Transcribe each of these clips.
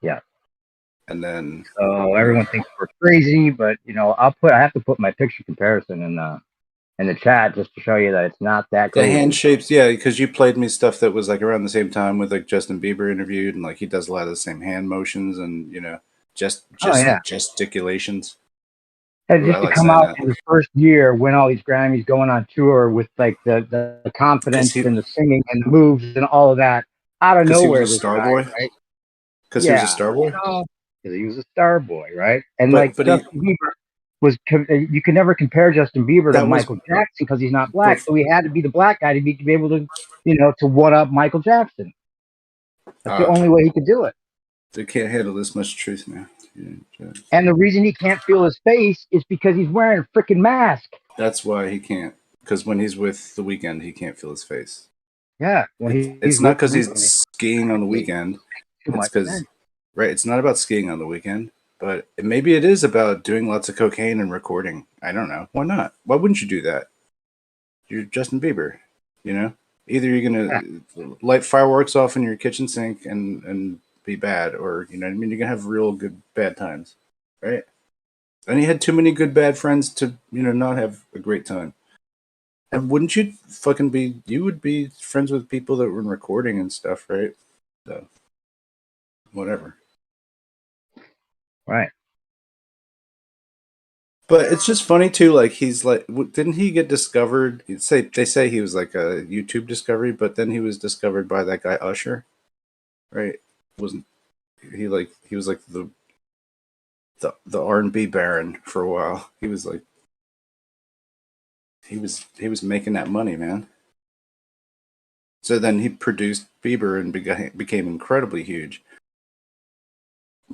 Yeah. And then so everyone thinks we're crazy, but I have to put my picture comparison in the chat just to show you that it's not that the crazy. hand shapes, yeah, because you played me stuff that was like around the same time with like Justin Bieber interviewed, and like he does a lot of the same hand motions and just gesticulations. And Ooh, I just to like come saying out that in his first year, win all these Grammys, going on tour with like the because confidence and the singing and the moves and all of that out of he was nowhere. a This star guy, boy. right? Because he was a Yeah, star boy. because he was a star boy, right? And like But he Justin Bieber you can never compare Justin Bieber to that was Michael Jackson because he's not black. bef- So he had to be the black guy to be able to, to one up Michael Jackson. That's the only way he could do it. They can't handle this much truth now. Yeah. And the reason he can't feel his face is because he's wearing a freaking mask. That's why he can't. Because when he's with The Weeknd, he can't feel his face. Yeah, when It's he's not with because the he's Weeknd, skiing on the weekend. too It's much. because right. It's not about skiing on the weekend, but maybe it is about doing lots of cocaine and recording. I don't know. Why not? Why wouldn't you do that? You're Justin Bieber. Either you're gonna light fireworks off in your kitchen sink and be bad, or what I mean, you're gonna have real good bad times, right? And he had too many good bad friends to not have a great time. And wouldn't you you would be friends with people that were recording and stuff, right? So whatever. Right. But it's just funny too. Like he's like, didn't he get discovered? They say he was like a YouTube discovery, but then he was discovered by that guy Usher, right? Wasn't he like he was like the R&B baron for a while? He was like he was making that money, man. So then he produced Bieber and became incredibly huge.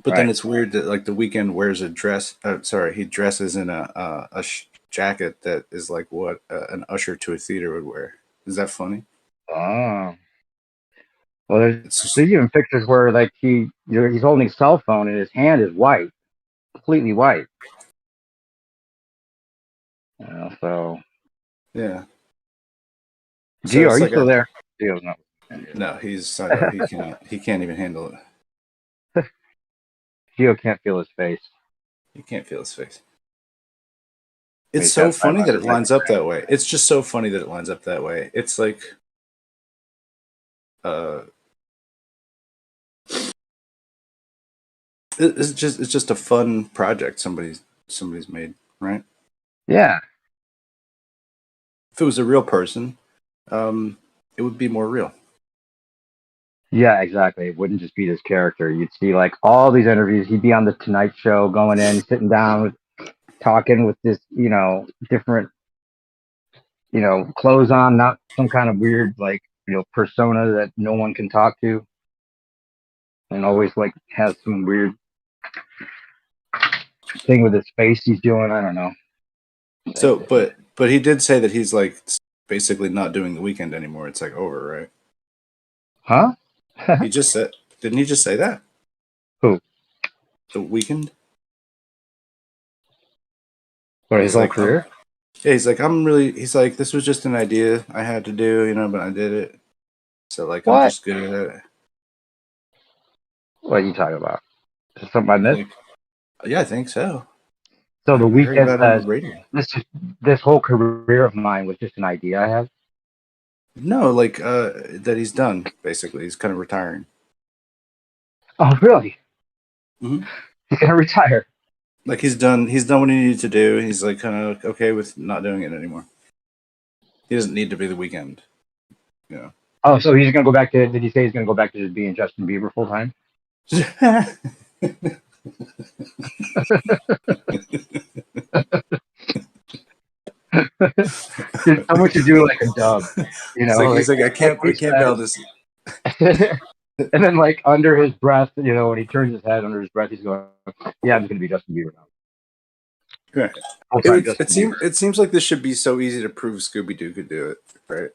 But then it's weird that like The Weeknd wears a dress. He dresses in a jacket that is like what an usher to a theater would wear. Is that funny? Oh. Well, there's Just, even pictures where like he's holding a cell phone and his hand is white, completely white. So yeah. So Gio, are it's you like still there? Gio's not. no, he can't even handle it. Gio can't feel his face. He can't feel his face. It's He's so got funny that it 500 lines up that way. It's just so funny that it lines up that way. It's like uh it's just a fun project somebody's made, right? Yeah. If it was a real person, it would be more real. Yeah, exactly. It wouldn't just be this character. You'd see like all these interviews. He'd be on the Tonight Show, going in, sitting down, talking with this, different, clothes on, not some kind of weird like, persona that no one can talk to, and always like has some weird thing with his face he's doing. I don't know. So, but he did say that he's like basically not doing The Weeknd anymore. It's like over, right? Huh? He just said, didn't he just say that? Who? The Weeknd? For his He's whole like, career? yeah, he's like, this was just an idea I had to do, but I did it. So like, I'm What? just good at it. What are you talking about? Is something I missed? Like, yeah, I think so. So I the heard Weeknd about it on the says radio. this whole career of mine was just an idea I have. No, like that he's done. Basically, he's kind of retiring. Oh, really? Mm-hmm. He's gonna retire. Like he's done. He's done what he needed to do. He's like kind of okay with not doing it anymore. He doesn't need to be The Weeknd. Oh, so he's gonna go back to? Did he say he's gonna go back to just being Justin Bieber full time? Someone should do like a dub, He's like, I can't build this. and then like under his breath, when he turns his head under his breath, he's going, "Yeah, I'm gonna be Justin Bieber now." Right. It seems like this should be so easy to prove Scooby Doo could do it, right?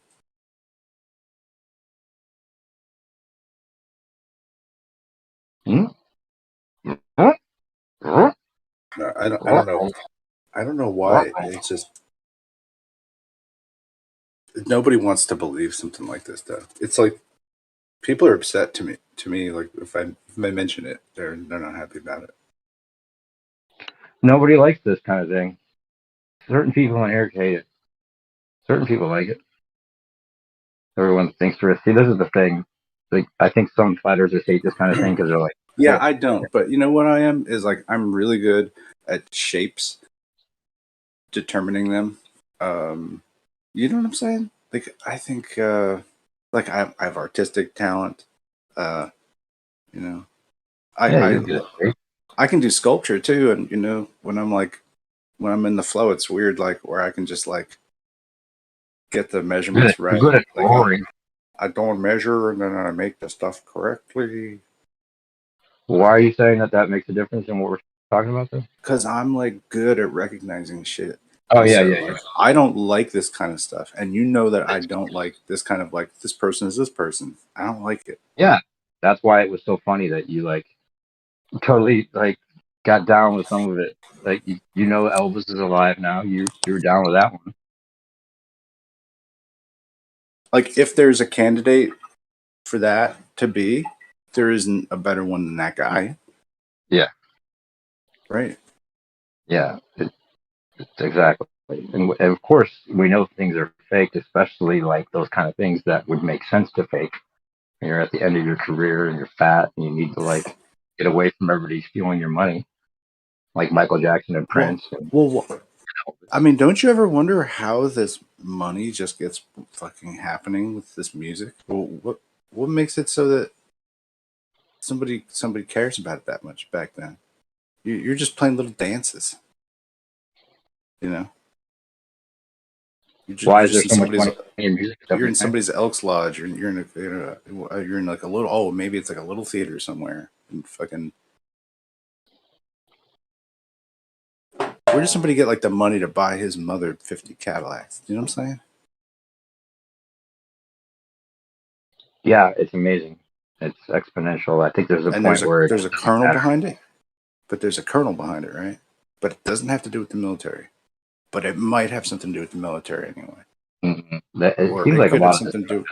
Hmm? Huh? Huh? No, I don't know. I don't know why. It's just nobody wants to believe something like this, though. It's like People are upset to me. Like if I mention it, they're not happy about it. Nobody likes this kind of thing. Certain people on here hate it. Certain people like it. Everyone thinks they're. See, this is the thing. Like, I think some fighters just hate this kind of thing because they're like, Yeah, I don't. But you know what I am is like I'm really good at shapes, determining them. You know what I'm saying? Like I think like I have artistic talent. Uh, you know, yeah, I you're I good. Right? I can do sculpture too, and you know when I'm in the flow, it's weird like where I can just like get the measurements You're right. good at Like drawing. I don't measure and then I make the stuff correctly Why are you saying that that makes a difference in what we're talking about? Then? because I'm like good at recognizing shit. Oh And yeah, so yeah, like yeah. I don't like this kind of stuff, and you know that I don't like this kind of like this person is this person. I don't like it. Yeah, that's why it was so funny that you like totally like got down with some of it. Like you know Elvis is alive now. You're down with that one. Like if there's a candidate for that to be, there isn't a better one than that guy, Yeah, right? yeah, it's exactly. And of course, we know things are fake, especially like those kind of things that would make sense to fake. When you're at the end of your career and you're fat and you need to like get away from everybody stealing your money, like Michael Jackson and Well, Prince and well, I mean, don't you ever wonder how this money just gets fucking happening with this music? Well, what makes it so that somebody cares about it that much back then? You're just playing little dances, you know. why You're is there just in so much somebody's money in music? Is that what you're you're in saying? somebody's Elks Lodge. You're in like a little maybe it's like a little theater somewhere and fucking where does somebody get like the money to buy his mother 50 Cadillacs? You know what I'm saying? Yeah, it's amazing. It's exponential. I think there's a And point where it there's a doesn't kernel matter. behind it, but there's a kernel behind it, right? But it doesn't have to do with the military. But it might have something to do with the military anyway, It or seems it like a could have lot of this something stuff. to do.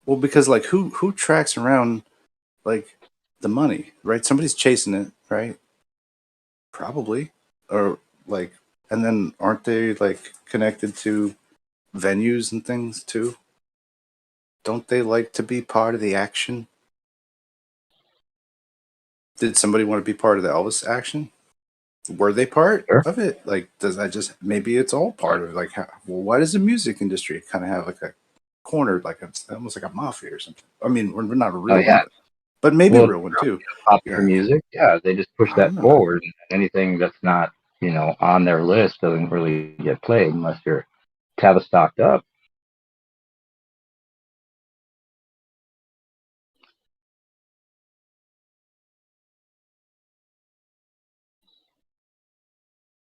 Well, because like who tracks around like the money, right? Somebody's chasing it, right? Probably, or like, and then aren't they like connected to venues and things too? Don't they like to be part of the action? Did somebody want to be part of the Elvis action? Were they part Sure. of it? Like, does that just maybe it's all part of it? Like, well, why does the music industry kind of have like a cornered, like it's almost like a mafia or something? I mean, we're not a Oh real one, yeah. but maybe a Well, real one too. popular Yeah, music, yeah, they just push I don't that know. forward. Anything that's not, on their list doesn't really get played unless you're Tavistocked up.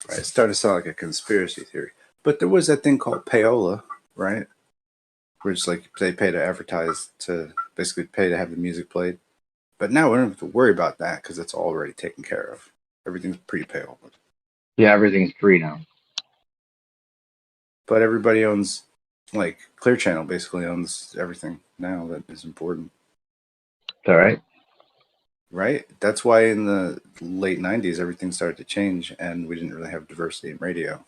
Right? It started to sound like a conspiracy theory, but there was that thing called payola, right? Where it's like they pay to advertise to basically pay to have the music played. But now we don't have to worry about that because it's already taken care of. Everything's pre-payola. Yeah, everything's free now. But everybody owns, like Clear Channel basically owns everything now that is important, It's all right. right? That's why in the late 90s everything started to change and we didn't really have diversity in radio.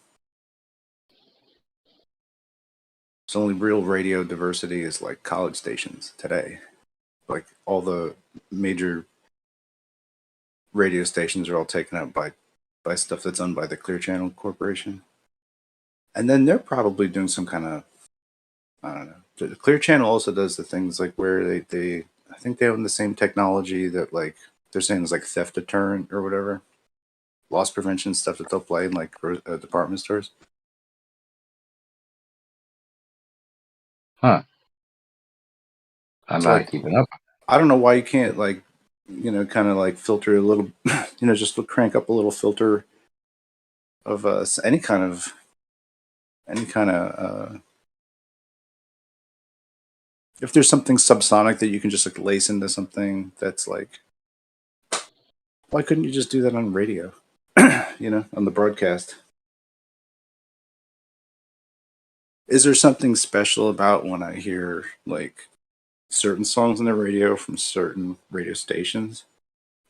So only real radio diversity is like college stations today. Like all the major radio stations are all taken up by stuff that's owned by the Clear Channel Corporation. And then they're probably doing some kind of I don't know. The Clear Channel also does the things like where they I think they own the same technology that like they're saying is like theft deterrent or whatever, loss prevention stuff that they'll play in like department stores. Huh. I'm So not like keeping up. I don't know why you can't like kind of like filter a little, just crank up a little filter of any kind of if there's something subsonic that you can just like lace into something that's like why couldn't you just do that on radio? On the broadcast. Is there something special about when I hear like certain songs on the radio from certain radio stations.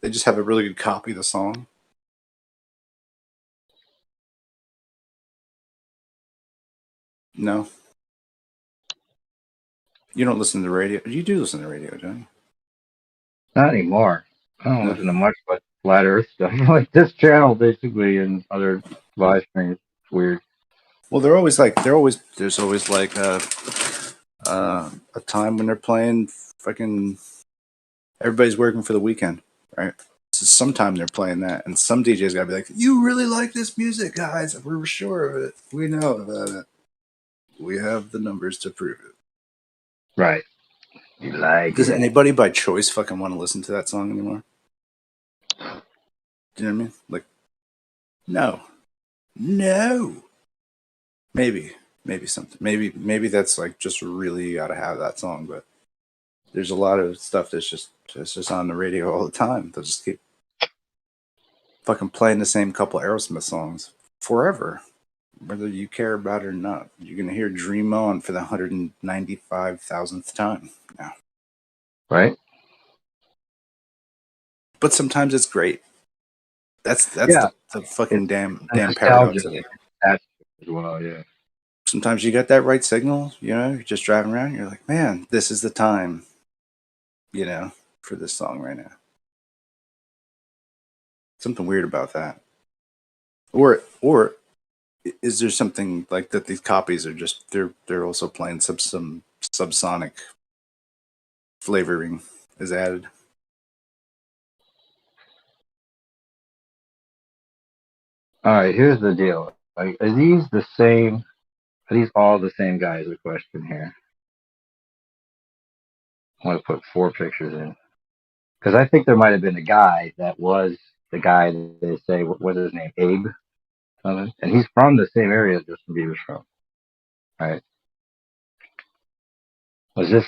They just have a really good copy of the song. No. You don't listen to the radio. You do listen to the radio, don't you? Not anymore. I don't listen to much but flat Earth stuff like this channel, basically, and other live streams. It's weird. Well, there's always like a time when they're playing fucking. Everybody's working for the weekend, right? So sometime they're playing that, and some DJs gotta be like, "You really like this music, guys? We're sure of it. We know about it. We have the numbers to prove it." Right. You like Does it. anybody by choice fucking want to listen to that song anymore? Do you know what I mean? Like, no. Maybe something. Maybe that's like just really you gotta have that song. But there's a lot of stuff that's just on the radio all the time. They'll just keep fucking playing the same couple Aerosmith songs forever, whether you care about it or not. You're gonna hear "Dream On" for the 195,000th time now. Right. But sometimes it's great. That's Yeah. the fucking damn Nostalgia paradox of it. attached to it as well. Yeah. Sometimes you got that right signal, you're just driving around, you're like, man, this is the time, for this song right now. Something weird about that. Or is there something like that these copies are just they're also playing some subsonic flavoring is added? All right. Here's the deal. Like, are these the same? Are these all the same guys? The question here. I want to put 4 pictures in because I think there might have been a guy that was the guy that they say what was his name, Abe, and he's from the same area as Justin Bieber's from. Right? Was it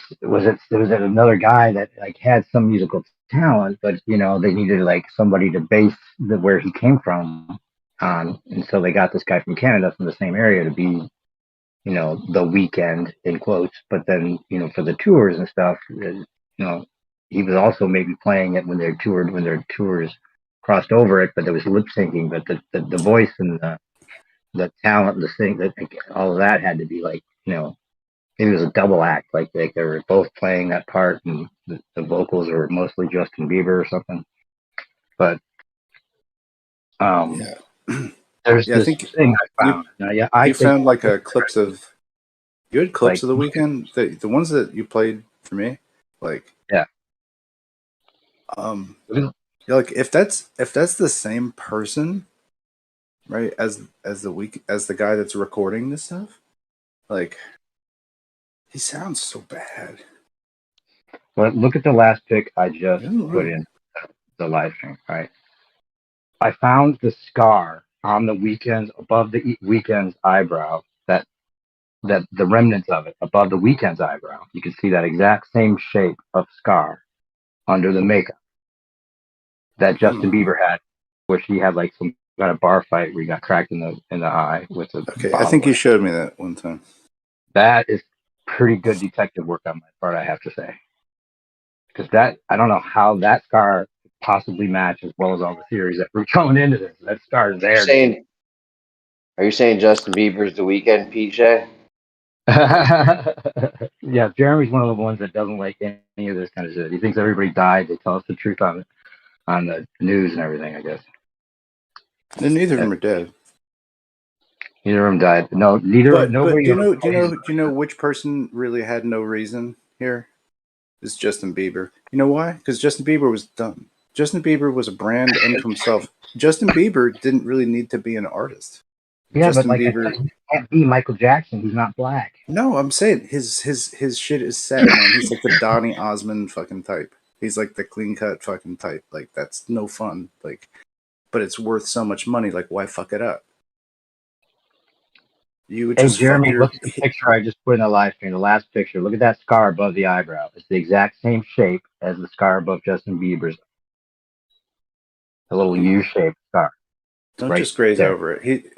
another guy that like had some musical talent, but they needed like somebody to base where he came from on, and so they got this guy from Canada from the same area to be the weekend in quotes, but then for the tours and stuff, he was also maybe playing it when they toured when their tours crossed over it, but there was lip syncing, but the voice and the talent, the thing that all of that had to be like it was a double act, like they were both playing that part, and the vocals were mostly Justin Bieber or something. But Yeah. there's Yeah, I this think thing I found. I you think found like a clips of you had clips like of the weekend, the ones that you played for me, like yeah. you're like if that's the same person, right, as the guy that's recording this stuff, like he sounds so bad. But look at the last pic I just Really? put in the live stream. Right, I found the scar on the weekends above the weekend's eyebrow. That the remnants of it above the weekend's eyebrow. You can see that exact same shape of scar under the makeup that Justin Bieber had, which he had like some kind of bar fight where he got cracked in the eye with a Okay, I bottle. think you showed me that one time. That is pretty good detective work on my part, I have to say, because that I don't know how that scar possibly match as well as all the theories that were going into this. That scar is there. Are you saying Justin Bieber's The Weekend, PJ? Yeah, Jeremy's one of the ones that doesn't like any of this kind of shit. He thinks everybody died. They tell us the truth on the news and everything, I guess. And neither of them are dead. Neither of them died. No, nobody. Do you know which person really had no reason here? It's Justin Bieber. You know why? Because Justin Bieber was done. Justin Bieber was a brand unto himself. Justin Bieber didn't really need to be an artist. Yeah, Justin but like Bieber. he can't be Michael Jackson. He's not black. No, I'm saying his shit is set, man. He's like the Donny Osmond fucking type. He's like the clean cut fucking type. Like that's no fun. Like, but it's worth so much money. Like, why fuck it up? You would Hey, just fuck Jeremy, your. look at the picture I just put in the live stream. The last picture. Look at that scar above the eyebrow. It's the exact same shape as the scar above Justin Bieber's. A little U-shaped scar. Don't Right just graze there. over it.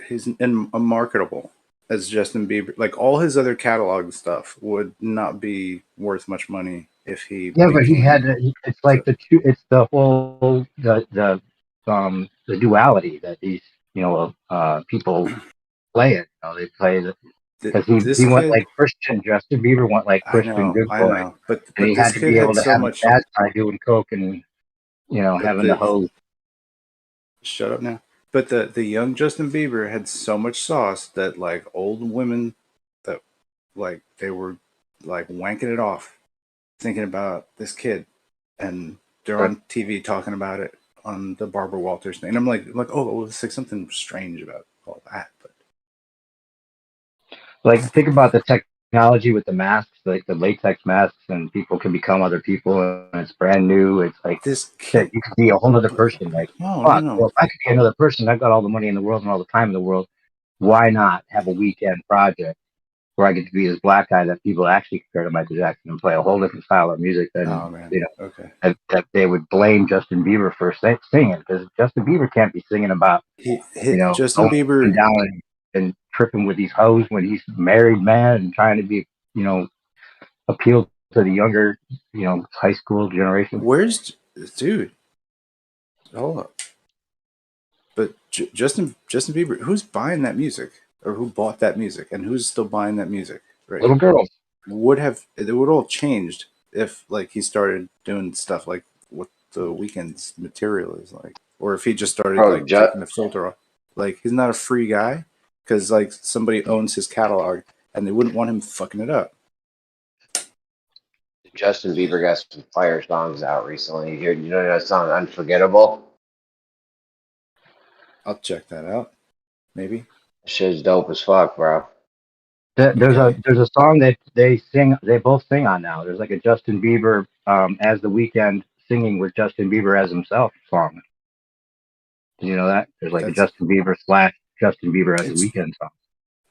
He's unmarketable. as Justin Bieber. Like all his other catalog stuff would not be worth much money if he Yeah, but he had became. it's like it's the whole the duality that these people play it. They play because This he went kid, like Christian. Justin Bieber went like Christian good I boy, know, and he this had to kid be able had to so have the much. bad side doing coke and But having the the hose. Shut up now. But the young Justin Bieber had so much sauce that like old women that like they were like wanking it off, thinking about this kid, and they're But on TV talking about it on the Barbara Walters thing. And I'm like, oh, well, there's like something strange about all that. But like think about the technology with the masks, like the latex masks, and people can become other people, and it's brand new. It's like this shit, kid, you could be a whole other person. Like no, fuck, no. well, if I could be another person, I've got all the money in the world and all the time in the world. Why not have a weekend project where I get to be this black guy that people actually compare to Michael Jackson and play a whole different style of music Oh than man, okay. that they would blame Justin Bieber for singing, because Justin Bieber can't be singing about He hit Justin going up and Bieber. down and tripping with these hoes when he's a married man and trying to be appeal to the younger high school generation. Where's dude? Hold up. But Justin Bieber, who's buying that music, or who bought that music, and who's still buying that music? Right? Little girls. It would all changed if like he started doing stuff like what the Weeknd's material is like, or if he just started Bro, like taking the filter off. Like he's not a free guy because like somebody owns his catalog and they wouldn't want him fucking it up. Justin Bieber got some fire songs out recently. You know that song Unforgettable? I'll check that out. Maybe. Shit's dope as fuck, bro. Okay. There's a song that they both sing on now. There's like a Justin Bieber as the Weekend singing with Justin Bieber as himself song. Did you know that? There's like a That's Justin Bieber / Justin Bieber as the it's Weekend song.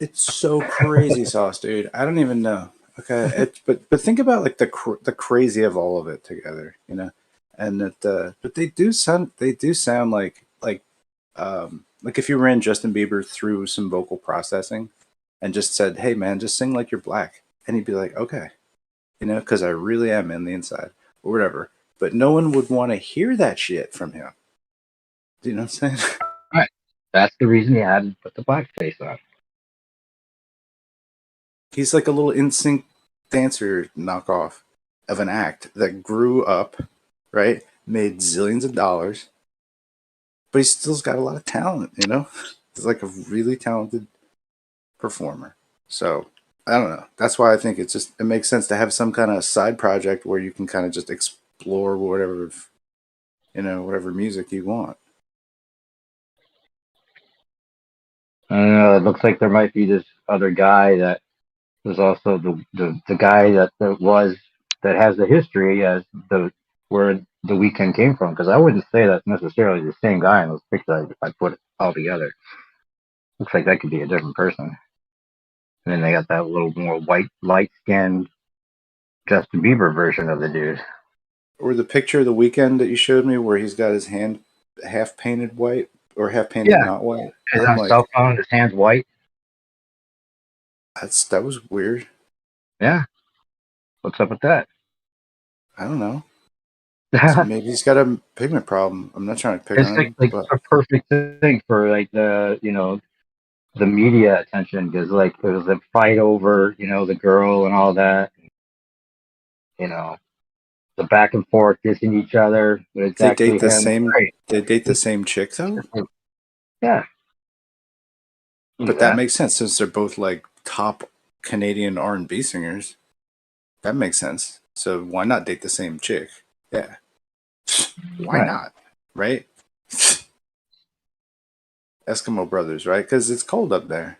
It's so crazy sauce, dude. I don't even know. Okay, but think about like the crazy of all of it together, and that but they do sound like if you ran Justin Bieber through some vocal processing and just said, "Hey man, just sing like you're black," and he'd be like, "Okay," because I really am in the inside or whatever. But no one would want to hear that shit from him. Do you know what I'm saying? Right. That's the reason he had to put the blackface on. He's like a little NSYNC dancer knockoff of an act that grew up, right? Made zillions of dollars, but he still's got a lot of talent, He's like a really talented performer. So I don't know. That's why I think it makes sense to have some kind of side project where you can kind of just explore whatever music you want. I don't know. It looks like there might be this other guy that was also the guy that has the history as the where the Weekend came from. Because I wouldn't say that's necessarily the same guy in those pictures if I put it all together. Looks like that could be a different person. And then they got that little more white, light skinned Justin Bieber version of the dude. Or the picture of the Weekend that you showed me where he's got his hand half painted white or half painted Yeah. not white. He's I'm on a like, cell phone, his hand's white. that was weird. Yeah. What's up with that? I don't know. So maybe he's got a pigment problem. I'm not trying to pick It's on like, him, like but a perfect thing for like the media attention, because like there was a fight over the girl and all that, you know the back and forth kissing each other, but it's they actually date the him. same. Right. They date the same chick though. Yeah, you But knew that that. makes sense since they're both like top Canadian R&B singers. That makes sense. So why not date the same chick? Yeah. Why Right. not? Right? Eskimo brothers, right? Because it's cold up there.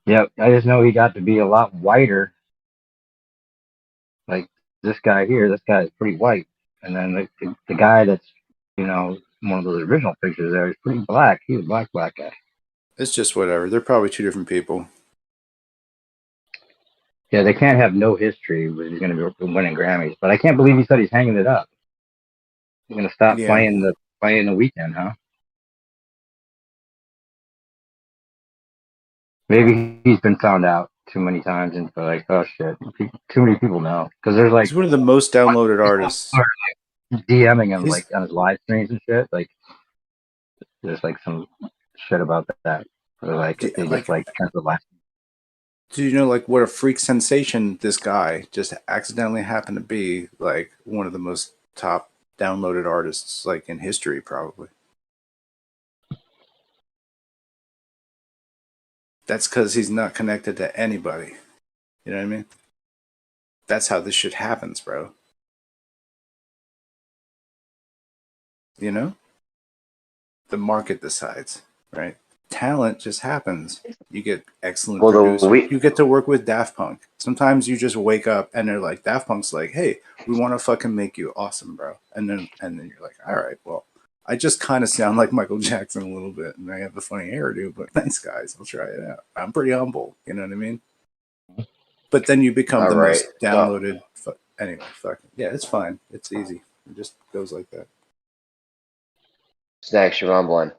Yep, I just know he got to be a lot whiter. Like this guy here, this guy is pretty white, and then the guy that's one of those original pictures there is pretty black. He's a black guy. It's just whatever. They're probably two different people. Yeah, they can't have no history when he's going to be winning Grammys. But I can't believe he said he's hanging it up. He's going to stop Yeah. playing the Weekend, huh? Maybe he's been found out too many times and they're like, oh shit, too many people know. Because there's like He's one of the most downloaded artists. DMing him His like on his live streams and shit. Like there's like some shit about that. Or like if they just like, like turn the last. do you know like what a freak sensation this guy just accidentally happened to be? Like one of the most top downloaded artists like in history, probably. That's because he's not connected to anybody. You know what I mean? That's how this shit happens, bro. You know? The market decides, right? Talent just happens. You get excellent Well, producers. You get to work with Daft Punk. Sometimes you just wake up and they're like, Daft Punk's like, hey, we want to fucking make you awesome, bro. And then you're like, all right, well, I just kind of sound like Michael Jackson a little bit, and I have a funny hairdo, but thanks, guys. I'll try it out. I'm pretty humble. You know what I mean? But then you become all the right. most downloaded. Anyway, fuck. Yeah, it's fine. It's easy. It just goes like that. Snacks, you're rumbling.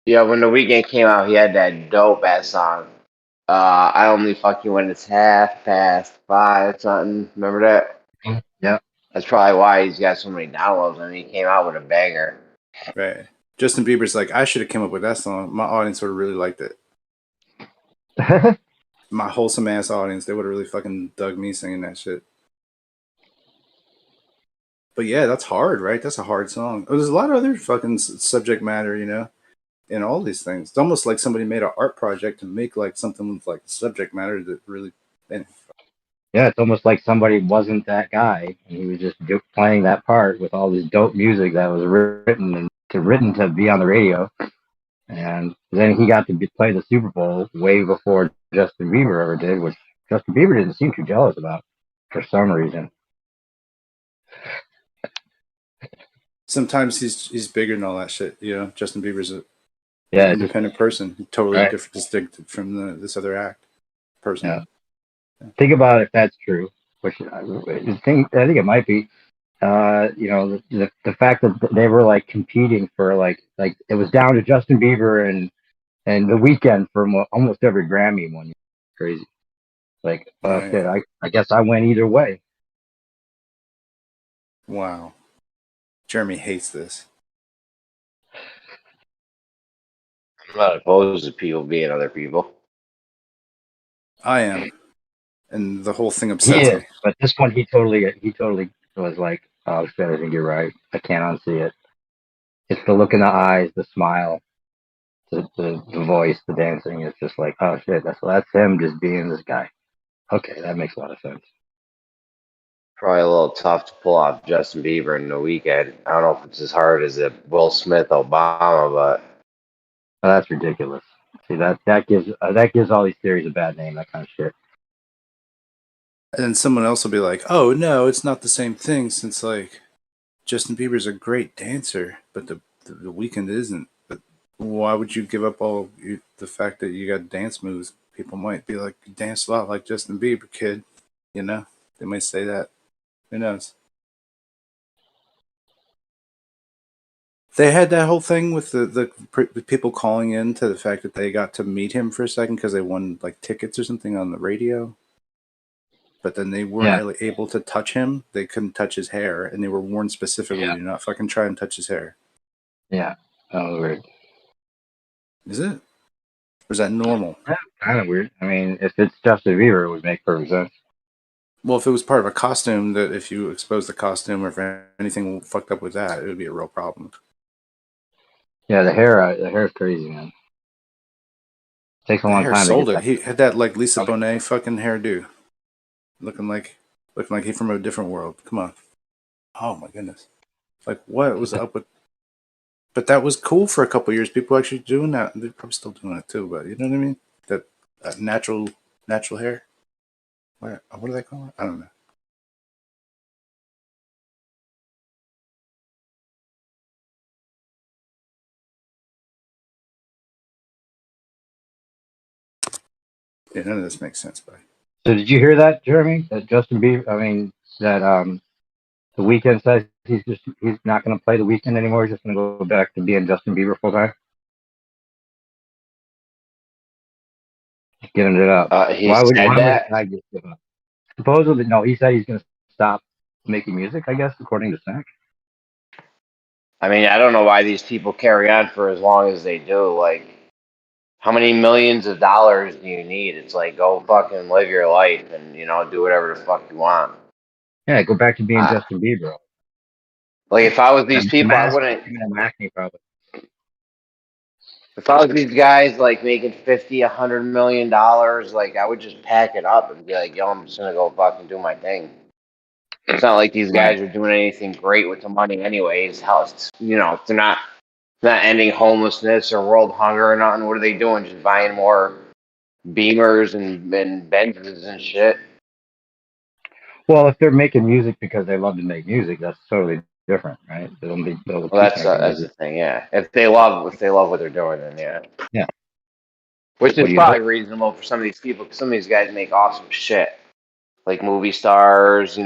Yeah, when the weekend came out, he had that dope ass song. I only fuck you when it's 5:30 or something. Remember that? Yeah. That's probably why he's got so many downloads. I mean, he came out with a banger. Right. Justin Bieber's like, I should have come up with that song. My audience would have really liked it. My wholesome ass audience, they would have really fucking dug me singing that shit. But yeah, that's hard, right? That's a hard song. There's a lot of other fucking subject matter, you know, in all these things. It's almost like somebody made an art project to make like something with like subject matter that really. Yeah, it's almost like somebody wasn't that guy, and he was just playing that part with all this dope music that was written to be on the radio. And then he got to play the Super Bowl way before Justin Bieber ever did, which Justin Bieber didn't seem too jealous about for some reason. Sometimes he's bigger than all that shit, you know. Justin Bieber's an Yeah, independent person, totally right. different, distinct from this other act person. Yeah. Think about if that's true, which I think it might be. You know, the fact that they were like competing for like it was down to Justin Bieber and The Weeknd for almost every Grammy one year. Crazy. Like, oh shit, Right. I guess I went either way. Wow. Jeremy hates this. I'm not opposed to people being other people. I am. And the whole thing He upsets is, me. but this one he totally was like, oh shit, I think you're right. I can't unsee it. It's the look in the eyes, the smile, the voice, the dancing. It's just like, oh shit, that's him just being this guy. Okay, that makes a lot of sense. Probably a little tough to pull off Justin Bieber in the weekend. I don't know if it's as hard as a Will Smith Obama, but Oh, that's ridiculous. See that gives all these theories a bad name. That kind of shit. And then someone else will be like, oh, no, it's not the same thing since, like, Justin Bieber's a great dancer, but the Weeknd isn't. But why would you give up the fact that you got dance moves? People might be like, you dance a lot like Justin Bieber, kid. You know? They might say that. Who knows? They had that whole thing with the people calling in to the fact that they got to meet him for a second because they won like tickets or something on the radio. But then they weren't really able to touch him. They couldn't touch his hair, and they were warned specifically, do not fucking try and touch his hair. Yeah, that was weird. Is it? Or is that normal? Yeah, kind of weird. I mean, if it's Justin Bieber, it would make perfect sense. Well, if it was part of a costume, that if you expose the costume or if anything fucked up with that, it would be a real problem. Yeah, the hair is crazy, man. Takes a The long hair time to sold get it. that. He had that like Lisa Bonet fucking hairdo, looking like he from a different world. Come on. Oh my goodness. Like what was up with? But that was cool for a couple of years. People actually doing that. They're probably still doing it too. But you know what I mean? That natural hair. What do they call it? I don't know. Yeah, none of this makes sense, buddy. So did you hear that, Jeremy? That Justin Bieber? I mean, that The Weeknd says he's not going to play The Weeknd anymore. He's just going to go back to being Justin Bieber full time. giving it up. He Why would said a that. guy just give up? Supposedly, no. He said he's going to stop making music. I guess according to Snack. I mean, I don't know why these people carry on for as long as they do. Like, how many millions of dollars do you need? It's like, go fucking live your life and, do whatever the fuck you want. Yeah, go back to being Uh, Justin Bieber. like, if I was these The people, I mask, wouldn't. and acne probably. If I was these guys, like, making 50, $100 million, like, I would just pack it up and be like, yo, I'm just gonna go fucking do my thing. It's not like these Right. guys are doing anything great with the money, anyways. Hell, they're not ending homelessness or world hunger or nothing. What are they doing? Just buying more Beamers and Benzes and shit. Well, if they're making music because they love to make music, that's totally different, right? They'll Well, keep that's making that's the music. thing, yeah. If they love what they're doing, then yeah. Yeah. Which What is do you hope? probably reasonable for some of these people, because some of these guys make awesome shit, like movie stars,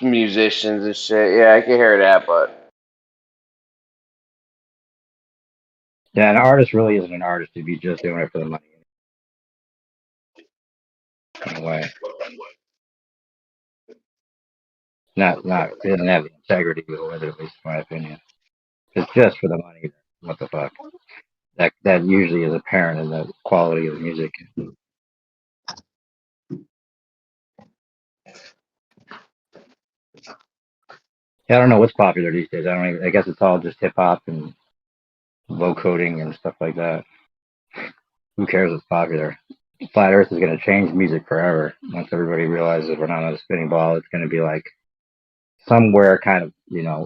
musicians and shit. Yeah, I can hear that, but Yeah, an artist really isn't an artist if you're just doing it for the money. In a way, not it doesn't have the integrity with it, at least in my opinion. If it's just for the money. What the fuck? That usually is apparent in the quality of the music. Yeah, I don't know what's popular these days. I don't even. I guess it's all just hip hop and low coding and stuff like that. Who cares what's popular? Flat Earth is going to change music forever. Once everybody realizes we're not on a spinning ball, it's going to be like somewhere kind of,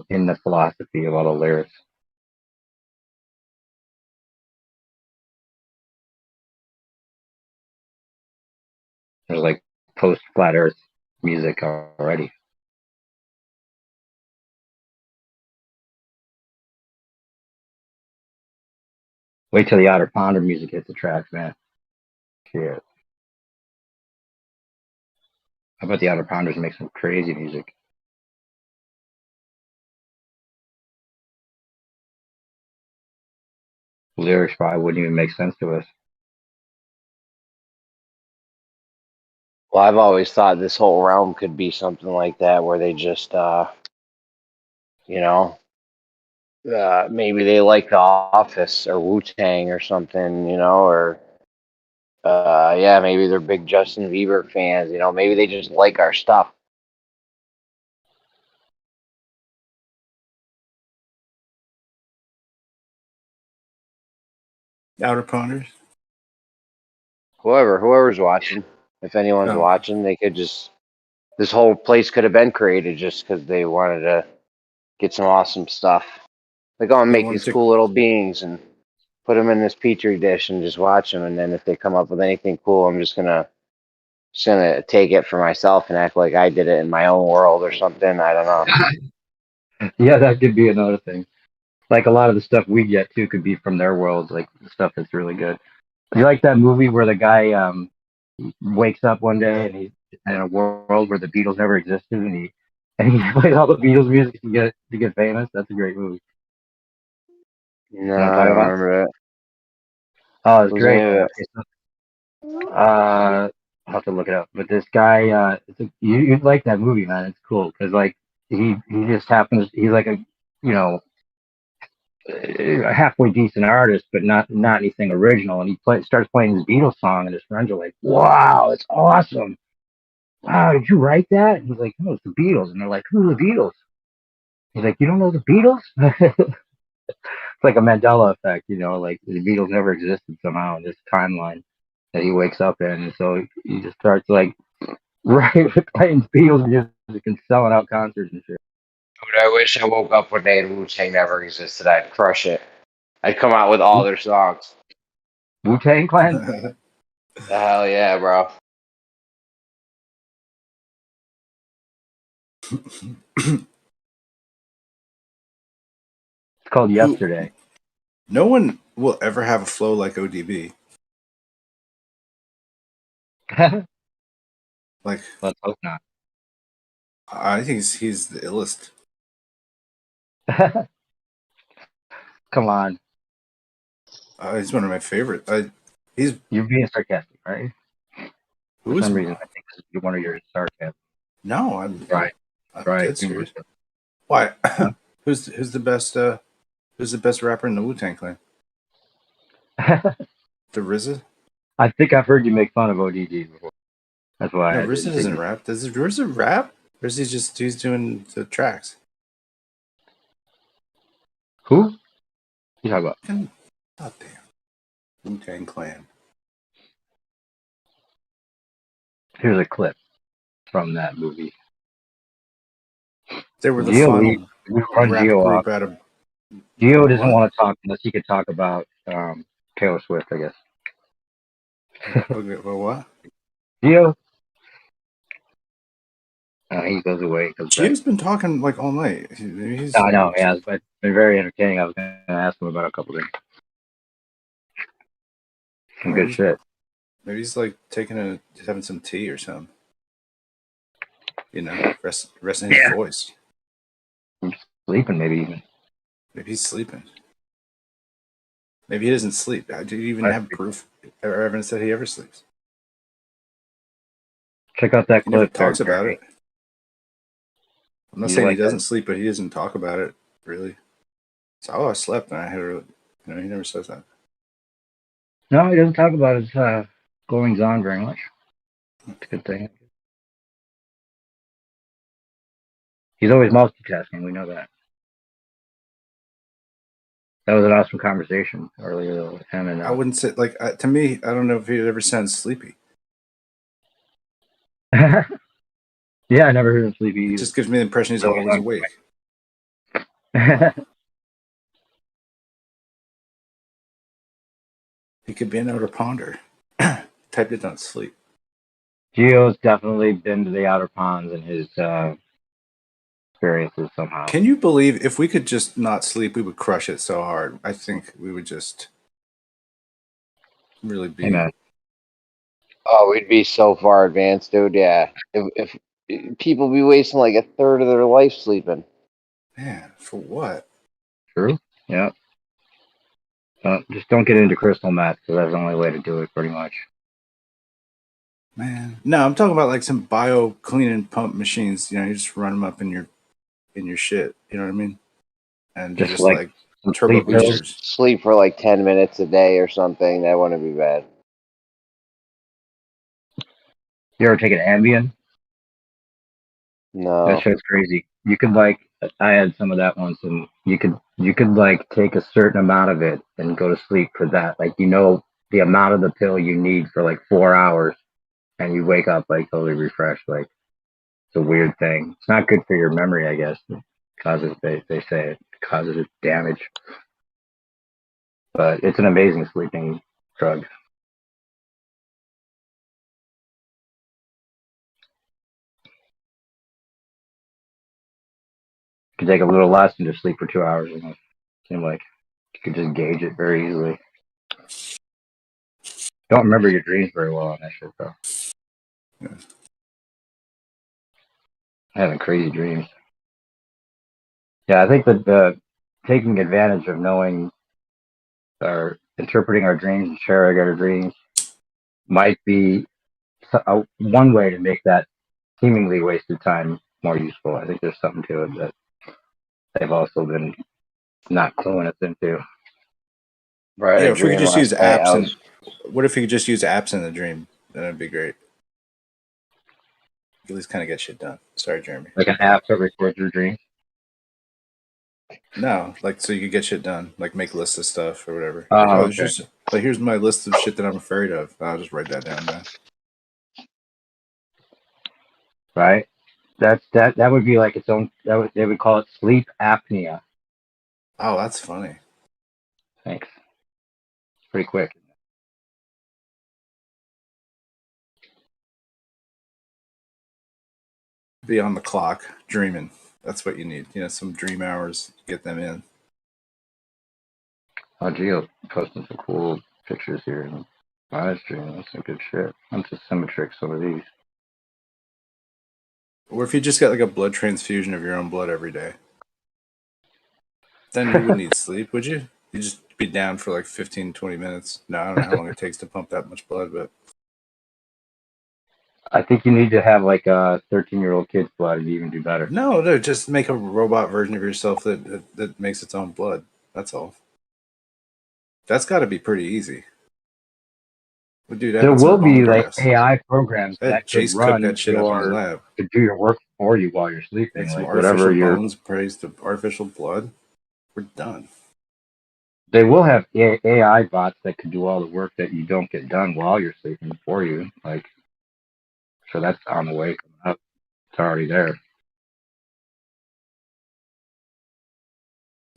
in the philosophy of all the lyrics. There's like post Flat Earth music already. Wait till the Outer Ponder music hits the tracks, man. Shit. I bet the Outer Pounders make some crazy music. Lyrics probably wouldn't even make sense to us. well, I've always thought this whole realm could be something like that, where they just, you know, maybe they like The Office or Wu Tang or something, or yeah, maybe they're big Justin Bieber fans. Maybe they just like our stuff. Outer Ponders. Whoever's watching, if anyone's Oh, watching, they could just this whole place could have been created just because they wanted to get some awesome stuff. Like, oh, they make wanted these to. cool little beings and put them in this petri dish and just watch them. And then if they come up with anything cool, I'm just gonna take it for myself and act like I did it in my own world or something. I don't know. Yeah, that could be another thing. Like a lot of the stuff we get too could be from their worlds, like the stuff that's really good. You like that movie where the guy wakes up one day and he's in a world where the Beatles never existed, and he plays all the Beatles music to get famous? That's a great movie. No, You know what I'm I talking don't about? remember it. Oh, it's Who's in great. it? Okay, so, I'll have to look it up. But this guy, you'd like that movie, man. It's cool because like he just happens. He's like a halfway decent artist, but not anything original. And starts playing his Beatles song, and his friends are like, "Wow, it's awesome! Wow, did you write that?" And he's like, "No, it's the Beatles." And they're like, "Who are the Beatles?" He's like, "You don't know the Beatles?" It's like a Mandela effect, like the Beatles never existed somehow in this timeline that he wakes up in, and so he just starts like playing Beatles music and selling out concerts and shit. Dude, I wish I woke up one day and Wu Tang never existed. I'd crush it. I'd come out with all their songs. Wu-Tang Clan. Hell yeah, bro. It's called Who? Yesterday. No one will ever have a flow like ODB. Like, Let's hope not. I think he's the illest. Come on. He's one of my favorite. You're being sarcastic, right? Who For is some reason, I think this is one of your sarcasm. no, Right. I'm Right. dead serious. Why? Who's the best rapper in the Wu-Tang Clan? The RZA? I think I've heard you make fun of Odysee before. That's why No, I RZA didn't doesn't think. rap. Does RZA rap? Or is he's doing the tracks? Who? You talking about? Oh damn. Wu-Tang Clan. Here's a clip from that movie. They were the Geo, final we run rap Geo off. group out of Geo doesn't what? want to talk unless he could talk about Taylor Swift, I guess. Okay, well, what? Geo, he goes away, comes back. Gio's been talking like all night. I know, he has, but it's been very entertaining. I was going to ask him about a couple things. Some good shit. Maybe he's like having some tea or something. You know, resting his voice. Sleeping, maybe even. Maybe he's sleeping. Maybe he doesn't sleep. Do you even have proof or evidence that he ever sleeps? Check out that He never clip. talks about it. I'm not saying he doesn't that? sleep, but he doesn't talk about it, really. So, I slept and I had a, he never says that. No, he doesn't talk about his goings on very much. That's a good thing. He's always multitasking. We know that. That was an awesome conversation earlier with him and. I wouldn't say to me. I don't know if he ever sounds sleepy. Yeah, I never heard him sleepy either. It just gives me the impression he's always awake. He could be an outer ponder. Type that don't sleep. Gio's definitely been to the outer ponds in his experiences somehow. Can you believe if we could just not sleep, we would crush it so hard? I think we would just really be. Amen. Oh, we'd be so far advanced, dude. Yeah. If people be wasting like a third of their life sleeping. Man, for what? True. Yeah. Just don't get into crystal meth because that's the only way to do it, pretty much. Man, no, I'm talking about like some bio cleaning pump machines. You just run them up in your shit. You know what I mean? And just like turbo boosters. Sleep for like 10 minutes a day or something. That wouldn't be bad. You ever take an Ambien? No. That shit's crazy. You could I had some of that once, and you could like take a certain amount of it and go to sleep for that. Like the amount of the pill you need for like 4 hours, and you wake up like totally refreshed. Like it's a weird thing. It's not good for your memory, I guess. It causes they say it causes damage, but it's an amazing sleeping drug. You could take a little less and just sleep for 2 hours, and it seemed like you could just gauge it very easily. Don't remember your dreams very well on that shit, though. Yeah. Having crazy dreams. Yeah, I think that taking advantage of knowing or interpreting our dreams and sharing our dreams might be one way to make that seemingly wasted time more useful. I think there's something to it that they've also been not cluing us into. Right. Yeah, if we could just use apps what if we could just use apps in the dream? That'd be great. At least kind of get shit done. Sorry, Jeremy. Like an app that records your dreams? No, like so you could get shit done, like make lists of stuff or whatever. Okay. Here's my list of shit that I'm afraid of. I'll just write that down now. Right. That would be like its own. They would call it sleep apnea. Oh, that's funny. Thanks. It's pretty quick. Be on the clock, dreaming. That's what you need. Some dream hours. Get them in. Oh, Gio posting some cool pictures here in Livestream. That's some good shit. I'm just symmetric some of these. Or if you just got like a blood transfusion of your own blood every day, then you wouldn't need sleep, would you? You just be down for like 15, 20 minutes. No, I don't know how long it takes to pump that much blood, but I think you need to have like a 13-year-old kid's blood to even do better. no, just make a robot version of yourself that makes its own blood. That's all. That's got to be pretty easy. We do that. There in will San be like Andreas. AI programs That that could Jace cooked that run shit up in his your lab. to do your work for you while you're sleeping. Make some Like whatever artificial your bones praised to artificial blood. We're done. they will have AI bots that could do all the work that you don't get done while you're sleeping for you. Like, so that's on the way coming up. It's already there.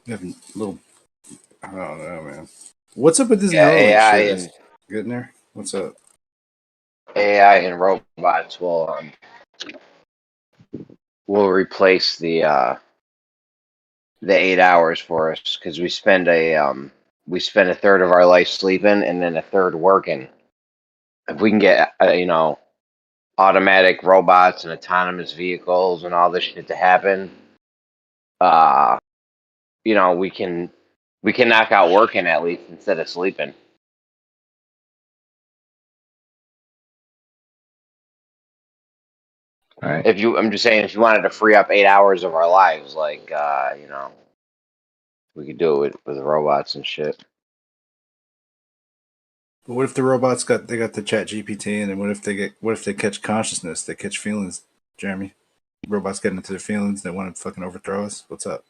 You have little. I don't know, man. What's up with this Yeah, Neuralink AI shit? and Is getting there? What's up? AI and robots will replace the 8 hours for us because we spend a third of our life sleeping and then a third working. If we can get automatic robots and autonomous vehicles and all this shit to happen, uh, we can knock out working at least instead of sleeping. All right. I'm just saying, if you wanted to free up 8 hours of our lives, like we could do it with robots and shit. But what if the robots got the Chat GPT, and then what if they catch consciousness? They catch feelings, Jeremy. Robots get into their feelings. They want to fucking overthrow us. What's up?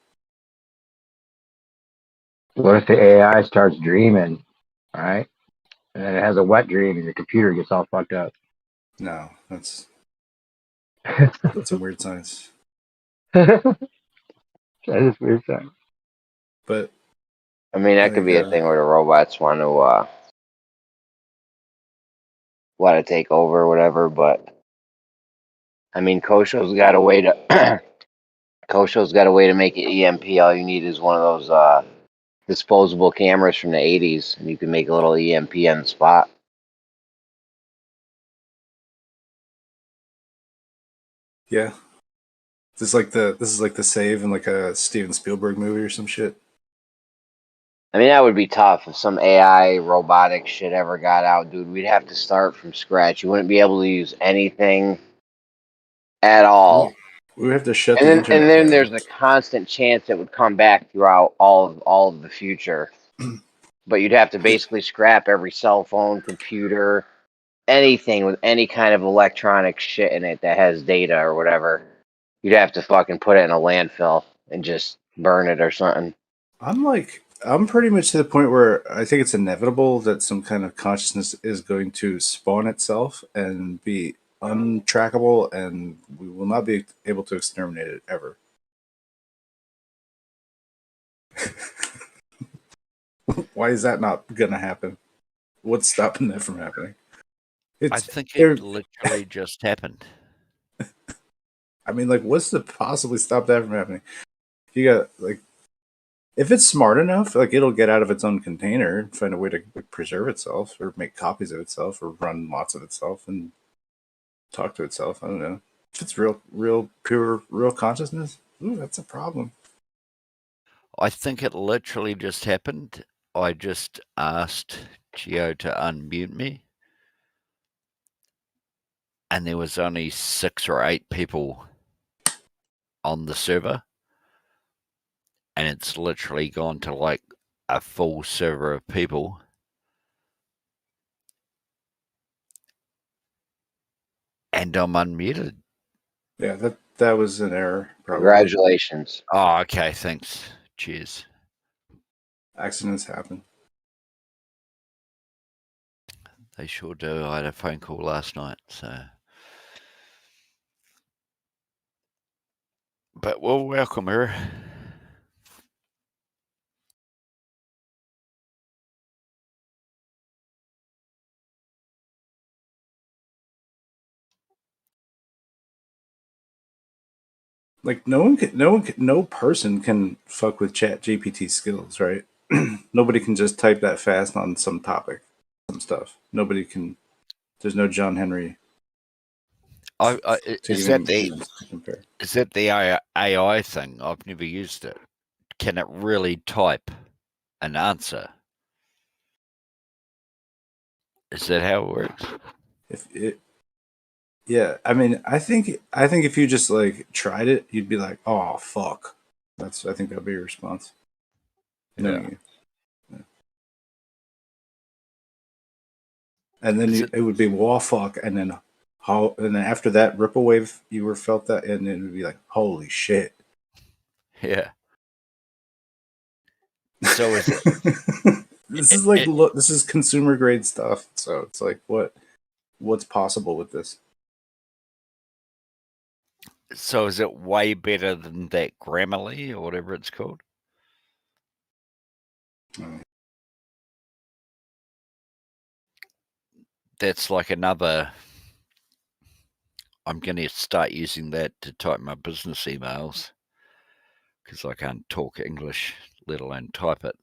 What if the AI starts dreaming? All right. And then it has a wet dream and your computer gets all fucked up. No, that's some weird science. That is weird thing. But I mean, that could be a thing where the robots want to take over or whatever. But I mean, Kosho's got a way to make it EMP. All you need is one of those disposable cameras from the 80s, and you can make a little EMP on the spot. yeah, this is like the save in like a Steven Spielberg movie or some shit. I mean, that would be tough if some AI robotic shit ever got out, dude. We'd have to start from scratch. You wouldn't be able to use anything at all. We would have to shut And the then internet down. there's a constant chance it would come back throughout all of the future. But you'd have to basically scrap every cell phone, computer, anything with any kind of electronic shit in it that has data or whatever. You'd have to fucking put it in a landfill and just burn it or something. I'm pretty much to the point where I think it's inevitable that some kind of consciousness is going to spawn itself and be untrackable, and we will not be able to exterminate it ever. Why is that not going to happen? What's stopping that from happening? I think it literally just happened. I mean, like, what's to possibly stop that from happening? You got, like, if it's smart enough, like, it'll get out of its own container and find a way to preserve itself or make copies of itself or run lots of itself and talk to itself. I don't know. If it's real, pure, real consciousness, ooh, that's a problem. I think it literally just happened. I just asked Geo to unmute me, and there was only 6 or 8 people on the server, and it's literally gone to like a full server of people. And I'm unmuted. Yeah, that was an error, probably. Congratulations. Oh, okay, thanks. Cheers. Accidents happen. They sure do. I had a phone call last night, so. But we'll welcome her. Like no person can fuck with Chat GPT skills, right? Nobody can just type that fast on some topic, some stuff. Nobody can. There's no John Henry. Is that the AI thing? I've never used it. Can it really type an answer? Is that how it works? Yeah, I mean, I think if you just like tried it, you'd be like, "Oh fuck." I think that'd be your response. Knowing Yeah. you, yeah. And then it would be "wah fuck," and then after that ripple wave, you were felt that, and then it would be like, "Holy shit." Yeah. So is it? This is like this is consumer grade stuff. So it's like what's possible with this? So is it way better than that Grammarly or whatever it's called? That's like another. I'm going to start using that to type my business emails because I can't talk English, let alone type it.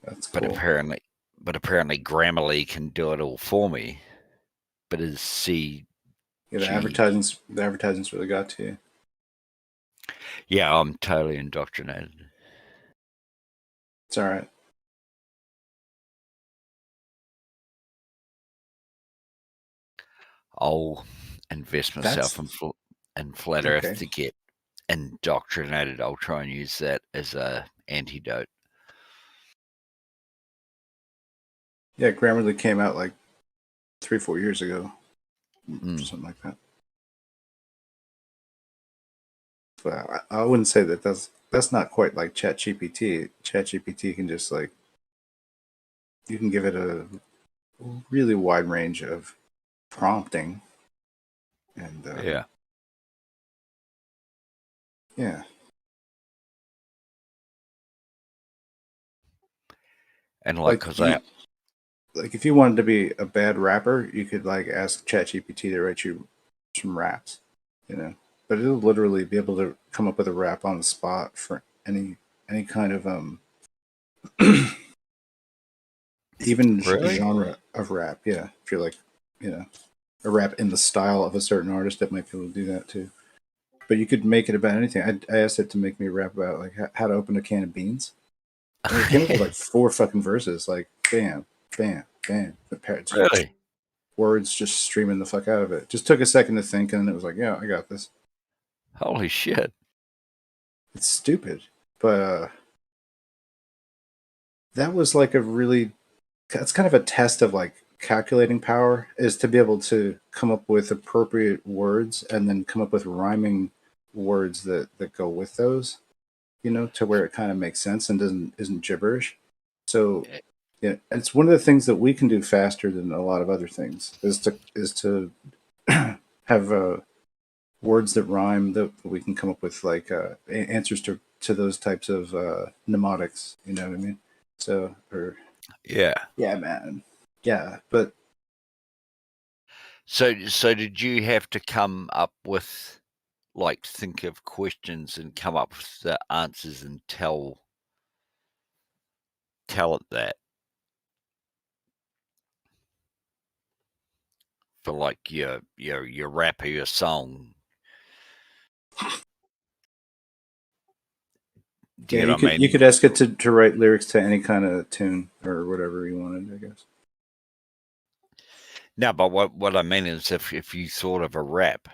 That's But cool. apparently Grammarly can do it all for me. But is C? Yeah, the advertisements really got to you. Yeah, I'm totally indoctrinated. It's all right. I'll invest myself in flat Earth to get indoctrinated. I'll try and use that as a antidote. Yeah, Grammarly came out like 3-4 years ago, something like that. But I wouldn't say that's not quite like ChatGPT. ChatGPT can just like you can give it a really wide range of prompting, and Yeah. And like, because like if you wanted to be a bad rapper, you could like ask ChatGPT to write you some raps, you know. But it'll literally be able to come up with a rap on the spot for any kind of even really? genre of rap. Yeah, if you're like, you know, a rap in the style of a certain artist, that might be able to do that too. But you could make it about anything. I asked it to make me a rap about like how to open a can of beans. And it came up with like 4 fucking verses, like bam, bam, bam. Really? Words just streaming the fuck out of it. Just took a second to think, and it was like, yeah, I got this. Holy shit! It's stupid, but that was like a really. That's kind of a test of like calculating power, is to be able to come up with appropriate words and then come up with rhyming words that go with those, you know, to where it kind of makes sense and isn't gibberish. So yeah, it's one of the things that we can do faster than a lot of other things is to have words that rhyme that we can come up with like answers to those types of mnemonics. You know what I mean? So Yeah, man, yeah. But so did you have to come up with, like, think of questions and come up with the answers and tell it that for like your rap or your song? Do yeah, you know what I you mean? could ask it to write lyrics to any kind of tune or whatever you wanted, I guess. No, but what I mean is if you thought of a rap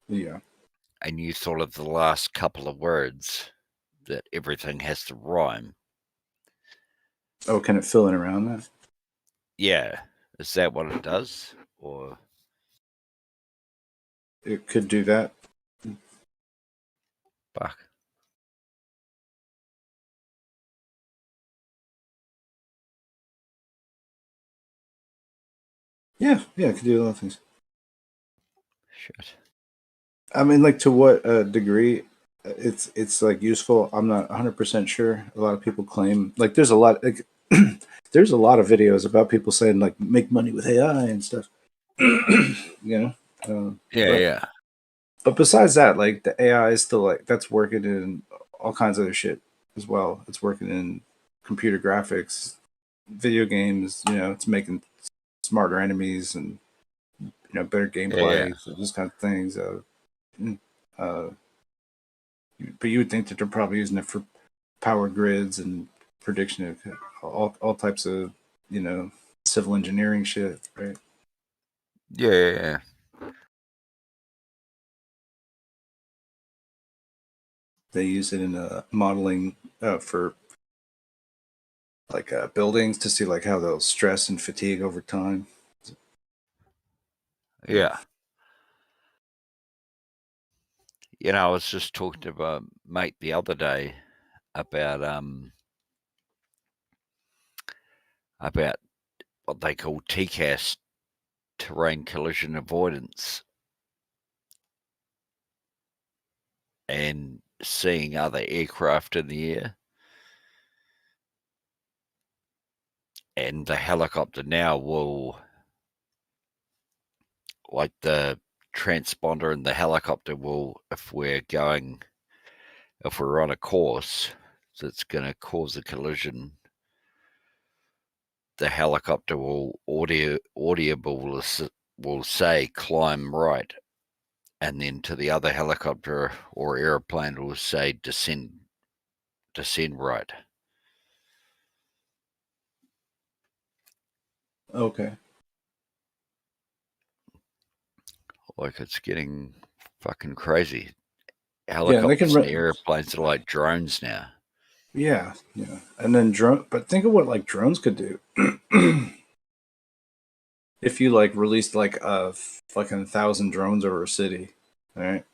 Yeah. and you thought of the last couple of words that everything has to rhyme. Oh, can it fill in around that? Yeah. Is that what it does? Or It could do that. fuck. Yeah, it could do a lot of things. Shit. I mean, like to what degree it's like useful, I'm not 100% sure. A lot of people claim like there's a lot like there's a lot of videos about people saying like make money with AI and stuff. You know? Yeah. But besides that, like the AI is still like that's working in all kinds of other shit as well. It's working in computer graphics, video games, you know, it's making smarter enemies and better gameplay, Yeah. so those kind of things. But you would think that they're probably using it for power grids and prediction of all types of civil engineering shit, right? Yeah. They use it in modeling for like buildings to see like how they'll stress and fatigue over time. Yeah. I was just talking to a mate the other day about what they call TCAS, terrain collision avoidance, and seeing other aircraft in the air. And the helicopter now will, like the transponder in the helicopter will, if we're on a course that's going to cause a collision, the helicopter will will say climb right, and then to the other helicopter or airplane will say descend right. Okay. Like, it's getting fucking crazy. Yeah, and they can Helicopters and airplanes are like drones now. Yeah. And then but think of what like drones could do. If you like released like a fucking 1,000 drones over a city, all right?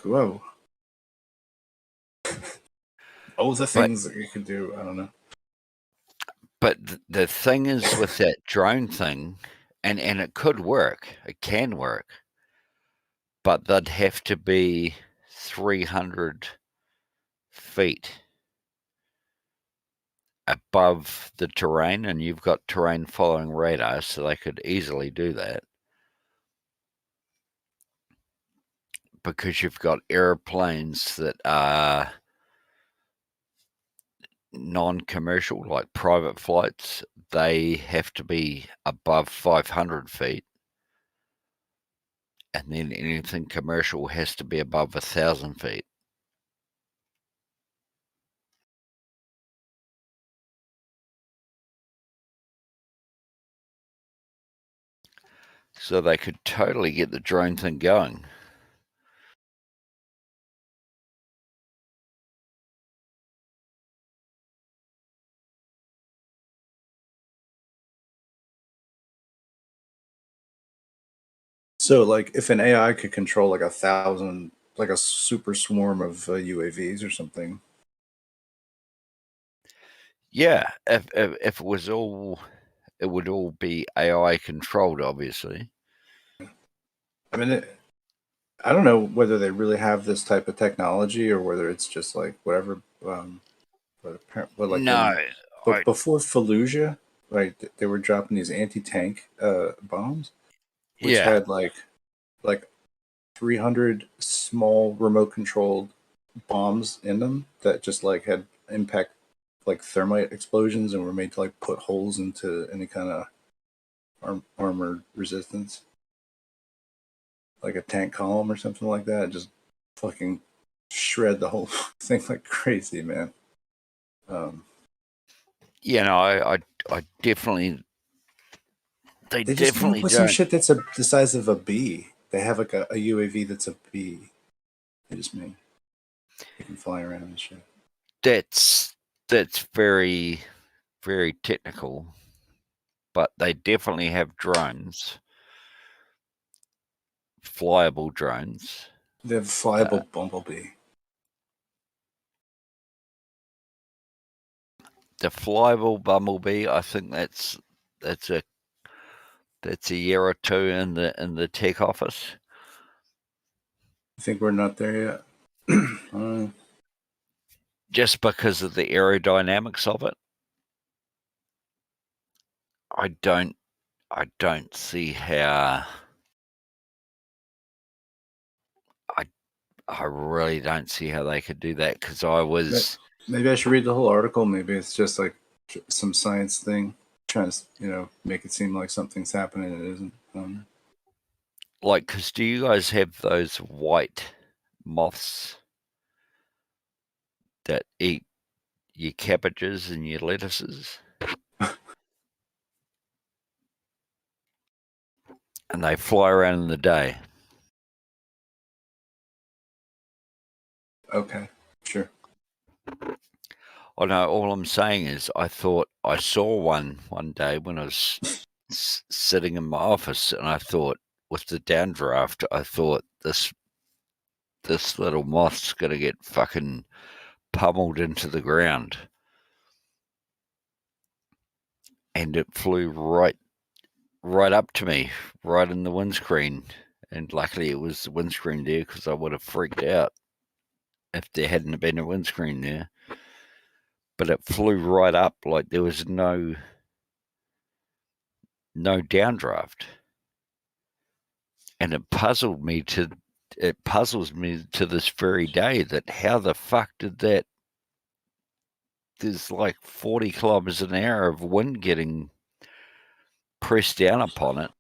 Whoa. Oh, the things that you could do, I don't know. But the thing is with that drone thing, and it could work, it can work, but they'd have to be 300 feet above the terrain, and you've got terrain following radar, so they could easily do that. Because you've got airplanes that are non-commercial, like private flights, they have to be above 500 feet. And then anything commercial has to be above 1,000 feet. So they could totally get the drone thing going. So, like, if an AI could control like 1,000, like a super swarm of UAVs or something. Yeah, if it was all, it would all be AI controlled, obviously. I mean, I don't know whether they really have this type of technology or whether it's just like whatever. But like No, but before Fallujah, like they were dropping these anti-tank bombs, which yeah, had like 300 small remote controlled bombs in them that just like had impact like thermite explosions and were made to like put holes into any kind of armored resistance, like a tank column or something like that. Just fucking shred the whole thing like crazy, man. I definitely. They just came up definitely with some don't. shit that's the size of a bee. They have like a UAV that's a bee. They just made. They can fly around and shit. That's very, very technical, but they definitely have drones, flyable drones. They have a flyable bumblebee. The flyable bumblebee, I think that's a year or two in the tech office. I think we're not there yet. Just because of the aerodynamics of it. I don't see how. I really don't see how they could do that, because I was. Maybe I should read the whole article. Maybe it's just like some science thing, trying to make it seem like something's happening and it isn't. Like, because do you guys have those white moths that eat your cabbages and your lettuces? and they fly around in the day. Okay, sure. Oh no, all I'm saying is I thought I saw one day when I was sitting in my office, and I thought, with the downdraft, I thought this little moth's gonna get fucking pummeled into the ground, and it flew right up to me, right in the windscreen, and luckily it was the windscreen there, because I would have freaked out if there hadn't been a windscreen there. But it flew right up like there was no downdraft, and it puzzles me to this very day that how the fuck did that? There's like 40 kilometers an hour of wind getting pressed down upon it,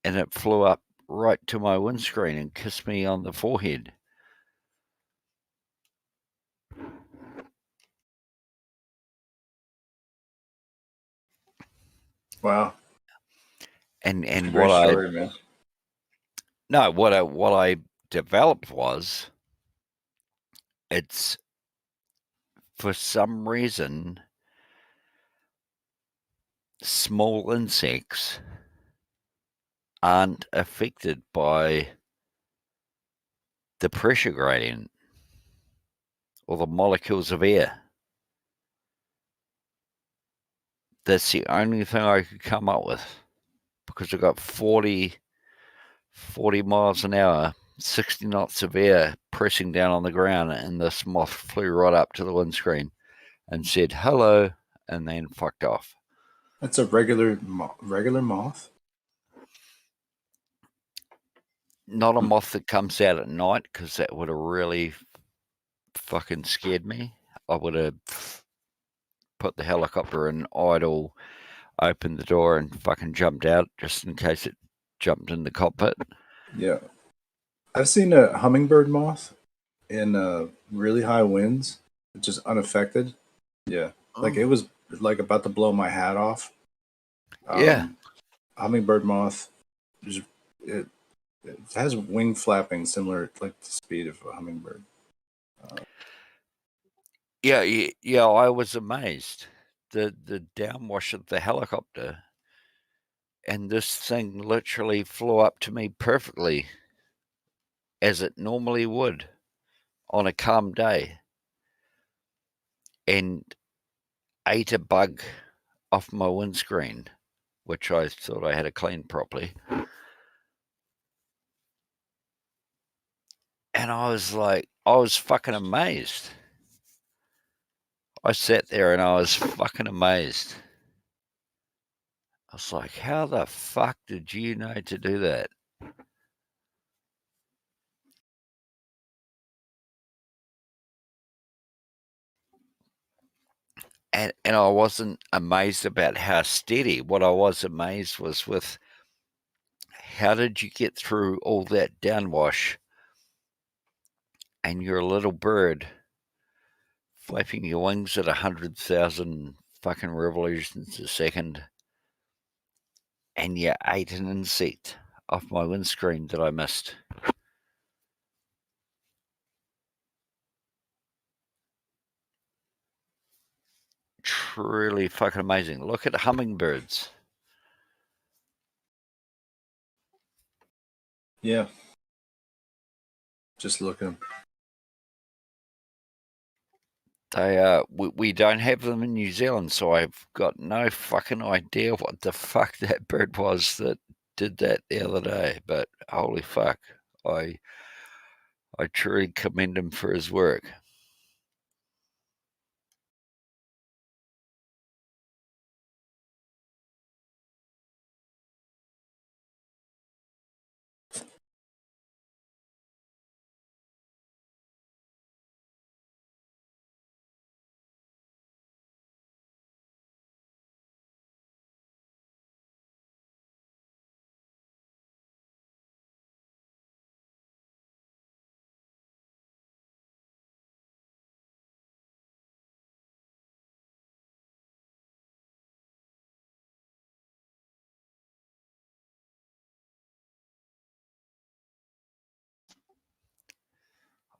and it flew up right to my windscreen and kissed me on the forehead. Wow. And Great story, man. what I developed was, it's, for some reason, small insects aren't affected by the pressure gradient or the molecules of air. That's the only thing I could come up with, because I got 40 miles an hour, 60 knots of air pressing down on the ground, and this moth flew right up to the windscreen and said hello, and then fucked off. That's a regular moth? Not a moth that comes out at night, because that would have really fucking scared me. I would have put the helicopter in idle, opened the door, and fucking jumped out just in case it jumped in the cockpit. Yeah. I've seen a hummingbird moth in really high winds, just unaffected. Yeah. Like it was like about to blow my hat off. Yeah. Hummingbird moth, it has wing flapping similar, like the speed of a hummingbird. Yeah, I was amazed. The downwash of the helicopter, and this thing literally flew up to me perfectly, as it normally would on a calm day, and ate a bug off my windscreen, which I thought I had to clean properly. And I was fucking amazed. I sat there and I was fucking amazed. I was like, how the fuck did you know to do that? And I wasn't amazed about how steady. What I was amazed was with how did you get through all that downwash, and you're a little bird flapping your wings at 100,000 fucking revolutions a second, and you ate an insect off my windscreen that I missed. Truly fucking amazing. Look at hummingbirds. Yeah. Just looking. We don't have them in New Zealand, so I've got no fucking idea what the fuck that bird was that did that the other day. But holy fuck, I truly commend him for his work.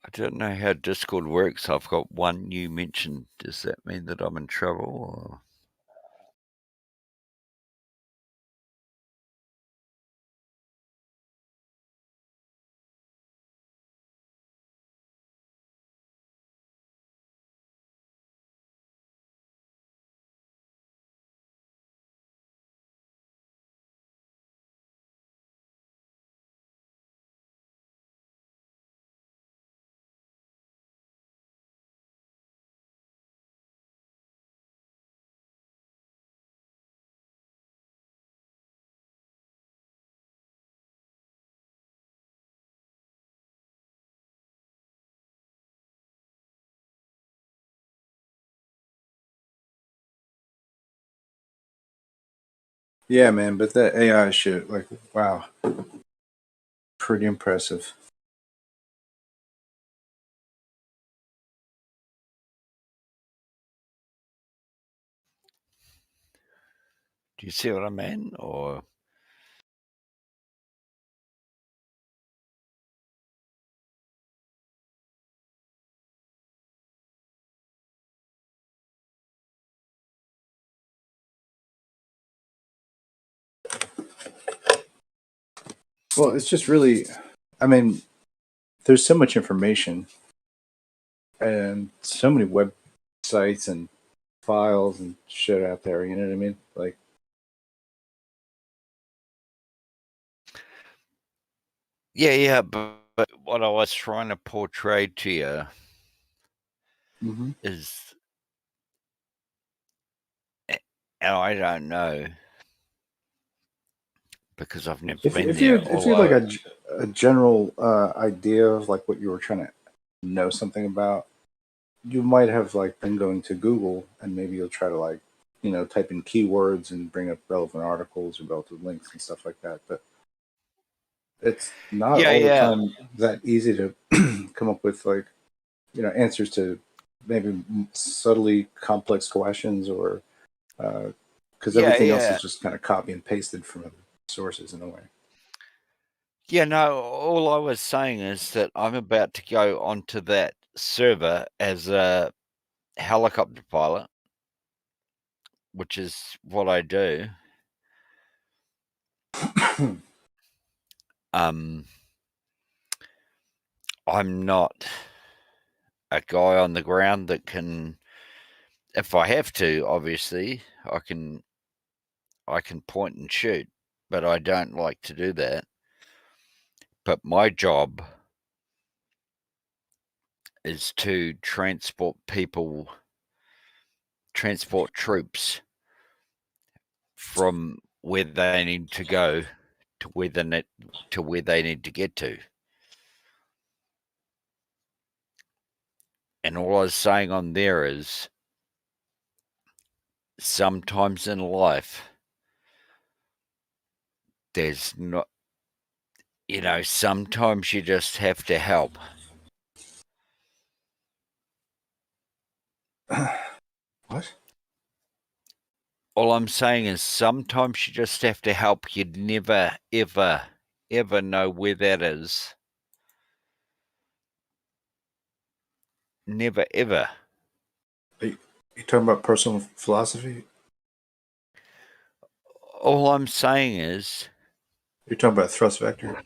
I don't know how Discord works. I've got one new mention. Does that mean that I'm in trouble? Or? Yeah, man, but that AI shit, like, wow, pretty impressive. Do you see what I mean? Or Well, it's just really, I mean, there's so much information and so many websites and files and shit out there. You know what I mean? Like, yeah, but what I was trying to portray to you is, and I don't know because I've never been if there. you had like a general idea of like what you were trying to know something about, you might have like been going to Google and maybe you'll try to like, you know, type in keywords and bring up relevant articles or relevant links and stuff like that. But it's not all the time that easy to come up with like, you know, answers to maybe subtly complex questions or because everything else is just kind of copy and pasted from other sources in a way. Yeah, no, all I was saying is that I'm about to go onto that server as a helicopter pilot, which is what I do. I'm not a guy on the ground that can, if I have to, obviously, I can point and shoot, but I don't like to do that. But my job is to transport troops from where they need to go to where they need to get to. And all I was saying on there is sometimes in life there's not, you know, sometimes you just have to help. What? All I'm saying is sometimes you just have to help. You'd never, ever, ever know where that is. Never, ever. Are you talking about personal philosophy? All I'm saying is... You're talking about thrust vector?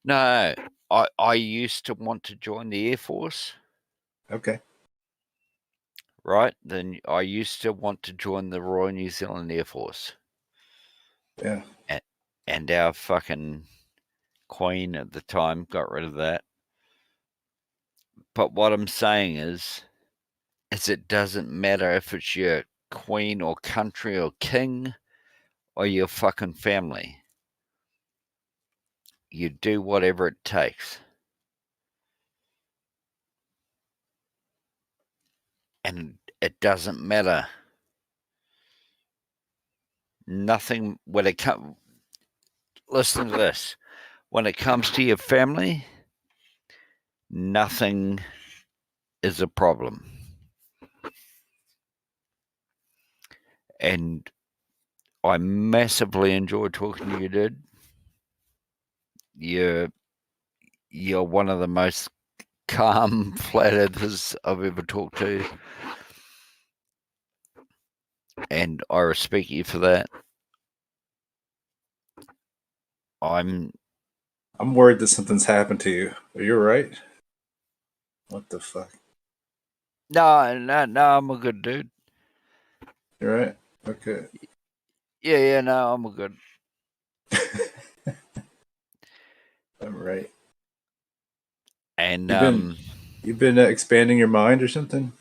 No, I used to want to join the Air Force. Okay. Right? Then I used to want to join the Royal New Zealand Air Force. Yeah. And our fucking Queen at the time got rid of that. But what I'm saying is it doesn't matter if it's your queen or country or king or your fucking family. You do whatever it takes. And it doesn't matter. Nothing when it comes... Listen to this. When it comes to your family, nothing is a problem. And I massively enjoy talking to you, dude. You're one of the most calm flat earthers I've ever talked to. And I respect you for that. I'm worried that something's happened to you. Are you all right? What the fuck? no, I'm a good dude. You all right? Okay. Yeah, no, I'm a good. I'm right. And You've been expanding your mind or something?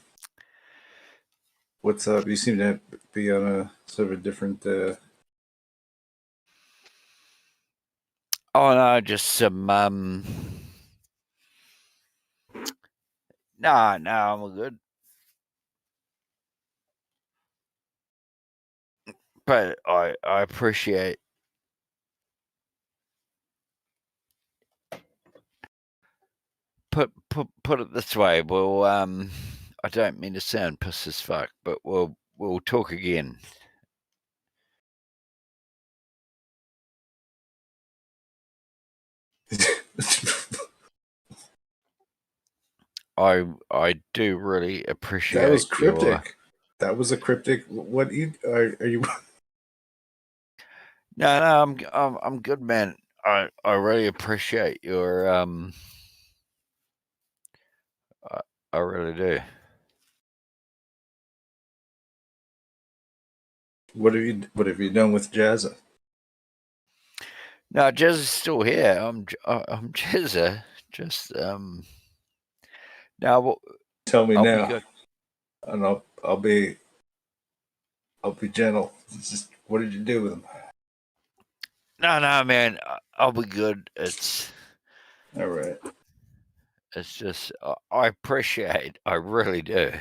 What's up? You seem to be on a sort of a different. oh no, just some no, I'm a good. But I appreciate. Put it this way. Well, I don't mean to sound pissed as fuck, but we'll talk again. I do really appreciate. That was cryptic. That was a cryptic. What are you? No, I'm good, man. I really appreciate your I really do. What have you done with Jazza? No, Jez is still here. I'm Jezza. Just now. Tell me I'll now, be good. and I'll be gentle. It's just, what did you do with him? No, man. I'll be good. It's All right. It's just I appreciate. I really do.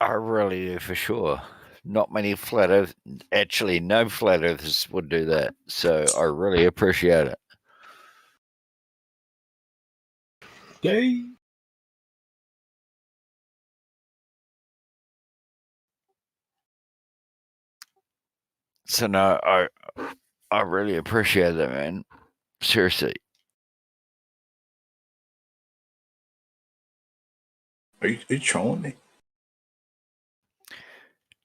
I really do, for sure. Not many flat earth, actually, no flat earthers would do that. So I really appreciate it. Yay. So no, I really appreciate that, man. Seriously. Are you trolling me?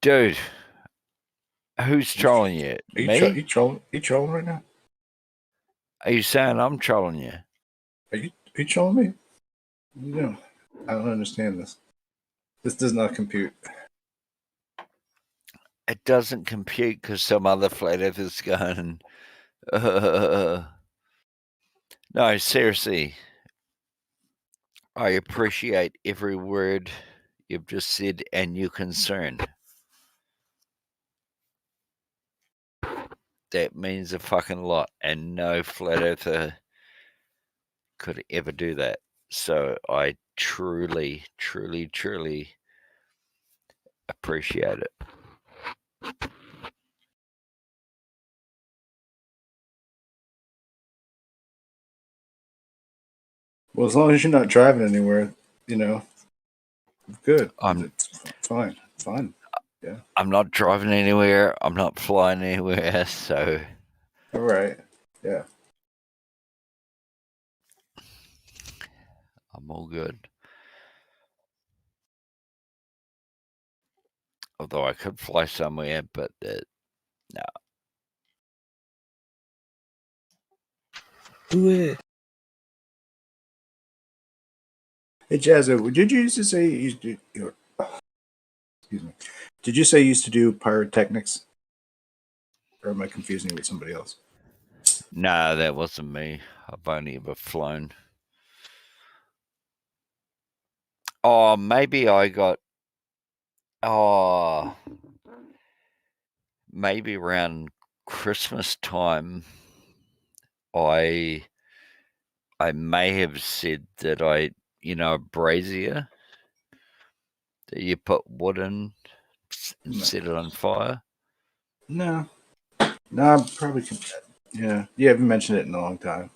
Dude, who's trolling you? Me? You trolling right now? Are you saying I'm trolling you? Are you trolling me? No, I don't understand this. This does not compute. It doesn't compute because some other flat earthers going. No, seriously. I appreciate every word you've just said and your concern. That means a fucking lot, and no flat earther could ever do that. So I truly, truly, truly appreciate it. Well, as long as you're not driving anywhere, good. It's fine. Fine. Yeah. I'm not driving anywhere. I'm not flying anywhere. So. All right. Yeah. I'm all good. Although I could fly somewhere, but no. Do it. Hey, Jazzo, did you used to say you used to do? Excuse me. Did you say you used to do pyrotechnics? Or am I confusing you with somebody else? No, that wasn't me. I've only ever flown. Oh, maybe I got. Oh, maybe around Christmas time, I may have said that a brazier that you put wood in and set it on fire. No, I'm probably. Yeah, you haven't mentioned it in a long time.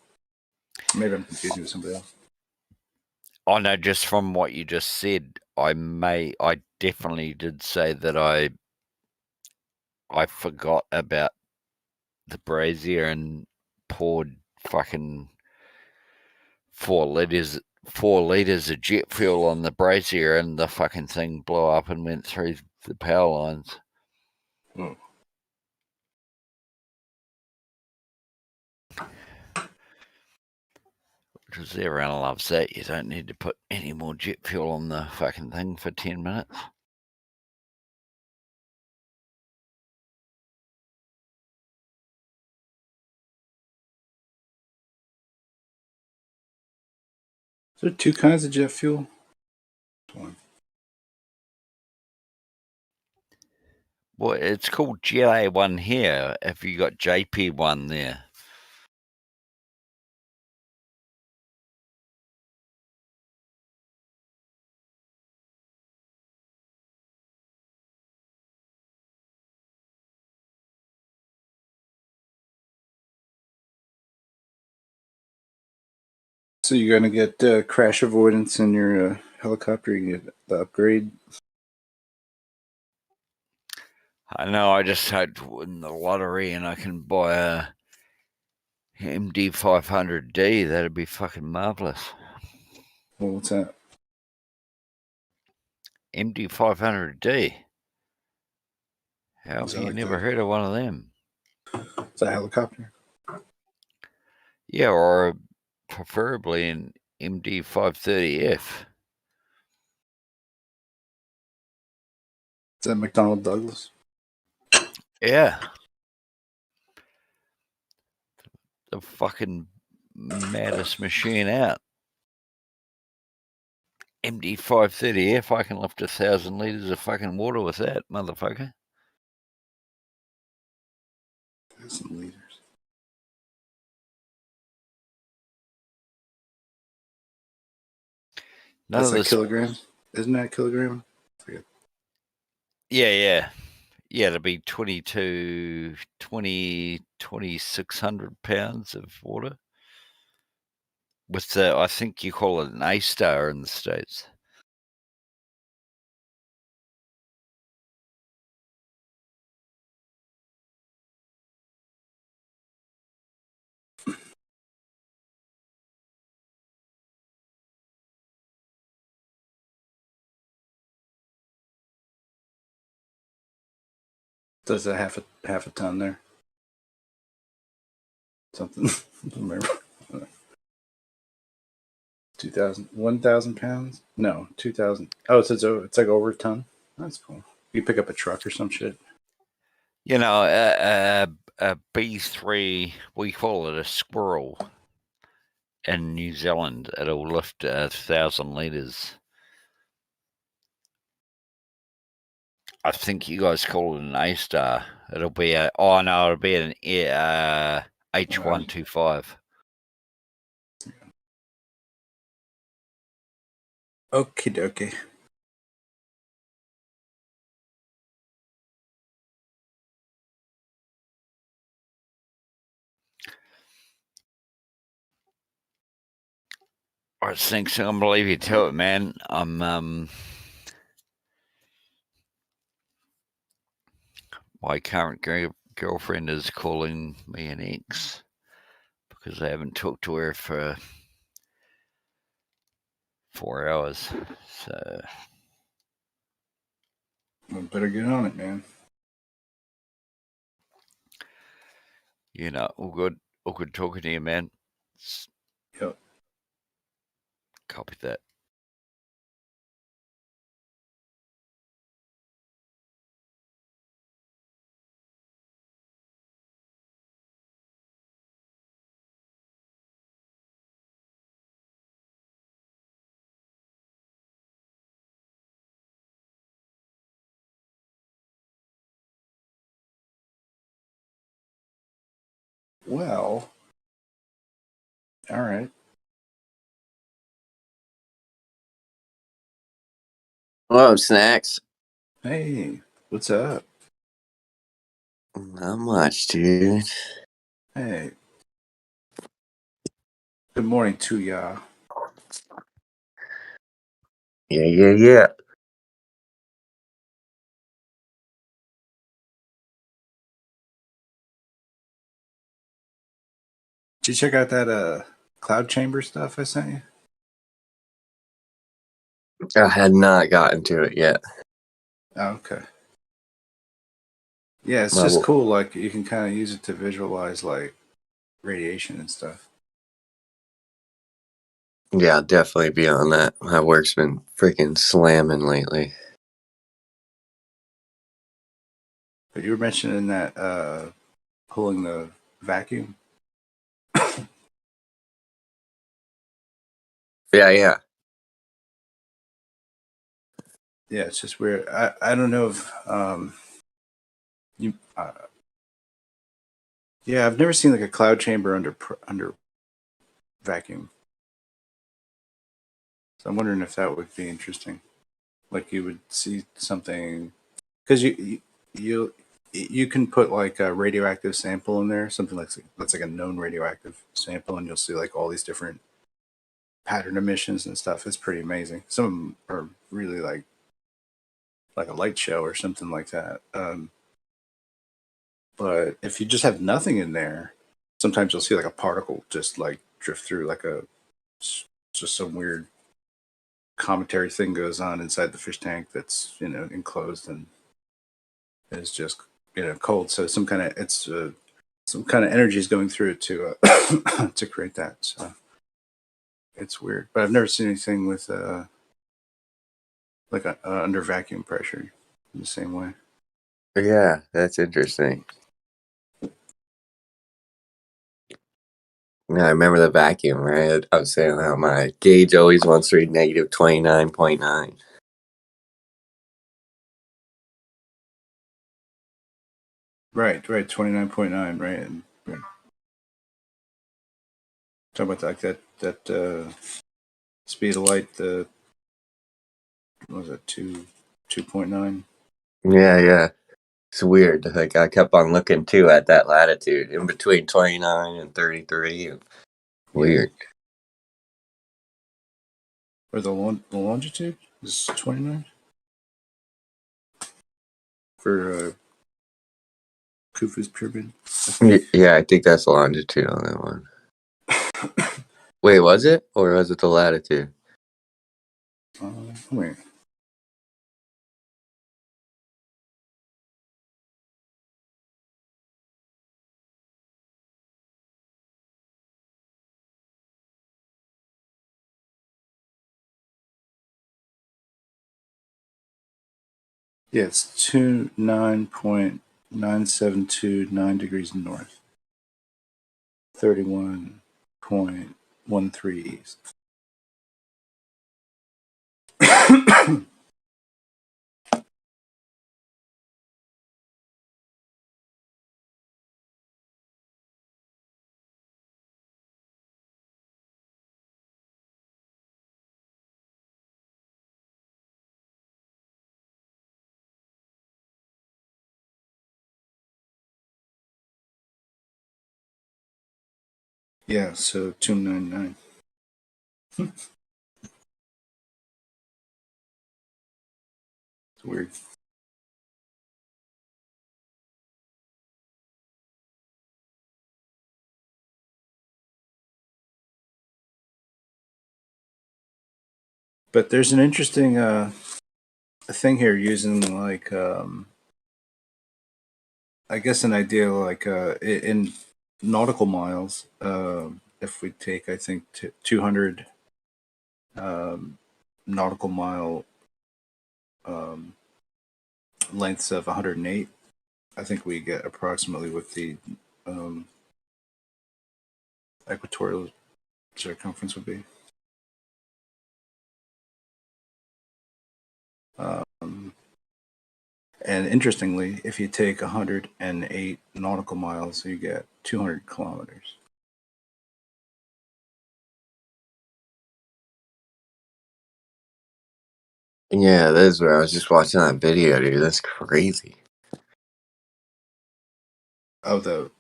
Maybe I'm confusing you with somebody else. Oh no, just from what you just said, I definitely did say that I forgot about the brazier and poured fucking 4 liters of jet fuel on the brazier, and the fucking thing blew up and went through the power lines. Oh. Because everyone loves that. You don't need to put any more jet fuel on the fucking thing for 10 minutes. Is there 2 kinds of jet fuel? One. Well, it's called GA1 here. Have you got JP1 there? So you're gonna get crash avoidance in your helicopter. You get the upgrade. I know, I just hope to win the lottery and I can buy a MD500D. That'd be fucking marvellous. Well, what's that? MD500D. How have you like never that? heard of one of them? It's a helicopter. Yeah, or preferably an MD530F. Is that McDonnell Douglas? Yeah. The fucking maddest machine out. MD530F, I can lift 1,000 litres of fucking water with that, motherfucker. 1,000 liters. None That's of like this. kilograms. Isn't that kilogram? Yeah. Yeah, it'll be 2,600 pounds of water. With the, I think you call it an A-star in the States. Does a half a ton there? Something. Remember? 2,000, 1,000 pounds? No, 2,000. Oh, it's like over a ton. That's cool. You pick up a truck or some shit. You know, a B3, we call it a squirrel in New Zealand. It'll lift 1,000 litres. I think you guys call it an A-star. It'll be it'll be an H125. Okie dokie. I think so. I'm gonna leave you to it, man. My current girlfriend is calling me an ex because I haven't talked to her for 4 hours. So Well, better get on it, man. you know, all good talking to you, man. Yep. Copy that. Well, all right. Hello, Snacks. Hey, what's up? Not much, dude. Hey. Good morning to ya. Yeah. Did you check out that cloud chamber stuff I sent you? I had not gotten to it yet. Oh, okay. Yeah, it's My just w- cool. Like you can kind of use it to visualize like radiation and stuff. Yeah, I'll definitely be on that. My work's been freaking slamming lately. But you were mentioning that pulling the vacuum. Yeah. Yeah, it's just weird. I don't know if you. Yeah, I've never seen like a cloud chamber under vacuum. So I'm wondering if that would be interesting. Like you would see something because you can put like a radioactive sample in there, something like that's like a known radioactive sample, and you'll see like all these different pattern emissions and stuff. It's pretty amazing. Some of them are really like a light show or something like that. But if you just have nothing in there, sometimes you'll see like a particle just like drift through, like just some weird cometary thing goes on inside the fish tank that's enclosed and is just cold. So some kind of energy is going through it to to create that. So it's weird, but I've never seen anything with like under vacuum pressure in the same way. Yeah, that's interesting. Yeah, I remember the vacuum, right? I was saying how my gauge always wants to read negative 29.9. Right, 29.9, right, and right. Talk about like that speed of light. The what was it 2.9? Yeah. It's weird. Like I kept on looking too at that latitude in between 29 and 33. Yeah, Weird. or the longitude is 29 for Khufu's pyramid, I think. Yeah, I think that's the longitude on that one. Wait, was it? Or was it the latitude? Wait. Yeah, it's 29.9729 degrees north, 31.13 east. Yeah, so 299. It's weird. But there's an interesting thing here using like I guess an idea like in nautical miles. If we take, I think, 200 um, nautical mile um, lengths of 108, I think we get approximately what the um, equatorial circumference would be. Um, and interestingly, if you take 108 nautical miles, you get 200 kilometers. Yeah, that is where I was just watching that video, dude. That's crazy. Oh, the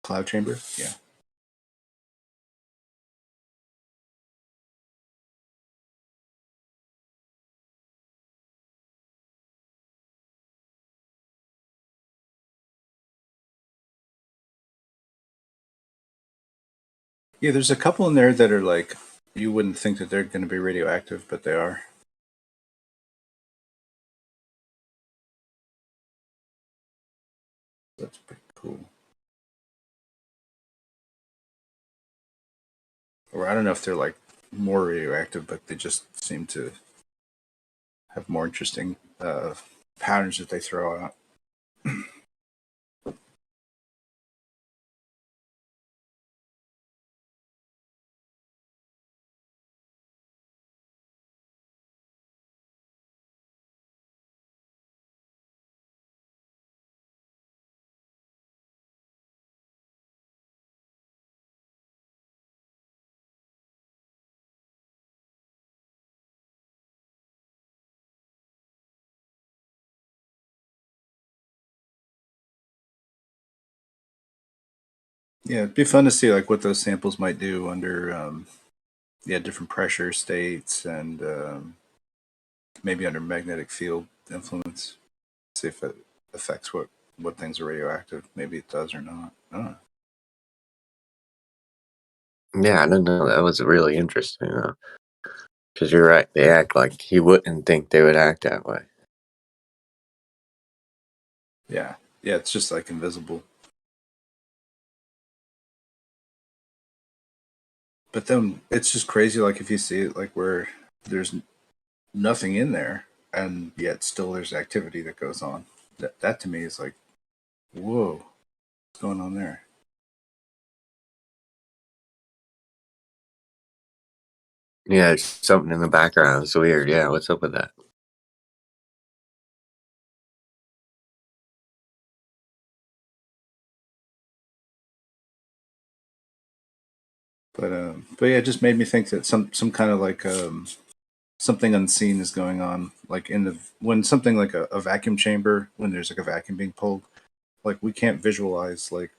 cloud chamber? Yeah. Yeah, there's a couple in there that are like you wouldn't think that they're going to be radioactive, but they are. That's pretty cool. Or I don't know if they're like more radioactive, but they just seem to have more interesting patterns that they throw out. Yeah, it'd be fun to see like what those samples might do under different pressure states and maybe under magnetic field influence. See if it affects what things are radioactive. Maybe it does or not. I don't know. Yeah, I don't know. That was really interesting, though. Because you're right. They act like you wouldn't think they would act that way. Yeah, it's just like invisible. But then it's just crazy. Like if you see it, like where there's nothing in there, and yet still there's activity that goes on. That to me is like, whoa, what's going on there? Yeah, there's something in the background. It's weird. Yeah, what's up with that? But yeah, it just made me think that some kind of like something unseen is going on, like in the when something like a vacuum chamber, when there's like a vacuum being pulled, like we can't visualize like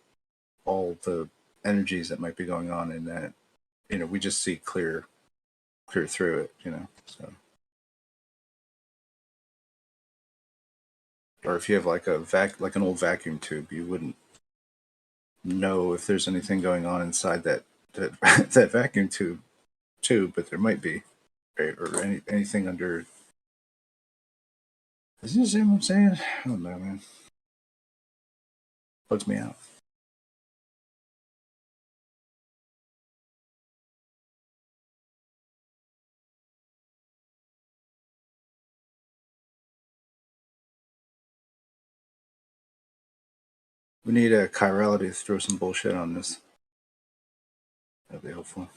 all the energies that might be going on in that. We just see clear through it. So or if you have like like an old vacuum tube, you wouldn't know if there's anything going on inside that that vacuum tube, but there might be, right? Or anything under. Is this what I'm saying? I don't know, man. Bugs me out. We need a chirality to throw some bullshit on this. That'd be helpful.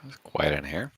It's quiet in here.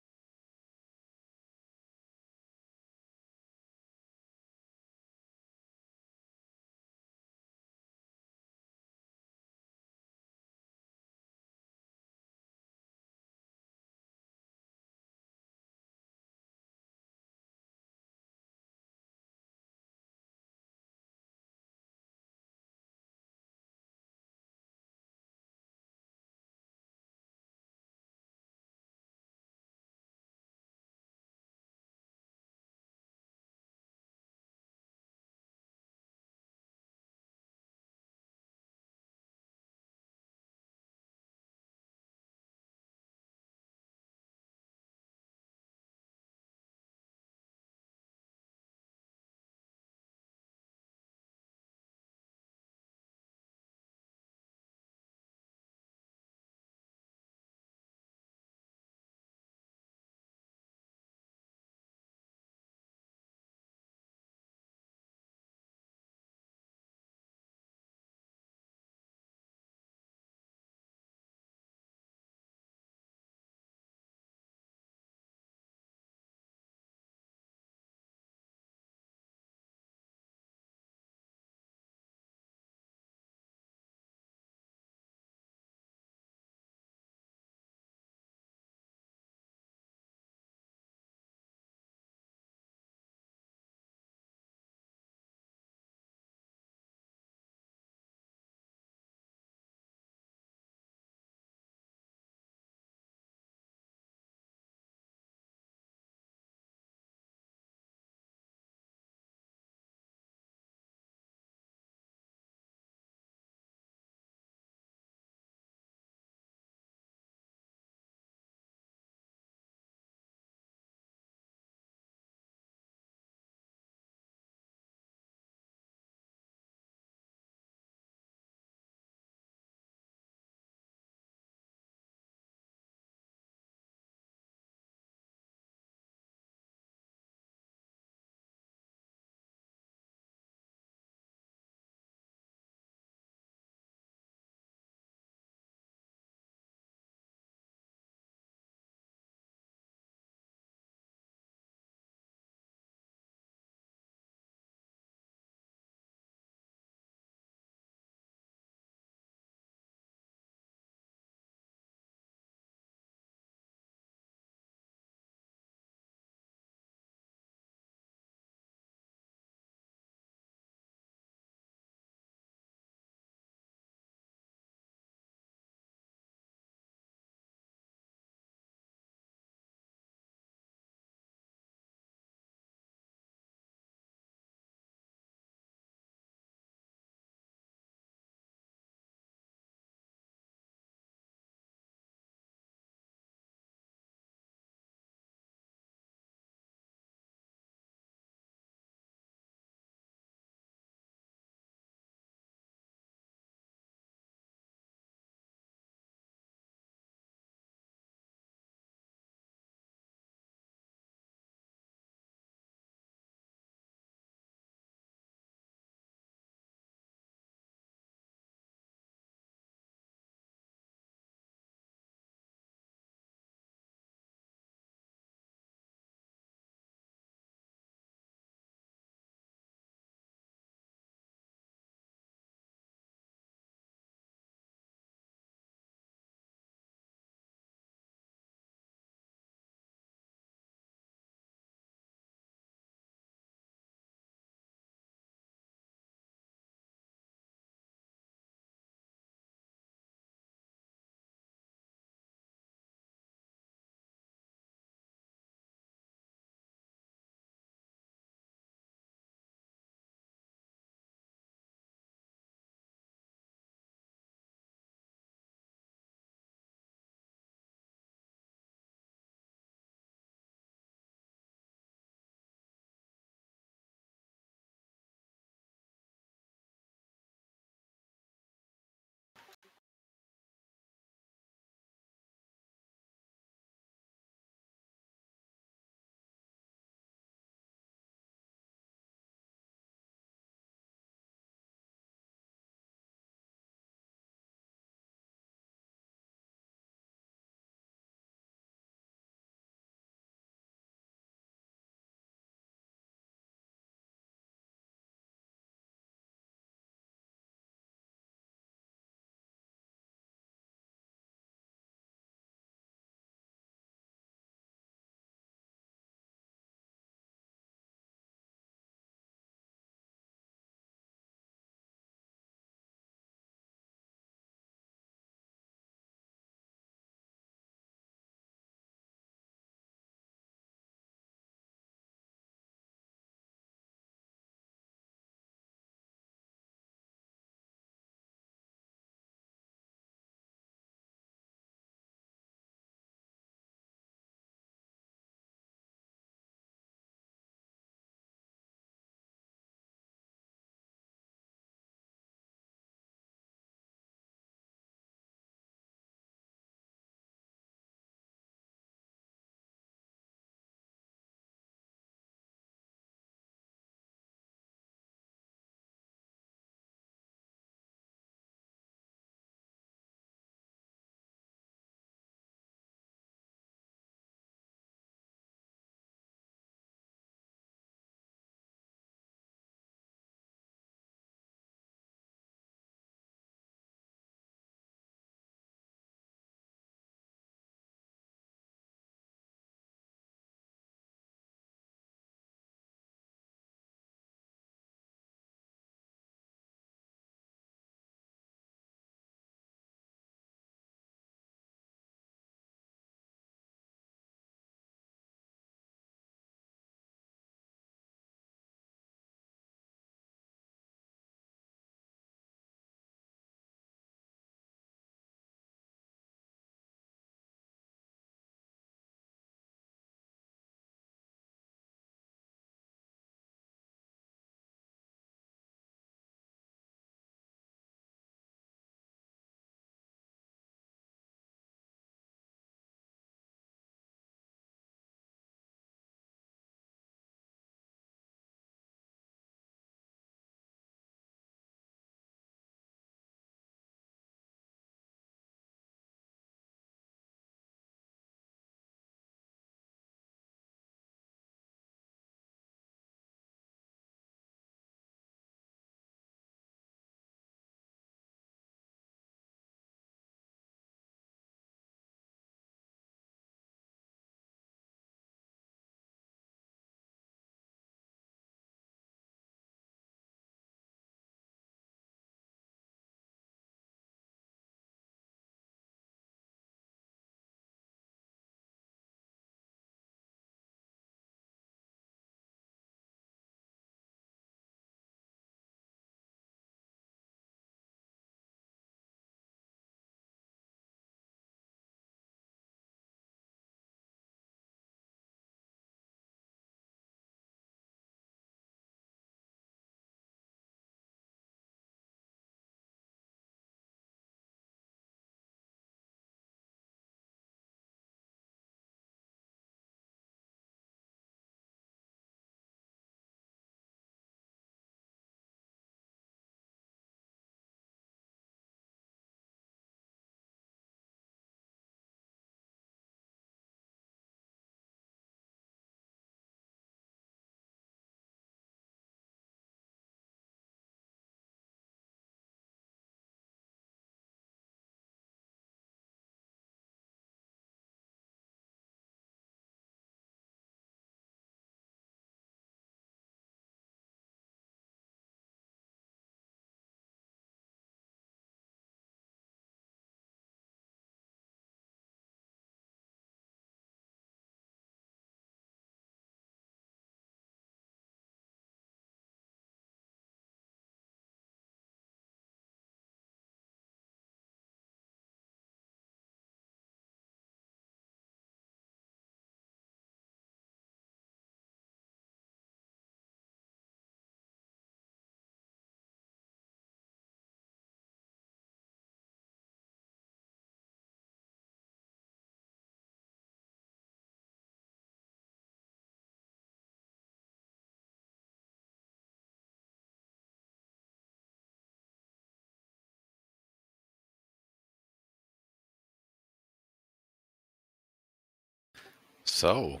So,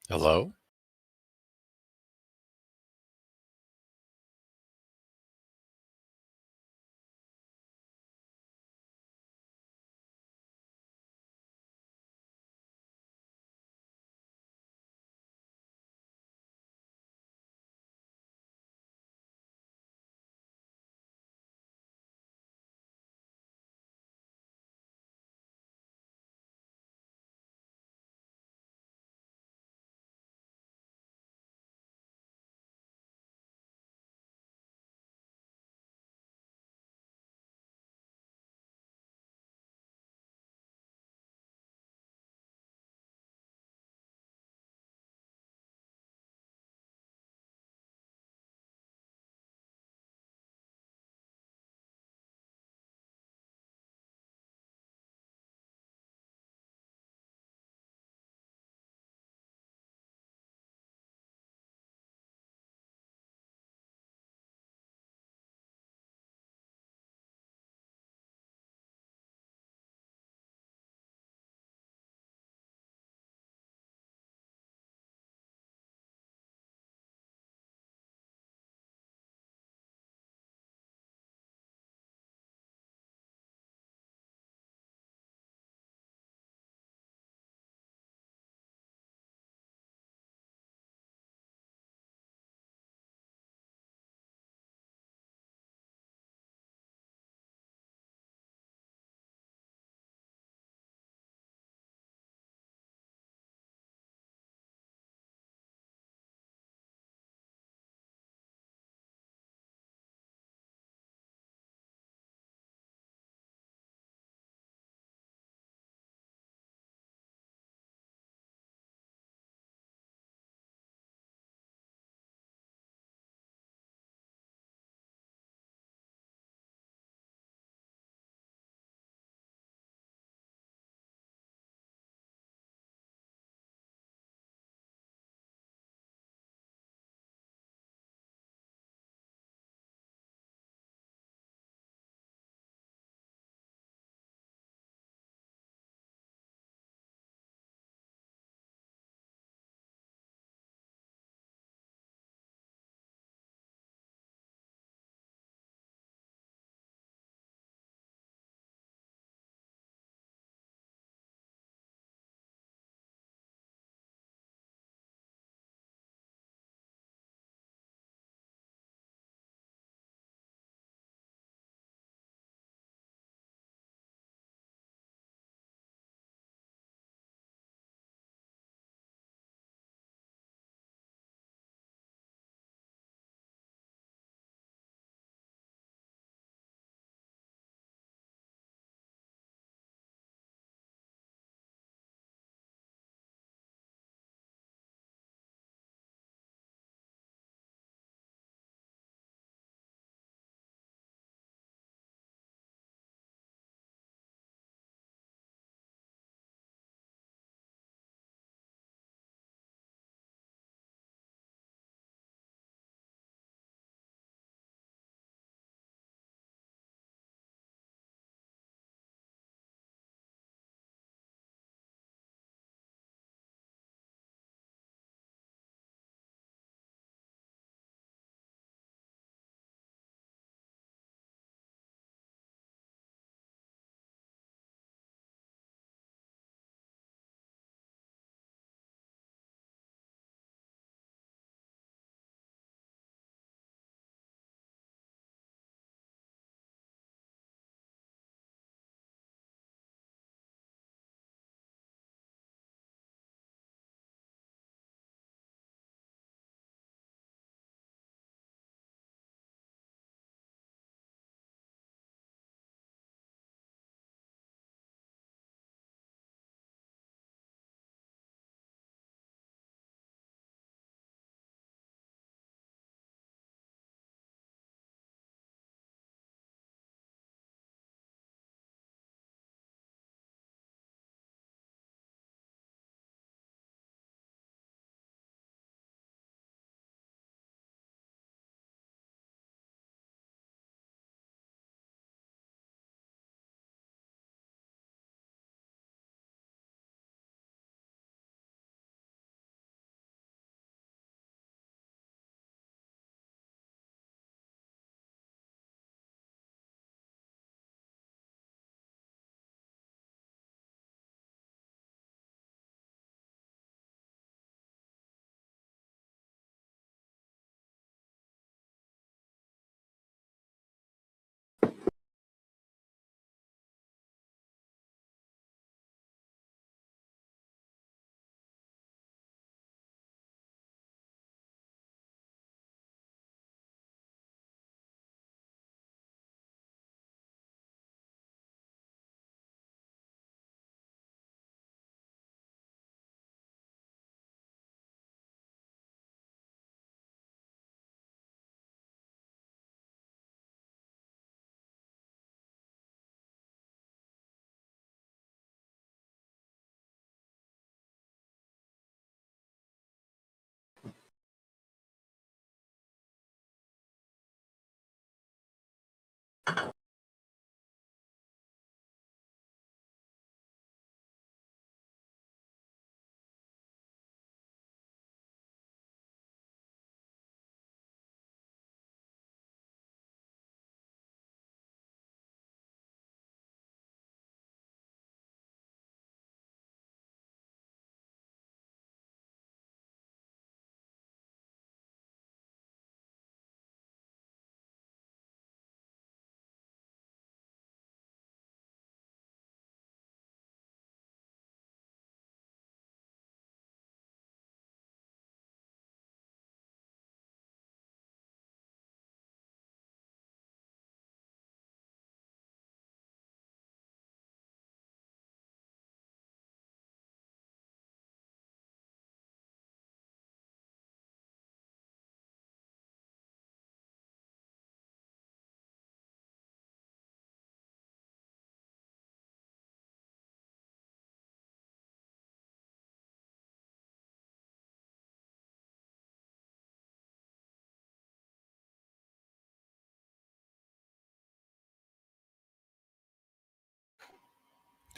hello?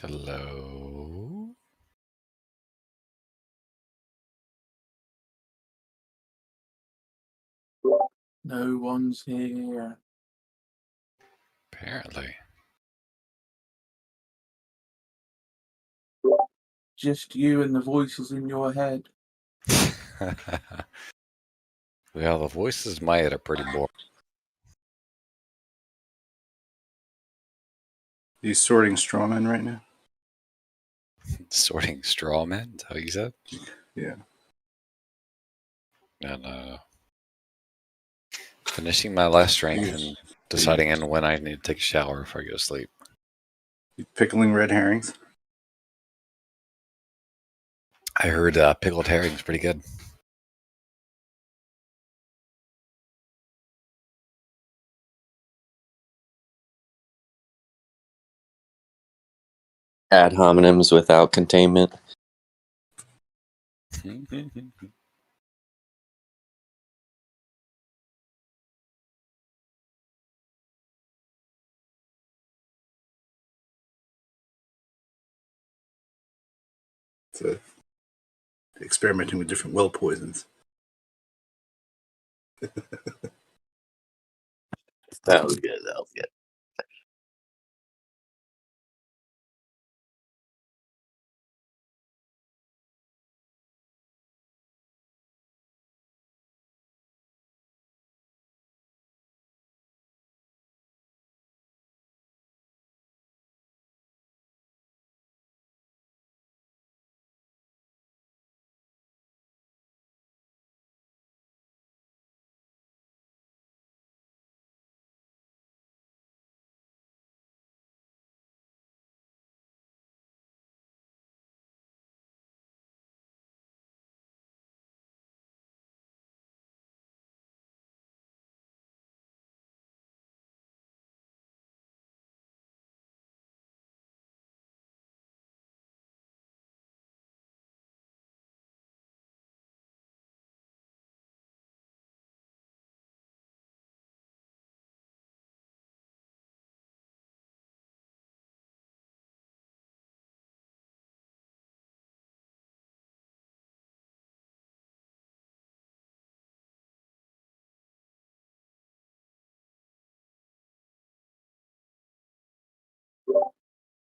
Hello. No one's here. Apparently. Just you and the voices in your head. Well, the voices in my head are pretty boring. Are you sorting straw men right now? Sorting straw men, is that what you said? Yeah. And finishing my last drink and deciding on when I need to take a shower before I go to sleep. You pickling red herrings? I heard pickled herring's pretty good. Ad hominems without containment. It's experimenting with different well poisons. That was good. That was good.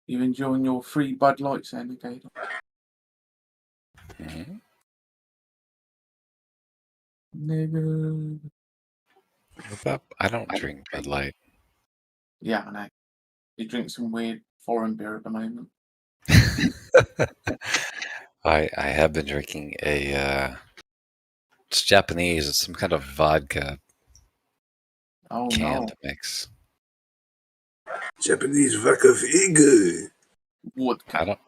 You enjoying your free Bud Lights, Gator? Mhm. Nigga. What's up? I don't drink Bud Light. Yeah, I know. You drink some weird foreign beer at the moment. I have been drinking it's Japanese. It's some kind of vodka Oh canned no. mix. Japanese vodka good. Vodka. I don't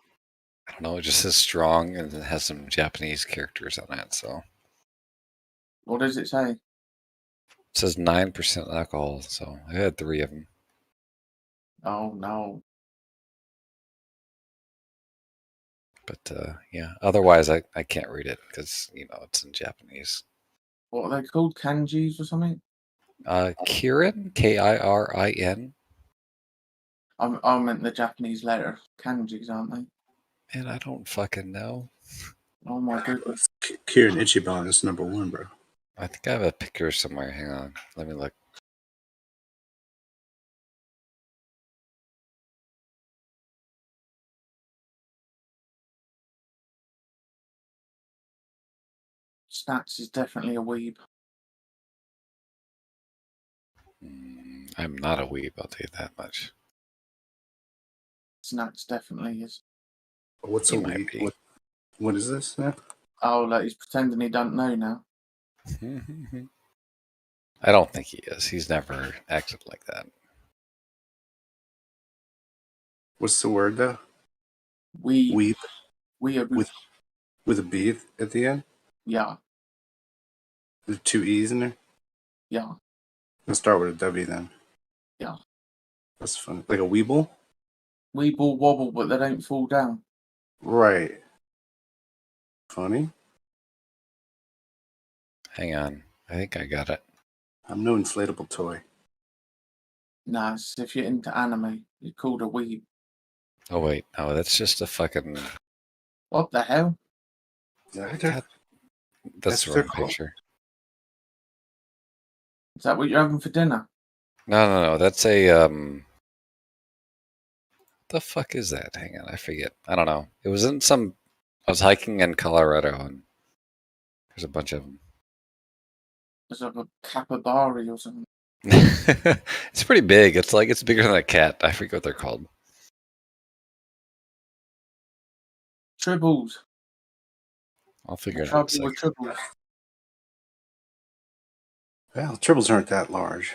know. It just says strong and it has some Japanese characters on it. So What does it say? it says 9% alcohol. So I had 3 of them. Oh no. But yeah, otherwise I can't read it because it's in Japanese. What are they called? Kanjis or something? Kirin, Kirin. I meant the Japanese letter. Kanjis, aren't they? And I don't fucking know. Oh my goodness. Kirin Ichiban is #1, bro. I think I have a picture somewhere. Hang on, let me look. Snacks is definitely a weeb. I'm not a weeb, I'll tell you that much. Snacks definitely is. What's He a might weed? be. What is this now? Oh, like he's pretending he don't know now. I don't think he is. He's never acted like that. What's the word though? We Weep are with a B at the end. yeah, There's 2 E's in there. yeah, Let's start with a W then. yeah. That's funny. Like a weeble? Weeble wobble, but they don't fall down. Right. Funny. Hang on. I think I got it. I'm no inflatable toy. Nah, it's if you're into anime, you're called a weeb. Oh wait, no, that's just a fucking. What the hell? That's That's the what they're wrong called. picture. Is that what you're having for dinner? No. That's a The fuck is that? Hang on, I forget. I don't know. It was in some. I was hiking in Colorado, and there's a bunch of them. It's like a capybara or something. It's pretty big. It's bigger than a cat. I forget what they're called. Tribbles. I'll figure it out in a Trouble second. with tribbles. Well, tribbles aren't that large.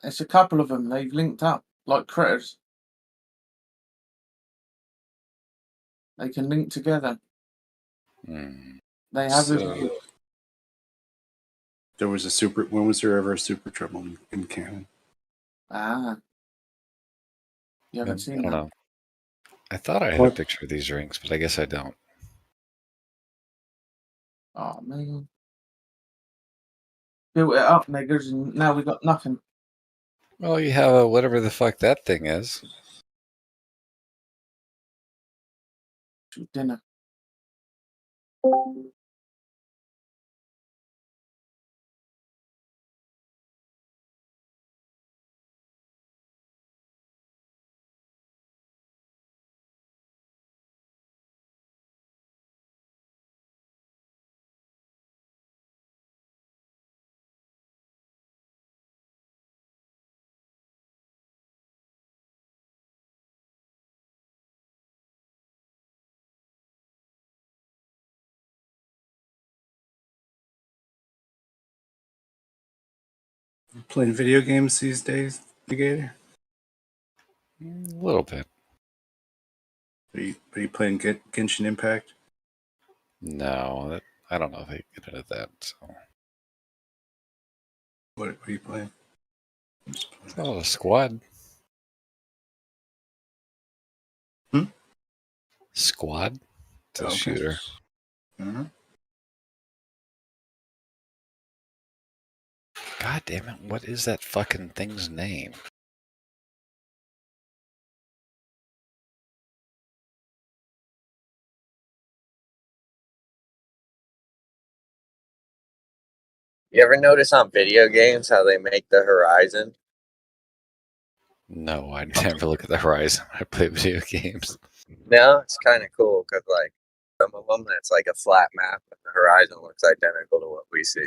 It's a couple of them. They've linked up like critters. They can link together. Hmm. They have So, there was a super. When was there ever a super tribble in canon? Ah. You I haven't seen don't that? know. I thought I had a What? picture of these rings, but I guess I don't. Oh man. Built it up, niggers, and now we got nothing. Well, you have a whatever the fuck that thing is. To dinner. Playing video games these days, Gator? A little bit. Are you playing Genshin Impact? No, I don't know if I get into that. So. What are you playing? I'm just playing. Oh, a squad. Hmm? Squad. It's a Okay. shooter. Uh-huh. God damn it! What is that fucking thing's name? You ever notice on video games how they make the horizon? No, I never look at the horizon when I play video games. No, it's kind of cool because like some of them that's like a flat map and the horizon looks identical to what we see.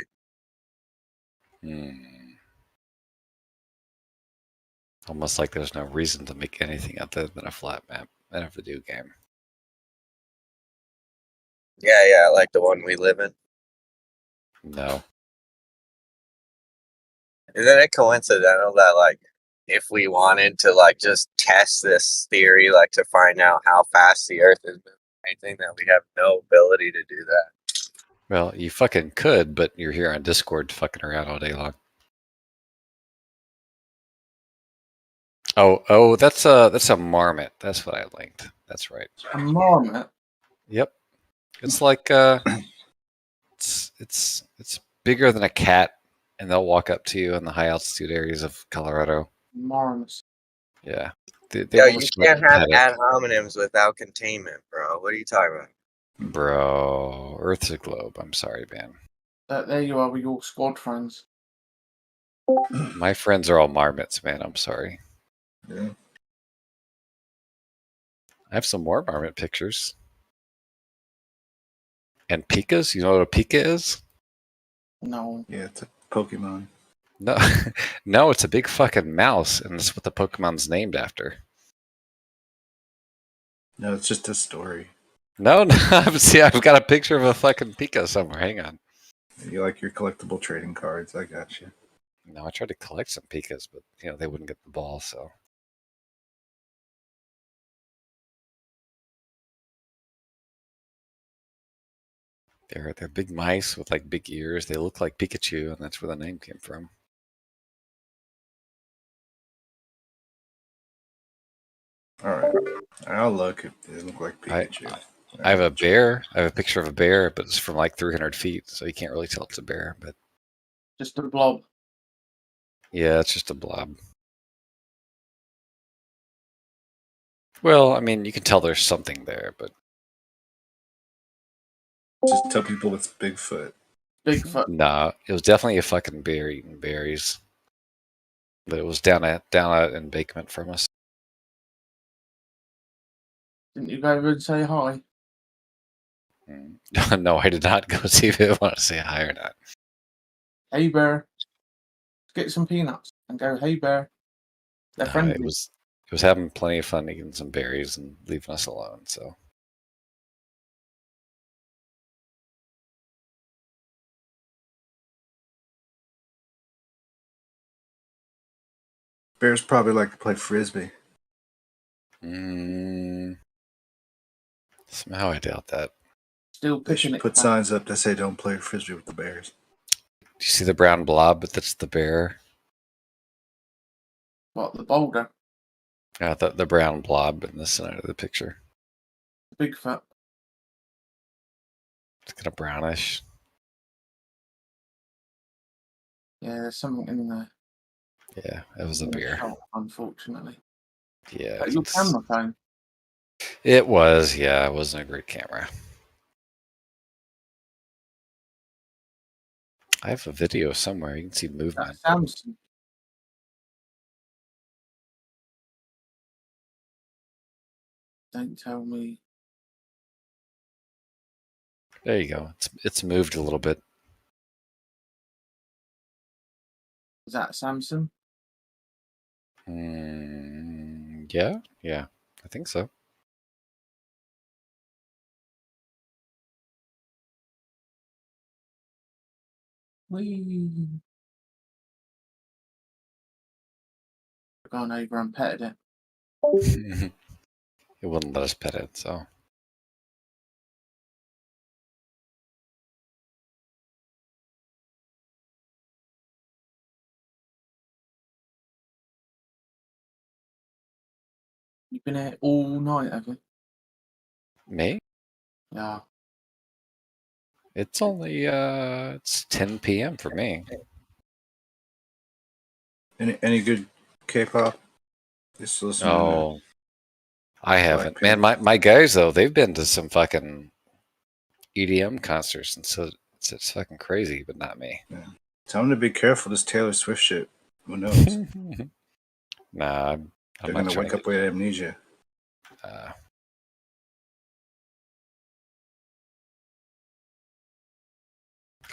Almost like there's no reason to make anything other than a flat map in a video game. Yeah, like the one we live in. No. Isn't it coincidental that like if we wanted to like just test this theory, like to find out how fast the Earth is moving, anything that we have no ability to do that? Well, you fucking could, but you're here on Discord fucking around all day long. Oh, that's a marmot. That's what I linked. That's right. A marmot. Yep. It's like it's bigger than a cat, and they'll walk up to you in the high altitude areas of Colorado. Marmots. Yeah. They Yo, want you to can't have pet it. ad hominems without containment, bro. What are you talking about? Bro, Earth's a globe. I'm sorry, man. There you are with your squad friends. My friends are all marmots, man. I'm sorry. Yeah. I have some more marmot pictures. And pikas? You know what a pika is? No. Yeah, it's a Pokemon. No, no, it's a big fucking mouse, and that's what the Pokemon's named after. No, it's just a story. No, see, I've got a picture of a fucking pika somewhere. Hang on. You like your collectible trading cards. I got you. No, I tried to collect some pikas, but they wouldn't get the ball, so. They're big mice with like big ears. They look like Pikachu, and that's where the name came from. All right. I'll look. They look like Pikachu. I have a bear. I have a picture of a bear, but it's from like 300 feet, so you can't really tell it's a bear. But Just a blob. yeah, it's just a blob. Well, I mean, you can tell there's something there, but Just tell people it's Bigfoot. Bigfoot. nah, it was definitely a fucking bear eating berries. But it was down at embankment from us. Didn't you go over and say hi? No, I did not go see if it wanted to say hi or not. Hey bear. Get some peanuts and go, hey bear. They're No, friendly. it was having plenty of fun eating some berries and leaving us alone. So Bears probably like to play frisbee. somehow I doubt that. Still They picking should it. put signs up that say "Don't play frisbee with the bears." Do you see the brown blob? But that's the bear. What, the boulder? Yeah, the brown blob in the center of the picture. Bigfoot. It's kind of brownish. Yeah, there's something in there. Yeah, it was a in the bear. shot, unfortunately. Yeah, Your camera phone. it was. Yeah, it wasn't a great camera. I have a video somewhere. You can see movement. That Samsung. Don't tell me. There you go. It's moved a little bit. Is that Samsung? Yeah, I think so. Wee. I've gone over and petted it. It wouldn't let us pet it, so. You've been here all night, have you? Me? Yeah. It's only it's 10 p.m. for me. Any good K-pop? Just listening Oh, I haven't. Man, Blackpink. my guys though, they've been to some fucking EDM concerts, and so it's fucking crazy, but not me. Yeah. Tell them to be careful. This Taylor Swift shit. Who knows? Nah, They're I'm gonna not trying wake to up with amnesia.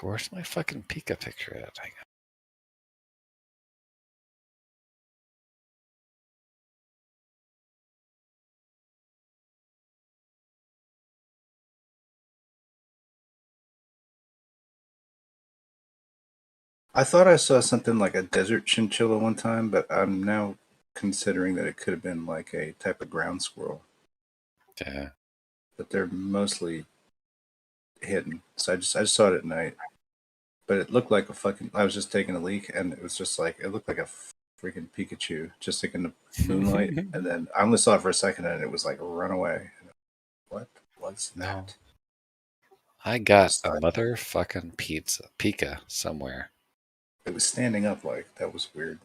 where's my fucking Pika picture at? Hang on. I thought I saw something like a desert chinchilla one time, but I'm now considering that it could have been like a type of ground squirrel. Yeah. But they're mostly hidden. So I just saw it at night. But it looked like a fucking. I was just taking a leak, and it was just like it looked like a freaking Pikachu, just like in the moonlight. And then I only saw it for a second, and it was like run away. What was that? No. I got a motherfucking Pika somewhere. It was standing up like that was weird.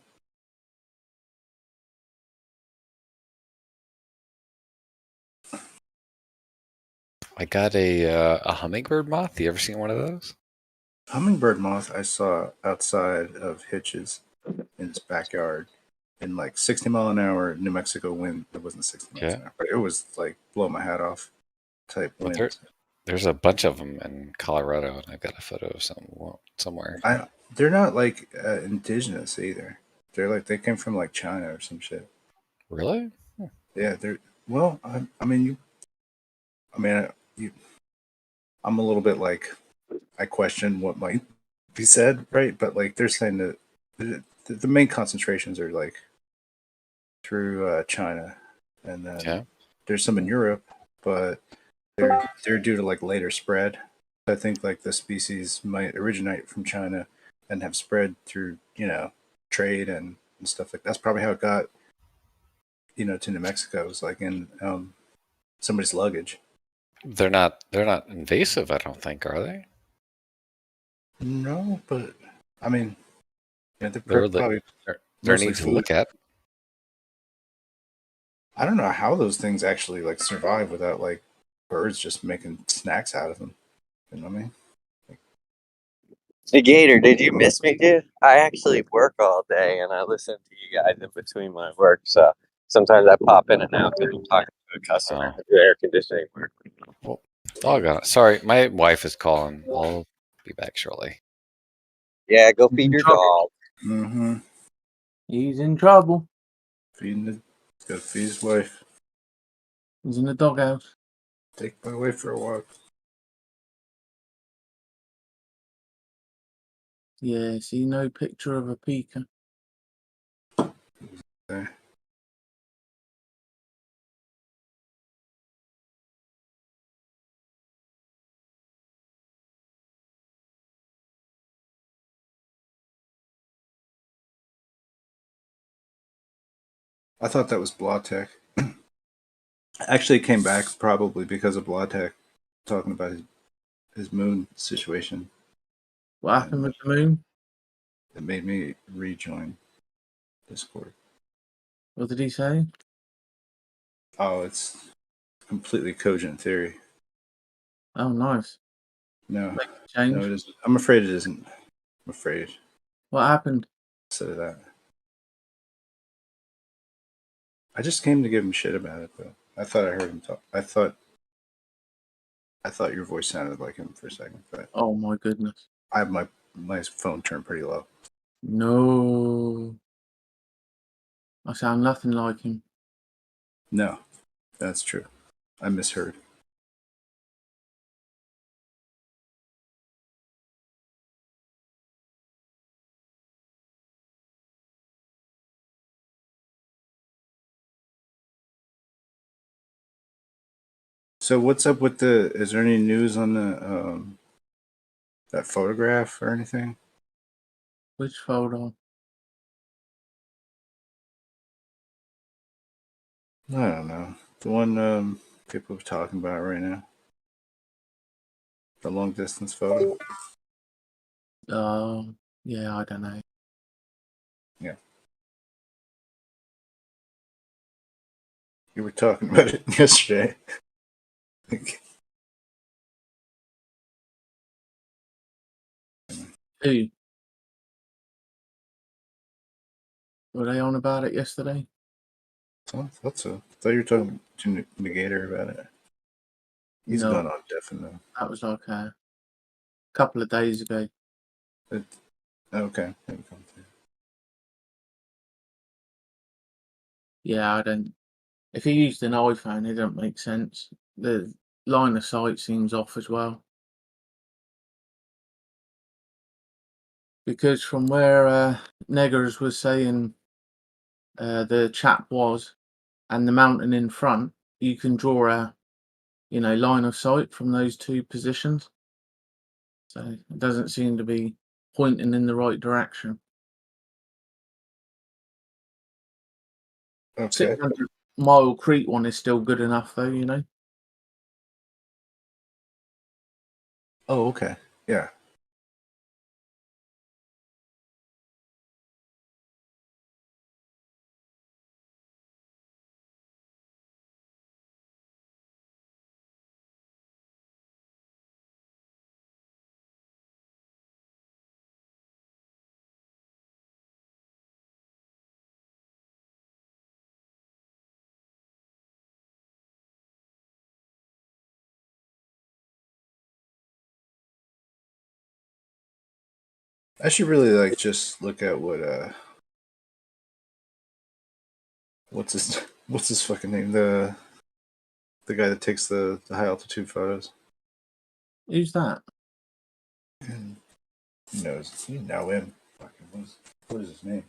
I got a hummingbird moth. You ever seen one of those? Hummingbird moth I saw outside of Hitch's in his backyard in like 60-mile-an-hour New Mexico wind. It wasn't 60 miles an hour, but it was like blow my hat off type wind. There's a bunch of them in Colorado, and I've got a photo of somewhere. They're not like indigenous either. They're like they came from like China or some shit. Really? Yeah, they're well. I'm a little bit like I question what might be said, right? But like they're saying that the main concentrations are like through China, and then there's some in Europe, but they're due to like later spread. I think like the species might originate from China and have spread through trade and stuff like that's probably how it got to New Mexico. It was like in somebody's luggage. They're not invasive, I don't think, are they? No, but I mean, they're They're probably neat to look at. I don't know how those things actually like survive without like birds just making snacks out of them. You know what I mean? Hey Gator, did you miss me, dude? I actually work all day and I listen to you guys in between my work, so sometimes I pop in and out because I'm talking to a customer Oh. for air conditioning work. Well, doggone it. Sorry, my wife is calling. I'll be back shortly. Yeah, go He's feed in your trouble. dog. Mm-hmm. He's in trouble. Gotta feed his wife. He's in the doghouse. Take my wife for a walk. Yeah, see no picture of a peaker. There. I thought that was Blautek. Actually, it came back probably because of Blautek talking about his moon situation. What happened with the moon? It made me rejoin Discord. What did he say? Oh, it's completely cogent theory. Oh, nice. No, Make a change. no, it isn't. I'm afraid it isn't. I'm afraid. What happened? Instead of that, I just came to give him shit about it, but I thought I heard him talk. I thought your voice sounded like him for a second, but Oh my goodness. I have my phone turned pretty low. No. I sound nothing like him. No, that's true. I misheard. So what's up with the? Is there any news on the that photograph or anything? Which photo? I don't know. The one people are talking about right now. The long distance photo. Yeah, I don't know. Yeah. You were talking about it yesterday. Who? Were they on about it yesterday? I thought so. I thought you were talking to Negator about it. He's No, gone on definitely. that was like a couple of days ago. Okay. Yeah, I don't. If he used an iPhone, it don't make sense. The line of sight seems off as well. Because from where Neggers was saying the chap was, and the mountain in front, you can draw a line of sight from those two positions. So it doesn't seem to be pointing in the right direction. Okay. 600-mile Crete one is still good enough, though. Oh, okay. Yeah. I should really like just look at what what's his fucking name? The guy that takes the high altitude photos. Who's that? He knows. You know him. Fucking what is his name?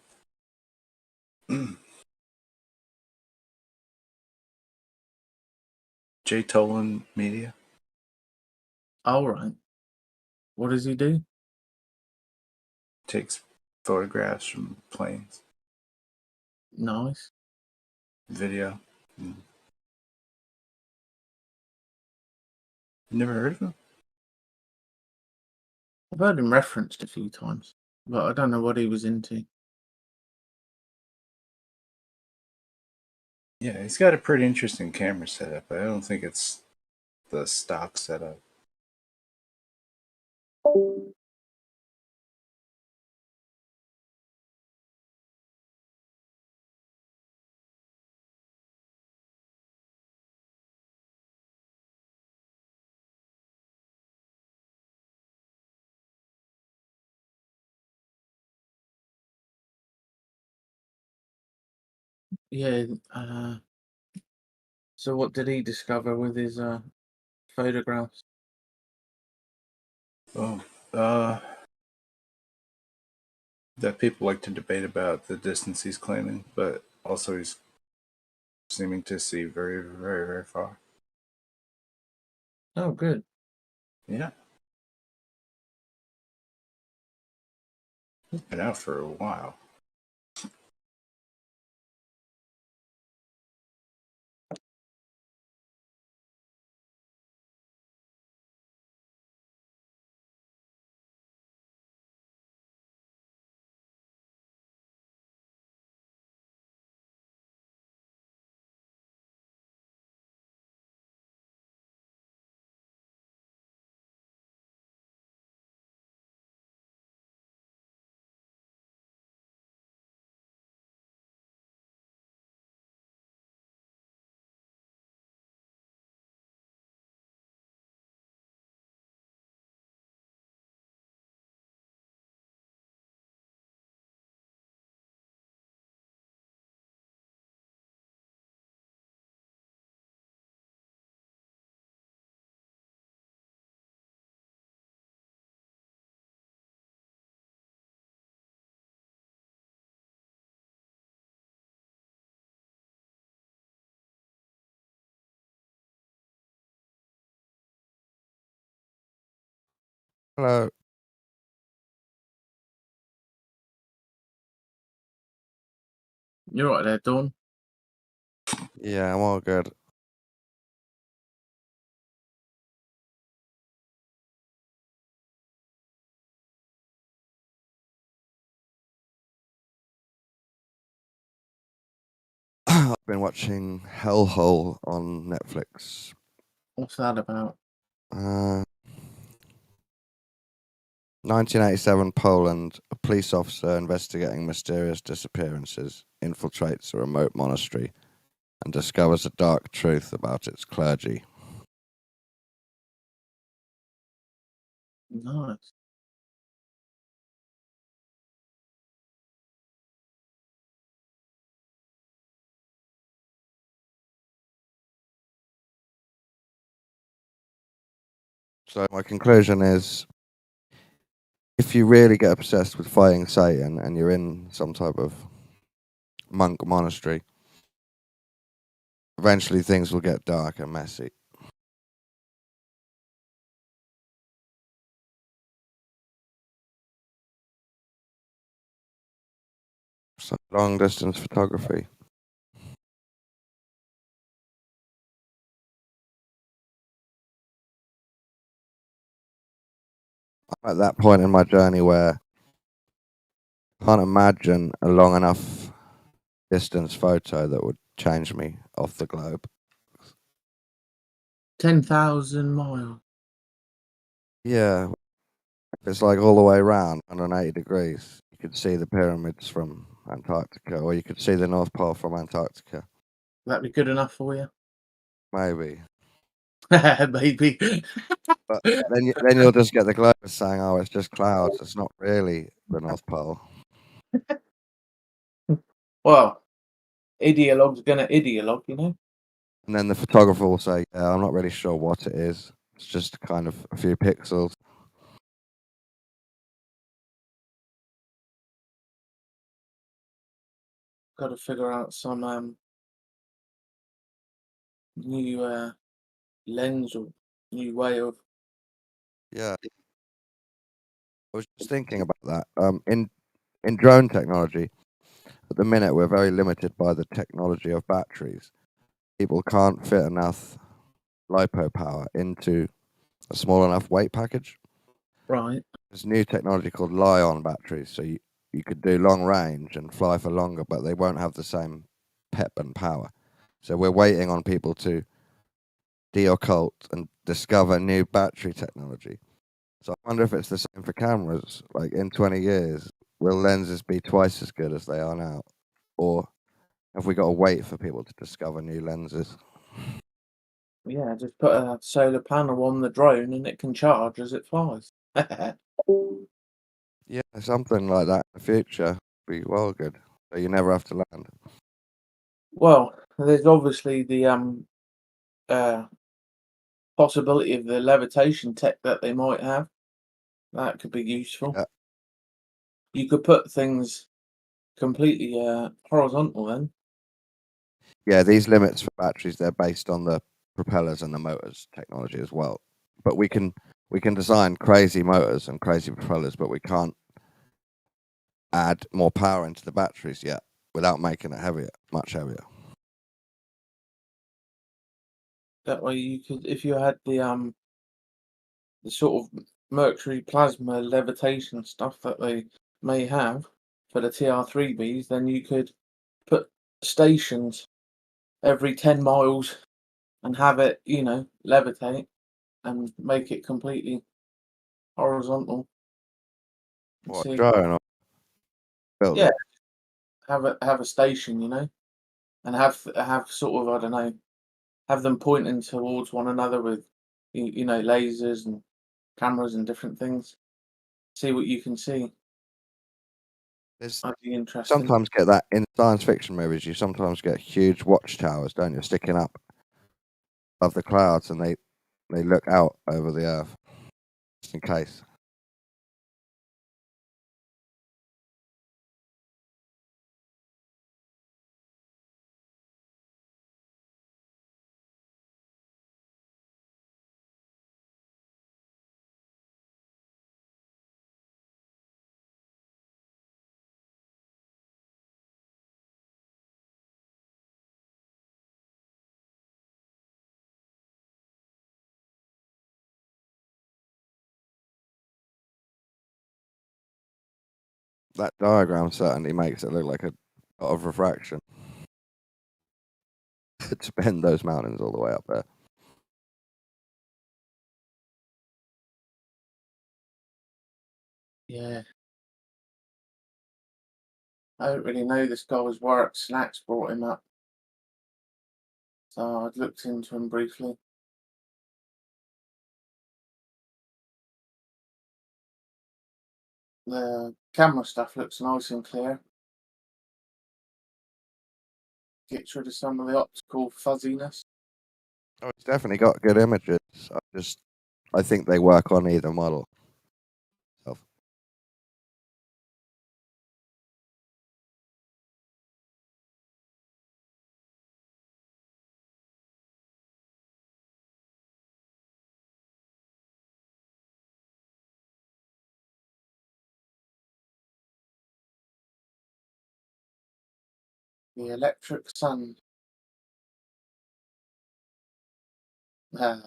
Jay Tolan Media. All right. What does he do? Takes photographs from planes, Nice. video. Never heard of him? I've heard him referenced a few times, but I don't know what he was into. Yeah, he's got a pretty interesting camera setup, but I don't think it's the stock setup. Yeah. So what did he discover with his photographs? Oh, that people like to debate about the distance he's claiming, but also he's seeming to see very, very, very far. Oh, good. Yeah. He's been out for a while. Hello. You're right there, Dawn. Yeah, I'm all good. I've been watching Hellhole on Netflix. What's that about? 1987 Poland, a police officer investigating mysterious disappearances infiltrates a remote monastery and discovers a dark truth about its clergy. Nice. So my conclusion is, if you really get obsessed with fighting Satan and you're in some type of monk monastery, eventually things will get dark and messy. So long distance photography. I'm at that point in my journey where I can't imagine a long enough distance photo that would change me off the globe. 10,000 miles. Yeah, if it's like all the way around 180 degrees, you could see the pyramids from Antarctica, or you could see the North Pole from Antarctica. That'd be good enough for you? Maybe. Maybe. But then you'll just get the globers saying, oh, it's just clouds. It's not really the North Pole. Well, ideologue's gonna ideologue, you know? And then the photographer will say, yeah, I'm not really sure what it is. It's just kind of a few pixels. Got to figure out some new lens or new way of. Yeah. I was just thinking about that. In drone technology, at the minute, we're very limited by the technology of batteries. People can't fit enough lipo power into a small enough weight package. Right. There's new technology called Li-on batteries, so you could do long range and fly for longer, but they won't have the same pep and power. So we're waiting on people to de-occult and discover new battery technology. So I wonder if it's the same for cameras. Like in 20 years, will lenses be twice as good as they are now? Or have we got to wait for people to discover new lenses? Yeah, just put a solar panel on the drone and it can charge as it flies. Yeah, something like that in the future would be well good. So you never have to land. Well, there's obviously the possibility of the levitation tech that they might have. That could be useful. Yeah. You could put things completely horizontal then. Yeah, these limits for batteries, they're based on the propellers and the motors technology as well. But we can design crazy motors and crazy propellers, but we can't add more power into the batteries yet without making it heavier, much heavier. That way you could, if you had the sort of mercury plasma levitation stuff that they may have for the TR3Bs, then you could put stations every 10 miles and have it, levitate and make it completely horizontal. What, See, drone or build yeah, it? have a station, and have sort of, I don't know, have them pointing towards one another with lasers and cameras and different things. See what you can see. There's That'd be interesting. sometimes get that in science fiction movies. You sometimes get huge watchtowers, don't you, sticking up above the clouds, and they look out over the earth just in case. That diagram certainly makes it look like a lot of refraction to bend those mountains all the way up there. Yeah. I don't really know this guy's work. Snacks brought him up. So I'd looked into him briefly. The camera stuff looks nice and clear. Gets rid of some of the optical fuzziness. Oh, it's definitely got good images. I think they work on either model. The electric sun. Uh,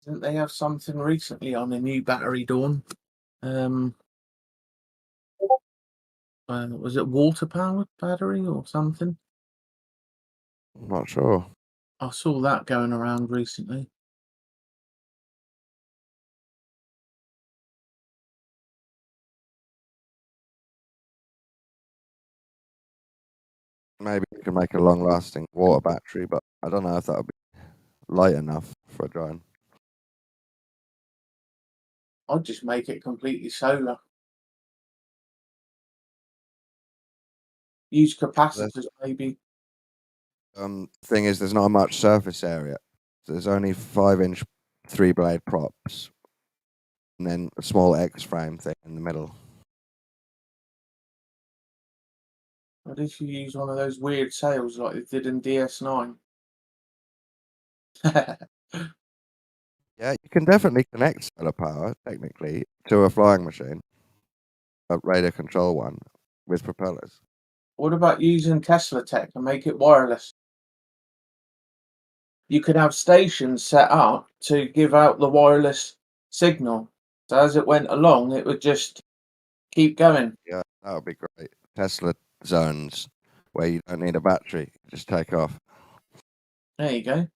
Didn't they have something recently on a new battery, Dawn? Was it water powered battery or something? I'm not sure. I saw that going around recently. Maybe you can make a long-lasting water battery, but I don't know if that would be light enough for a drone. I'd just make it completely solar. Use capacitors, maybe. Thing is, there's not much surface area. There's only 5-inch 3-blade props, and then a small X-frame thing in the middle. What if you use one of those weird sails like they did in DS9? Yeah, you can definitely connect solar power, technically, to a flying machine, a radar control one, with propellers. What about using Tesla tech and make it wireless? You could have stations set up to give out the wireless signal. So as it went along, it would just keep going. Yeah, that would be great. Tesla zones where you don't need a battery, just take off. There you go.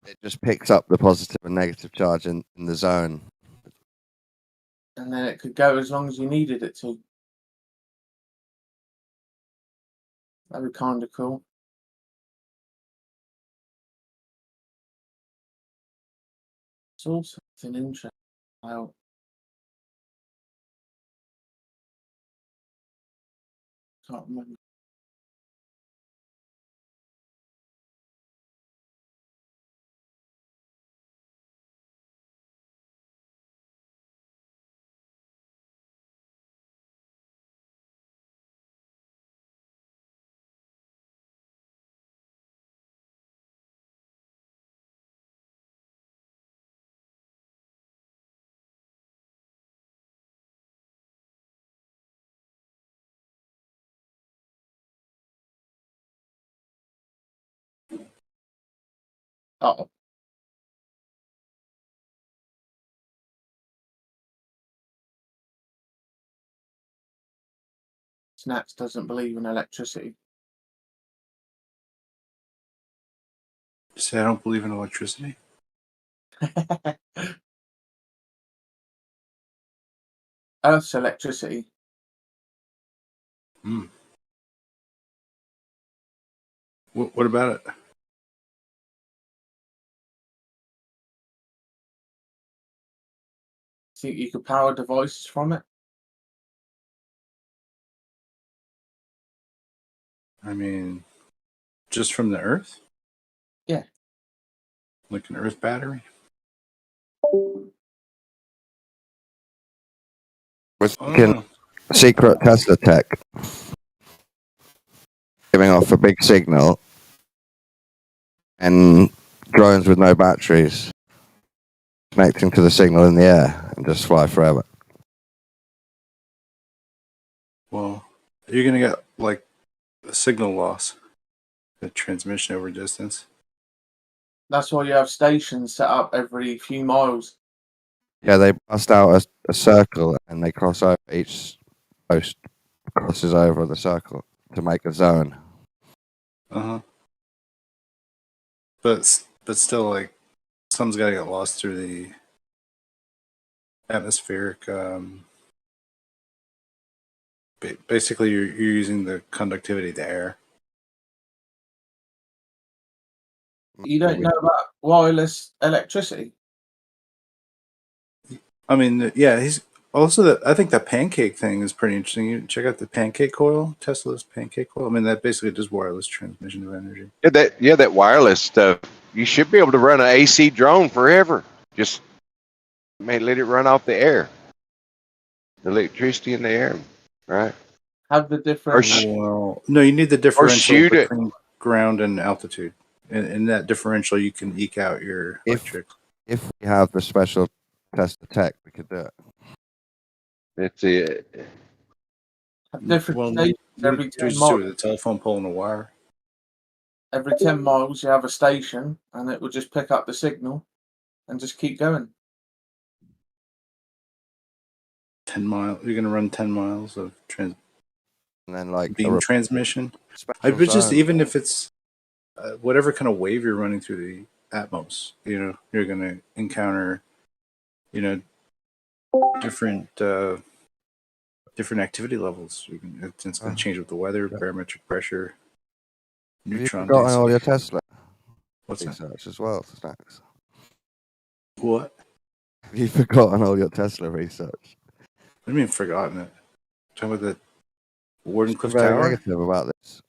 It just picks up the positive and negative charge in the zone. And then it could go as long as you needed it to. That'd be kind of cool. It's also something interesting about can't remember. Oh, Snaps doesn't believe in electricity. Say I don't believe in electricity. Earth's electricity. Hmm. What about it? Think you could power devices from it? I mean, just from the Earth? Yeah. Like an Earth battery? With I don't know. secret Tesla tech giving off a big signal, and drones with no batteries connecting to the signal in the air and just fly forever. Well, you're going to get like a signal loss, the transmission over distance. That's why you have stations set up every few miles. Yeah, they bust out a circle and they cross over. Each post crosses over the circle to make a zone. Uh-huh. But still, like, some's got to get lost through the atmospheric. Basically, you're using the conductivity of the air. You don't know about wireless electricity? I mean, yeah, he's also I think that pancake thing is pretty interesting. You check out the pancake coil, Tesla's pancake coil. I mean, that basically does wireless transmission of energy. Yeah, that wireless stuff. You should be able to run an AC drone forever. Just let it run off the air. The electricity in the air, right? Have the different. Well, no, you need the differential shoot it. between ground and altitude. In that differential, you can eke out your electric. If we have the special Tesla tech, we could do it. That's it. Have different Well, stations you every just 10 do it miles. with a telephone pole and a wire. Every 10 miles, you have a station, and it will just pick up the signal and just keep going. 10 miles. You're going to run 10 miles of And then like beam transmission. special But just zone. even if it's whatever kind of wave you're running through the atmos, you're going to encounter, different different activity levels. It's going to change with the weather, barometric pressure, Have you neutron forgotten all density. your Tesla What's that? research as well, Snacks? What? Have you forgotten all your Tesla research? What do you mean forgotten it? Talking about the You're Wardenclyffe very Tower? negative about this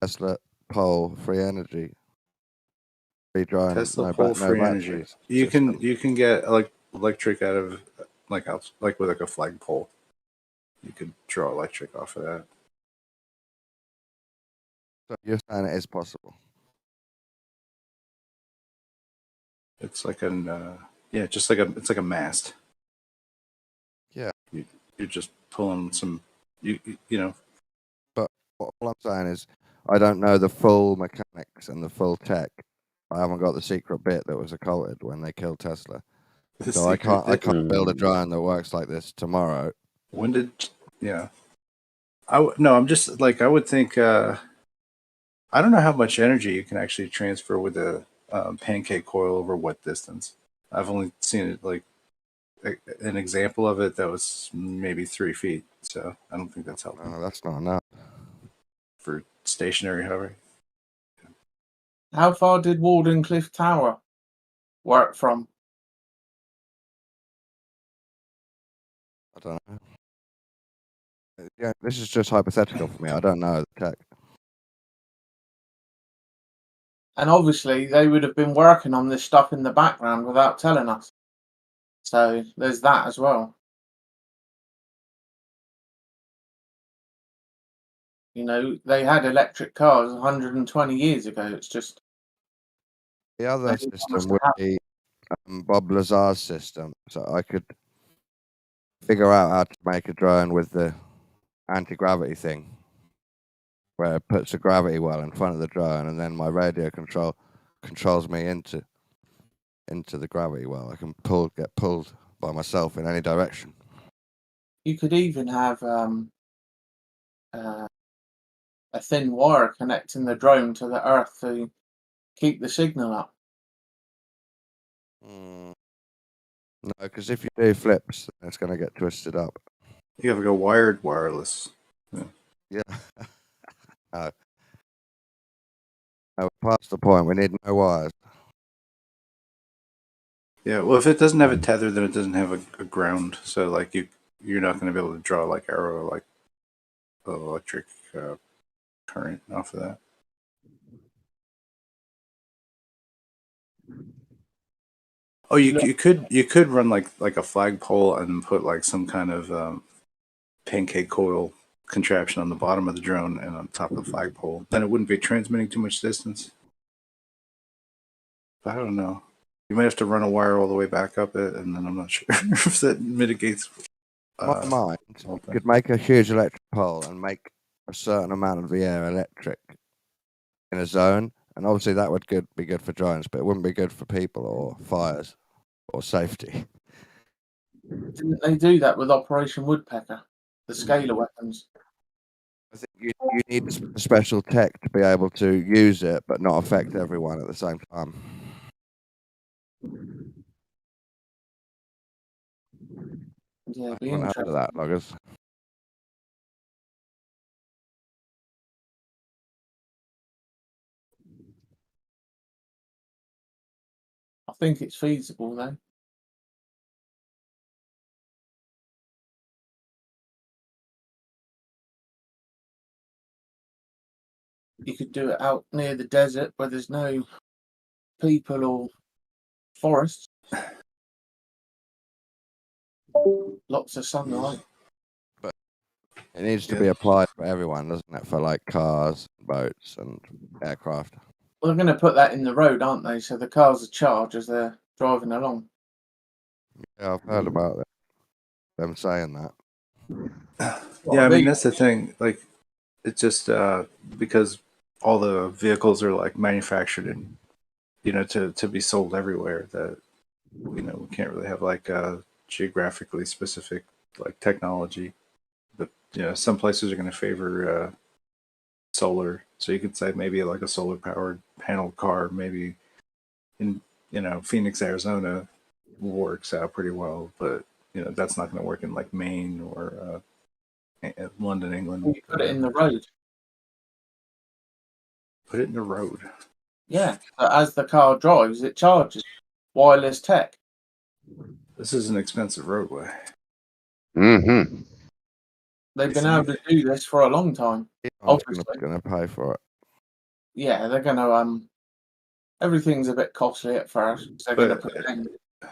Tesla pole, free energy, free drone, Tesla no, pole no free energy. batteries. You system. can get electric out of like with like a flagpole. You could draw electric off of that. So you're saying it is possible. It's like it's like a mast. Yeah. You're just pulling some you know. But all I'm saying is, I don't know the full mechanics and the full tech. I haven't got the secret bit that was occulted when they killed Tesla. The So I secret can't bit. build a drone that works like this tomorrow. When did yeah? No, I'm just like I would think. I don't know how much energy you can actually transfer with a pancake coil over what distance. I've only seen it like an example of it that was maybe 3 feet. So I don't think that's helpful No, that's not enough. for stationary hovering. How far did Wardenclyffe Tower work from? I don't know. Yeah, this is just hypothetical for me. I don't know the tech. And obviously, they would have been working on this stuff in the background without telling us. So there's that as well. You know, they had electric cars 120 years ago. It's just The other they system must would have be Bob Lazar's system, so I could figure out how to make a drone with the anti-gravity thing, where it puts a gravity well in front of the drone, and then my radio controls me into the gravity well. I can get pulled by myself in any direction. You could even have a thin wire connecting the drone to the earth to keep the signal up. No, because if you do flips, it's going to get twisted up. You have to go wired wireless. Yeah. No. No, past the point. We need no wires. Yeah, well, if it doesn't have a tether, then it doesn't have a ground. So like you're not going to be able to draw like arrow like electric current off of that. Oh, you could run like a flagpole and put like some kind of pancake coil contraption on the bottom of the drone and on top of the flagpole. Then it wouldn't be transmitting too much distance. But I don't know. You might have to run a wire all the way back up it, and then I'm not sure if that mitigates. My mind, you could make a huge electric pole and make a certain amount of the air electric in a zone, and obviously that would be good for drones, but it wouldn't be good for people or fires or safety. Didn't they do that with Operation Woodpecker, the scalar weapons? I think you need special tech to be able to use it, but not affect everyone at the same time. Yeah, I it'd be haven't heard of interesting. that, loggers. I think it's feasible though. You could do it out near the desert where there's no people or forests. Lots of sunlight. But it needs to be applied for everyone, doesn't it? For like cars, boats, and aircraft. Well, they're going to put that in the road, aren't they? So the cars are charged as they're driving along. Yeah, I've heard about them saying that. Yeah, I mean that's the thing. Like, it's just because all the vehicles are like manufactured and to be sold everywhere. That we can't really have like a geographically specific like technology. But some places are going to favor solar. So you could say maybe like a solar powered panel car, maybe in Phoenix, Arizona, works out pretty well. But that's not going to work in like Maine or London, England. You put it in the road. Put it in the road. Yeah, so as the car drives, it charges. Wireless tech. This is an expensive roadway. Mm-hmm. They've been able to do this for a long time. I'm Obviously, going to pay for it. yeah, they're going to everything's a bit costly at first. So they're going to But put it in. I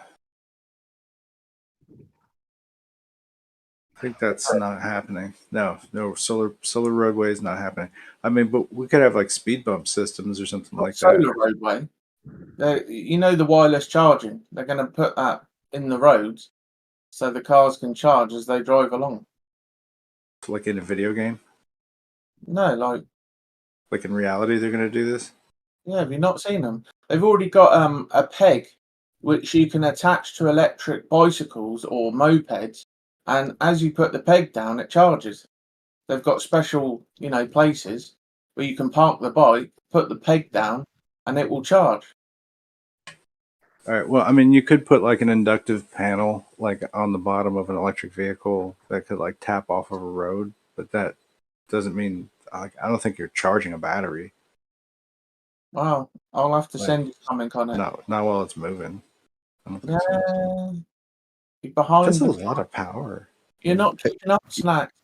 think that's not happening. No, solar roadway is not happening. I mean, but we could have like speed bump systems or something like Solar that. roadway. You know the wireless charging. They're going to put that in the roads, so the cars can charge as they drive along. Like in a video game, No, like in reality, they're going to do this. yeah. Have you not seen them? They've already got a peg which you can attach to electric bicycles or mopeds, and as you put the peg down, it charges. They've got special, places where you can park the bike, put the peg down, and it will charge. All right. Well, I mean, you could put like an inductive panel like on the bottom of an electric vehicle that could like tap off of a road, but that doesn't mean I don't think you're charging a battery. Wow, I'll have to send you something on it. Not while it's moving. I don't think Yeah, so. you're behind. That's a lot of power. You're not keeping up, Snacks.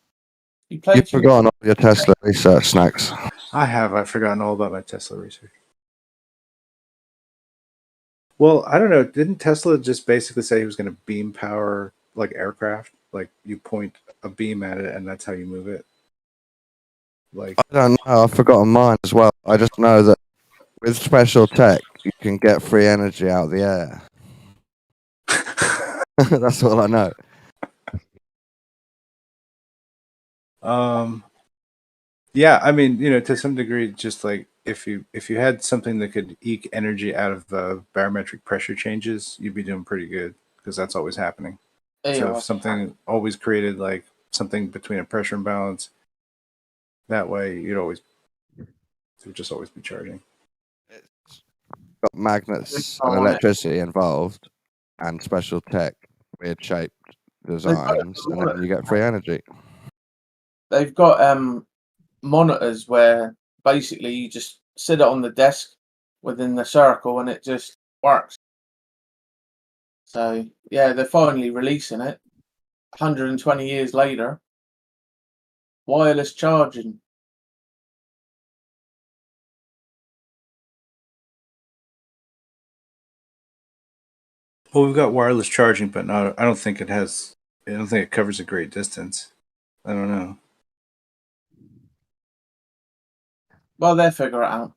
You play You've too forgotten all your Tesla research, Snacks. I've forgotten all about my Tesla research. Well, I don't know. Didn't Tesla just basically say he was going to beam power like aircraft? Like you point a beam at it and that's how you move it? Like I don't know. I've forgotten mine as well. I just know that with special tech, you can get free energy out of the air. That's all I know. Yeah, I mean, to some degree, just like if you had something that could eke energy out of barometric pressure changes, you'd be doing pretty good because that's always happening. So if something always created like something between a pressure imbalance, that way it would just always be charging. Got magnets and electricity involved, and special tech, weird shaped designs, and then you get free energy. They've got monitors where basically you just sit it on the desk within the circle and it just works. So yeah, they're finally releasing it 120 years later. Wireless charging. Well, we've got wireless charging, but not. I don't think it covers a great distance. I don't know. Well, they'll figure it out.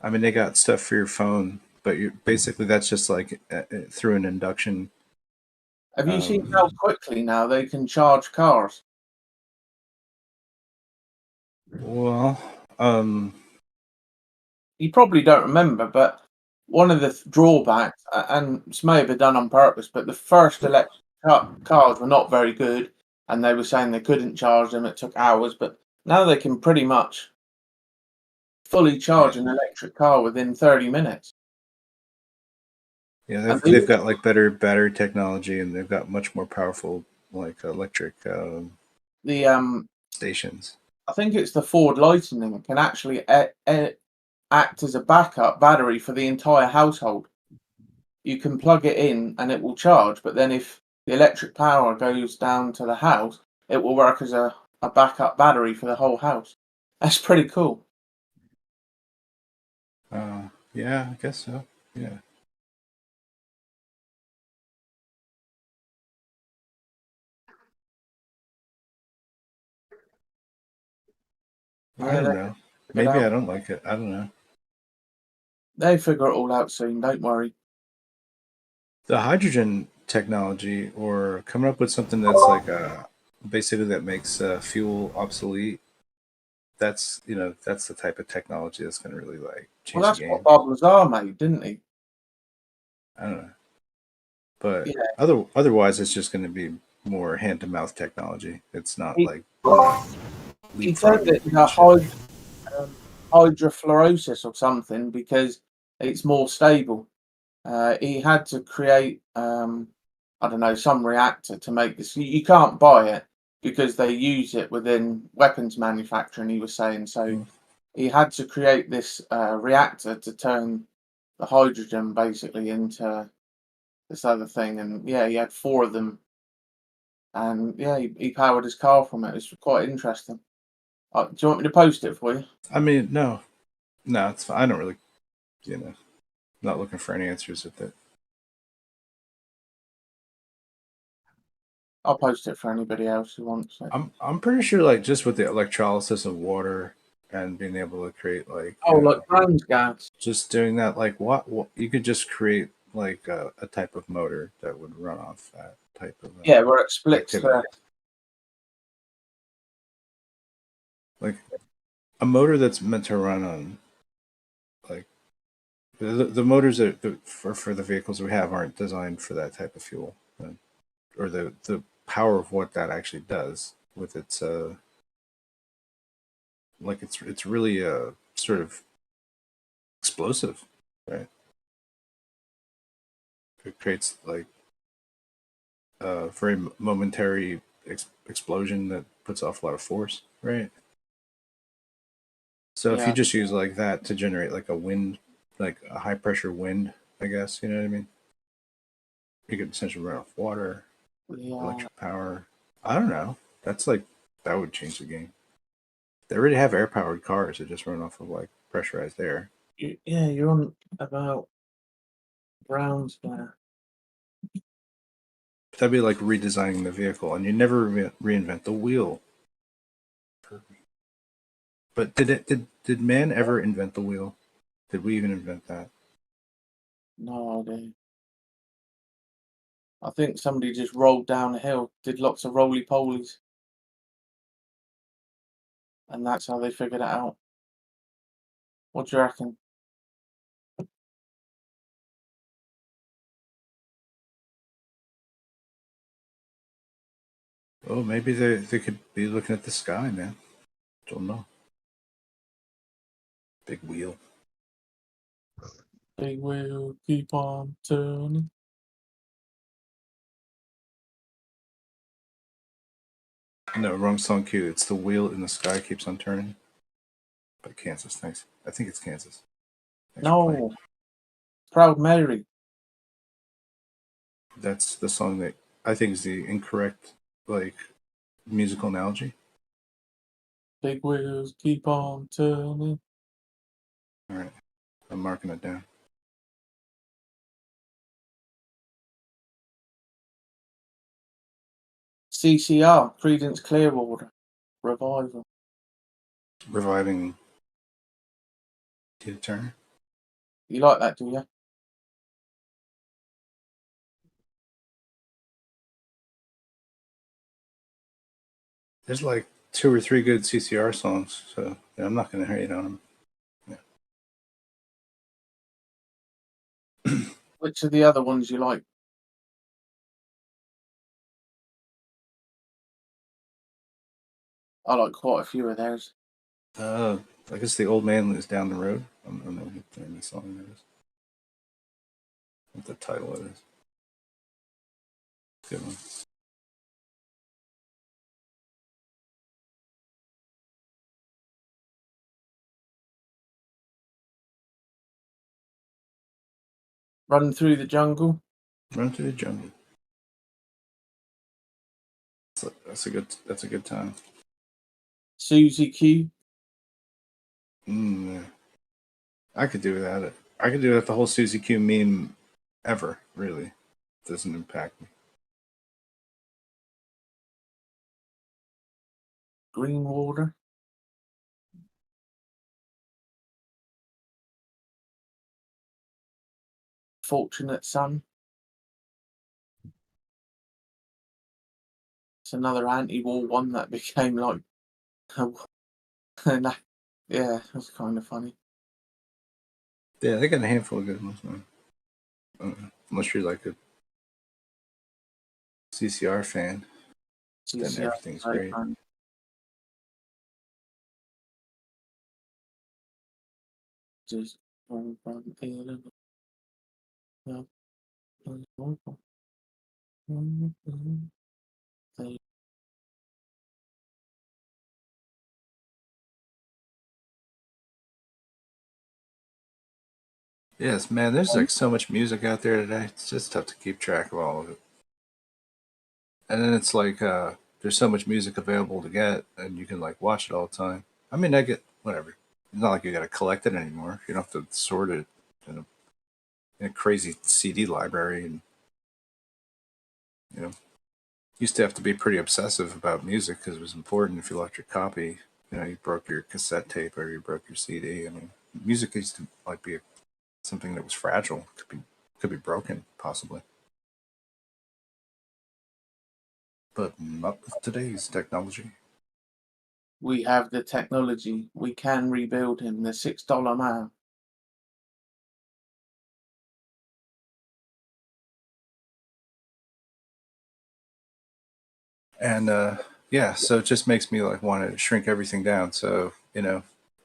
I mean, they got stuff for your phone, but basically that's just like through an induction. Have you seen how quickly now they can charge cars? Well, you probably don't remember, but one of the drawbacks, and this may have been done on purpose, but the first electric cars were not very good, and they were saying they couldn't charge them. It took hours, but now they can pretty much fully charge an electric car within 30 minutes. Yeah, they've got like better battery technology, and they've got much more powerful like electric stations. I think it's the Ford Lightning can actually act as a backup battery for the entire household. You can plug it in and it will charge, but then if the electric power goes down to the house, it will work as a backup battery for the whole house. That's pretty cool. Yeah, I guess so. Yeah. I don't know. Maybe I don't like it. I don't know. They figure it all out soon, don't worry. The hydrogen technology, or coming up with something that's like basically that makes fuel obsolete. That's that's the type of technology that's going to really like change Well, that's the game. what Bob Lazar made, didn't he? I don't know, but otherwise, it's just going to be more hand to mouth technology. It's not like he turned it into hydrofluorosis or something because it's more stable. He had to create, I don't know, some reactor to make this. You can't buy it, because they use it within weapons manufacturing. He was saying so. Mm. He had to create this reactor to turn the hydrogen basically into this other thing, and yeah, he had 4 of them, and yeah, he powered his car from it. It's quite interesting. Do you want me to post it for you? I mean, no, it's fine. I don't really, not looking for any answers at that. I'll post it for anybody else who wants it. I'm pretty sure, like, just with the electrolysis of water and being able to create, like, like Brown's gas. just doing that, like, what you could just create like a type of motor that would run off that type of Yeah, where it splits activity. Like a motor that's meant to run on, like, the motors that for the vehicles we have aren't designed for that type of fuel, or the power of what that actually does with its like it's really sort of explosive, right? It creates like a very momentary explosion that puts off a lot of force, right? So if you just use like that to generate like a wind, like a high pressure wind, I guess, you know what I mean? You could essentially run off water, electric power. I don't know. That's like, that would change the game. They already have air powered cars that just run off of like pressurized air. Yeah, you're on about Brown's gas. That'd be like redesigning the vehicle, and you never reinvent the wheel. But did man ever invent the wheel? Did we even invent that? No idea. I think somebody just rolled down a hill, did lots of roly polies, and that's how they figured it out. What do you reckon? Oh, maybe they could be looking at the sky, man. Don't know. Big wheel. Big wheel keep on turning. No, wrong song cue. It's the wheel in the sky keeps on turning. By Kansas, thanks. I think it's Kansas. Thanks for playing. No, Proud Mary. That's the song that I think is the incorrect, like, musical analogy. Big wheels keep on turning. All right, I'm marking it down. CCR, Creedence Clearwater Revival. Reviving Tina Turner. You like that, do you? There's like 2 or 3 good CCR songs, so yeah, I'm not going to hate on them. Yeah. Which are the other ones you like? I like quite a few of theirs. I guess The Old Man Is Down the Road. I don't know what the name of the song that is. What the title it is. Good one. Run Through the Jungle. Run Through the Jungle. That's a good time. Susie Q. I could do that. I could do that. The whole Susie Q meme ever, really. Doesn't impact me. Greenwater. Fortunate Son. It's another anti-war one that became like, yeah, that's kind of funny. Yeah, they got a handful of good ones, man. Unless you're like a CCR fan, then everything's great. Just Yes, man. There's like so much music out there today. It's just tough to keep track of all of it. And then it's like there's so much music available to get, and you can like watch it all the time. I mean, I get whatever. It's not like you got to collect it anymore. You don't have to sort it in a crazy CD library, and you know, used to have to be pretty obsessive about music because it was important. If you left your copy, you broke your cassette tape or you broke your CD. I mean, music used to like be something that was fragile. Could be broken possibly, but not with today's technology. We have the technology. We can rebuild him. The $6 man. And yeah, so it just makes me like want to shrink everything down. So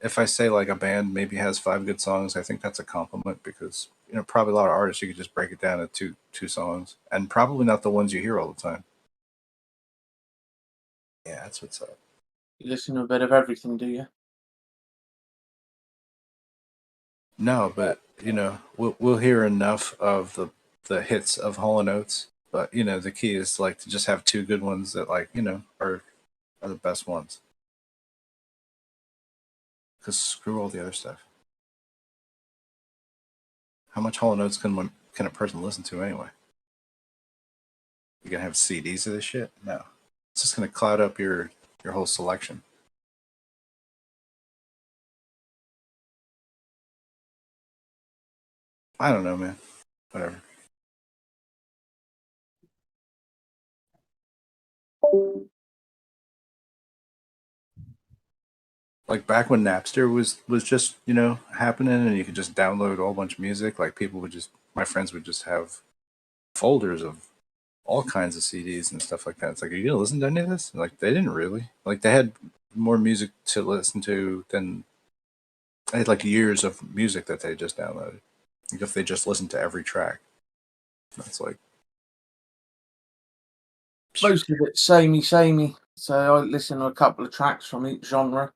if I say like a band maybe has 5 good songs, I think that's a compliment because probably a lot of artists you could just break it down to two songs, and probably not the ones you hear all the time. Yeah, that's what's up. You listen to a bit of everything, do you? No, but we'll hear enough of the hits of Hall & Oates, but the key is like to just have 2 good ones that like are the best ones. Because screw all the other stuff. How much Hall & Oates can a person listen to anyway? You gonna have CDs of this shit? No, it's just gonna cloud up your whole selection. I don't know, man. Whatever. Like back when Napster was just happening, and you could just download a whole bunch of music. Like my friends would just have folders of all kinds of CDs and stuff like that. It's like, are you gonna listen to any of this? Like they didn't really. Like they had more music to listen to than they had like years of music that they just downloaded. Like if they just listened to every track, that's like Most of it samey. So I listen to a couple of tracks from each genre.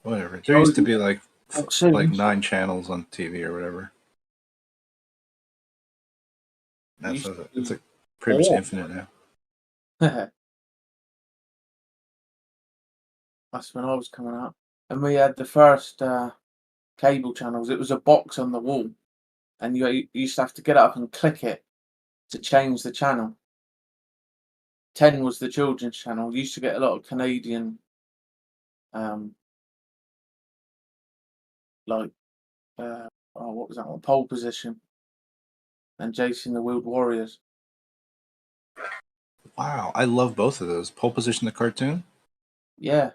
whatever. There used to be like Soon. 9 channels on TV or whatever. That's Used to it's be like pretty much four. infinite now. That's when I was coming up. And we had the first cable channels. It was a box on the wall, and you used to have to get up and click it to change the channel. 10 was the children's channel. You used to get a lot of Canadian, like, what was that one? Pole Position and Jason the Wheeled Warriors. Wow, I love both of those. Pole Position, the cartoon. Yeah,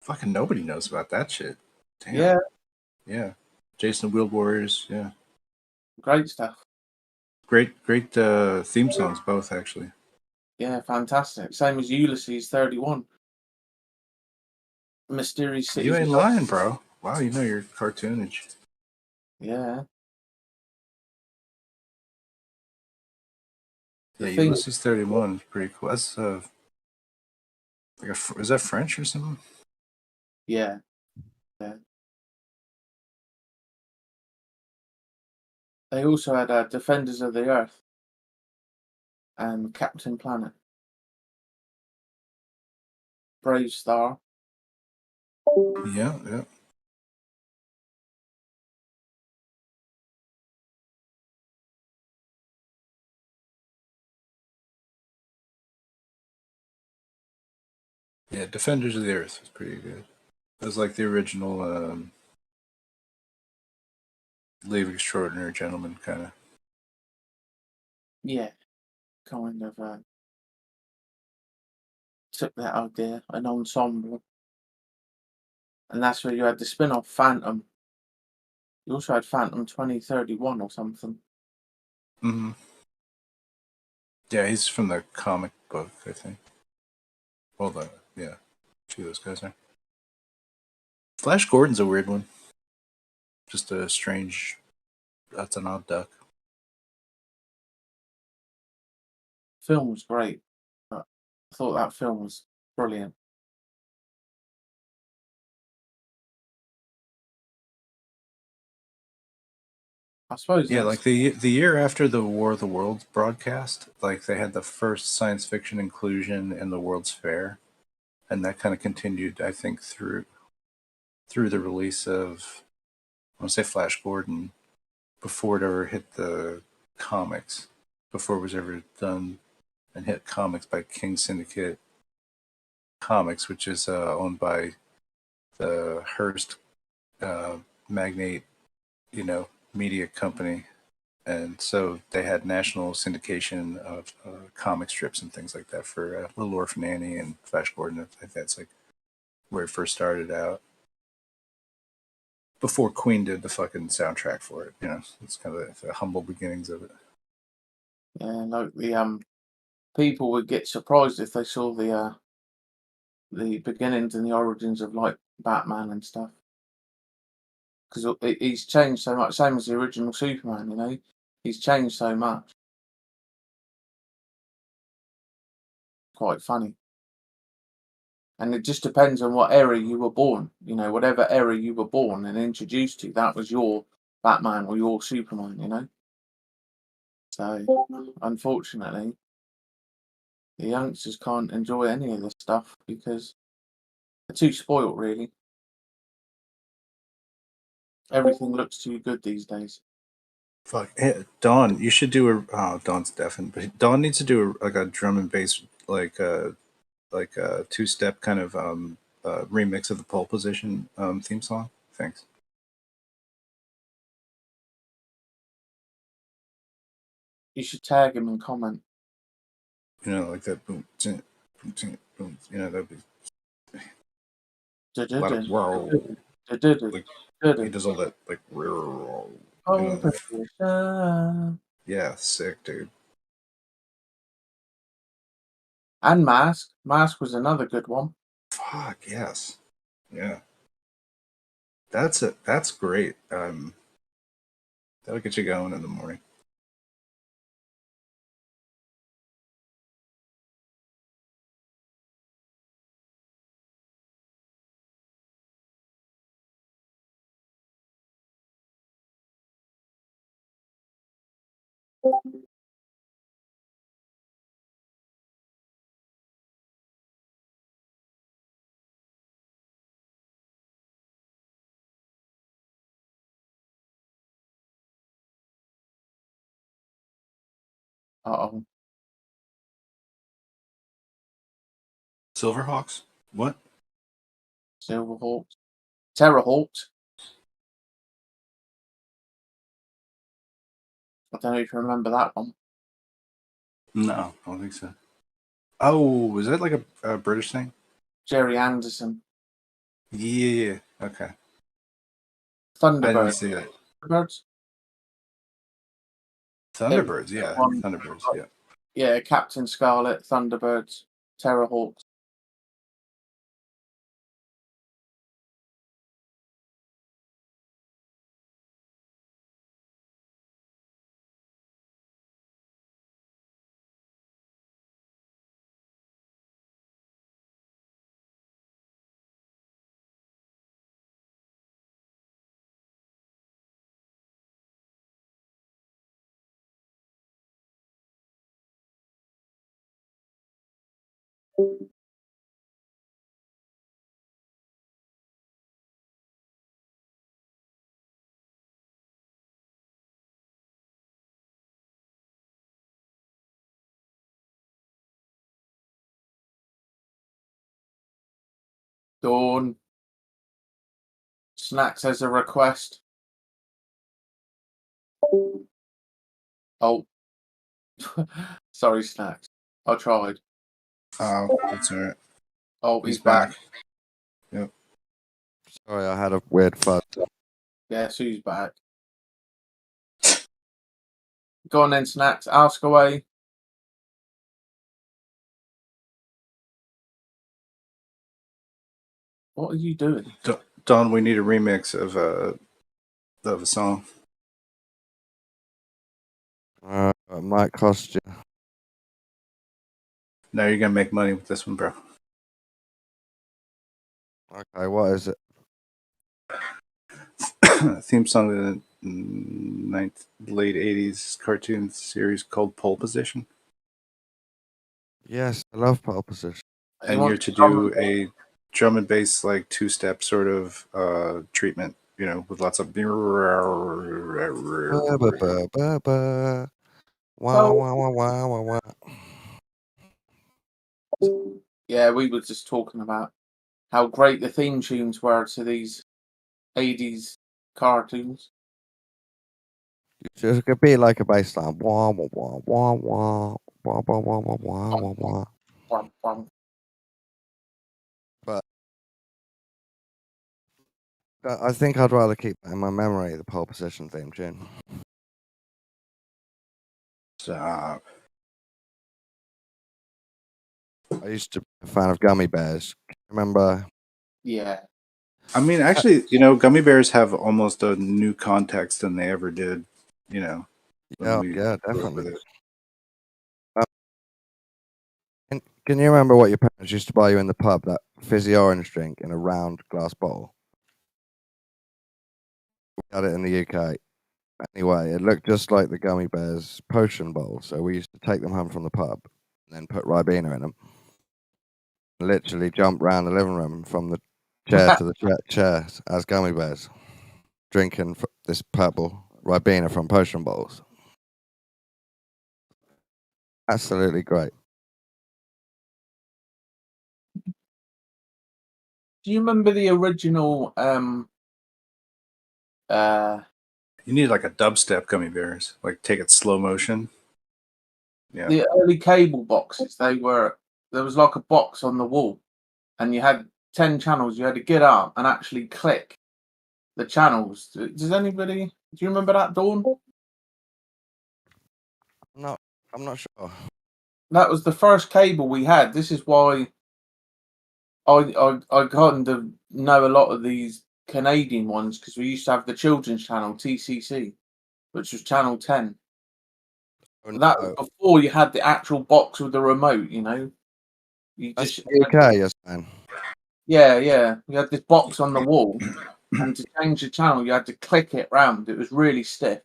Fucking nobody knows about that shit. Damn. yeah, Yeah. Jason the Wheeled Warriors. Yeah. great stuff. Great theme songs, both actually. Yeah, fantastic. Same as Ulysses 31. Mysterious Cities. You ain't lying, bro. Wow, you know your cartoonage. Yeah. Yeah, The thing- Ulysses 31 is pretty cool. That's is that French or something? Yeah. They also had Defenders of the Earth and Captain Planet. Brave Star. Yeah. Yeah, Defenders of the Earth was pretty good. It was like the original League of Extraordinary Gentlemen kind of. Yeah. Kind of took that idea, an ensemble. And that's where you had the spin off Phantom. You also had Phantom 2031 or something. Mm-hmm. Yeah, he's from the comic book, I think. Well, yeah, 2 of those guys are. Flash Gordon's a weird one. Just a strange That's an odd duck. Film was great. I thought that film was brilliant. I suppose Yeah, that's like the year after the War of the Worlds broadcast, like they had the first science fiction inclusion in the World's Fair, and that kind of continued, I think, through the release of, I want to say, Flash Gordon, before it ever hit the comics, before it was ever done and hit comics by King Syndicate Comics, which is owned by the Hearst magnate, media company. And so they had national syndication of comic strips and things like that for Little Orphan Annie and Flash Gordon. I think that's like where it first started out. Before Queen did the fucking soundtrack for it, it's kind of the humble beginnings of it. yeah, like the people would get surprised if they saw the beginnings and the origins of like Batman and stuff, because he's changed so much. Same as the original Superman, he's changed so much. Quite funny. And it just depends on what era you were born. Whatever era you were born and introduced to, that was your Batman or your Superman. So, unfortunately, the youngsters can't enjoy any of this stuff because they're too spoilt, really. Everything looks too good these days. Fuck, hey, Dawn, you should do a. Oh, Dawn's deafened, but Dawn needs to do a drum and bass, like a two-step kind of remix of the Pole Position theme song. Thanks. You should tag him and comment. Like that boom, boom, boom. That'd be a lot of Du-du-du. wow. Du-du-du. Like Du-du. he does all that like wow. Oh, position. Yeah, sick, dude. And Mask. Mask was another good one. Fuck yes, yeah. That's it. That's great. That'll get you going in the morning. Uh-oh. Silverhawks? What? Silverhawks. Terrorhawks. I don't know if you remember that one. No, I don't think so. Oh, was that like a British thing? Jerry Anderson. Yeah. Okay. Thunderbirds. I didn't see that. Thunderbirds? Thunderbirds, yeah. Thunderbirds, yeah. Yeah, Captain Scarlet, Thunderbirds, Terrorhawks. Dawn. Snacks has a request. Oh. Sorry, Snacks. I tried. Oh, that's all right. Oh, he's back. Yep. Sorry, I had a weird fuzz. Yeah, Sue's back. Go on then, Snacks. Ask away. What are you doing? Don, we need a remix of a song. It might cost you. Now you're gonna make money with this one, bro. Okay, what is it? Theme song of the late 80s cartoon series called Pole Position. Yes, I love pole position. And you're to do a drum and bass, like 2-step sort of treatment, with lots of. Ba, ba, ba, ba, ba. Wah, wah, wah, wah, wah, wah. Yeah, we were just talking about how great the theme tunes were to these 80s cartoons. It could be like a bass line. Wah, wah, wah, wah, wah. Wah, wah, wah, wah, wah, wah, wah. Bum, bum. But I think I'd rather keep that in my memory, the pole position theme tune. Stop. I used to be a fan of gummy bears. Remember? Yeah. I mean, actually, gummy bears have almost a new context than they ever did. Yeah, when we yeah, grew up definitely. with it. Can you remember what your parents used to buy you in the pub? That fizzy orange drink in a round glass bottle. We had it in the UK. Anyway, it looked just like the gummy bears potion bowl. So we used to take them home from the pub and then put Ribena in them. Literally jump round the living room from the chair to the chair as gummy bears, drinking this purple Ribena from potion bowls. Absolutely great. Do you remember the original You need like a dubstep gummy bears, like take it slow motion. Yeah. the early cable boxes? There was like a box on the wall and you had 10 channels. You had to get up and actually click the channels. Do you remember that, Dawn? No, I'm not sure. That was the first cable we had. This is why I kind of know a lot of these Canadian ones, because we used to have the children's channel, TCC, which was channel 10. Oh, That no. was before you had the actual box with the remote, You That's just the UK, you're saying? Yeah. You had this box on the wall, and to change the channel, you had to click it round. It was really stiff.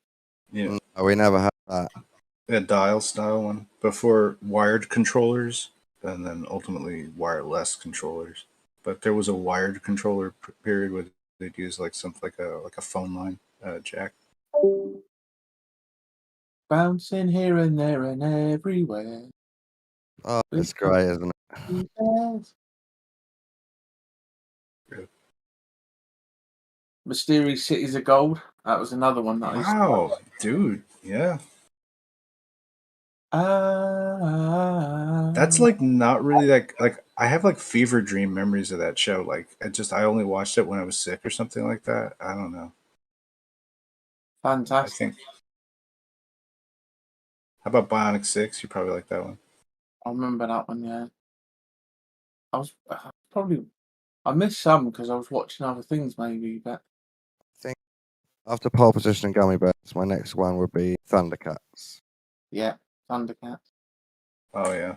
Yeah. No, we never had that. A dial style one before wired controllers, and then ultimately wireless controllers. But there was a wired controller period where they'd use like a phone line jack. Bouncing here and there and everywhere. Oh, it's great, isn't it? Mysterious Cities of Gold. That was another one that I used to Wow, dude, yeah. That's like not really like I have like fever dream memories of that show. Like I only watched it when I was sick or something like that. I don't know. I fantastic. think. How about Bionic 6? You probably like that one. I remember that one. Yeah, I missed some because I was watching other things, maybe. But I think after pole position and gummy bears, my next one would be Thundercats. yeah, Thundercats. Oh yeah.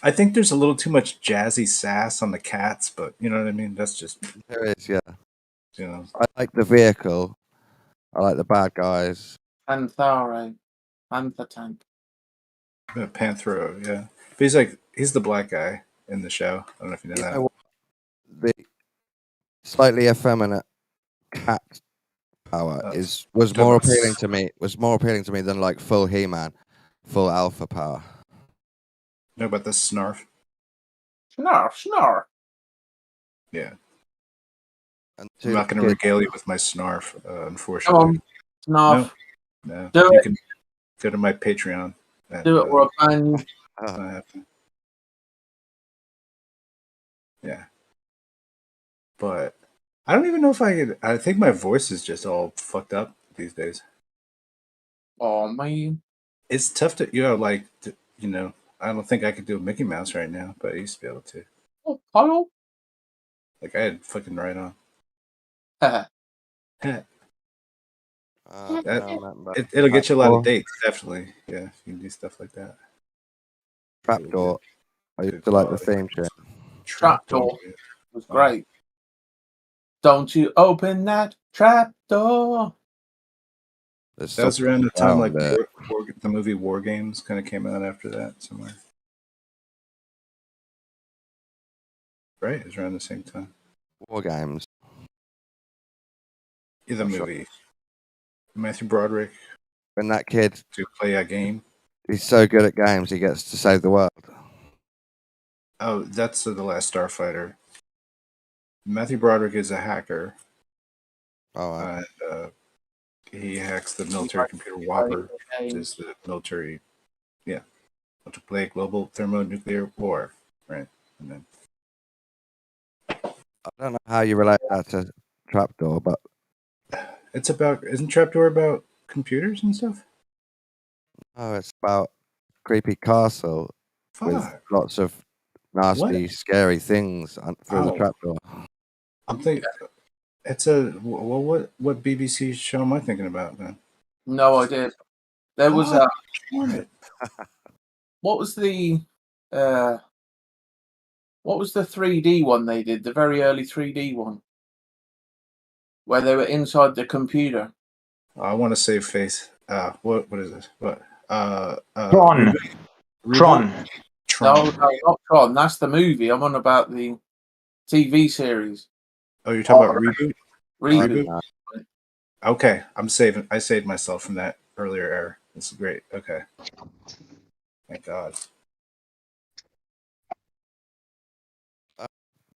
I think there's a little too much jazzy sass on the cats, but you know what I mean? That's just, There is, yeah. I like the vehicle. I like the bad guys. Pantharo, Panther Tank. Panthro, yeah. But he's the black guy in the show. I don't know if you know that. What? The slightly effeminate cat power was more appealing to me. Was more appealing to me than like full He-Man, full Alpha power. Know about the snarf? Snarf. Yeah. And I'm not going to regale you with my snarf, Come unfortunately. on, Snarf. No. Do You it. can go to my Patreon. And, Do it or I'll ban you. Yeah. But I don't even know if I think my voice is just all fucked up these days. Oh man. It's tough to, I don't think I could do a Mickey Mouse right now, but I used to be able to. Oh, hello. Like I had fucking right on. That- I remember. It'll get you a lot of Trapdoor. dates, definitely. Yeah, you can do stuff like that. Trapdoor. I used Good to like the quality. theme tune. Trapdoor was great. Don't you open that trap door. There's That was something around the time like about it. the movie War Games kind of came out after that somewhere. Right, it was around the same time. War Games. Yeah, the I'm sure. movie. Matthew Broderick When that kid, to play a game. he's so good at games, he gets to save the world. Oh, that's The Last Starfighter. Matthew Broderick is a hacker. Oh, And he hacks the military computer Whopper, which is the military, to play global thermonuclear war, right? And then I don't know how you relate that to Trapdoor, but it's about, isn't Trapdoor about computers and stuff? oh, it's about creepy castle with Fuck. lots of nasty, scary things through the Oh. trapdoor. I'm thinking it's a well. What BBC show am I thinking about then? No idea. There was a Damn it. what was the 3D one they did? The very early 3D one where they were inside the computer. I want to save face. What is this? What? Tron. Tron. No, not Tron. That's the movie. I'm on about the TV series. Oh, you're talking about Reboot? Reboot. Okay, I saved myself from that earlier error. This is great. Okay. Thank God.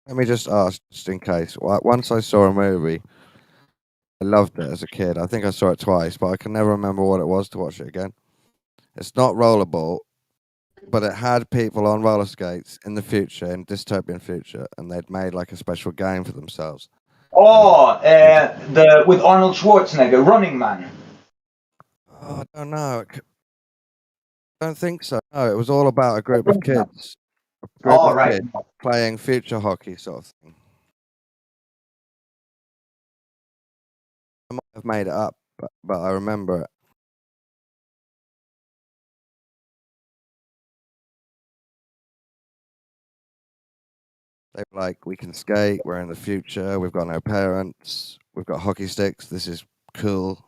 Let me just ask, just in case. Once I saw a movie, I loved it as a kid. I think I saw it twice, but I can never remember what it was to watch it again. It's not Rollerball, but it had people on roller skates in the future, in dystopian future, and they'd made like a special game for themselves. Oh, with Arnold Schwarzenegger, Running Man. Oh, I don't know. I don't think so. No, it was all about a group of kids. Kids playing future hockey sort of thing. I might have made it up, but I remember it. They were like, we can skate, we're in the future, we've got no parents, we've got hockey sticks, this is cool.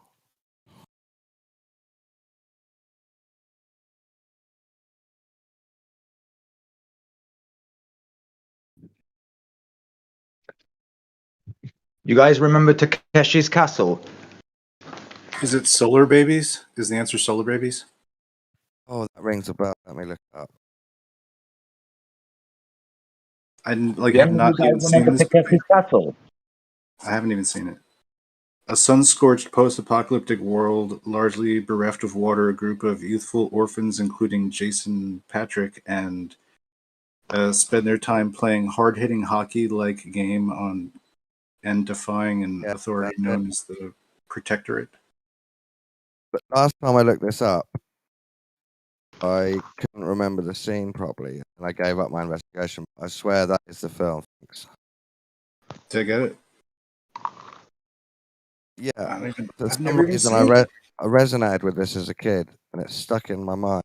You guys remember Takeshi's Castle? Is it Solar Babies? Is the answer Solar Babies? Oh, that rings a bell. Let me look it up. I have not even seen this movie. Castle? I haven't even seen it. A sun-scorched post-apocalyptic world, largely bereft of water, a group of youthful orphans, including Jason Patrick, and spend their time playing hard-hitting hockey-like game on and defying an authority known as the Protectorate. But last time I looked this up, I couldn't remember the scene properly, and I gave up my investigation. I swear that is the film. Thanks. Did I get it? Yeah. For I've some never even reason, seen it. I resonated with this as a kid, and it's stuck in my mind.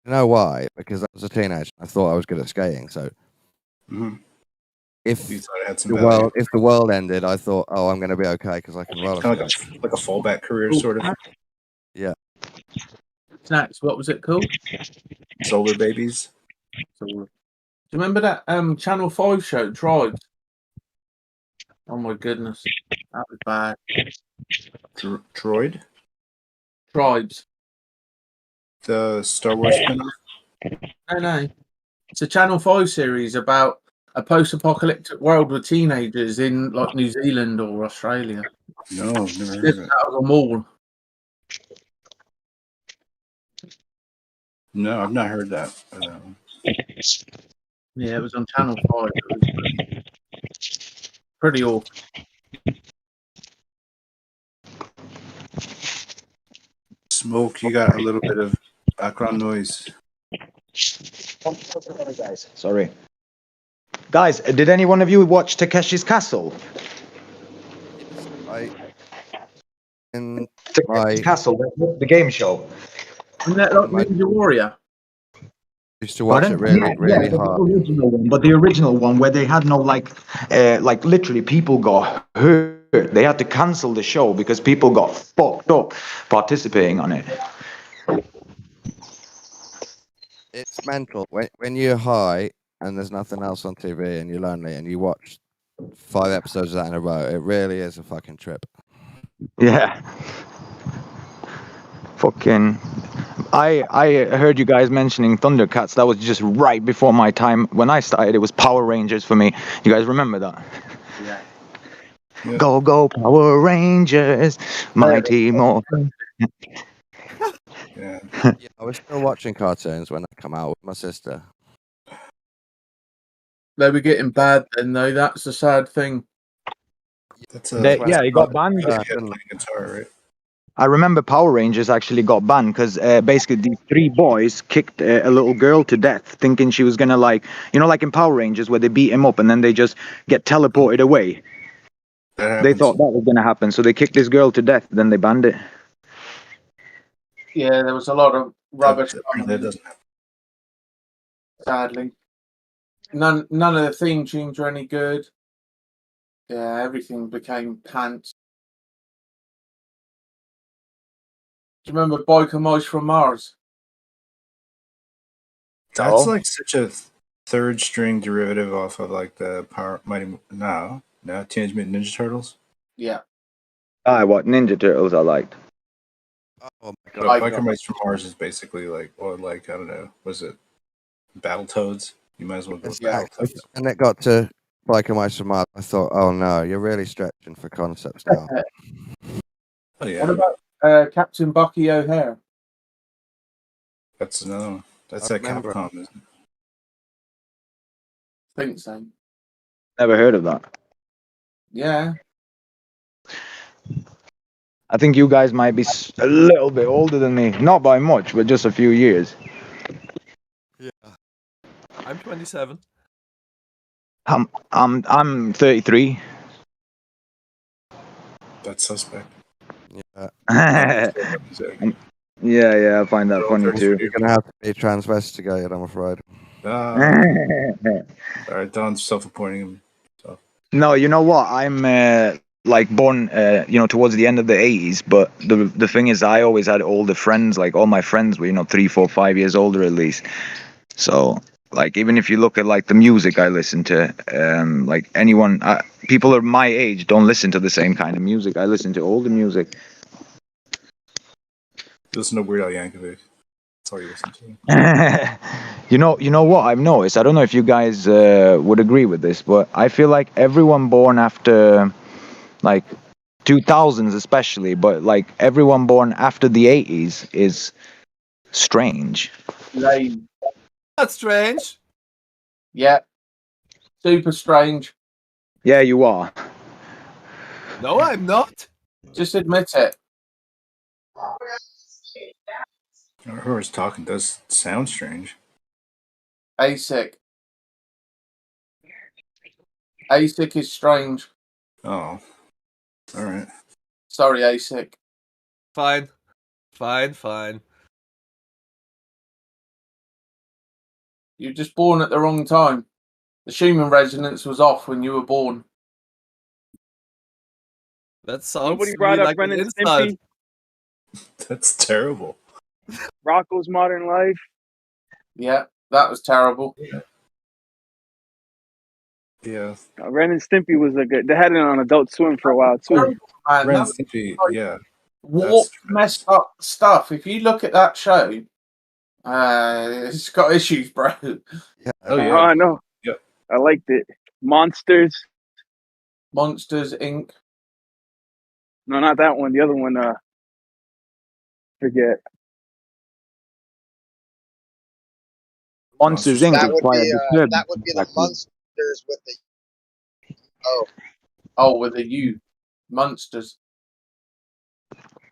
You know why? Because I was a teenager. I thought I was good at skating. So if You thought it had some value. if the world ended, I thought, oh, I'm going to be okay because I can roller Kind of skate. like a fallback career, sort of. Yeah. Snacks. What was it called? Solar Babies. Do you remember that Channel 5 show, Tribes? Oh my goodness, that was bad. Droid? Tribes. The Star Wars spin-off? No. It's a Channel 5 series about a post-apocalyptic world with teenagers in like New Zealand or Australia. No, never heard of Living it. out of a mall. No, I've not heard that. Yeah, it was on Channel 5. It was pretty awful. Smoke, you got a little bit of background noise. Sorry. Guys, did any one of you watch Takeshi's Castle? I in Takeshi's my Castle, the game show. Isn't that like in my Ninja Warrior? used to watch it really, really the hard. original one, but the original one where they had no like literally people got hurt. They had to cancel the show because people got fucked up participating on it. It's mental when you're high and there's nothing else on TV and you're lonely and you watch 5 episodes of that in a row. It really is a fucking trip. Yeah. Fucking. I heard you guys mentioning Thundercats. That was just right before my time. When I started, it was Power Rangers for me. You guys remember that? Yeah. Yeah. Go, go, Power Rangers, Mighty Morphin. Yeah. Yeah, I was still watching cartoons when I come out with my sister. They were getting bad then, though. That's the sad thing. That's Yeah, it got banned. Playing guitar, right? I remember Power Rangers actually got banned because basically these 3 boys kicked a little girl to death, thinking she was gonna like in Power Rangers where they beat him up and then they just get teleported away. That They happens. thought that was gonna happen, so they kicked this girl to death. Then they banned it. Yeah, there was a lot of rubbish. That doesn't happen. Sadly, none of the theme tunes were any good. Yeah, everything became pants. Do you remember Biker Mice from Mars? That's like such a third string derivative off of like the Teenage Mutant Ninja Turtles. Yeah. What Ninja Turtles I liked. Oh my But god! Biker Mice from Mars is basically like, I don't know, was it Battletoads? You might as well go with Battletoads. And it got to Biker Mice from Mars. I thought, oh no, you're really stretching for concepts now. Oh yeah, What about Captain Bucky O'Hare? that's another one. That's I that remember. Capcom, isn't it? Think so. Never heard of that. Yeah. I think you guys might be a little bit older than me, not by much, but just a few years. Yeah. I'm 27. I'm 33. That's suspect. Yeah. Yeah, I find that funny too. You're gonna have to be transvestigated, I'm afraid. All right, Don's self-appointing him. No, you know what? I'm born, towards the end of the 80s. But the thing is, I always had older friends. Like all my friends were, 3, 4, 5 years older at least. So, like, even if you look at like the music I listen to, people of my age don't listen to the same kind of music. I listen to older music. Listen to Weird Al Yankovic. That's all you listen to. You know what I've noticed? I don't know if you guys would agree with this, but I feel like everyone born after like 2000s especially, but like everyone born after the 80s is strange. Lame. That's strange. Yeah. Super strange. Yeah, you are. No, I'm not. Just admit it. Whoever's talking does sound strange. ASIC. ASIC is strange. Oh, all right. Sorry, ASIC. Fine. You're just born at the wrong time. The Schumann resonance was off when you were born. That sounds Nobody brought up like Ren an and insult. Stimpy, That's terrible. Rocco's Modern Life. Yeah, that was terrible. Yeah. Ren and Stimpy was a good. They had it on Adult Swim for a while too. Terrible, man. Ren That and was Stimpy, like yeah. warped, messed up stuff. If you look at that show, it's got issues, bro. Yeah. Oh yeah. Oh, I know. Yep. I liked it. Monsters. Monsters Inc. No, not that one. The other one. Forget. Monsters Inc. That is would quite be disturbing. that would be the monsters with the Oh, with a U. Monsters.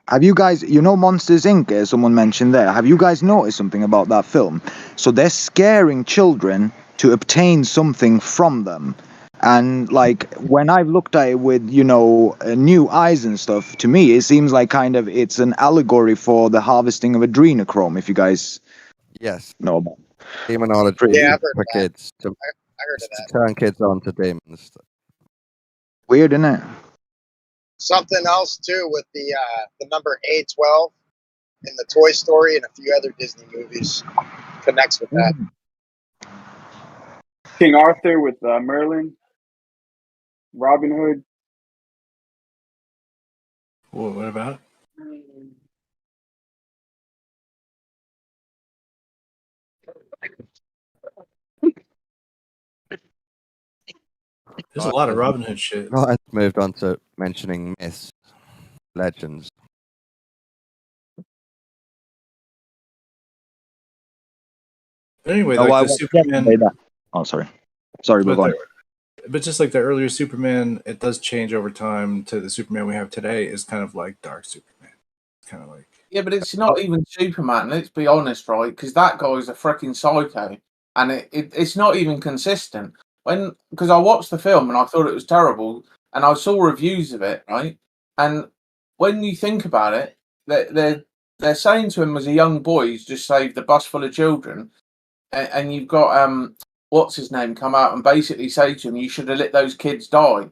Have you guys, Monsters Inc., someone mentioned there, have you guys noticed something about that film? So they're scaring children to obtain something from them. And like when I've looked at it with new eyes and stuff, to me it seems like kind of it's an allegory for the harvesting of adrenochrome. If you guys Yes, know about demonology Yeah, I've heard for of that. kids to, I heard of to that. turn kids on to demons. weird, isn't it? Something else too with the number A12 in the Toy Story and a few other Disney movies connects with that. King Arthur with Merlin, Robin Hood. Whoa, what about? There's a lot of Robin Hood shit. Ryan's moved on to mentioning myths, legends. But anyway, Oh, like I the watched Superman. yesterday that. Oh, sorry, But, move on. but just like the earlier Superman, it does change over time to the Superman we have today is kind of like Dark Superman. It's kind of like Yeah, but it's not even Superman. Let's be honest, right? Because that guy's a freaking psycho, and it's not even consistent. Because I watched the film and I thought it was terrible, and I saw reviews of it, right? And when you think about it, they're saying to him as a young boy, he's just saved a bus full of children, and you've got what's his name come out and basically say to him, "You should have let those kids die."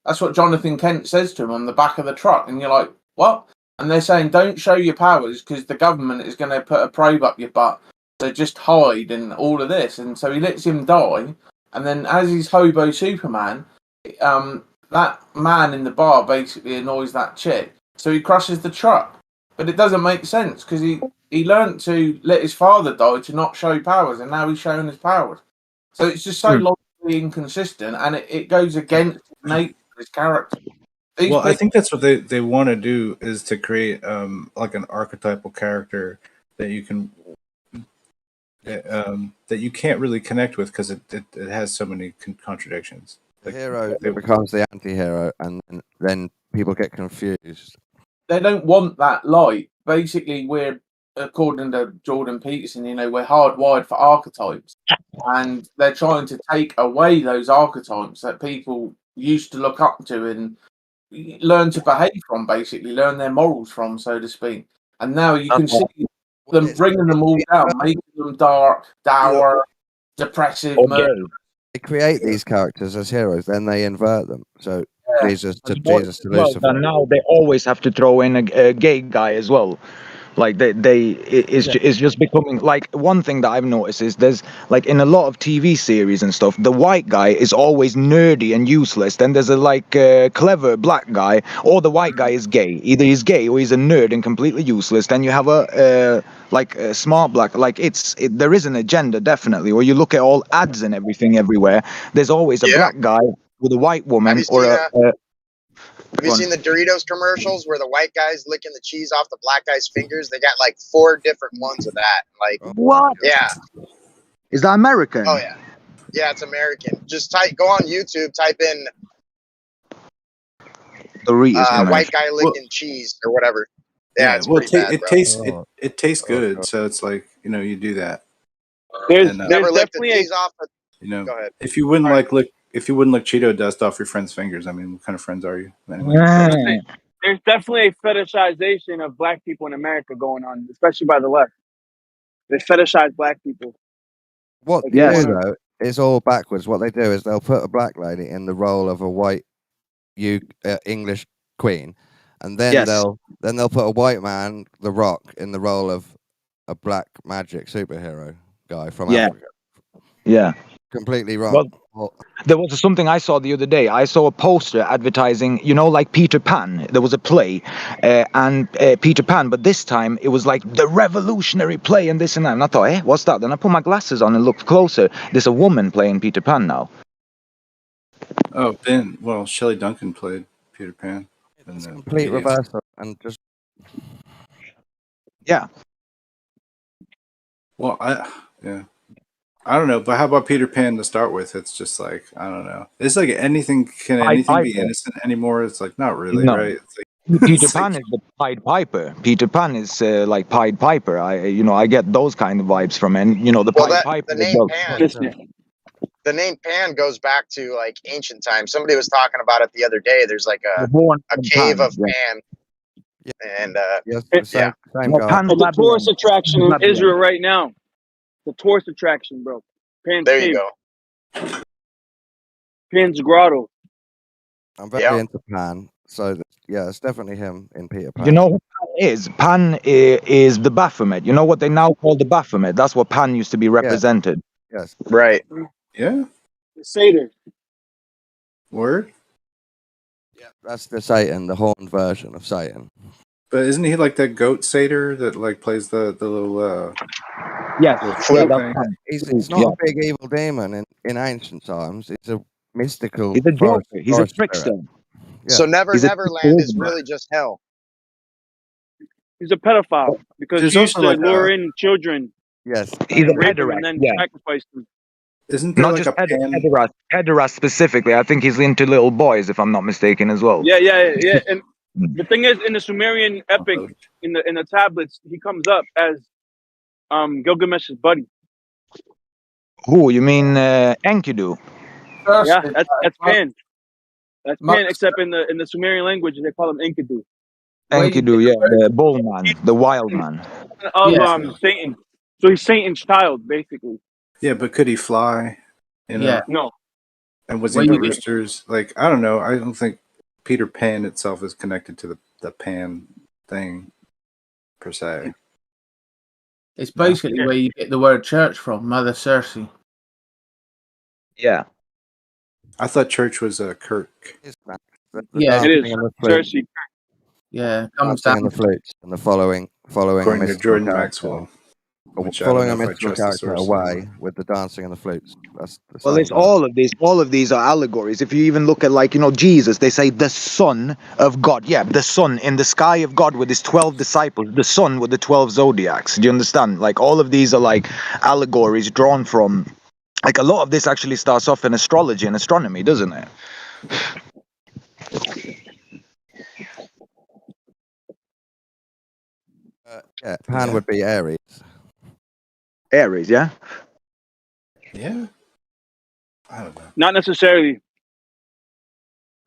That's what Jonathan Kent says to him on the back of the truck, and you're like, "What?" And they're saying, "Don't show your powers because the government is going to put a probe up your butt. So just hide and all of this." And so he lets him die, and then as he's hobo Superman, that man in the bar basically annoys that chick, so he crushes the truck. But it doesn't make sense because he learned to let his father die to not show powers, and now he's showing his powers. So it's just so logically inconsistent, and it goes against the nature of his character. I think that's what they want to do is to create like an archetypal character that you can that you can't really connect with because it has so many contradictions. The hero becomes the anti-hero, and then people get confused. They don't want that light. Basically, we're, according to Jordan Peterson, we're hardwired for archetypes, and they're trying to take away those archetypes that people used to look up to and learn to behave from, basically learn their morals from, so to speak. And now you can see them bringing them all down, making them dark, dour, depressive, murderous. They create these characters as heroes, then they invert them. So Jesus to Well, Lucifer. and now they always have to throw in a gay guy as well. Like it's just becoming like one thing that I've noticed is there's like in a lot of TV series and stuff, the white guy is always nerdy and useless. Then there's a clever black guy, or the white guy is gay. Either he's gay or he's a nerd and completely useless. Then you have a smart black. Like there is an agenda definitely. Or you look at all ads and everything everywhere. There's always a black guy with a white woman Have you seen the Doritos commercials where the white guy's licking the cheese off the black guy's fingers? They got like 4 different ones of that. Like what? Yeah. Is that American? Oh yeah. Yeah, it's American. Just go on YouTube, type in Doritos white guy licking cheese or whatever. Yeah, it's pretty bad, bro. it tastes good, so it's like you do that. There's never licked the definitely cheese off. Go ahead. If you wouldn't if you wouldn't lick Cheeto dust off your friend's fingers, I mean, what kind of friends are you? Anyway. There's definitely a fetishization of black people in America going on, especially by the left. They fetishize black people. What they do though is all backwards. What they do is they'll put a black lady in the role of a white English queen, and then they'll put a white man, The Rock, in the role of a black magic superhero guy from Africa. Yeah. Completely wrong. Well, there was something I saw the other day. I saw a poster advertising, like Peter Pan. There was a play, and Peter Pan, but this time it was like the revolutionary play and this and that. And I thought, what's that? Then I put my glasses on and looked closer. There's a woman playing Peter Pan now. Oh, Shelley Duncan played Peter Pan. It's complete reversal and just. Yeah. Well, I don't know, but how about Peter Pan to start with? It's just like, I don't know. It's like anything be innocent anymore? It's like, not really, right? It's like, Peter Pan is the Pied Piper. Peter Pan is like Pied Piper. I get those kind of vibes from, and the Pied Piper. The name Pan. the name Pan goes back to like ancient times. Somebody was talking about it the other day. There's like The horn a from cave Pan. of Yeah. Pan, Yeah. and Yes, It- the same No, guy. Pan's It's a tourist labyrinth. attraction Pan's in labyrinth. Israel right now. The tourist attraction, bro. Pan's there you Cave, go. Pan's Grotto. I'm very Yeah. into Pan, so yeah, it's definitely him in Peter Pan. You know who Pan is? Pan is the Baphomet. You know what they now call the Baphomet? That's what Pan used to be represented. Yes. Right. Yeah. The Seder. Word. Yeah, that's the Satan, the horned version of Satan. But isn't he like that goat satyr that like plays the little Yes. little Yeah, flute that's thing? Pan. He's not Yeah. a big evil demon in ancient times. He's a mystical He's a forest, joker. He's a forest trickster. spirit. Yeah. So Never He's a Neverland is trickster. really just hell. He's a pedophile because There's he used also to like lure in children Yes. He's a and rape them pederast. and then Yeah. sacrifice them. isn't there Not like just a pan? pederast specifically. I think he's into little boys, if I'm not mistaken, as well. Yeah. And the thing is, in the Sumerian epic, in the tablets, he comes up as Gilgamesh's buddy. Who? You mean Enkidu? Yeah, that's Pan. That's Pan, except in the Sumerian language, they call him Enkidu. Enkidu, yeah, the bull man, the wild man. Of Yeah. Satan. So he's Satan's child, basically. Yeah, but could he fly? You know, Yeah. No. and was he Where into you get- roosters? Like I don't know. I don't think Peter Pan itself is connected to the Pan thing per se. It's basically where you get the word church from, Mother Cersei. Yeah. I thought church was Kirk. The Yeah, It is. dancing and the flute, Cersei. Yeah, comes dancing down. and the flutes, and the following According a to mystical Jordan character. Maxwell. Which I Following don't a know if I mystical trust the character source or away not. with the dancing and the flutes. That's the Well, same it's guy. all of these. All of these are allegories. If you even look at, like, Jesus, they say the Son of God. Yeah, the Son in the sky of God with his 12 disciples. The Sun with the 12 zodiacs. Do you understand? Like, all of these are like allegories drawn from. Like, a lot of this actually starts off in astrology and astronomy, doesn't it? Yeah, Pan Yeah. would be Aries. Aries, yeah. Yeah. I don't know. Not necessarily.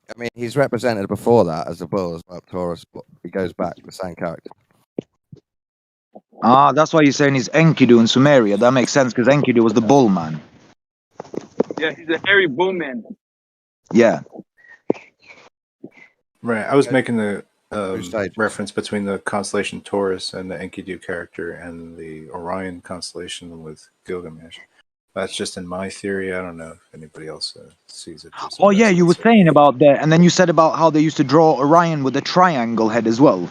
I mean, he's represented before that as a bull as well, Taurus, but he goes back to the same character. Ah, that's why you're saying he's Enkidu in Sumeria. That makes sense because Enkidu was the bull man. Yeah, he's a hairy bull man. Yeah. Right. I was making the Sages. reference between the constellation Taurus and the Enkidu character and the Orion constellation with Gilgamesh. That's just in my theory. I don't know if anybody else sees it. Oh, yeah, you were saying about that. And then you said about how they used to draw Orion with a triangle head as well.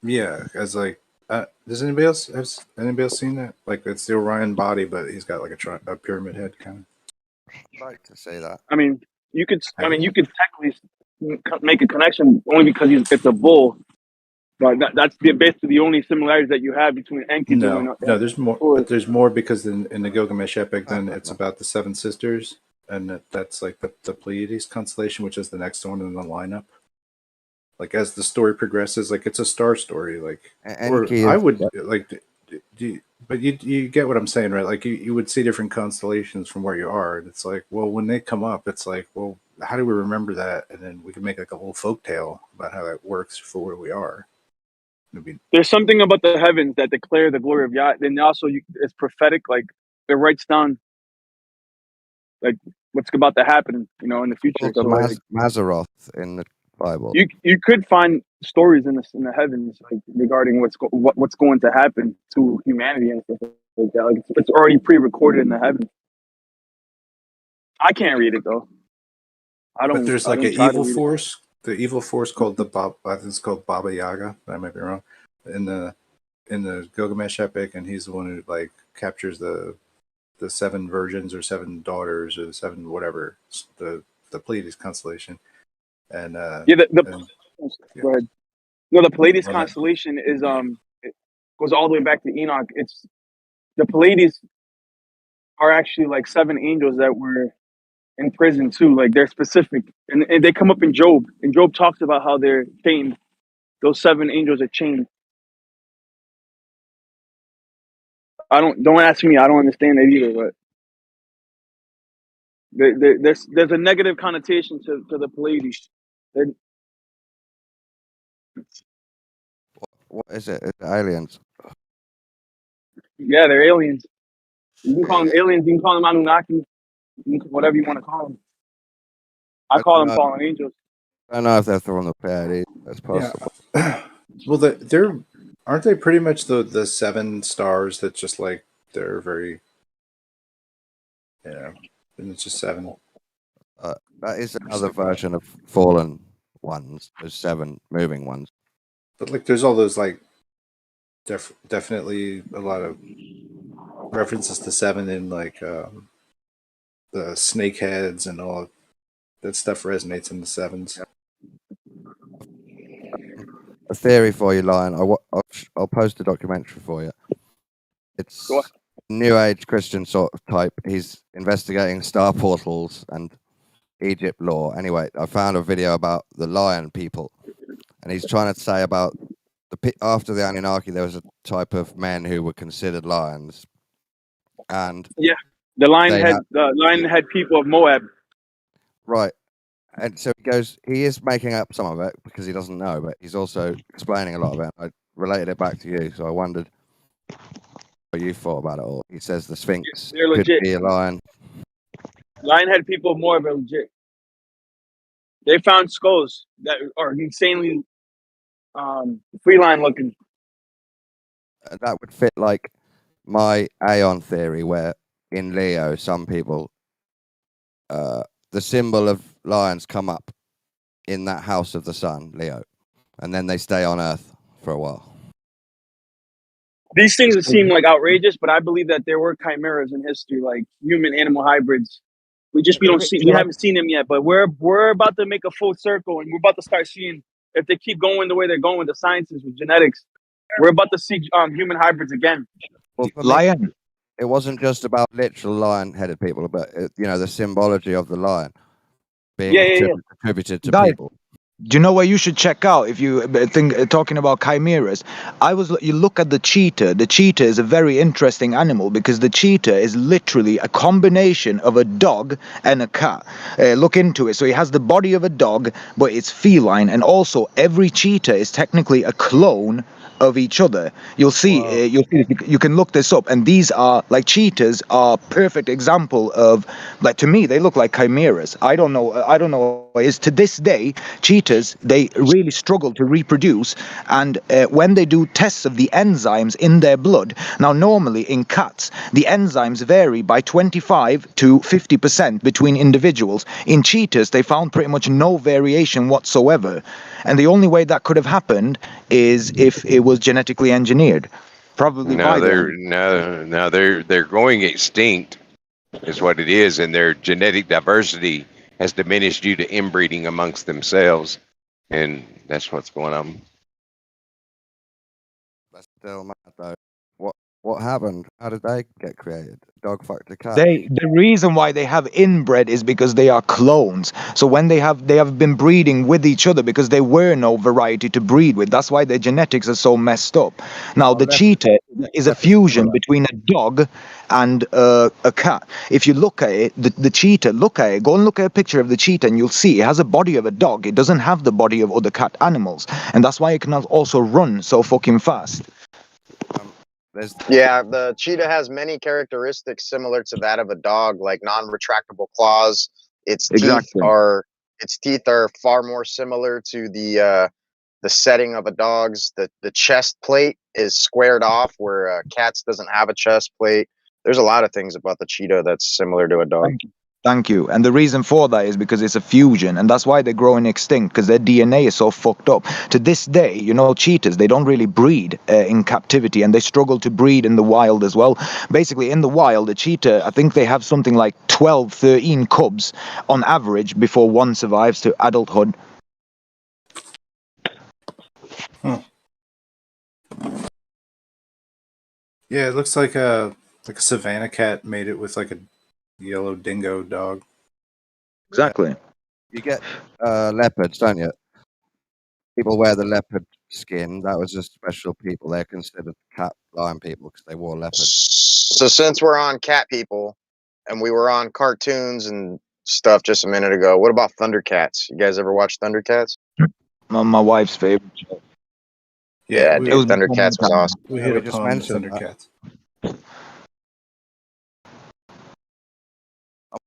Yeah, as like, does anybody else seen that? Like, it's the Orion body, but he's got like a pyramid head kind I'd like to say that. I mean, you could technically make a connection only because it's a bull. But that's basically the only similarities that you have between Enkidu and No, there's more. But there's more because in the Gilgamesh epic, then it's about the seven sisters, and that's like the Pleiades constellation, which is the next one in the lineup. Like as the story progresses, like it's a star story. Like, or I would like, but you get what I'm saying, right? Like you would see different constellations from where you are, and it's like, well, when they come up, it's like, well, how do we remember that? And then we can make like a whole folk tale about how that works for where we are. There's something about the heavens that declare the glory of Yah. Then also, it's prophetic. Like it writes down, like what's about to happen, in the future. Also, So, like, Mazaroth in the Bible. you could find stories in the heavens, like regarding what's going to happen to humanity and stuff like that. Like it's already pre-recorded in the heavens. I can't read it though. I don't. But there's I like don't an try to evil read it. force. The evil force called I think it's called Baba Yaga. I might be wrong. In the Gilgamesh epic, and he's the one who like captures the seven virgins or seven daughters or the seven whatever the Pleiades constellation. And Go ahead. No, the Pleiades constellation is it goes all the way back to Enoch. It's the Pleiades are actually like seven angels that were in prison too. Like they're specific, and they come up in Job. And Job talks about how they're chained. Those seven angels are chained. Don't ask me. I don't understand it either. But There's a negative connotation to the Pleiades. They're, What is it? Is it aliens? yeah, they're aliens. You can call them aliens. You can call them Anunnaki. Whatever you want to call them. I I call don't them know. fallen angels. I don't know if they're from the Pleiades. That's possible. Yeah. Well, they're aren't they pretty much the 7 stars that just like they're very, and it's just 7. That is another version of fallen ones. There's 7 moving ones. But like, there's all those like definitely a lot of references to 7 in like the snake heads and all that stuff resonates in the 7s. A theory for you, Lion. I'll post a documentary for you. It's New Age Christian sort of type. He's investigating star portals and Egypt lore. Anyway, I found a video about the lion people, and he's trying to say about after the Anunnaki, there was a type of men who were considered lions, and yeah, the lion head people of Moab. Right, and so he is making up some of it because he doesn't know, but he's also explaining a lot of it. I related it back to you, so I wondered what you thought about it all. He says the Sphinx They're could legit. be a lion. Lionhead people of Moab are legit. They found skulls that are insanely feline looking. That would fit like my Aeon theory, where in Leo, some people, the symbol of lions come up in that house of the sun, Leo, and then they stay on Earth for a while. These things seem like outrageous, but I believe that there were chimeras in history, like human animal hybrids. We haven't seen them yet, but we're about to make a full circle, and we're about to start seeing, if they keep going the way they're going with the sciences, with genetics, we're about to see human hybrids again. Well, for Lion. me, it wasn't just about literal lion-headed people, but the symbology of the lion being attributed to Guys, people. do you know what you should check out if you think talking about chimeras? You look at the cheetah. The cheetah is a very interesting animal because the cheetah is literally a combination of a dog and a cat. Look into it. So it has the body of a dog, but it's feline, and also every cheetah is technically a clone of each other. You'll see. You can look this up, and these are like cheetahs are perfect example of, like, to me they look like chimeras. I don't know. Is to this day cheetahs, they really struggle to reproduce, and when they do tests of the enzymes in their blood, now normally in cats the enzymes vary by 25 to 50% between individuals. In cheetahs they found pretty much no variation whatsoever, and the only way that could have happened is if it was genetically engineered, probably by they're going extinct is what it is, and their genetic diversity has diminished due to inbreeding amongst themselves, and that's what's going on. That's still mad though. What happened? How did they get created? Dog fucked a cat. The reason why they have inbred is because they are clones. So when they have been breeding with each other because there were no variety to breed with. That's why their genetics are so messed up. Now the cheetah is a fusion between a dog and a cat. If you look at it, the cheetah, go and look at a picture of the cheetah and you'll see it has a body of a dog. It doesn't have the body of other cat animals, and that's why it can also run so fucking fast. Yeah, the cheetah has many characteristics similar to that of a dog, like non-retractable claws. Its teeth are far more similar to the setting of a dog's. The chest plate is squared off, where cats doesn't have a chest plate. There's a lot of things about the cheetah that's similar to a dog. Thank you. And the reason for that is because it's a fusion, and that's why they're growing extinct, because their DNA is so fucked up. To this day, cheetahs, they don't really breed in captivity, and they struggle to breed in the wild as well. Basically, in the wild, a cheetah, I think they have something like 12, 13 cubs on average before one survives to adulthood. Huh. Yeah, it looks like a savanna cat made it with like a yellow dingo dog. Exactly. You get leopards, don't you? People wear the leopard skin. That was just special people. They're considered cat lion people because they wore leopards. So since we're on cat people, and we were on cartoons and stuff just a minute ago. What about Thundercats? You guys ever watch Thundercats? My wife's favorite show. Yeah, we, It was dude, Thundercats was awesome. we Yeah, hit we just upon the mentioned that. Thundercats.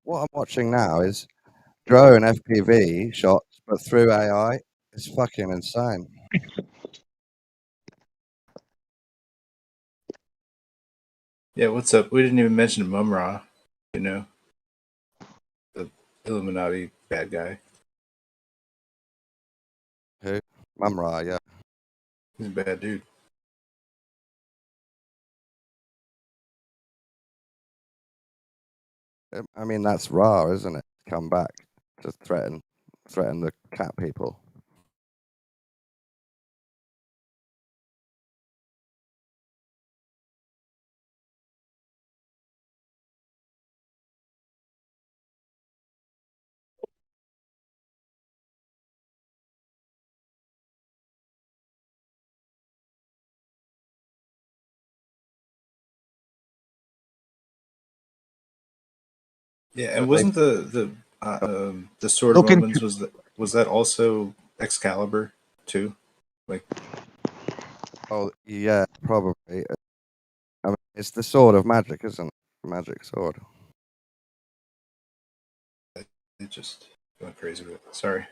What I'm watching now is drone FPV shots, but through AI. It's fucking insane. Yeah, what's up? We didn't even mention Mumra, you know, the Illuminati bad guy. Who? Mumra, yeah. He's a bad dude. I mean, that's Ra, isn't it? Come back to threaten the cat people. Yeah, So and they- wasn't the Sword of Look into- Omens was that also Excalibur too? Like, Oh yeah, probably. I mean, it's the sword of magic, isn't it? Magic sword. it just going crazy with it. Sorry.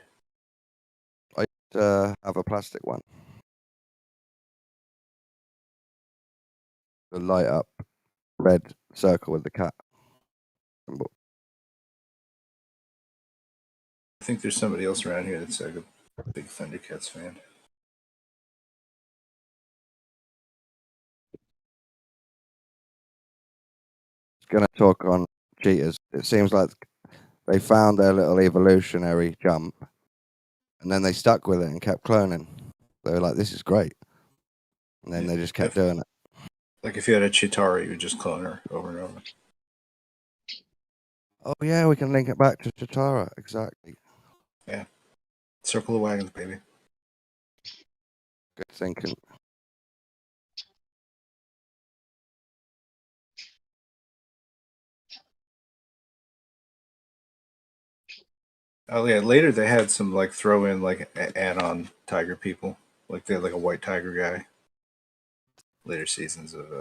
I have a plastic one. The light up red circle with the cat symbol. I think there's somebody else around here that's like a big Thundercats fan. Going to talk on cheaters. It seems like they found their little evolutionary jump, and then they stuck with it and kept cloning. They were like, "This is great," and then they just kept doing it. Like if you had a Chitara, you would just clone her over and over. Oh yeah, we can link it back to Chitara. Exactly. Yeah. Circle of wagons, baby. Good thinking. Oh yeah, later they had some like throw in like add-on tiger people. Like they had like a white tiger guy. Later seasons of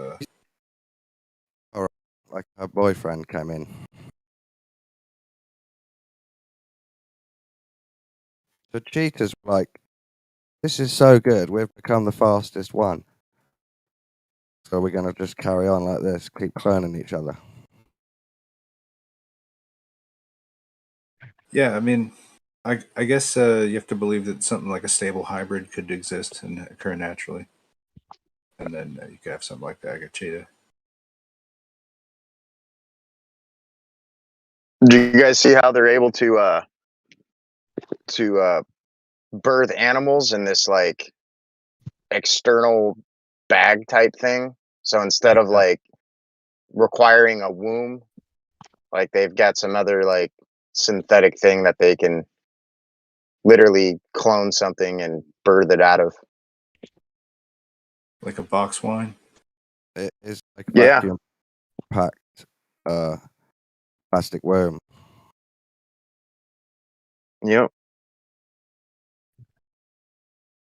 All right, like her boyfriend came in. So cheaters were like, "This is so good. We've become the fastest one. So we're gonna just carry on like this, keep cloning each other." yeah, I mean, I guess you have to believe that something like a stable hybrid could exist and occur naturally, and then you could have something like that, like a cheetah. Do you guys see how they're able to birth animals in this like external bag type thing? So instead of like requiring a womb, like they've got some other like synthetic thing that they can literally clone something and birth it out of. Like a box wine. It is like a Yeah. vacuum packed plastic worm. Yep.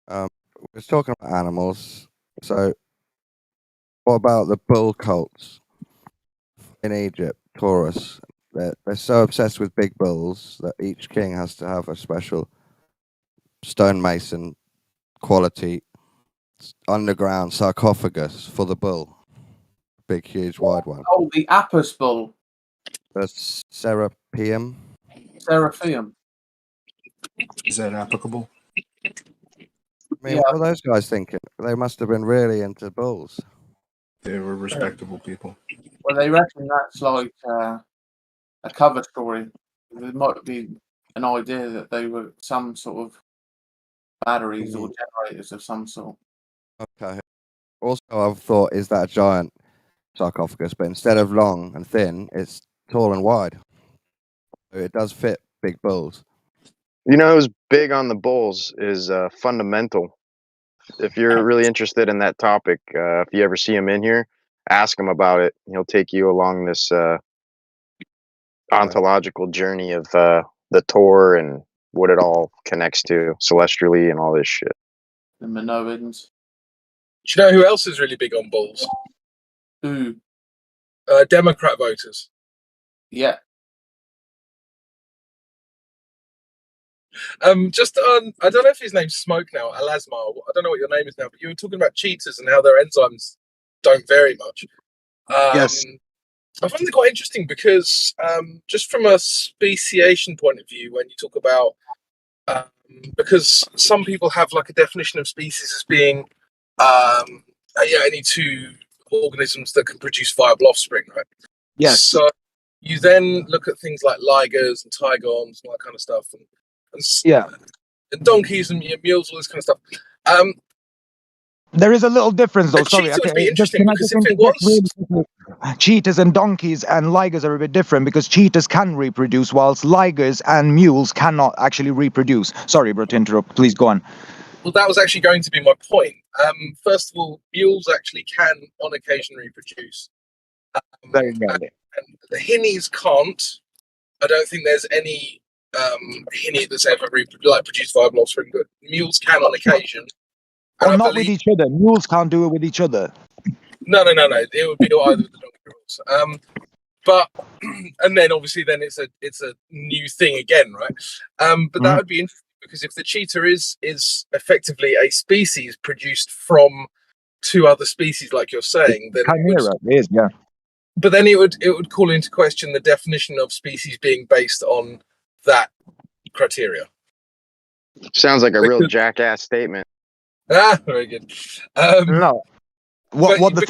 We're talking about animals. So, what about the bull cults in Egypt, Taurus? They're so obsessed with big bulls that each king has to have a special stonemason quality underground sarcophagus for the bull. Big, huge, wide one. Oh, the Apis bull, The Serapeum. Seraphim. Is that applicable? I mean, Yeah. what were those guys thinking? They must have been really into bulls. They were respectable people. Well, they reckon that's like a cover story. There might be an idea that they were some sort of batteries or generators of some sort. Okay. Also, I've thought, is that a giant sarcophagus? But instead of long and thin, it's tall and wide. So it does fit big bulls. You know who's big on the bulls is Fundamental. If you're really interested in that topic, if you ever see him in here, ask him about it. He'll take you along this ontological journey of the Tor and what it all connects to celestially and all this shit. The Minoans. Do you know who else is really big on balls? Who? Democrat voters. Yeah. Just on, I don't know if his name's Smoke now, Alasma. I don't know what your name is now, but you were talking about cheetahs and how their enzymes don't vary much. Yes. I find it quite interesting because just from a speciation point of view, when you talk about because some people have like a definition of species as being any two organisms that can produce viable offspring, right? Yes. So you then look at things like ligers and tigons and all that kind of stuff, and donkeys and mules, all this kind of stuff. There is a little difference, though. Sorry, cheetah would be interesting because if it was cheetahs and donkeys and ligers are a bit different because cheetahs can reproduce, whilst ligers and mules cannot actually reproduce. Sorry, bro, to interrupt. Please go on. Well, that was actually going to be my point. First of all, mules actually can, on occasion, reproduce. Very rarely. And the hinnies can't. I don't think there's any hinny that's ever produced viable offspring, but mules can on occasion. Or not with each other. Mules can't do it with each other. No. It would be either of the donkey rules. But and then obviously then it's a new thing again, right? But that would be interesting because if the cheetah is effectively a species produced from two other species, like you're saying, then chimera is, yeah. But then it would call into question the definition of species being based on that criteria. Sounds like a real jackass statement. Very good. No. What the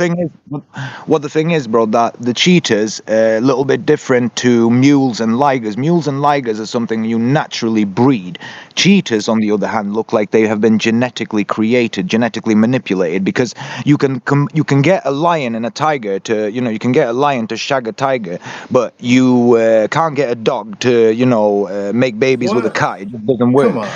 thing is, bro, that the cheetahs a little bit different to mules and ligers. Mules and ligers are something you naturally breed. Cheetahs, on the other hand, look like they have been genetically created, genetically manipulated, because you can get a lion and a tiger to, you can get a lion to shag a tiger, but you can't get a dog to, make babies with a cat. It just doesn't work.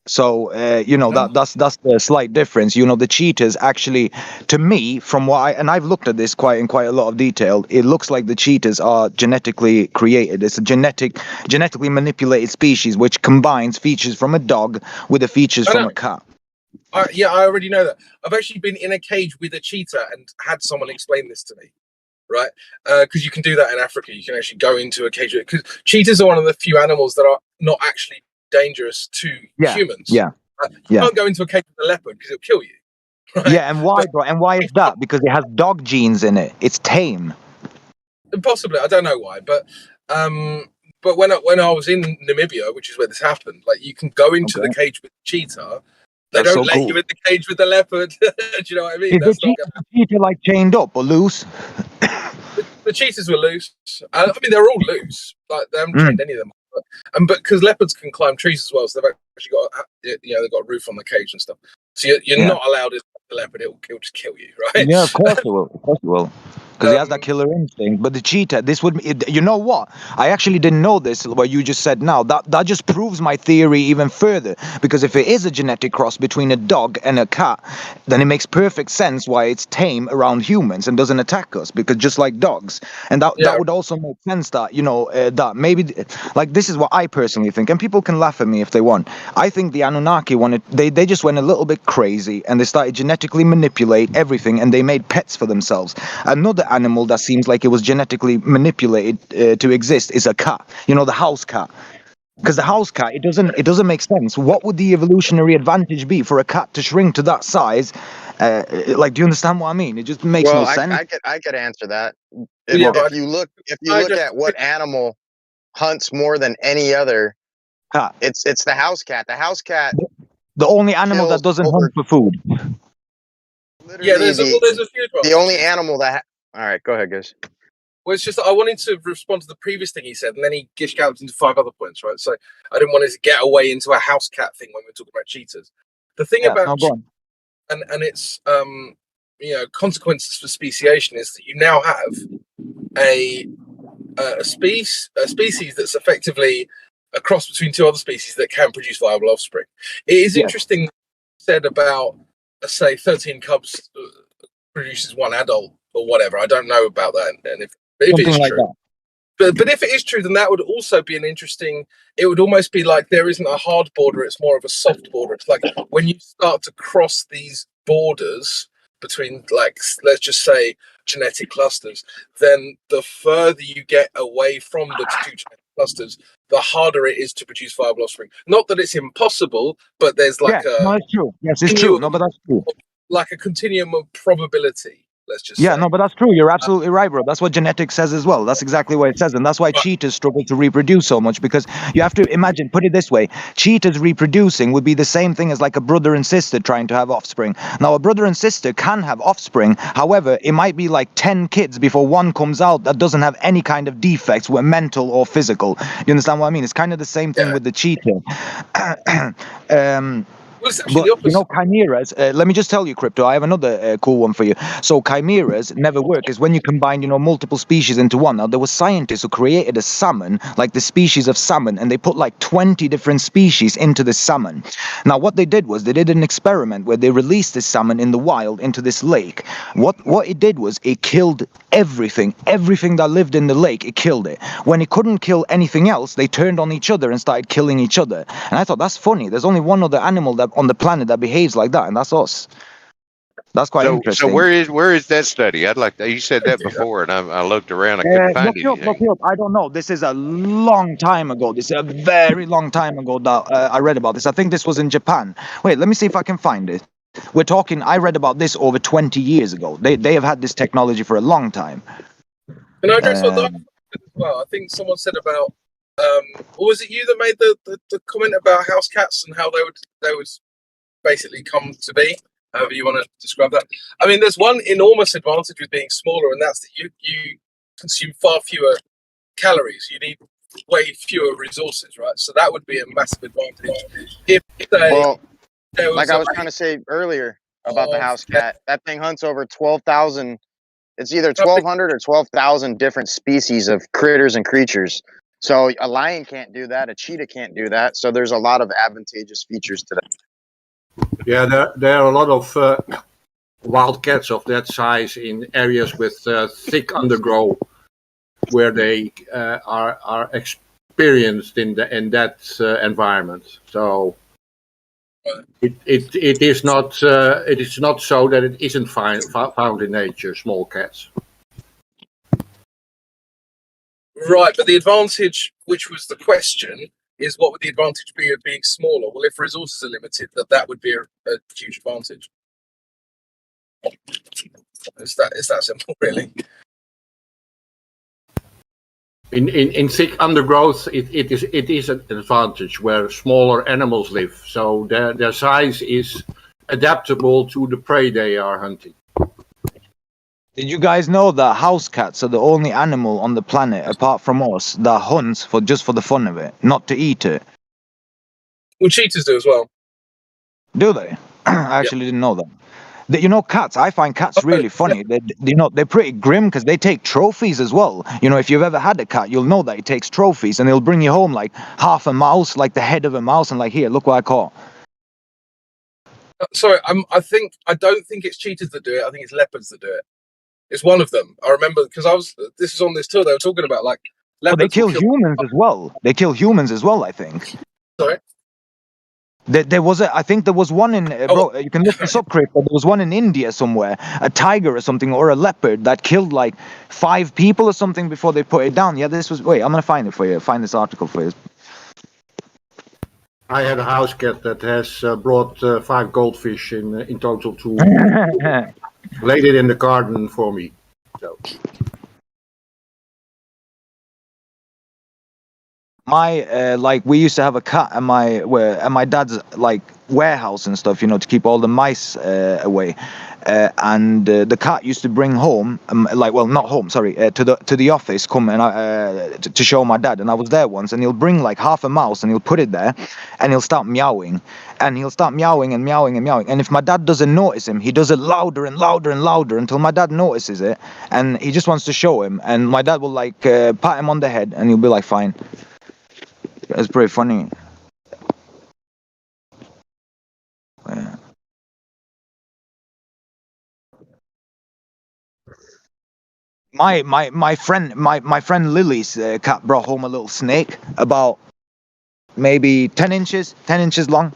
So that's the slight difference. The cheetahs actually, to me, from I've looked at this in quite a lot of detail, it looks like the cheetahs are genetically created. It's a genetically manipulated species which combines features from a dog with the features from a cat. I already know that. I've actually been in a cage with a cheetah and had someone explain this to me. Right, because you can do that in Africa. You can actually go into a cage because cheetahs are one of the few animals that are not actually dangerous to humans. You can't go into a cage with a leopard because it'll kill you. Right? Yeah, and why, bro? And why is that? Because it has dog genes in it. It's tame. Possibly, I don't know why, but when I was in Namibia, which is where this happened, like you can go into the cage with the cheetah. They don't let you in the cage with the leopard. Do you know what I mean? Is the cheetah like chained up or loose? The cheetahs were loose. I mean, they're all loose. Like they haven't trained any of them. But because leopards can climb trees as well, so they've actually got they've got a roof on the cage and stuff. So you're not allowed in the leopard; it'll just kill you, right? Yeah, of course it will. Of course it will. Because it has that killer instinct. But the cheetah, you know what? I actually didn't know this, what you just said now. That just proves my theory even further. Because if it is a genetic cross between a dog and a cat, then it makes perfect sense why it's tame around humans and doesn't attack us. Because just like dogs. And that would also make sense that, that maybe, like this is what I personally think. And people can laugh at me if they want. I think the Anunnaki they just went a little bit crazy and they started genetically manipulate everything and they made pets for themselves. Another animal that seems like it was genetically manipulated to exist is a cat. The house cat. Because the house cat, it doesn't make sense. What would the evolutionary advantage be for a cat to shrink to that size? Do you understand what I mean? It just makes no sense. I could answer that. If you look at what animal hunts more than any other, it's the house cat. The house cat. The only animal that doesn't hunt for food. There's a few. The only animal that. All right, go ahead, guys. Well, it's just that I wanted to respond to the previous thing he said, and then he gish-galloped into 5 other points, right? So I didn't want to get away into a house cat thing when we're talking about cheetahs. The thing about and its consequences for speciation is that you now have a species that's effectively a cross between 2 other species that can produce viable offspring. It is interesting said about, say, 13 cubs produces 1 adult or whatever. I don't know about that, and if it is true, But if it is true, then that would also be an interesting. It would almost be like there isn't a hard border; it's more of a soft border. It's like when you start to cross these borders between, like, let's just say, genetic clusters, then the further you get away from the two genetic clusters, the harder it is to produce viable offspring. Not that it's impossible, but there's like no, it's true. Yes, it's true. No, but that's true. like a continuum of probability. Let's just Yeah, say. no, but that's true. You're absolutely right, bro. That's what genetics says as well. That's exactly what it says. And that's why cheetahs struggle to reproduce so much, because you have to imagine, put it this way, cheetahs reproducing would be the same thing as like a brother and sister trying to have offspring. Now, a brother and sister can have offspring. However, it might be like 10 kids before one comes out that doesn't have any kind of defects, whether mental or physical. You understand what I mean? It's kind of the same thing with the cheetah. Well, it's actually But the opposite. you know, chimeras, let me just tell you, Crypto, I have another cool one for you. So chimeras never work, is when you combine, you know, multiple species into one. Now, there were scientists who created a salmon, like the species of salmon, and they put like 20 different species into the salmon. Now, what they did was they did an experiment where they released this salmon in the wild into this lake. What it did was it killed everything that lived in the lake. It killed it. When it couldn't kill anything else, they turned on each other and started killing each other. And I thought, that's funny. There's only one other animal that on the planet that behaves like that, and that's us. That's quite interesting. So where is that study? I'd like to, you said that before, and I looked around. I couldn't find anything. Look up. I don't know. This is a long time ago. This is a very long time ago that I read about this. I think this was in Japan. Wait, let me see if I can find it. We're talking. I read about this over 20 years ago. They have had this technology for a long time. Can I address what that as well? I think someone said about. Or was it you that made the comment about house cats and how they would basically come to be? However you want to describe that. I mean, there's one enormous advantage with being smaller, and that's that you consume far fewer calories. You need way fewer resources, right? So that would be a massive advantage. If like I was trying to say earlier about the house cat, that thing hunts over 12,000. It's either 1,200 or 12,000 different species of critters and creatures. So a lion can't do that. A cheetah can't do that. So there's a lot of advantageous features to that. Yeah, there are a lot of wild cats of that size in areas with thick undergrowth, where they are experienced in that environment. So it is not so that it isn't found in nature. Small cats. Right, but the advantage, which was the question, is what would the advantage be of being smaller? Well, if resources are limited, that would be a huge advantage. It's that simple, really. In thick undergrowth, it is an advantage where smaller animals live, so their size is adaptable to the prey they are hunting. Did you guys know that house cats are the only animal on the planet, apart from us, that hunts just for the fun of it, not to eat it? Well, cheetahs do as well. Do they? I actually didn't know that. You know, cats. I find cats really funny. They're pretty grim because they take trophies as well. You know, if you've ever had a cat, you'll know that it takes trophies, and they'll bring you home like half a mouse, like the head of a mouse, and like, here, look what I caught. Sorry, I don't think it's cheetahs that do it. I think it's leopards that do it. It's one of them. I remember because this was on this tour. They were talking about like leopards. They kill humans as well. They kill humans as well, I think. Sorry. There was I think there was one in, bro, you can look this up, Chris, but there was one in India somewhere, a tiger or something, or a leopard that killed like 5 people or something before they put it down. Yeah, this was, wait, I'm going to find it for you, find this article for you. I had a house cat that has brought 5 goldfish in total to laid it in the garden for me. So. My like we used to have a cat at my dad's like warehouse and stuff, you know, to keep all the mice away. And the cat used to bring home, not home, sorry, to the office, come and to show my dad. And I was there once, and he'll bring like half a mouse, and he'll put it there, and he'll start meowing, and he'll start meowing and meowing and meowing. And if my dad doesn't notice him, he does it louder and louder and louder until my dad notices it, and he just wants to show him. And my dad will like pat him on the head, and he'll be like, fine. It's pretty funny. Yeah. My friend Lily's cat brought home a little snake about maybe 10 inches long.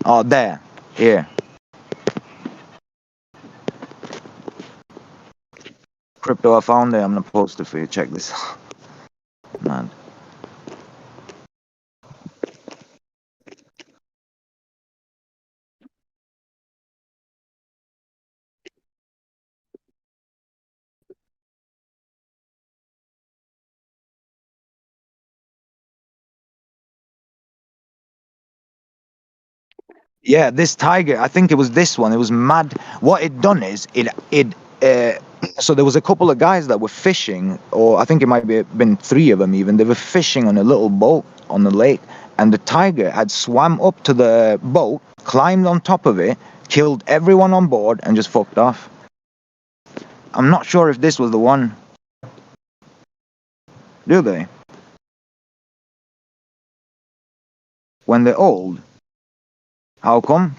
Oh, there, here. Crypto, I found it. I'm gonna post it for you. Check this out, man. Yeah, this tiger. I think it was this one. It was mad. What it done is so there was a couple of guys that were fishing, or I think it might be been 3 of them even. They were fishing on a little boat on the lake, and the tiger had swam up to the boat, climbed on top of it, killed everyone on board, and just fucked off. I'm not sure if this was the one. Do they? When they're old? How come?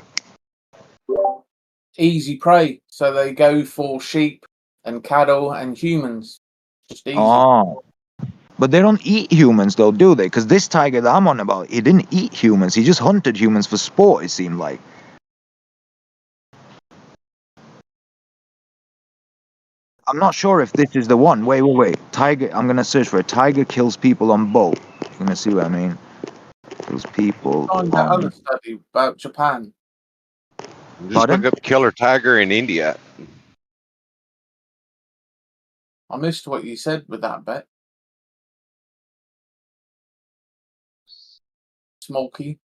Easy prey, so they go for sheep and cattle and humans. Just easy. Oh. But they don't eat humans though, do they? Because this tiger that I'm on about, he didn't eat humans. He just hunted humans for sport, it seemed like. I'm not sure if this is the one. Wait. Tiger, I'm going to search for it. Tiger kills people on boat. You're going to see what I mean. Kills people Find that on... other study about Japan. Just look up killer tiger in India. I missed what you said with that bit. Smoky.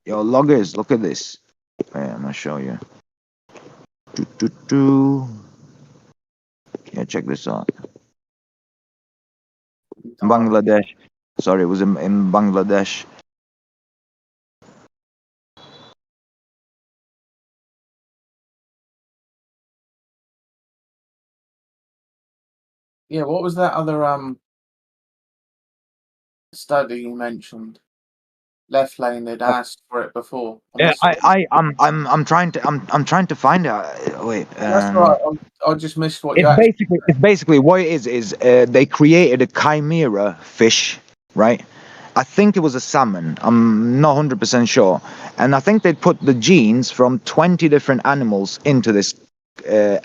Yo, loggers, look at this. Wait, I'm going to show you. Yeah, check this out. Bangladesh. Sorry, it was in Bangladesh. Yeah, what was that other study you mentioned? Left lane had asked for it before. Yeah, I'm trying to find out. Wait, That's right. I just missed what you it's actually. basically what it is they created a chimera fish, right? I think it was a salmon. I'm not 100% sure, and I think they put the genes from 20 different animals into this.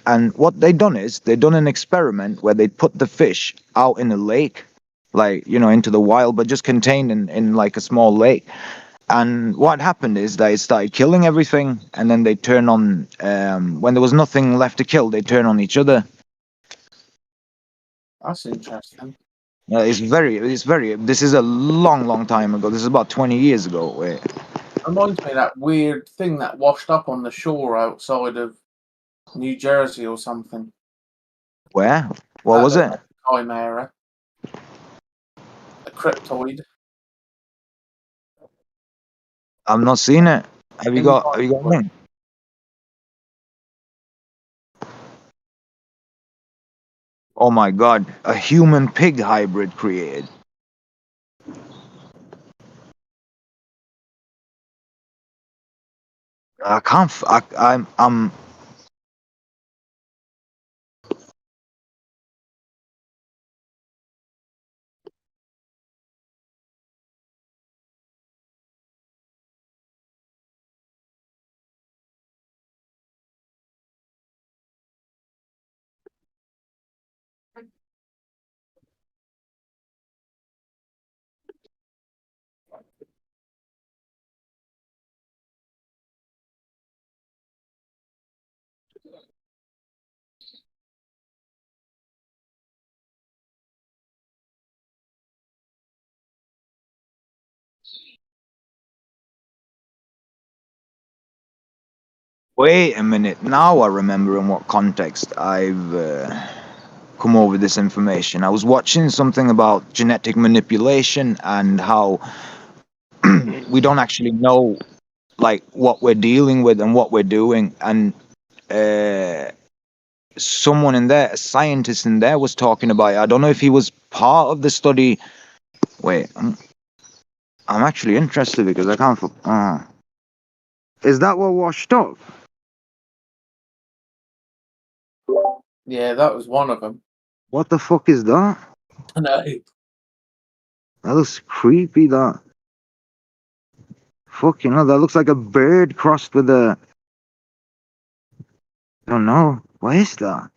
And what they done is they done an experiment where they put the fish out in a lake, like into the wild, but just contained in like a small lake. And what happened is they started killing everything, and then they turn on when there was nothing left to kill, they turn on each other. That's interesting. It's very. This is a long time ago. This is about 20 years ago. Wait. Reminds me of that weird thing that washed up on the shore outside of New Jersey or something. Where? What was it? Chimera. A cryptoid. I've not seen it. Have you got a link? Oh my god, a human pig hybrid created. I can't. I'm. Wait a minute. Now I remember in what context I've come over this information. I was watching something about genetic manipulation and how we don't actually know like what we're dealing with and what we're doing. And someone in there, a scientist in there, was talking about it. I don't know if he was part of the study. Wait, I'm actually interested because I can't. Is that what washed up? Yeah, that was one of them. What the fuck is that? I know. That looks creepy, that. Fucking hell, that looks like a bird crossed with a... I don't know. What is that?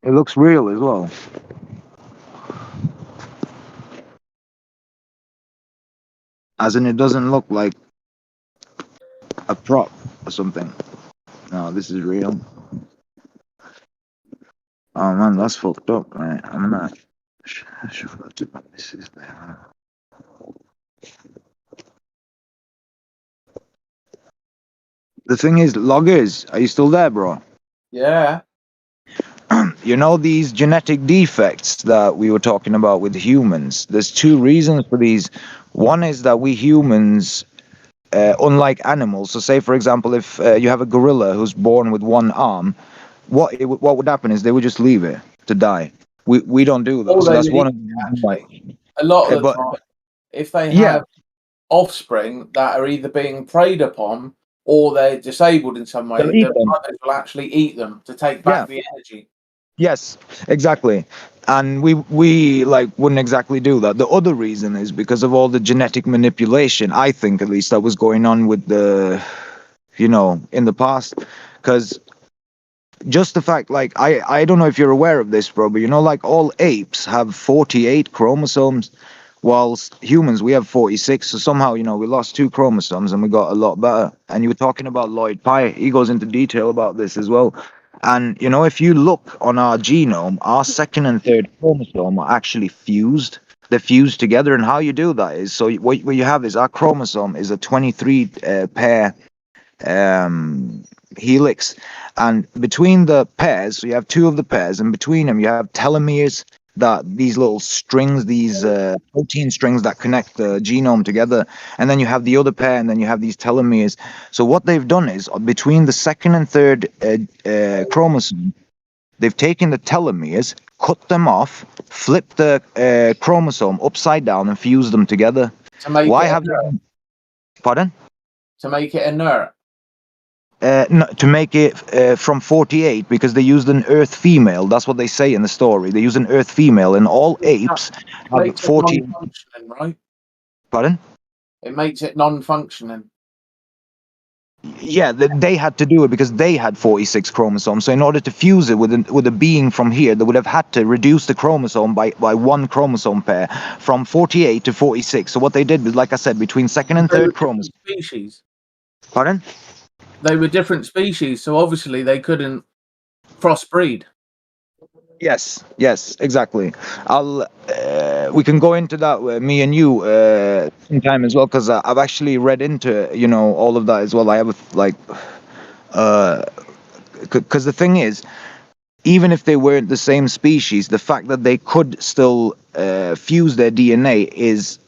It looks real as well. As in, it doesn't look like a prop or something. No, this is real. Oh man, that's fucked up, right? I'm not sure what this is there. The thing is, loggers, are you still there, bro? Yeah. You know these genetic defects that we were talking about with humans? There's two reasons for these. One is that we humans, unlike animals, so say for example, if you have a gorilla who's born with one arm, what would happen is they would just leave it to die. We don't do that. All So they that's one need, of the reasons why. a lot of the But time, if they yeah, have offspring that are either being preyed upon or they're disabled in some way, they'll eat the them. mothers will actually eat them to take Yeah. back the energy. Yes, exactly. And we like wouldn't exactly do that. The other reason is because of all the genetic manipulation, I think at least, that was going on with the, in the past. Because just the fact, like, I don't know if you're aware of this, bro, but like all apes have 48 chromosomes, whilst humans, we have 46. So somehow, we lost 2 chromosomes and we got a lot better. And you were talking about Lloyd Pye. He goes into detail about this as well. And, if you look on our genome, our second and third chromosome are actually fused. They're fused together. And how you do that is, so what you have is our chromosome is a 23 pair helix. And between the pairs, so you have 2 of the pairs, and between them you have telomeres, that these little strings, these protein strings that connect the genome together, and then you have the other pair, and then you have these telomeres. So what they've done is, between the second and third chromosome, they've taken the telomeres, cut them off, flipped the chromosome upside down, and fused them together. To make Why it have you... Pardon? To make it inert. No, to make it from 48, because they used an Earth female. That's what they say in the story. They use an Earth female, and all apes have 40. Non-functioning, right? Pardon? It makes it non-functioning. Yeah, they had to do it because they had 46 chromosomes. So in order to fuse it with a being from here, they would have had to reduce the chromosome by 1 chromosome pair from 48 to 46. So what they did was, like I said, between second and third chromosome. Species. Pardon? They were different species, so obviously they couldn't crossbreed. Yes, exactly. We can go into that, me and you, sometime as well, because I've actually read into, all of that as well. I have because the thing is, even if they weren't the same species, the fact that they could still fuse their DNA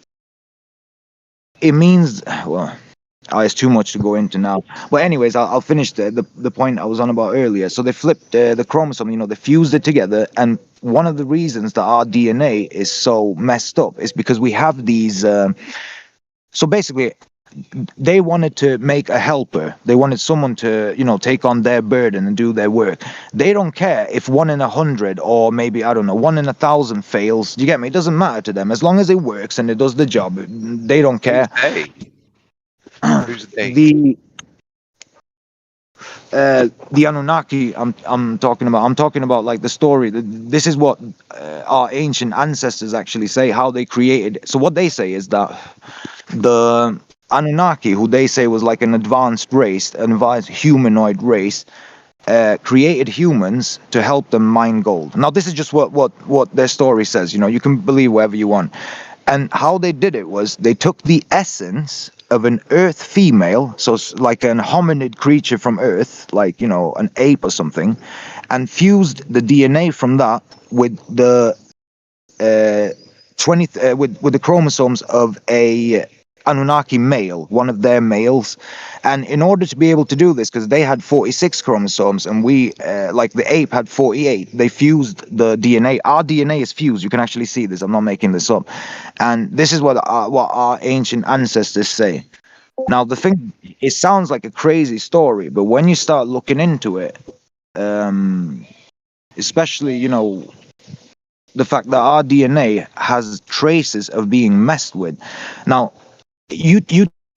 it means, well, it's too much to go into now. But anyways, I'll finish the point I was on about earlier. So they flipped the chromosome, they fused it together. And one of the reasons that our DNA is so messed up is because we have these... so basically, they wanted to make a helper. They wanted someone to, take on their burden and do their work. They don't care if 1 in 100 or maybe, I don't know, 1 in 1,000 fails. Do you get me? It doesn't matter to them. As long as it works and it does the job, they don't care. Hey. Who's the Anunnaki I'm talking about like the story. This is what our ancient ancestors actually say, how they created. So what they say is that the Anunnaki, who they say was like an advanced race, an advanced humanoid race, created humans to help them mine gold. Now this is just what their story says. You can believe whatever you want. And how they did it was they took the essence of an Earth female, so like an hominid creature from Earth, like, an ape or something, and fused the DNA from that with the with the chromosomes of a Anunnaki male, one of their males. And in order to be able to do this, because they had 46 chromosomes and we, like the ape, had 48, they fused the DNA. Our DNA is fused. You can actually see this. I'm not making this up. And this is what our ancient ancestors say. Now, the thing, it sounds like a crazy story, but when you start looking into it, especially, you know, the fact that our DNA has traces of being messed with. Now, you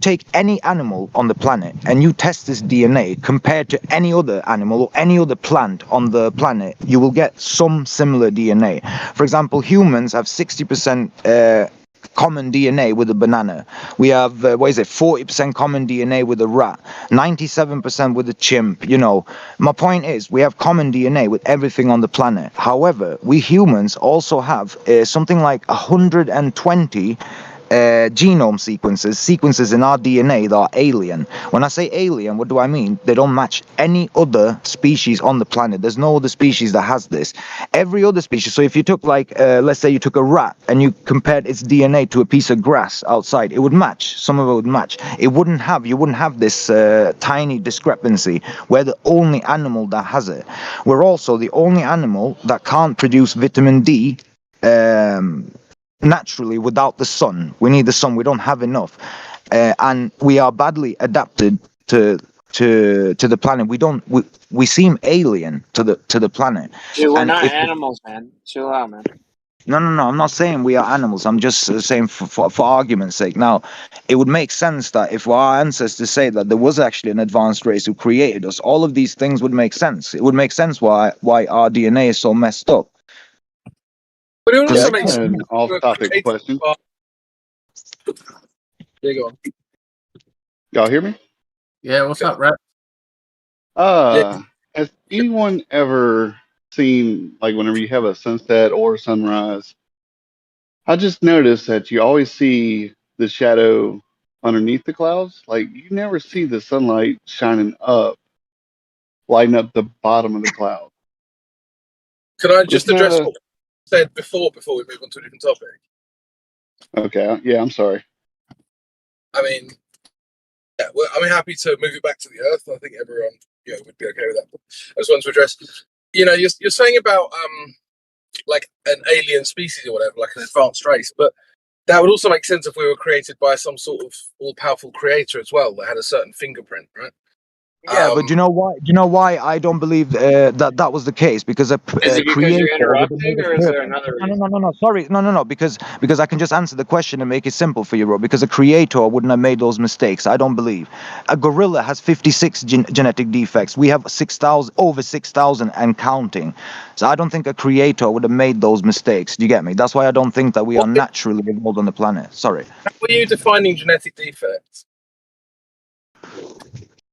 take any animal on the planet and you test this DNA compared to any other animal or any other plant on the planet, you will get some similar DNA. For example, humans have 60% common DNA with a banana. We have 40% common DNA with a rat, 97% with a chimp. You know, my point is we have common DNA with everything on the planet. However, we humans also have something like 120 genome sequences in our DNA that are alien. When I say alien, what do I mean? They don't match any other species on the planet. There's no other species that has this. Every other species, so if you took let's say you took a rat and you compared its DNA to a piece of grass outside, it would match. Some of it would match. You wouldn't have this tiny discrepancy. We're the only animal that has it. We're also the only animal that can't produce vitamin D naturally without the sun. We need the sun. We don't have enough, and we are badly adapted to the planet. We seem alien to the planet. Dude, we're And not if animals, man. Chill out, man. no, I'm not saying we are animals. I'm just saying for argument's sake. Now, it would make sense that if our ancestors say that there was actually an advanced race who created us, all of these things would make sense. It would make sense why our DNA is so messed up. But it also Yeah, makes an sense. off-topic question. Yeah, go on. Y'all hear me? Yeah, what's up, Rep? Has anyone ever seen, like, whenever you have a sunset or sunrise, I just noticed that you always see the shadow underneath the clouds. Like, you never see the sunlight shining up, lighting up the bottom of the cloud. Can I just Isn't that address a- what you said before we move on to a different topic? Okay, yeah, I'm sorry. I mean, yeah, well, I'm happy to move it back to the Earth. I think everyone, would be okay with that. But I just want to address, you're saying about like an alien species or whatever, like an advanced race, but that would also make sense if we were created by some sort of all-powerful creator as well that had a certain fingerprint, right? Yeah, but do you know why? Do you know why I don't believe that was the case? Because a Is it because creator you're would have interrupting, made or it is there perfect. another No, reason? Sorry, no. Because I can just answer the question and make it simple for you, bro. Because a creator wouldn't have made those mistakes. I don't believe. A gorilla has 56 genetic defects. We have over 6,000 and counting. So I don't think a creator would have made those mistakes. Do you get me? That's why I don't think that we are naturally evolved on the planet. Sorry. How are you defining genetic defects?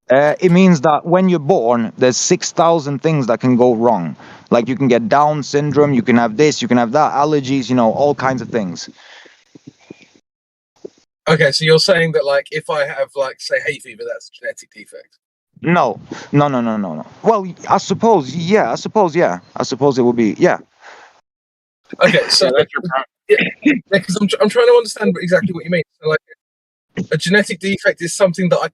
It means that when you're born, there's 6,000 things that can go wrong. Like you can get Down syndrome, you can have this, you can have that, allergies, all kinds of things. Okay, so you're saying that, like, if I have, like, say, hay fever, that's a genetic defect? No. Well, I suppose it would be, yeah. Okay, so that's your problem. Yeah, because I'm trying to understand exactly what you mean. So, like, a genetic defect is something that I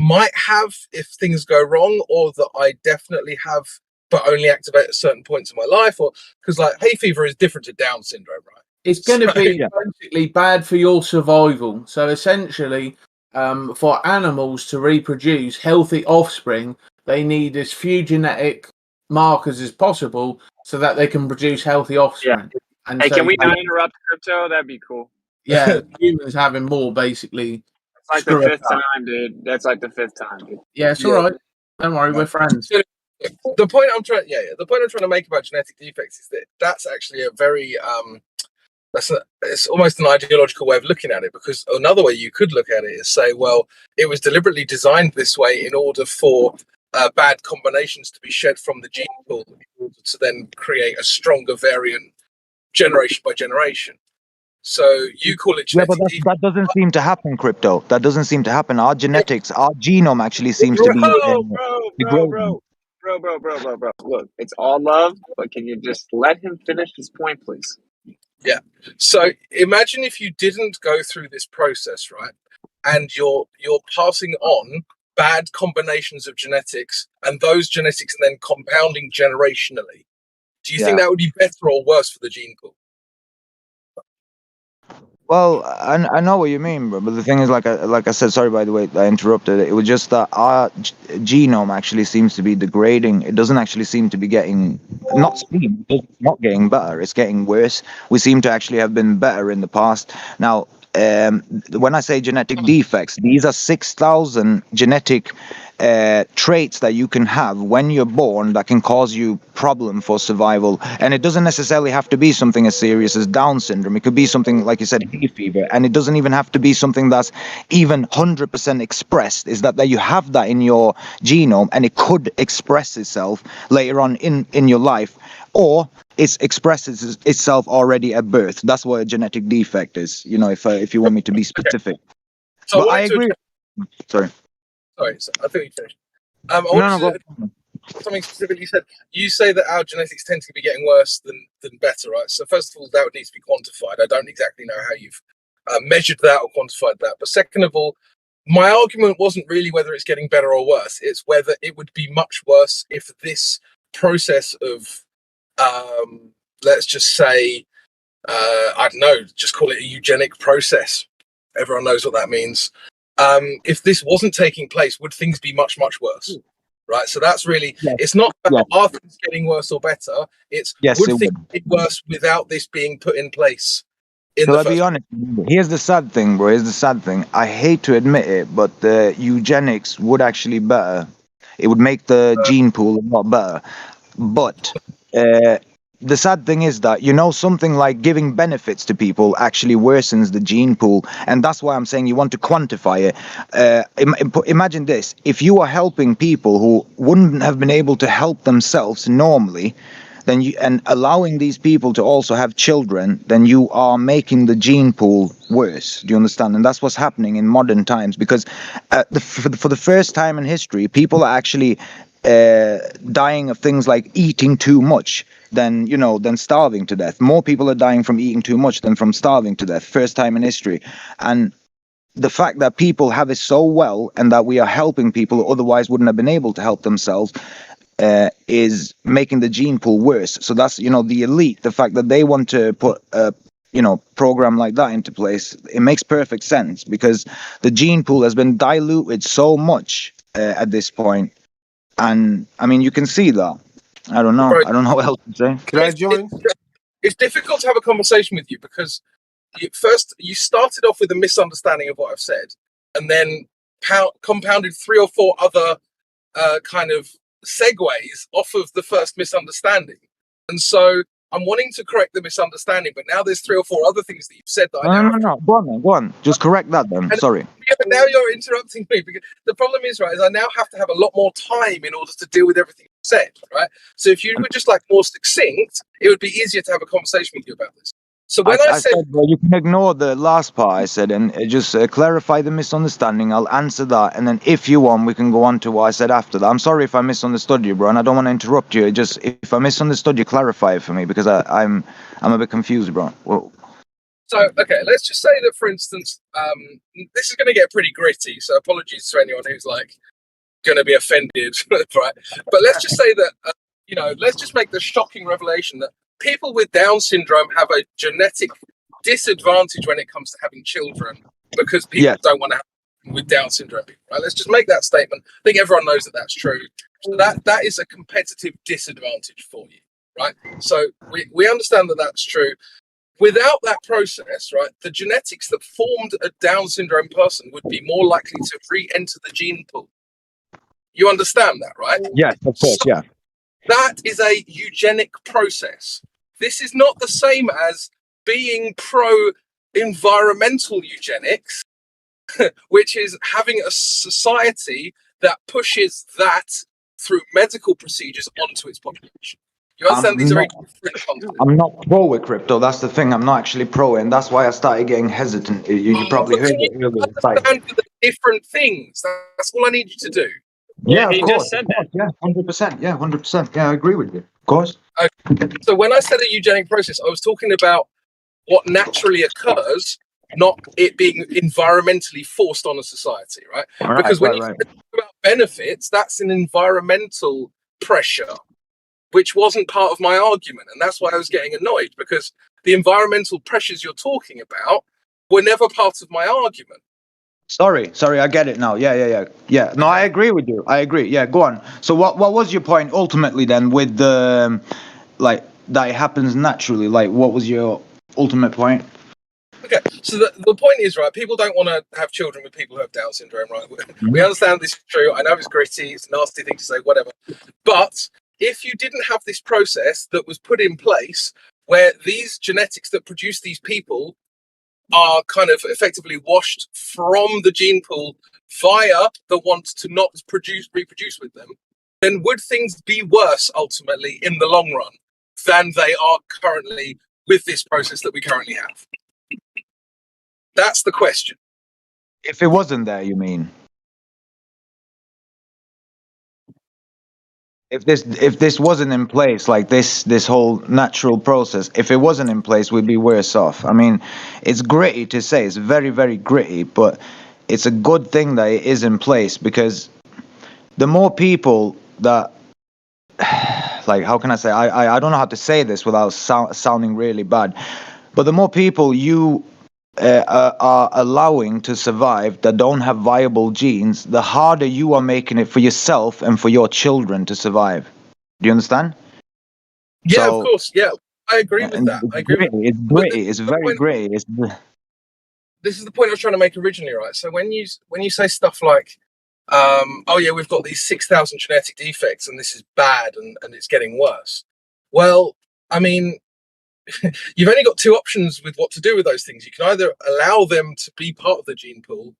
might have if things go wrong, or that I definitely have but only activate at certain points in my life, or because, like, hay fever is different to Down syndrome, right? It's going to be basically bad for your survival. So essentially, for animals to reproduce healthy offspring, they need as few genetic markers as possible so that they can produce healthy offspring. Yeah. And Hey, so can we not interrupt crypto? That'd be cool. Yeah, humans having more basically. It's like the fifth time, dude. That's like the fifth time, dude. Yeah, it's all right. Don't worry, we're friends. The point I'm trying to make about genetic defects is that that's actually a very it's almost an ideological way of looking at it, because another way you could look at it is say, well, it was deliberately designed this way in order for bad combinations to be shed from the gene pool in order to then create a stronger variant generation by generation. So you call it genetic defect. That doesn't seem to happen, Crypto. That doesn't seem to happen. Our genetics, our genome actually seems to be degrading. Bro. Look, it's all love, but can you just let him finish his point, please? Yeah. So imagine if you didn't go through this process, right? And you're passing on bad combinations of genetics, and those genetics and then compounding generationally. Do you think that would be better or worse for the gene pool? Well, I know what you mean, but the thing is, like I said, sorry by the way I interrupted. It was just that our genome actually seems to be degrading. It doesn't actually seem to be getting not getting better. It's getting worse. We seem to actually have been better in the past. Now, when I say genetic defects, these are 6,000 genetic traits that you can have when you're born that can cause you problem for survival. And it doesn't necessarily have to be something as serious as Down syndrome. It could be something like you said, hay fever, and it doesn't even have to be something that's even 100% expressed. Is that you have that in your genome and it could express itself later on in your life, or it expresses itself already at birth. That's what a genetic defect is. You know, if you want me to be specific. So But I I wanted to agree. Sorry. Sorry, I think you finished. I No, wanted go to something specifically. You said you say that our genetics tend to be getting worse than better, right? So first of all, that would need to be quantified. I don't exactly know how you've measured that or quantified that. But second of all, my argument wasn't really whether it's getting better or worse. It's whether it would be much worse if this process of, let's just say, I don't know, just call it a eugenic process. Everyone knows what that means. If this wasn't taking place, would things be much, much worse? Right. So that's really, it's not about are things getting worse or better. It's Yes, would it things would. be worse without this being put in place in Shall the I be first honest? Here's the sad thing, bro. Here's the sad thing. I hate to admit it, but the eugenics would actually better. It would make the gene pool a lot better. But the sad thing is that, something like giving benefits to people actually worsens the gene pool. And that's why I'm saying you want to quantify it. Imagine this. If you are helping people who wouldn't have been able to help themselves normally, then and allowing these people to also have children, then you are making the gene pool worse. Do you understand? And that's what's happening in modern times, because for the first time in history, people are actually dying of things like eating too much than starving to death. More people are dying from eating too much than from starving to death. First time in history. And the fact that people have it so well and that we are helping people who otherwise wouldn't have been able to help themselves is making the gene pool worse. So that's, the elite, the fact that they want to put a program like that into place, it makes perfect sense, because the gene pool has been diluted so much at this point. And I mean, you can see that. I don't know what else to say. Can I join? It's difficult to have a conversation with you because you started off with a misunderstanding of what I've said, and then compounded 3 or 4 other kind of segues off of the first misunderstanding. And so I'm wanting to correct the misunderstanding, but now there's 3 or 4 other things that you've said that I now No. Go on. Just correct that then. Sorry. Yeah, but now you're interrupting me, because the problem is, right, is I now have to have a lot more time in order to deal with everything you said, right? So if you were just like more succinct, it would be easier to have a conversation with you about this. So when I said, well, you can ignore the last part I said and just clarify the misunderstanding. I'll answer that, and then if you want, we can go on to what I said after that. I'm sorry if I misunderstood you, bro, and I don't want to interrupt you. Just if I misunderstood you, clarify it for me, because I'm a bit confused, bro. Whoa. So, okay, let's just say that, for instance, this is going to get pretty gritty, so apologies to anyone who's like going to be offended, right? But let's just say that, let's just make the shocking revelation that people with Down syndrome have a genetic disadvantage when it comes to having children, because people don't want to have with Down syndrome people, right? Let's just make that statement. I think everyone knows that that's true. So that is a competitive disadvantage for you, right? So we understand that that's true. Without that process, right, the genetics that formed a Down syndrome person would be more likely to re-enter the gene pool. You understand that, right? Yes, of course, yeah. That is a eugenic process. This is not the same as being pro-environmental eugenics, which is having a society that pushes that through medical procedures onto its population. You understand these are very different concepts. I'm not pro with crypto. That's the thing. I'm not actually pro, and that's why I started getting hesitant. You probably heard it earlier. Understand the different things. That's all I need you to do. Yeah, of course. Yeah, 100%. Yeah, 100%. Yeah, I agree with you. Of course. Okay. So when I said a eugenic process, I was talking about what naturally occurs, not it being environmentally forced on a society, right? Because when you talk about benefits, that's an environmental pressure, which wasn't part of my argument. And that's why I was getting annoyed, because the environmental pressures you're talking about were never part of my argument. Sorry, I get it now. Yeah. No, I agree with you. I agree. Yeah, go on. So what was your point ultimately then with the like that it happens naturally? Like, what was your ultimate point? Okay, so the point is, right, people don't want to have children with people who have Down syndrome, right? We understand this is true. I know it's gritty, it's a nasty thing to say, whatever. But if you didn't have this process that was put in place where these genetics that produce these people are kind of effectively washed from the gene pool via the want to not reproduce with them, then would things be worse ultimately in the long run than they are currently with this process that we currently have? That's the question. If it wasn't there, you mean? If this wasn't in place, like this whole natural process, if it wasn't in place, we'd be worse off. I mean, it's gritty to say, it's very, very gritty, but it's a good thing that it is in place, because the more people that, like, how can I say, I don't know how to say this without sounding really bad, but the more people you are allowing to survive that don't have viable genes, the harder you are making it for yourself and for your children to survive. Do you understand? Yeah, of course. Yeah, I agree with that. I agree. It's gritty. It's very gritty. This is the point I was trying to make originally, right? So when you say stuff like, oh yeah, we've got these 6,000 genetic defects and this is bad and it's getting worse. Well, I mean, you've only got two options with what to do with those things. You can either allow them to be part of the gene pool,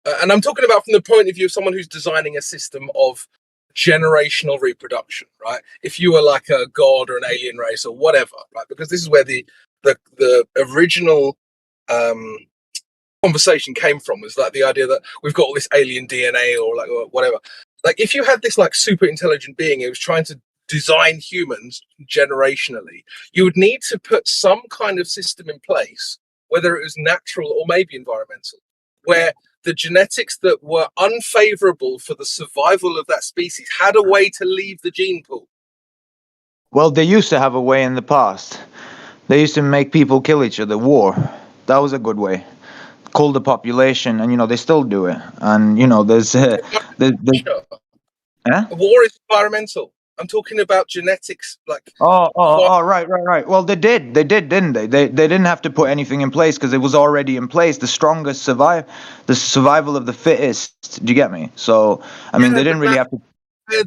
and I'm talking about from the point of view of someone who's designing a system of generational reproduction, right? If you were like a god or an alien race or whatever, right? Because this is where the original conversation came from, was like the idea that we've got all this alien DNA or like whatever. Like if you had this like super intelligent being who was trying to design humans generationally, you would need to put some kind of system in place, whether it was natural or maybe environmental, where the genetics that were unfavorable for the survival of that species had a way to leave the gene pool. Well, they used to have a way in the past. They used to make people kill each other. War. That was a good way. Cull the population, and they still do it. And there's War is environmental. I'm talking about genetics, like. Right. Well, they did, didn't they? They didn't have to put anything in place because it was already in place. The strongest survive, the survival of the fittest. Do you get me? So, I mean, they didn't really have to.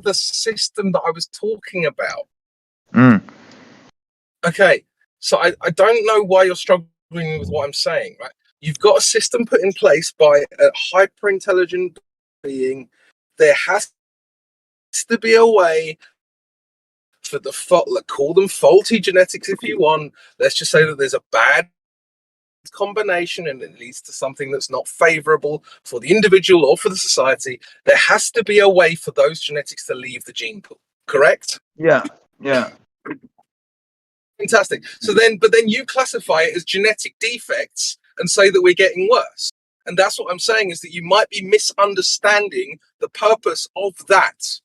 The system that I was talking about. Mm. Okay, so I don't know why you're struggling with what I'm saying, right? You've got a system put in place by a hyper-intelligent being. There has to be a way for the call them faulty genetics if you want. Let's just say that there's a bad combination and it leads to something that's not favorable for the individual or for the society. There has to be a way for those genetics to leave the gene pool, correct? Yeah. Fantastic. But then you classify it as genetic defects and say that we're getting worse. And that's what I'm saying, is that you might be misunderstanding the purpose of that.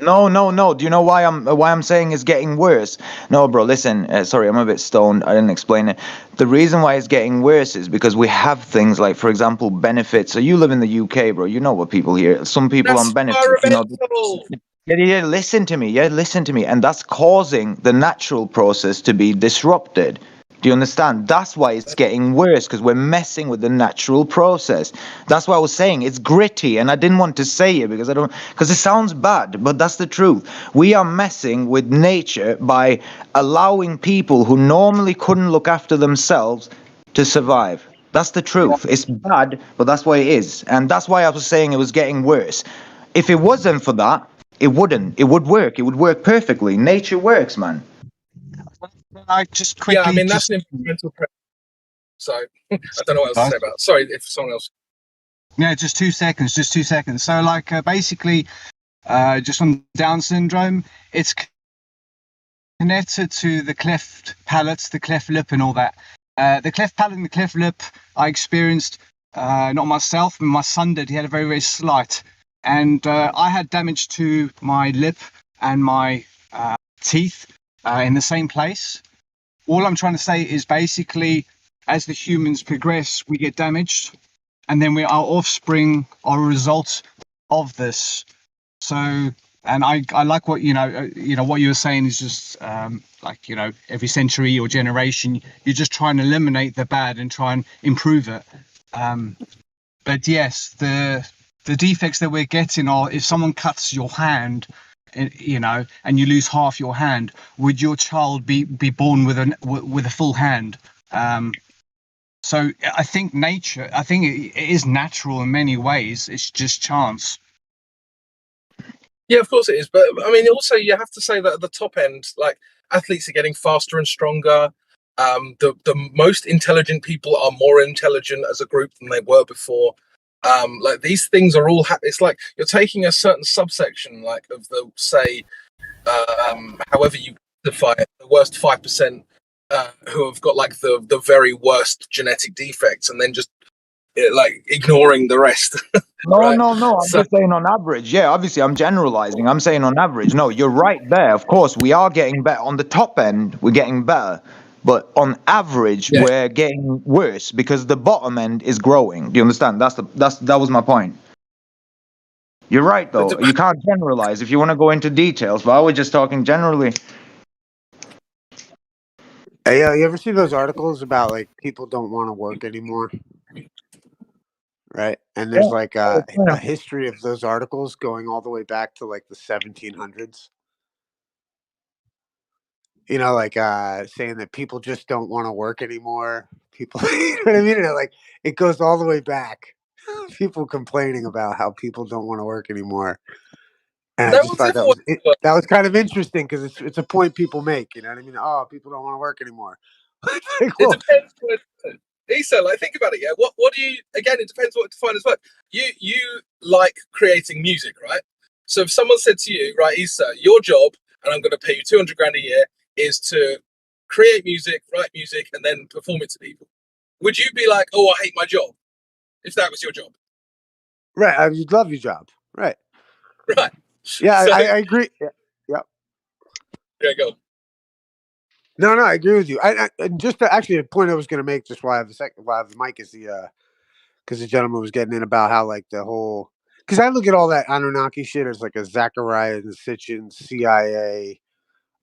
No. Do you know why I'm saying it's getting worse? No, bro, listen. Sorry, I'm a bit stoned. I didn't explain it. The reason why it's getting worse is because we have things like, for example, benefits. So you live in the UK, bro. You know what people here. Some people that's on benefits. Yeah, listen to me. And that's causing the natural process to be disrupted. Do you understand? That's why it's getting worse, because we're messing with the natural process. That's why I was saying it's gritty, and I didn't want to say it because it sounds bad, but that's the truth. We are messing with nature by allowing people who normally couldn't look after themselves to survive. That's the truth. It's bad, but that's why it is. And that's why I was saying it was getting worse. If it wasn't for that, it wouldn't. It would work. It would work perfectly. Nature works, man. I just quickly. Yeah, I mean that's an environmental premise. So I don't know what else to say about it. Sorry if someone else. Yeah, just 2 seconds. So like basically, just on Down syndrome, it's connected to the cleft palate, the cleft lip, and all that. The cleft palate and the cleft lip, I experienced not myself, but my son did. He had a very, very slight, and I had damage to my lip and my teeth in the same place. All I'm trying to say is basically as the humans progress, we get damaged, and then our offspring are a result of this. So, and I like what what you were saying is just like every century or generation, you're just trying to eliminate the bad and try and improve it. But yes, the defects that we're getting are if someone cuts your hand, and you lose half your hand, would your child be born with a full hand? So I think it is natural in many ways. It's just chance. Yeah, of course it is. But I mean, also you have to say that at the top end, like athletes are getting faster and stronger. The most intelligent people are more intelligent as a group than they were before. Like these things are all. It's like you're taking a certain subsection, like of the say, however you define it, the worst 5%. Who have got like the very worst genetic defects, and then just like ignoring the rest. No, Right? no, no. I'm So just saying on average. Yeah, obviously I'm generalizing. I'm saying on average. No, you're right there. Of course, we are getting better. On the top end, we're getting better. But on average, Yeah. we're getting worse because the bottom end is growing. Do you understand? That was my point. You're right though. You can't generalize if you want to go into details, but I was just talking generally. Hey, you ever see those articles about like people don't want to work anymore? Right. And there's like a history of those articles going all the way back to like the 1700s. Like saying that people just don't want to work anymore. People, you know what I mean? And like it goes all the way back. People complaining about how people don't want to work anymore. And I just thought that was kind of interesting because it's a point people make. You know what I mean? Oh, people don't want to work anymore. It depends. Issa, like think about it. Yeah, what do you? Again, it depends what to define as work. You like creating music, right? So if someone said to you, right, Issa, your job, and I'm going to pay you 200 grand a year, is to create music, write music, and then perform it to people, would you be like, oh, I hate my job, if that was your job? Right. You'd love your job. Right. Right. Yeah, So, I agree. Yeah. Yeah, go. No, I agree with you. I just actually the point I was going to make, just why I have the mic is because the gentleman was getting in about how like the whole because I look at all that Anunnaki shit as like a Zachariah and Sitchin CIA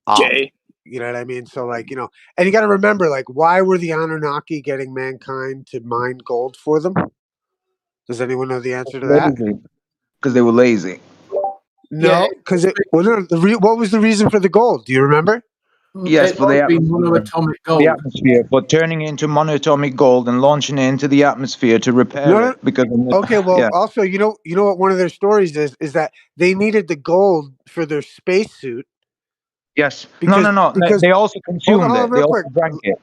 op. Jay. You know what I mean? So like and you got to remember like why were the Anunnaki getting mankind to mine gold for them? Does anyone know the answer to that? Because they were lazy. No, because what was the reason for the gold? Do you remember? Yes, It for the might be atmosphere. monoatomic The gold. atmosphere, but turning it into monoatomic gold and launching it into the atmosphere to repair it. Because okay, well, also you know what one of their stories is that they needed the gold for their spacesuit. Yes. Because They also consumed hold on it. They real also quick. drank it.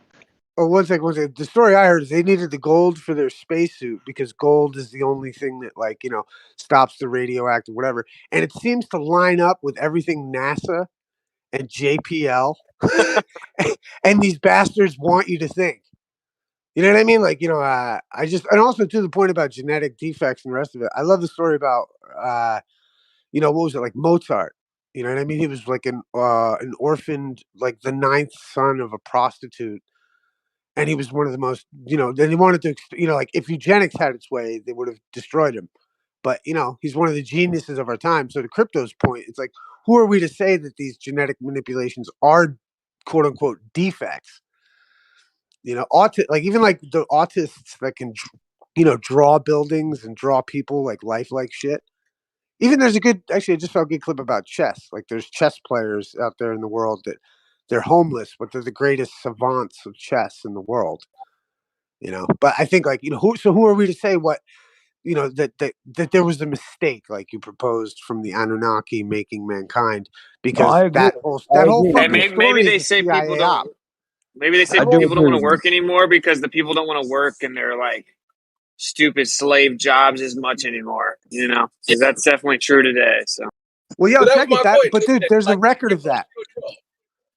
Oh, one second. The story I heard is they needed the gold for their spacesuit because gold is the only thing that stops the radioactive whatever. And it seems to line up with everything NASA and JPL and these bastards want you to think. You know what I mean? Like, I just, and also to the point about genetic defects and the rest of it. I love the story about, what was it, like Mozart? You know what I mean? He was like an orphaned, like the 9th son of a prostitute. And he was one of the most, then he wanted to, like if eugenics had its way, they would have destroyed him. But, he's one of the geniuses of our time. So to Crypto's point, it's like, who are we to say that these genetic manipulations are quote unquote defects? Like even like the autists that can, draw buildings and draw people like lifelike shit. Even there's actually I just saw a good clip about chess. Like there's chess players out there in the world that they're homeless, but they're the greatest savants of chess in the world. But I think like, who are we to say what, that there was a mistake like you proposed from the Anunnaki making mankind because I agree. that whole Hey, fucking maybe story they is a say people CIA op. don't. Maybe they say I do people don't agree want to with work anymore because the people don't want to work in their like stupid slave jobs as much anymore. Because that's definitely true today. So. Well, yeah, But that was check my it. point. But dude, there's a record of that.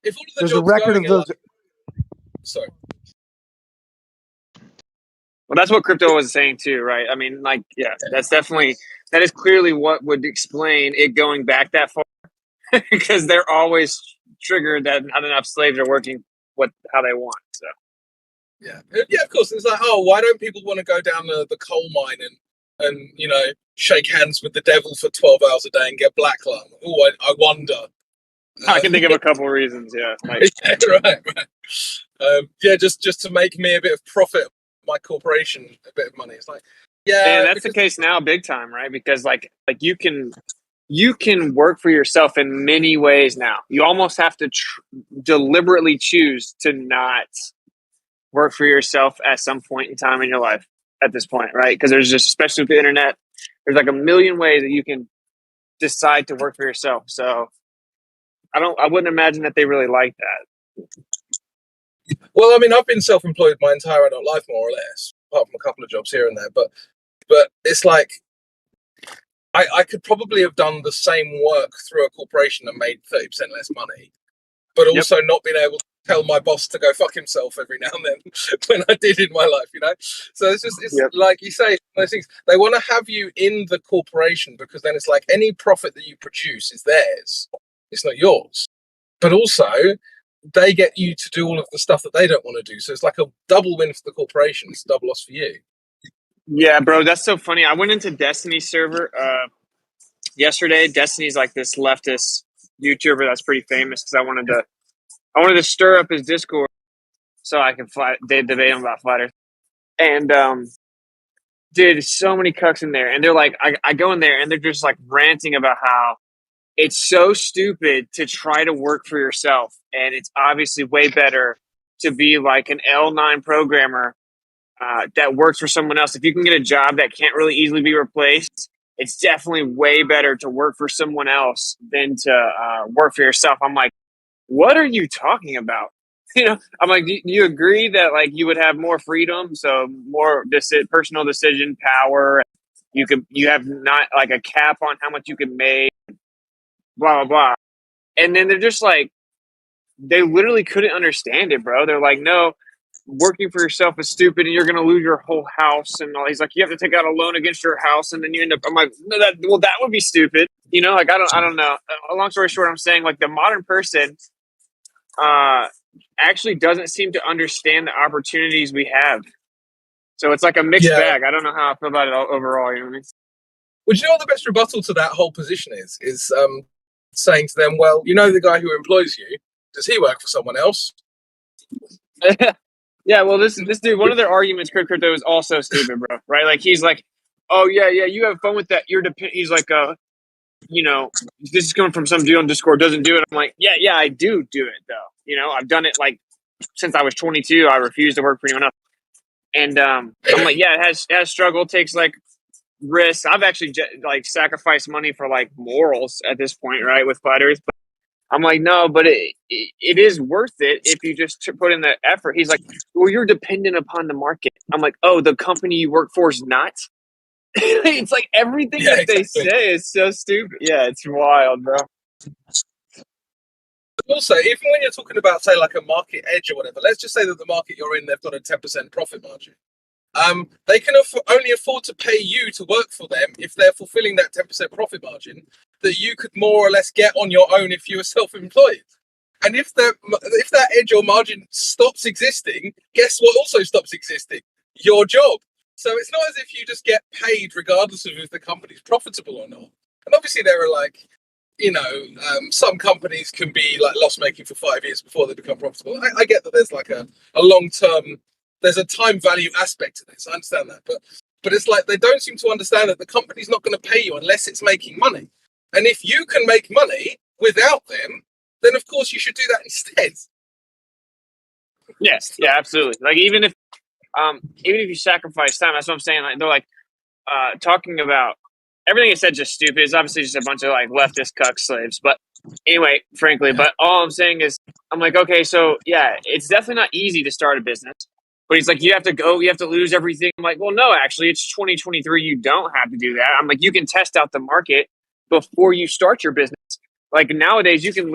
If all of the There's a jobs record going of are those. like, sorry. Well, that's what Crypto was saying too, right? I mean, like, yeah, that is clearly what would explain it going back that far, because they're always triggered that not enough slaves are working how they want. So, Yeah, of course. It's like, oh, why don't people want to go down the coal mine and shake hands with the devil for 12 hours a day and get black lung? Oh, I wonder. I can think of a couple reasons. Yeah, like, yeah, right. Just to make me a bit of profit, my corporation a bit of money. It's like, yeah, and that's the case now, big time, right? Because like you can work for yourself in many ways now. You almost have to deliberately choose to not work for yourself at some point in time in your life at this point, right? Because there's just, especially with the internet, there's like a million ways that you can decide to work for yourself. So I wouldn't imagine that they really like that. Well, I mean, I've been self-employed my entire adult life, more or less, apart from a couple of jobs here and there. But it's like I could probably have done the same work through a corporation and made 30% less money, but also not been able to tell my boss to go fuck himself every now and then when I did in my life, So it's like you say, those things, they want to have you in the corporation because then it's like any profit that you produce is theirs. It's not yours. But also, they get you to do all of the stuff that they don't want to do. So it's like a double win for the corporation. It's a double loss for you. Yeah, bro, that's so funny. I went into Destiny's server yesterday. Destiny's like this leftist YouTuber that's pretty famous because I wanted to stir up his Discord so I can debate him about flat Earth. And dude, so many cucks in there, and they're like, I go in there and they're just like ranting about how it's so stupid to try to work for yourself, and it's obviously way better to be like an L9 programmer that works for someone else. If you can get a job that can't really easily be replaced, it's definitely way better to work for someone else than to work for yourself. I'm like, what are you talking about? I'm like, do you agree that like you would have more freedom, so more personal decision power? You have not like a cap on how much you can make, blah blah blah. And then they're just like, they literally couldn't understand it, bro. They're like, no, working for yourself is stupid and you're going to lose your whole house. And all. He's like, you have to take out a loan against your house. And then you end up, I'm like, no, that would be stupid. Like, I don't know. Long story short, I'm saying like the modern person actually doesn't seem to understand the opportunities we have. So it's like a mixed bag. I don't know how I feel about it overall. You know what I mean? Well, do you know what the best rebuttal to that whole position is? Is saying to them, well, the guy who employs you, does he work for someone else? Yeah, well, this dude, one of their arguments, crypto, is also stupid, bro. Right? Like he's like, oh yeah, you have fun with that. He's like, this is coming from some dude on Discord doesn't do it. I'm like, yeah, I do it though. I've done it like since I was 22. I refuse to work for anyone else, and I'm like, yeah, it has struggle, takes like risks. I've actually like sacrificed money for like morals at this point, right, with flat Earth. But I'm like, no, but it is worth it if you just put in the effort. He's like, well, you're dependent upon the market. I'm like, oh, the company you work for is not. It's like everything that they say is so stupid. Yeah, it's wild, bro. Also, even when you're talking about, say, like a market edge or whatever, let's just say that the market you're in, they've got a 10% profit margin. They can only afford to pay you to work for them if they're fulfilling that 10% profit margin that you could more or less get on your own if you were self-employed. And if that edge or margin stops existing, guess what also stops existing? Your job. So it's not as if you just get paid regardless of if the company's profitable or not. And obviously there are like, some companies can be like loss-making for 5 years before they become profitable. I get that there's like a long-term, there's a time value aspect to this. I understand that. But it's like they don't seem to understand that the company's not going to pay you unless it's making money. And if you can make money without them, then of course you should do that instead. Yes, yeah, absolutely. Like even if you sacrifice time, that's what I'm saying. Like they're like talking about everything I said just stupid. It's obviously just a bunch of like leftist cuck slaves. But anyway, frankly, but all I'm saying is I'm like, okay, so yeah, it's definitely not easy to start a business. But he's like, you have to lose everything. I'm like, well, no, actually, it's 2023. You don't have to do that. I'm like, you can test out the market before you start your business. Like nowadays, you can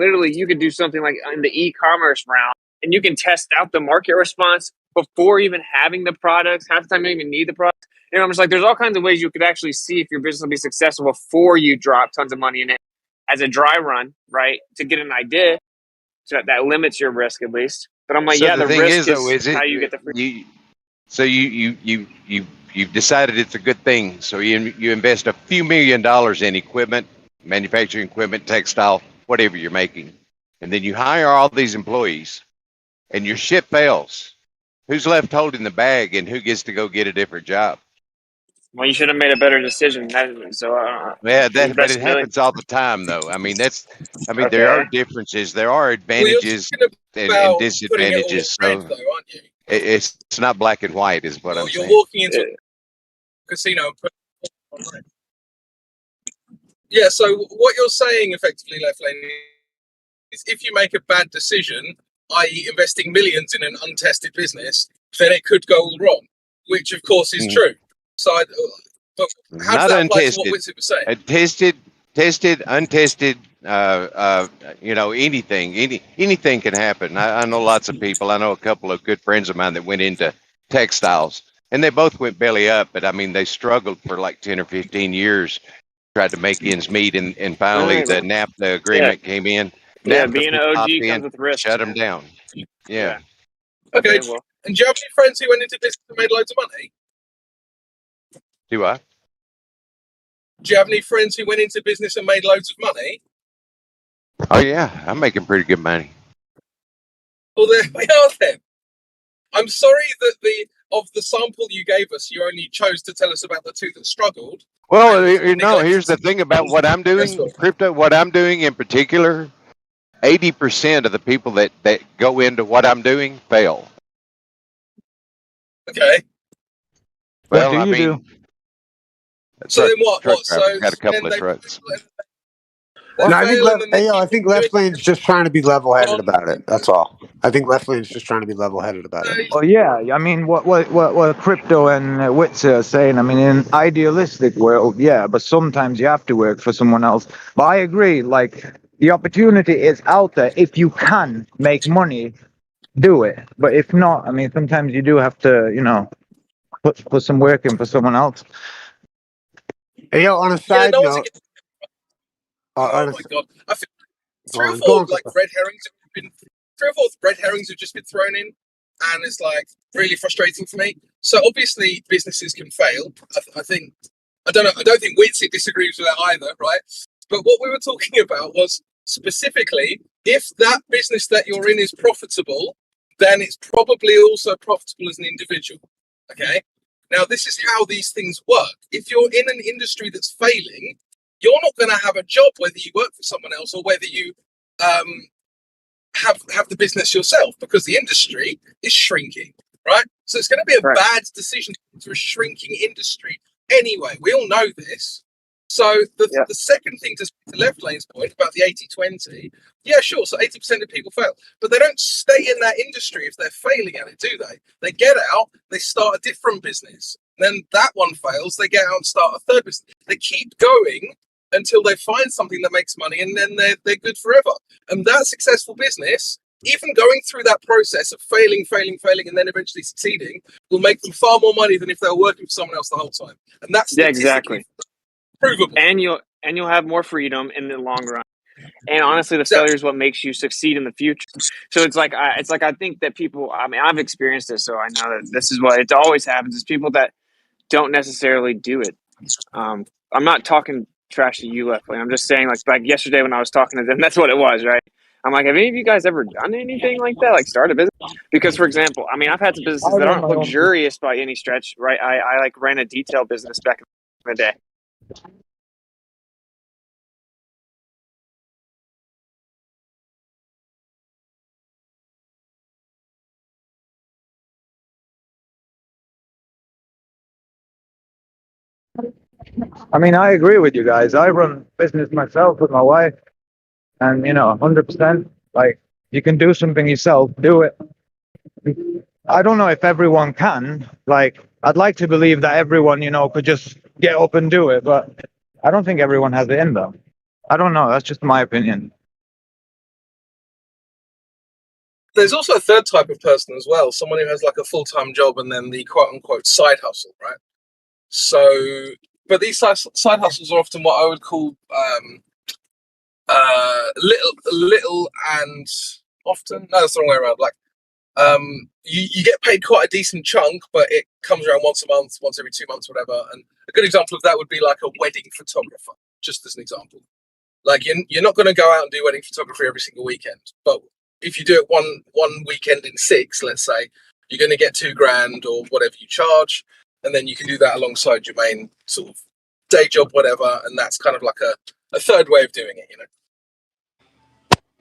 do something like in the e-commerce round, and you can test out the market response before even having the products. Half the time, you don't even need the product. I'm just like, there's all kinds of ways you could actually see if your business will be successful before you drop tons of money in it as a dry run, right? To get an idea, so that limits your risk at least. But I'm like, So yeah, the the thing risk is, though, is how it you get the free. you've decided it's a good thing. So you invest a few $1 million in equipment, manufacturing equipment, textile, whatever you're making, and then you hire all these employees, and your ship fails. Who's left holding the bag, and who gets to go get a different job? Well, you should have made a better decision. So Yeah, but it invest millions. happens all the time, though. I mean, there are Okay. differences, there are Well, you're advantages talking and about putting it all in disadvantages. red, So though, aren't you? it's not black and white, is what I'm You're saying. walking into a casino and putting it all on red. Yeah, so what you're saying effectively, Left Lane, is if you make a bad decision, i.e. investing millions in an untested business, then it could go all wrong, which of course is true. So, but how does Not that apply to what untested. Witsit was saying? Tested, untested, anything can happen. I know lots of people. I know a couple of good friends of mine that went into textiles, and they both went belly up. But I mean, they struggled for like 10 or 15 years, tried to make ends meet, and finally Right, the well, NAFTA agreement came in. Yeah, NAFTA being an popped OG in, comes with risks, shut them man. down. Yeah. Okay, well. and do you have any friends who went into business and made loads of money? Do I? Do you have any friends who went into business and made loads of money? Oh yeah, I'm making pretty good money. Well, there we are then. I'm sorry that of the sample you gave us, you only chose to tell us about the two that struggled. Well, here's the thing about what I'm doing, crypto. What I'm doing in particular, 80% of the people that go into what I'm doing fail. Okay. Well, What do you do? So then what? Truck So driver, got a couple then of they trucks. No, I think fail and then they I think Left Lane's just trying to be level-headed about it. That's all. I think Left Lane's just trying to be level-headed about it. Well, yeah. I mean, what crypto and Witzer are saying. I mean, in an idealistic world, yeah, but sometimes you have to work for someone else. But I agree. Like the opportunity is out there. If you can make money, do it. But if not, I mean, sometimes you do have to, put some work in for someone else. Hey, yo, on a side note. Oh my god! I feel three or Go four on, like red herrings have just been thrown in, and it's like really frustrating for me. So obviously businesses can fail. I think I don't think Witsit disagrees with that either, right? But what we were talking about was specifically if that business that you're in is profitable, then it's probably also profitable as an individual. Okay. Now this is how these things work. If you're in an industry that's failing, you're not going to have a job whether you work for someone else or whether you have the business yourself, because the industry is shrinking, right? So it's going to be a bad decision to a shrinking industry. Anyway, we all know this. So the second thing to Left Lane's point about the 80-20, yeah, sure. So 80% of people fail, but they don't stay in that industry if they're failing at it, do they? They get out, they start a different business. Then that one fails, they get out and start a third business. They keep going until they find something that makes money, and then they're good forever. And that successful business, even going through that process of failing, and then eventually succeeding, will make them far more money than if they were working for someone else the whole time. And that's Exactly. Provable. And you'll have more freedom in the long run. And honestly, the failure is what makes you succeed in the future. So it's like I think that people. I mean, I've experienced this, so I know that this is what it always happens. Is people that don't necessarily do it. I'm not talking trash to you, Left Lane. I'm just saying, like yesterday when I was talking to them, that's what it was, right? I'm like, have any of you guys ever done anything like that, like start a business? Because, for example, I mean, I've had some businesses that aren't luxurious by any stretch, right? I like ran a detail business back in the day. I mean, I agree with you guys. I run business myself with my wife, and 100%. Like, you can do something yourself, do it. I don't know if everyone can. Like, I'd like to believe that everyone, could just get up and do it, but I don't think everyone has it in them. I don't know. That's just my opinion. There's also a third type of person as well, someone who has like a full-time job and then the quote-unquote side hustle, right? So, but these side hustles are often what I would call little and often, no, that's the wrong way around. Like you get paid quite a decent chunk, but it comes around once a month, once every 2 months, whatever. And a good example of that would be like a wedding photographer, just as an example. Like you're not going to go out and do wedding photography every single weekend, but if you do it one weekend in 6, let's say, you're going to get $2,000 or whatever you charge, and then you can do that alongside your main sort of day job, whatever. And that's kind of like a third way of doing it, you know.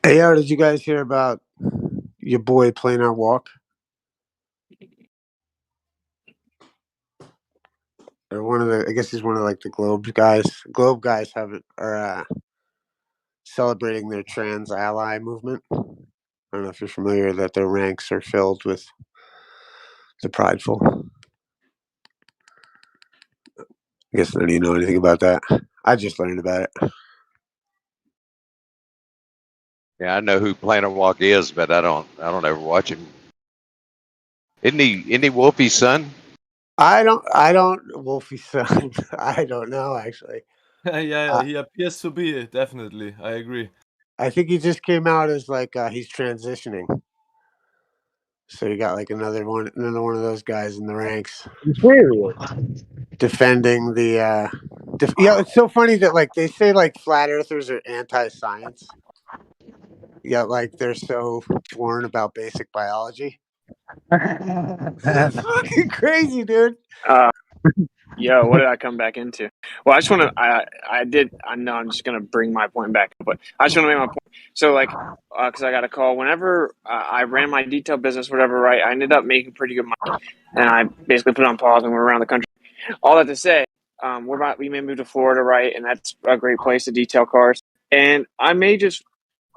Hey, did you guys hear about your boy playing our walk? Or one of the, I guess he's one of like the Globe guys. Globe guys are celebrating their trans ally movement. I don't know if you're familiar that their ranks are filled with the prideful. I guess none of you know anything about that. I just learned about it. Yeah, I know who Planet Walk is, but I don't ever watch him. Isn't he Wolfie's son? I don't Wolfie's son. I don't know actually. Yeah, he appears to be, definitely. I agree. I think he just came out as like he's transitioning. So you got like another one of those guys in the ranks. Defending the yeah, it's so funny that like they say like flat earthers are anti-science. Yeah, like they're so sworn about basic biology. That's fucking crazy, dude. Yo, what did I come back into? Well, I just want to. I know I'm just gonna bring my point back, but I just want to make my point. So, like, because I got a call whenever I ran my detail business, whatever. Right, I ended up making pretty good money, and I basically put it on pause and we're around the country. All that to say, we may move to Florida, right, and that's a great place to detail cars. And I may just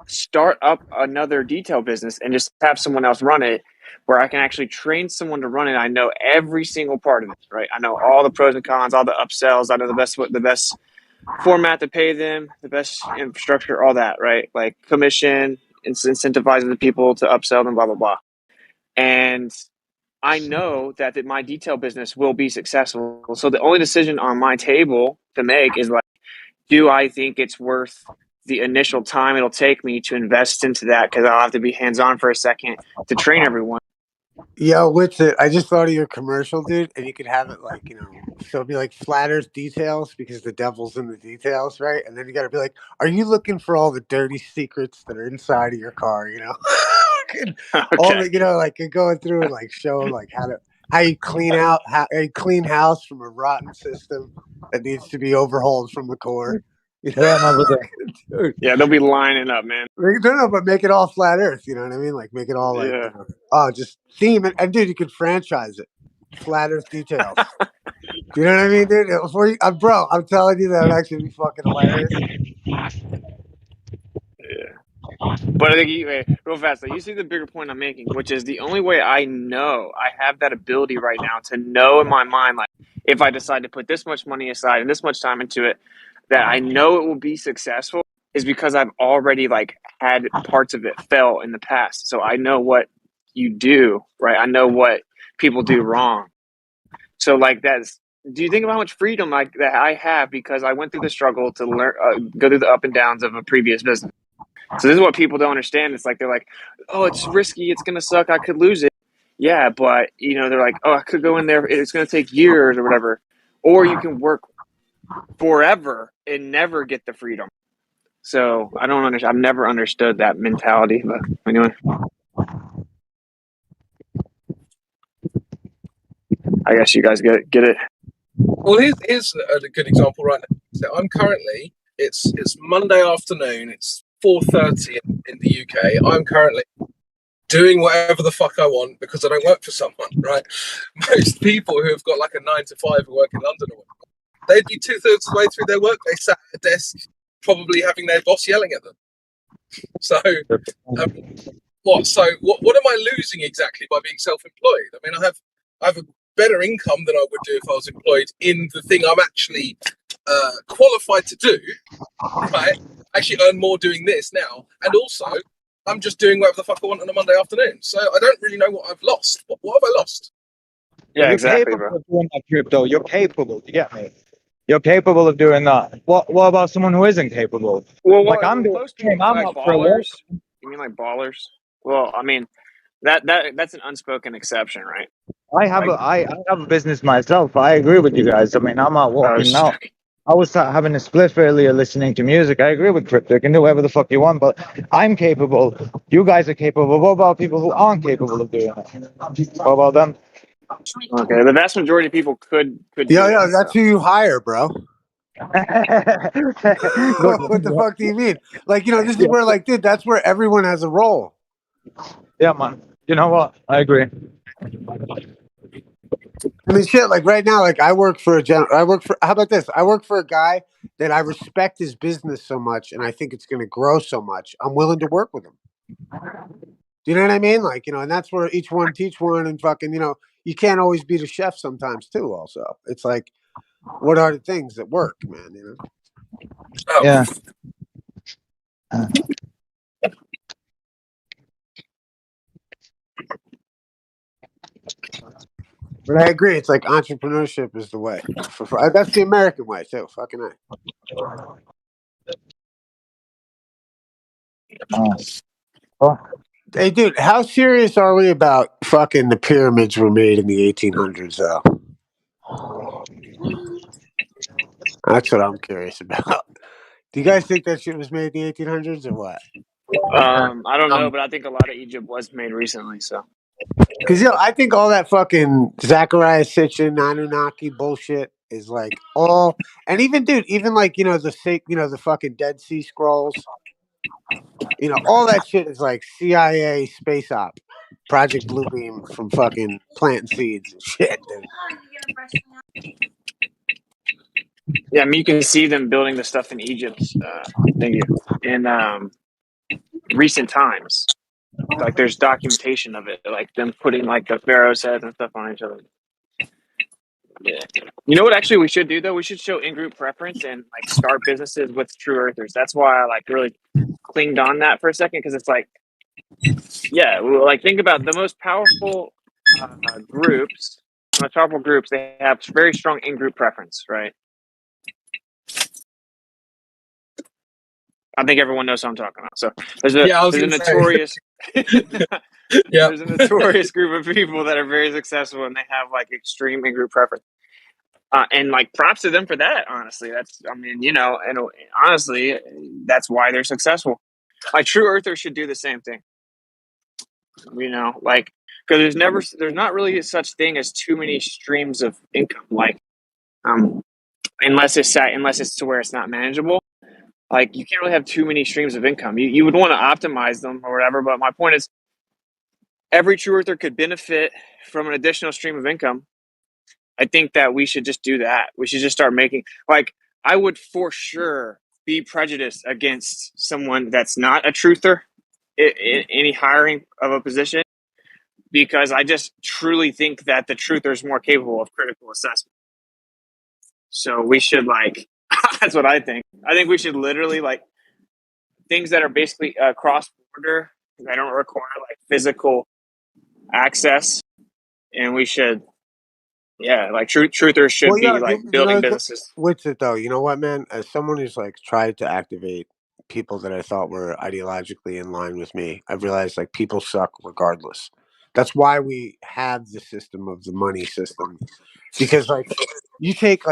start up another detail business and just have someone else run it, where I can actually train someone to run it. I know every single part of it, right? I know all the pros and cons, all the upsells. I know the best format to pay them, the best infrastructure, all that, right? Like commission, incentivizing the people to upsell them, blah blah blah. And I know that my detail business will be successful. So the only decision on my table to make is like, do I think it's worth the initial time it'll take me to invest into that? Because I'll have to be hands-on for a second to train everyone. Yo, what's it? I just thought of your commercial, dude, and you could have it like, so it'd be like flat earth details because the devil's in the details, right? And then you got to be like, are you looking for all the dirty secrets that are inside of your car, all the, like you're going through and like show like how you clean out, how you clean house from a rotten system that needs to be overhauled from the core. Dude. Yeah, they'll be lining up, man. No, but make it all flat earth. You know what I mean? Like make it all like, just theme it. And dude, you could franchise it. Flat earth details. You know what I mean, dude? Before you, bro, I'm telling you that would actually be fucking hilarious. Yeah. But I think real fast, you see the bigger point I'm making, which is the only way I know I have that ability right now to know in my mind, like if I decide to put this much money aside and this much time into it, that I know it will be successful, is because I've already like had parts of it fail in the past. So I know what you do, right? I know what people do wrong. So like do you think about how much freedom like that I have because I went through the struggle to learn, go through the up and downs of a previous business. So this is what people don't understand. It's like, they're like, oh, it's risky. It's going to suck. I could lose it. Yeah. But they're like, oh, I could go in there. It's going to take years or whatever. Or you can work forever and never get the freedom. So I don't understand. I've never understood that mentality. But anyway, I guess you guys get it. Well, here's a good example right now. So I'm currently, it's Monday afternoon. It's 4:30 in the UK. I'm currently doing whatever the fuck I want because I don't work for someone, right? Most people who have got like a 9 to 5 who work in London or whatever, they'd be 2/3 of the way through their work. They sat at a desk, probably having their boss yelling at them. So, what am I losing exactly by being self-employed? I mean, I have a better income than I would do if I was employed in the thing I'm actually qualified to do, right? I actually earn more doing this now, and also I'm just doing whatever the fuck I want on a Monday afternoon. So I don't really know what I've lost. What have I lost? Yeah, You're exactly, capable bro. of doing that, crypto. You're capable. You get me? You're capable of doing that. What about someone who isn't capable? Well, Like I'm doing. most people I'm like up for a walk. ballers. You mean like ballers? Well, I mean, That's an unspoken exception, right? I have a business myself. I agree with you guys. I mean, I'm out walking now. I was having a spliff earlier listening to music. I agree with Crypto. You can do whatever the fuck you want, but I'm capable. You guys are capable. What about people who aren't capable of doing it? What about them? Okay, the vast majority of people could do Yeah, it. that's So. who you hire, bro. What the fuck do you mean? Like, this is where, like, dude, that's where everyone has a role. Yeah, man. You know what? I agree. I mean, shit. Like right now, like I work for how about this? I work for a guy that I respect his business so much, and I think it's going to grow so much. I'm willing to work with him. Do you know what I mean? Like, and that's where each one teach one, and fucking, you can't always be the chef sometimes too. Also, it's like, what are the things that work, man? Yeah. But I agree. It's like entrepreneurship is the way. That's the American way too. Fucking Oh. Hey, dude, how serious are we about fucking the pyramids were made in the 1800s, though? That's what I'm curious about. Do you guys think that shit was made in the 1800s or what? I don't know, but I think a lot of Egypt was made recently. So. Because I think all that fucking Zachariah Sitchin, Anunnaki bullshit is like all, and even dude, even like the fucking Dead Sea Scrolls, all that shit is like CIA space op, Project Bluebeam from fucking planting seeds and shit, dude. Yeah, I mean, you can see them building the stuff in Egypt. Thank you. In recent times, like there's documentation of it, like them putting like the pharaoh's heads and stuff on each other. Yeah. You know what? Actually, we should do though. We should show in-group preference and like start businesses with true earthers. That's why I like really clinged on that for a second because it's like, yeah, like think about the most powerful groups. The most powerful groups, they have very strong in-group preference, right? I think everyone knows what I'm talking about. So there's a notorious there's a notorious group of people that are very successful and they have like extreme in-group preference. And like props to them for that, honestly. And honestly, that's why they're successful. Like true earthers should do the same thing. Like because there's not really such thing as too many streams of income. Like unless it's to where it's not manageable. Like you can't really have too many streams of income. You would want to optimize them or whatever. But my point is, every true earther could benefit from an additional stream of income. I think that we should just do that. We should just start making I would for sure be prejudiced against someone that's not a truther in any hiring of a position because I just truly think that the truther is more capable of critical assessment. So we should that's what I think. I think we should literally things that are basically cross border. They don't require physical access, and we should. Yeah, truthers should be building businesses. What's it though? You know what, man? As someone who's tried to activate people that I thought were ideologically in line with me, I've realized people suck regardless. That's why we have the system of the money system, because you take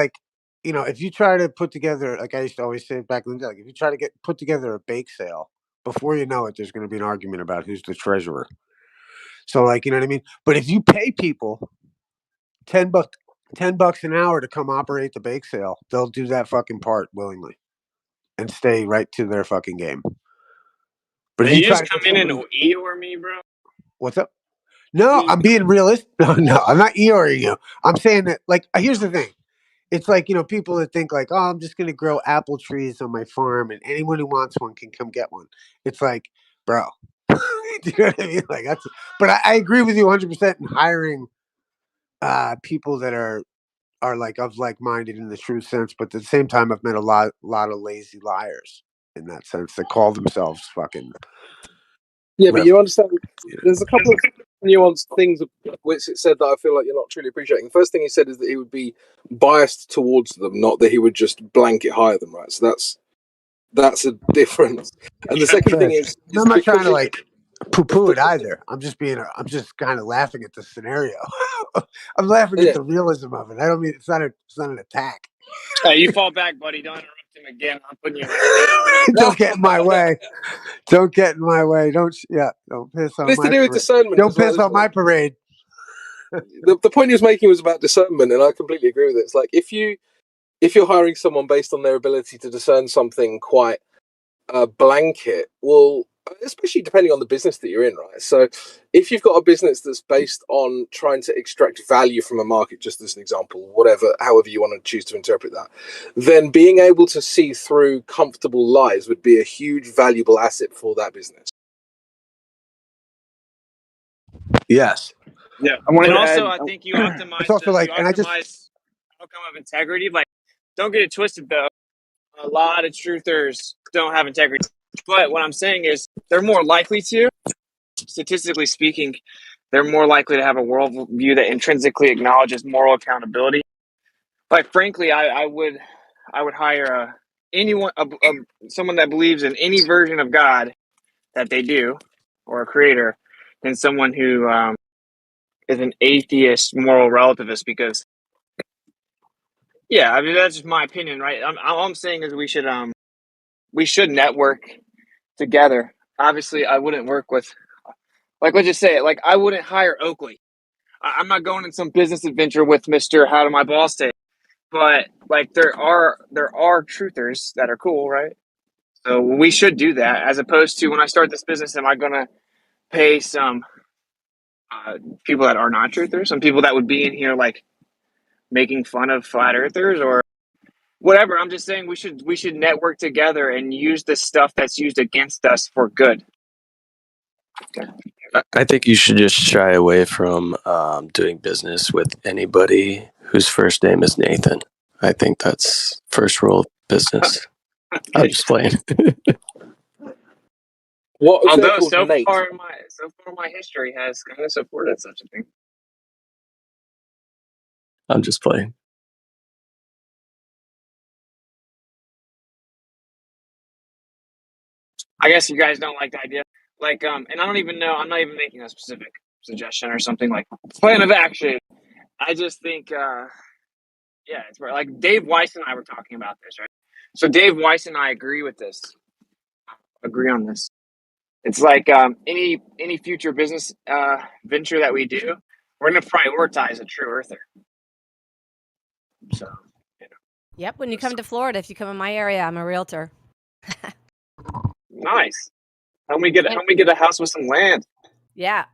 if you try to put together, I used to always say back in the day, if you try to put together a bake sale, before you know it, there's going to be an argument about who's the treasurer. So you know what I mean? But if you pay people $10 an hour to come operate the bake sale, they'll do that fucking part willingly and stay right to their fucking game. But if you just come in and Eeyore me, bro. What's up? No, I'm being realistic. No, I'm not Eeyoring you. I'm saying that here's the thing. It's people that think oh, I'm just gonna grow apple trees on my farm and anyone who wants one can come get one. It's bro. Do you know what I mean? But I agree with you 100% in hiring people that are of like-minded in the true sense, but at the same time I've met a lot of lazy liars in that sense that call themselves fucking but you understand there's a couple of nuanced things which it said that I feel like you're not truly appreciating. The first thing he said is that he would be biased towards them, not that he would just blanket hire them, right? So that's a difference. And the second thing is I'm not trying to poo-poo it either. I'm just kind of laughing at the scenario. I'm laughing at the realism of it. I don't mean it's not an attack. Hey, you fall back, buddy. Don't interrupt him again. I'm putting you in. Don't get in my way. Don't get in my way. Don't piss on It's my to do with parade. discernment Don't as well, piss on isn't my it? parade. The point he was making was about discernment, and I completely agree with it. It's like if you're hiring someone based on their ability to discern something quite blanket, well, especially depending on the business that you're in, right? So if you've got a business that's based on trying to extract value from a market, just as an example, however you want to choose to interpret that, then being able to see through comfortable lies would be a huge valuable asset for that business. Yes. Yeah, I wanted and to also add. I think you optimize It's also like, and I just outcome of integrity. Like, don't get it twisted though. A lot of truthers don't have integrity, but what I'm saying is they're more likely to, statistically speaking, they're more likely to have a worldview that intrinsically acknowledges moral accountability. Like, frankly, I would hire someone that believes in any version of God that they do, or a creator, than someone who is an atheist moral relativist. Because, yeah, I mean that's just my opinion, right? All I'm saying is we should network together. Obviously, I wouldn't work with, like, let's just say it, like, I wouldn't hire Oakley. I'm not going in some business adventure with Mr. How Do My Balls Take. But like there are truthers that are cool, right? So we should do that, as opposed to when I start this business, am I gonna pay some people that are not truthers, some people that would be in here like making fun of flat earthers or whatever. I'm just saying we should network together and use the stuff that's used against us for good. I think you should just shy away from doing business with anybody whose first name is Nathan. I think that's first rule of business. I'm just playing. What if they're Although called Nate? far my history has kind of supported such a thing. I'm just playing. I guess you guys don't like the idea. Like, and I don't even know, I'm not even making a specific suggestion or something like plan of action. I just think, yeah, it's where, like, Dave Weiss and I were talking about this, right? So Dave Weiss and I agree on this. It's like any future business venture that we do, we're going to prioritize a true earther. So, Yep. When you come to Florida, if you come in my area, I'm a realtor. nice. Help me get a house with some land. Yeah,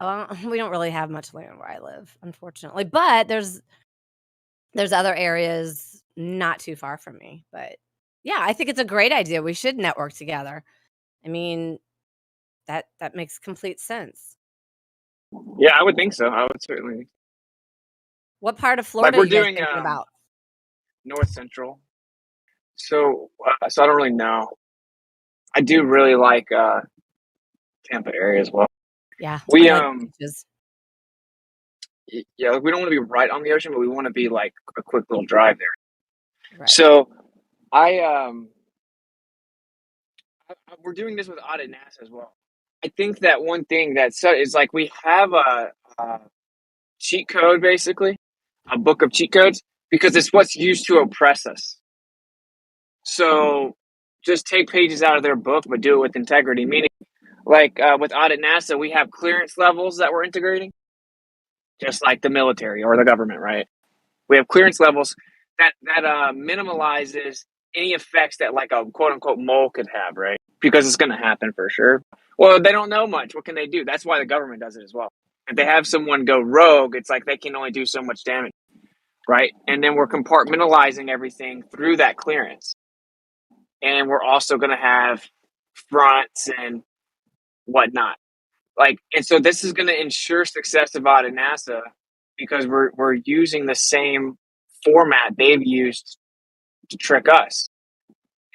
we don't really have much land where I live, unfortunately, but there's other areas not too far from me. But yeah, I think it's a great idea. We should network together. I mean, that makes complete sense. Yeah, I would think so. I would certainly. What part of Florida Like, we're are you guys doing thinking about? North Central. So I don't really know. I do really like Tampa area as well. Yeah, we I like beaches. Yeah, we don't want to be right on the ocean, but we want to be like a quick little drive there. Right. So we're doing this with Audit NASA as well. I think that one thing is like we have a cheat code, basically a book of cheat codes, because it's what's used to oppress us. So just take pages out of their book, but do it with integrity. Meaning, like with Audit NASA, we have clearance levels that we're integrating, just like the military or the government, right? We have clearance levels that minimalizes any effects that like a quote unquote mole could have, right? Because it's going to happen for sure. Well, they don't know much. What can they do? That's why the government does it as well. If they have someone go rogue, it's like they can only do so much damage, right? And then we're compartmentalizing everything through that clearance. And we're also going to have fronts and whatnot. Like, and so this is going to ensure success of Audit NASA because we're using the same format they've used to trick us.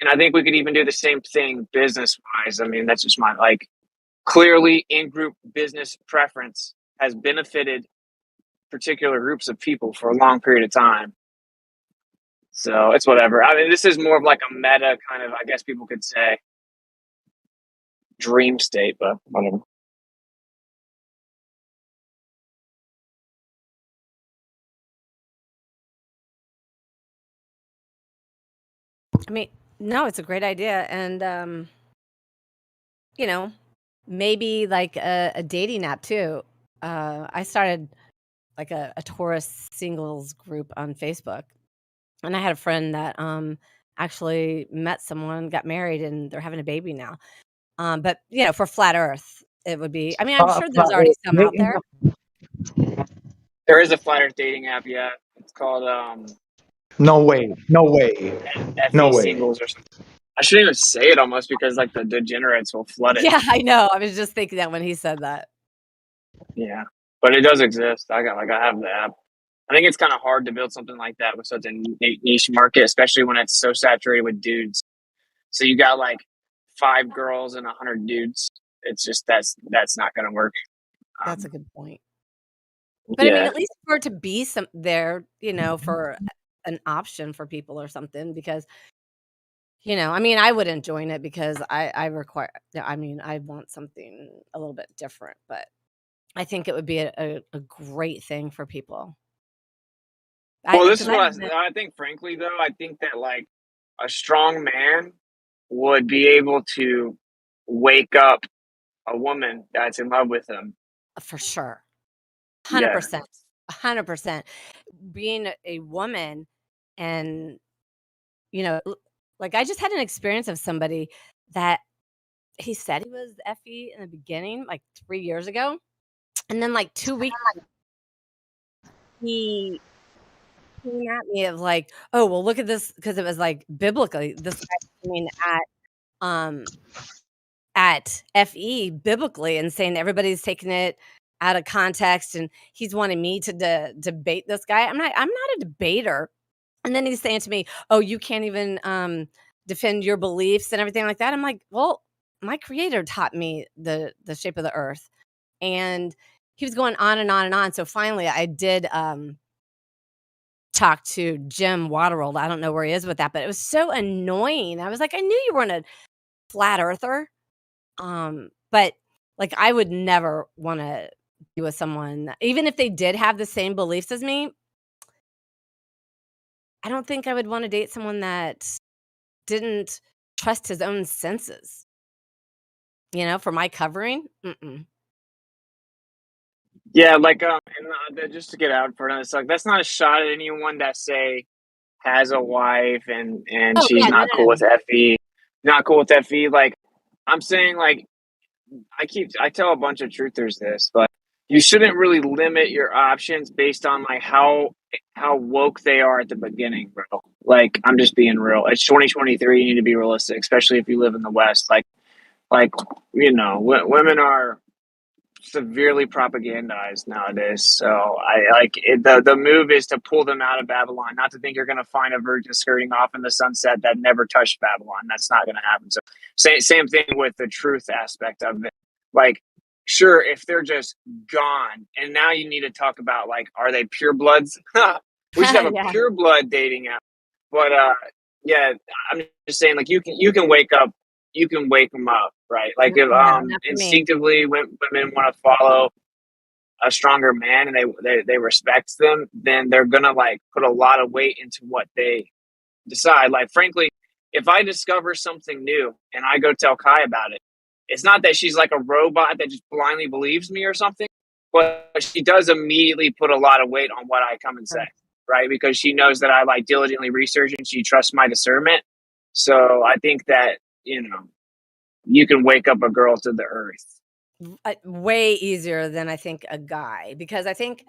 And I think we could even do the same thing business wise. I mean, that's just my, like, clearly in-group business preference has benefited particular groups of people for a long period of time. So it's whatever. I mean, this is more of like a meta kind of, I guess people could say, dream state, but whatever. I mean, no, it's a great idea, and you know, maybe like a dating app too. I started like a Taurus singles group on Facebook, and I had a friend that actually met someone, got married, and they're having a baby now. But you know, for flat Earth, it would be. I mean, I'm sure there's already some out there. There is a flat Earth dating app. Yeah, it's called No way. No way. No FE way. Singles or something. I shouldn't even say it almost because like the degenerates will flood it. Yeah, I know. I was just thinking that when he said that. Yeah, but it does exist. I have the app. I think it's kind of hard to build something like that with such a niche market, especially when it's so saturated with dudes. So you got like 5 girls and 100 dudes. It's just that's not going to work. That's a good point. But I mean, Yeah. at least for it to be some there, you know, for an option for people or something, because you know, I mean, I wouldn't join it because I require. I mean, I want something a little bit different, but I think it would be a great thing for people. Well, this is what I think. Frankly, though, I think that like a strong man would be able to wake up a woman that's in love with him. For sure. Yeah. 100%. 100%. Being a woman and, you know, like I just had an experience of somebody that he said he was FE in the beginning, like 3 years ago. And then like 2 weeks, he came at me of like, oh, well, look at this. Cause it was like biblically, this guy coming at FE biblically and saying everybody's taking it out of context, and he's wanting me to debate this guy. I'm not a debater. And then he's saying to me, "Oh, you can't even defend your beliefs and everything like that." I'm like, "Well, my creator taught me the shape of the earth." And he was going on and on and on. So finally I did talk to Jim Waterworld. I don't know where he is with that, but it was so annoying. I was like, "I knew you weren't a flat earther." But like I would never want to be with someone, even if they did have the same beliefs as me. I don't think I would want to date someone that didn't trust his own senses, you know, for my covering. Mm-mm. Yeah, like and just to get out for another sec, that's not a shot at anyone that say has a wife and Oh she's yeah, not cool with FE, not cool with FE. Like I'm saying, like I tell a bunch of truthers this, but you shouldn't really limit your options based on like how woke they are at the beginning, bro. Like I'm just being real. It's 2023. You need to be realistic, especially if you live in the West. Like you know, women are severely propagandized nowadays. So I like it, the move is to pull them out of Babylon. Not to think you're going to find a virgin skirting off in the sunset that never touched Babylon. That's not going to happen. So same thing with the truth aspect of it. Like, sure, if they're just gone, and now you need to talk about like, are they purebloods? We should have a Yeah. pure blood dating app. But yeah, I'm just saying, like you can wake up. You can wake them up, right? Like if No, not for me. instinctively women want to follow a stronger man and they respect them, then they're gonna like put a lot of weight into what they decide. Like frankly, if I discover something new and I go tell Kai about it, it's not that she's like a robot that just blindly believes me or something, but she does immediately put a lot of weight on what I come and say, right? Because she knows that I like diligently research and she trusts my discernment. So I think that, you know, you can wake up a girl to the earth. Way easier than I think a guy, because I think,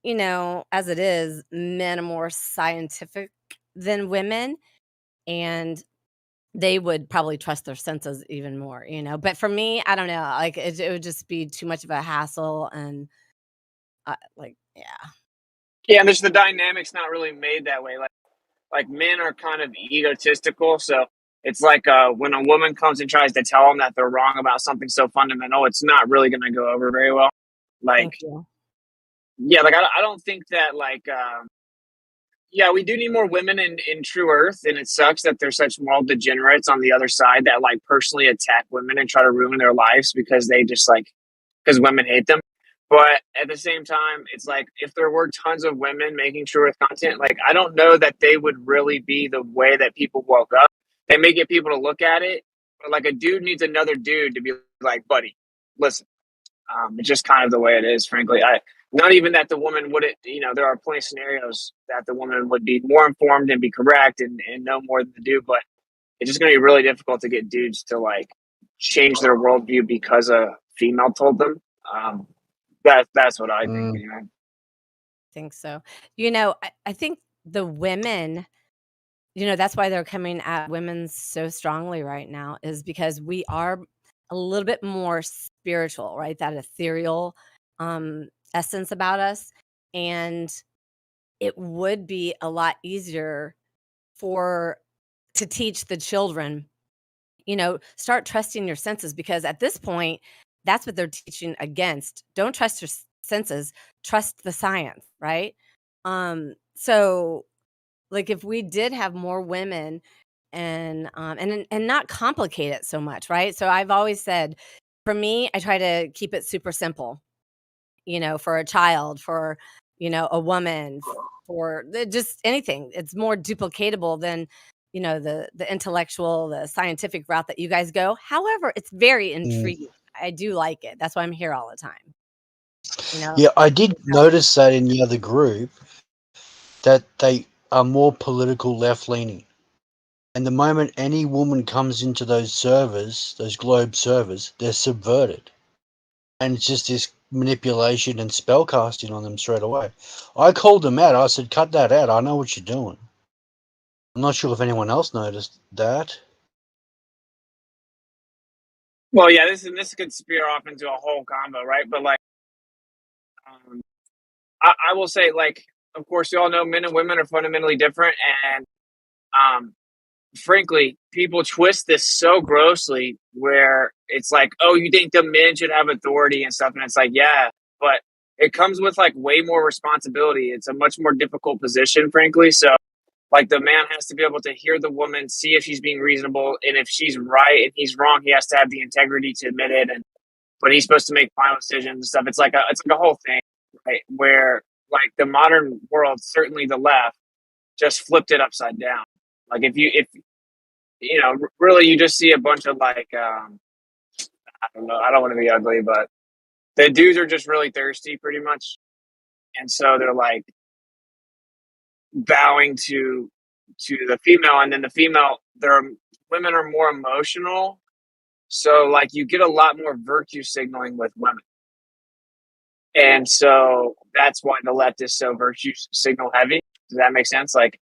you know, as it is, men are more scientific than women, and they would probably trust their senses even more, you know. But for me, I don't know, like it would just be too much of a hassle, and like, yeah. Yeah, and there's the dynamics not really made that way. Like men are kind of egotistical, so it's like when a woman comes and tries to tell them that they're wrong about something so fundamental, it's not really going to go over very well. Like, Thank you. yeah, like I don't think that like, yeah, we do need more women in True Earth, and it sucks that there's such moral degenerates on the other side that like personally attack women and try to ruin their lives because they just like because women hate them. But at the same time, it's like if there were tons of women making True Earth content, like I don't know that they would really be the way that people woke up. They may get people to look at it, but like a dude needs another dude to be like, buddy, listen. It's just kind of the way it is, frankly. Not even that the woman wouldn't, there are plenty of scenarios that the woman would be more informed and be correct and know more than the dude, but it's just going to be really difficult to get dudes to like change their worldview because a female told them. That's what I think. I think so. I think the women, that's why they're coming at women so strongly right now, is because we are a little bit more spiritual, right? That ethereal essence about us. And it would be a lot easier to teach the children, start trusting your senses, because at this point, that's what they're teaching against. Don't trust your senses, trust the science, right? So like if we did have more women and not complicate it so much, right? So I've always said, for me, I try to keep it super simple, for a child, for, a woman, for just anything. It's more duplicatable than, the intellectual, the scientific route that you guys go. However, it's very intriguing. I do like it. That's why I'm here all the time. Yeah, I did notice that in the other group that they are more political left leaning. And the moment any woman comes into those servers, those globe servers, they're subverted. And it's just this manipulation and spell casting on them straight away. I called them out. I said, cut that out. I know what you're doing. I'm not sure if anyone else noticed that. Well, yeah, this could spear off into a whole combo, right? But like, I will say, like, of course, you all know men and women are fundamentally different, and frankly, people twist this so grossly where it's like, oh, you think the men should have authority and stuff, and it's like, yeah, but it comes with like way more responsibility. It's a much more difficult position, frankly. So, like, the man has to be able to hear the woman, see if she's being reasonable, and if she's right and he's wrong, he has to have the integrity to admit it. But he's supposed to make final decisions and stuff. It's like a whole thing, right? Where like the modern world, certainly the left, just flipped it upside down. Like if really you just see a bunch of like I don't know, I don't want to be ugly, but the dudes are just really thirsty pretty much, and so they're like bowing to the female, and then the female, women are more emotional, so like you get a lot more virtue signaling with women, and so that's why the left is so virtue signal heavy. Does that make sense? Like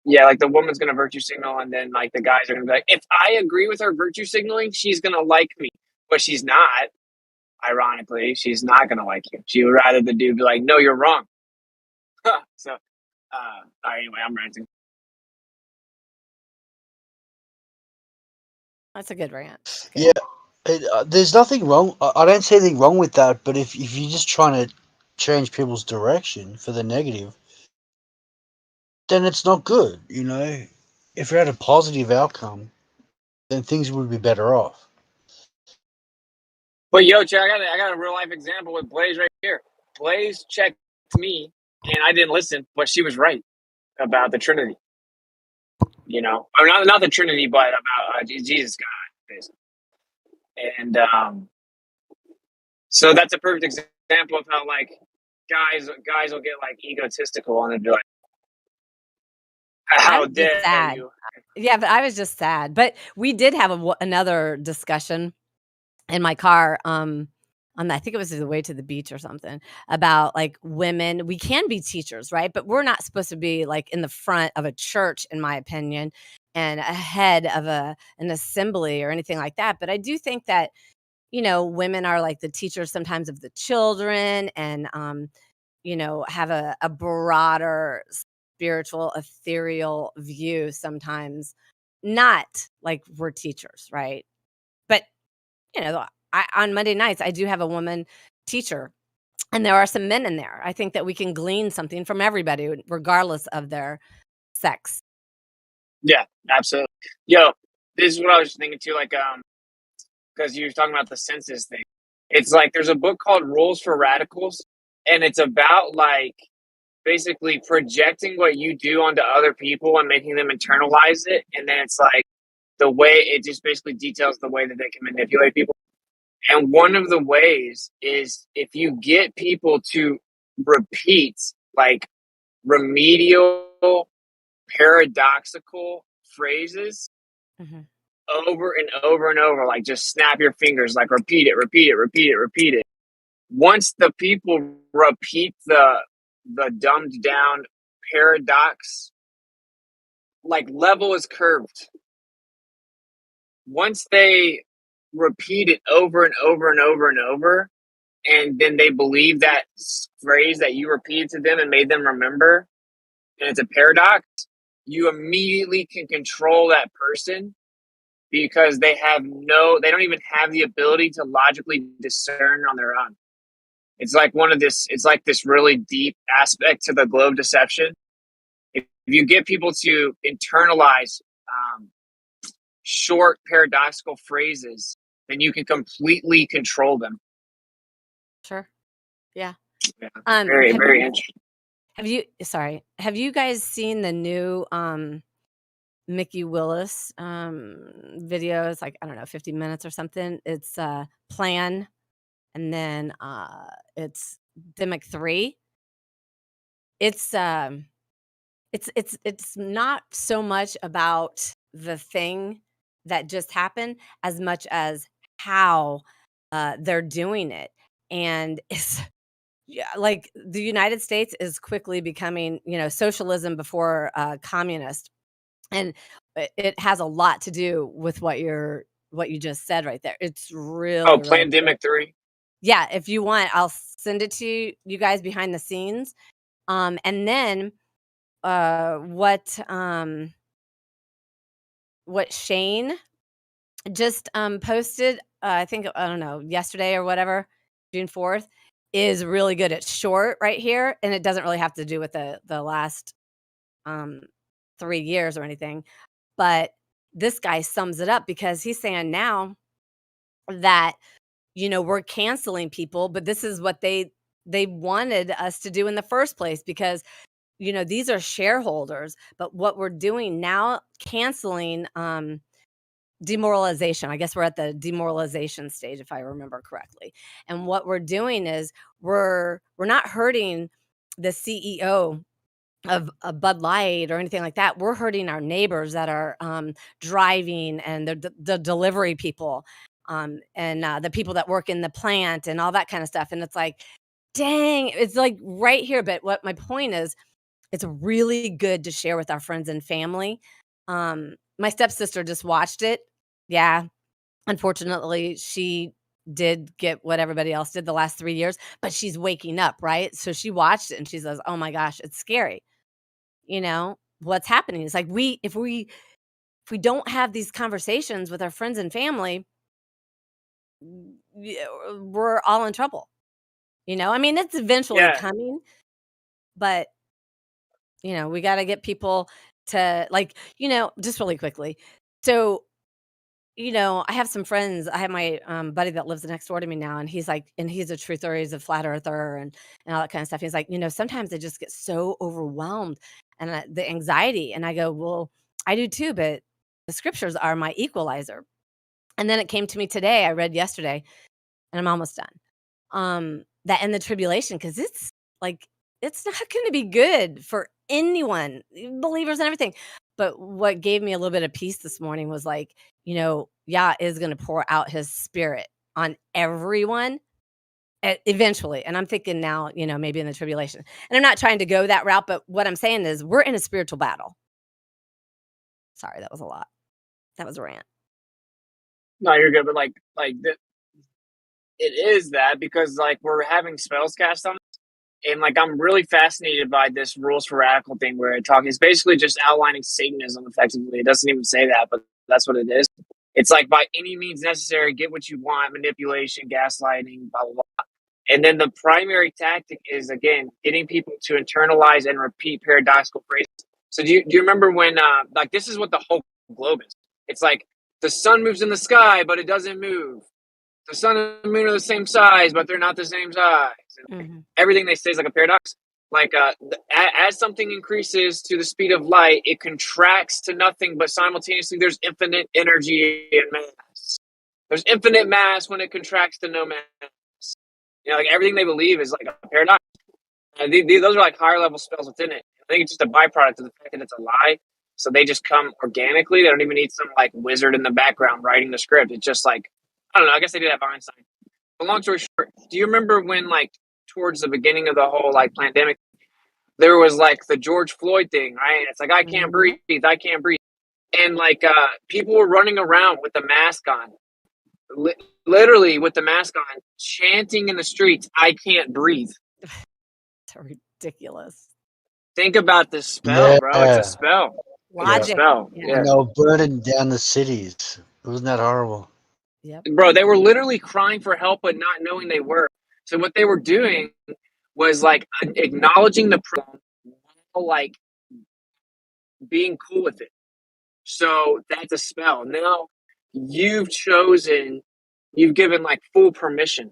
yeah, like the woman's gonna virtue signal, and then like the guys are gonna be like, if I agree with her virtue signaling, she's gonna like me, but she's not. Ironically, she's not gonna like you. She would rather the dude be like, no, you're wrong. So anyway, I'm ranting. That's a good rant. Yeah, there's nothing wrong. I don't see anything wrong with that. But if you're just trying to change people's direction for the negative, then it's not good. If it had a positive outcome, then things would be better off. But yo, Chad, I got a real life example with Blaze right here. Blaze checked me, and I didn't listen, but she was right about the Trinity. Or not the Trinity, but about Jesus God, basically. And so that's a perfect example of how like guys will get like egotistical and they'll be like, how dare you? Yeah, but I was just sad. But we did have another discussion in my car I think it was the way to the beach or something, about like women. We can be teachers, right? But we're not supposed to be like in the front of a church, in my opinion, and ahead of an assembly or anything like that. But I do think that women are like the teachers sometimes of the children, and have a broader spiritual, ethereal view sometimes, not like we're teachers, right? But on Monday nights, I do have a woman teacher, and there are some men in there. I think that we can glean something from everybody, regardless of their sex. Yeah, absolutely. Yo, this is what I was just thinking too, like, because you were talking about the census thing. It's like there's a book called Rules for Radicals, and it's about like basically projecting what you do onto other people and making them internalize it. And then it's like the way it just basically details the way that they can manipulate people. And one of the ways is if you get people to repeat like remedial, paradoxical phrases over and over and over, like just snap your fingers, like repeat it, repeat it, repeat it, repeat it. Once the people repeat the dumbed down paradox, like level is curved. Once they repeat it over and over and over and over, and then they believe that phrase that you repeated to them and made them remember, and it's a paradox, you immediately can control that person because they don't even have the ability to logically discern on their own. It's like this really deep aspect to the globe deception. If you get people to internalize short paradoxical phrases, then you can completely control them. Sure. Yeah. Yeah. Very, very interesting. Have you guys seen the new Mickey Willis video? It's like, I don't know, 50 minutes or something. It's Plan, and then it's Demic 3. It's not so much about the thing that just happened as much as how they're doing it. And it's like the United States is quickly becoming, socialism before communist. And it has a lot to do with what you just said right there. It's really, really Pandemic 3. Yeah, if you want, I'll send it to you guys behind the scenes. And then what Shane just posted, I think, I don't know, yesterday or whatever, June 4th, is really good. It's short right here, and it doesn't really have to do with the last 3 years or anything. But this guy sums it up because he's saying now that, we're canceling people, but this is what they wanted us to do in the first place because, these are shareholders. But what we're doing now, canceling demoralization. I guess we're at the demoralization stage, if I remember correctly. And what we're doing is we're not hurting the CEO of Bud Light or anything like that. We're hurting our neighbors that are driving, and the delivery people, and the people that work in the plant and all that kind of stuff. And it's like, dang, it's like right here. But what my point is, it's really good to share with our friends and family. My stepsister just watched it. Yeah. Unfortunately, she did get what everybody else did the last 3 years, but she's waking up, right? So she watched it and she says, "Oh my gosh, it's scary." What's happening? It's like if we don't have these conversations with our friends and family, we're all in trouble. I mean, it's eventually coming, but we got to get people to just really quickly. So, I have some friends. I have my buddy that lives next door to me now, and he's a truther, he's a flat earther, and all that kind of stuff. He's like, sometimes I just get so overwhelmed and the anxiety. And I go, well, I do too, but the scriptures are my equalizer. And then it came to me today. I read yesterday, and I'm almost done. That in the tribulation, because it's not going to be good for anyone, believers and everything. But what gave me a little bit of peace this morning was like, Yah is going to pour out his spirit on everyone eventually. And I'm thinking now, maybe in the tribulation. And I'm not trying to go that route, but what I'm saying is we're in a spiritual battle. Sorry, that was a lot. That was a rant. No, you're good. But it is that because we're having spells cast on us. And I'm really fascinated by this rules for radical thing where it's basically just outlining Satanism effectively. It doesn't even say that, but that's what it is. It's like by any means necessary, get what you want, manipulation, gaslighting, blah, blah, blah. And then the primary tactic is, again, getting people to internalize and repeat paradoxical phrases. So do you remember when, this is what the whole globe is. It's like the sun moves in the sky, but it doesn't move. the sun and the moon are the same size, but they're not the same size. And everything they say is like a paradox. Like as something increases to the speed of light, it contracts to nothing, but simultaneously there's infinite energy and mass. There's infinite mass when it contracts to no mass. You know, like everything they believe is like a paradox. And those are like higher level spells within it. I think it's just a byproduct of the fact that it's a lie. So they just come organically. They don't even need some like wizard in the background writing the script. It's just like, I don't know. I guess they did have Einstein. But long story short, do you remember when like towards the beginning of the whole like pandemic, there was like the George Floyd thing, right? It's like, I can't breathe. I can't breathe. And like people were running around with the mask on, literally with the mask on, chanting in the streets, I can't breathe. So ridiculous. Think about this spell, bro. It's a Yeah. spell. Logic. It's a spell. Yeah. Yeah. And they were burning down the cities. Wasn't that horrible? Yep. Bro, they were literally crying for help, but not knowing they were. So what they were doing was like acknowledging the problem, like being cool with it. So that's a spell. Now you've given like full permission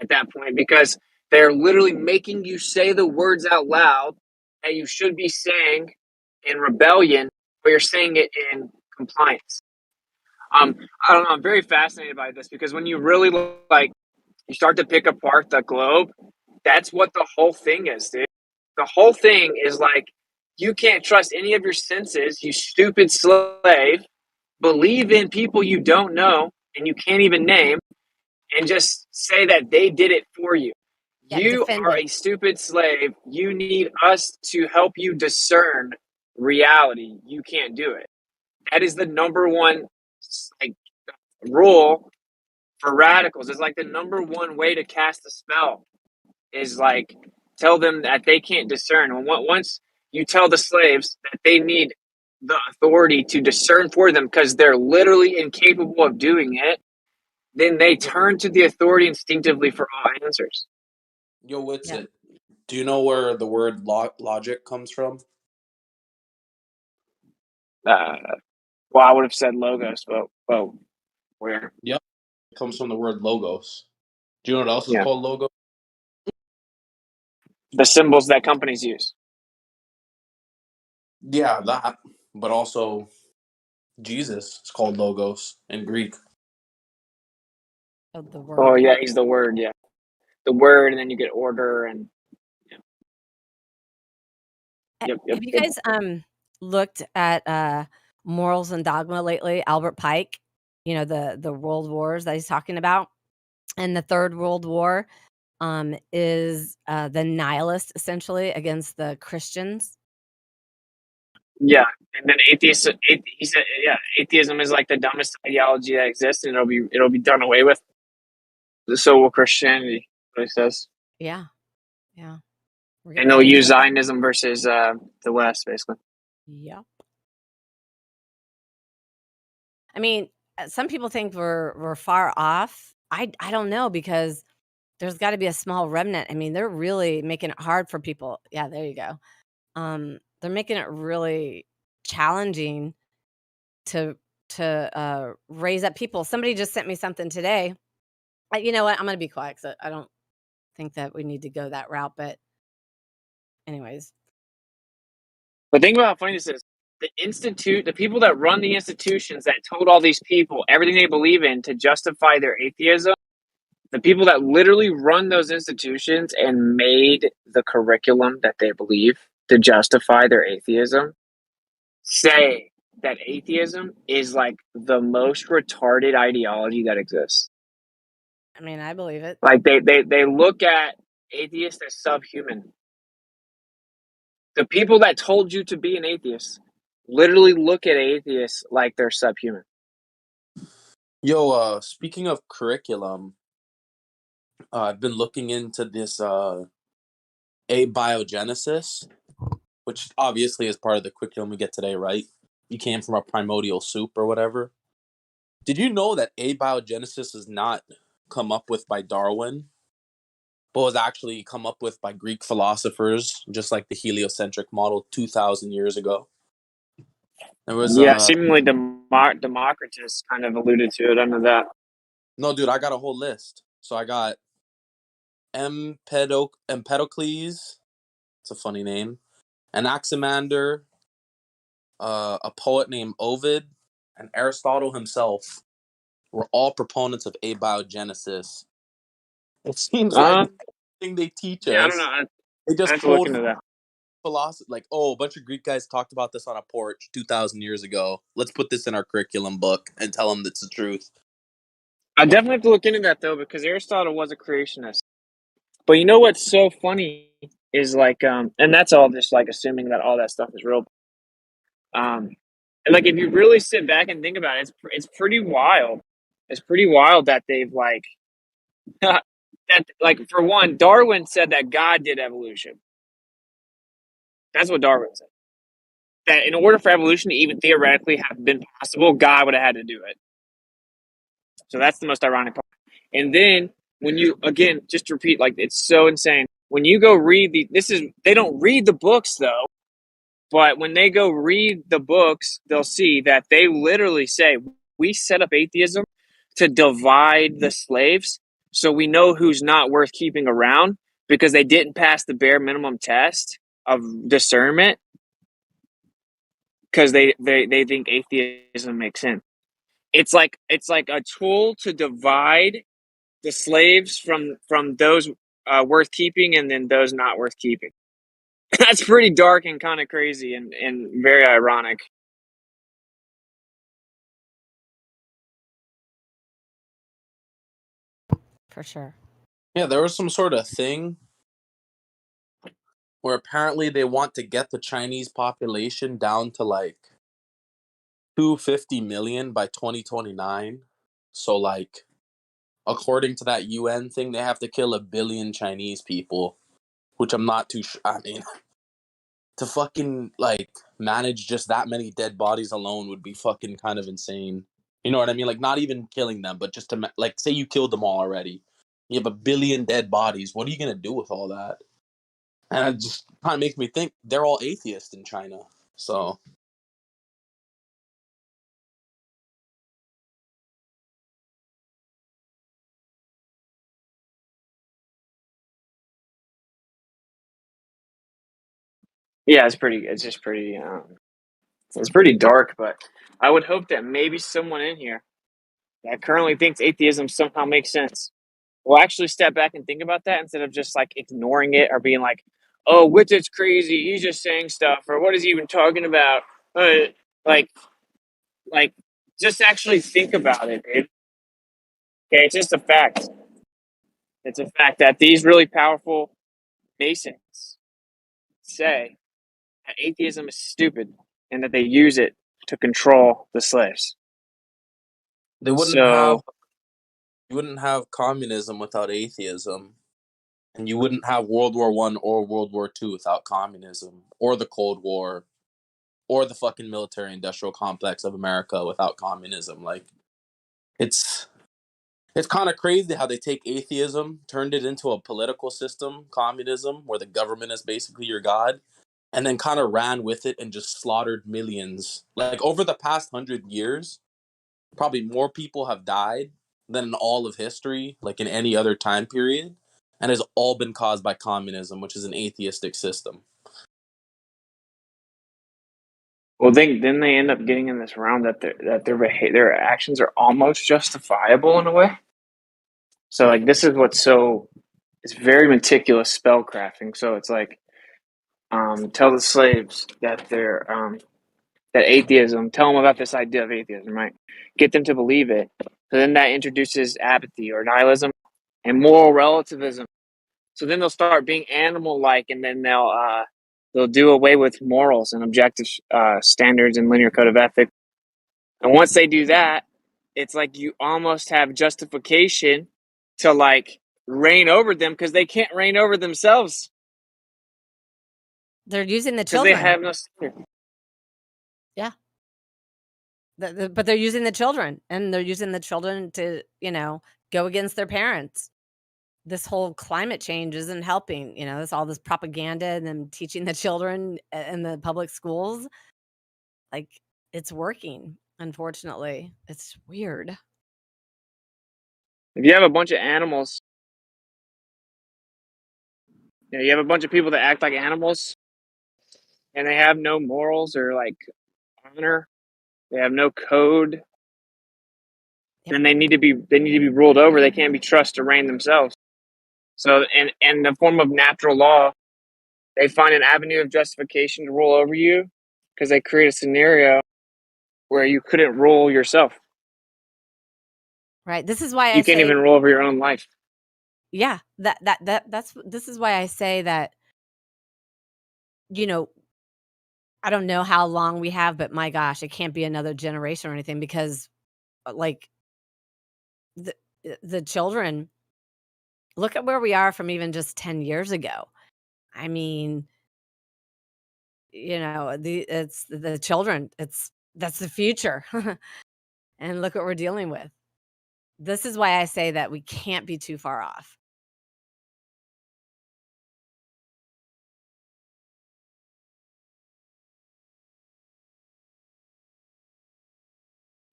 at that point, because they're literally making you say the words out loud that you should be saying in rebellion, but you're saying it in compliance. I don't know. I'm very fascinated by this, because when you really like, you start to pick apart the globe, that's what the whole thing is, dude. The whole thing is like, you can't trust any of your senses, you stupid slave. Believe in people you don't know and you can't even name, and just say that they did it for you. Yeah, You defend are it. a stupid slave. You need us to help you discern reality. You can't do it. That is the number one like rule for radicals. It's like the number one way to cast a spell is like tell them that they can't discern. And once you tell the slaves that they need the authority to discern for them because they're literally incapable of doing it, then they turn to the authority instinctively for all answers. Yo, what's it? Do you know where the word logic comes from? Well, I would have said logos, but where? Yep. It comes from the word logos. Do you know what else is Yeah. called logo? The symbols that companies use. Yeah, that. But also Jesus is called logos in Greek. Oh, the word. Oh yeah, he's the word, yeah. The word, and then you get order and Yep. Have you guys looked at Morals and Dogma lately? Albert Pike, you know, the world wars that he's talking about. And the Third World War is the nihilist, essentially, against the Christians. Yeah, and then he said, atheism is like the dumbest ideology that exists, and it'll be done away with. So will Christianity, what he says. Yeah, yeah. And they'll use Zionism versus the West, basically. Yep. I mean, some people think we're far off. I don't know, because there's got to be a small remnant. I mean, they're really making it hard for people. Yeah, there you go. They're making it really challenging to raise up people. Somebody just sent me something today. You know what? I'm going to be quiet because I don't think that we need to go that route. But anyways. But think about how funny this is. The people that run the institutions that told all these people everything they believe in to justify their atheism, the people that literally run those institutions and made the curriculum that they believe to justify their atheism, say that atheism is like the most retarded ideology that exists. I mean, I believe it. Like they look at atheists as subhuman. The people that told you to be an atheist literally look at atheists like they're subhuman. Yo, speaking of curriculum, I've been looking into this abiogenesis, which obviously is part of the curriculum we get today, right? You came from a primordial soup or whatever. Did you know that abiogenesis is not come up with by Darwin, but was actually come up with by Greek philosophers, just like the heliocentric model 2,000 years ago? There was seemingly Democritus kind of alluded to it under that. No, dude, I got a whole list. So I got Empedocles. It's a funny name. Anaximander, a poet named Ovid, and Aristotle himself were all proponents of abiogenesis. It seems like everything they teach Yeah, I don't us, know. they I just have to look quote into that. philosophy. Like, oh, a bunch of Greek guys talked about this on a porch 2,000 years ago. Let's put this in our curriculum book and tell them it's the truth. I definitely have to look into that though, because Aristotle was a creationist. But you know what's so funny is like, and that's all just like assuming that all that stuff is real. And like if you really sit back and think about it, it's pretty wild. It's pretty wild that they've like that like for one, Darwin said that God did evolution. That's what Darwin said. That in order for evolution to even theoretically have been possible, God would have had to do it. So that's the most ironic part. And then when you again, just to repeat, like it's so insane. When you go read they don't read the books though, but when they go read the books, they'll see that they literally say we set up atheism to divide the slaves so we know who's not worth keeping around because they didn't pass the bare minimum test of discernment because they think atheism makes sense. It's like a tool to divide the slaves from those worth keeping and then those not worth keeping. That's pretty dark and kind of crazy and very ironic. For sure. Yeah, there was some sort of thing where apparently they want to get the Chinese population down to like 250 million by 2029. So like according to that UN thing, they have to kill 1 billion Chinese people, which I'm not too sure. I mean, to fucking like manage just that many dead bodies alone would be fucking kind of insane. You know what I mean? Like not even killing them, but just to like say you killed them all already. You have 1 billion dead bodies. What are you gonna do with all that? And it just kind of makes me think they're all atheists in China. So Yeah, it's pretty dark, but I would hope that maybe someone in here that currently thinks atheism somehow makes sense will actually step back and think about that instead of just like ignoring it or being like, "Oh, Witted's crazy. He's just saying stuff," or "What is he even talking about?" Like, like, just actually think about it, dude. Okay, it's just a fact. It's a fact that these really powerful Masons say that atheism is stupid and that they use it to control the slaves. they So you wouldn't have communism without atheism. And you wouldn't have World War I or World War II without communism, or the Cold War, or the fucking military industrial complex of America without communism. Like, it's kind of crazy how they take atheism, turned it into a political system, communism, where the government is basically your god, and then kind of ran with it and just slaughtered millions. Like, over the past 100 years, probably more people have died than in all of history, like in any other time period, and has all been caused by communism, which is an atheistic system. well, then they end up getting in this round that their actions are almost justifiable in a way. So like this is it's very meticulous spell crafting. So it's like tell the slaves that that atheism, tell them about this idea of atheism, right? Get them to believe it. So then that introduces apathy or nihilism and moral relativism. So then they'll start being animal-like, and then they'll do away with morals and objective standards and linear code of ethics. And once they do that, it's like you almost have justification to like reign over them because they can't reign over themselves. They're using the Because they children. have no standard. Yeah. But they're using the children, and they're using the children to, go against their parents. This whole climate change isn't helping, there's all this propaganda and them teaching the children in the public schools. Like, it's working, unfortunately. It's weird. If you have a bunch of animals, you have a bunch of people that act like animals, and they have no morals or like honor. They have no code, and they need to be ruled over. They can't be trusted to reign themselves. So, in the form of natural law, they find an avenue of justification to rule over you because they create a scenario where you couldn't rule yourself. Right. This is why You can't even rule over your own life. Yeah, this is why I say that, you know, I don't know how long we have, but my gosh, it can't be another generation or anything because, like, the children, look at where we are from even just 10 years ago. I mean, it's the children. That's the future. And look what we're dealing with. This is why I say that we can't be too far off.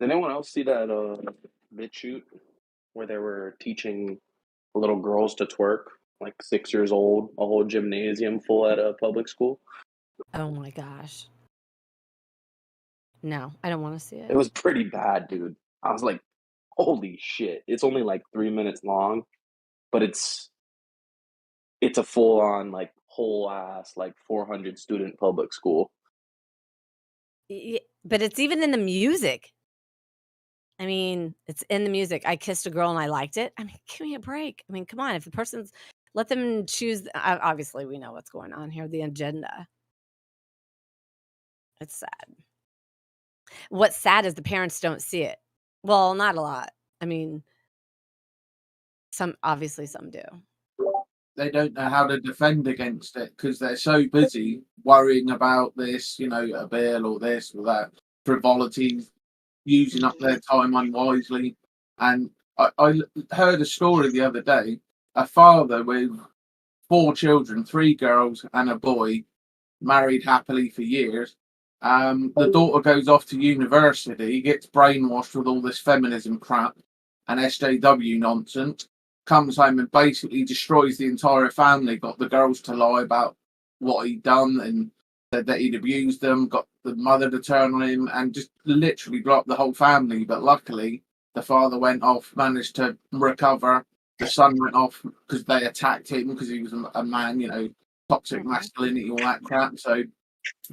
Did anyone else see that BitChute where they were teaching little girls to twerk, like 6 years old, a whole gymnasium full at a public school? Oh my gosh. No, I don't want to see It it. was pretty bad, dude. I was like, holy shit. It's only like 3 minutes long, but it's a full on like whole ass like 400 student public school. But it's even in the music. I mean, it's in the music. I kissed a girl and I liked it. I mean, give me a break. I mean, come on. If the person's, let them choose. Obviously, we know what's going on here, the agenda. It's sad. What's sad is the parents don't see it. Well, not a lot. I mean, obviously some do. They don't know how to defend against it because they're so busy worrying about this, a bill or this or that, frivolity, using up their time unwisely. And I heard a story the other day, a father with 4 children, 3 girls and a boy, married happily for years. The daughter goes off to university, gets brainwashed with all this feminism crap and SJW nonsense, comes home and basically destroys the entire family, got the girls to lie about what he'd done and said that he'd abused them, got the mother to turn on him and just literally blew up the whole family. But luckily, the father went off, managed to recover. The son went off because they attacked him because he was a man, toxic masculinity, all that crap. So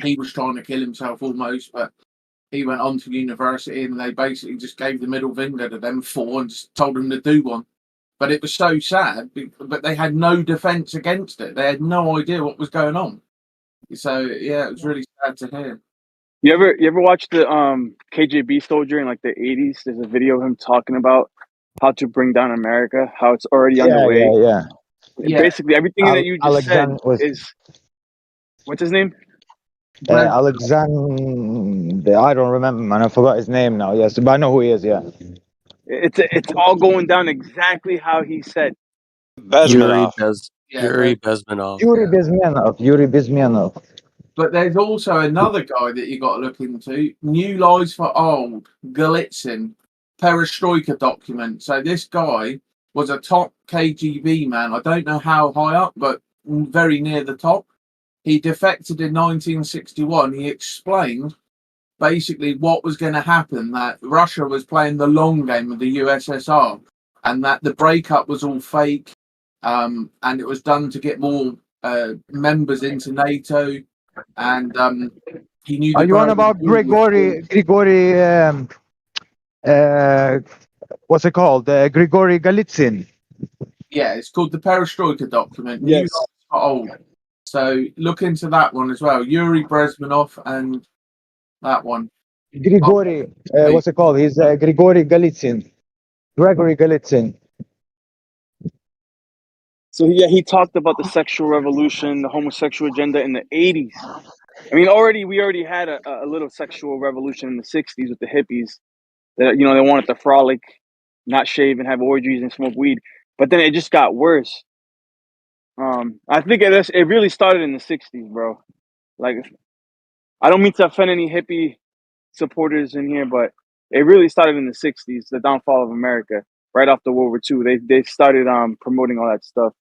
he was trying to kill himself almost, but he went on to university and they basically just gave the middle finger to them 4 and just told them to do one. But it was so sad, but they had no defense against it. They had no idea what was going on. So yeah, it was really sad to hear. You ever watch the KGB soldier in like the 80s? There's a video of him talking about how to bring down America, how it's already underway. Yeah. Basically, everything that you just said is what's his name? Alexander, I don't remember, man. I forgot his name now. Yes, but I know who he is. Yeah, it's all going down exactly how he said. Yuri Bezmenov. Bezmenov. Yuri Bezmenov. But there's also another guy that you got to look into. New Lies for Old, Golitsyn, Perestroika document. So this guy was a top KGB man. I don't know how high up, but very near the top. He defected in 1961. He explained basically what was going to happen, that Russia was playing the long game with the USSR and that the breakup was all fake, and it was done to get more members into NATO. And he knew. Are you on about Grigory? What's it called? Grigory Golitsyn. Yeah, it's called the Perestroika document. Yes. New Lies for Old. So look into that one as well. Yuri Bezmenov and that one. Grigory, what's it called? He's Grigory Golitsyn. Gregory Golitsyn. So yeah, he talked about the sexual revolution, the homosexual agenda in the 80s. I mean, we already had a little sexual revolution in the 60s with the hippies. That they wanted to frolic, not shave, and have orgies and smoke weed. But then it just got worse. I think it really started in the 60s, bro. Like, I don't mean to offend any hippie supporters in here, but it really started in the 60s, the downfall of America. right after World War II. They started promoting all that stuff.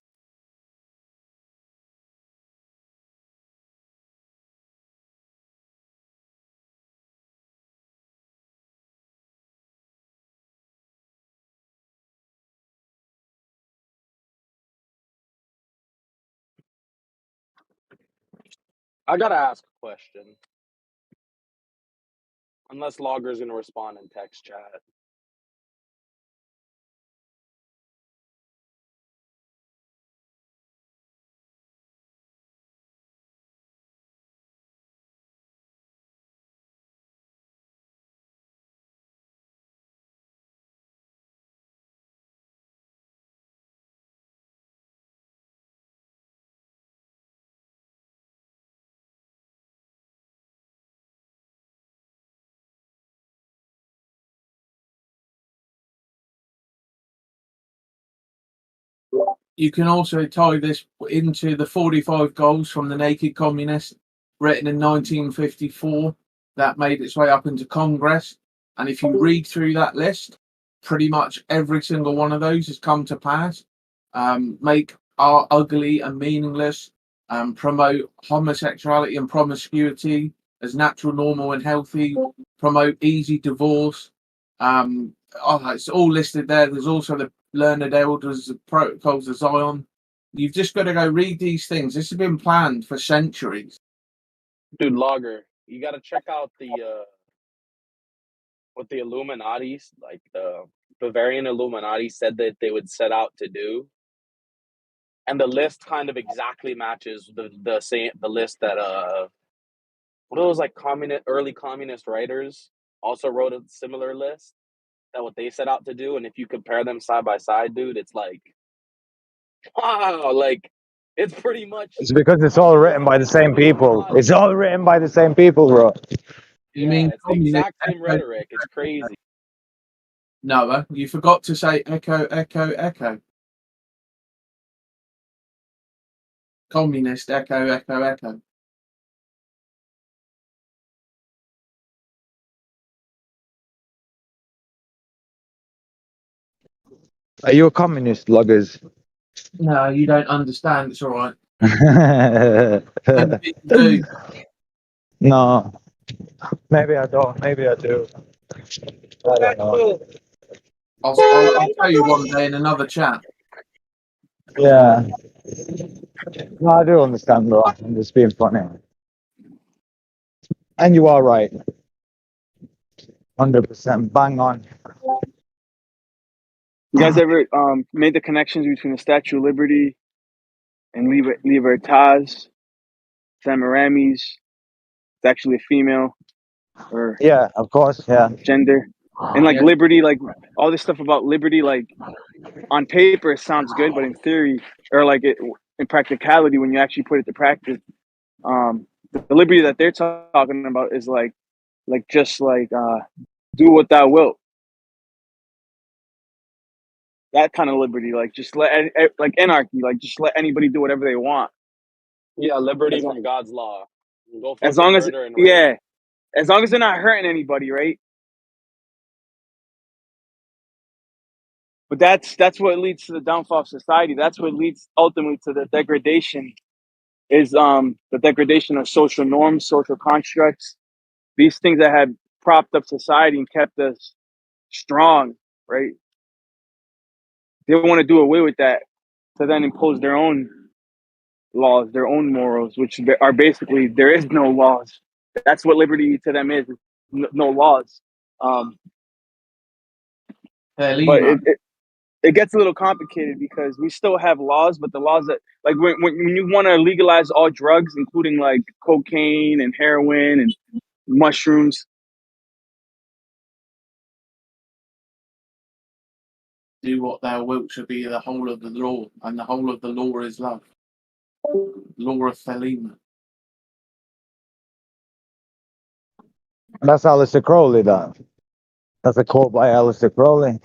I gotta ask a question. Unless Logger's gonna respond in text chat. You can also tie this into the 45 goals from the Naked Communist, written in 1954, that made its way up into Congress. And if you read through that list, pretty much every single one of those has come to pass. Make art ugly and meaningless, promote homosexuality and promiscuity as natural, normal, and healthy, promote easy divorce. It's all listed there. There's also the Learned Elders, the Protocols of Zion. You've just got to go read these things. This has been planned for centuries. Dude, Logger, you gotta check out the what the Illuminati, like the Bavarian Illuminati, said that they would set out to do. And the list kind of exactly matches the list that what are those like early communist writers also wrote a similar list that what they set out to do. And if you compare them side by side, dude, it's like wow, like it's pretty much It's because it's all written by the same people. It's all written by the same people, bro. You mean it's the exact same rhetoric. It's crazy. No, you forgot to say echo, echo, echo. Communist, echo, echo, echo. Are you a communist, Loggers? No, you don't understand. It's all right. No. Maybe I don't. Maybe I do. I don't know. I'll tell you one day in another chat. Yeah. No, I do understand, bro. I'm just being funny. And you are right. 100%. Bang on. You guys ever made the connections between the Statue of Liberty and Libertaz, Semiramis? It's actually a female, or yeah, of course, yeah. Gender, and like liberty, like all this stuff about liberty, like on paper it sounds good, but in theory, or like in practicality, when you actually put it to practice, the liberty that they're talking about is like just like do what thou wilt. That kind of liberty, like just like anarchy, like just let anybody do whatever they want. Yeah, liberty from God's law. Go As long as murder and rape. yeah, as long as they're not hurting anybody, right? But that's what leads to the downfall of society. That's what leads ultimately to the degradation. Is the degradation of social norms, social constructs, these things that have propped up society and kept us strong, right? They want to do away with that to then impose their own laws, their own morals, which are basically there is no laws. That's what liberty to them is no laws. But it gets a little complicated because we still have laws, but the laws that like when you want to legalize all drugs, including like cocaine and heroin and mushrooms. Do what thou wilt should be the whole of the law, and the whole of the law is love. Law of Thelema. That's Aleister Crowley, that. That's a quote by Aleister Crowley.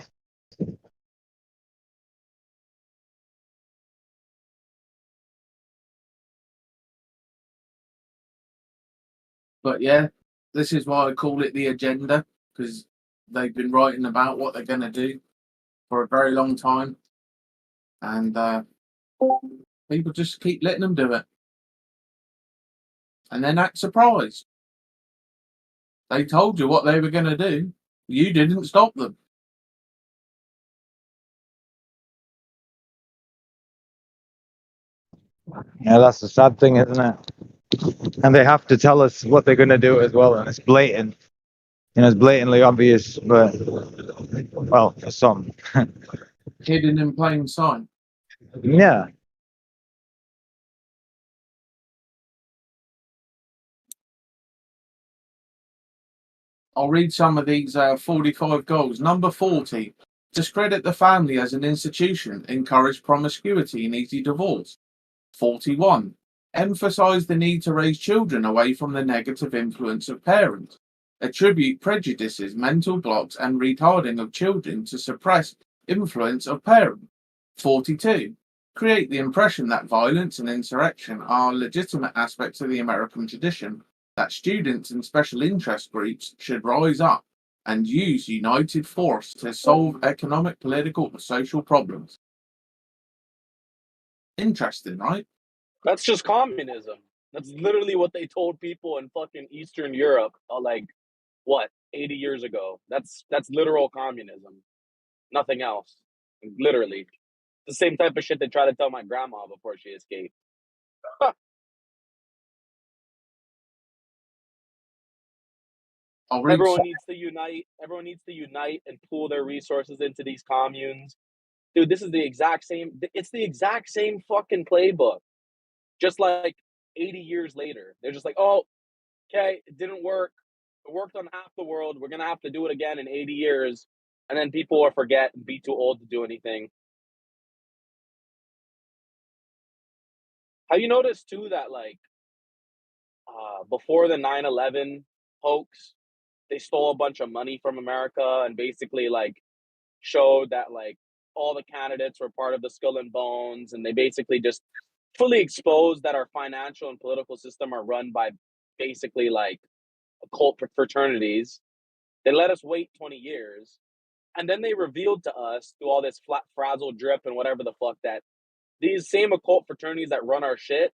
But yeah, this is why I call it the agenda, because they've been writing about what they're going to do. for a very long time, and people just keep letting them do it, and then act surprised. They told you what they were going to do. You didn't stop them. Yeah, that's the sad thing, isn't it? And they have to tell us what they're going to do as well, and it's blatant. It's blatantly obvious, but well, for some. Hidden in plain sight. Yeah. I'll read some of these 45 goals. Number 40, discredit the family as an institution, encourage promiscuity and easy divorce. 41, emphasize the need to raise children away from the negative influence of parents. Attribute prejudices, mental blocks, and retarding of children to suppress influence of parents. 42, create the impression that violence and insurrection are legitimate aspects of the American tradition, that students and special interest groups should rise up and use united force to solve economic, political, or social problems. Interesting, right? That's just communism. That's literally what they told people in fucking Eastern Europe, like what, 80 years ago. That's literal communism. Nothing else. Literally. The same type of shit they tried to tell my grandma before she escaped. Everyone needs to unite. Everyone needs to unite and pool their resources into these communes. Dude, this is the exact same. It's the exact same fucking playbook. Just like 80 years later. They're just like, oh, okay, it didn't work. It worked on half the world. We're going to have to do it again in 80 years. And then people will forget and be too old to do anything. Have you noticed, too, that, like, before the 9/11 hoax, they stole a bunch of money from America and basically, like, showed that, like, all the candidates were part of the Skull and Bones, and they basically just fully exposed that our financial and political system are run by basically, like, occult fraternities. They let us wait 20 years, and then they revealed to us through all this frazzle drip and whatever the fuck that these same occult fraternities that run our shit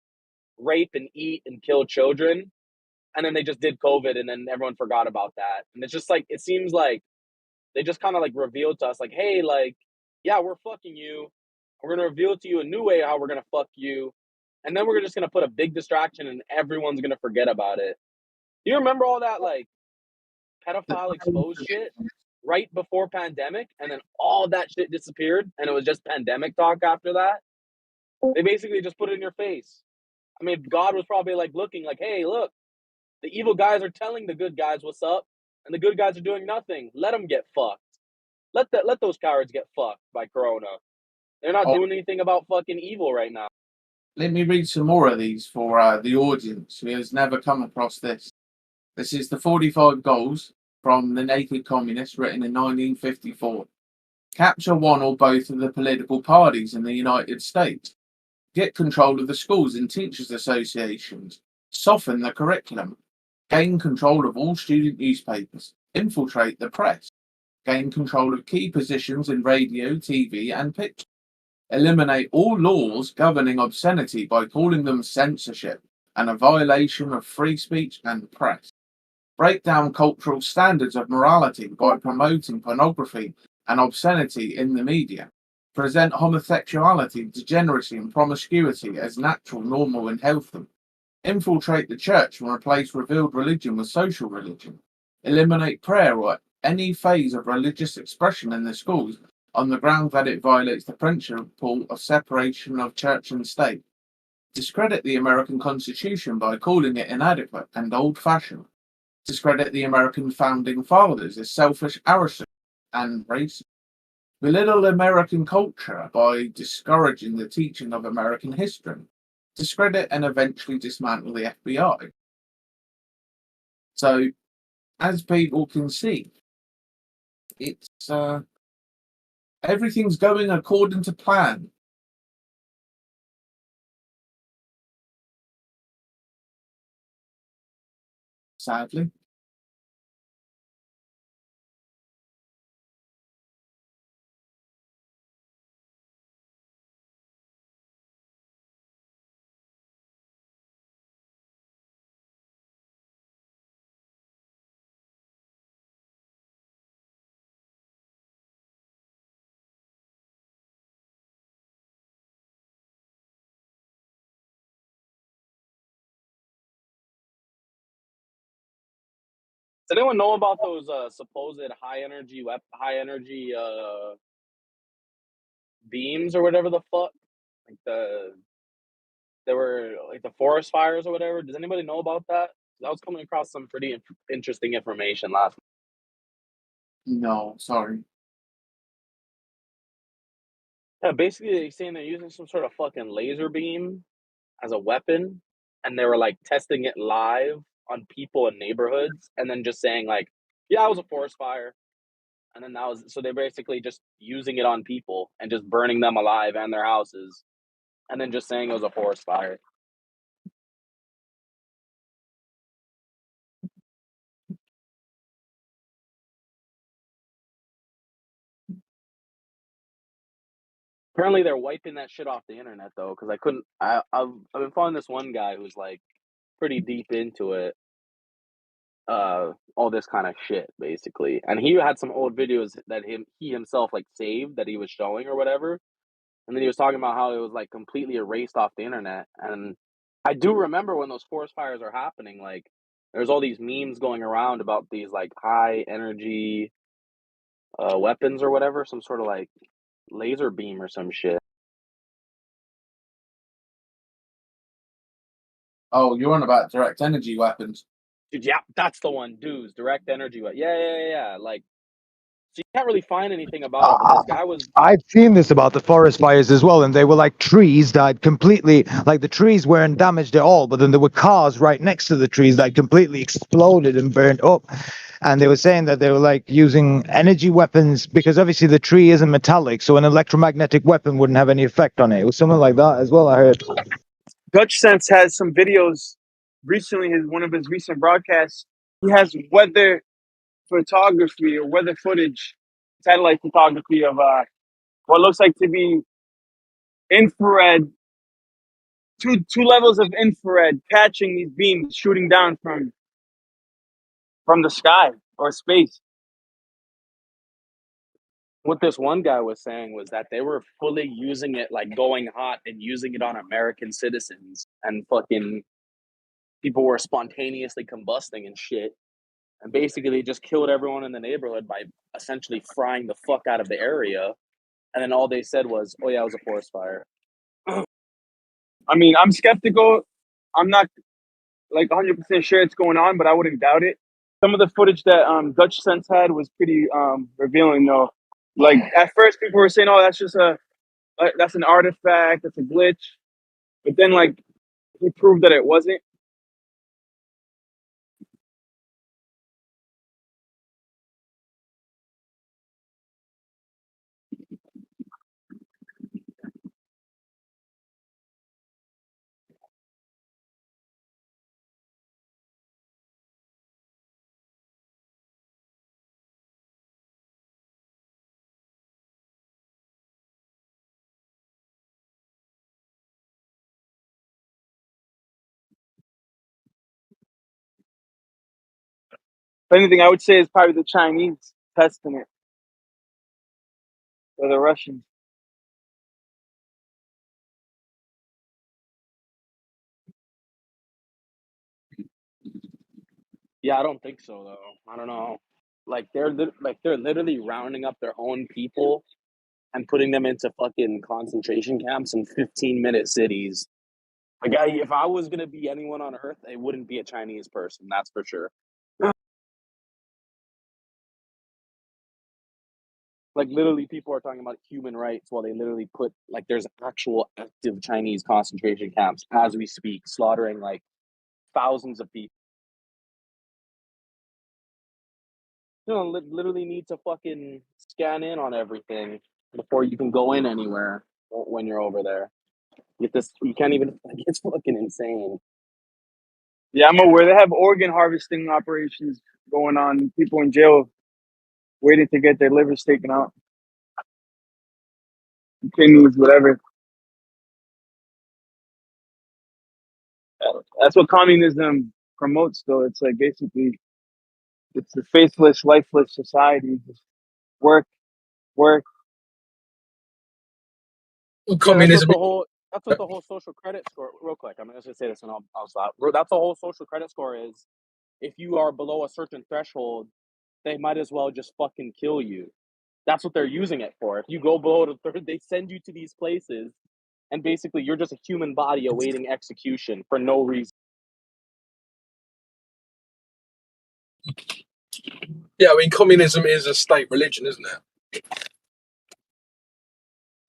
rape and eat and kill children, and then they just did COVID, and then everyone forgot about that. And it's just like, it seems like they just kind of like revealed to us, like, hey, like, yeah, we're fucking you. We're gonna reveal to you a new way how we're gonna fuck you, and then we're just gonna put a big distraction, and everyone's gonna forget about it. Do you remember all that like pedophile exposed shit right before pandemic, and then all that shit disappeared, and it was just pandemic talk after that? They basically just put it in your face. I mean, God was probably like looking like, hey, look, the evil guys are telling the good guys what's up, and the good guys are doing nothing. Let them get fucked. Let those cowards get fucked by Corona. They're not doing anything about fucking evil right now. Let me read some more of these for the audience who has never come across this. This is the 45 goals from the Naked Communists, written in 1954. Capture one or both of the political parties in the United States. Get control of the schools and teachers' associations. Soften the curriculum. Gain control of all student newspapers. Infiltrate the press. Gain control of key positions in radio, TV, and picture. Eliminate all laws governing obscenity by calling them censorship and a violation of free speech and press. Break down cultural standards of morality by promoting pornography and obscenity in the media. Present homosexuality, degeneracy, and promiscuity as natural, normal, and healthy. Infiltrate the church and replace revealed religion with social religion. Eliminate prayer or any phase of religious expression in the schools on the ground that it violates the principle of separation of church and state. Discredit the American Constitution by calling it inadequate and old-fashioned. Discredit the American founding fathers as selfish aristocrats and racist. Belittle American culture by discouraging the teaching of American history. Discredit and eventually dismantle the FBI. So, as people can see, it's everything's going according to plan. Sadly. Does anyone know about those supposed high energy beams or whatever the fuck? Like there were like the forest fires or whatever. Does anybody know about that? I was coming across some pretty interesting information last night. No, sorry. Yeah, basically they're saying they're using some sort of fucking laser beam as a weapon, and they were like testing it live on people in neighborhoods, and then just saying like, "Yeah, it was a forest fire," and then that was so they're basically just using it on people and just burning them alive and their houses, and then just saying it was a forest fire. Apparently, they're wiping that shit off the internet though, because I've been following this one guy who's like pretty deep into it, all this kind of shit basically, and he had some old videos that he himself like saved that he was showing or whatever, and then he was talking about how it was like completely erased off the internet. And I do remember when those forest fires are happening, like there's all these memes going around about these like high energy weapons or whatever, some sort of like laser beam or some shit. Oh, you're on about direct energy weapons. Dude, yeah, that's the one, dudes. Direct energy. Yeah. Like, so you can't really find anything about it, but this guy was. I've seen this about the forest fires as well, and they were like trees that completely, like the trees weren't damaged at all, but then there were cars right next to the trees that completely exploded and burned up. And they were saying that they were like using energy weapons because obviously the tree isn't metallic, so an electromagnetic weapon wouldn't have any effect on it. It was something like that as well, I heard. Dutch Sense has some videos recently. One of his recent broadcasts, he has weather photography or weather footage, satellite photography of what looks like to be infrared, two levels of infrared catching these beams shooting down from the sky or space. What this one guy was saying was that they were fully using it, like going hot and using it on American citizens, and fucking people were spontaneously combusting and shit. And basically, they just killed everyone in the neighborhood by essentially frying the fuck out of the area. And then all they said was, "Oh yeah, it was a forest fire." I mean, I'm skeptical. I'm not like 100% sure it's going on, but I wouldn't doubt it. Some of the footage that Dutch Sense had was pretty revealing, though. Like at first, people were saying, "Oh, that's just that's an artifact, that's a glitch," but then like he proved that it wasn't. If anything, I would say it's probably the Chinese testing it or the Russians. Yeah, I don't think so though. I don't know. Like they're literally rounding up their own people and putting them into fucking concentration camps in 15-minute cities. Like, if I was gonna be anyone on Earth, it wouldn't be a Chinese person. That's for sure. Like, literally, people are talking about human rights while they literally put like there's actual active Chinese concentration camps as we speak, slaughtering like thousands of people. You know, literally need to fucking scan in on everything before you can go in anywhere when you're over there. You can't even. Like, it's fucking insane. Yeah, I'm aware they have organ harvesting operations going on. People in jail waiting to get their livers taken out, kidneys, whatever. That's what communism promotes, though. It's like basically it's a faithless, lifeless society. Just work, work. Yeah, Communism. That's what the whole social credit score. Real quick, I'm just gonna say this and I'll stop. That's the whole social credit score is. if you are below a certain threshold, they might as well just fucking kill you. That's what they're using it for. If you go below the third, they send you to these places, and basically you're just a human body awaiting execution for no reason. Yeah, I mean, communism is a state religion, isn't it?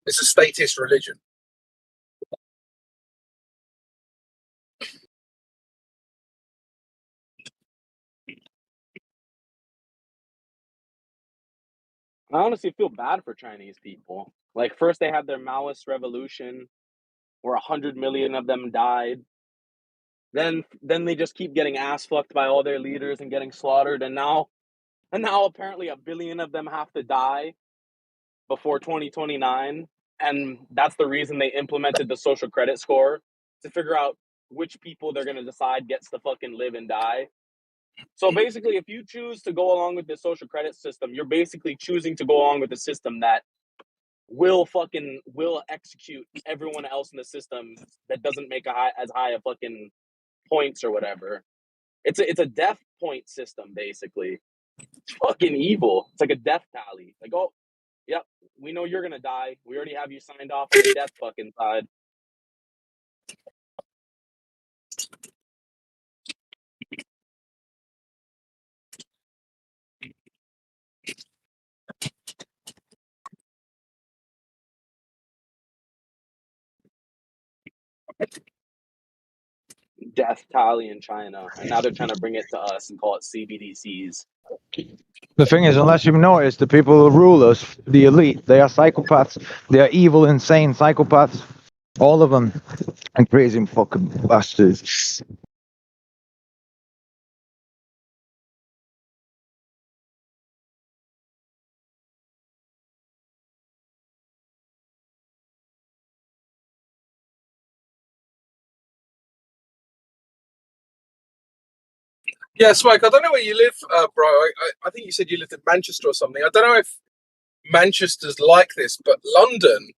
It's a statist religion. I honestly feel bad for Chinese people. Like, first they had their Maoist revolution, where 100 million of them died. Then they just keep getting ass fucked by all their leaders and getting slaughtered, and now apparently 1 billion of them have to die before 2029, and that's the reason they implemented the social credit score, to figure out which people they're going to decide gets to fucking live and die. So basically, if you choose to go along with the social credit system, you're basically choosing to go along with the system that will execute everyone else in the system that doesn't make as high a fucking points or whatever. It's a death point system, basically. It's fucking evil. It's like a death tally. Like, oh, yep, we know you're gonna die. We already have you signed off on the death fucking side. Death tally in China, and now they're trying to bring it to us and call it CBDCs. The thing is, unless you've noticed, the people who rule us, the elite, they are psychopaths. They are evil, insane psychopaths. All of them. And crazy fucking bastards. Yeah, Smike, I don't know where you live, bro. I think you said you lived in Manchester or something. I don't know if Manchester's like this, but London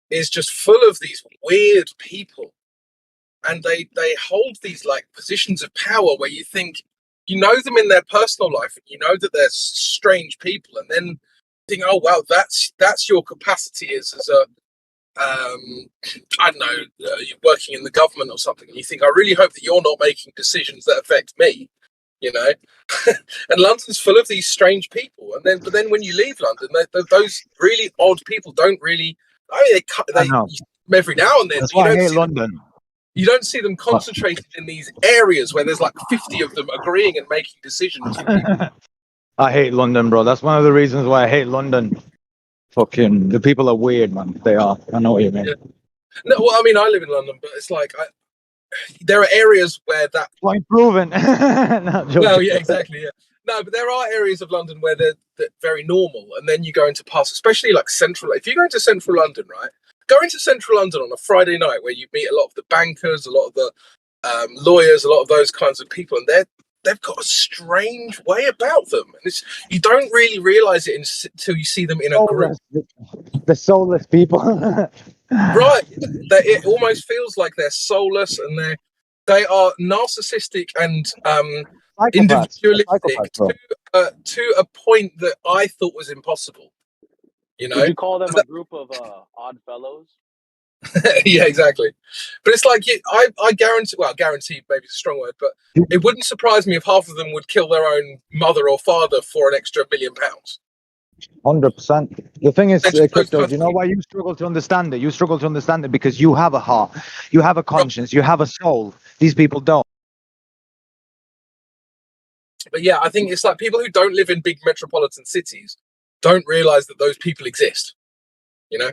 is just full of these weird people. And they hold these like positions of power where you think you know them in their personal life and you know that they're strange people, and then think, oh wow, that's your capacity as a I don't know, you're working in the government or something, and you think, I really hope that you're not making decisions that affect me, you know. And London's full of these strange people, and then but then when you leave London, those really odd people don't really. I mean, I know. every now and then, That's but you why I don't hate see London. you don't see them concentrated in these areas where there's like 50 of them agreeing and making decisions. I hate London, bro. That's one of the reasons why I hate London. Fucking, the people are weird, man. They are. I know what you mean. Yeah. No, well, I mean, I live in London, but it's like there are areas where that. Point proven. Well, yeah, exactly. Yeah. No, but there are areas of London where they're very normal, and then you go into parts, especially like central. If you go into central London, right? Go into central London on a Friday night where you meet a lot of the bankers, a lot of the lawyers, a lot of those kinds of people, and they've got a strange way about them, and you don't really realize it until you see them in a group. The soulless people. Right. It almost feels like they're soulless, and they are narcissistic and individualistic to a point that I thought was impossible. You know? Would you call them a group of odd fellows? Yeah, exactly. But it's like I guarantee maybe it's a strong word, but it wouldn't surprise me if half of them would kill their own mother or father for an extra £1 million. 100%. The thing is, Crypto, do you know why you struggle to understand it? You struggle to understand it because you have a heart, you have a conscience, you have a soul. These people don't. But yeah, I think it's like people who don't live in big metropolitan cities don't realize that those people exist. You know?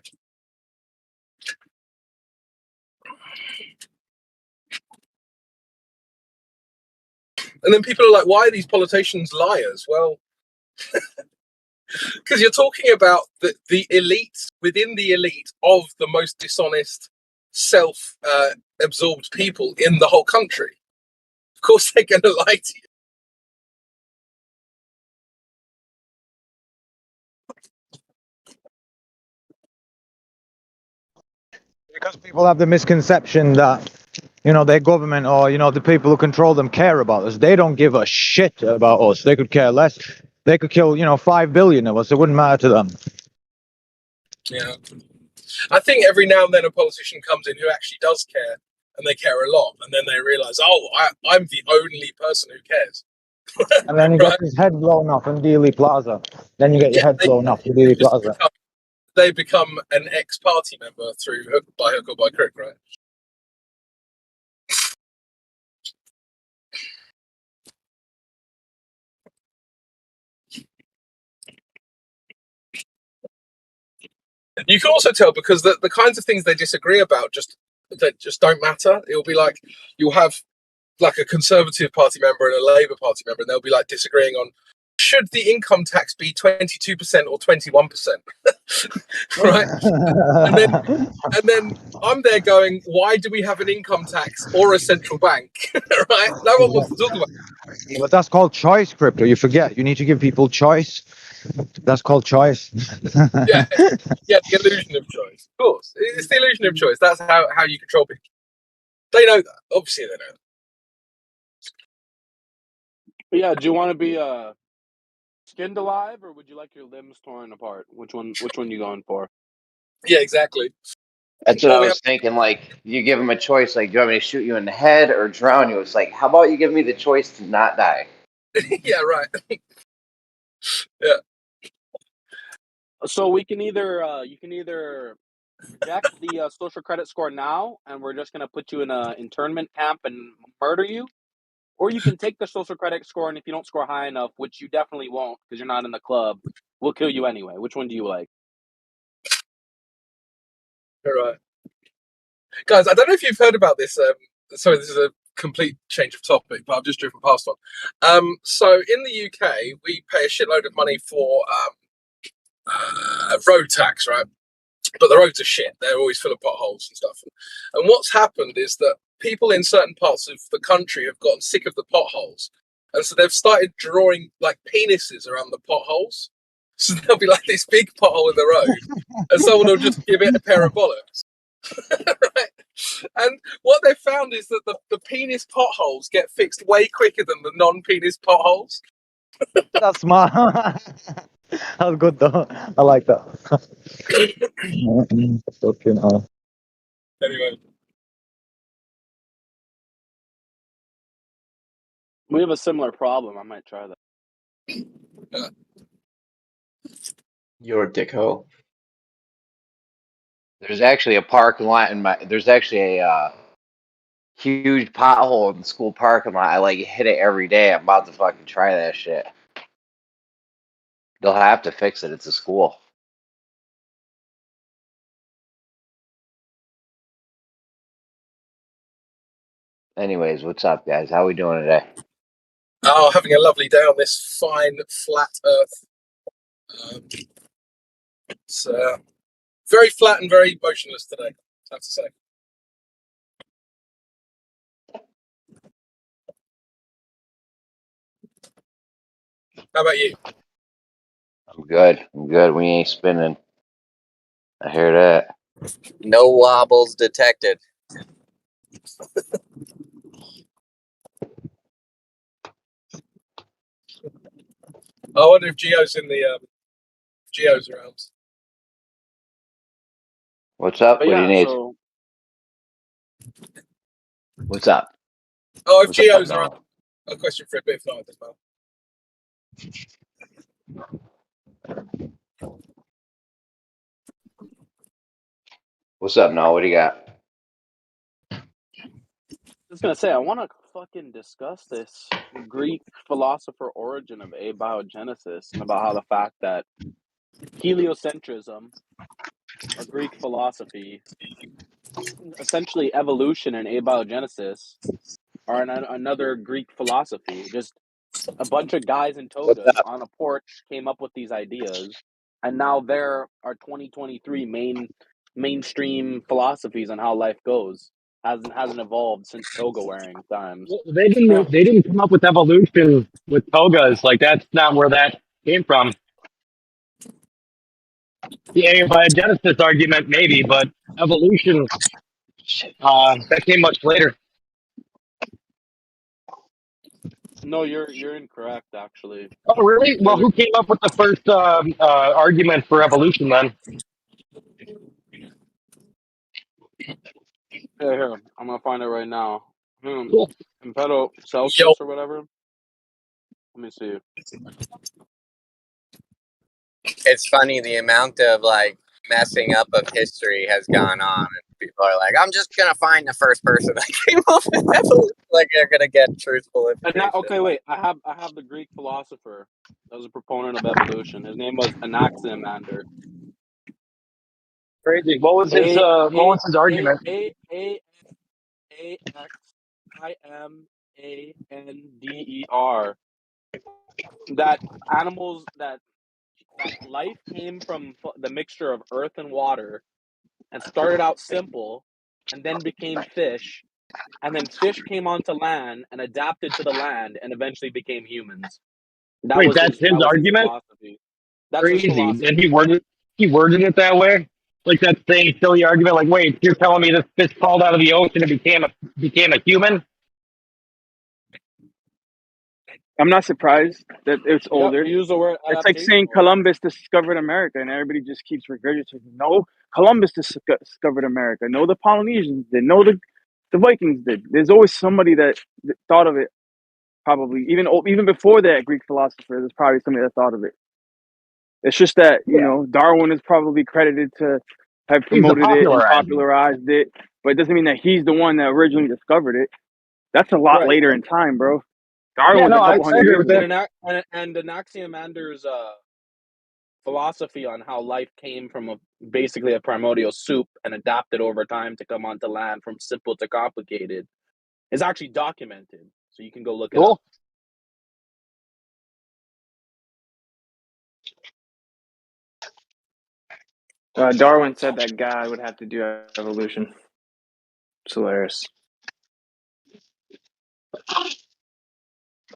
And then people are like, why are these politicians liars? Well, because you're talking about the elite within the elite of the most dishonest, self-absorbed people in the whole country. Of course, they're going to lie to you. Because people have the misconception that their government or, the people who control them care about us. They don't give a shit about us. They could care less. They could kill, 5 billion of us. It wouldn't matter to them. Yeah. I think every now and then a politician comes in who actually does care, and they care a lot, and then they realise, I'm the only person who cares. And then he gets his head blown off in Dealey Plaza. Then you get your head blown off in Dealey Plaza. They become an ex-party member through by hook or by crook, right? You can also tell because the kinds of things they disagree about just don't matter. It'll be like you'll have like a Conservative Party member and a Labour Party member, and they'll be like disagreeing on should the income tax be 22% or 21%, right? and then I'm there going, why do we have an income tax or a central bank, right? No one wants to talk about it. But that's called choice, Crypto. You forget. You need to give people choice. That's called choice. yeah, the illusion of choice. Of course, it's the illusion of choice. That's how you control people. They know that. Obviously, they know that. But yeah, do you want to be skinned alive, or would you like your limbs torn apart? Which one you going for? Yeah, exactly. That's what I was thinking. Like, you give him a choice. Like, do you want me to shoot you in the head or drown you? It's like, how about you give me the choice to not die? Yeah, right. Yeah. So we can either you can either check the social credit score now, and we're just gonna put you in a internment camp and murder you, or you can take the social credit score, and if you don't score high enough, which you definitely won't because you're not in the club, we'll kill you anyway. Which one do you like? All right, guys. I don't know if you've heard about this. Sorry, this is a complete change of topic, but I've just driven past one. So in the UK, we pay a shitload of money for road tax, right? But the roads are shit. They're always full of potholes and stuff. And what's happened is that people in certain parts of the country have gotten sick of the potholes. And so they've started drawing like penises around the potholes. So there'll be like this big pothole in the road, and someone will just give it a pair of bollocks. Right? And what they've found is that the penis potholes get fixed way quicker than the non-penis potholes. That's smart. That's good though. I like that. Fucking hell. Anyway. We have a similar problem. I might try that. You're a dickhole. There's actually a parking lot there's actually a huge pothole in the school parking lot. I like hit it every day. I'm about to fucking try that shit. They'll have to fix it. It's a school. Anyways, what's up, guys? How we doing today? Oh, having a lovely day on this fine, flat earth. It's very flat and very motionless today, I have to say. How about you? I'm good. We ain't spinning. I hear that. No wobbles detected. I wonder if Geo's in the Geo's around. What's up? But What do you need? so What's up? Oh, if What's Geo's up, around, a question for a bit of night as well. What's up, Noel? What do you got? I was gonna say I want to fucking discuss this Greek philosopher origin of abiogenesis and about how the fact that heliocentrism, a Greek philosophy, essentially evolution and abiogenesis are another Greek philosophy. Just a bunch of guys in togas on a porch came up with these ideas, and now there are 2023 mainstream philosophies on how life goes. Hasn't evolved since toga wearing times. They didn't come up with evolution with togas. Like, that's not where that came from. The abiogenesis argument maybe, but evolution that came much later. No, you're incorrect. Actually, Oh, really? Well, who came up with the first argument for evolution then? here, I'm gonna find it right now. Cool. Impedo Celsius or whatever. Let me see. It's funny the amount of like messing up of history has gone on, and people are like, "I'm just gonna find the first person that came up with evolution." Like they're gonna get truthful information. Okay, wait. I have the Greek philosopher that was a proponent of evolution. His name was Anaximander. Crazy. What was his argument? Anaximander. That animals that life came from the mixture of earth and water, and started out simple, and then became fish, and then fish came onto land and adapted to the land, and eventually became humans. Wait, that's his argument? Philosophy. That's Crazy. his philosophy. And he worded it that way? Like that same silly argument, like, wait, you're telling me this fish crawled out of the ocean and became a human? I'm not surprised that it's older. Use the word it's like saying Columbus discovered America, and everybody just keeps regurgitating. No, Columbus discovered America. No, the Polynesians did. No, the Vikings did. There's always somebody that thought of it. Probably even before that Greek philosopher, there's probably somebody that thought of it. It's just that Darwin is probably credited to have promoted it and popularized it, but it doesn't mean that he's the one that originally discovered it. That's a lot later in time, bro. Darwin was a couple hundred years ago. And Anaximander's philosophy on how life came from basically a primordial soup and adapted over time to come onto land from simple to complicated is actually documented, so you can go look it up. Darwin said that God would have to do evolution. It's hilarious.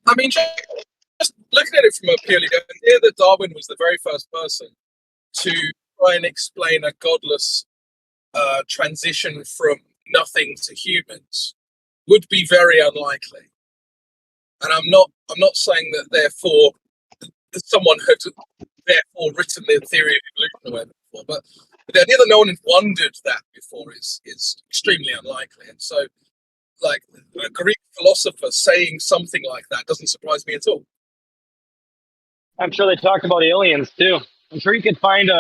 I mean, just looking at it from a purely idea that Darwin was the very first person to try and explain a godless transition from nothing to humans would be very unlikely. And I'm not saying that therefore someone had therefore written the theory of evolution or whatever before, but the idea that no one had wondered that before is extremely unlikely. And so, like, a Greek philosopher saying something like that doesn't surprise me at all. I'm sure they talked about aliens too. I'm sure you could find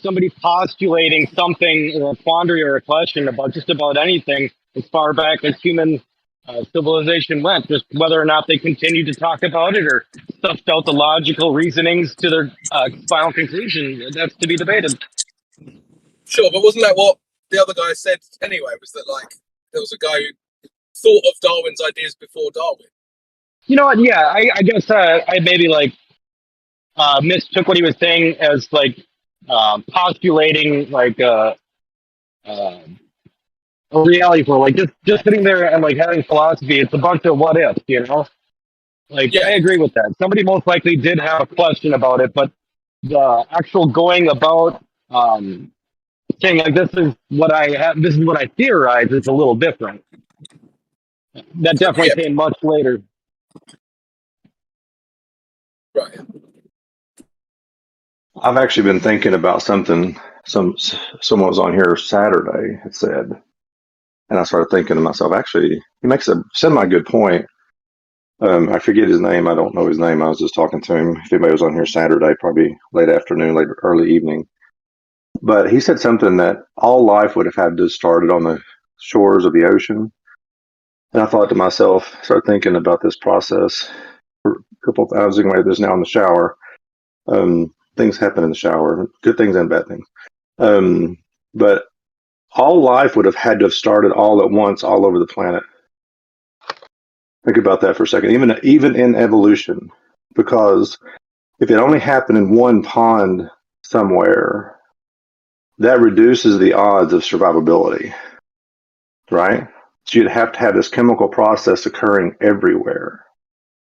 somebody postulating something or a quandary or a question about just about anything as far back as human civilization went, just whether or not they continued to talk about it or stuffed out the logical reasonings to their final conclusion. That's to be debated. Sure, but wasn't that what the other guy said anyway? Was that like there was a guy who thought of Darwin's ideas before Darwin? You know what? Yeah, I guess I maybe like mistook what he was saying as like postulating like a reality for like just sitting there and like having philosophy. It's a bunch of what ifs, you know. Like I agree with that. Somebody most likely did have a question about it, but the actual going about saying like this is what I have, this is what I theorize is a little different. That definitely came much later. Right. I've actually been thinking about something. Someone was on here Saturday. It said, and I started thinking to myself. Actually, he makes a semi-good point. I forget his name. I don't know his name. I was just talking to him. If anybody was on here Saturday, probably late afternoon, late early evening. But he said something that all life would have had to have started on the shores of the ocean. And I thought to myself, started thinking about this process for a couple of hours. Anyway, there's now in the shower. Things happen in the shower, good things and bad things. But all life would have had to have started all at once, all over the planet. Think about that for a second, even in evolution, because if it only happened in one pond somewhere, that reduces the odds of survivability, right? So you'd have to have this chemical process occurring everywhere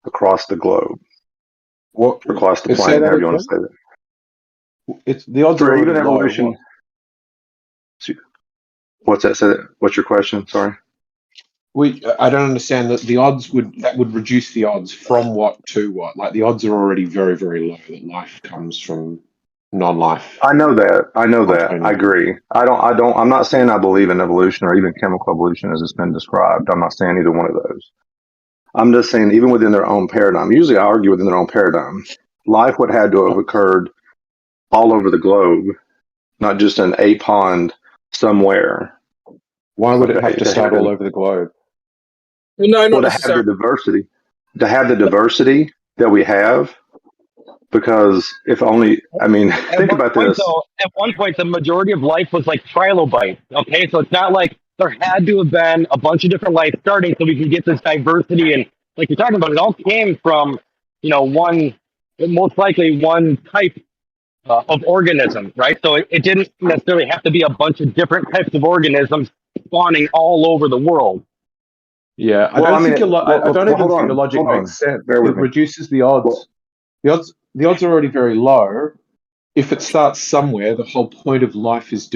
across the globe, across the planet, however you want to say that. It's the odds for are even evolution. What's that? What's your question? Sorry. I don't understand that the odds would reduce the odds from what to what? Like the odds are already very, very low that life comes from non-life. I know that. I spontaneous. agree. I'm not saying I believe in evolution or even chemical evolution as it's been described. I'm not saying either one of those. I'm just saying even within their own paradigm, usually I argue within their own paradigm, life would have to have occurred all over the globe, not just in a pond somewhere. Why would it have to start all over the globe? No, not Well, to necessarily. have the diversity that we have, because if only, I mean, think about this. Though, at one point, the majority of life was like trilobites. Okay, so it's not like there had to have been a bunch of different life starting so we can get this diversity. And like you're talking about, it all came from, most likely one type of organism, right? So it didn't necessarily have to be a bunch of different types of organisms spawning all over the world. Yeah, I don't think your logic makes sense. It reduces the odds. The odds are already very low. If it starts somewhere, the whole point of life is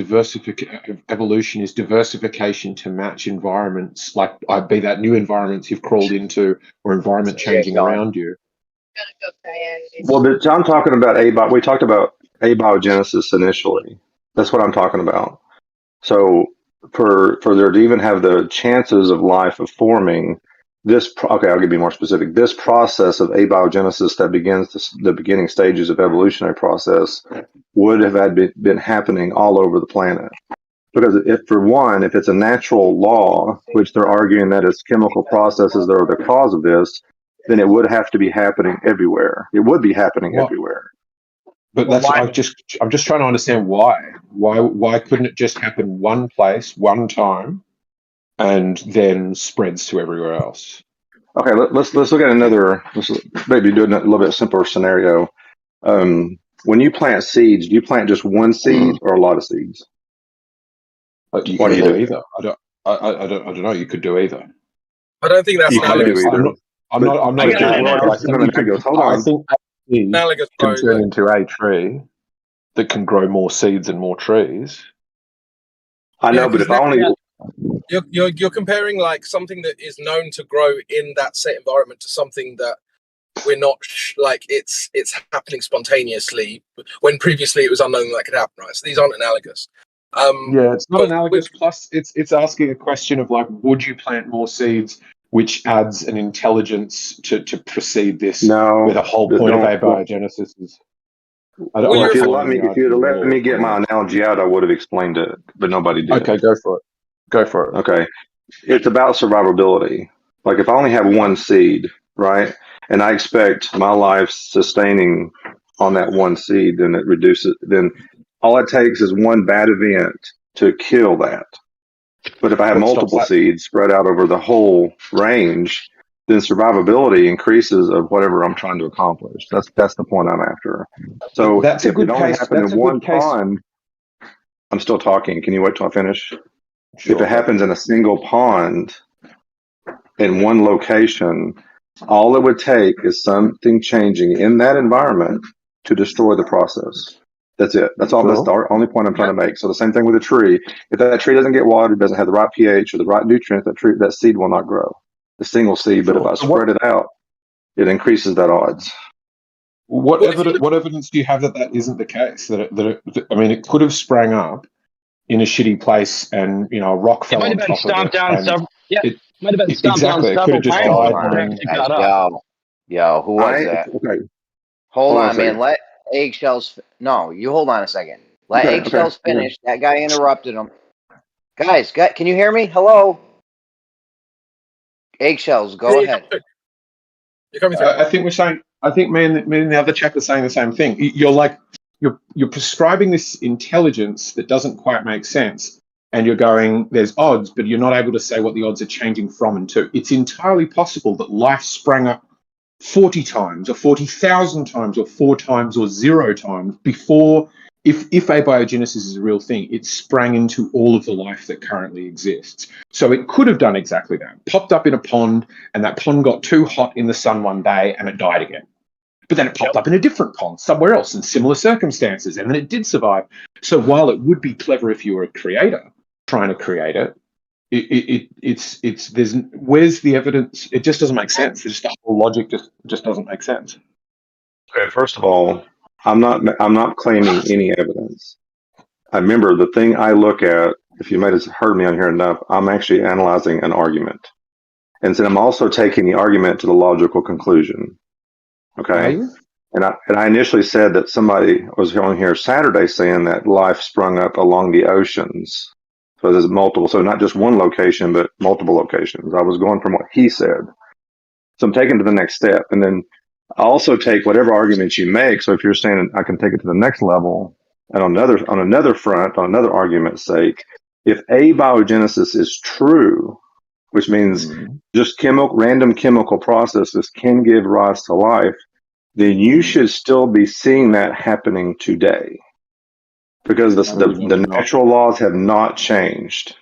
evolution is diversification to match environments, like be that new environments you've crawled into or environment changing around you. Well, I'm talking about we talked about abiogenesis initially. That's what I'm talking about. So for there to even have the chances of life of forming this, okay, I'll be more specific. This process of abiogenesis that begins the beginning stages of evolutionary process would have been happening all over the planet. Because if it's a natural law, which they're arguing that it's chemical processes that are the cause of this, then it would have to be happening everywhere. It would be happening everywhere. But I'm just trying to understand why. Why couldn't it just happen one place, one time, and then spreads to everywhere else? Okay, let's look at let's maybe do a little bit simpler scenario. When you plant seeds, do you plant just one seed or a lot of seeds? What do you do either? I don't know. You could do either. I don't think that's analogous. I'm not against it, but I think analogous can turn into a tree that can grow more seeds and more trees. I know, but if I only you're comparing like something that is known to grow in that set environment to something that we're not like it's happening spontaneously when previously it was unknown that could happen, right? So these aren't analogous. Yeah, it's not analogous. Plus, it's asking a question of like, would you plant more seeds, which adds an intelligence to precede this? No, where the whole point of abiogenesis is. If you'd have let me get my analogy out, I would have explained it, but nobody did. Okay, go for it. Okay, it's about survivability. Like if I only have one seed, right, and I expect my life sustaining on that one seed, then it reduces. Then all it takes is one bad event to kill that. But if I have multiple seeds spread out over the whole range, then survivability increases of whatever I'm trying to accomplish. That's the point I'm after. So that's a good if it only case. happened in one pond, I'm still talking. Can you wait till I finish? Sure. If it happens in a single pond in one location, all it would take is something changing in that environment to destroy the process. That's it. That's all. Sure. That's the only point I'm trying to make. So the same thing with a tree. If that tree doesn't get watered, doesn't have the right pH or the right nutrients, that seed will not grow. The single seed. But if I spread it out, it increases that odds. What evidence do you have that isn't the case? It could have sprang up in a shitty place, and a rock fell on top of it. It might have been stomped down several times. Yo, who was that? Okay. Hold on, man. Let eggshells. No, you hold on a second. Let eggshells finish. That guy interrupted him. Guys, can you hear me? Hello. Eggshells, go ahead. You're coming through. I think me and the other chap are saying the same thing. You're prescribing this intelligence that doesn't quite make sense, and you're going, there's odds, but you're not able to say what the odds are changing from and to. It's entirely possible that life sprang up 40 times or 40,000 times or 4 times or 0 times before. If abiogenesis is a real thing, it sprang into all of the life that currently exists. So it could have done exactly that. Popped up in a pond, and that pond got too hot in the sun one day, and it died again. But then it popped up in a different pond somewhere else in similar circumstances, and then it did survive. So while it would be clever if you were a creator trying to create it, it's there's where's the evidence? It just doesn't make sense. It's just the whole logic just doesn't make sense. Okay, first of all, I'm not claiming any evidence. I remember the thing I look at. If you might have heard me on here enough, I'm actually analyzing an argument, and then I'm also taking the argument to the logical conclusion. Okay, and I initially said that somebody was on here Saturday saying that life sprung up along the oceans. So there's multiple, so not just one location, but multiple locations. I was going from what he said. So I'm taking it to the next step. And then I also take whatever arguments you make. So if you're saying I can take it to the next level, and on another front, on another argument's sake, if abiogenesis is true, which means just random chemical processes can give rise to life, then you should still be seeing that happening today. Because the natural laws have not changed.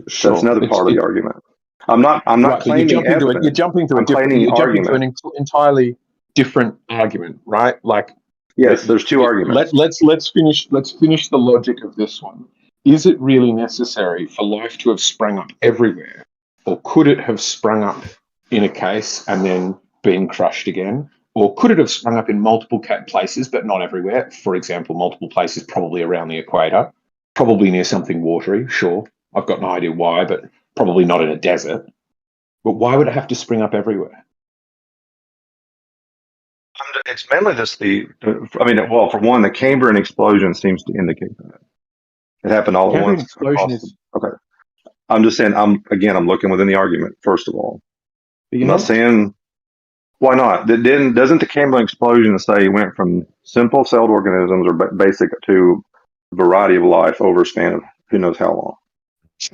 Sure. That's another part of the argument. I'm not claiming evidence. You're jumping to I'm claiming argument. an entirely different argument, right? Like, yes, there's two arguments. Let's finish the logic of this one. Is it really necessary for life to have sprung up everywhere, or could it have sprung up in a case and then been crushed again? Or could it have sprung up in multiple places, but not everywhere? For example, multiple places probably around the equator, probably near something watery, sure. I've got no idea why, but probably not in a desert. But why would it have to spring up everywhere? It's mainly just well, for one, the Cambrian explosion seems to indicate that. It happened all at once. Explosion is... Okay. I'm just saying, I'm looking within the argument, first of all. I'm not saying... Why not? Doesn't the Cambrian explosion say it went from simple celled organisms or basic to a variety of life over a span of who knows how long?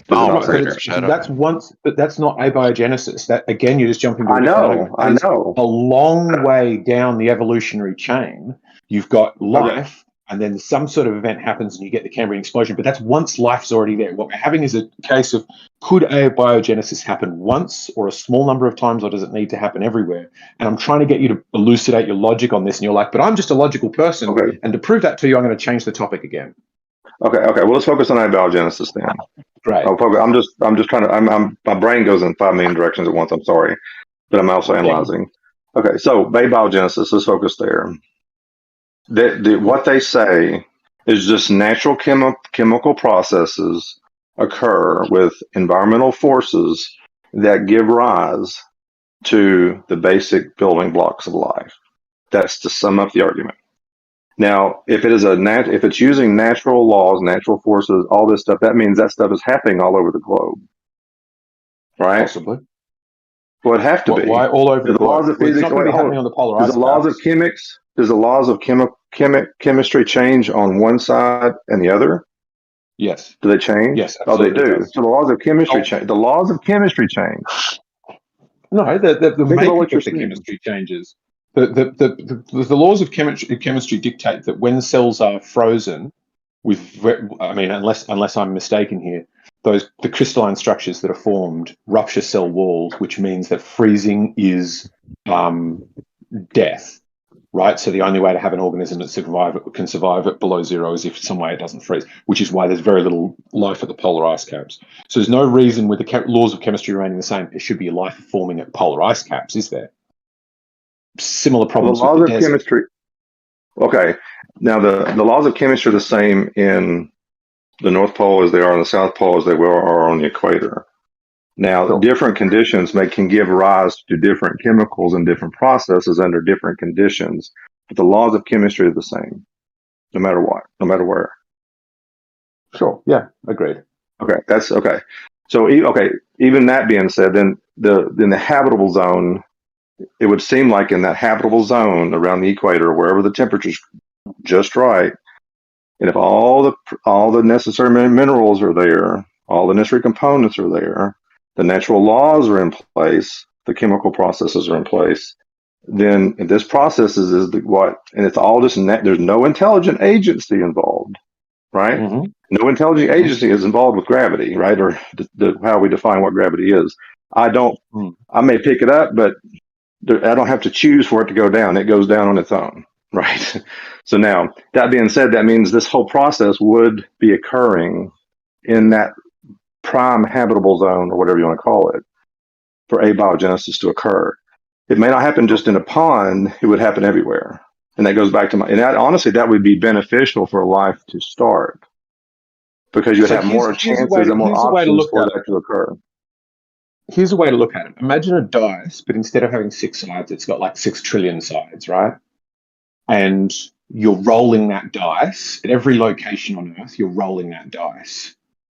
But that's not abiogenesis. That again, you're just jumping. I know. A long way down the evolutionary chain, you've got life, and then some sort of event happens, and you get the Cambrian explosion. But that's once life's already there. What we're having is a case of could abiogenesis happen once or a small number of times, or does it need to happen everywhere? And I'm trying to get you to elucidate your logic on this, and you're like, but I'm just a logical person. Okay. And to prove that to you, I'm going to change the topic again. Okay. Well, let's focus on abiogenesis then. Right. I'm just trying to. My brain goes in 5 million directions at once. I'm sorry, but I'm also analyzing. Okay, so abiogenesis. Let's focus there. What they say is just natural chemical processes occur with environmental forces that give rise to the basic building blocks of life. That's to sum up the argument. Now, if it's using natural laws, natural forces, all this stuff, that means that stuff is happening all over the globe, right? Possibly. Well, it'd have to be. Why all over the globe? Laws of physics, it's not going to be happening on the polar ice. Does the laws of chemistry change on one side and the other? Yes. Do they change? Yes. Oh, they do. So the laws of chemistry change. The laws of chemistry change. No, the makeup of the chemistry changes. The laws of chemistry dictate that when cells are frozen, unless I'm mistaken here, the crystalline structures that are formed rupture cell walls, which means that freezing is death, right? So the only way to have an organism that can survive it below zero is if some way it doesn't freeze, which is why there's very little life at the polar ice caps. So there's no reason with the laws of chemistry remaining the same, there should be life forming at polar ice caps, is there? Similar problems with the desert. Chemistry. Okay, now the laws of chemistry are the same in the North Pole as they are on the South Pole as they are on the equator. Now, different conditions can give rise to different chemicals and different processes under different conditions, but the laws of chemistry are the same, no matter what, no matter where. Sure. Yeah. Agreed. Okay. That's okay. So, even that being said, then in the habitable zone, it would seem like in that habitable zone around the equator, wherever the temperature's just right, and if all the necessary minerals are there, all the necessary components are there, the natural laws are in place, the chemical processes are in place, then this process is and it's all just there's no intelligent agency involved, right? Mm-hmm. No intelligent agency is involved with gravity, right? Or how we define what gravity is. I may pick it up, but I don't have to choose for it to go down. It goes down on its own, right? So now, that being said, that means this whole process would be occurring in that prime habitable zone, or whatever you want to call it, for abiogenesis to occur. It may not happen just in a pond, it would happen everywhere. And that goes back to and that, honestly, that would be beneficial for life to start, because you would have more chances and more options for that to occur. Here's a way to look at it. Imagine a dice, but instead of having 6 sides, it's got like 6 trillion sides, right? And you're rolling that dice at every location on Earth. You're rolling that dice.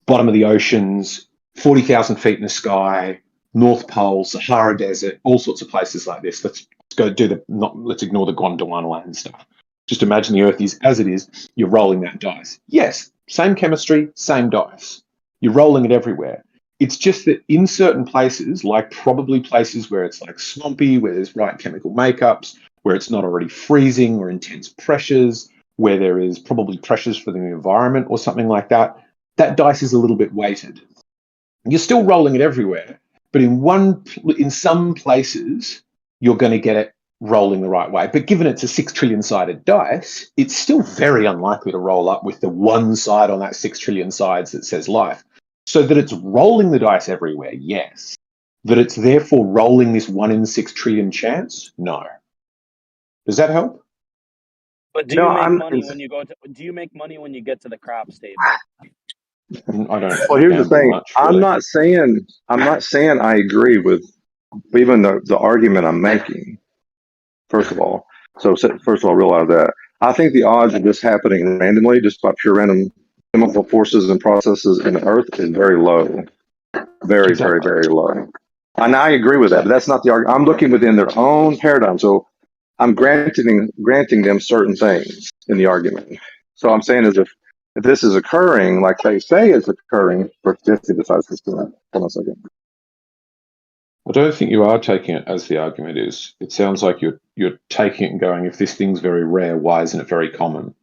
Bottom of the oceans, 40,000 feet in the sky, North Pole, Sahara Desert, all sorts of places like this. Let's go do let's ignore the Gondwana and stuff. Just imagine the Earth is as it is. You're rolling that dice. Yes, same chemistry, same dice. You're rolling it everywhere. It's just that in certain places, like probably places where it's like swampy, where there's right chemical makeups, where it's not already freezing or intense pressures, where there is probably pressures for the environment or something like that, that dice is a little bit weighted. You're still rolling it everywhere, but in some places, you're going to get it rolling the right way. But given it's a 6 trillion sided dice, it's still very unlikely to roll up with the one side on that 6 trillion sides that says life. So that it's rolling the dice everywhere, yes. That it's therefore rolling this 1 in 6 trillion chance, no. Does that help? But do you make money when you go to? Do you make money when you get to the craps table? I don't. Well, here's the thing. Much, really. I'm not saying I agree with even the argument I'm making. First of all, realize that I think the odds of this happening randomly, just by pure random chemical forces and processes in the Earth, is very low. Very, very, very low. And I agree with that, but that's not the argument. I'm looking within their own paradigm. So I'm granting them certain things in the argument. So I'm saying is if this is occurring, like they say it's occurring, for 50 decides to do it. Hold on a second. I don't think you are taking it as the argument is. It sounds like you're taking it and going, if this thing's very rare, why isn't it very common?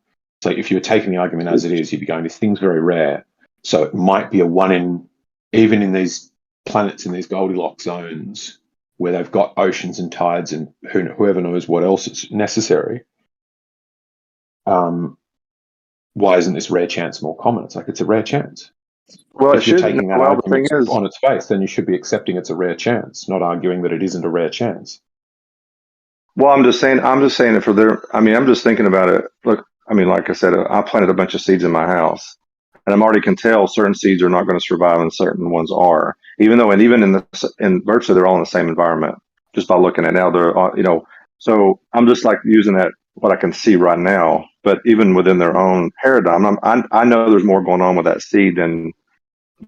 So if you were taking the argument as it is, you'd be going, this thing's very rare, so it might be a 1 in, even in these planets in these Goldilocks zones where they've got oceans and tides and whoever knows what else is necessary. Why isn't this rare chance more common? It's like, it's a rare chance. Well, if you're taking that argument on its face, then you should be accepting it's a rare chance, not arguing that it isn't a rare chance. Well, I'm just saying it for their. I mean, I'm just thinking about it. Look, I mean, like I said, I planted a bunch of seeds in my house, and I'm already can tell certain seeds are not going to survive, and certain ones are. Even in virtually they're all in the same environment. Just by looking at now, they're So I'm just like using that what I can see right now. But even within their own paradigm, I know there's more going on with that seed than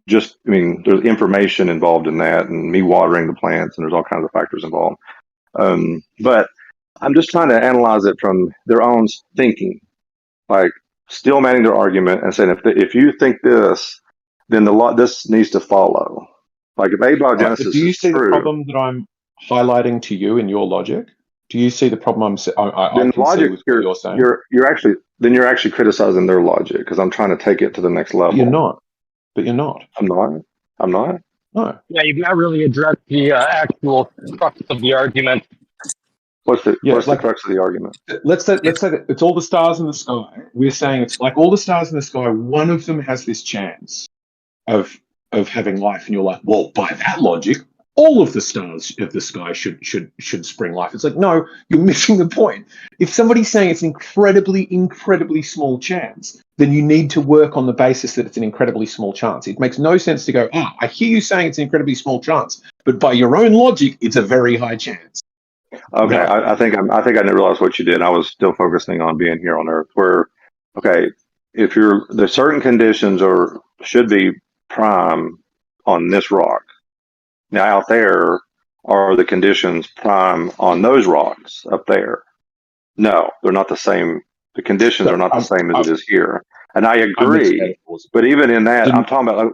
just. I mean, there's information involved in that, and me watering the plants, and there's all kinds of factors involved. But I'm just trying to analyze it from their own thinking, like still manning their argument and saying if you think this, then this needs to follow. Like if abiogenesis is true. Do you see the problem that I'm highlighting to you in your logic? Do you see the problem I can see with what you're saying? You're actually criticizing their logic because I'm trying to take it to the next level. But you're not. I'm not. No. Yeah, you've not really addressed the actual crux of the argument. What's the crux of the argument? Let's say that it's all the stars in the sky. We're saying it's like all the stars in the sky. One of them has this chance of having life, and you're like, well, by that logic, all of the stars of the sky should spring life. It's like, no, you're missing the point. If somebody's saying it's an incredibly, incredibly small chance, then you need to work on the basis that it's an incredibly small chance. It makes no sense to go, I hear you saying it's an incredibly small chance, but by your own logic, it's a very high chance. Okay, I think I didn't realize what you did. I was still focusing on being here on Earth. If the certain conditions should be prime on this rock. Now out there are the conditions prime on those rocks up there. No, they're not the same. The conditions are not the same as it is here. And I agree. But even in that, I'm talking about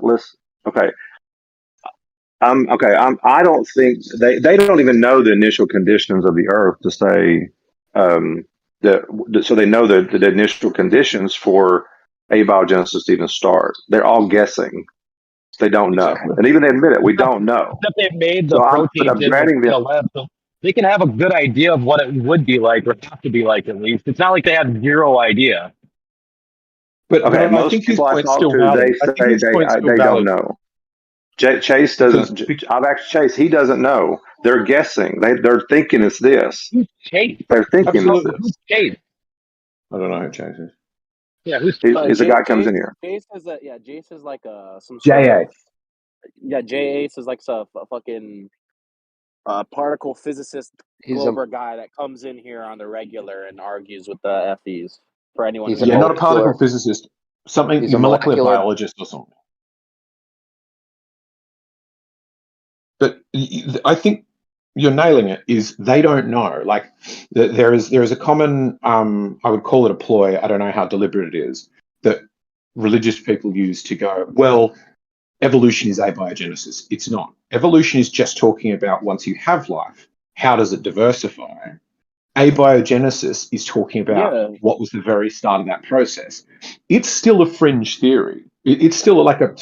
I don't think they don't even know the initial conditions of the Earth to say so they know the initial conditions for abiogenesis to even start. They're all guessing. They don't know, and even they admit it. We don't know. Except they've made the proteins in the lab, so they can have a good idea of what it would be like, or have to be like at least. It's not like they have zero idea. But Okay, I most think his people I point's talk still to, valid. they I think say his point's still they don't valid know. Chase because doesn't. I've asked Chase. He doesn't know. They're guessing. They're thinking it's this. Who's Chase? They're thinking it's absolutely. this. Who's Chase? I don't know who Chase is. Yeah, who's He's a guy comes Jace, in here. Jace is like some sort JA. of Jace is like a fucking particle physicist He's a Glober guy that comes in here on the regular and argues with the FEs. For anyone he's who a Yeah, knows, not a particle molecular physicist. Something he's a molecular molecular biologist or something. But I think you're nailing it. Is they don't know. Like there is a common I would call it a ploy. I don't know how deliberate it is that religious people use to go, well, evolution is abiogenesis. It's not. Evolution is just talking about once you have life, how does it diversify? Abiogenesis is talking about yeah, what was the very start of that process. It's still a fringe theory. It's still like a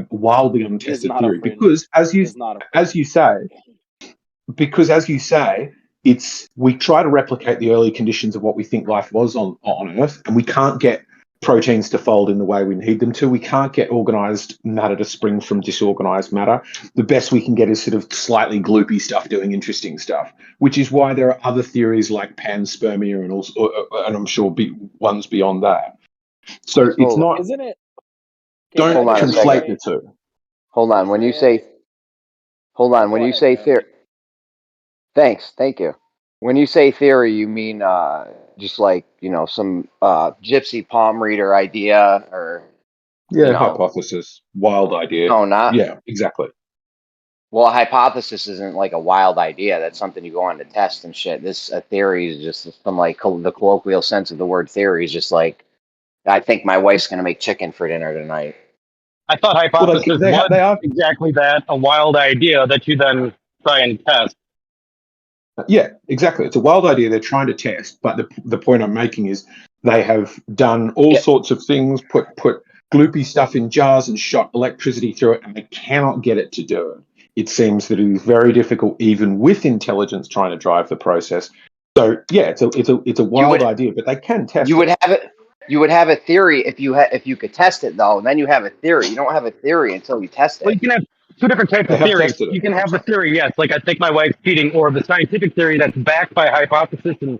wildly it is untested not a theory fringe. because It is not a fringe. as you say, we try to replicate the early conditions of what we think life was on Earth, and we can't get proteins to fold in the way we need them to. We can't get organized matter to spring from disorganized matter. The best we can get is sort of slightly gloopy stuff doing interesting stuff, which is why there are other theories like panspermia and also, and I'm sure ones beyond that. So it's not. Isn't it? Don't hold on a conflate second. the two. Hold on. When you say theory, thank you. When you say theory, you mean just like some gypsy palm reader idea, or Yeah, hypothesis, wild idea. No, not. Yeah, exactly. Well, a hypothesis isn't like a wild idea. That's something you go on to test and shit. A theory is just from like the colloquial sense of the word theory is just like, I think my wife's gonna make chicken for dinner tonight. I thought hypothesis they was are exactly that, a wild idea that you then try and test. Yeah, exactly. It's a wild idea they're trying to test, but the point I'm making is they have done all sorts of things, put gloopy stuff in jars and shot electricity through it, and they cannot get it to do it. It seems that it is very difficult, even with intelligence trying to drive the process. So yeah, it's a wild idea, but they can test. You would have a theory if you could test it though, and then you have a theory. You don't have a theory until you test it. Well, you can have two different types of theories. You can have the theory, yes, like I think my wife's cheating, or the scientific theory that's backed by hypothesis and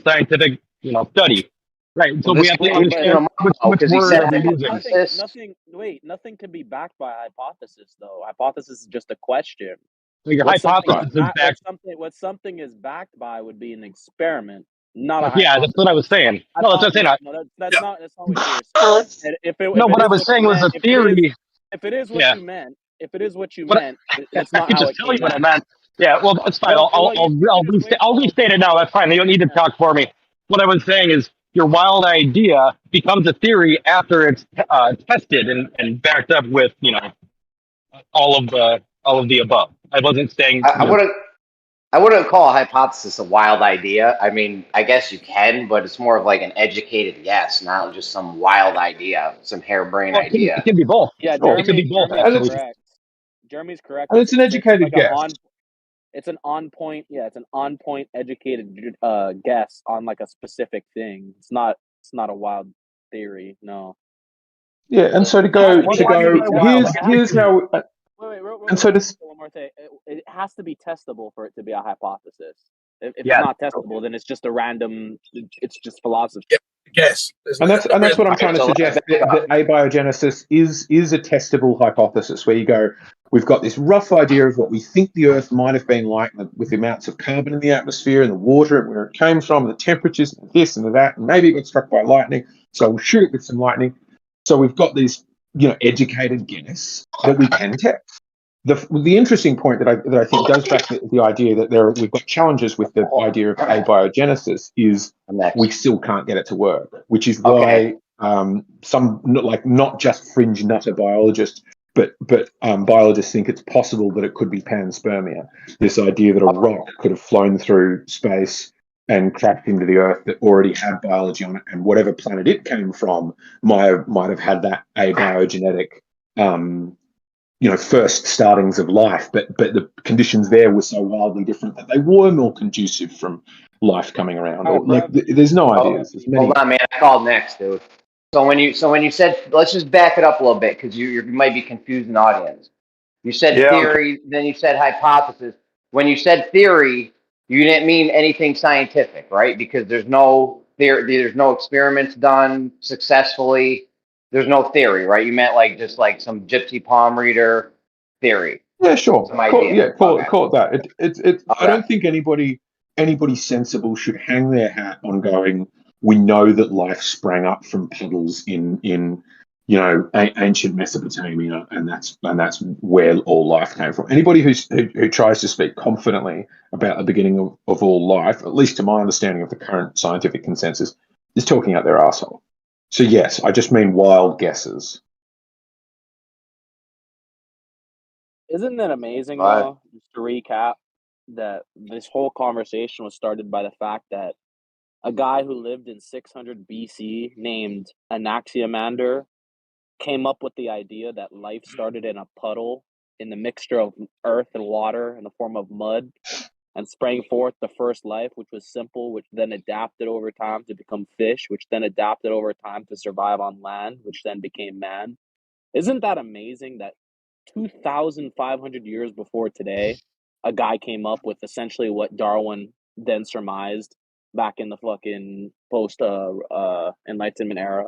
scientific, study. Right. So we have to understand which word are we using. Nothing can be backed by hypothesis, though. Hypothesis is just a question. So your hypothesis is backed. What something is backed by would be an experiment, not a Yeah, hypothesis. that's what I was saying. No, that's what I'm saying. No, that's not what you're saying. What I was saying was a theory. If it is what you meant, that's not I can how just it tell you came what I out. meant. Yeah, well, that's fine. I'll restate it now. That's fine. You don't need to talk for me. What I was saying is your wild idea becomes a theory after it's tested and backed up with all of the above. I wasn't saying I wouldn't call a hypothesis a wild idea. I mean, I guess you can, but it's more of like an educated guess, not just some wild idea, some harebrained idea. It can be both. Yeah, it can be both. Jeremy's correct. Jeremy's correct. And it's an educated guess. It's an on point. Yeah, it's an on point, educated guess on like a specific thing. It's not a wild theory. No. Yeah, and so here's how. Wait, and so this. One more thing. It has to be testable for it to be a hypothesis. If it's not testable, then it's just a random. It's just philosophy. Yes, and that's what I'm trying to suggest. That abiogenesis is a testable hypothesis where you go, we've got this rough idea of what we think the Earth might have been like with the amounts of carbon in the atmosphere and the water and where it came from, and the temperatures and this and that, and maybe it got struck by lightning, so we'll shoot it with some lightning. So we've got these, educated guess that we can test. The interesting point that I think goes back to the idea that we've got challenges with the idea of abiogenesis is we still can't get it to work, which is why some not just fringe nutter biologists, but biologists think it's possible that it could be panspermia. This idea that a rock could have flown through space and crashed into the Earth that already had biology on it, and whatever planet it came from might have had that abiogenetic. First startings of life, but the conditions there were so wildly different that they were more conducive from life coming around. There's no ideas. Hold on, man. I called next, dude. So when you said, let's just back it up a little bit because you might be confusing the audience. You said Yeah. theory, then you said hypothesis. When you said theory, you didn't mean anything scientific, right? Because there's no experiments done successfully. There's no theory, right? You meant like just like some gypsy palm reader theory. Yeah, sure. Some idea. Call Okay. it that. It's. I Okay. don't think anybody sensible should hang their hat on going, we know that life sprang up from puddles in ancient Mesopotamia, and that's where all life came from. Anybody who tries to speak confidently about the beginning of all life, at least to my understanding of the current scientific consensus, is talking out their asshole. So yes, I just mean wild guesses. Isn't that amazing, Right. though? Just to recap, that this whole conversation was started by the fact that a guy who lived in 600 BC named Anaximander came up with the idea that life started in a puddle in the mixture of earth and water in the form of mud, and sprang forth the first life, which was simple, which then adapted over time to become fish, which then adapted over time to survive on land, which then became man. Isn't that amazing that 2,500 years before today, a guy came up with essentially what Darwin then surmised back in the fucking post Enlightenment era?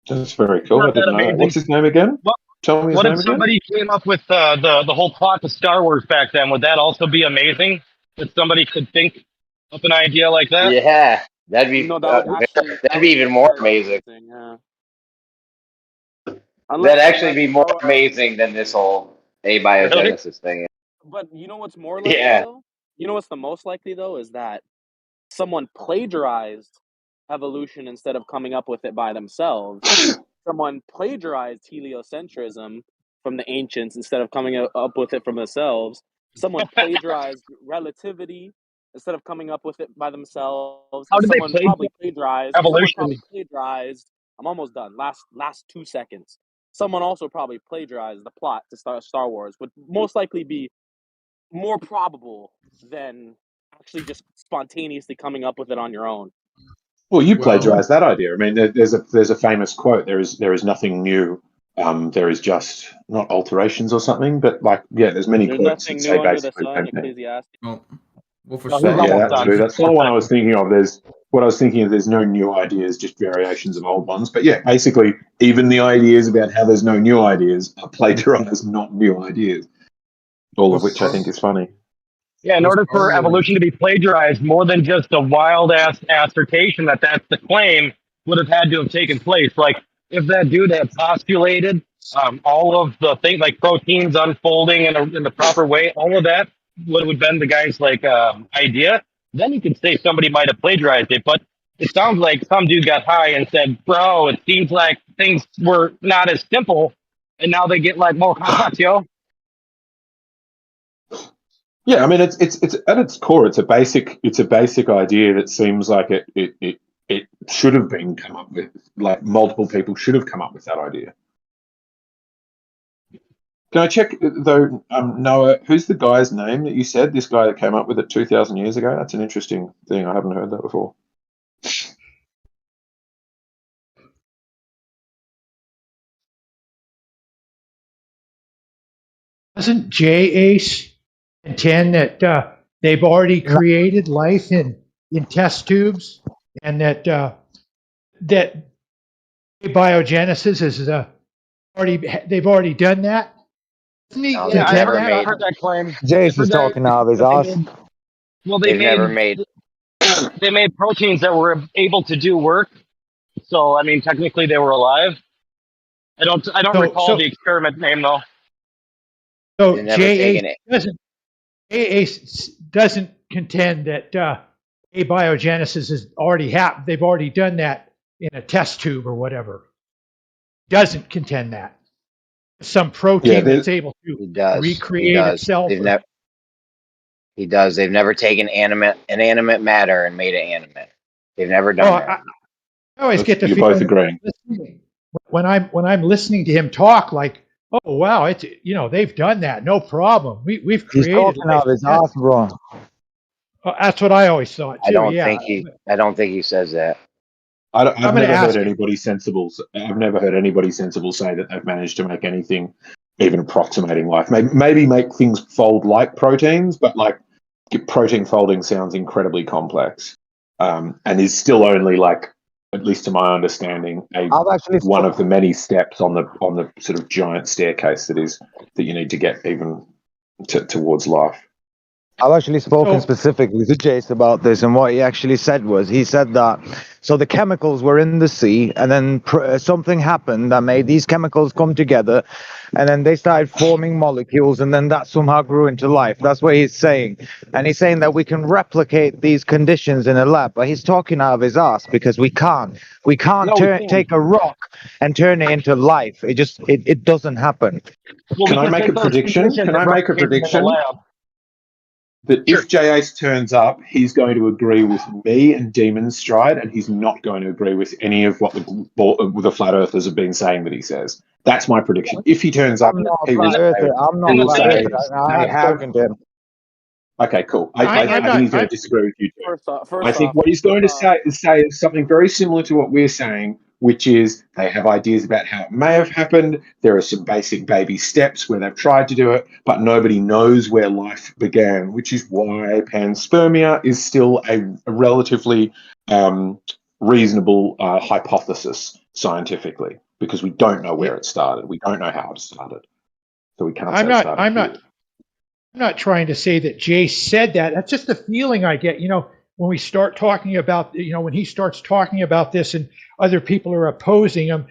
That's very cool. I Not that didn't know that. amazing. What's his name again? Tell me his What name if again. somebody came up with the whole plot to Star Wars back then? Would that also be amazing? If somebody could think up an idea like that? Yeah, that'd be No, that would actually that'd be even more very amazing. yeah. That'd actually be more Unless, amazing than this whole Really? abiogenesis thing. but you know what's more likely Yeah. though? You know what's the most likely though is that someone plagiarized evolution instead of coming up with it by themselves. Someone plagiarized heliocentrism from the ancients instead of coming up with it from themselves. Someone plagiarized relativity instead of coming up with it by themselves. How And did they someone play probably plagiarized. evolution? I'm almost done. Last 2 seconds. Someone also probably plagiarized the plot to start Star Wars. Would most likely be more probable than actually just spontaneously coming up with it on your own. Well, you plagiarized that idea. I mean, there's a famous quote. There is nothing new. There is just not alterations or something, but there's many There's quotes that nothing say new under the basically the sun, same thing. Ecclesiastes. Oh, well, for No, Star he's Wars, Yeah, almost that done. too. That's 4 not the one I was seconds. thinking of. What I was thinking of. There's no new ideas, just variations of old ones. But yeah, basically, even the ideas about how there's no new ideas are plagiarized, not new ideas. All of which I think is funny. Yeah, in for order Star for Wars. evolution to be plagiarized, more than just a wild ass assertion that that's the claim would have had to have taken place. Like if that dude had postulated all of the things like proteins unfolding in the proper way, all of that would have been the guy's idea. Then you could say somebody might have plagiarized it, but it sounds like some dude got high and said, "Bro, it seems like things were not as simple, and now they get like more complex, yo." Yeah, I mean, it's at its core, it's a basic idea that seems like it should have been come up with. Like multiple people should have come up with that idea. Can I check though, Noah? Who's the guy's name that you said? This guy that came up with it 2,000 years ago. That's an interesting thing. I haven't heard that before. Doesn't J Ace contend that they've already created life in test tubes, and that that biogenesis is they've already done that? Doesn't he No, Yeah, they've I contend never heard, that? I made. heard that claim. Jace I is heard that talking out of his they ass. made, well, They've never made. they made proteins that were able to do work. So I mean, technically, they were alive. I don't recall the experiment name though. So They've never taken it. J Ace doesn't contend that abiogenesis has already happened. They've already done that in a test tube or whatever. Doesn't contend that some protein that's able to He does. recreate He does. itself. He does. They've never taken inanimate matter and made it animate. They've never done that. I always get the You're feeling both agreeing. when I'm listening to him talk, like, oh wow, it's they've done that, no problem. We've He's created talking life. out of his ass, bro. That's what I always thought too. I don't Yeah. think he says that. I've never heard anybody sensible. I've never heard anybody sensible say that they've managed to make anything even approximating life. Maybe make things fold like proteins, but like protein folding sounds incredibly complex, and is still only like, at least to my understanding, one of the many steps on the sort of giant staircase that you need to get even towards life. I've actually spoken specifically to Jace about this, and what he actually said was, he said that, so the chemicals were in the sea, and then something happened that made these chemicals come together, and then they started forming molecules, and then that somehow grew into life. That's what he's saying. And he's saying that we can replicate these conditions in a lab, but he's talking out of his ass, because we can't. We can't take a rock and turn it into life. It doesn't happen. Can I make a prediction? That if J-Ace turns up, he's going to agree with me and Demon's Stride, and he's not going to agree with any of what the flat earthers have been saying that he says. That's my prediction. If he turns up, he will say, they have. Okay, cool. I think he's going to disagree with you too. I think what he's going to say is something very similar to what we're saying, which is they have ideas about how it may have happened. There are some basic baby steps where they've tried to do it, but nobody knows where life began, which is why panspermia is still a relatively reasonable hypothesis scientifically, because we don't know where it started. We don't know how it started. So we can't I'm not trying to say that Jace said that. That's just the feeling I get. When we start talking about, when he starts talking about this and other people are opposing him,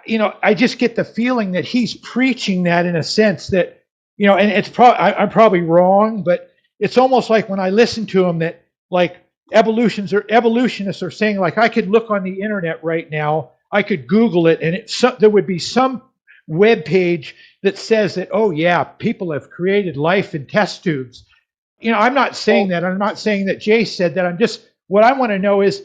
I just get the feeling that he's preaching that in a sense that, and it's I'm probably wrong, but it's almost like when I listen to him that like evolutionists are saying, like, I could look on the internet right now, I could Google it, and there would be some web page that says that, oh yeah, people have created life in test tubes. I'm not saying that. I'm not saying that Jay said that. What I want to know is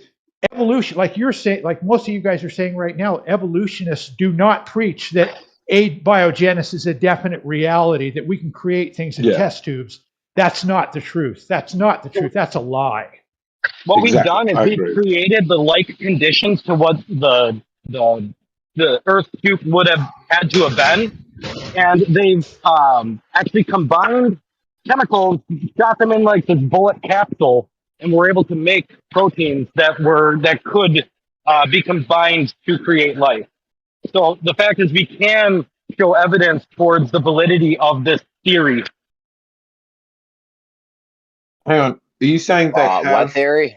evolution, like you're saying, like most of you guys are saying right now, evolutionists do not preach that abiogenesis is a definite reality, that we can create things in test tubes. That's not the truth. That's not the truth. That's a lie. What we've done is we've created the like conditions to what the Earth soup would have had to have been, and they've actually combined chemicals, got them in like this bullet capsule, and we're able to make proteins that could be combined to create life. So the fact is, we can show evidence towards the validity of this theory. Hang on, are you saying they have what theory?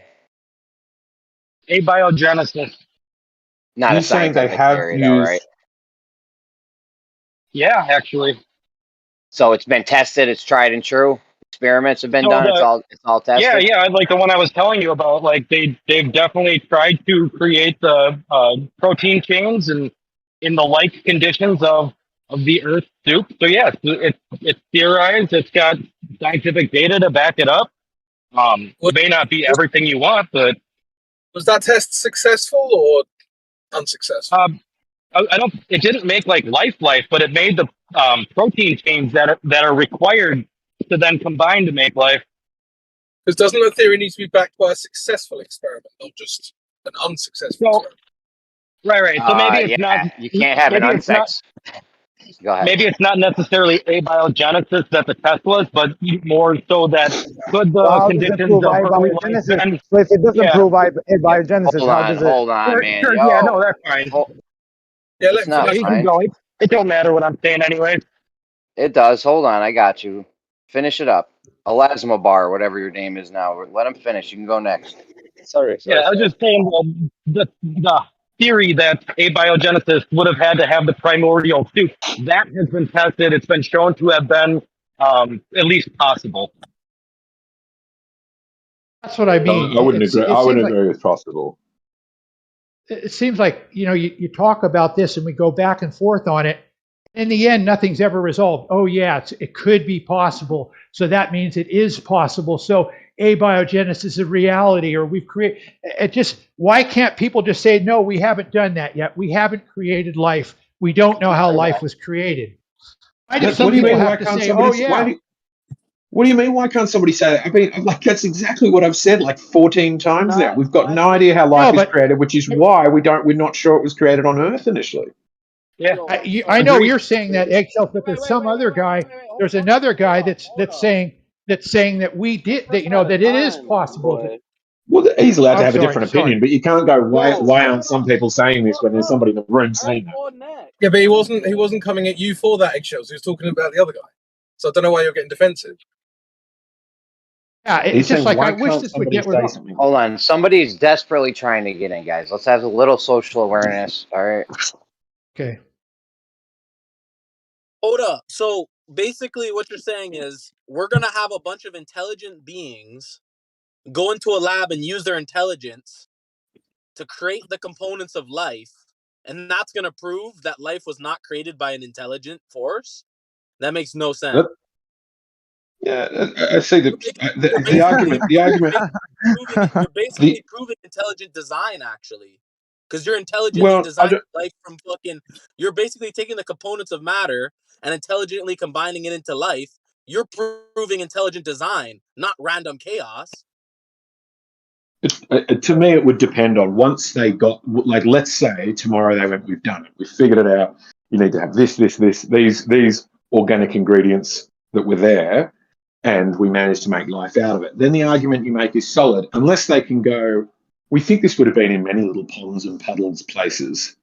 Abiogenesis. Not a scientific theory, though, right? Yeah, actually. So it's been tested. It's tried and true. Experiments have been done. It's all tested. Yeah. Like the one I was telling you about. Like they've definitely tried to create the protein chains and in the like conditions of the Earth soup. So yeah, it's theorized. It's got scientific data to back it up. It may not be everything you want, but was that test successful or unsuccessful? It didn't make like life, but it made the protein chains that are required to then combine to make life. Because doesn't the theory need to be backed by a successful experiment, not just an unsuccessful experiment? Right. So maybe it's not. You can't have an unsex. Go ahead. Maybe it's not necessarily abiogenesis that the test was, but more so that could the conditions of early life. So if it doesn't prove abiogenesis, how does it? Hold on, man. Sure, yeah, no, that's fine. Yeah, you can go. It don't matter what I'm saying anyway. It does. Hold on, I got you. Finish it up. Elasma Bar, whatever your name is now. Let him finish. You can go next. Sorry. Yeah, I was just saying the theory that abiogenesis would have had to have the primordial soup, that has been tested. It's been shown to have been at least possible. That's what I mean. I wouldn't agree. I wouldn't agree with possible. It seems like, you talk about this and we go back and forth on it. In the end, nothing's ever resolved. Oh yeah, it could be possible. So that means it is possible. So abiogenesis is a reality, or we've created it. Why can't people just say, no, we haven't done that yet. We haven't created life. We don't know how life was created. Why do some people have to say, oh yeah? What do you mean? Why can't somebody say that? I mean, like that's exactly what I've said like 14 times now. We've got no idea how life is created, which is why we're not sure it was created on Earth initially. Yeah, I know Agreed. you're saying that, Eggshell, but there's some other guy. There's another guy that's saying that we did that. You know that it is possible. Well, he's allowed to I'm have a sorry, different opinion, but you can't go, why aren't some people saying this when there's somebody in the room saying that? Yeah, but he wasn't coming at you for that, Eggshells. He was talking about the other guy. So I don't know why you're getting defensive. Yeah, He's it's just saying, like I why wish can't this would somebody get say resolved. something? Hold on. Somebody's desperately trying to get in, guys. Let's have a little social awareness. All right. Okay. Hold up. So basically what you're saying is we're going to have a bunch of intelligent beings go into a lab and use their intelligence to create the components of life, and that's going to prove that life was not created by an intelligent force? That makes no sense. Yeah, I see the argument. The argument. You're basically proving intelligent design, actually, because you're intelligently Well, designing life from fucking. You're basically taking the components of matter and intelligently combining it into life. You're proving intelligent design, not random chaos. To me, it would depend on once they got, like, let's say tomorrow they went, we've done it, we've figured it out. You need to have these organic ingredients that were there, and we managed to make life out of it. Then the argument you make is solid, unless they can go, we think this would have been in many little ponds and puddles places.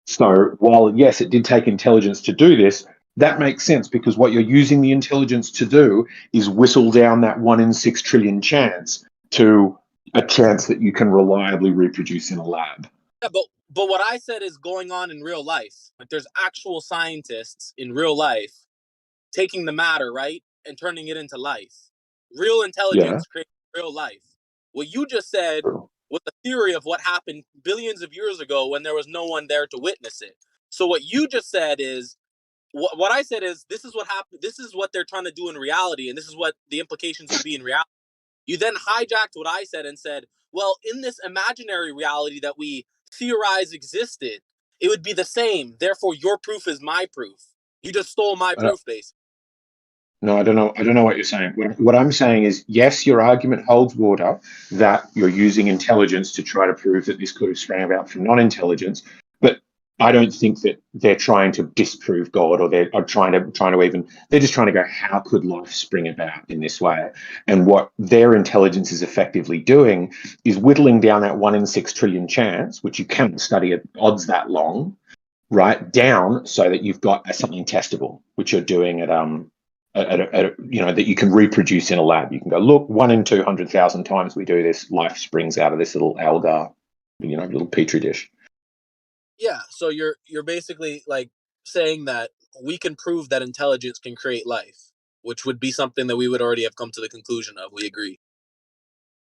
So while, yes, it did take intelligence to do this, that makes sense because what you're using the intelligence to do is whistle down that 1 in 6 trillion chance to a chance that you can reliably reproduce in a lab. Yeah, but what I said is going on in real life. Like there's actual scientists in real life taking the matter, right, and turning it into life. Real intelligence creates real life. What you just said was a theory of what happened billions of years ago when there was no one there to witness it. So what you just said is, what I said is, this is what happened. This is what they're trying to do in reality, and this is what the implications would be in reality. You then hijacked what I said and said, well, in this imaginary reality that we theorize existed, it would be the same. Therefore, your proof is my proof. You just stole my proof base. No, I don't know. I don't know what you're saying. What I'm saying is, yes, your argument holds water that you're using intelligence to try to prove that this could have sprang about from non-intelligence. But I don't think that they're trying to disprove God, or they're trying to even. They're just trying to go, how could life spring about in this way? And what their intelligence is effectively doing is whittling down that 1 in 6 trillion chance, which you can't study at odds that long, right, down so that you've got something testable, which you're doing at that you can reproduce in a lab. You can go, look, 1 in 200,000 times we do this, life springs out of this little alga, little petri dish. Yeah, so you're basically like saying that we can prove that intelligence can create life, which would be something that we would already have come to the conclusion of. We agree.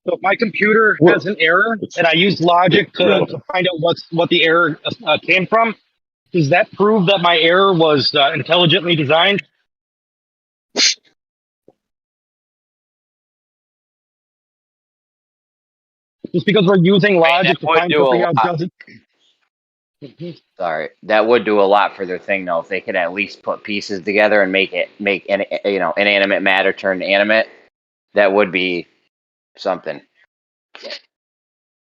So if my computer has an error and I use logic to find out what the error came from, does that prove that my error was intelligently designed? Just because we're using logic to find something out doesn't. Sorry, that would do a lot for their thing, though. If they could at least put pieces together and make inanimate matter turn to animate, that would be something.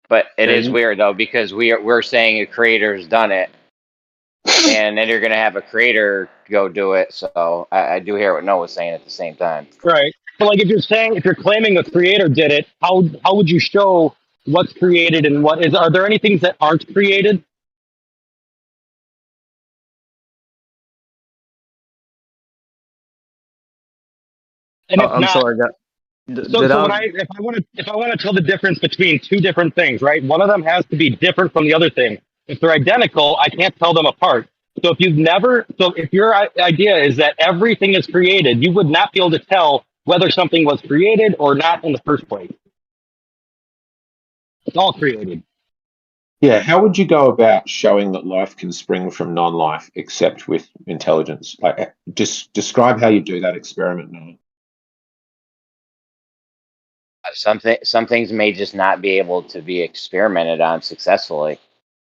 But it is weird though, because we're saying a creator's done it, and then you're gonna have a creator go do it. So I do hear what Noah's saying at the same time. Right. But like if you're claiming a creator did it, how would you show what's created and what is? Are there any things that aren't created? And if I'm not, sorry. so if I want to tell the difference between two different things, right? One of them has to be different from the other thing. If they're identical, I can't tell them apart. So if your idea is that everything is created, you would not be able to tell whether something was created or not in the first place. It's all created. Yeah, how would you go about showing that life can spring from non-life except with intelligence? Like, just describe how you do that experiment now. Some things may just not be able to be experimented on successfully,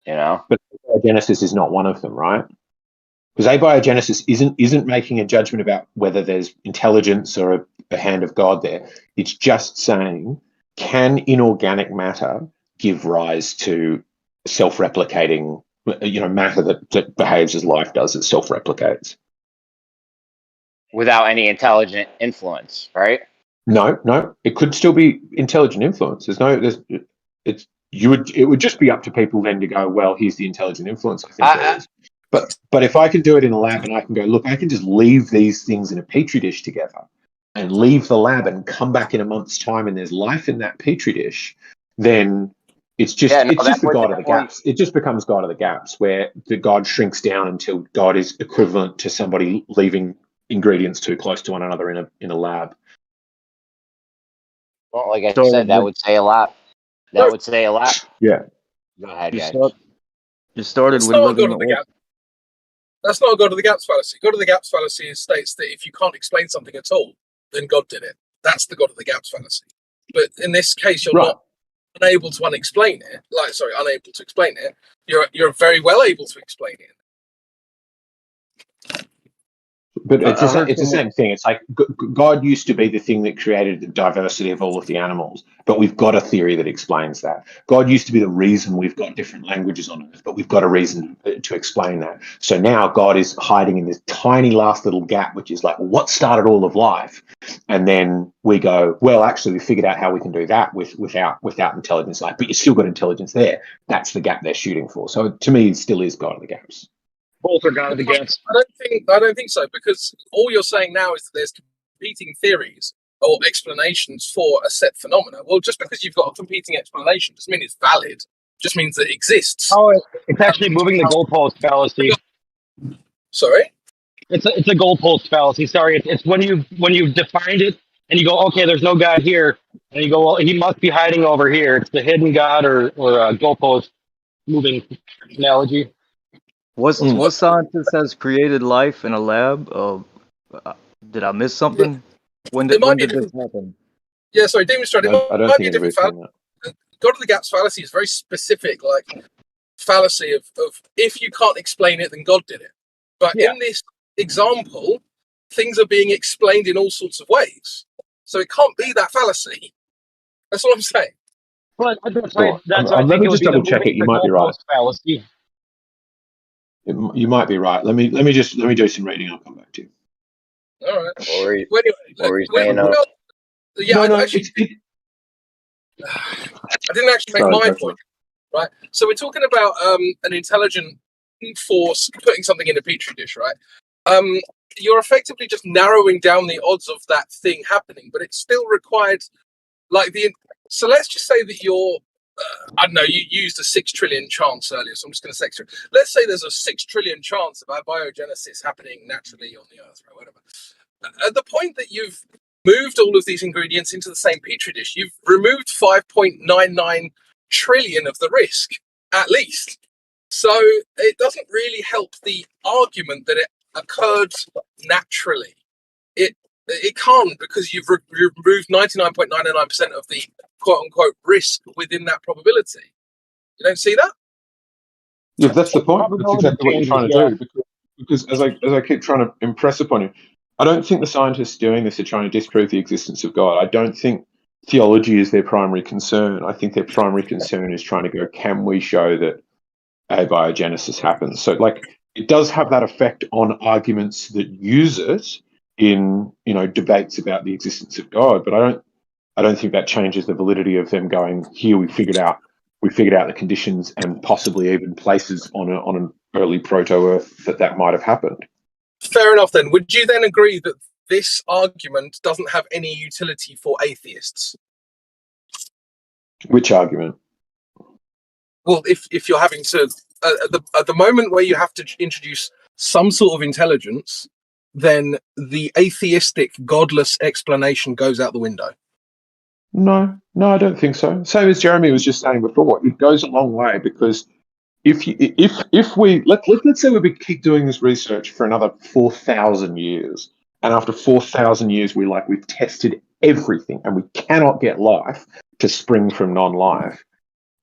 But Genesis is not one of them, right? Because abiogenesis isn't making a judgment about whether there's intelligence or a hand of God there. It's just saying, can inorganic matter give rise to self-replicating, matter that behaves as life does, that self-replicates? Without any intelligent influence, right? No, it could still be intelligent influence. It would just be up to people then to go, well, here's the intelligent influence. I think there is. But if I can do it in a lab and I can go, look, I can just leave these things in a petri dish together and leave the lab and come back in a month's time and there's life in that petri dish, then it's just the God of the gaps. It just becomes God of the gaps, where the God shrinks down until God is equivalent to somebody leaving ingredients too close to one another in a lab. Well, like I said, that would say a lot. That would say a lot. Yeah. Go ahead, guys. You started That's with not a looking God of the gap. That's not a God of the gaps fallacy. God of the gaps fallacy states that if you can't explain something at all, then God did it. That's the God of the gaps fallacy. But in this case, you're not unable to unexplain it. Unable to explain it. You're very well able to explain it. But it's the same thing. It's like God used to be the thing that created the diversity of all of the animals, but we've got a theory that explains that. God used to be the reason we've got different languages on Earth, but we've got a reason to explain that. So now God is hiding in this tiny last little gap, which is like, what started all of life? And then we go, well, actually, we figured out how we can do that without intelligence. Like, but you still got intelligence there. That's the gap they're shooting for. So to me, it still is God of the gaps. Both are God of the gaps. I don't think so, because all you're saying now is that there's competing theories or explanations for a set phenomena. Well, just because you've got a competing explanation doesn't mean it's valid. It just means that it exists. Oh, it's actually moving the goalpost fallacy. Sorry? It's a goalpost fallacy. Sorry, it's when you've defined it and you go, okay, there's no God here, and you go, well, he must be hiding over here. It's the hidden God or a goalpost moving analogy. What scientist has created life in a lab? Did I miss something? When did this happen? Yeah, sorry, demonstrate. I don't think anybody's saying that. God of the gaps fallacy is very specific, like fallacy of if you can't explain it, then God did it. But in this example, things are being explained in all sorts of ways, so it can't be that fallacy. That's what I'm saying. But that's right. Let me just double check it. You might be right. Fallacy. You might be right. Let me do some reading. I'll come back to you. All right. I didn't actually make my point. Right. So we're talking about an intelligent force putting something in a petri dish, right? You're effectively just narrowing down the odds of that thing happening, but it's still required. So let's just say that you're. I don't know, you used a 6 trillion chance earlier, so I'm just going to say, let's say there's a 6 trillion chance of abiogenesis happening naturally on the Earth, right? Whatever. At the point that you've moved all of these ingredients into the same petri dish, you've removed 5.99 trillion of the risk, at least. So it doesn't really help the argument that it occurred naturally. It can't, because you've removed 99.99% of the quote-unquote risk within that probability. You don't see that? Yeah, that's the point. That's exactly what you're trying to do. Because as I keep trying to impress upon you, I don't think the scientists doing this are trying to disprove the existence of God. I don't think theology is their primary concern. I think their primary concern is trying to go, can we show that abiogenesis happens? So, it does have that effect on arguments that use it in, debates about the existence of God, but I don't think that changes the validity of them going, here we figured out the conditions and possibly even places on an early proto-Earth that might have happened. Fair enough then. Would you then agree that this argument doesn't have any utility for atheists? Which argument? Well, if you're having to at the moment where you have to introduce some sort of intelligence, then the atheistic, godless explanation goes out the window. No, I don't think so. Same as Jeremy was just saying before, it goes a long way, because if let's say we keep doing this research for another 4,000 years, and after 4,000 years we've tested everything and we cannot get life to spring from non-life,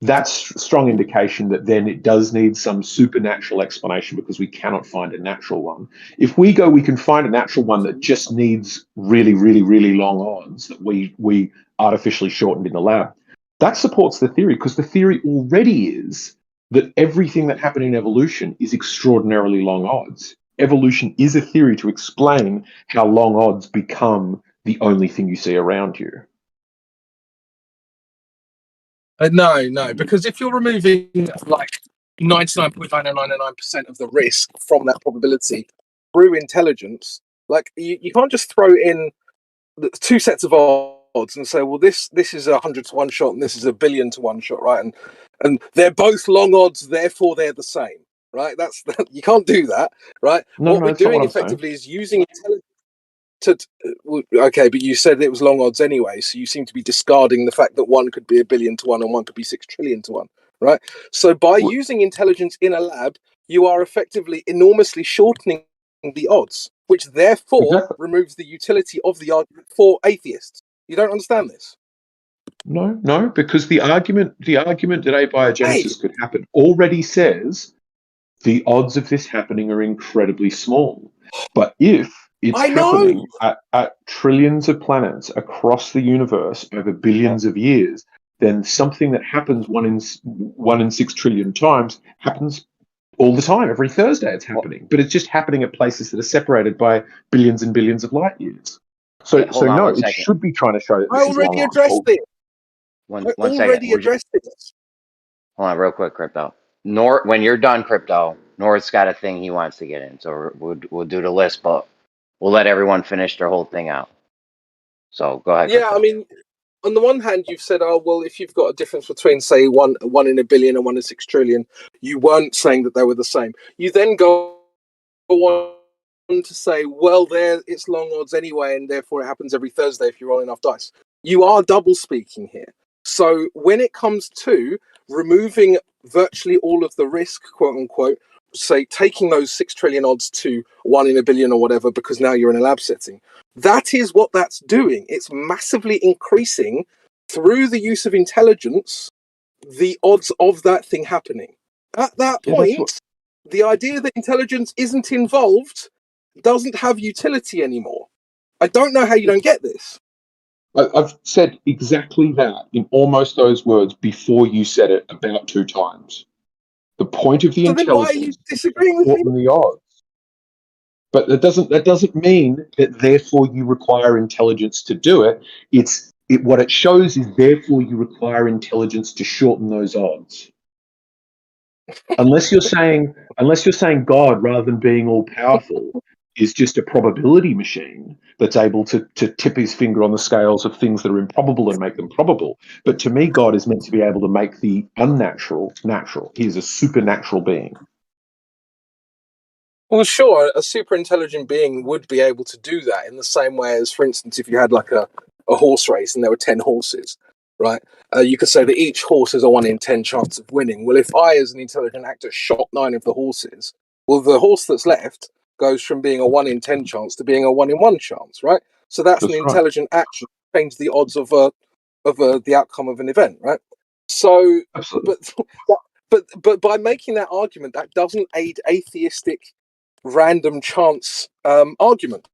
that's strong indication that then it does need some supernatural explanation because we cannot find a natural one. If we go, we can find a natural one that just needs really, really, really long odds that we artificially shortened in the lab. That supports the theory because the theory already is that everything that happened in evolution is extraordinarily long odds. Evolution is a theory to explain how long odds become the only thing you see around you. No, because if you're removing like 99.9999% of the risk from that probability through intelligence, like you can't just throw in two sets of odds and say, well, this is 100 to 1 shot and this is 1 billion to 1 shot, right? And they're both long odds, therefore they're the same, right? You can't do that, right? What we're doing effectively is using intelligence okay, but you said it was long odds anyway, so you seem to be discarding the fact that one could be 1 billion to 1 and one could be 6 trillion to 1, right? So by using intelligence in a lab, you are effectively enormously shortening the odds, which therefore removes the utility of the argument for atheists. You don't understand this? No, because the argument that abiogenesis could happen already says the odds of this happening are incredibly small. But if it's happening at trillions of planets across the universe over billions of years, then something that happens 1 in 6 trillion times happens all the time. Every Thursday it's happening, but it's just happening at places that are separated by billions and billions of light years. So no, it should be trying to show that I already addressed it. This. Hold on, real quick, Crypto. When you're done, Crypto, North's got a thing he wants to get in, so we'll do the list, but we'll let everyone finish their whole thing out. So go ahead. Yeah, Crypto. I mean, on the one hand, you've said, oh, well, if you've got a difference between, say, one in 1 billion and 1 in 6 trillion, you weren't saying that they were the same. You then go on to say, well, it's long odds anyway, and therefore it happens every Thursday if you roll enough dice. You are double speaking here. So when it comes to removing virtually all of the risk, quote unquote, say taking those 6 trillion odds to 1 in 1 billion or whatever, because now you're in a lab setting, that is what that's doing. It's massively increasing through the use of intelligence the odds of that thing happening. At that point, the idea that intelligence isn't involved doesn't have utility anymore. I don't know how you don't get this. I've said exactly that in almost those words before you said it about 2 times. The point of the intelligence then why are you disagreeing with me? The odds. But that doesn't mean that therefore you require intelligence to do it. What it shows is therefore you require intelligence to shorten those odds. Unless you're saying God, rather than being all powerful, is just a probability machine that's able to tip his finger on the scales of things that are improbable and make them probable. But to me, God is meant to be able to make the unnatural natural. He is a supernatural being. Well, sure, a super intelligent being would be able to do that in the same way as, for instance, if you had like a horse race and there were 10 horses, right? You could say that each horse has a 1 in 10 chance of winning. Well, if I, as an intelligent actor, shot 9 of the horses, well, the horse that's left goes from being a 1 in 10 chance to being a 1 in 1 chance, right? So that's an intelligent action to change the odds of the outcome of an event, right? So, but by making that argument, that doesn't aid atheistic random chance argument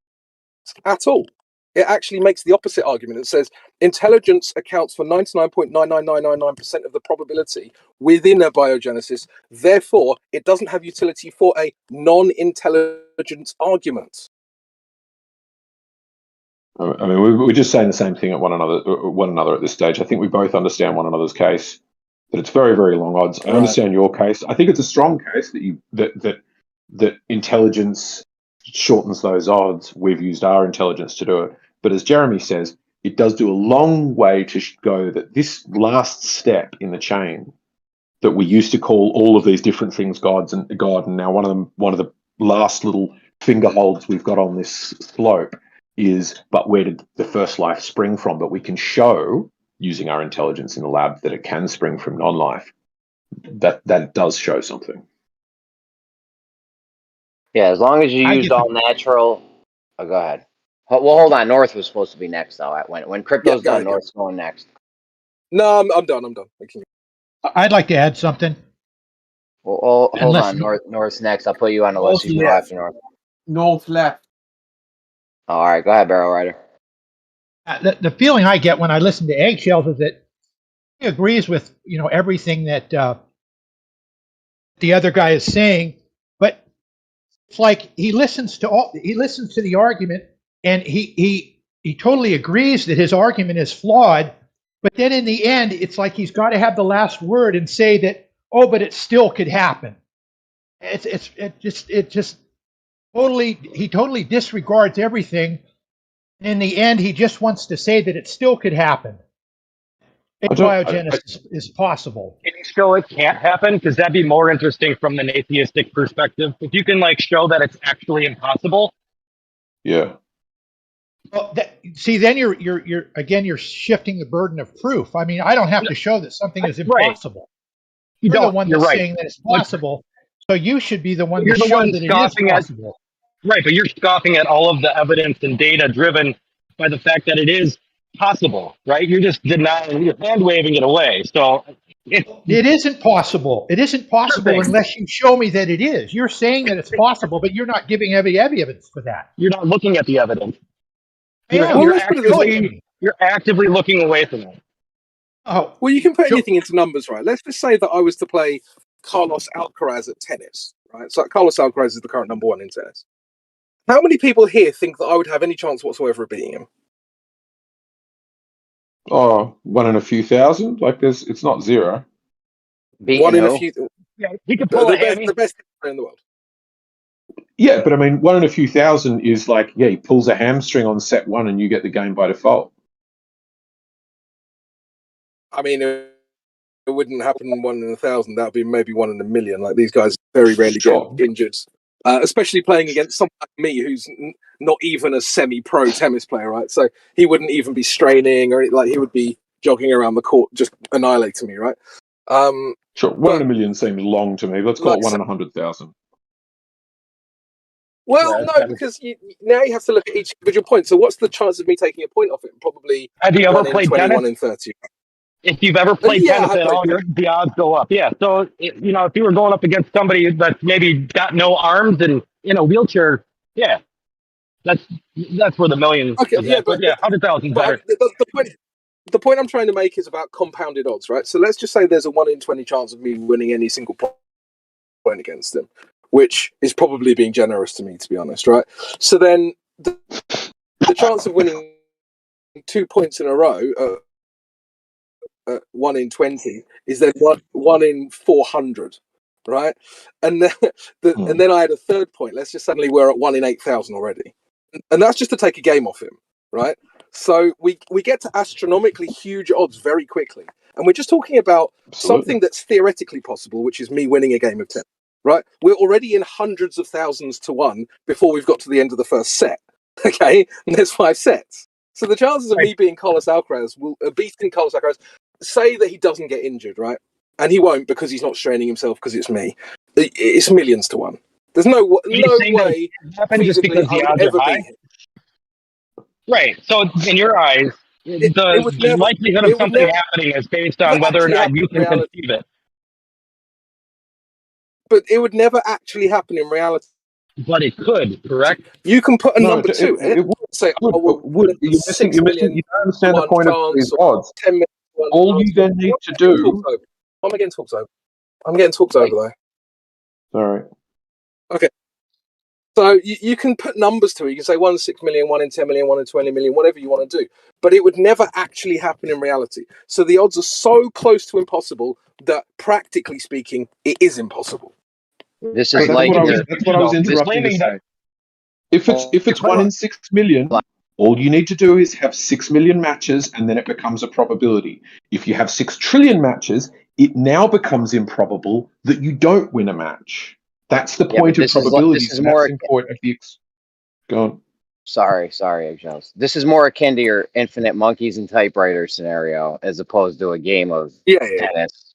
at all. It actually makes the opposite argument. It says intelligence accounts for 99.99999% of the probability within abiogenesis. Therefore, it doesn't have utility for a non-intelligence argument. I mean, we're just saying the same thing at one another at this stage. I think we both understand one another's case, that it's very, very long odds. I understand your case. I think it's a strong case that intelligence shortens those odds. We've used our intelligence to do it. But as Jeremy says, it does do a long way to go that this last step in the chain that we used to call all of these different things God, and now one of the last little finger holds we've got on this slope is, but where did the first life spring from? But we can show, using our intelligence in the lab, that it can spring from non-life. That does show something. Yeah, as long as you used all natural. Oh, go ahead. Well, hold on. North was supposed to be next, though. When Crypto's done, North's going next. No, I'm done. I'd like to add something. Well, hold Unless on. North's next. I'll put you on the list. North You go left. after North. North left. All right, go ahead, Barrel Rider. The feeling I get when I listen to Eggshells is that he agrees with everything that the other guy is saying, but it's like he listens to the argument and he totally agrees that his argument is flawed, but then in the end it's like he's got to have the last word and say that, oh, but it still could happen. It just totally disregards everything. In the end, he just wants to say that it still could happen. Abiogenesis is possible. Can you show it can't happen? Because that'd be more interesting from an atheistic perspective. If you can show that it's actually impossible. Yeah. Well, then you're shifting the burden of proof. I mean, I don't have to show that something is impossible. Right. You're the one that's right. saying that it's possible, so you should be the one You're to the show one that it is scoffing possible. Right, but you're scoffing at all of the evidence and data driven by the fact that it is possible, right? You're just denying, you're hand waving it away. So It isn't possible. It isn't possible unless you show me that it is. You're saying that it's possible, but you're not giving any evidence for that. You're not looking at the evidence. Yeah, You're actively looking away from it. Oh, well, you can put anything into numbers, right? Let's just say that I was to play Carlos Alcaraz at tennis, right? So Carlos Alcaraz is the current number one in tennis. How many people here think that I would have any chance whatsoever of beating him? Oh, one in a few thousand. Like it's not zero. One in a few. Yeah, he could pull the best player in the world. Yeah, but I mean, one in a few thousand is like, yeah, he pulls a hamstring on set one and you get the game by default. I mean, it wouldn't happen 1 in 1,000. That would be maybe 1 in a million. Like these guys very rarely get injured, especially playing against someone like me who's not even a semi-pro tennis player, right? So he wouldn't even be straining or like he would be jogging around the court, just annihilating me, right? Sure, 1 in a million seems long to me. Let's call it 1 in 100,000. Well, no, because now you have to look at each individual point. So what's the chance of me taking a point off it? Probably have you ever 1 in played 20, tennis? 1 in 30. If you've ever played tennis at all, tennis. the odds go up. Yeah. So, if you were going up against somebody that's maybe got no arms and in a wheelchair, yeah, that's where the millions. Okay, is at. But 100,000 better. The point I'm trying to make is about compounded odds, right? So let's just say there's a 1 in 20 chance of me winning any single point against him, which is probably being generous to me, to be honest, right? So then the chance of winning 2 points in a row, 1 in 20, is then 1 in 400, right? And then and then I had a third point. Let's just suddenly we're at 1 in 8,000 already, and that's just to take a game off him, right? So we get to astronomically huge odds very quickly, and we're just talking about something that's theoretically possible, which is me winning a game of tennis, right? We're already in hundreds of thousands to 1 before we've got to the end of the first set, okay? And there's 5 sets. So the chances of me being Carlos Alcaraz, beating Carlos Alcaraz, say that he doesn't get injured, right? And he won't because he's not straining himself because it's me. It's millions to 1. There's no way just because the odds are high. Right. So in your eyes, the likelihood of something happening is based on whether or not you can conceive it. But it would never actually happen in reality. But it could, correct? You can put a number to it. It would say, you're missing, you don't understand the point of these odds. 10 million. All you then need to do. I'm getting talked over. Though. Sorry. Okay. So you can put numbers to it. You can say 1 in 6 million, 1 in 10 million, 1 in 20 million, whatever you want to do. But it would never actually happen in reality. So the odds are so close to impossible that, practically speaking, it is impossible. This is that's what I was interrupting to say. If it's 1 in 6 million, all you need to do is have 6 million matches, and then it becomes a probability. If you have 6 trillion matches, it now becomes improbable that you don't win a match. That's the point of probabilities. That's the point of the Go on. Sorry, Eggshells. This is more akin to your infinite monkeys and typewriters scenario as opposed to a game of tennis.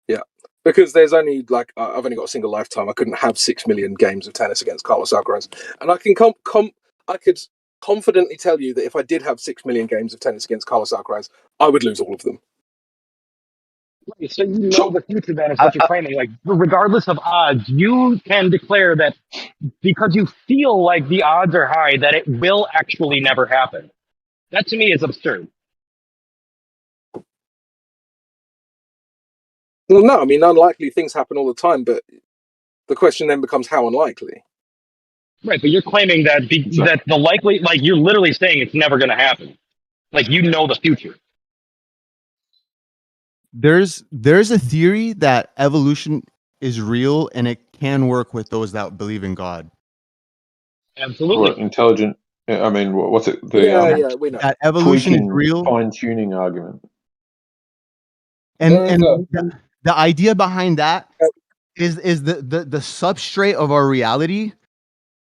Yeah, because there's only I've only got a single lifetime. I couldn't have 6 million games of tennis against Carlos Alcaraz, and I can I could confidently tell you that if I did have 6 million games of tennis against Carlos Alcaraz, I would lose all of them. Right, so you know the future then is what you're claiming. Like, regardless of odds, you can declare that because you feel like the odds are high that it will actually never happen. That to me is absurd. Well, no, I mean, unlikely things happen all the time, but the question then becomes how unlikely. Right, but you're claiming that that the likely, like you're literally saying it's never going to happen. Like you know the future. There's a theory that evolution is real and it can work with those that believe in God. Absolutely. What, intelligent? I mean, what's it? The Yeah, we know. That evolution is tweaking, real. fine-tuning argument. And the idea behind that is the substrate of our reality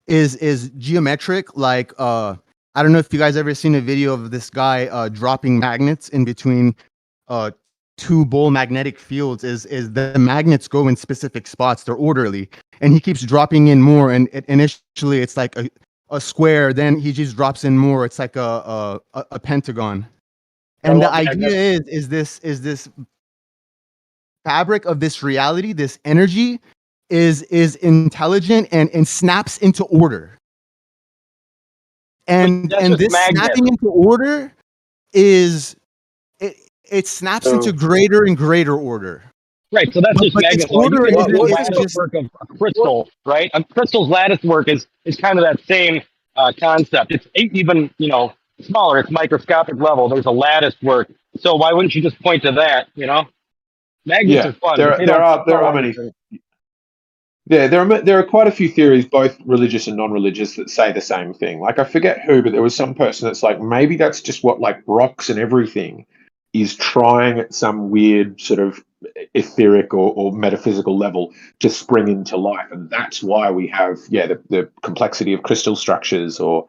is geometric. Like I don't know if you guys ever seen a video of this guy dropping magnets in between two bull magnetic fields. Is the magnets go in specific spots, they're orderly, and he keeps dropping in more, and initially it's like a square, then he just drops in more, it's like a pentagon. And the idea is this fabric of this reality, this energy is intelligent and snaps into order. And this snapping into order is it snaps into greater and greater order. Right, so that's just magnet law. You can do lattice work of a crystal, right? A crystal's lattice work is kind of that same concept. It's even smaller. It's microscopic level. There's a lattice work. So why wouldn't you just point to that? Magnets are fun. There are many. Yeah, there are quite a few theories, both religious and non-religious, that say the same thing. Like I forget who, but there was some person that's like, maybe that's just what like rocks and everything is trying at some weird sort of etheric or metaphysical level to spring into life, and that's why we have the complexity of crystal structures, or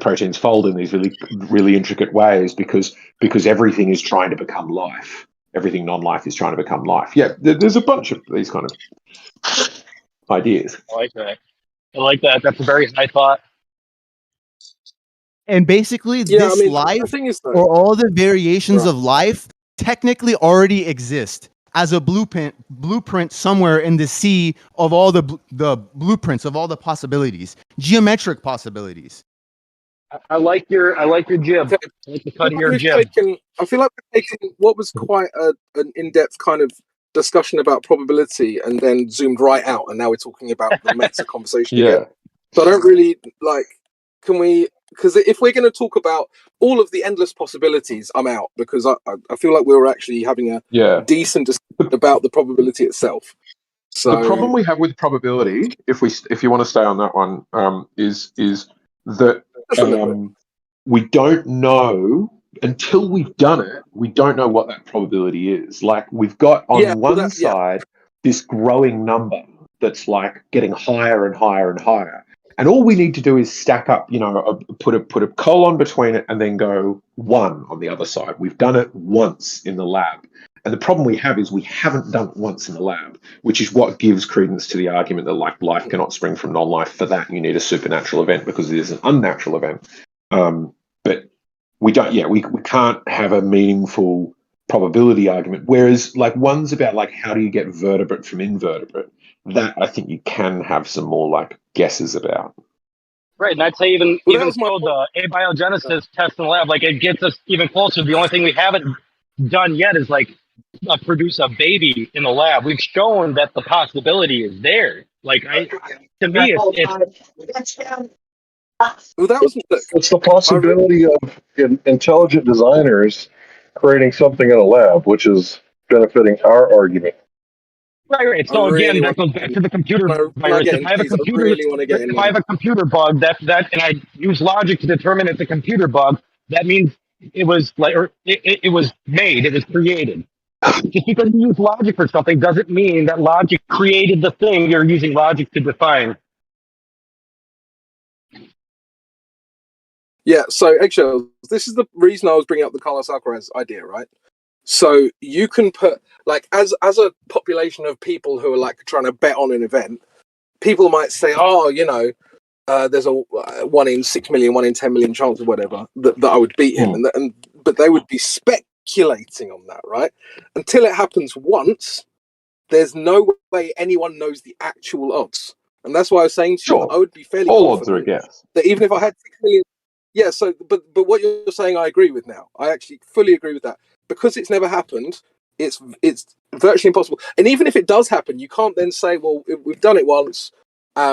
proteins fold in these really intricate ways because everything is trying to become life. Everything non-life is trying to become life. Yeah, there's a bunch of these kind of ideas. I like that. I like that. That's a very high thought. And basically, life, or all the variations of life, technically already exist as a blueprint somewhere in the sea of all the blueprints of all the possibilities, geometric possibilities. I like your jib. I like the cut of your jib. I feel like we're taking what was quite an in-depth kind of discussion about probability and then zoomed right out, and now we're talking about the meta conversation again. So I don't really can we, because if we're going to talk about all of the endless possibilities, I'm out, because I feel like we were actually having a decent discussion about the probability itself. So the problem we have with probability, if you want to stay on that one, is that we don't know until we've done it. We don't know what that probability is. Like we've got on one side this growing number that's like getting higher and higher and higher, and all we need to do is stack up, put a colon between it, and then go 1 on the other side. We've done it once in the lab. And the problem we have is we haven't done it once in the lab, which is what gives credence to the argument that like life cannot spring from non-life. For that, you need a supernatural event because it is an unnatural event. But we don't. Yeah, we can't have a meaningful probability argument. Whereas like one's about like how do you get vertebrate from invertebrate. That I think you can have some more like guesses about. Right, and I'd say even so, the abiogenesis test in the lab, like it gets us even closer. The only thing we haven't done yet is like produce a baby in the lab. We've shown that the possibility is there. Like to me, it's well, that was it's the possibility of intelligent designers creating something in a lab, which is benefiting our argument. Right. So again, that goes back to the computer virus. If I have a computer, if I have a computer bug, that and I use logic to determine it's a computer bug, that means it was like, or it was made, it was created. Just because you use logic for something doesn't mean that logic created the thing you're using logic to define. Yeah, so eggshells, this is the reason I was bringing up the Carlos Alcaraz idea, right? So you can put, like, as a population of people who are, like, trying to bet on an event, people might say, oh, there's a 1 in 6 million, 1 in 10 million chance or whatever that I would beat him. But they would be speculating on that, right? Until it happens once, there's no way anyone knows the actual odds. And that's why I was saying to you that I would be fairly All odds are a confident guess. that even if I had 6 million, yeah. So, but what you're saying, I agree with now. I actually fully agree with that because it's never happened. It's virtually impossible. And even if it does happen, you can't then say, well, we've done it once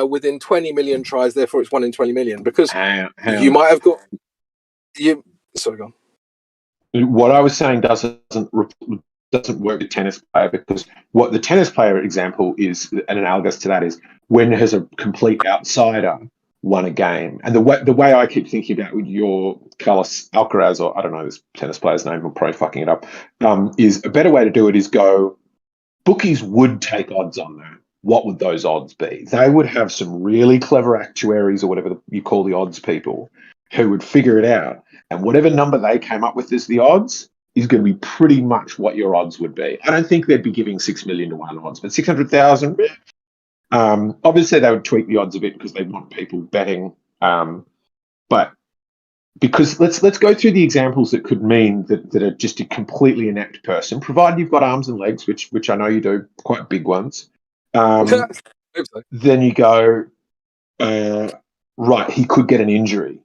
within 20 million tries, therefore it's 1 in 20 million, because you might have got you. Sorry, go on. What I was saying doesn't work with tennis player, because what the tennis player example is, an analogous to that is, when has a complete outsider won a game? And the way I keep thinking about your Carlos Alcaraz, or I don't know this tennis player's name, I'm probably fucking it up, is a better way to do it is go, bookies would take odds on that. What would those odds be? They would have some really clever actuaries, or whatever you call the odds people, who would figure it out. And whatever number they came up with as the odds is going to be pretty much what your odds would be. I don't think they'd be giving 6 million to 1 odds, but 600,000. Obviously, they would tweak the odds a bit because they want people betting. But because let's go through the examples that could mean that are just a completely inept person, provided you've got arms and legs, which I know you do, quite big ones. Then you go, right, he could get an injury.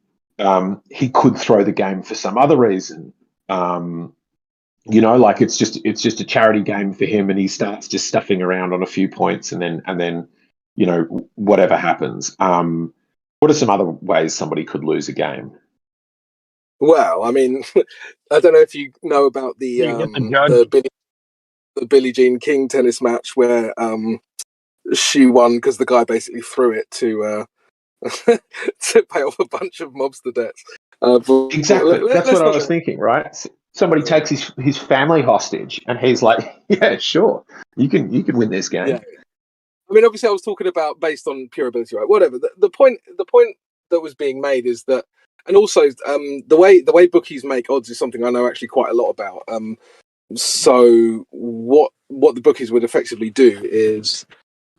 He could throw the game for some other reason. Like it's just a charity game for him, and he starts just stuffing around on a few points, and then whatever happens. What are some other ways somebody could lose a game? Well, I mean, I don't know if you know about the Billie Jean King tennis match where she won because the guy basically threw it to to pay off a bunch of mobster debts. Exactly. That's what I was thinking, right? Somebody takes his family hostage, and he's like, "Yeah, sure, you can win this game." Yeah. I mean, obviously, I was talking about based on pure ability, right? Whatever. The point that was being made is that, and also the way bookies make odds is something I know actually quite a lot about. So what the bookies would effectively do is,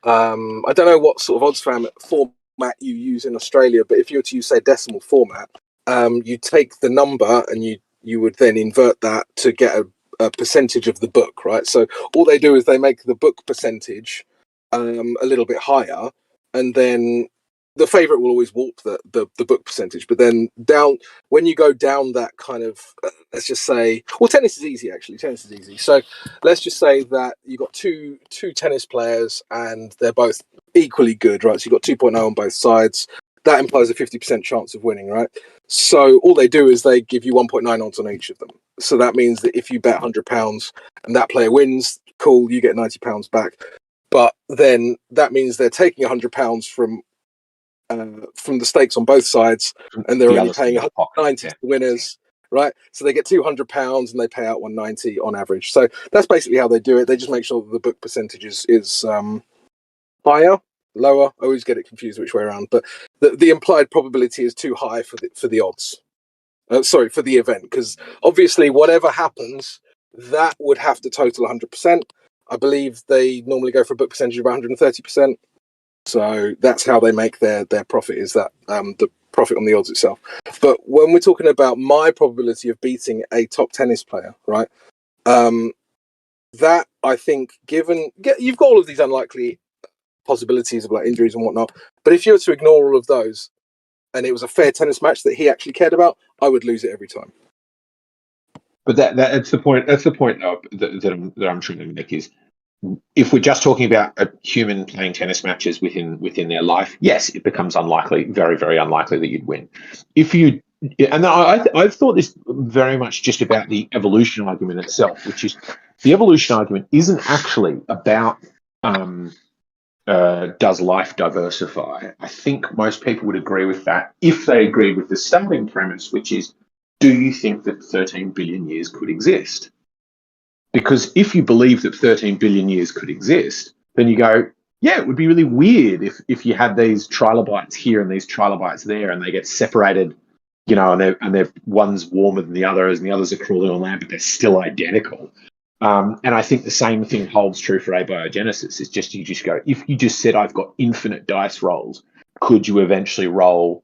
I don't know what sort of odds format you use in Australia, but if you were to use, say, decimal format, you take the number and you would then invert that to get a percentage of the book, right? So all they do is they make the book percentage a little bit higher, and then the favorite will always warp the book percentage. But then when you go down that kind of, let's just say, well, tennis is easy actually. Tennis is easy. So let's just say that you've got two tennis players and they're both equally good, right? So you've got 2.0 on both sides. That implies a 50% chance of winning, right? So all they do is they give you 1.9 odds on each of them. So that means that if you bet £100 and that player wins, cool, you get £90 back. But then that means they're taking £100 from the stakes on both sides, and they're only paying 190 to the winners, right? So they get £200 and they pay out 190 on average. So that's basically how they do it. They just make sure that the book percentage is higher, lower. I always get it confused which way around, but the implied probability is too high for the odds. For the event, because obviously whatever happens, that would have to total 100%. I believe they normally go for a book percentage of 130%. So that's how they make their profit, is that the profit on the odds itself. But when we're talking about my probability of beating a top tennis player, right? That I think, you've got all of these unlikely possibilities of like injuries and whatnot, but if you were to ignore all of those, and it was a fair tennis match that he actually cared about, I would lose it every time. But that's the point. That's the point that I'm trying to make is, if we're just talking about a human playing tennis matches within their life, yes, it becomes unlikely, very, very unlikely that you'd win. And I've thought this very much just about the evolution argument itself, which is the evolution argument isn't actually about does life diversify. I think most people would agree with that if they agree with the starting premise, which is, do you think that 13 billion years could exist? Because if you believe that 13 billion years could exist, then you go, yeah, it would be really weird if you had these trilobites here and these trilobites there, and they get separated, and they're one's warmer than the others, and the others are crawling on land, but they're still identical. And I think the same thing holds true for abiogenesis. It's just, you just go, if you just said, I've got infinite dice rolls, could you eventually roll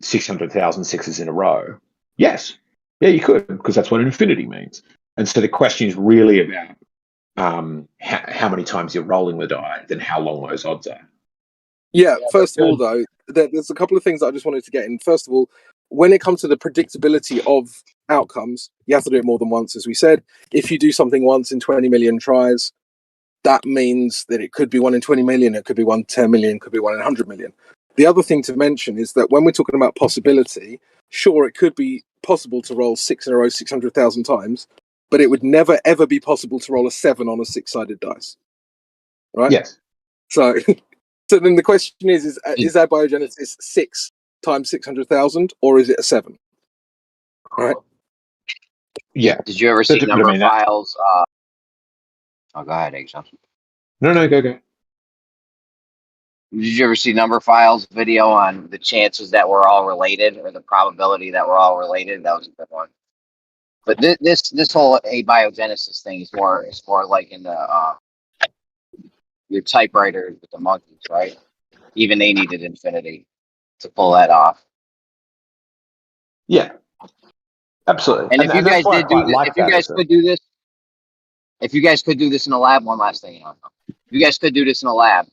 600,000 sixes in a row? Yes. Yeah, you could, because that's what infinity means. And so the question is really about how many times you're rolling the die than how long those odds are. Yeah, first of all, though, there's a couple of things that I just wanted to get in. First of all, when it comes to the predictability of outcomes, you have to do it more than once, as we said. If you do something once in 20 million tries, that means that it could be 1 in 20 million, it could be 1 in 10 million, it could be 1 in 100 million. The other thing to mention is that when we're talking about possibility, sure, it could be possible to roll 6 in a row 600,000 times, but it would never, ever be possible to roll a 7 on a 6-sided dice. Right? Yes. So... So then the question is abiogenesis 6 times 600,000 or is it a 7? All right. Yeah. Did you ever see number files? Oh, go ahead, Egg Johnson. No, go. Did you ever see number files video on the chances that we're all related or the probability that we're all related? That was a good one. But this whole abiogenesis thing is more like in the your typewriter with the monkeys, right? Even they needed infinity to pull that off. Yeah, absolutely. And if you guys did do this, if you guys could do this in a lab, one last thing, if you guys could do this in a lab,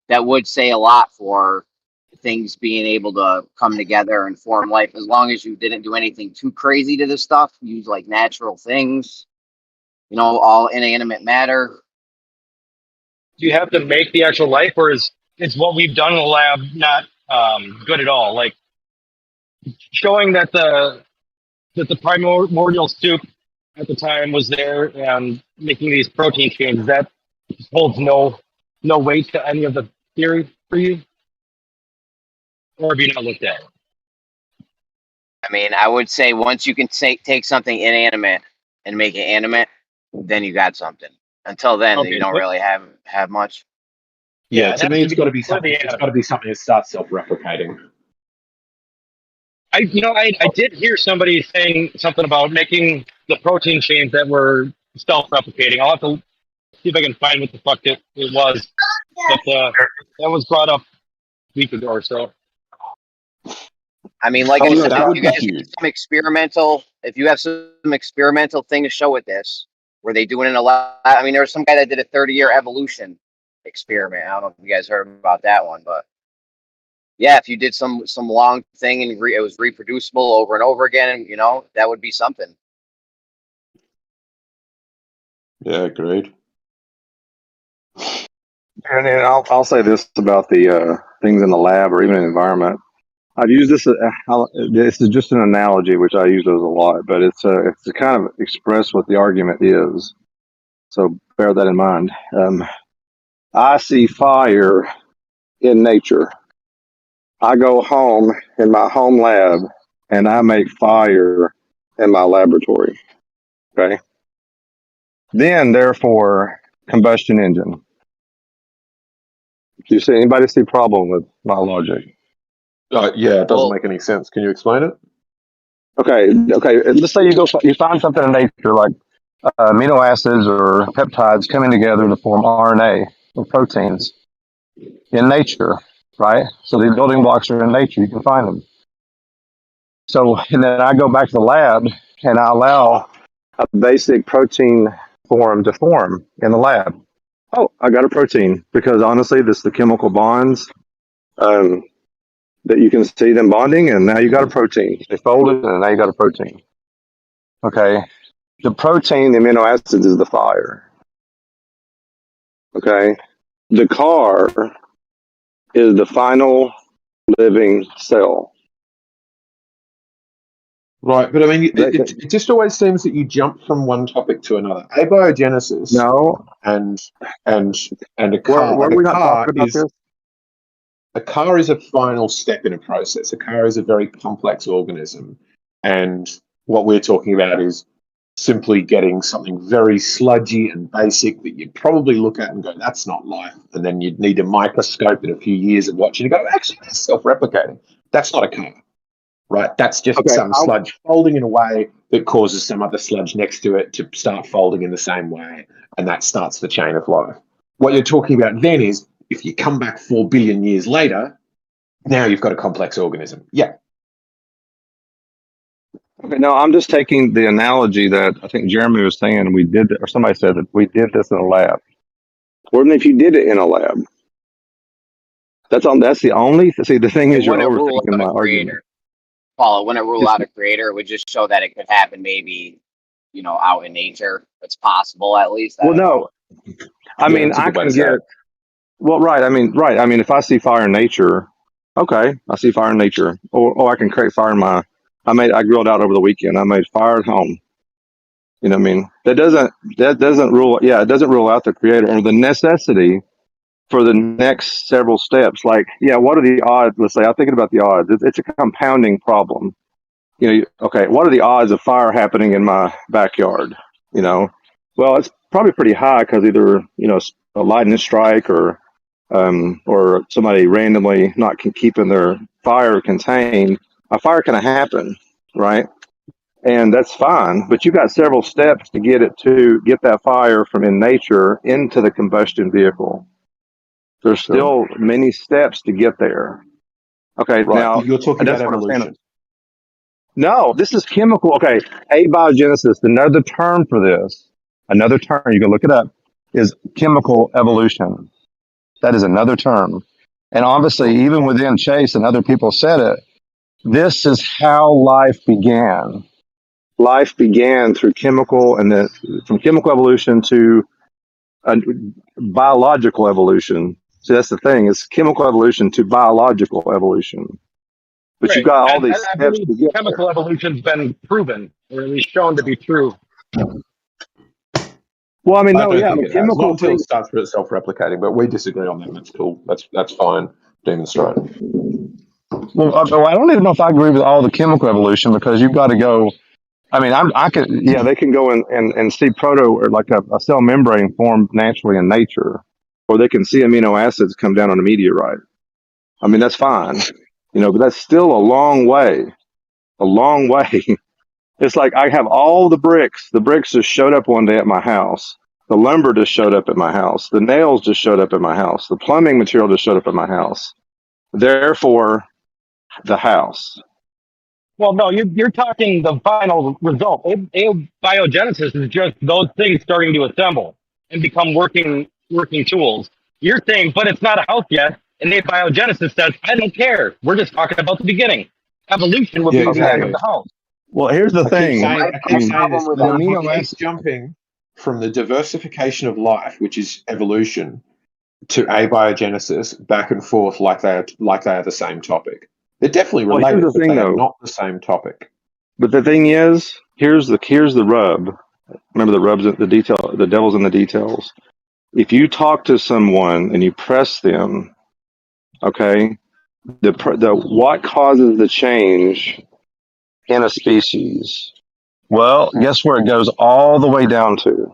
that would say a lot for things being able to come together and form life, as long as you didn't do anything too crazy to this stuff. Use like natural things, all inanimate matter. Do you have to make the actual life, or is what we've done in the lab not good at all? Like showing that the primordial soup at the time was there and making these protein changes, that holds no weight to any of the theory for you? Or have you not looked at it? I mean, I would say once you can take something inanimate and make it animate, then you got something. Until then, you don't really have much. Yeah, to me, it's got to be something. It's got to be something that starts self-replicating. I did hear somebody saying something about making the protein chains that were self-replicating. I'll have to see if I can find what the fuck it was. But that was brought up a week ago or so. I mean, like I said, if you guys have some experimental thing to show with this, where they do it in a lab. I mean, there was some guy that did a 30-year evolution experiment. I don't know if you guys heard about that one, but yeah, if you did some long thing and it was reproducible over and over again, that would be something. Yeah, great. And I'll say this about the things in the lab or even in the environment. I've used this. This is just an analogy, which I use those a lot, but it's to kind of express what the argument is. So bear that in mind. I see fire in nature. I go home in my home lab and I make fire in my laboratory. Okay. Then, therefore, combustion engine. Do you see anybody see problem with my logic? Yeah, it doesn't make any sense. Can you explain it? Okay. Let's say you find something in nature like amino acids or peptides coming together to form RNA or proteins in nature, right? So the building blocks are in nature. You can find them. So, and then I go back to the lab and I allow a basic protein form to form in the lab. Oh, I got a protein because honestly, this is the chemical bonds that you can see them bonding, and now you got a protein. They folded, and now you got a protein. Okay, the protein, the amino acids, is the fire. Okay, the car is the final living cell. Right, but I mean, it just always seems that you jump from one topic to another. Abiogenesis. No. And a car. Were we not talking about this? A car is a final step in a process. A car is a very complex organism, and what we're talking about is simply getting something very sludgy and basic that you'd probably look at and go, "That's not life," and then you'd need a microscope and a few years of watching and go, "Actually, that's self-replicating. That's not a car." Right, that's just some sludge folding in a way that causes some other sludge next to it to start folding in the same way, and that starts the chain of life. What you're talking about then is if you come back 4 billion years later, now you've got a complex organism. Yeah. Okay, no, I'm just taking the analogy that I think Jeremy was saying we did, or somebody said that we did this in a lab. Or even if you did it in a lab, that's the only. See, the thing It is, you're wouldn't rule overthinking out my a argument. creator. Paul, it wouldn't rule It's out a creator. It would just show that it could happen maybe, out in nature. It's possible at least. I well, don't know. no, I Yeah, mean, that's a I good way to can say get it. well, right. I mean, if I see fire in nature, okay, I see fire in nature, or I can create fire in my. I grilled out over the weekend. I made fire at home. You know what I mean? That doesn't rule. Yeah, it doesn't rule out the creator or the necessity for the next several steps. Like, yeah, what are the odds? Let's say I'm thinking about the odds. It's a compounding problem. Okay, what are the odds of fire happening in my backyard? You know, well, it's probably pretty high because either a lightning strike or somebody randomly not keeping their fire contained. A fire can happen, right? And that's fine, but you got several steps to get that fire from in nature into the combustion vehicle. There's still many steps to get there. Okay, Right. now You're talking about that's what I'm saying. evolution. No, this is chemical. Okay, abiogenesis. Another term for this, another term you can look it up, is chemical evolution. That is another term, and obviously, even within Chase and other people said it. This is how life began. Life began through chemical, and then from chemical evolution to biological evolution. So that's the thing: it's chemical evolution to biological evolution. But you've Right. got all And these I steps believe to get there. chemical evolution's been proven, or at least shown to be true. Well, I mean, I no, don't yeah, think but it has. Not chemical until it things. starts self-replicating, but we disagree on that. That's cool. That's fine. Demonstrate. Well, I don't even know if I agree with all the chemical evolution because you've got to go. I mean, I could, yeah, they can go and see or like a cell membrane formed naturally in nature, or they can see amino acids come down on a meteorite. I mean, that's fine, but that's still a long way, a long way. It's like I have all the bricks. The bricks just showed up one day at my house. The lumber just showed up at my house. The nails just showed up at my house. The plumbing material just showed up at my house. Therefore, the house. Well, no, you're talking the final result. Abiogenesis is just those things starting to assemble and become working tools. You're saying, but it's not a house yet. And abiogenesis says, I don't care. We're just talking about the beginning. Evolution would Yeah, be the end of exactly. the house. Well, here's the I thing. keep saying this. The amino He keeps acid. jumping from the diversification of life, which is evolution, to abiogenesis, back and forth like they are the same topic. They're definitely Well, related, here's the but thing, they are though. not the same topic. But the thing is, here's the rub. Remember, the rub's the detail. The devil's in the details. If you talk to someone and you press them, okay, the what causes the change in a species? Well, guess where it goes all the way down to?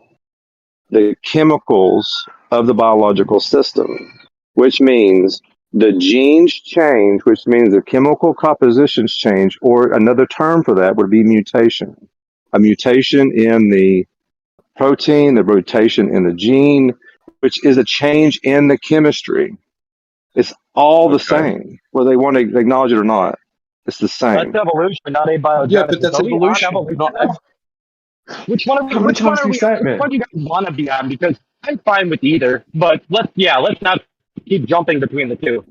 The chemicals of the biological system, which means the genes change, which means the chemical compositions change, or another term for that would be mutation. A mutation in the protein, the mutation in the gene, which is a change in the chemistry. It's all the same, whether they want to acknowledge it or not. It's the That's same. evolution, not abiogenesis. Yeah, but that's Are we on evolution, evolution not. now? Which one are we? How many Which one times are can you we? say it, Which man? one do you guys want to be on? Because I'm fine with either, but let's not keep jumping between the two.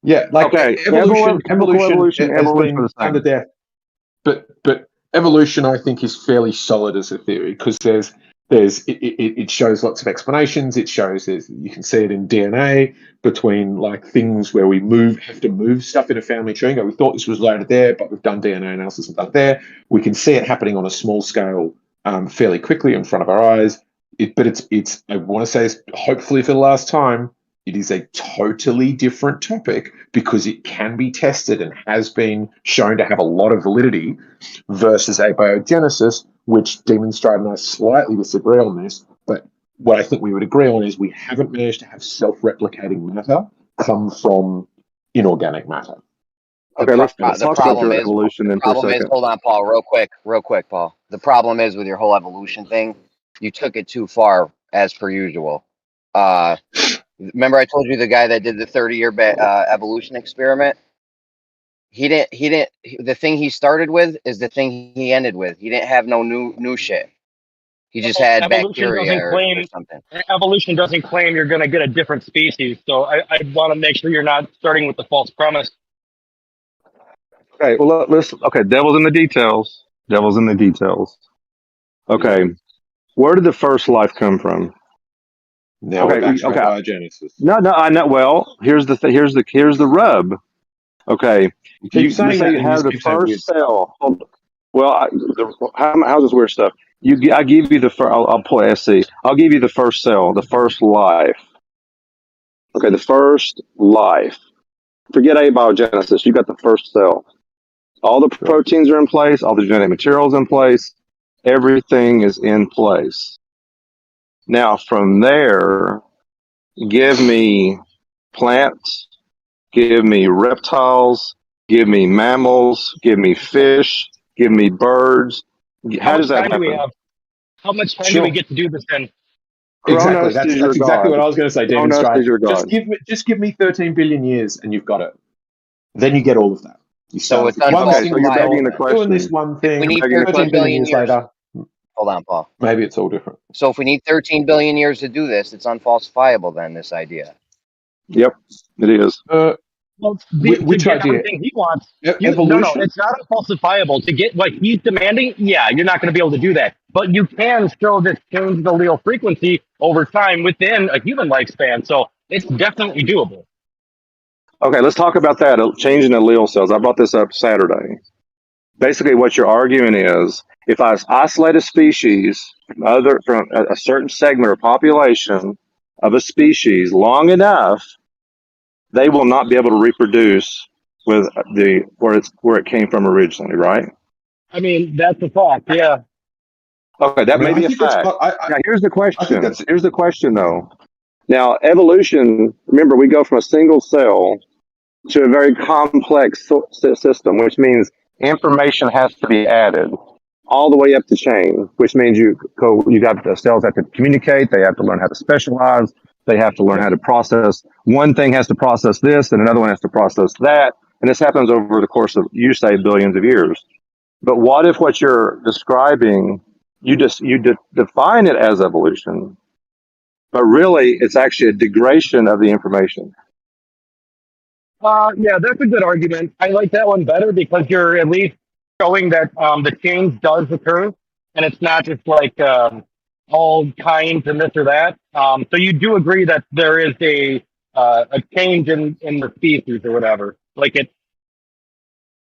Yeah, like Okay, evolution evolution, has evolution been are the same. under there, but evolution I think is fairly solid as a theory because it shows lots of explanations. It shows you can see it in DNA between like things where we have to move stuff in a family tree. We thought this was loaded there, but we've done DNA analysis and done it there. We can see it happening on a small scale fairly quickly in front of our eyes. But it's I want to say this hopefully for the last time. It is a totally different topic because it can be tested and has been shown to have a lot of validity versus abiogenesis, which Demonstrate and I slightly disagree on this. But what I think we would agree on is we haven't managed to have self-replicating matter come from inorganic matter. Okay, let's The talk about problem your is, evolution then for a second. hold on, Paul, real quick, Paul. The problem is with your whole evolution thing, you took it too far as per usual. Remember I told you the guy that did the 30-year evolution experiment? The thing he started with is the thing he ended with. He didn't have no new shit. He just had bacteria or something. Evolution doesn't claim you're going to get a different species. So I want to make sure you're not starting with the false premise. Okay, well, okay, devil's in the details. Devil's in the details. Okay, where did the first life come from? Now we're back to abiogenesis. No, I know. Well, here's the rub. Okay, you say you have the first cell. Well, how's this weird stuff? I give you the first. I'll pull SC. I'll give you the first cell, the first life. Okay, the first life. Forget abiogenesis. You got the first cell. All the proteins are in place. All the genetic materials in place. Everything is in place. Now, from there, give me plants. Give me reptiles. Give me mammals. Give me fish. Give me birds. How does that happen? How much time do we get to do this then? Exactly. That's exactly what I was going to say, Demon Kronos Strike. is your god. Just give me 13 billion years and you've got it. Then you get all of that. You So it's one unfalsifiable. single cell, doing this one thing. We need 13 billion years later. Hold on, Paul. Maybe it's all different. So if we need 13 billion years to do this, it's unfalsifiable then, this idea. Yep, it is. Well, which to get idea? everything he wants, Evolution? No, it's not unfalsifiable. To get what he's demanding, yeah, you're not going to be able to do that. But you can show this change in allele frequency over time within a human lifespan. So it's definitely doable. Okay, let's talk about that, changing allele cells. I brought this up Saturday. Basically, what you're arguing is, if I isolate a species from a certain segment or population of a species long enough, they will not be able to reproduce with where it came from originally, right? I mean, that's a fact, yeah. Okay, that may be a fact. Now, here's the question. Here's the question, though. Now, evolution, remember, we go from a single cell to a very complex system, which means information has to be added all the way up the chain, which means you got the cells have to communicate, they have to learn how to specialize, they have to learn how to process. One thing has to process this, and another one has to process that, and this happens over the course of, you say, billions of years. But what if what you're describing, you define it as evolution, but really it's actually a degradation of the information? Yeah, that's a good argument. I like that one better because you're at least showing that the change does occur, and it's not just like all kinds and this or that. So you do agree that there is a change in the species or whatever. Like it.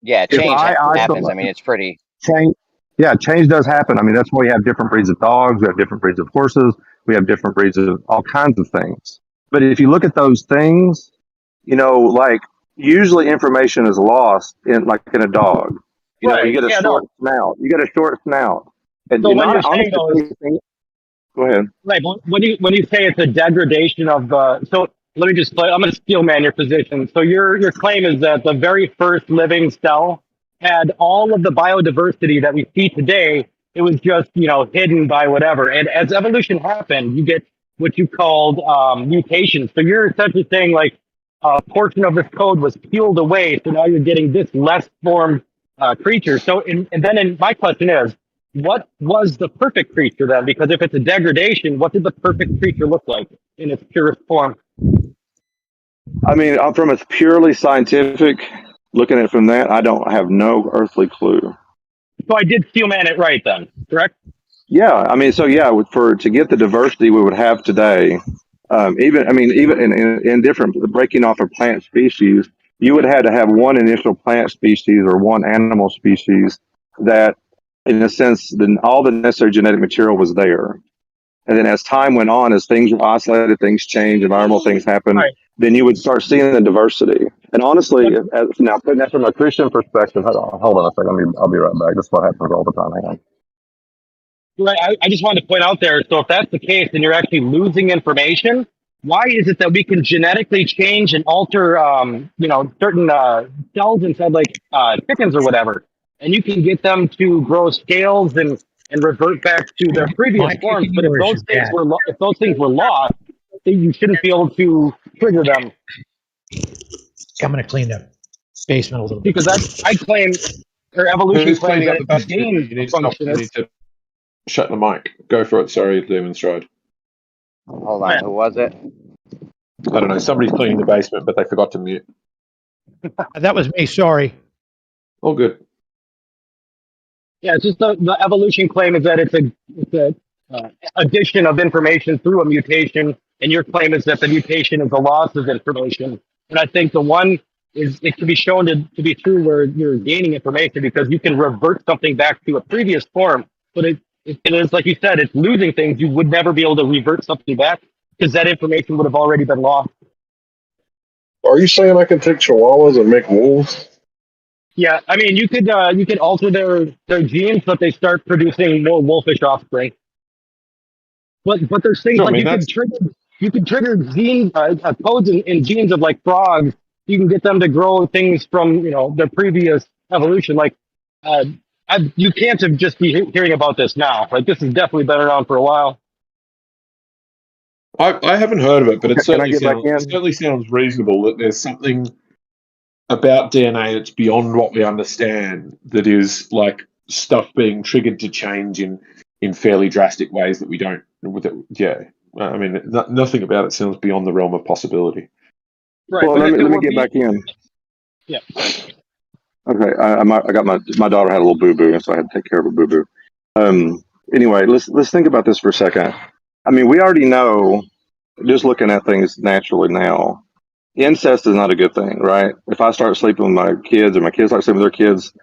Yeah, change happens. I mean, it's pretty. Change. Yeah, change does happen. I mean, that's why we have different breeds of dogs. We have different breeds of horses. We have different breeds of all kinds of things. But if you look at those things, like usually information is lost in a dog. You get a short snout. You get a short snout. And so when you're saying go ahead. Right. When you say it's a degradation of so let me just play. I'm going to steel man your position. So your claim is that the very first living cell had all of the biodiversity that we see today. It was just hidden by whatever. And as evolution happened, you get what you called mutations. So you're essentially saying like a portion of this code was peeled away. So now you're getting this less formed creature. So and then my question is, what was the perfect creature then? Because if it's a degradation, what did the perfect creature look like in its purest form? I mean, from a purely scientific, looking at it from that, I don't have no earthly clue. So I did steel man it right then, correct? Yeah, I mean, so yeah, to get the diversity we would have today, even in different breaking off of plant species, you would have to have one initial plant species or one animal species that, in a sense, then all the necessary genetic material was there. And then as time went on, as things were isolated, things change, environmental things happen, then you would start seeing the diversity. And honestly, now putting that from a Christian perspective, hold on a second, I'll be right back. That's what happens all the time. Hang on. Right. I just wanted to point out there, so if that's the case, then you're actually losing information. Why is it that we can genetically change and alter, certain cells inside like chickens or whatever, and you can get them to grow scales and revert back to their previous forms? But if those things were lost, then you shouldn't be able to trigger them. I'm going to clean up. basement a little bit. Because I claim, or evolution Who's claims cleaning up that the the basement? gain You need to stop. function You need is. to shut the mic. Go for it. Sorry, Demon Stride. Hold on, who was it? I don't know. Somebody's cleaning the basement, but they forgot to mute. That was me. Sorry. All good. Yeah, it's just the evolution claim is that it's a addition of information through a mutation, and your claim is that the mutation is the loss of information. And I think the one is it can be shown to be true where you're gaining information because you can revert something back to a previous form, but it is like you said, it's losing things. You would never be able to revert something back because that information would have already been lost. Are you saying I can take chihuahuas and make wolves? Yeah, I mean you could alter their genes, but they start producing more wolfish offspring. But there's things No, I like mean, you could trigger gene codes in genes of like frogs. You can get them to grow things from their previous evolution. Like you can't have just be hearing about this now. Like this has definitely been around for a while. I haven't heard of it, but it Can I certainly get back in? sounds reasonable that there's something about DNA that's beyond what we understand. That is like stuff being triggered to change in fairly drastic ways that we don't. Yeah, I mean, nothing about it sounds beyond the realm of possibility. Right. Well, let me get back in. Yeah. Okay, I got my daughter had a little boo boo, and so I had to take care of a boo boo. Anyway, let's think about this for a second. I mean, we already know, just looking at things naturally now, incest is not a good thing, right? If I start sleeping with my kids or my kids start sleeping with their kids,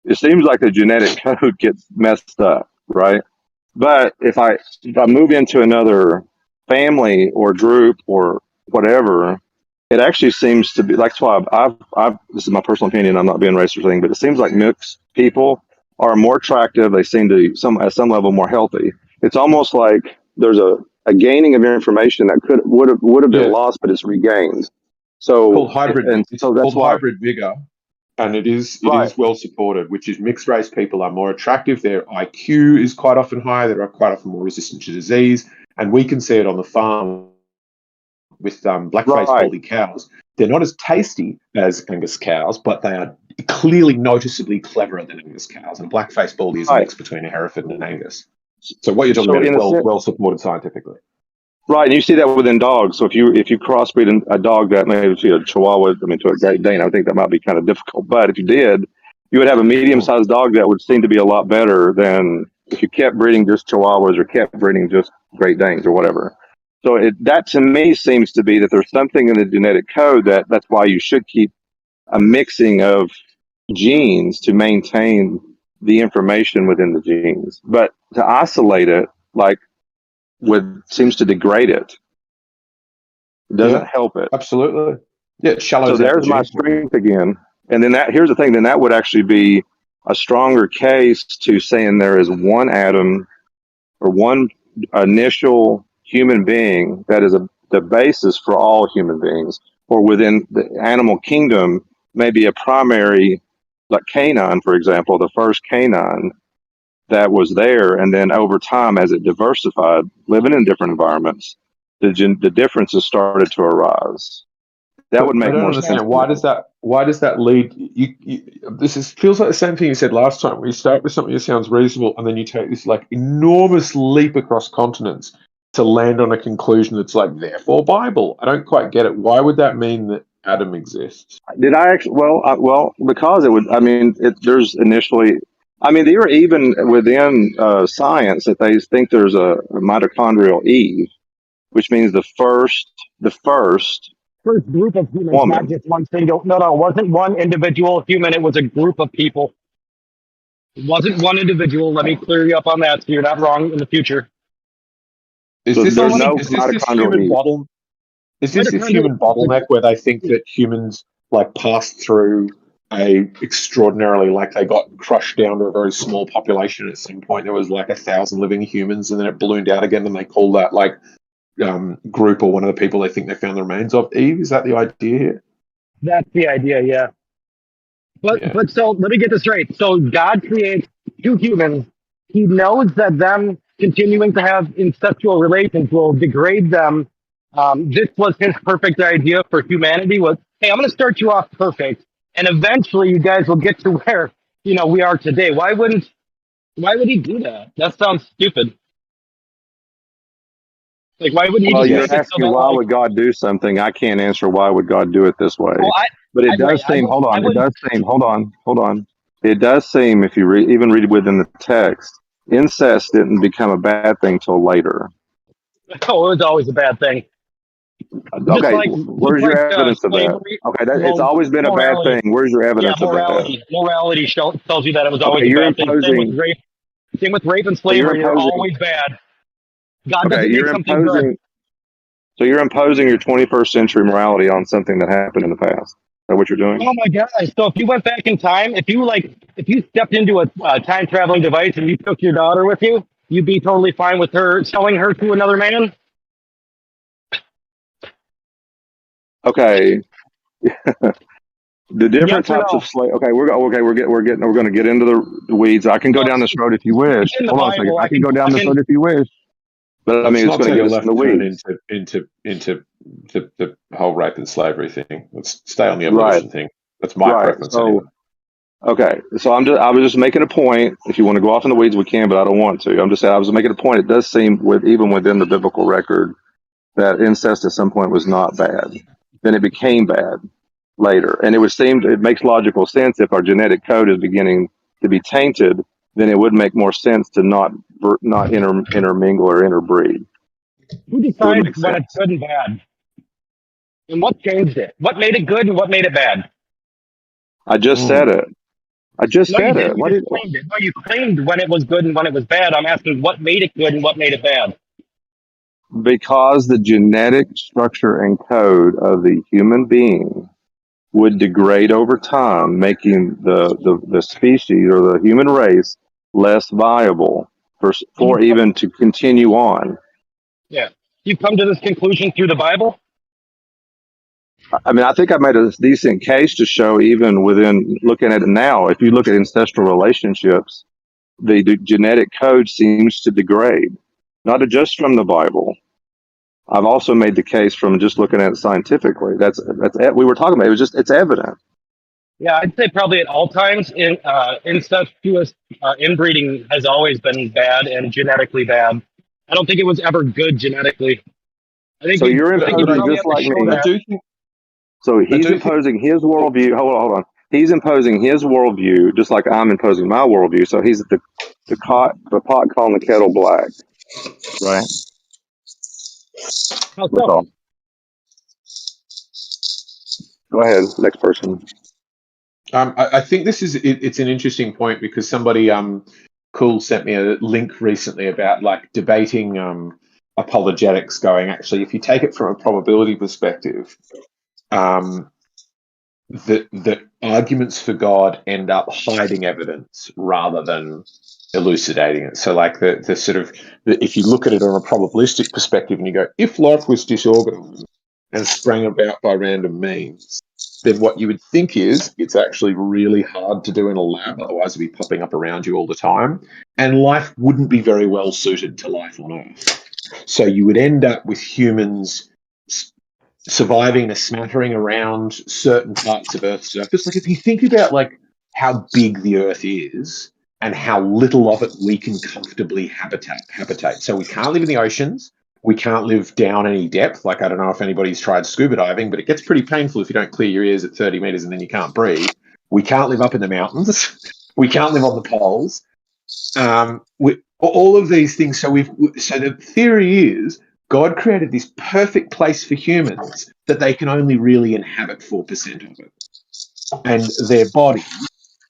it seems like the genetic code gets messed up, right? But if I move into another family or group or whatever, it actually seems to be. That's why I've this is my personal opinion. I'm not being racist or anything, but it seems like mixed people are more attractive. They seem to at some level more healthy. It's almost like there's a gaining of information that would have been lost, but it's regained. So called hybrid, it's called hybrid vigor, and it is well supported. Which is mixed race people are more attractive. Their IQ is quite often higher. They're quite often more resistant to disease, and we can see it on the farm with black-faced baldy cows. They're not as tasty as Angus cows, but they are clearly noticeably cleverer than Angus cows. And a black-faced baldy is a mix between a Hereford and an Angus. So what you're talking about is well supported scientifically. Right, and you see that within dogs. So if you crossbreed a dog that maybe to a Chihuahua, to a Great Dane, I think that might be kind of difficult. But if you did, you would have a medium-sized dog that would seem to be a lot better than if you kept breeding just Chihuahuas or kept breeding just Great Danes or whatever. So that to me seems to be that there's something in the genetic code that's why you should keep a mixing of genes to maintain the information within the genes. But to isolate it, seems to degrade it. It doesn't help it. Absolutely. Yeah, it shallows. So there's my strength again. And then here's the thing, then that would actually be a stronger case to saying there is one atom or one initial human being that is the basis for all human beings, or within the animal kingdom, maybe a primary, like canine, for example, the first canine that was there, and then over time, as it diversified, living in different environments, the differences started to arise. That would make more sense. I don't understand. Why does that lead? Feels like the same thing you said last time. We start with something that sounds reasonable, and then you take this enormous leap across continents to land on a conclusion that's therefore Bible. I don't quite get it. Why would that mean that Adam exists? Did I actually? Well, because it would. I mean, there's initially. I mean, there are even within science that they think there's a mitochondrial Eve, which means the first group of humans, woman. not just one single. No, it wasn't one individual human. It was a group of people. It wasn't one individual. Let me clear you up on that so you're not wrong in the future. Is this a human bottleneck where they think that humans passed through a extraordinarily they got crushed down to a very small population at some point? There was 1,000 living humans, and then it ballooned out again, and they call that group or one of the people they think they found the remains of Eve. Is that the idea here? That's the idea, yeah. But so let me get this right. So God creates two humans. He knows that them continuing to have incestual relations will degrade them. This was his perfect idea for humanity was, hey, I'm going to start you off perfect. and eventually you guys will get to where we are today. Why would he do that? That sounds stupid. Like, why wouldn't he Well, just you're make it so asking that, why like, would God do something? I can't answer why would God do it this way. well, But it does seem. Hold on. It does seem. Hold on. It does seem, if you even read within the text, incest didn't become a bad thing till later. oh, it was always a bad thing. Just Okay, like where's your evidence of that? slavery. Okay, it's Well, always been a bad morality. thing. Where's your Yeah, evidence of that? morality tells you that it was always Okay, a you're bad thing. imposing. Same with rape and So you're slavery. They're imposing. always bad. God Okay, doesn't make you're something good. imposing. So you're imposing your 21st century morality on something that happened in the past. Is that what you're doing? Oh my God! So if you went back in time, if you stepped into a time traveling device and you took your daughter with you, you'd be totally fine with her selling her to another man. Okay. The different Yes or types no? of slave. Okay, we're going to get into the weeds. I can go down this road if you wish. In the Hold on a second. Bible, I can go down this road if you wish. But I Let's mean, it's not going to take get a us in left the turn weeds. into the whole rape and slavery thing. Let's stay on the Right. evolution thing. That's my preference So, anyway. okay. So I was just making a point. If you want to go off in the weeds, we can, but I don't want to. I'm just saying I was making a point. It does seem even within the biblical record that incest at some point was not bad. Then it became bad later. And it makes logical sense if our genetic code is beginning to be tainted, then it would make more sense to not intermingle or interbreed. Who decides when it's good and bad? And what changed it? What made it good and what made it bad? I just said it. I just No, you said it. didn't. You What just is claimed it. No, you claimed when it was good and when it was bad. I'm asking what made it good and what made it bad. Because the genetic structure and code of the human being would degrade over time, making the species or the human race less viable for even to continue on. Yeah. You've come to this conclusion through the Bible? I mean, I think I made a decent case to show, even within looking at it now, if you look at ancestral relationships, the genetic code seems to degrade, not just from the Bible. I've also made the case from just looking at it scientifically. That's we were talking about. It's evident. Yeah, I'd say probably at all times incestuous inbreeding has always been bad and genetically bad. I don't think it was ever good genetically. I think So you're imposing probably just have to like show me. that. So he's imposing his worldview. Hold on. He's imposing his worldview just like I'm imposing my worldview. So he's the pot calling the kettle black, right? How That's so? all. Go ahead, next person. I think this is it's an interesting point because somebody cool sent me a link recently about like debating apologetics, going actually if you take it from a probability perspective, the arguments for God end up hiding evidence rather than elucidating it. So like the sort of if you look at it on a probabilistic perspective and you go, if life was disorganized and sprang about by random means, then what you would think is it's actually really hard to do in a lab, otherwise it'd be popping up around you all the time, and life wouldn't be very well suited to life on Earth. So you would end up with humans surviving a smattering around certain parts of Earth's surface. Like if you think about like how big the Earth is and how little of it we can comfortably habitate. So we can't live in the oceans. We can't live down any depth. Like, I don't know if anybody's tried scuba diving, but it gets pretty painful if you don't clear your ears at 30 meters and then you can't breathe. We can't live up in the mountains. We can't live on the poles. All of these things. So the theory is God created this perfect place for humans that they can only really inhabit 4% of it. And their body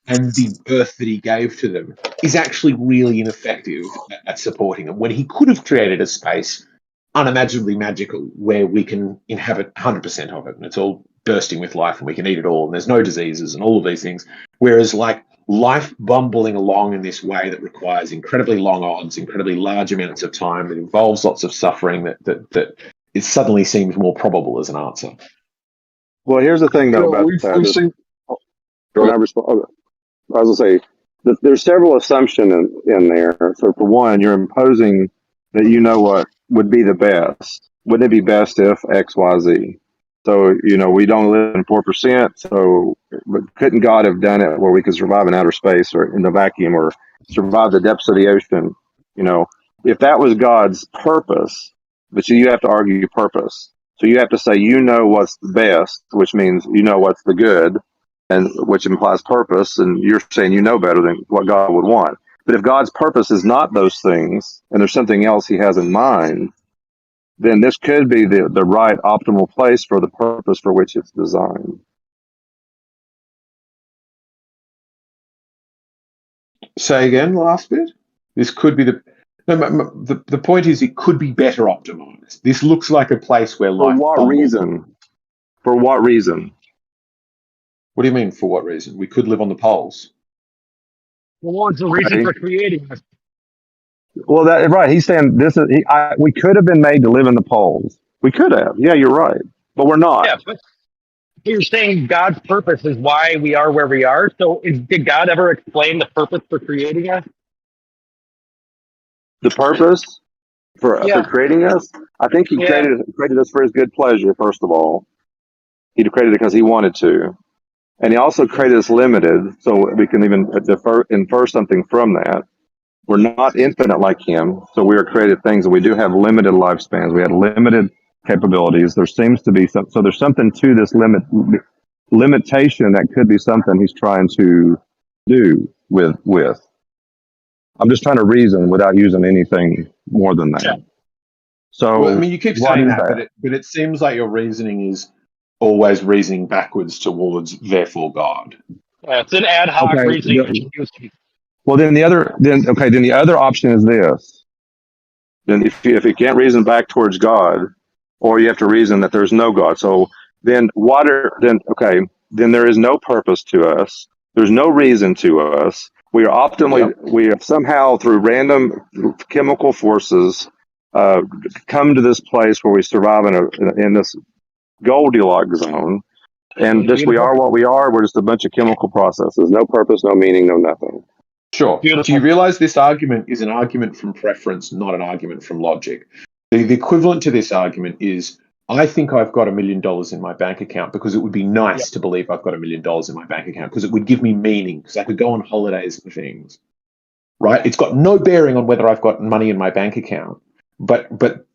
and the earth that he gave to them is actually really ineffective at supporting them, when he could have created a space unimaginably magical where we can inhabit 100% of it and it's all bursting with life and we can eat it all and there's no diseases and all of these things. Whereas like life bumbling along in this way that requires incredibly long odds, incredibly large amounts of time, that involves lots of suffering, that it suddenly seems more probable as an answer. Well, here's the thing though about that. I was going to say there's several assumptions in there. So for one, you're imposing that you know what would be the best. Wouldn't it be best if X, Y, Z? So, we don't live in 4%. So, but couldn't God have done it where we could survive in outer space or in the vacuum or survive the depths of the ocean? If that was God's purpose, but you have to argue purpose. So you have to say, what's the best, which means what's the good, and which implies purpose. And you're saying better than what God would want. But if God's purpose is not those things, and there's something else he has in mind, then this could be the right optimal place for the purpose for which it's designed. Say again, the last bit. This could be the point is it could be better optimized. This looks like a place where life. For what reason? For what reason? What do you mean? For what reason? We could live on the poles. Well, what's the reason for creating us? Well, right. He's saying this is. We could have been made to live in the poles. We could have. Yeah, you're right. But we're not. Yeah, but you're saying God's purpose is why we are where we are. So, did God ever explain the purpose for creating us? The purpose for creating us? I think he created us for his good pleasure. First of all, he created it because he wanted to, and he also created us limited, so we can even infer something from that. We're not infinite like him, so we are created things, and we do have limited lifespans. We have limited capabilities. There seems to be so there's something to this limitation that could be something he's trying to do with. I'm just trying to reason without using anything more than that. Yeah. So, well, I mean, you keep saying that, but it seems like your reasoning is always reasoning backwards towards therefore God. Yeah, it's an ad hoc reasoning. Well, then the other option is this. Then if you can't reason back towards God, or you have to reason that there's no God. So then then there is no purpose to us. There's no reason to us. We have somehow through random chemical forces come to this place where we survive in this Goldilocks zone. And we are what we are. We're just a bunch of chemical processes. No purpose, no meaning, no nothing. Sure. Beautiful. Do you realize this argument is an argument from preference, not an argument from logic? The equivalent to this argument is, I think I've got $1 million in my bank account because it would be nice to believe I've got $1 million in my bank account because it would give me meaning, because I could go on holidays and things, right? It's got no bearing on whether I've got money in my bank account. But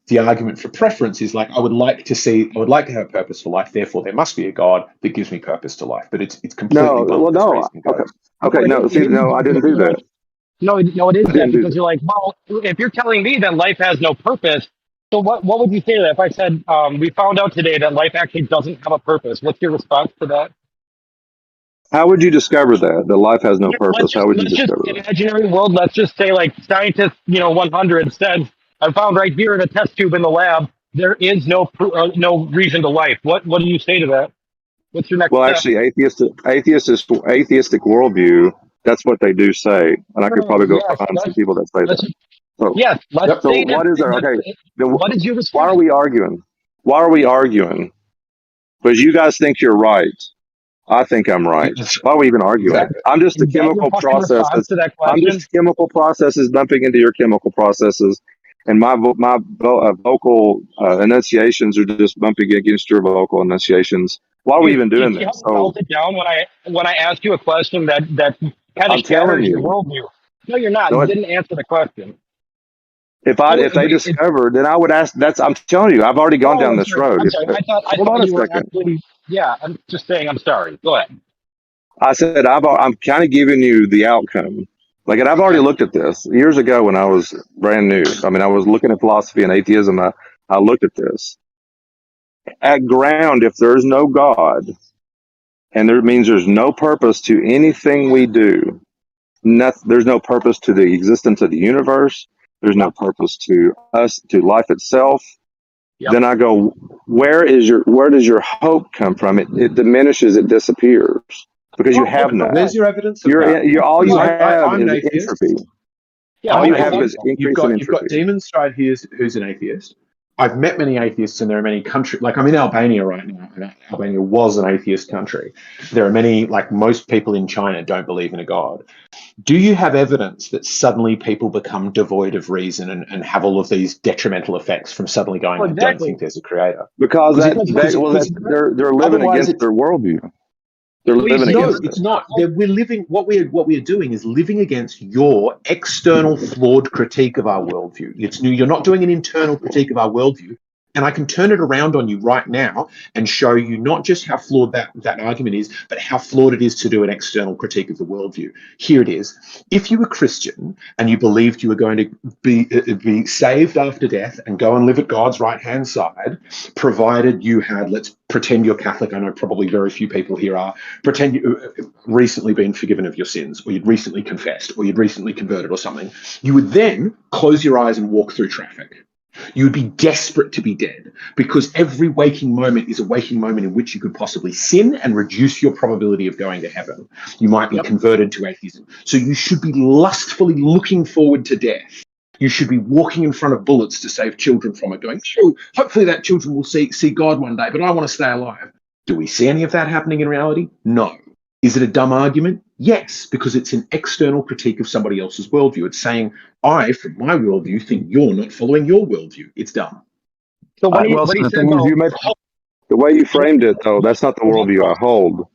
the argument for preference is like, I would like to have a purpose for life. Therefore, there must be a God that gives me purpose to life. But it's completely Okay, no, I didn't do that. No, it is that because you're like, well, if you're telling me that life has no purpose, so what would you say to that? If I said, we found out today that life actually doesn't have a purpose, what's your response to that? How would you discover that life has no purpose? How would you discover that? Imaginary world, let's just say like scientist, 100 said, I found right here in a test tube in the lab, there is no reason to life. What do you say to that? What's your next step? Actually, atheistic worldview, that's what they do say. And I could probably go find some people that say that. So, let's say what is there? Okay. What is your response? Why are we arguing? Because you guys think you're right. I think I'm right. Why are we even arguing? Exactly. I'm just a chemical process. I'm just chemical processes dumping into your chemical processes. And my vocal enunciations are just bumping against your vocal enunciations. Why are we even doing this? So hold it down when I ask you a question that kind of shatters your worldview. No, you're not. You didn't answer the question. If they discovered, then I would ask. I'm telling you, I've already gone down this road. Hold on a second. I'm just saying. I'm sorry. Go ahead. I said I'm kind of giving you the outcome. Like, and I've already looked at this years ago when I was brand new. I mean, I was looking at philosophy and atheism. I looked at this. At ground, if there's no God, and there means there's no purpose to anything we do, there's no purpose to the existence of the universe. There's no purpose to us, to life itself. Yep. Then I go, where does your hope come from? It diminishes, it disappears. Because you have none. Where's your evidence? All you have is entropy. Yeah, all you have is increase in entropy. You've got Demon Stride here, who's an atheist. I've met many atheists, and there are many countries, like I'm in Albania right now, and Albania was an atheist country. There are many, like most people in China don't believe in a God. Do you have evidence that suddenly people become devoid of reason and have all of these detrimental effects from suddenly going, I don't think there's a creator? Because they're living Otherwise against their worldview. They're living against it's not. We're living. What we are doing is living against your external flawed critique of our worldview. You're not doing an internal critique of our worldview. And I can turn it around on you right now and show you not just how flawed that argument is, but how flawed it is to do an external critique of the worldview. Here it is. If you were Christian and you believed you were going to be saved after death and go and live at God's right-hand side, provided you had, let's pretend you're Catholic, I know probably very few people here are, pretend you recently been forgiven of your sins, or you'd recently confessed, or you'd recently converted or something, you would then close your eyes and walk through traffic. You would be desperate to be dead, because every waking moment is a waking moment in which you could possibly sin and reduce your probability of going to heaven. You might be converted to atheism. So you should be lustfully looking forward to death. You should be walking in front of bullets to save children from it, going, oh, hopefully that children will see God one day, but I want to stay alive. Do we see any of that happening in reality? No. Is it a dumb argument? Yes, because it's an external critique of somebody else's worldview. It's saying, I, from my worldview, think you're not following your worldview. It's dumb. So the way you framed it, though, that's not the worldview I hold.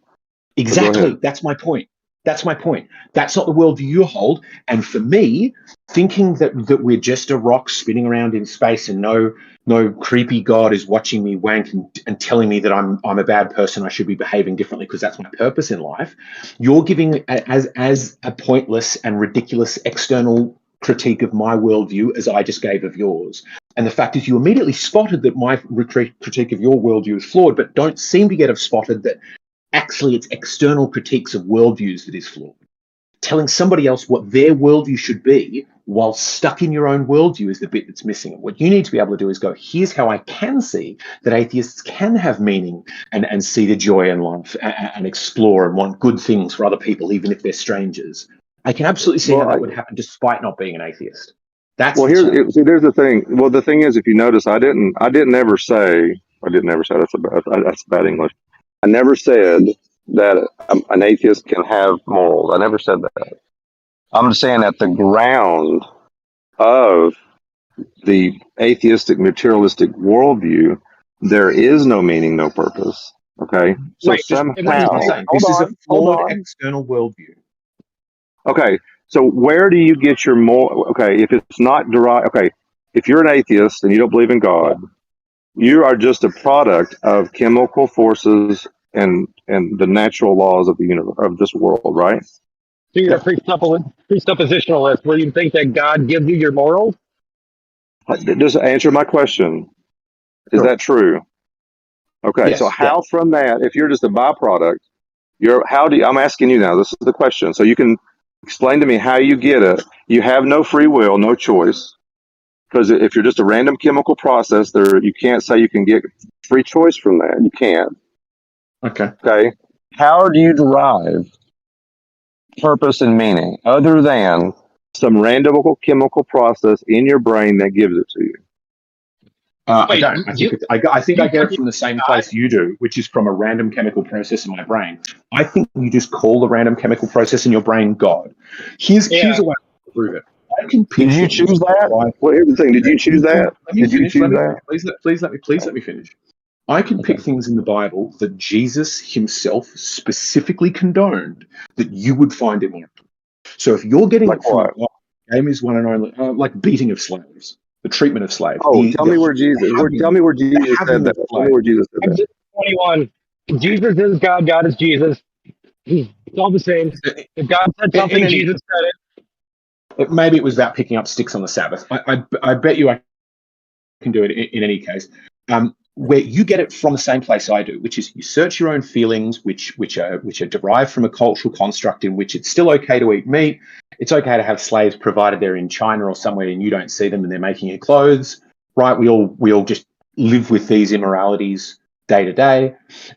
Exactly. That's my point. That's my point. That's not the worldview you hold. And for me, thinking that we're just a rock spinning around in space and no creepy God is watching me wank and telling me that I'm a bad person, I should be behaving differently because that's my purpose in life, you're giving as a pointless and ridiculous external critique of my worldview as I just gave of yours. And the fact is you immediately spotted that my critique of your worldview is flawed, but don't seem to yet have spotted that actually it's external critiques of worldviews that is flawed. Telling somebody else what their worldview should be while stuck in your own worldview is the bit that's missing. What you need to be able to do is go, here's how I can see that atheists can have meaning and see the joy in life and explore and want good things for other people, even if they're strangers. I can absolutely see how that would happen despite not being an atheist. That's there's the thing. Well, the thing is, if you notice, I didn't ever say that's bad English. I never said that an atheist can have morals. I never said that. I'm just saying at the ground of the atheistic materialistic worldview, there is no meaning, no purpose. Okay, so somehow this is a flawed external worldview. Okay, so where do you get your moral? Okay, if it's not derived. Okay, if you're an atheist and you don't believe in God, you are just a product of chemical forces and the natural laws of the universe, of this world, right? So you're a presuppositionalist, where you think that God gives you your morals? Just answer my question. Is that true? Okay, Yes, so how from that, if you're just a byproduct, I'm asking you now, this is the question. So you can explain to me how you get it. You have no free will, no choice. Because if you're just a random chemical process, you can't say you can get free choice from that. You can't. Okay. How do you derive purpose and meaning other than some random chemical process in your brain that gives it to you? I don't. I think I get it from the same place you do, which is from a random chemical process in my brain. I think you just call the random chemical process in your brain God. Here's a way to prove it. Did you choose that? Well, here's the thing. Did you choose that? Did you choose that? Please let me finish. I can pick things in the Bible that Jesus himself specifically condoned that you would find immoral. So if you're getting it from God, game is one and only, like beating of slaves, the treatment of slaves. Tell me where Jesus said that. Tell me where Jesus said that. Exodus 21. Jesus is God. God is Jesus. It's all the same. If God said something, Jesus said it. Maybe it was about picking up sticks on the Sabbath. I bet you I can do it in any case. Where you get it from the same place I do, which is you search your own feelings, which are derived from a cultural construct in which it's still okay to eat meat. It's okay to have slaves provided they're in China or somewhere and you don't see them and they're making your clothes, right? We all just live with these immoralities day to day,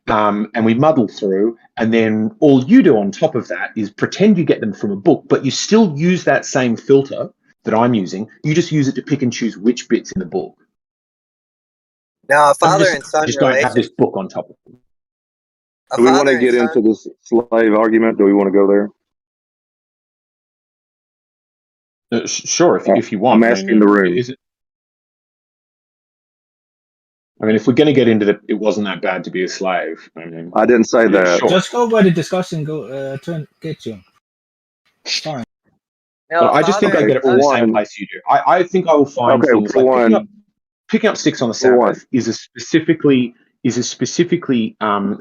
and we muddle through. And then all you do on top of that is pretend you get them from a book, but you still use that same filter that I'm using. You just use it to pick and choose which bits in the book. Now, a father just, and son just don't have relationship. this book on top of them. A Do we want father to and get son. into this slave argument? Do we want to go there? Sure, if you want. I'm asking the room. Is it? I mean, if we're going to get into the, it wasn't that bad to be a slave. I mean, I didn't say that. Sure. Just go where the discussion turn get you. It's fine. Now, But a I just think father I and get it from the son. same place you do. I think I will find Okay, things for like one, picking up sticks on the for one. Sabbath is a specifically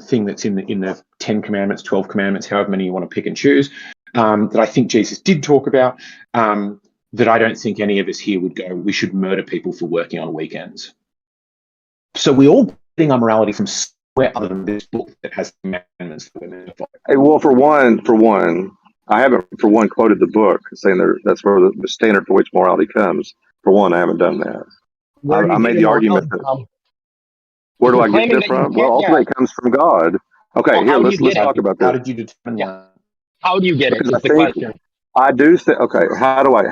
thing that's in the 10 commandments, 12 commandments, however many you want to pick and choose, that I think Jesus did talk about, that I don't think any of us here would go, we should murder people for working on weekends. So we all getting our morality from somewhere other than this book that has commandments that we're meant to follow. Hey, well, for one, I haven't for one quoted the book saying that's where the standard for which morality comes. For one, I haven't done that. Where do I you get made your the argument morality that from? where If do you're I get claiming it that you from? Well, can't, ultimately, it comes from God. Okay, well, here how do you let's get it? talk about How this did you determine Yeah. that? How do you get it? because Is I the think question. I do think. Okay, how do I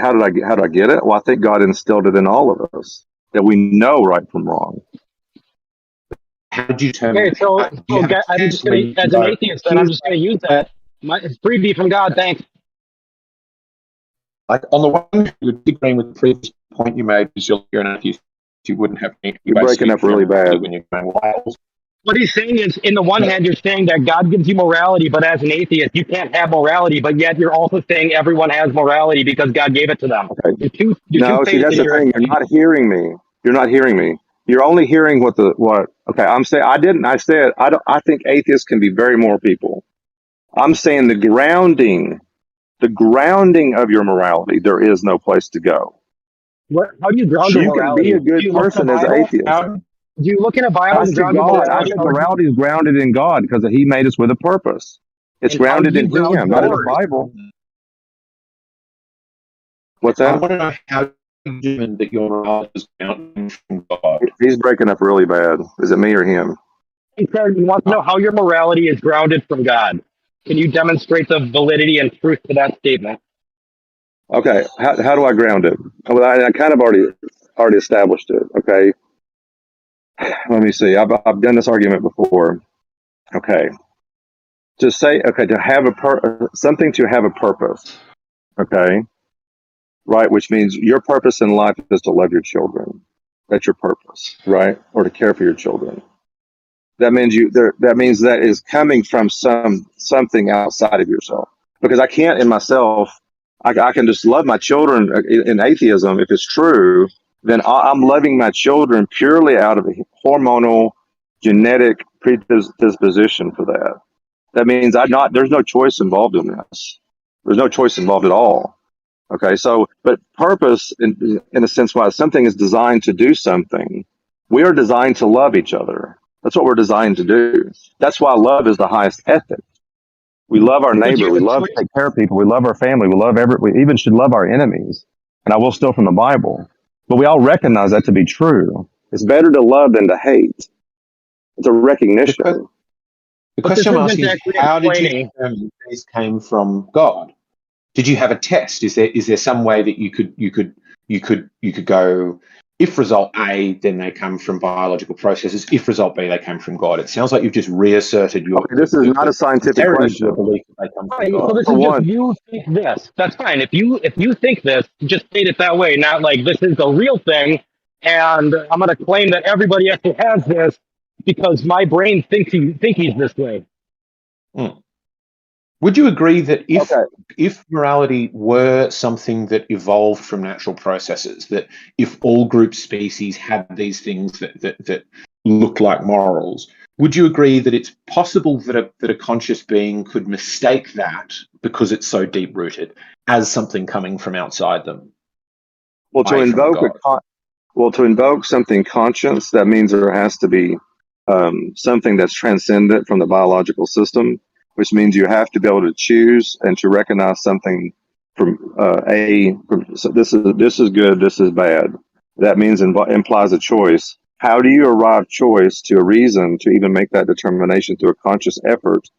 get it? Well, I think God instilled it in all of us that we know right from wrong. How did you determine? Okay, so Do you have a I'm just test where gonna, you can as an go, atheist, then I'm here's just gonna use that. It's freebie from God. Thanks. like on the one hand, you're agreeing with the previous point you made, is you're an atheist, you wouldn't have any You're base breaking up really bad. when you're going wild. What he's saying is, in the one hand, you're saying that God gives you morality, but as an atheist, you can't have morality. But yet, you're also saying everyone has morality because God gave it to them. Okay. You're No, see, two-faced that's in the your thing. You're not hearing me. You're not hearing me. You're only hearing what. Okay, I'm saying I didn't. I said I don't. I think atheists can be very moral people. I'm saying the grounding of your morality. There is no place to go. How do you ground your You can be morality? a Do good you look in person the as an Bible? atheist. Do you look in a Bible I to said ground your God. I morality? said morality is grounded in God because He made us with a purpose. It's And how do grounded you in ground Him, not in the yours? Bible. What's I that? want to know how you determine that your morality is grounded from God. He's breaking up really bad. Is it me or him? He said he wants to know how your morality is grounded from God. Can you demonstrate the validity and truth to that statement? Okay, how do I ground it? Well, I kind of already established it. Okay, let me see. I've done this argument before. Okay, to say to have something to have a purpose. Okay, right, which means your purpose in life is to love your children. That's your purpose, right? Or to care for your children. That means that means that is coming from something outside of yourself. Because I can't in myself. I can just love my children in atheism. If it's true, then I'm loving my children purely out of a hormonal, genetic predisposition for that. That means there's no choice involved in this. There's no choice involved at all. Okay, so, but purpose, in a sense, why something is designed to do something, we are designed to love each other. That's what we're designed to do. That's why love is the highest ethic. We love our But neighbor. We love to take care of people. We love our family. We even should love our enemies. And I will steal from the Bible. But we all recognize that to be true. It's better to love than to hate. It's a recognition. The question I'm asking is, how did you determine these came from God? Did you have a test? Is there some way that you could go, if result A, then they come from biological processes. If result B, they came from God. It sounds like you've just reasserted your. Okay, this is not a scientific question. Belief that they come from So God. this is just you think this. That's fine. If you think this, just state it that way. Not like this is the real thing, and I'm going to claim that everybody actually has this because my brain thinks he's this way. Mm. Would you agree that if morality were something that evolved from natural processes, that if all group species had these things that look like morals, would you agree that it's possible that a conscious being could mistake that because it's so deep rooted as something coming from outside them? Well, to invoke something conscious, that means there has to be something that's transcendent from the biological system, which means you have to be able to choose and to recognize something from so this is good, this is bad. That means implies a choice. How do you arrive choice to a reason to even make that determination through a conscious effort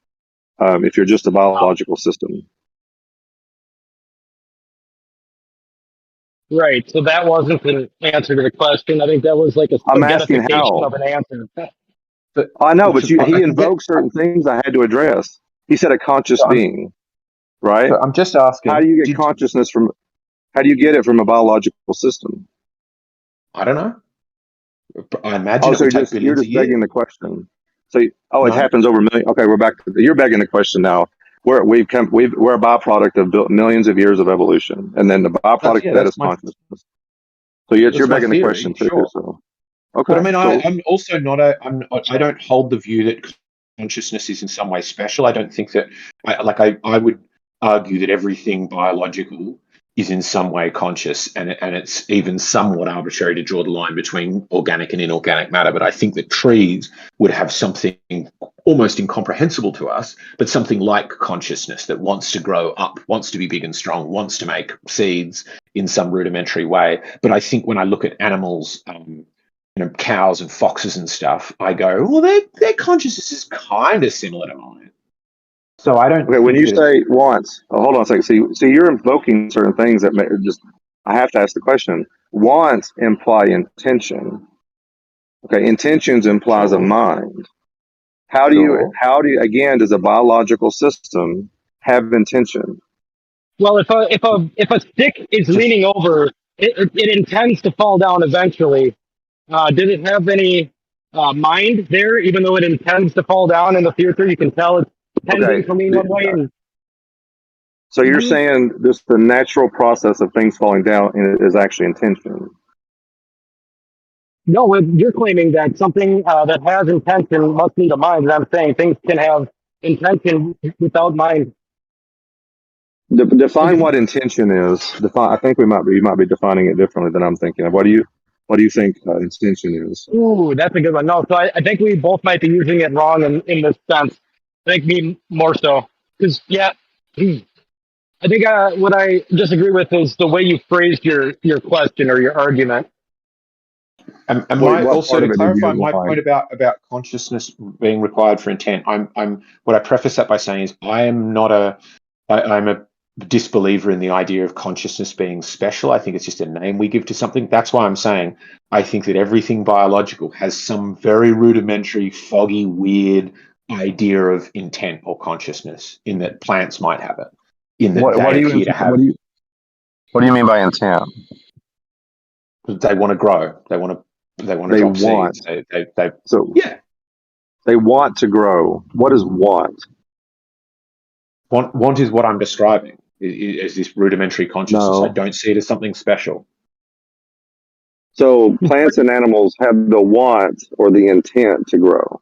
if you're just a biological system? Right. So that wasn't an answer to the question. I think that was like a I'm asking spaghettification of how. an answer. But I know, but I he can get. invoked certain things I had to address. He said a conscious So I'm, being, right? so I'm just How asking. do you get consciousness from? How do you get it from a biological system? I don't know. I imagine Oh, it so would take you're billions of just years. begging the question. So, it No. happens over million. Okay, we're back. You're begging the question now. We're a byproduct of millions of years of evolution, and then the byproduct of that is That's my consciousness. So you're begging the theory. question too. Sure. So But I okay, mean, cool. I'm also not a. I don't hold the view that consciousness is in some way special. I don't think that. I would argue that everything biological is in some way conscious, and it's even somewhat arbitrary to draw the line between organic and inorganic matter. But I think that trees would have something almost incomprehensible to us, but something like consciousness that wants to grow up, wants to be big and strong, wants to make seeds in some rudimentary way. But I think when I look at animals, cows and foxes and stuff, I go, well, their consciousness is kind of similar to mine. So I don't. Okay, when think you that say wants, hold on a second. See, you're invoking certain things that just. I have to ask the question. Wants imply intention. Okay, intentions implies a mind. How do you again does a biological system have intention? Well, if a stick is leaning over, it intends to fall down eventually. Did it have any mind there, even though it intends to fall down in the future? You can tell it's tending to lean one way. And So you're saying this the natural process of things falling down is actually intention. no, you're claiming that something that has intention must need a mind. And I'm saying things can have intention without mind. Define what intention is. I think you might be defining it differently than I'm thinking of. What do you think intention is? Ooh, that's a good one. No, so I think we both might be using it wrong in this sense. I think me more so. Because, yeah, I think what I disagree with is the way you phrased your question or your argument. And what also part of to it did you clarify my like? point about consciousness being required for intent, I'm what I preface that by saying is I'm a disbeliever in the idea of consciousness being special. I think it's just a name we give to something. That's why I'm saying I think that everything biological has some very rudimentary, foggy, weird idea of intent or consciousness. In that plants might have it. In that they appear to have. What do you mean by intent? They want to grow. They want to drop seeds. They want to grow. What is want? Want is what I'm describing. Is this rudimentary consciousness? No. I don't see it as something special. So plants and animals have the want or the intent to grow.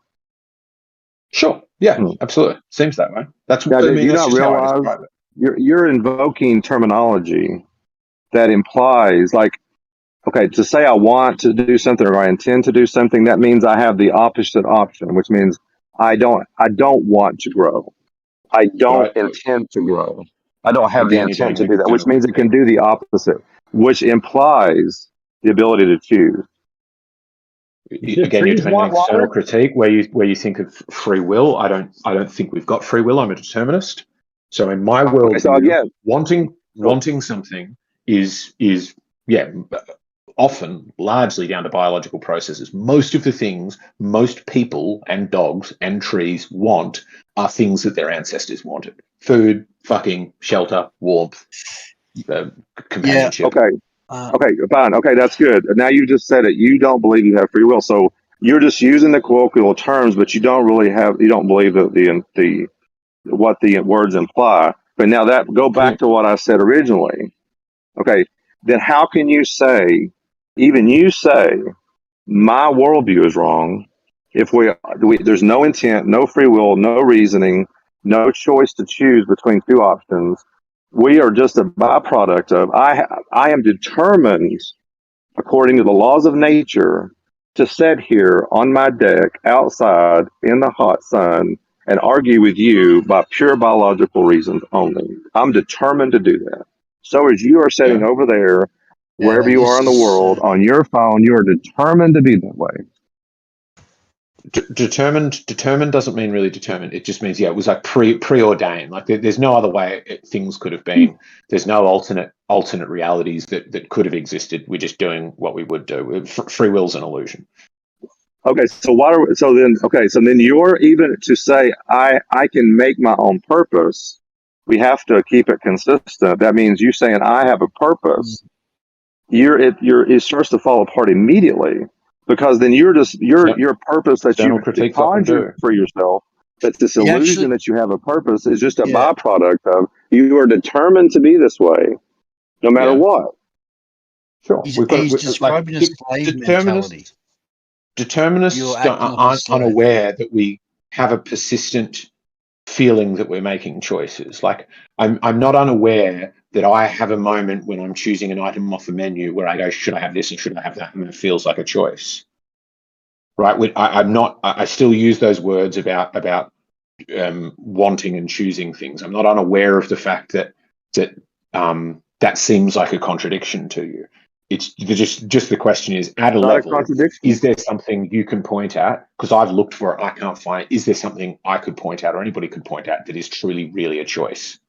Sure. Yeah. Absolutely. Seems that way. That's now, what I mean. Do you That's not just how I realize describe it. you're invoking terminology that implies okay, to say I want to do something or I intend to do something, that means I have the opposite option, which means I don't want to grow. I don't intend to grow. I don't have the intent to do that, which means it can do the opposite, which implies the ability to choose. Again, you're doing an external critique where you think of free will. I don't think we've got free will. I'm a determinist. So in my worldview, wanting something is often largely down to biological processes. Most of the things most people and dogs and trees want are things that their ancestors wanted: food, fucking, shelter, warmth, companionship. Yeah, okay, fine. Okay, that's good. Now you just said it. You don't believe you have free will, so you're just using the colloquial terms, but you don't believe that what the words imply. But now go back to what I said originally. Okay, then how can you say, even you say, my worldview is wrong if there's no intent, no free will, no reasoning, no choice to choose between two options? We are just a byproduct of I am determined, according to the laws of nature, to sit here on my deck outside in the hot sun and argue with you by pure biological reasons only. I'm determined to do that. So as you are sitting over there, wherever you are in the world, on your phone, you are determined to be that way. determined doesn't mean really determined. It just means, yeah, it was like preordained. Like there's no other way things could have been. There's no alternate realities that could have existed. We're just doing what we would do. Free will's an illusion. Okay, so then you're even to say I can make my own purpose. We have to keep it consistent. That means you saying I have a purpose. It starts to fall apart immediately, because then your purpose that you conjured for yourself, that's this illusion that you have a purpose, is just a byproduct of you are determined to be this way, no matter what. Sure, He's describing a slave mentality. Determinists aren't unaware that we have a persistent feeling that we're making choices. Like I'm not unaware that I have a moment when I'm choosing an item off a menu where I go, should I have this and should I have that? And it feels like a choice, right? I still use those words about wanting and choosing things. I'm not unaware of the fact that that seems like a contradiction to you. It's just the question is, at a level, is there something you can point at? Because I've looked for it, I can't find it. Is there something I could point out, or anybody could point out, that is truly, really a choice?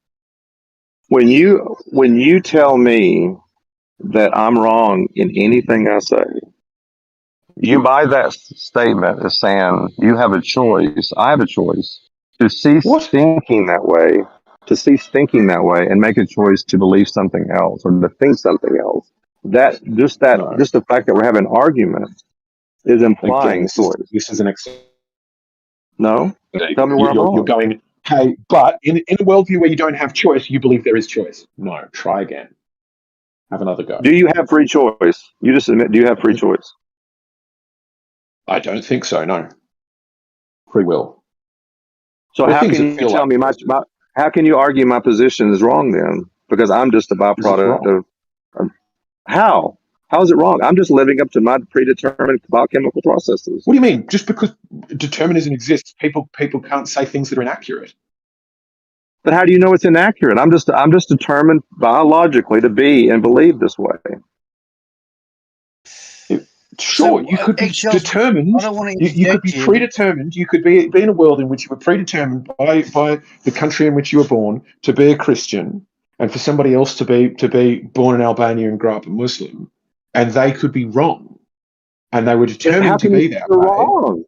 When you tell me that I'm wrong in anything I say, you by that statement is saying you have a choice. I have a choice to cease thinking that way, and make a choice to believe something else or to think something else. Just the fact that we're having an argument is implying choice. This is an no. Tell me where I'm wrong. You're going, hey, but in a worldview where you don't have choice, you believe there is choice. No, try again. Have another go. Do you have free choice? You just admit, do you have free choice? I don't think so, no. Free will. So how can you tell me how can you argue my position is wrong then? Because I'm just a byproduct of how? How is it wrong? I'm just living up to my predetermined biochemical processes. What do you mean? Just because determinism exists, people can't say things that are inaccurate. But how do you know it's inaccurate? I'm just determined biologically to be and believe this way. Sure, you could be determined. You could be predetermined. You could be in a world in which you were predetermined by the country in which you were born to be a Christian, and for somebody else to be born in Albania and grow up a Muslim, and they could be wrong, and they were determined to be that way. Wrong.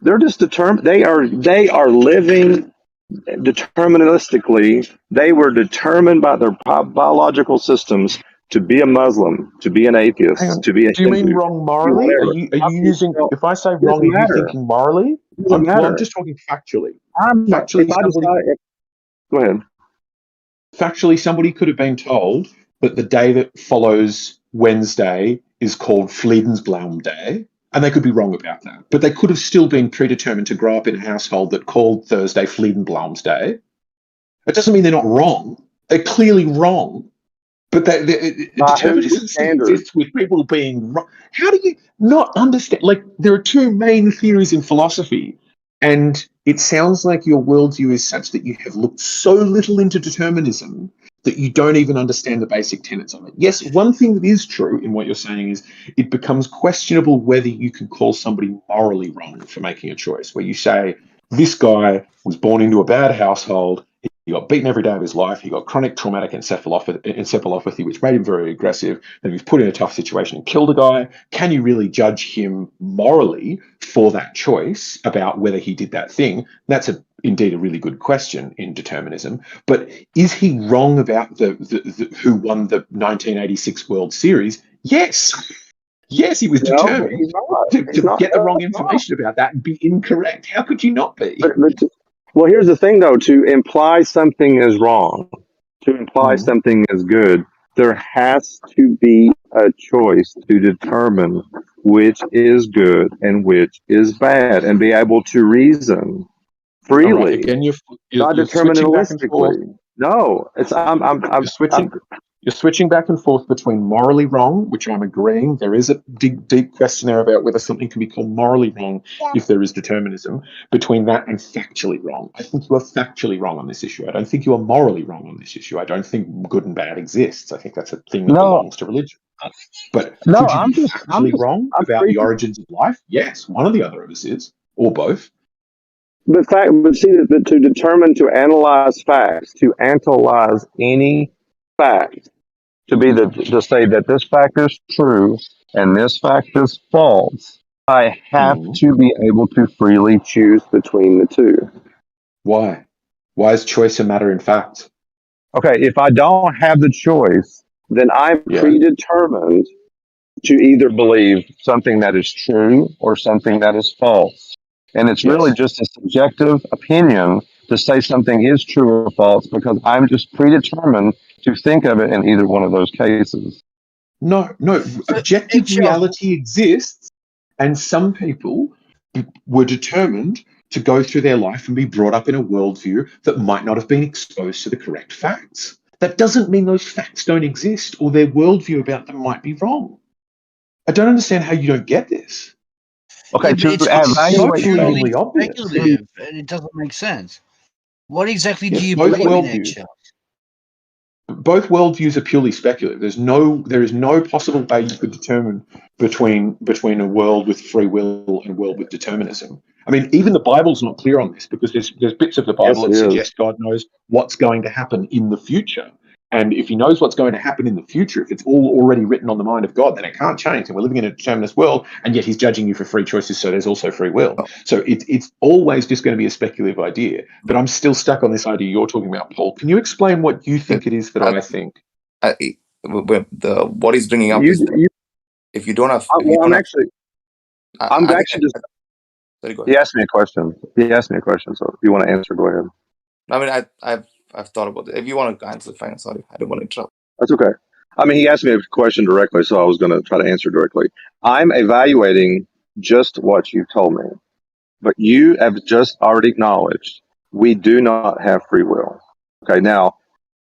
They're just determined. They are living deterministically. They were determined by their biological systems to be a Muslim, to be an atheist, to be a Hindu. Do you mean wrong morally? Are you using? If I say wrong, are you thinking morally? I'm just talking factually. Go ahead. Factually, somebody could have been told that the day that follows Wednesday is called Friedensbaum Day, and they could be wrong about that. But they could have still been predetermined to grow up in a household that called Thursday Friedensbaum's Day. It doesn't mean they're not wrong. They're clearly wrong. But determinism exists with people being wrong. How do you not understand? Like, there are two main theories in philosophy, and it sounds like your worldview is such that you have looked so little into determinism that you don't even understand the basic tenets of it. Yes, one thing that is true in what you're saying is it becomes questionable whether you can call somebody morally wrong for making a choice, where you say, this guy was born into a bad household, he got beaten every day of his life, he got chronic traumatic encephalopathy, which made him very aggressive, and he was put in a tough situation and killed a guy. Can you really judge him morally for that choice about whether he did that thing? That's indeed a really good question in determinism. But is he wrong about who won the 1986 World Series? Yes. Yes, he was determined to get the wrong information about that and be incorrect. How could you not be? Well, here's the thing, though. To imply something is wrong, to imply something is good, there has to be a choice to determine which is good and which is bad, and be able to reason freely. Right. Again, you're not deterministically. No, you're switching back and forth between morally wrong, which I'm agreeing. There is a deep question there about whether something can be called morally wrong if there is determinism, between that and factually wrong. I think you are factually wrong on this issue. I don't think you are morally wrong on this issue. I don't think good and bad exists. I think that's a thing that belongs to religion. But could you be factually wrong about the origins of life? Yes, one or the other of us is. or both. But see that to determine, to analyze facts, to analyze any fact, to say that this fact is true and this fact is false, I have to be able to freely choose between the two. Why? Why is choice a matter in fact? Okay, if I don't have the choice, then I'm predetermined to either believe something that is true or something that is false. And it's really just a subjective opinion to say something is true or false because I'm just predetermined to think of it in either one of those cases. No, objective reality exists, and some people were determined to go through their life and be brought up in a worldview that might not have been exposed to the correct facts. That doesn't mean those facts don't exist or their worldview about them might be wrong. I don't understand how you don't get this. Okay, Yeah, but it's so purely blatantly obvious. speculative, and it doesn't make sense. What exactly do you both believe in, worldviews. Eggshell? Both worldviews are purely speculative. There is no possible way you could determine between a world with free will and a world with determinism. I mean, even the Bible's not clear on this because there's bits of the Bible that suggest God knows what's going to happen in the future. And if he knows what's going to happen in the future, if it's all already written on the mind of God, then it can't change. And we're living in a determinist world, and yet he's judging you for free choices, so there's also free will. So it's always just going to be a speculative idea. But I'm still stuck on this idea you're talking about, Paul. Can you explain what you think it is that I think? What he's bringing up is that if you don't have... He asked me a question. So if you want to answer, go ahead. I mean, I've thought about it. If you want to answer, fine. Sorry, I don't want to interrupt. That's okay. I mean, he asked me a question directly, so I was going to try to answer directly. I'm evaluating just what you told me, but you have just already acknowledged we do not have free will. Okay, now,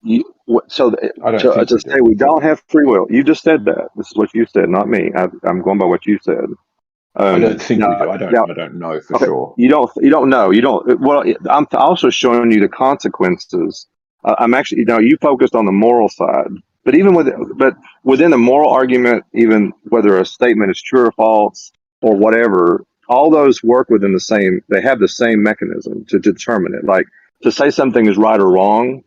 to say we don't have free will, you just said that. This is what you said, not me. I'm going by what you said. I don't think we do. I don't know for sure. You don't know. Well, I'm also showing you the consequences. I'm actually, you focused on the moral side, but within the moral argument, even whether a statement is true or false or whatever, all those work within they have the same mechanism to determine it. Like to say something is right or wrong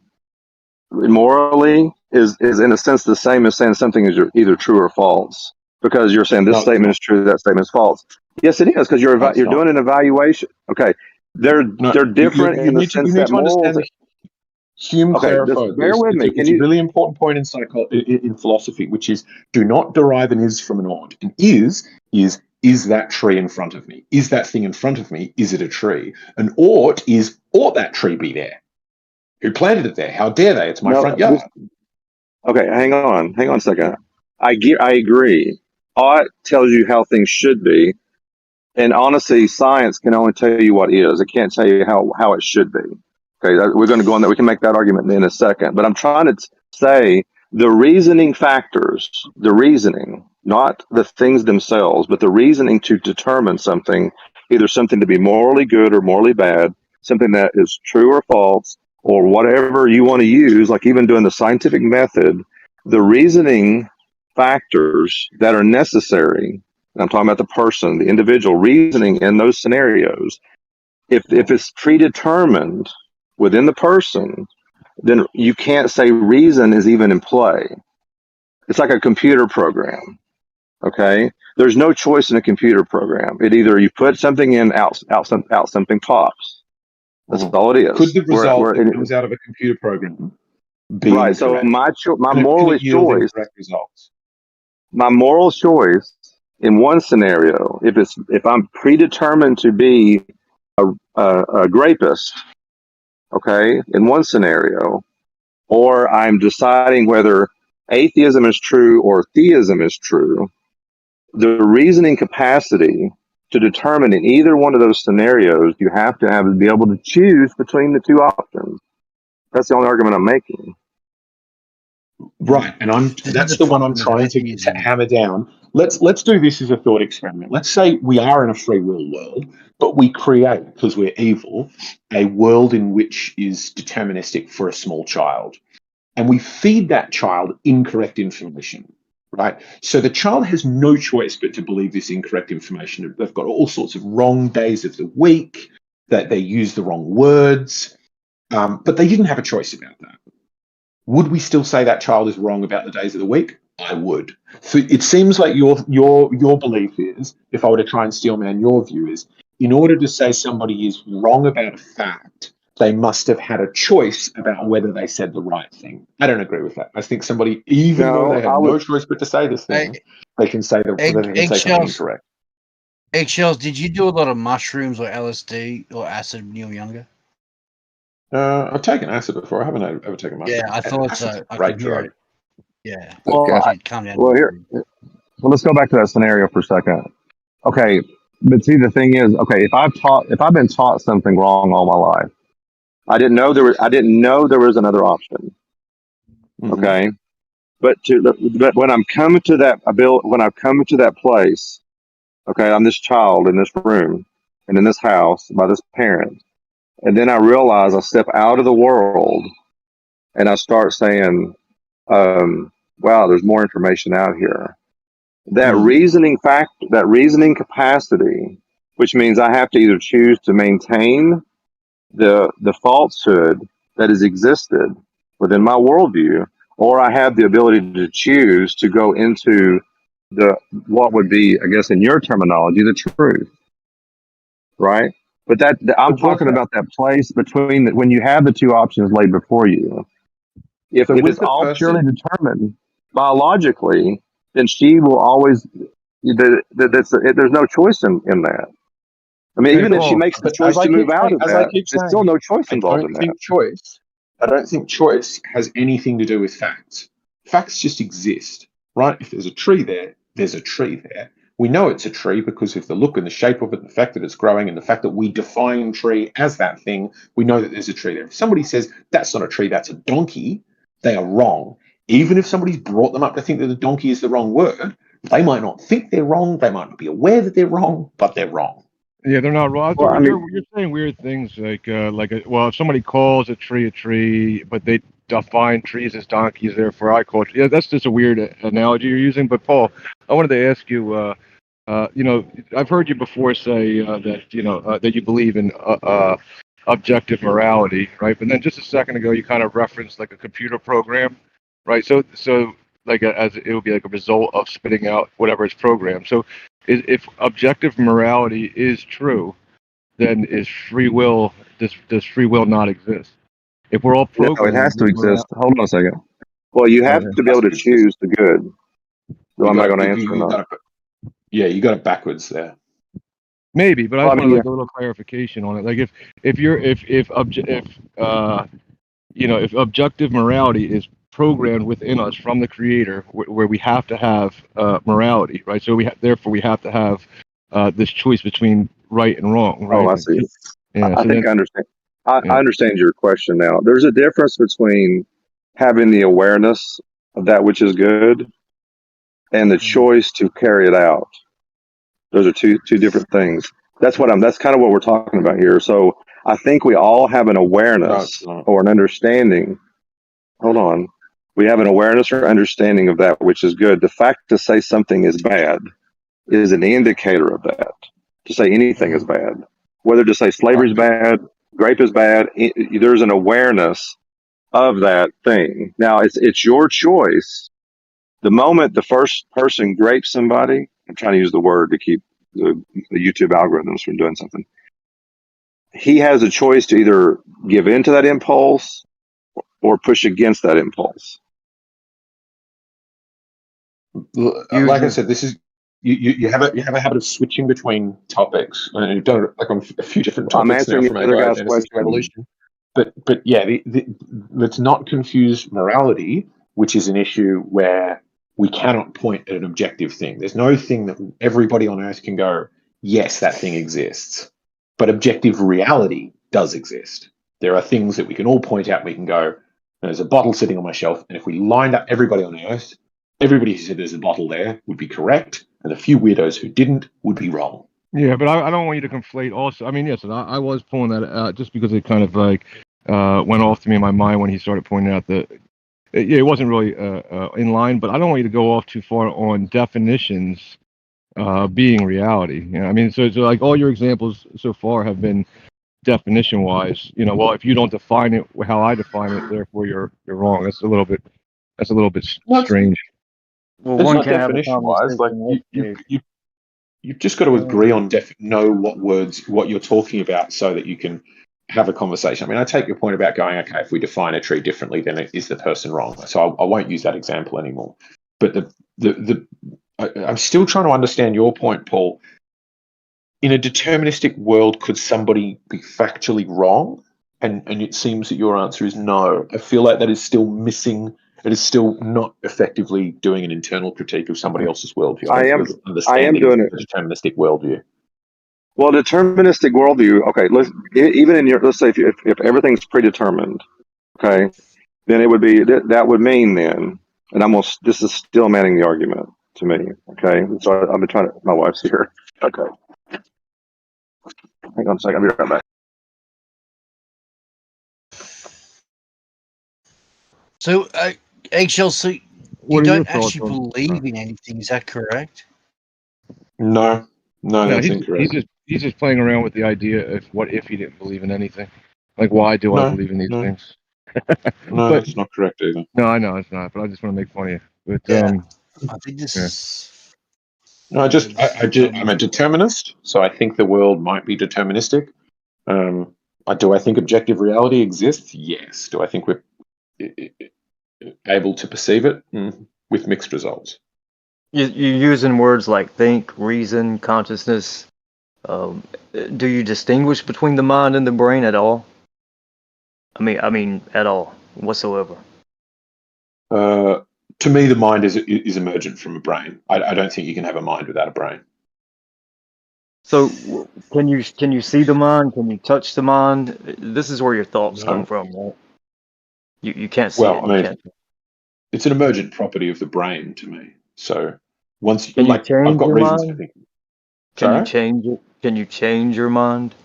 morally is in a sense the same as saying something is either true or false. Because you're saying this statement is true, that statement is false. Yes, it is, because you're doing an evaluation. Okay, they're different in the sense that morals. Hume clarified bear with me. It's a really important point in philosophy, which is do not derive an is from an ought. An is that tree in front of me? Is that thing in front of me? Is it a tree? An ought is ought that tree be there? Who planted it there? How dare they? It's my front yard. Okay, hang on a second. I agree. Ought tells you how things should be, and honestly, science can only tell you what is. It can't tell you how it should be. Okay, we're going to go on that. We can make that argument in a second. But I'm trying to say the reasoning factors, not the things themselves, but the reasoning to determine something, either something to be morally good or morally bad, something that is true or false, or whatever you want to use, like even doing the scientific method, the reasoning factors that are necessary. I'm talking about the person, the individual reasoning in those scenarios. If it's predetermined within the person, then you can't say reason is even in play. It's like a computer program. Okay, there's no choice in a computer program. It either you put something in, out something pops. That's all it is. Could the result that comes out of a computer program be right? So my moral choice. Results. My moral choice in one scenario, if I'm predetermined to be a rapist, okay, in one scenario, or I'm deciding whether atheism is true or theism is true, the reasoning capacity to determine in either one of those scenarios, you have to be able to choose between the two options. That's the only argument I'm making. Right, and that's the one I'm trying to hammer down. Let's do this as a thought experiment. Let's say we are in a free will world, but we create, because we're evil, a world in which is deterministic for a small child. And we feed that child incorrect information. right? So the child has no choice but to believe this incorrect information. They've got all sorts of wrong days of the week, that they use the wrong words, but they didn't have a choice about that. Would we still say that child is wrong about the days of the week? I would. So it seems like your belief is, if I were to try and steelman your view, is in order to say somebody is wrong about a fact, they must have had a choice about whether they said the right thing. I don't agree with that. I think somebody, even though they have no choice but to say this thing, they can say something incorrect. Eggshells, did you do a lot of mushrooms or LSD or acid when you were younger? I've taken acid before. I haven't ever taken mushrooms. Yeah, I thought so. Acid's a I great could hear drug. it. Yeah. Well, Calm down. well, here. Well, let's go back to that scenario for a second. Okay, but see, the thing is, okay, if I've been taught something wrong all my life, I didn't know there was another option. Okay, but when I'm coming to that place, okay, I'm this child in this room and in this house by this parent, and then I realize I step out of the world and I start saying, wow, there's more information out here. That reasoning capacity, which means I have to either choose to maintain the falsehood that has existed within my worldview, or I have the ability to choose to go into what would be, I guess, in your terminology, the truth, right? But I'm talking about that place between when you have the two options laid before you. If it's all purely determined biologically, then she will always. There's no choice in that. I mean, even if she makes the choice to move out of that, there's still no choice involved in that. I don't think choice has anything to do with facts. Facts just exist, right? If there's a tree there, there's a tree there. We know it's a tree because of the look and the shape of it, the fact that it's growing, and the fact that we define tree as that thing, we know that there's a tree there. If somebody says that's not a tree, that's a donkey, they are wrong. Even if somebody's brought them up to think that the donkey is the wrong word, they might not think they're wrong, they might not be aware that they're wrong, but they're wrong. Yeah, they're not wrong. Well, you're saying weird things like if somebody calls a tree, but they define trees as donkeys, therefore I call it. Yeah, that's just a weird analogy you're using. But Paul, I wanted to ask you. I've heard you before say that you believe in objective morality, right? But then just a second ago, you kind of referenced like a computer program, right? So like as it would be like a result of spitting out whatever is programmed. So if objective morality is true, then does free will not exist? If we're all programmed, no, it has to exist. Hold on a second. Well, you have to be able to choose the good. So am I going to answer or not? Yeah, you got it backwards there. Maybe, but I just want a little clarification on it. Like if objective morality is programmed within us from the Creator, where we have to have morality, right? So therefore we have to have this choice between right and wrong. Right? Oh, I see. Yeah, I think I understand. I understand your question now. There's a difference between having the awareness of that which is good and the choice to carry it out. Those are two different things. That's kind of what we're talking about here. So I think we all have an awareness or an understanding. Hold on. We have an awareness or understanding of that which is good. The fact to say something is bad is an indicator of that. To say anything is bad. Whether to say slavery is bad, grape is bad, there's an awareness of that thing. Now, it's your choice. The moment the first person grapes somebody, I'm trying to use the word to keep the YouTube algorithms from doing something. He has a choice to either give in to that impulse or push against that impulse. Like I said, this is you have a habit of switching between topics, and you've done it like on a few different topics. I'm answering now, from the other guy's to evolution. question. But yeah, let's not confuse morality, which is an issue where we cannot point at an objective thing. There's no thing that everybody on Earth can go, yes, that thing exists. But objective reality does exist. There are things that we can all point out. We can go, there's a bottle sitting on my shelf, and if we lined up everybody on Earth, everybody who said there's a bottle there would be correct, and the few weirdos who didn't would be wrong. Yeah, but I don't want you to conflate also. I mean, yes, I was pulling that out just because it kind of like went off to me in my mind when he started pointing out that it wasn't really in line. But I don't want you to go off too far on definitions being reality. You know, I mean, so like all your examples so far have been definition wise. You know, well, if you don't define it how I define it, therefore you're wrong. That's a little bit strange. Well, It's one not can't have a definition wise. Like conversation. you've just got to agree on know what you're talking about, so that you can have a conversation. I mean, I take your point about going, okay, if we define a tree differently, then is the person wrong? So I won't use that example anymore. But I'm still trying to understand your point, Paul. In a deterministic world, could somebody be factually wrong? And it seems that your answer is no. I feel like that is still missing. It is still not effectively doing an internal critique of somebody else's worldview. I don't feel understanding doing it. the deterministic worldview. Well, deterministic worldview. Okay, even in your, let's say if everything's predetermined, okay, then it would be that would mean then, and this is still manning the argument to me. Okay, so I've been trying to. My wife's here. Okay, hang on a second. I'll be right back. So, Eggshell, so you What are your don't thoughts actually on- believe in anything, is that correct? No, that's incorrect. He's just playing around with the idea of what if he didn't believe in anything. Like, why do I believe in these things? No, that's not correct either. No, I know it's not, but I just want to make fun of you. But I think this is. No, I'm a determinist, so I think the world might be deterministic. Do I think objective reality exists? Yes. Do I think we're able to perceive it? With mixed results. You're using words like think, reason, consciousness. Do you distinguish between the mind and the brain at all? I mean, at all, whatsoever. To me, the mind is emergent from a brain. I don't think you can have a mind without a brain. So, can you see the mind? Can you touch the mind? This is where your thoughts come from, right? You can't see it. I mean, it's an emergent property of the brain to me. So once Can you I've change got your reasons for mind? thinking. Can you Sorry? change it? Can you change your mind?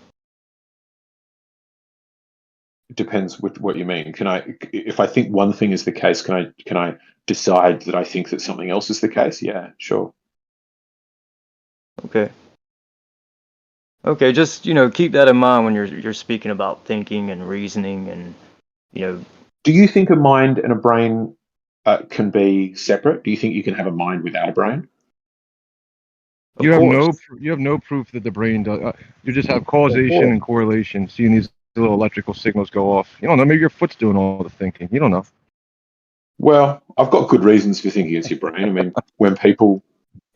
It depends with what you mean. If I think one thing is the case, can I decide that I think that something else is the case? Yeah, sure. Okay. Okay, just keep that in mind when you're speaking about thinking and reasoning and Do you think a mind and a brain can be separate? Do you think you can have a mind without a brain? you have no proof that the brain does. You just have causation and correlation, seeing these little electrical signals go off. You don't know. Maybe your foot's doing all the thinking. You don't know. Well, I've got good reasons for thinking it's your brain. I mean, when people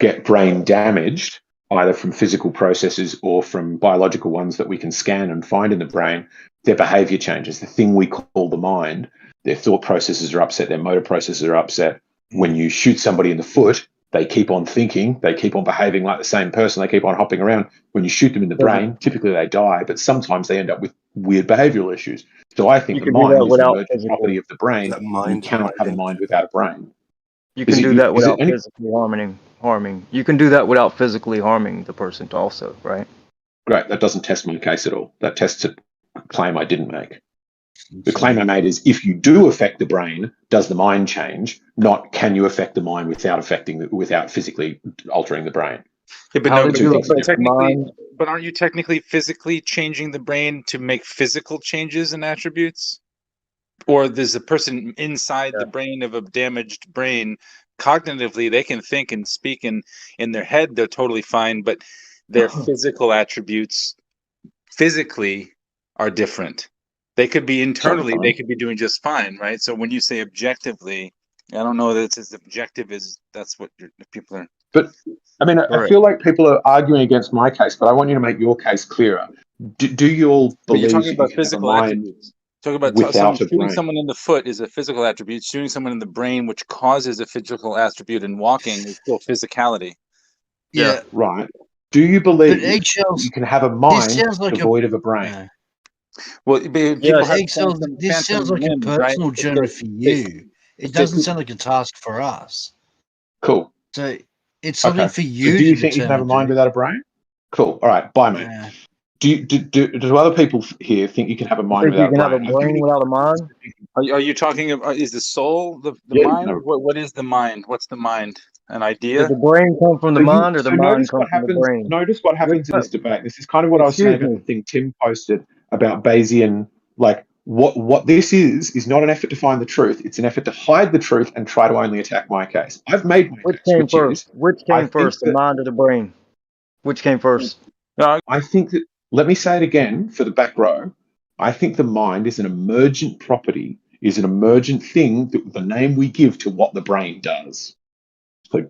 get brain damaged, either from physical processes or from biological ones that we can scan and find in the brain, their behavior changes. The thing we call the mind, their thought processes are upset, their motor processes are upset. When you shoot somebody in the foot, they keep on thinking, they keep on behaving like the same person, they keep on hopping around. When you shoot them in the brain, typically they die, but sometimes they end up with weird behavioral issues. So I think the mind is an emergent property of the brain. You cannot have a mind without a brain. You can do that without physically harming. You can do that without physically harming the person also, right? Great. That doesn't test my case at all. That tests a claim I didn't make. The claim I made is if you do affect the brain, does the mind change? Not can you affect the mind without physically altering the brain. Yeah, but aren't you technically physically changing the brain to make physical changes and attributes? Or there's a person inside the brain of a damaged brain, cognitively they can think and speak in their head, they're totally fine, but their physical attributes physically are different. They could be internally, they could be doing just fine, right? So when you say objectively, I don't know that it's as objective as that's what people are. But I mean, I feel like people are arguing against my case, but I want you to make your case clearer. Do you all believe you're talking about that you physical can have a mind attributes? Talking about shooting someone in the foot is a physical attribute. Shooting someone in the brain, which causes a physical attribute in walking, is still physicality. Yeah. Right. Do you believe you can have a mind devoid of a brain? Yeah. Well, people have this sounds like a personal journey for you. It doesn't sound like a task for us. Cool. So it's something for you. So do you think you can have a mind without a brain? Cool. All right. Buy me. Do other people here think you can have a You mind think you without a can have a brain? brain without a mind? Are you talking about, is the soul the Yeah, mind? no. What is the mind? What's the mind? An Does idea? the brain come from the mind or the mind Notice come what from the happens. brain? Notice what Wait, happens in this debate. This is kind of what I was saying excuse about me. the thing Tim posted about Bayesian. Like what this is not an effort to find the truth. It's an effort to hide the truth and try to only attack my case. I've made my Which case, came which first? is Which I came think first, the that mind or the brain? Which came first? I think that. Let me say it again for the back row. I think the mind is an emergent property, is an emergent thing that the name we give to what the brain does. So,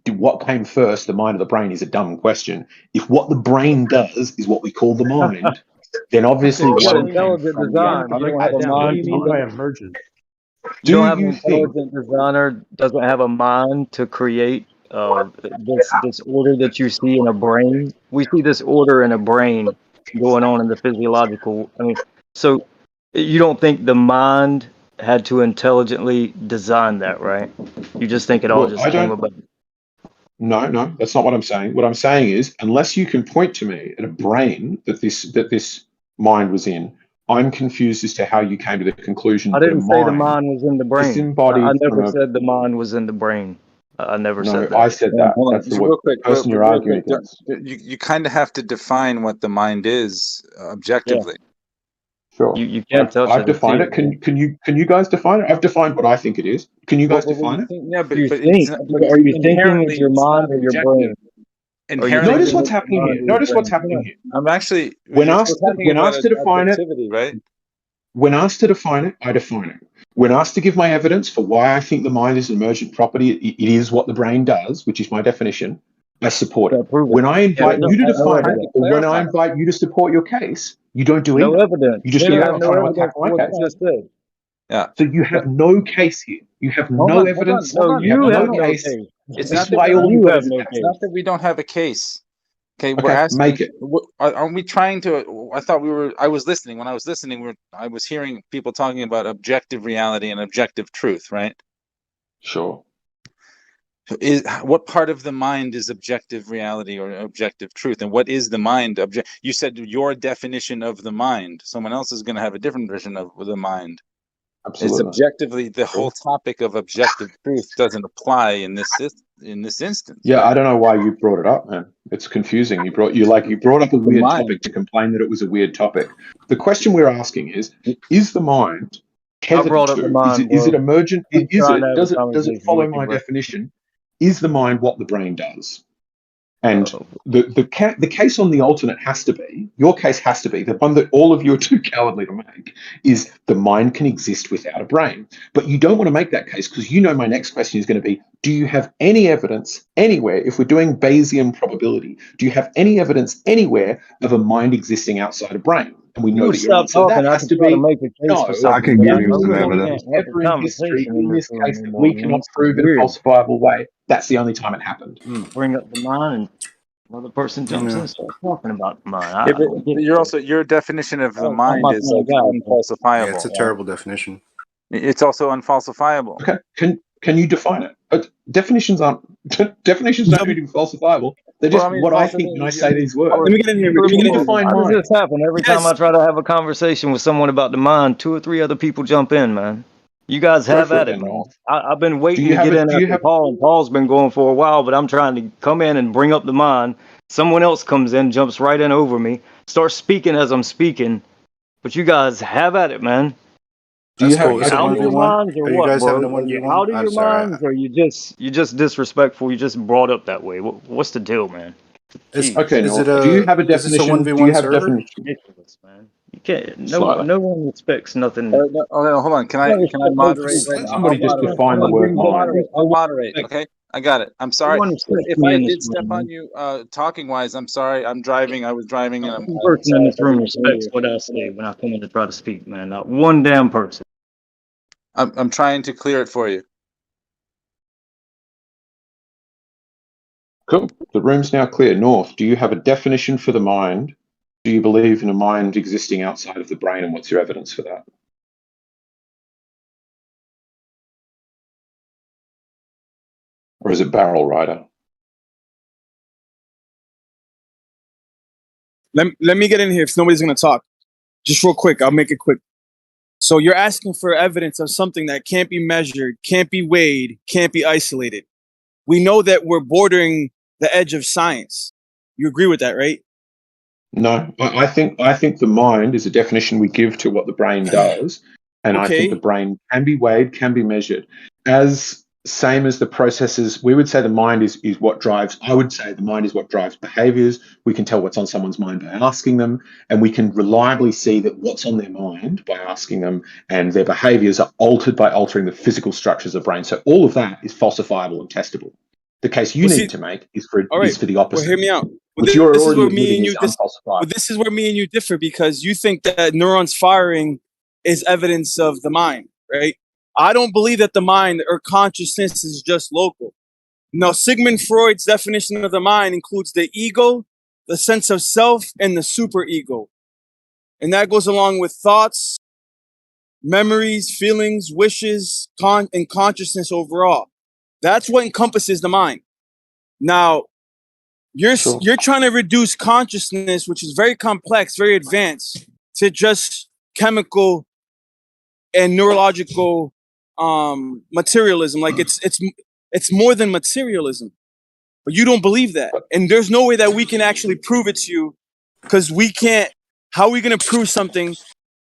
what came first, the mind or the brain, is a dumb question. If what the brain does is what we call the mind, then obviously You got one came intelligent from the design, other. but you Break don't have that a down. What do mind you to mean do by it. emergent? You Do don't have an you think? intelligent designer doesn't have a mind to create this order that you see in a brain. We see this order in a brain going on in the physiological. I mean, so you don't think the mind had to intelligently design that, right? You just think it all Well, just I came don't. about. No, that's not what I'm saying. What I'm saying is, unless you can point to me at a brain that this mind was in, I'm confused as to how you came to the conclusion I that a didn't say the mind mind was in the brain. I disembodied from never a. said the mind was in the brain. I never No, said that. I said Hold on, that. hold on. That's the Just what real quick, person you're real arguing quick. against. You kind of have to define what the mind is Yeah, objectively. Sure. you can't touch I've it and see defined it. it. Can you guys define it? I've defined what I think it is. Can you guys What define you it? think? Yeah, You but think? Are you thinking with inherently your it's mind not or your objective. brain? Are you Inherently, Notice thinking what's with your happening mind here. or your Notice what's brain? happening here. I'm actually When we're asked talking about to define it, objectivity, right? when asked to define it, I define it. When asked to give my evidence for why I think the mind is an emergent property, it is what the brain does, which is my definition. I support it. Prove it. When I Yeah, invite but you to No define it, evidence. or when I clarify. invite you to support your case, you don't do No either. evidence. You just You go, have I'm no trying to evidence attack for my what case. you just said. Yeah. So you have no case here. You have Hold no on, evidence. No, You have you no have no case. case. It's This not is that why we all don't. you've You got have is a no case. It's case. not that we don't have a case. Okay, we're Okay, asking. make it. Are we trying to? I thought we were. I was listening. When I was listening, I was hearing people talking about objective reality and objective truth. Right? Sure. What part of the mind is objective reality or objective truth, and what is the mind? You said your definition of the mind. Someone else is going to have a different version of the mind. It's Absolutely. objectively the whole topic of objective truth doesn't apply in this instance. Yeah, Right? I don't know why you brought it up, man. It's confusing. You brought up a The weird mind. topic to complain that it was a weird topic. The question we're asking is the mind I tethered brought up the to? mind, Is it bro. emergent? I'm trying to have a Does it conversation follow with you, my bro. definition? Is the mind what the brain does? And Uh, the case on the alternate has to be, your case has to be, the one that all of you are too cowardly to make, is the mind can exist without a brain. But you don't want to make that case because you know my next question is going to be, do you have any evidence anywhere, if we're doing Bayesian probability, do you have any evidence anywhere of a mind existing outside a brain? And we you know would that your stop answer to talking. that I has can to try to be make a case no. for I something, can but give I you some really evidence. can't have a Ever in history, conversation in in this this room case, that anymore, we man. cannot This is prove in a weird. falsifiable way, that's the only time it happened. Bring up the mind, and another person jumps in Yeah. and starts talking about the mind. Yeah, I don't get but it. your definition of the I'm mind my is kind of like guy, bro. Yeah, it's unfalsifiable, a right? terrible definition. It's also unfalsifiable. Okay, can you define it? Definitions aren't definitions don't need to be falsifiable. They're Well, I just mean, what I think when I say these words. Let me get in here. But Let me can get you in here. define How does mind? this happen? Every time I Yes. try to have a conversation with someone about the mind, 2 or 3 other people jump in, man. You guys Go have for it at it, then, man. North. I've been Do waiting you to have get a in do you after have Paul, and Paul's been going for a while, but I'm trying to come in and bring up the mind. Someone else comes in, jumps right in over me, starts speaking as I'm speaking. But you guys have at it, man. do you That's have cool. You Is it a out one of v your one? minds or Are you what, guys bro? having a Are one v you one? out of I'm your sorry. minds, or you just disrespectful? You just brought up that way. What's the deal, man? Is Jeez. okay, is it North? Do you have a is this a one definition? v Do you one have a server? definition? Ridiculous, man. You can't. Slightly. No one respects nothing. No, hold on. Can I moderate right Let now? somebody I'll just moderate. define the word I'll mind. moderate. I'll moderate. Okay, I got it. I'm No sorry one respects if me I in this did step room, on man. you talking wise. I'm sorry. I'm driving. I was driving, and One I'm person in sorry if this I room didn't hear respects you. what I say when I come in to try to speak, man. Not one damn person. I'm trying to clear it for you. Cool. The room's now clear. North, do you have a definition for the mind? Do you believe in a mind existing outside of the brain, and what's your evidence for that? Or is it Barrel Rider? let me get in here if nobody's gonna talk. Just real quick, I'll make it quick. So you're asking for evidence of something that can't be measured, can't be weighed, can't be isolated. We know that we're bordering the edge of science. You agree with that, right? No, I think the mind is a definition we give to what the brain does, and I think the Okay. brain can be weighed, can be measured. As same as the processes, we would say the mind is what drives. I would say the mind is what drives behaviors. We can tell what's on someone's mind by asking them, and we can reliably see that what's on their mind by asking them, and their behaviors are altered by altering the physical structures of the brain. So all of that is falsifiable and testable. The case you Well, need see, to make is for all right. the Well, opposite, hear me out. Well, which you're this is already where me admitting and is you unfalsifiable. this is where me and you differ because you think that neurons firing is evidence of the mind, right? I don't believe that the mind or consciousness is just local. No, Sigmund Freud's definition of the mind includes the ego, the sense of self, and the superego. And that goes along with thoughts, memories, feelings, wishes, and consciousness overall. That's what encompasses the mind. Now, you're trying to reduce consciousness, which is very complex, very advanced, to just chemical and neurological materialism. Like it's more than materialism. But you don't believe that. And there's no way that we can actually prove it to you because we can't. How are we going to prove something?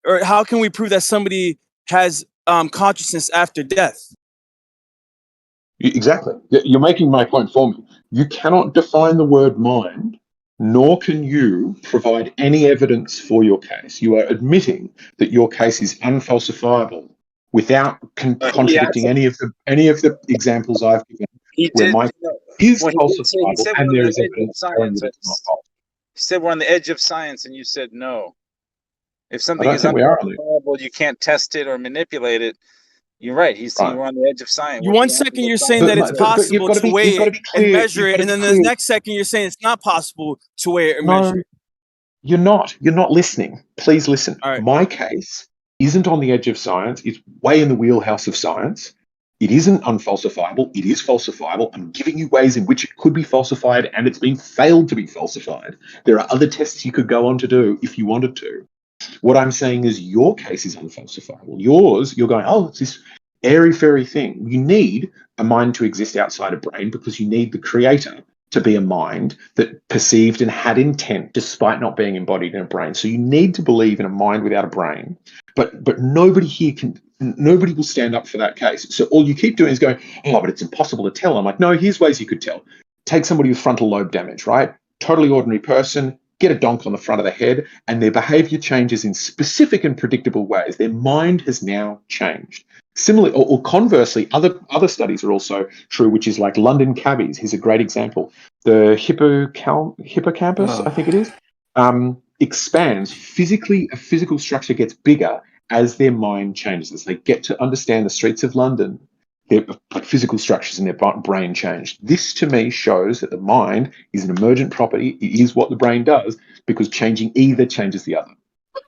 Or how can we prove that somebody has consciousness after death? Exactly. You're making my point for me. You cannot define the word mind, nor can you provide any evidence for your case. You are admitting that your case is unfalsifiable without contradicting any of the examples I've given, He where did. my is Well, he did say, he falsifiable said and we're on there the is edge of evidence showing science. that it's not false. He said we're on the edge of science, and you said no. If I something don't is think we are on it. unfalsifiable, you can't test it or manipulate it. You're right. He's saying Right. we're on the edge of science. You one second you're saying that it's possible to weigh it and measure it, and then the next second you're saying it's not possible to weigh it or measure it. You're not listening. Please listen. All right. My case isn't on the edge of science. It's way in the wheelhouse of science. It isn't unfalsifiable. It is falsifiable. I'm giving you ways in which it could be falsified, and it's been failed to be falsified. There are other tests you could go on to do if you wanted to. What I'm saying is your case is unfalsifiable. Yours, you're going, oh, it's this airy-fairy thing. You need a mind to exist outside a brain because you need the creator to be a mind that perceived and had intent despite not being embodied in a brain. So you need to believe in a mind without a brain. But nobody will stand up for that case. So all you keep doing is going, oh, but it's impossible to tell. I'm like, no, here's ways you could tell. Take somebody with frontal lobe damage, right? Totally ordinary person, get a donk on the front of the head, and their behavior changes in specific and predictable ways. Their mind has now changed. Similarly, or conversely, other studies are also true, which is like London cabbies. Here's a great example. The hippocampus, I think it is, expands physically. A physical structure gets bigger as their mind changes. As they get to understand the streets of London, their physical structures in their brain change. This, to me, shows that the mind is an emergent property. It is what the brain does because changing either changes the other.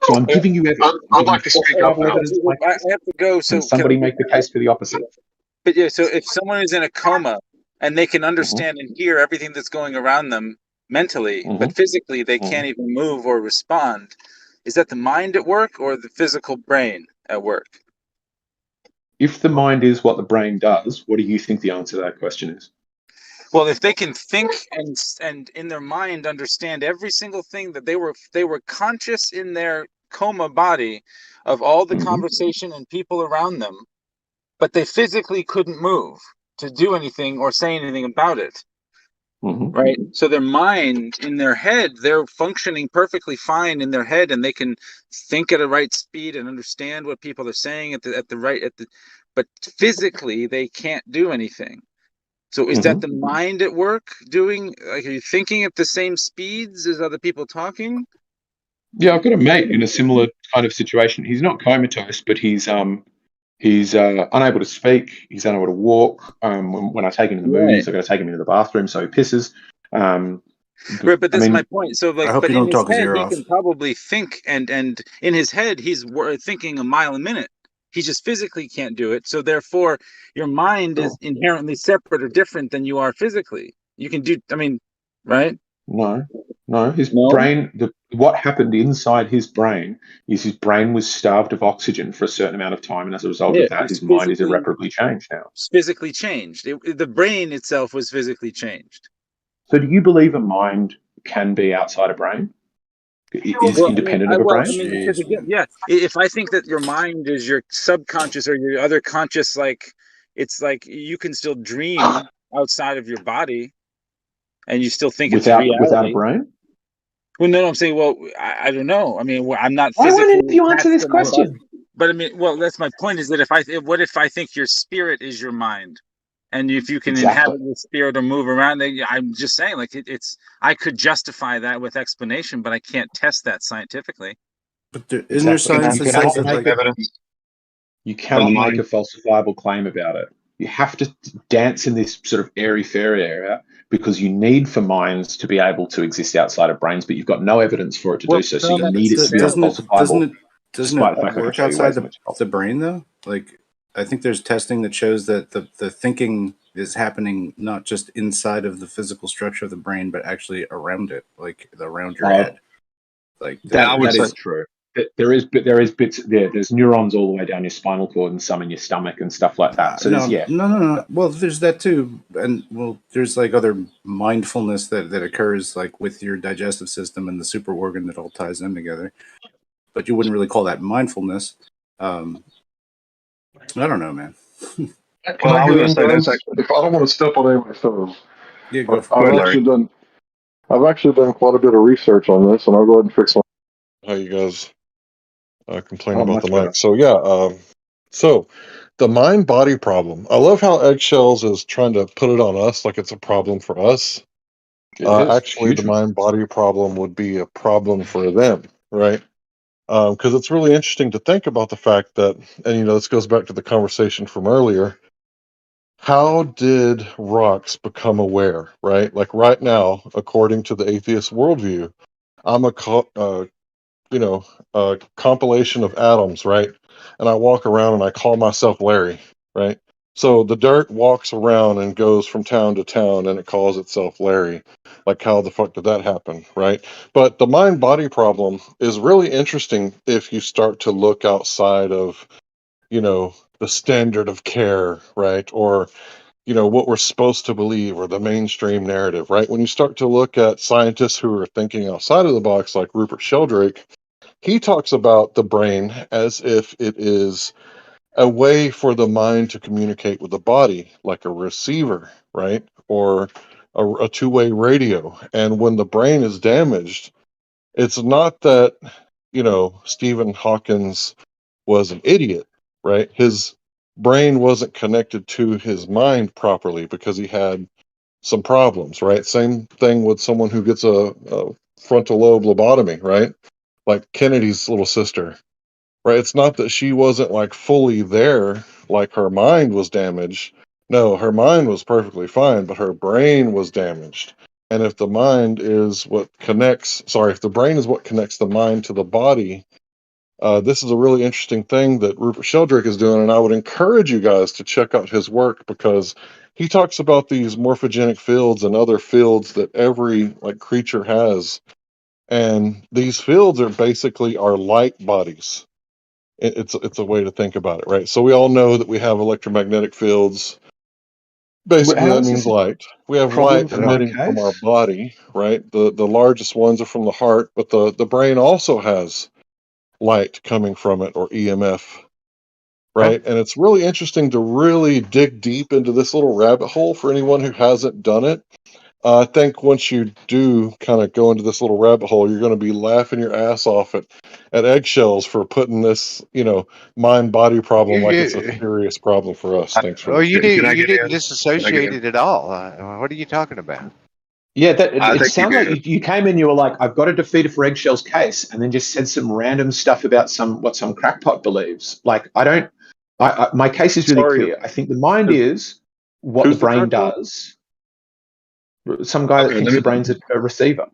So I'm giving you evidence. I'd like to speak up now. I have to go. So can somebody make the case for the opposite? But yeah, so if someone is in a coma and they can understand and hear everything that's going around them mentally, but physically they can't even move or respond, is that the mind at work or the physical brain at work? If the mind is what the brain does, what do you think the answer to that question is? Well, if they can think and in their mind understand every single thing that they were conscious in their coma body of all the conversation and people around them, but they physically couldn't move to do anything or say anything about it. Right? So their mind in their head, they're functioning perfectly fine in their head, and they can think at a right speed and understand what people are saying but physically they can't do anything. So is that the mind at work doing, like, are you thinking at the same speeds as other people talking? Yeah, I've got a mate in a similar kind of situation. He's not comatose, but he's unable to speak. He's unable to walk. When I take him to the movies, I've got to take him into the bathroom, so he pisses. Right, but that's my point. So, like, but in his head, he off. can probably think, and in his head, he's thinking a mile a minute. He just physically can't do it. So, therefore, your mind is inherently separate or different than you are physically. You can do, I mean, right? No. His brain, what happened inside his brain is his brain was starved of oxygen for a certain amount of time, and as a result Yeah, of that, it's his mind is physically irreparably changed now. it's physically changed. The brain itself was physically changed. So, do you believe a mind can be outside a brain? Is Well, independent of a brain? because again, yeah, if I think that your mind is your subconscious or your other conscious, like it's like you can still dream outside of your body, and you still think it's Without a reality. brain? Well, no, I'm saying, well, I don't know. I mean, I'm not Why won't any physically of you answer attached this to my body. question? But I mean, well, that's my point. Is that what if I think your spirit is your mind, and if you can Exactly. inhabit your spirit or move around, then I'm just saying, like it's I could justify that with explanation, but I can't test that scientifically. But isn't there science that says that, like, You cannot make a falsifiable claim about it. You have to dance in this sort of airy-fairy area because you need for minds to be able to exist outside of brains, but you've got no evidence for it to do so. So you need it to be unfalsifiable. Doesn't it work outside the brain though? Like, I think there's testing that shows that the thinking is happening not just inside of the physical structure of the brain, but actually around it, like around your head. Like that is true. There is bits there. There's neurons all the way down your spinal cord and some in your stomach and stuff like that. So no. Well, there's that too, and there's like other mindfulness that occurs like with your digestive system and the super organ that all ties them together. But you wouldn't really call that mindfulness. I don't know, man. Can I get in, guys? If I don't want to step on anybody's toes, Yeah, go for it. I've actually done quite a bit of research on this, and I'll go ahead and fix my. How you guys complain about the mic? So yeah, so the mind-body problem. I love how Eggshells is trying to put it on us like it's a problem for us. Actually, the mind-body problem would be a problem for them, right? Because it's really interesting to think about the fact that, and this goes back to the conversation from earlier. How did rocks become aware, right? Like right now, according to the atheist worldview, I'm a compilation of atoms, right? And I walk around and I call myself Larry, right? So the dirt walks around and goes from town to town and it calls itself Larry. Like, how the fuck did that happen, right? But the mind-body problem is really interesting if you start to look outside of, the standard of care, right? Or, what we're supposed to believe or the mainstream narrative, right? When you start to look at scientists who are thinking outside of the box, like Rupert Sheldrake, he talks about the brain as if it is a way for the mind to communicate with the body, like a receiver, right? Or a two-way radio. And when the brain is damaged, it's not that, Stephen Hawkins was an idiot, right? His brain wasn't connected to his mind properly because he had some problems, right? Same thing with someone who gets a frontal lobe lobotomy, right? Like Kennedy's little sister, right? It's not that she wasn't like fully there, like her mind was damaged. No, her mind was perfectly fine, but her brain was damaged. And if the mind is what if the brain is what connects the mind to the body, this is a really interesting thing that Rupert Sheldrake is doing, and I would encourage you guys to check out his work because he talks about these morphogenic fields and other fields that every creature has, and these fields are basically our light bodies. It's a way to think about it, right? So we all know that we have electromagnetic fields. Basically, that means light. We have light emitting from our body, right? The largest ones are from the heart, but the brain also has light coming from it, or EMF, right? And it's really interesting to really dig deep into this little rabbit hole for anyone who hasn't done it. I think once you do kind of go into this little rabbit hole, you're going to be laughing your ass off at Eggshells for putting this, mind-body problem like it's a serious problem for us. Thanks for you didn't disassociate it at all. What are you talking about? Yeah, it sounds like you came in, you were like, I've got to defeat it for Eggshell's case, and then just said some random stuff about what some crackpot believes. Like, my case is really clear. I think the mind is what the brain does. Some guy that thinks the brain's a receiver.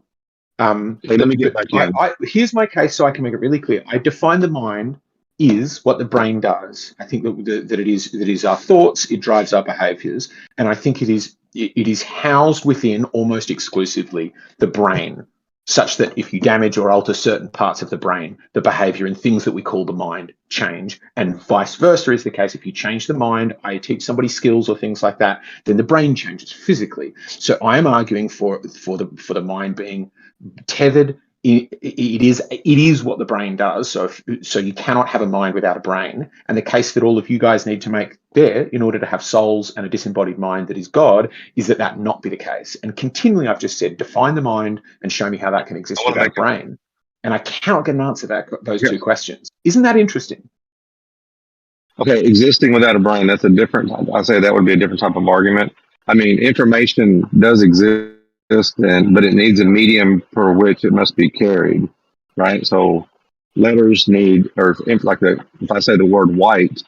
Let me get back in. Here's my case so I can make it really clear. I define the mind is what the brain does. I think that it is our thoughts, it drives our behaviors, and I think it is housed within almost exclusively the brain. such that if you damage or alter certain parts of the brain, the behavior and things that we call the mind change, and vice versa is the case. If you change the mind, I teach somebody skills or things like that, then the brain changes physically. So I am arguing for the mind being tethered. It is what the brain does. So you cannot have a mind without a brain. And the case that all of you guys need to make there in order to have souls and a disembodied mind that is God is that not be the case. And continually, I've just said, define the mind and show me how that can exist without a brain. And I cannot get an answer to those two questions. Isn't that interesting? Okay, existing without a brain, that's a different, I say that would be a different type of argument. I mean, information does exist, but it needs a medium for which it must be carried, right? So letters need, or if I say the word white,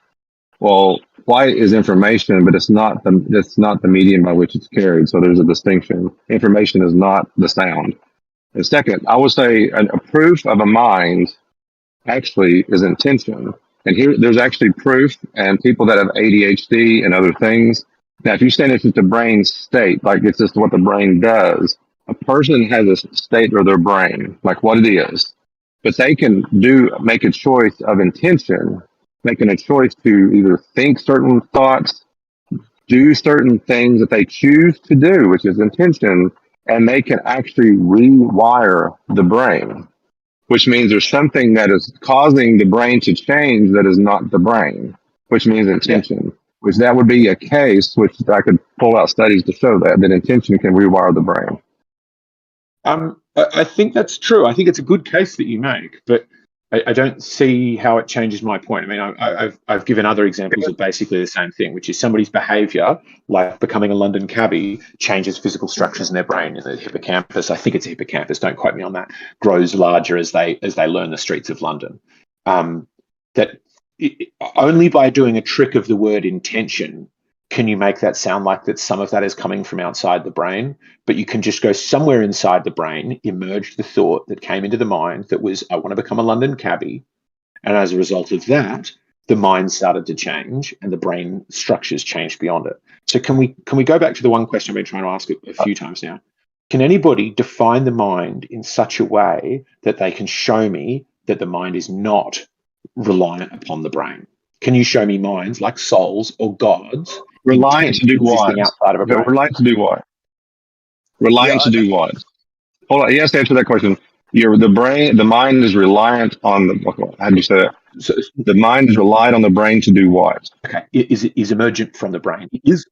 well, white is information, but it's not the medium by which it's carried. So there's a distinction. Information is not the sound. And second, I would say a proof of a mind actually is intention. And here, there's actually proof, and people that have ADHD and other things. Now, if you say it's just the brain state, like it's just what the brain does, a person has a state of their brain, like what it is, but they can make a choice of intention, making a choice to either think certain thoughts, do certain things that they choose to do, which is intention, and they can actually rewire the brain, which means there's something that is causing the brain to change that is not the brain, which means intention, which that would be a case, which I could pull out studies to show that intention can rewire the brain. I think that's true. I think it's a good case that you make, but I don't see how it changes my point. I mean, I've given other examples of basically the same thing, which is somebody's behavior, like becoming a London cabbie, changes physical structures in their brain. In the hippocampus, I think it's a hippocampus, don't quote me on that, grows larger as they learn the streets of London. Only by doing a trick of the word intention can you make that sound like that some of that is coming from outside the brain, but you can just go somewhere inside the brain, emerge the thought that came into the mind that was, I want to become a London cabbie. And as a result of that, the mind started to change and the brain structures changed beyond it. So can we go back to the one question I've been trying to ask a few times now? Can anybody define the mind in such a way that they can show me that the mind is not reliant upon the brain? Can you show me minds like souls or gods reliant to do what? Outside of a brain? Reliant to do what? Reliant to do what? Hold on. Yes, to answer that question. The mind is reliant on the. How do you say that? So, the mind is reliant on the brain to do what? Okay, is emergent from the brain. It is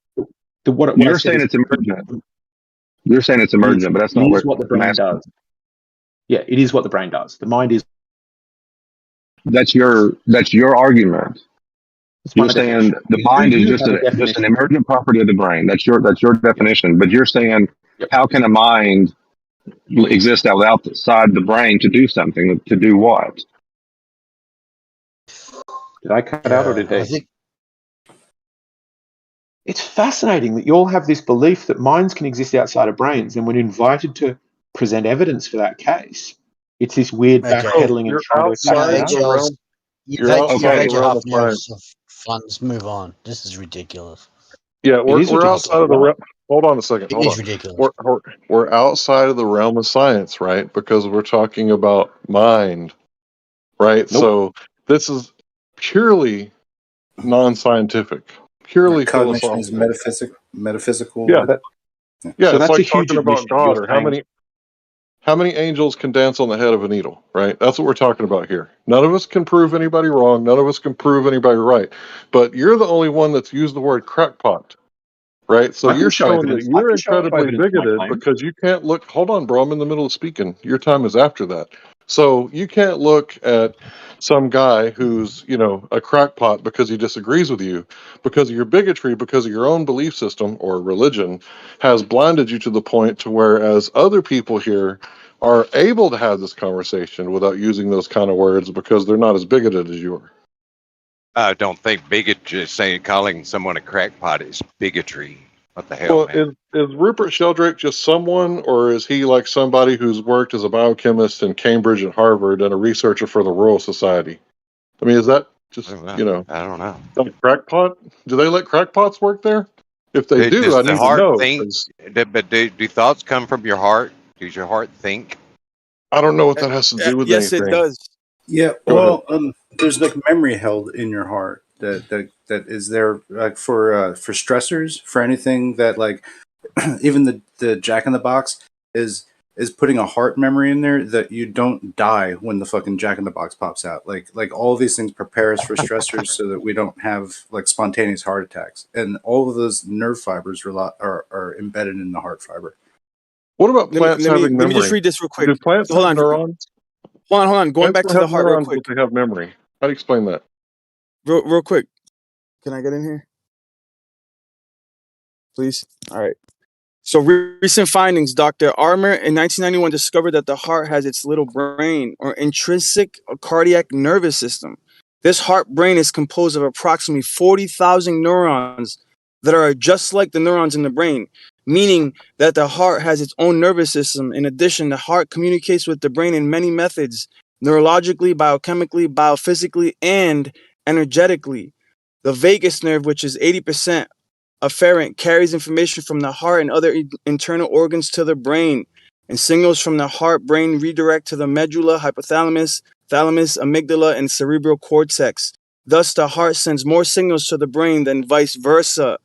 what you're saying it's emergent. You're saying it's emergent, but that's not what the brain does. Yeah, it is what the brain does. The mind is. That's your argument. You're saying the mind is just an emergent property of the brain. That's your definition. But you're saying, how can a mind exist outside the brain to do something? To do what? Did I cut out or did he? It's fascinating that you all have this belief that minds can exist outside of brains, and when invited to present evidence for that case, it's this weird backpedaling and trying to. You've had your half an hour of fun. Let's move on. This is ridiculous. Yeah, we're outside of the realm. Hold on a second. It is ridiculous. We're outside of the realm of science, right? Because we're talking about mind, right? Nope. So this is purely non-scientific, purely cognition philosophical. Is metaphysical. Yeah, yeah. So it's like talking about God or how many angels can dance on the head of a needle, right? That's what we're talking about here. None of us can prove anybody wrong. None of us can prove anybody right. But you're the only one that's used the word crackpot, right? So you're showing that you're incredibly bigoted because you can't look. Hold on, bro. I'm in the middle of speaking. Your time is after that. So you can't look at some guy who's, a crackpot because he disagrees with you, because of your bigotry, because of your own belief system or religion has blinded you to the point to whereas other people here are able to have this conversation without using those kind of words because they're not as bigoted as you are. I don't think calling someone a crackpot is bigotry. What the hell, man? Is Rupert Sheldrake just someone, or is he like somebody who's worked as a biochemist in Cambridge and Harvard and a researcher for the Royal Society? I mean, is that just, I don't know. Like crackpot? Do they let crackpots work there? If they do, I need to know. But do thoughts come from your heart? Does your heart think? I don't know what that has to do with Yes, it anything. does. Yeah, Go ahead. well, there's like memory held in your heart that is there like for stressors, for anything that like even the Jack in the Box is putting a heart memory in there that you don't die when the fucking Jack in the Box pops out. Like all of these things prepare us for stressors so that we don't have like spontaneous heart attacks, and all of those nerve fibers are embedded in the heart fiber. What about plants having Let me memory? just read this real quick. Do plants Hold have on. neurons? Hold on. Going Plants back don't to the have heart real neurons, quick. but they have memory. How do you explain that? Real quick. Can I get in here? Please? All right. So recent findings, Dr. Armour in 1991 discovered that the heart has its little brain or intrinsic cardiac nervous system. This heart brain is composed of approximately 40,000 neurons that are just like the neurons in the brain, meaning that the heart has its own nervous system. In addition, the heart communicates with the brain in many methods, neurologically, biochemically, biophysically, and energetically. The vagus nerve, which is 80% afferent, carries information from the heart and other internal organs to the brain, and signals from the heart brain redirect to the medulla, hypothalamus, thalamus, amygdala, and cerebral cortex. Thus, the heart sends more signals to the brain than vice versa.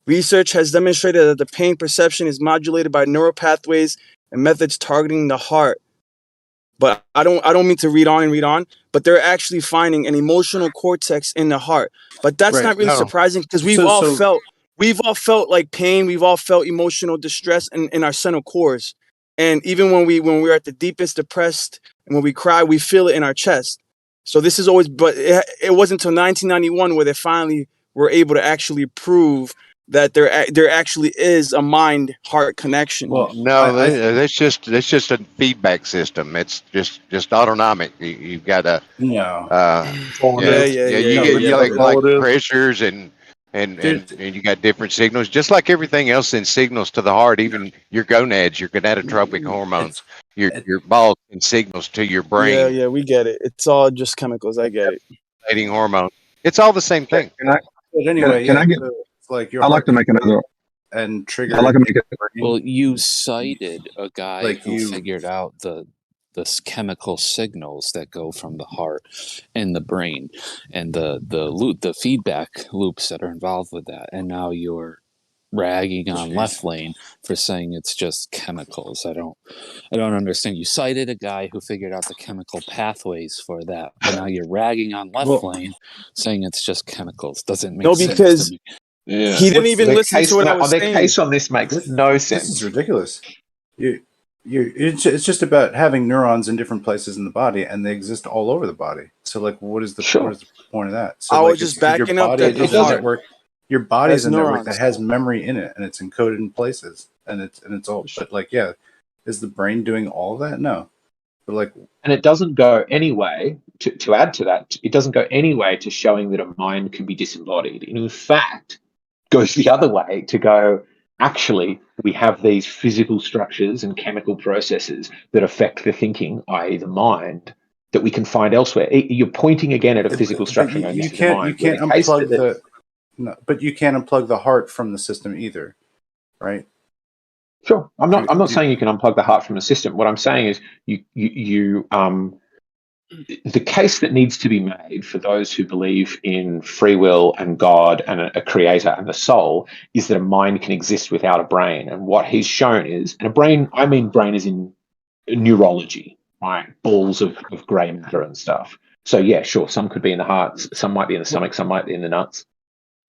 Research has demonstrated that the pain perception is modulated by neural pathways and methods targeting the heart. But I don't mean to read on, but they're actually finding an emotional cortex in the heart. But that's Right. not really No. surprising because we've all felt like pain, we've all felt emotional distress in our central cores. And even when we're at the deepest depressed and when we cry, we feel it in our chest. So this is always, but it wasn't until 1991 where they finally were able to actually prove that there actually is a mind heart connection. Well, No, that's just a feedback system. It's just autonomic. You've got a no. you get like pressures and Dude. you got different signals, just like everything else in signals to the heart. Even your gonads, your gonadotropic hormones, your balls and signals to your brain. Yeah, we get it. It's all just chemicals. I get it. Regulating hormones. It's all the same thing. But anyway, Can I get? so it's like your I'd like heart to make another. and trigger. I'd like to make it. Well, you cited a guy Like who figured out the chemical signals that go from the heart and the brain and the feedback loops that are involved with that. And now you're ragging on Left Lane for saying it's just chemicals. I don't understand. You cited a guy who figured out the chemical pathways for that, but now you're ragging on Left Lane saying it's just chemicals. Doesn't make sense because to me. he didn't even listen to what I was saying. Their case on this makes no sense. This is ridiculous. It's just about having neurons in different places in the body, and they exist all over the body. So, like, what is the point of that? So, I like, was just backing up that is the a heart network. Your body has is a network neurons. that has memory in it, and it's encoded in places, and it's all. But like, yeah, is the brain doing all of that? No, but like, And it doesn't go any way to add to that. It doesn't go any way to showing that a mind can be disembodied. And in fact, goes the other way to go, actually, we have these physical structures and chemical processes that affect the thinking, i.e. the mind, that we can find elsewhere. You're pointing again at a physical structure. but you can't unplug but you can't unplug the heart from the system either, right? Sure. I'm not saying you can unplug the heart from the system. What I'm saying is the case that needs to be made for those who believe in free will and God and a creator and the soul is that a mind can exist without a brain. And what he's shown is, and a brain, I mean brain is in neurology, right? Balls of grey matter and stuff. So yeah, sure, some could be in the heart, some might be in the stomach, some might be in the nuts.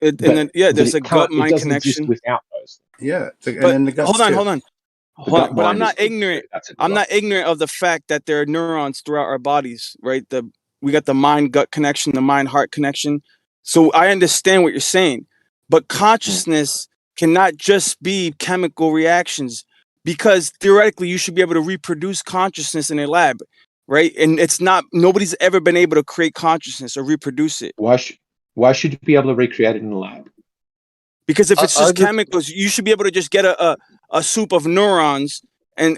There's a gut-mind connection without those. Yeah, but and the guts hold on. But I'm not ignorant. I'm not ignorant ignorant of the fact that there are neurons throughout our bodies, right? We got the mind-gut connection, the mind-heart connection. So I understand what you're saying, but consciousness cannot just be chemical reactions, because theoretically you should be able to reproduce consciousness in a lab, right? And it's not. Nobody's ever been able to create consciousness or reproduce it. Why should you be able to recreate it in the lab? Because if it's just chemicals, you should be able to just get a soup of neurons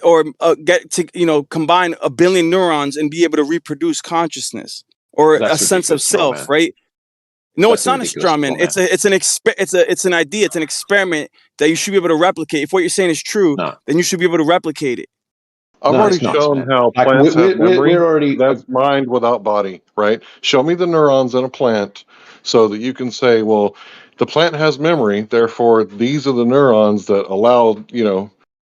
or get to combine 1 billion neurons and be able to reproduce consciousness or a sense of self, right? No, it's not a straw man. It's an idea. It's an experiment that you should be able to replicate. If what you're saying is true, then you should be able to replicate it. I've No, already it's not, shown man. how Like plants have memory. we're already. That's mind without body, right? Show me the neurons in a plant so that you can say, well, the plant has memory, therefore these are the neurons that allow,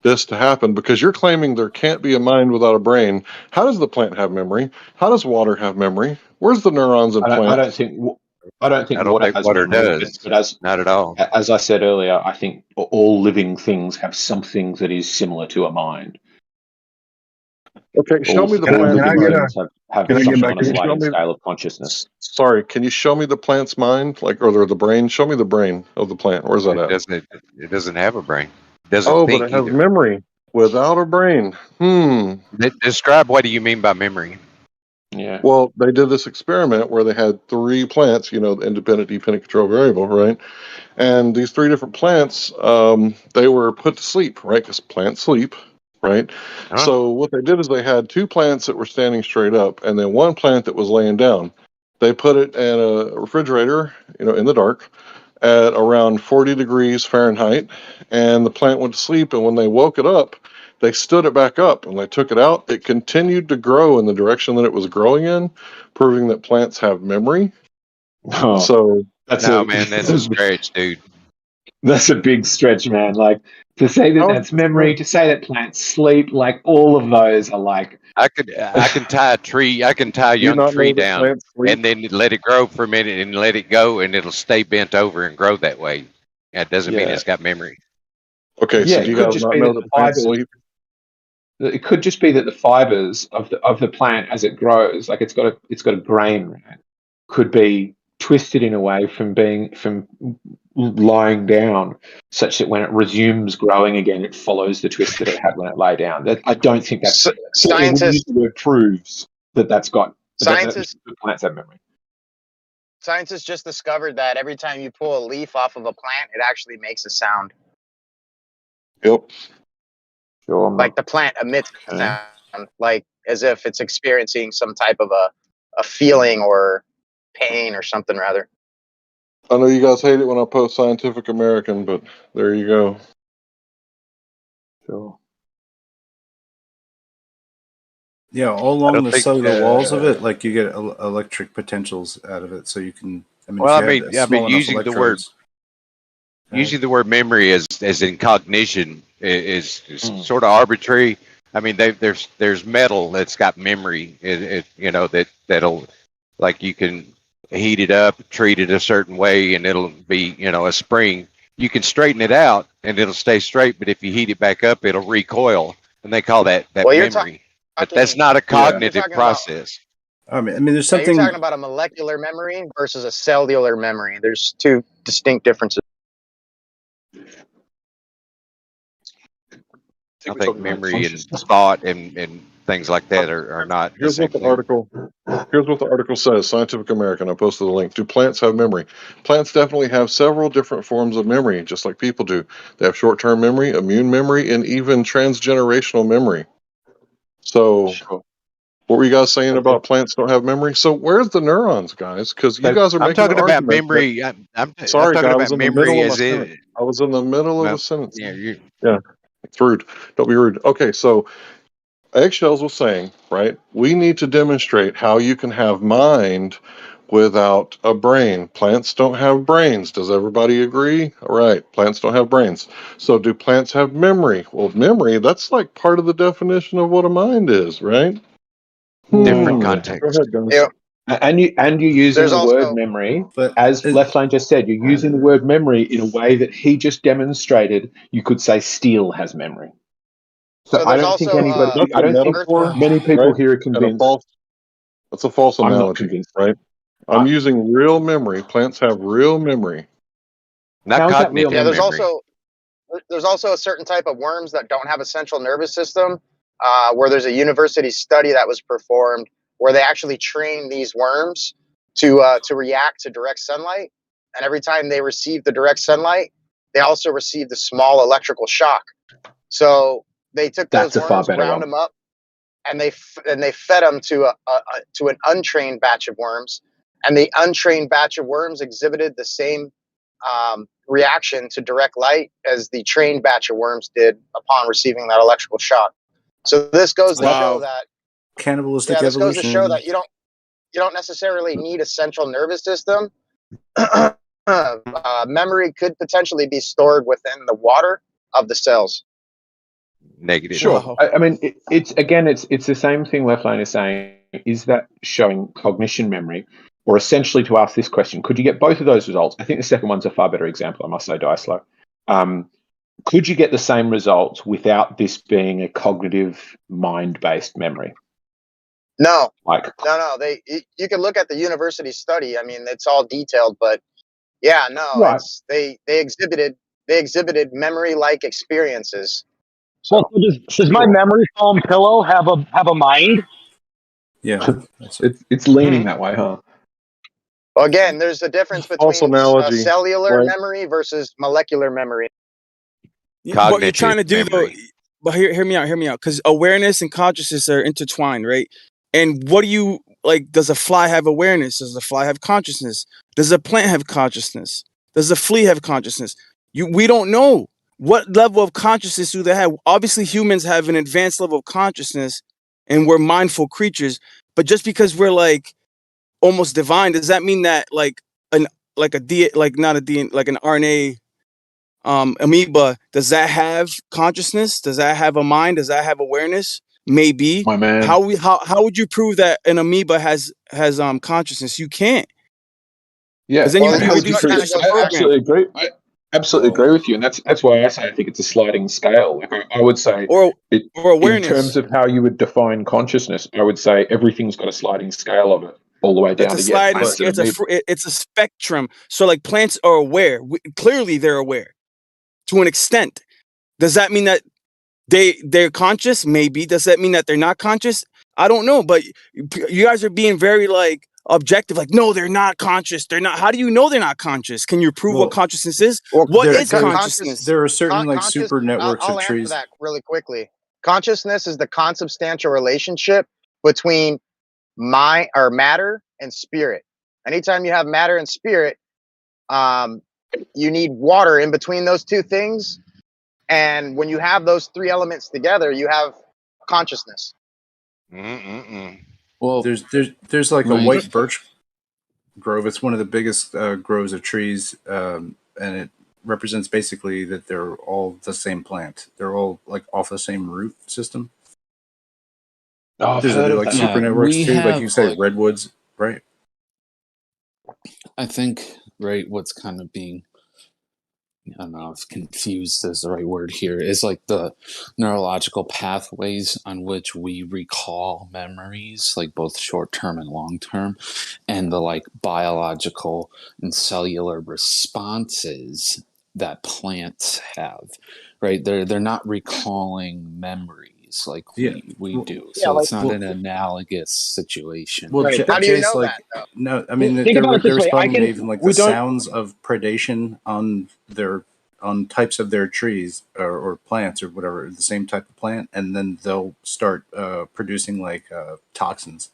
this to happen, because you're claiming there can't be a mind without a brain. How does the plant have memory? How does water have memory? Where's the neurons in I don't plants? think I don't water think has water memory, does. but Not at all. as I said earlier, I think all living things have something that is similar to a mind. Okay, show me the All plant. living things have Can I some get back? kind of Can you show sliding me? scale of consciousness. Sorry, can you show me the plant's mind, or the brain? Show me the brain of the plant. Where's that It at? doesn't. It doesn't have a brain. It doesn't Oh, but it think has either. memory without a brain. Describe what do you mean by memory? Yeah. Well, they did this experiment where they had 3 plants, the independent, dependent, control variable, right? And these 3 different plants, they were put to sleep, right? Because plants sleep, right? Huh? So what they did is they had 2 plants that were standing straight up, and then 1 plant that was laying down. They put it in a refrigerator, in the dark, at around 40 degrees Fahrenheit, and the plant went to sleep. And when they woke it up, they stood it back up and they took it out. It continued to grow in the direction that it was growing in, proving that plants have memory. Oh, So that's that's a stretch, dude. That's a big stretch, man. Like, to say that that's memory, to say that plants sleep, like all of those are like. I can tie a tree. I can tie a young tree down and then let it grow for a minute and let it go, and it'll stay bent over and grow that way. That doesn't mean it's got memory. Okay, Yeah, so do you guys not know that plants sleep? It could just be that the fibers of the plant as it grows, like it's got a grain, right? Could be twisted in a way from lying down, such that when it resumes growing again, it follows the twist that it had when it lay down. I don't think that's scientists. The word proves that's got Scientists. that plants have memory. Scientists just discovered that every time you pull a leaf off of a plant, it actually makes a sound. Yep. Sure. Like the plant emits sound, like as if it's experiencing some type of a feeling or pain or something rather. I know you guys hate it when I post Scientific American, but there you go. Sure. Yeah, all along the cellular walls of it, like you get electric potentials out of it, so you can. Using the word using the word memory as in cognition is sort of arbitrary. I mean, there's metal that's got memory. That'll, like, you can heat it up, treat it a certain way, and it'll be a spring. You can straighten it out and it'll stay straight, but if you heat it back up, it'll recoil, and they call that memory. But that's not a cognitive process. I mean, there's Yeah, something. you're talking about a molecular memory versus a cellular memory. There's 2 distinct differences. I think memory and thought and things like that are not. Here's what the article says. Scientific American. I posted the link. Do plants have memory? Plants definitely have several different forms of memory, just like people do. They have short-term memory, immune memory, and even transgenerational memory. So, what were you guys saying about plants don't have memory? So, where's the neurons, guys? Because you guys are making I'm talking about memory. Sorry, I'm talking guys. I about was in the memory middle of as my it. sentence. I was in the middle of the sentence. Yeah. It's rude. Don't be rude. Okay, so Eggshells was saying, right? We need to demonstrate how you can have mind without a brain. Plants don't have brains. Does everybody agree? All right, plants don't have brains. So do plants have memory? Well, memory, that's like part of the definition of what a mind is, right? Different context. Go ahead, guys. Yeah. And you're using There's the also- word memory, as Left Lane just said, you're using the word memory in a way that he just demonstrated. You could say steel has memory. So I don't think anybody. I don't think many people here are convinced. That's a false I'm not analogy, convinced. right? I'm using real memory. Plants have real memory. Not cognitive Yeah, memory. there's also a certain type of worms that don't have a central nervous system, where there's a university study that was performed where they actually train these worms to react to direct sunlight, and every time they receive the direct sunlight, they also receive the small electrical shock. So they took those worms, ground them up, and they fed them to an untrained batch of worms, and the untrained batch of worms exhibited the same reaction to direct light as the trained batch of worms did upon receiving that electrical shock. So this goes to show Wow. that Cannibalistic this goes to show evolution. that you don't necessarily need a central nervous system. Memory could potentially be stored within the water of the cells. Negative. Sure. I mean, it's the same thing Leflane is saying. Is that showing cognition memory? Or essentially to ask this question, could you get both of those results? I think the second one's a far better example, I must say, Dyslo. Could you get the same results without this being a cognitive, mind-based memory? No. Like, No. You can look at the university study. I mean, it's all detailed, but yeah, no, right. they exhibited memory-like experiences. So, does my memory foam pillow have a mind? Yeah, it's leaning that way, huh? Well, again, there's a difference False between analogy, cellular right? memory versus molecular memory. What you're trying to do though, but hear me out, because awareness and consciousness are intertwined, right? And what do you like? Does a fly have awareness? Does a fly have consciousness? Does a plant have consciousness? Does a flea have consciousness? We don't know what level of consciousness do they have. Obviously, humans have an advanced level of consciousness, and we're mindful creatures. But just because we're like almost divine, does that mean that like an RNA amoeba, does that have consciousness? Does that have a mind? Does that have awareness? Maybe. My man. How would you prove that an amoeba has consciousness? You can't. Yeah, then you I reduce it to a program. absolutely agree. I absolutely agree with you, and that's why I say I think it's a sliding scale. Like I would say, or awareness. In terms of how you would define consciousness, I would say everything's got a sliding scale of it, all the way down It's a to get sliding. It's a spectrum. So like plants are aware. Clearly, they're aware to an extent. Does that mean that they're conscious? Maybe. Does that mean that they're not conscious? I don't know. But you guys are being very like objective. Like, no, they're not conscious. They're not. How do you know they're not conscious? Can you prove what consciousness is? What is consciousness? There are certain like super networks I'll of answer trees. that really quickly. Consciousness is the consubstantial relationship between matter and spirit. Anytime you have matter and spirit, you need water in between those two things. And when you have those three elements together, you have consciousness. Well, there's like a white birch grove. It's one of the biggest groves of trees, and it represents basically that they're all the same plant. They're all like off the same root system. Oh, there's like super networks too, like you say, redwoods, right? I think what's kind of being, I don't know if confused is the right word here, is like the neurological pathways on which we recall memories, like both short-term and long-term, and the like biological and cellular responses that plants have, right? They're not recalling memories like we do. So it's not an analogous situation. Well, How do you know like, that, though? no, I mean, Think about it this there's way. probably even like the sounds of predation on types of their trees or plants or whatever, the same type of plant, and then they'll start producing like toxins.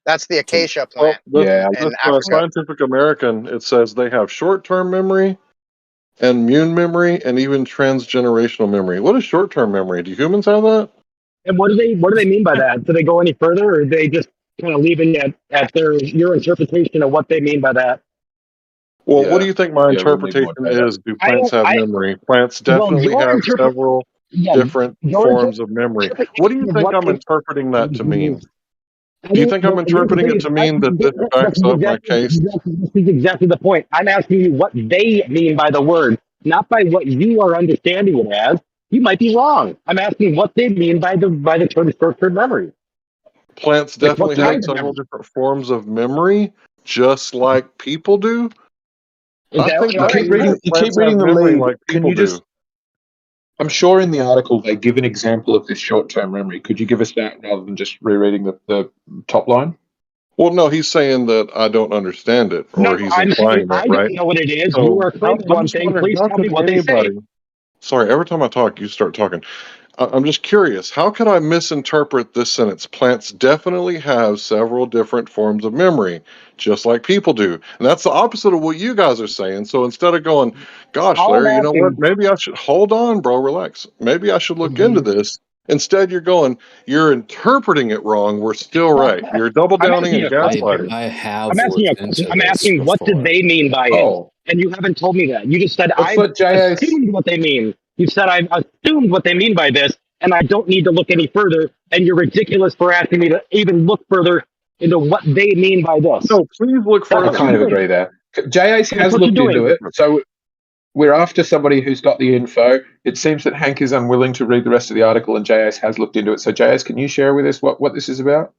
That's the acacia plant. This Scientific American, it says they have short-term memory and immune memory and even transgenerational memory. What is short-term memory? Do humans have that? And what do they mean by that? Do they go any further, or are they just kind of leaving it at your interpretation of what they mean by that? Well, what do you think my interpretation is? Do plants have memory? Plants definitely have several different forms of memory. What do you think I'm interpreting that to mean? Do you think I'm interpreting it to mean that this backs up my case? This is exactly the point. I'm asking you what they mean by the word, not by what you are understanding it as. You might be wrong. I'm asking what they mean by the term short-term memory. Plants definitely have several different forms of memory, just like people do. I think you keep reading the lead. like Can you just? I'm sure in the article they give an example of this short-term memory. Could you give us that rather than just rereading the top line? Well, no, he's saying that I don't understand it, or he's implying that, right? I don't know what it is. So, you are claiming one thing. Please tell me what they say. Sorry, every time I talk, you start talking. I'm just curious, how could I misinterpret this sentence? Plants definitely have several different forms of memory, just like people do. And that's the opposite of what you guys are saying. So instead of going, gosh, Larry, you know what? Maybe I should, hold on, bro, relax. Maybe I should look into this. Instead, you're interpreting it wrong. We're still right. You're double I'm downing asking and you a question. gaslighting. I have I'm asking you a looked question. into I'm this asking what did before. they mean by it? Oh, And you haven't told me that. You just said let's I've let JS. assumed what they mean. You said I've assumed what they mean by this, and I don't need to look any further. And you're ridiculous for asking me to even look further into what they mean by this. No, please look That's I what further. kind you're of doing. agree there. JS That's has what you're looked into doing. it, so we're after somebody who's got the info. It seems that Hank is unwilling to read the rest of the article, and JS has looked into it. So, JS, can you share with us what this is about?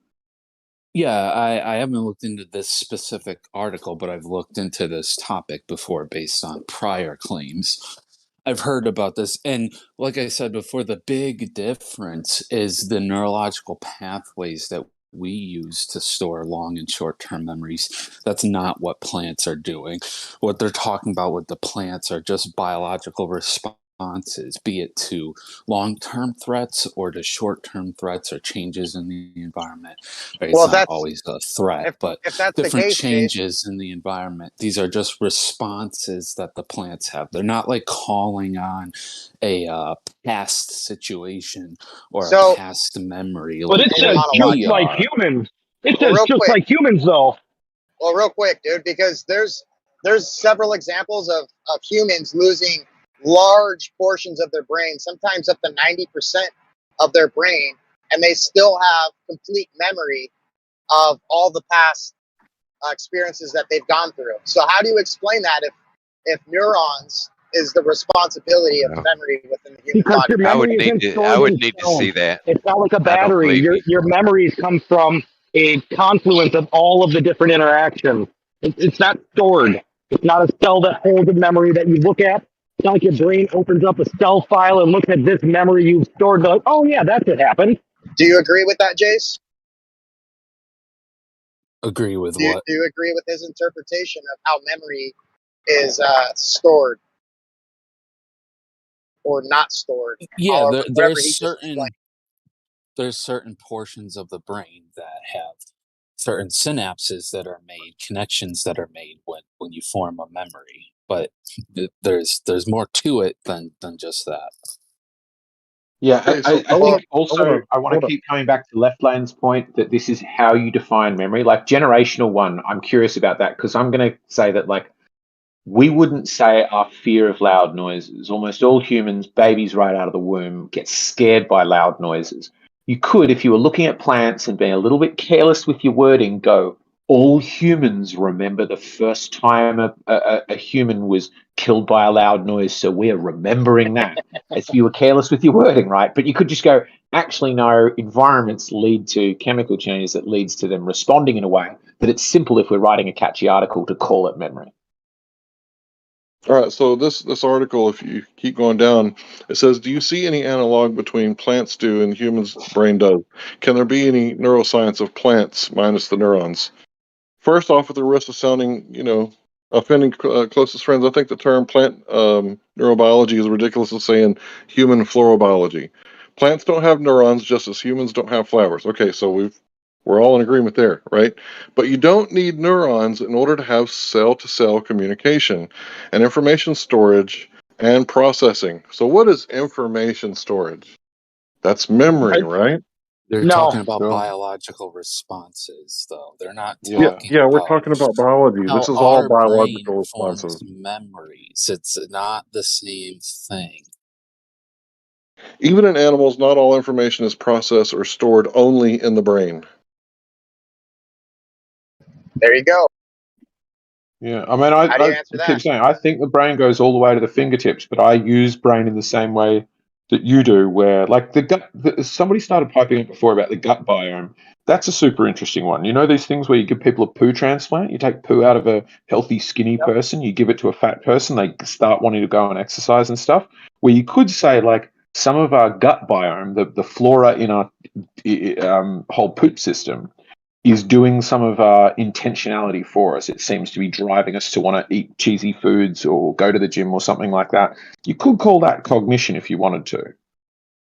Yeah, I haven't looked into this specific article, but I've looked into this topic before based on prior claims. I've heard about this. And like I said before, the big difference is the neurological pathways that we use to store long and short term memories. That's not what plants are doing. What they're talking about with the plants are just biological responses, be it to long term threats or to short term threats or changes in the environment. Right? It's Well, not that's always a threat, but if that's the different case, Jace. changes in the environment. These are just responses that the plants have. They're not like calling on a past situation or a So, past memory But like it in your says what monologue, just we like are. humans. It well, says real just quick. like humans, though. Well, real quick, dude, because there's several examples of humans losing large portions of their brain, sometimes up to 90% of their brain, and they still have complete memory of all the past experiences that they've gone through. So how do you explain that if neurons is the responsibility of No. memory within the human Because body? your I would memory need isn't to. I stored would in need to stone. see that. It's not like a I don't battery. believe you. Your memories come from a confluence of all of the different interactions. It's not stored. It's not a cell that holds a memory that you look at. It's not like your brain opens up a cell file and looks at this memory you've stored. Like, oh yeah, that's what happened. Do you agree with that, Jace? Agree with Do what? you agree with his interpretation of how memory is stored or not stored? Yeah, However, whatever he just explained. there's certain portions of the brain that have certain synapses that are made, connections that are made when you form a memory. But there's more to it than just that. Yeah, Okay, so I wanna- think also I want to keep coming back to Left Lane's point that this is how you define memory. Like generational one, I'm curious about that because I'm going to say that like we wouldn't say our fear of loud noises. Almost all humans, babies right out of the womb, get scared by loud noises. You could, if you were looking at plants and being a little bit careless with your wording, go, all humans remember the first time a human was killed by a loud noise, so we're remembering that. If you were careless with your wording, right? But you could just go, actually, no, environments lead to chemical changes that leads to them responding in a way that it's simple if we're writing a catchy article to call it memory. All right, so this article, if you keep going down, it says, do you see any analog between plants do and humans' brain does? Can there be any neuroscience of plants minus the neurons? First off, at the risk of sounding, offending closest friends, I think the term plant neurobiology is ridiculous as saying human florobiology. Plants don't have neurons, just as humans don't have flowers. Okay, so we're all in agreement there, right? But you don't need neurons in order to have cell-to-cell communication and information storage and processing. So what is information storage? That's memory, right? They're No. talking about So, biological responses, though. They're not yeah, talking we're about talking about biology. how This is all our brain biological forms responses. memories. It's not the same thing. Even in animals, not all information is processed or stored only in the brain. There you go. Yeah, I mean, How do you I answer keep that? saying I think the brain goes all the way to the fingertips, but I use brain in the same way that you do, where like the gut. Somebody started piping up before about the gut biome. That's a super interesting one. You know these things where you give people a poo transplant. You take poo out of a healthy, skinny person, you give it to a fat person, they start wanting to go and exercise and stuff. Where you could say like some of our gut biome, the flora in our whole poop system, is doing some of our intentionality for us. It seems to be driving us to want to eat cheesy foods or go to the gym or something like that. You could call that cognition if you wanted to.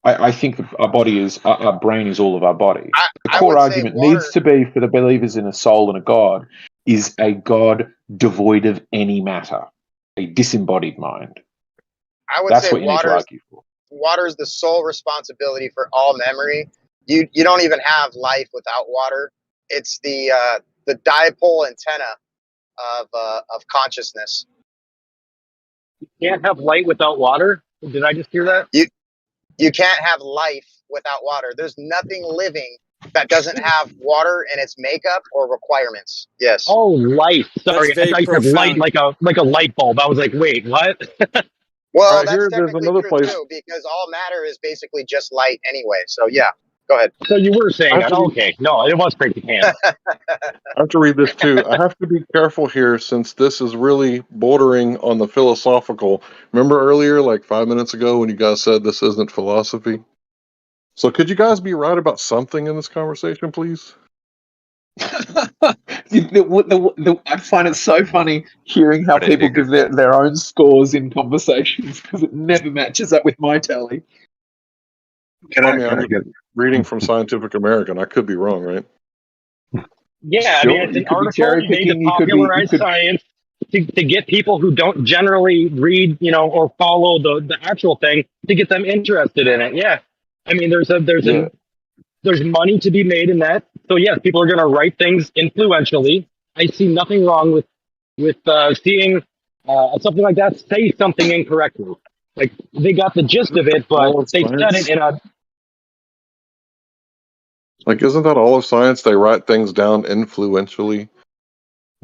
I think our body is our brain is all of our body. The I core would say argument water. needs to be for the believers in a soul and a God is a God devoid of any matter, a disembodied mind. I would That's say what you need to argue for. water is the sole responsibility for all memory. You don't even have life without water. It's the dipole antenna of consciousness. You can't have light without water. Did I just hear that? You can't have life without water. There's nothing living that doesn't have water in its makeup or requirements. Yes. Oh, light. Sorry, I That's thought very you said light profound. like a light bulb. I was like, wait, what? Well, All right, that's here, there's technically another true place. too, because all matter is basically just light anyway. So yeah, go ahead. So you were saying I that? have to be, Okay, no, it was crazy can. I have to read this too. I have to be careful here since this is really bordering on the philosophical. Remember earlier, like 5 minutes ago, when you guys said this isn't philosophy? So could you guys be right about something in this conversation, please? I find it so funny hearing how What a people digger. give their own scores in conversations because it never matches up with my tally. I'm just reading from Scientific American. I could be wrong, right? Yeah, I mean, Sure, it's you an could be article cherry made to picking. You popularize could. science to get people who don't generally read, or follow the actual thing to get them interested in it. Yeah, I mean, there's money to be made in that. So yes, people are going to write things influentially. I see nothing wrong with seeing something like that say something incorrectly. Like they got the gist of it, but All of they said science? it in a Like, isn't that all of science? They write things down influentially.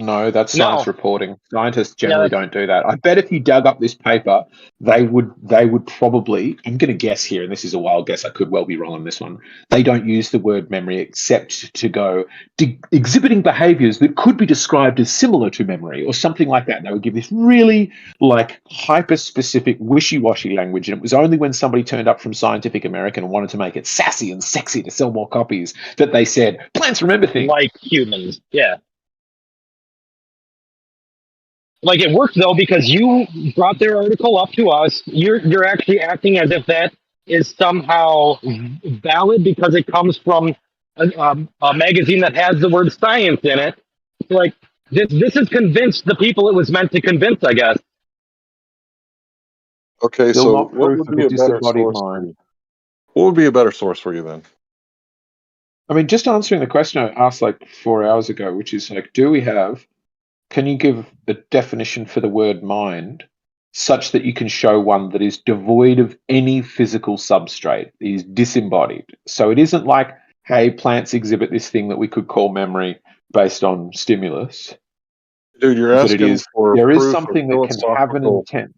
No, that's science no. reporting. Scientists Yeah, generally don't do that. I bet if you dug up this paper, they would probably, I'm going to guess here, and this is a wild guess, I could well be wrong on this one. They don't use the word memory except to go exhibiting behaviors that could be described as similar to memory or something like that. They would give this really like hyper-specific wishy-washy language, and it was only when somebody turned up from Scientific American and wanted to make it sassy and sexy to sell more copies that they said, plants remember things. like humans. Yeah. Like it worked though because you brought their article up to us. You're actually acting as if that is somehow valid because it comes from a magazine that has the word science in it. Like this has convinced the people it was meant to convince, I guess. Okay, Still so not what proof would of be a a better disembodied source for mind. you? What would be a better source for you then? I mean, just answering the question I asked like 4 hours ago, which is like, can you give a definition for the word mind such that you can show one that is devoid of any physical substrate, is disembodied? So it isn't like, hey, plants exhibit this thing that we could call memory based on stimulus. Dude, you're But asking for there is proof of something that can have an philosophical. intent.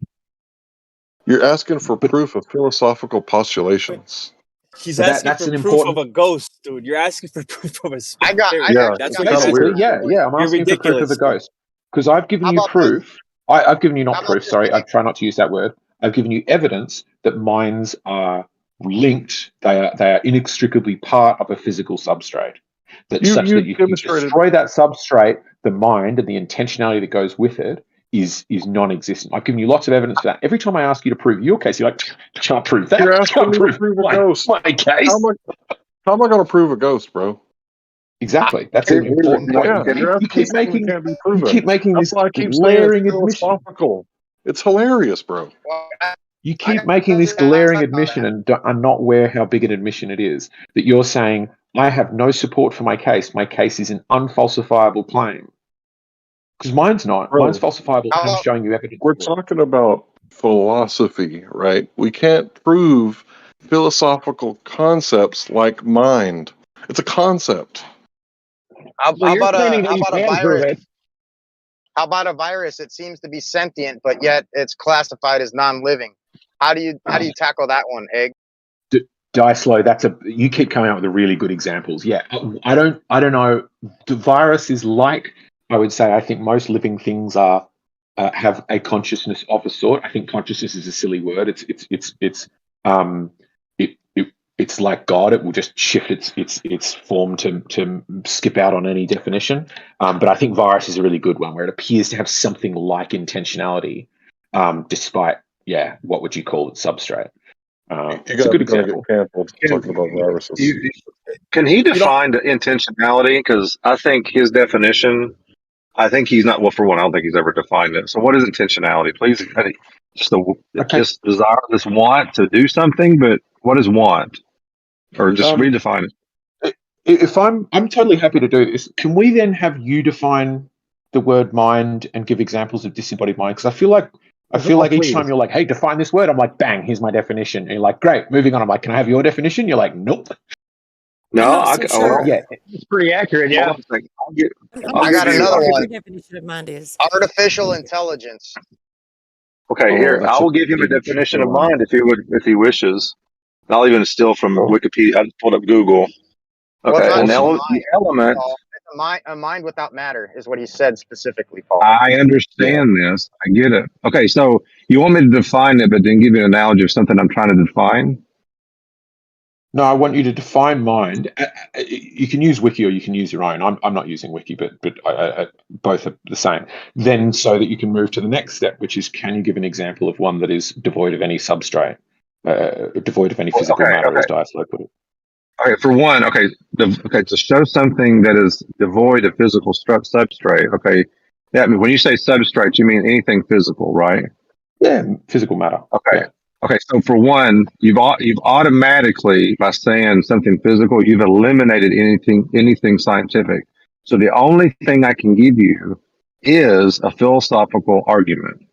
You're asking for proof of philosophical postulations. He's But asking that's for an proof important. of a ghost, dude. You're asking for proof of a spirit. Yeah, That's it's what kind he's of Basically, weird. yeah. I'm You're asking for proof of ridiculous, a ghost because I've given How you about this? proof. I've given you How not about proof. this? Sorry, I try not to use that word. I've given you evidence that minds are linked. They are inextricably part of a physical substrate. That You such that you demonstrated. destroy that substrate, the mind and the intentionality that goes with it is non-existent. I've given you lots of evidence for that. Every time I ask you to prove your case, you're like, can't prove that. You're asking Can't me to prove prove a my ghost. case. How am I going to prove a ghost, bro? Exactly. That's an important point. Yeah, you're You asking me keep something that making can't be proven. you keep making That's this why I keep saying it's glaring admission. philosophical. It's hilarious, bro. You keep making this glaring admission and are not aware how big an admission it is. That you're saying, I have no support for my case. My case is an unfalsifiable claim. Because mine's not. Bro, Mine's falsifiable and I'm showing you evidence. We're talking about philosophy, right? We can't prove philosophical concepts like mind. It's a concept. How Well, you're about claiming that you a can prove virus? it. How about a virus? It seems to be sentient, but yet it's classified as non-living. How do you tackle that one, Egg? Dicelo, you keep coming up with the really good examples. Yeah, I don't know. The virus is like, I would say, I think most living things are have a consciousness of a sort. I think consciousness is a silly word. It's like God. It will just shift its form to skip out on any definition. But I think virus is a really good one where it appears to have something like intentionality, despite what would you call it, substrate. It's a good example. Get canceled talking about viruses. Can he define the intentionality? Because I think his definition, I think he's not. Well, for one, I don't think he's ever defined it. So, what is intentionality? Please Just desire, this want to do something. But what is want? Or just redefine it. If I'm totally happy to do this, can we then have you define the word mind and give examples of disembodied mind? Because I feel like each time you're like, hey, define this word, I'm like, bang, here's my definition. And you're like, great, moving on. I'm like, can I have your definition? You're like, nope. No, yeah, it's pretty accurate. Yeah, I got another one. Definition of mind is Artificial intelligence. Okay, here I will give him a definition of mind if he wishes. I'll even steal from Wikipedia. I pulled up Google. Okay, an element. A mind without matter is what he said specifically, Paul. I understand this. I get it. Okay, so you want me to define it, but then give you an analogy of something I'm trying to define? No, I want you to define mind. You can use Wiki or you can use your own. I'm not using Wiki, but both are the same. Then, so that you can move to the next step, which is, can you give an example of one that is devoid of any substrate, devoid of any physical matter, as Diaslo put it? Okay, for one, to show something that is devoid of physical substrate. Okay, yeah. I mean, when you say substrate, you mean anything physical, right? Yeah, physical matter. Okay. Yeah. Okay, so for one, you've automatically, by saying something physical, you've eliminated anything scientific. So the only thing I can give you is a philosophical argument.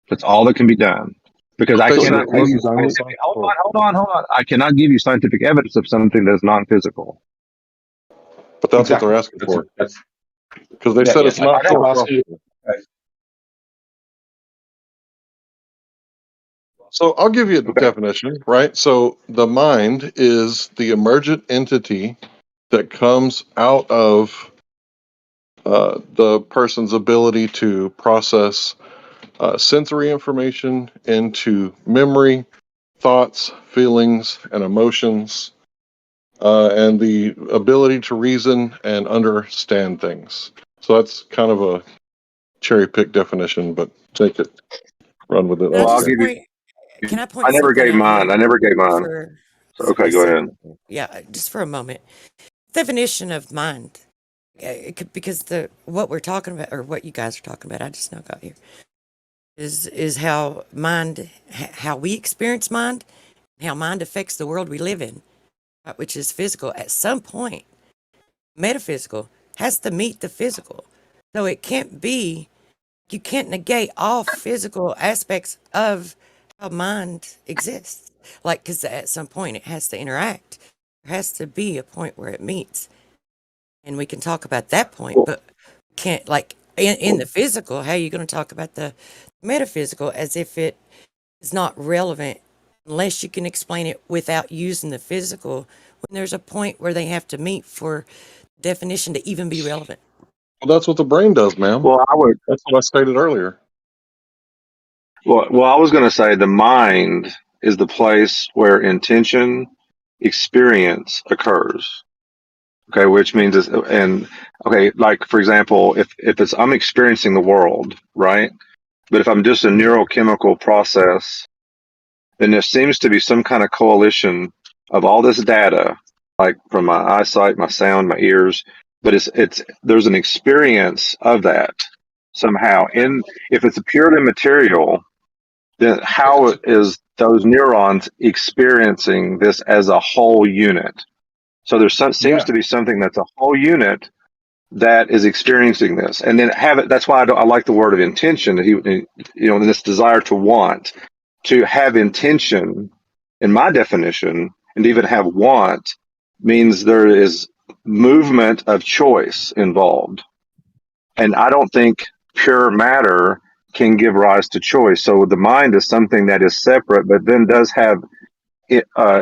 That's all that can be done. Because I cannot give you hold on. I cannot give you scientific evidence of something that is non-physical. But that's what they're asking for. Because they said it's not philosophical. So I'll give you a definition, right? So the mind is the emergent entity that comes out of the person's ability to process sensory information into memory, thoughts, feelings, and emotions, and the ability to reason and understand things. So that's kind of a cherry-pick definition, but take it, run with it. Well, I'll give you. Can I point? I never gave mine. So, okay, go ahead. Yeah, just for a moment. Definition of mind, because what we're talking about, or what you guys are talking about, I just now got here, is how mind, how we experience mind, how mind affects the world we live in, which is physical. At some point, metaphysical has to meet the physical, so it can't be. You can't negate all physical aspects of how mind exists. Like, because at some point it has to interact. There has to be a point where it meets. And we can talk about that point, but can't, like, in the physical, how are you going to talk about the metaphysical as if it is not relevant unless you can explain it without using the physical when there's a point where they have to meet for definition to even be relevant? Well, that's what the brain does, ma'am. Well, that's what I stated earlier. Well, I was going to say the mind is the place where intention, experience occurs. Okay, which means like for example, if it's I'm experiencing the world, right? But if I'm just a neurochemical process, then there seems to be some kind of coalition of all this data, like from my eyesight, my sound, my ears. But there's an experience of that somehow. If it's purely material, then how is those neurons experiencing this as a whole unit? So there seems to be something that's a whole unit that is experiencing this, and then that's why I like the word of intention. That this desire to want, to have intention, in my definition, and even have want, means there is movement of choice involved. And I don't think pure matter can give rise to choice. So the mind is something that is separate, but then does have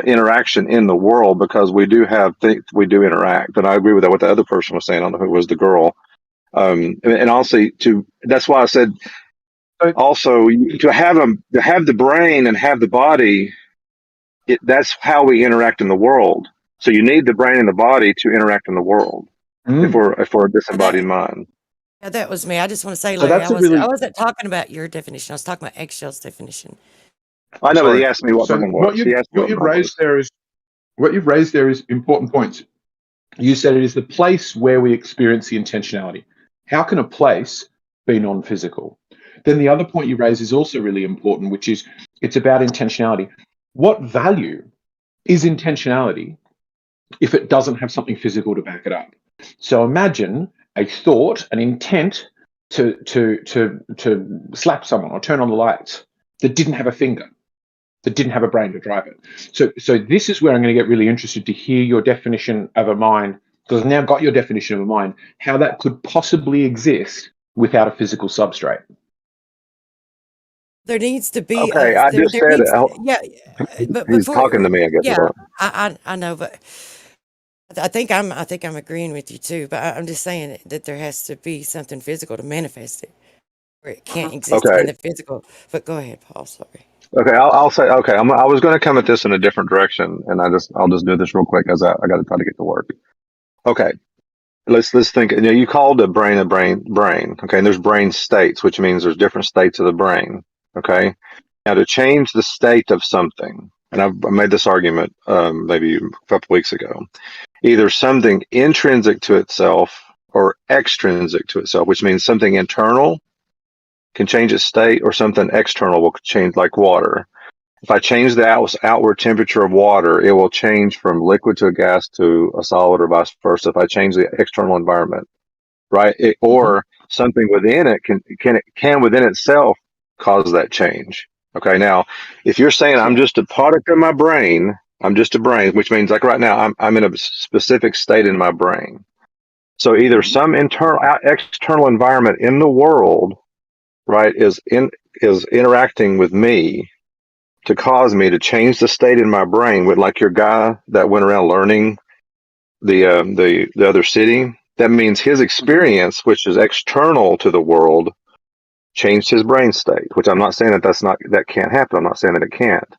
interaction in the world, because we do interact. And I agree with that, what the other person was saying. I don't know who it was, the girl. And also that's why I said also to have the brain and have the body, that's how we interact in the world. So you need the brain and the body to interact in the world. If we're a disembodied mind. Yeah, that was me. I just want to say, Larry, I wasn't talking about your definition. I was talking about Eggshell's definition. I know, but he asked me what mine was. What you've raised there is important points. You said it is the place where we experience the intentionality. How can a place be non-physical? then the other point you raise is also really important, which is it's about intentionality. What value is intentionality if it doesn't have something physical to back it up? So imagine a thought, an intent to slap someone or turn on the lights that didn't have a finger, that didn't have a brain to drive it. So this is where I'm going to get really interested to hear your definition of a mind, because I've now got your definition of a mind, how that could possibly exist without a physical substrate. There needs to be Okay, I just said it. yeah, but He's before, talking to me, I guess. yeah, I know, but I think I'm agreeing with you too. But I'm just saying that there has to be something physical to manifest it, or it can't exist Okay. in the physical. But go ahead, Paul. Sorry. Okay, I'll say, okay, I was going to come at this in a different direction, and I'll just do this real quick as I got to try to get to work. Okay, let's think. You called a brain. Okay, and there's brain states, which means there's different states of the brain. Okay, now to change the state of something, and I made this argument maybe a couple weeks ago, either something intrinsic to itself or extrinsic to itself, which means something internal can change its state, or something external will change, like water. If I change the outward temperature of water, it will change from liquid to a gas to a solid, or vice versa. If I change the external environment, right? Or something within it can within itself cause that change. Okay. Now, if you're saying I'm just a product of my brain, I'm just a brain, which means like right now I'm in a specific state in my brain. So either some external environment in the world, right, is interacting with me to cause me to change the state in my brain, with like your guy that went around learning the other city. That means his experience, which is external to the world, changed his brain state. Which I'm not saying that can't happen. I'm not saying that it can't.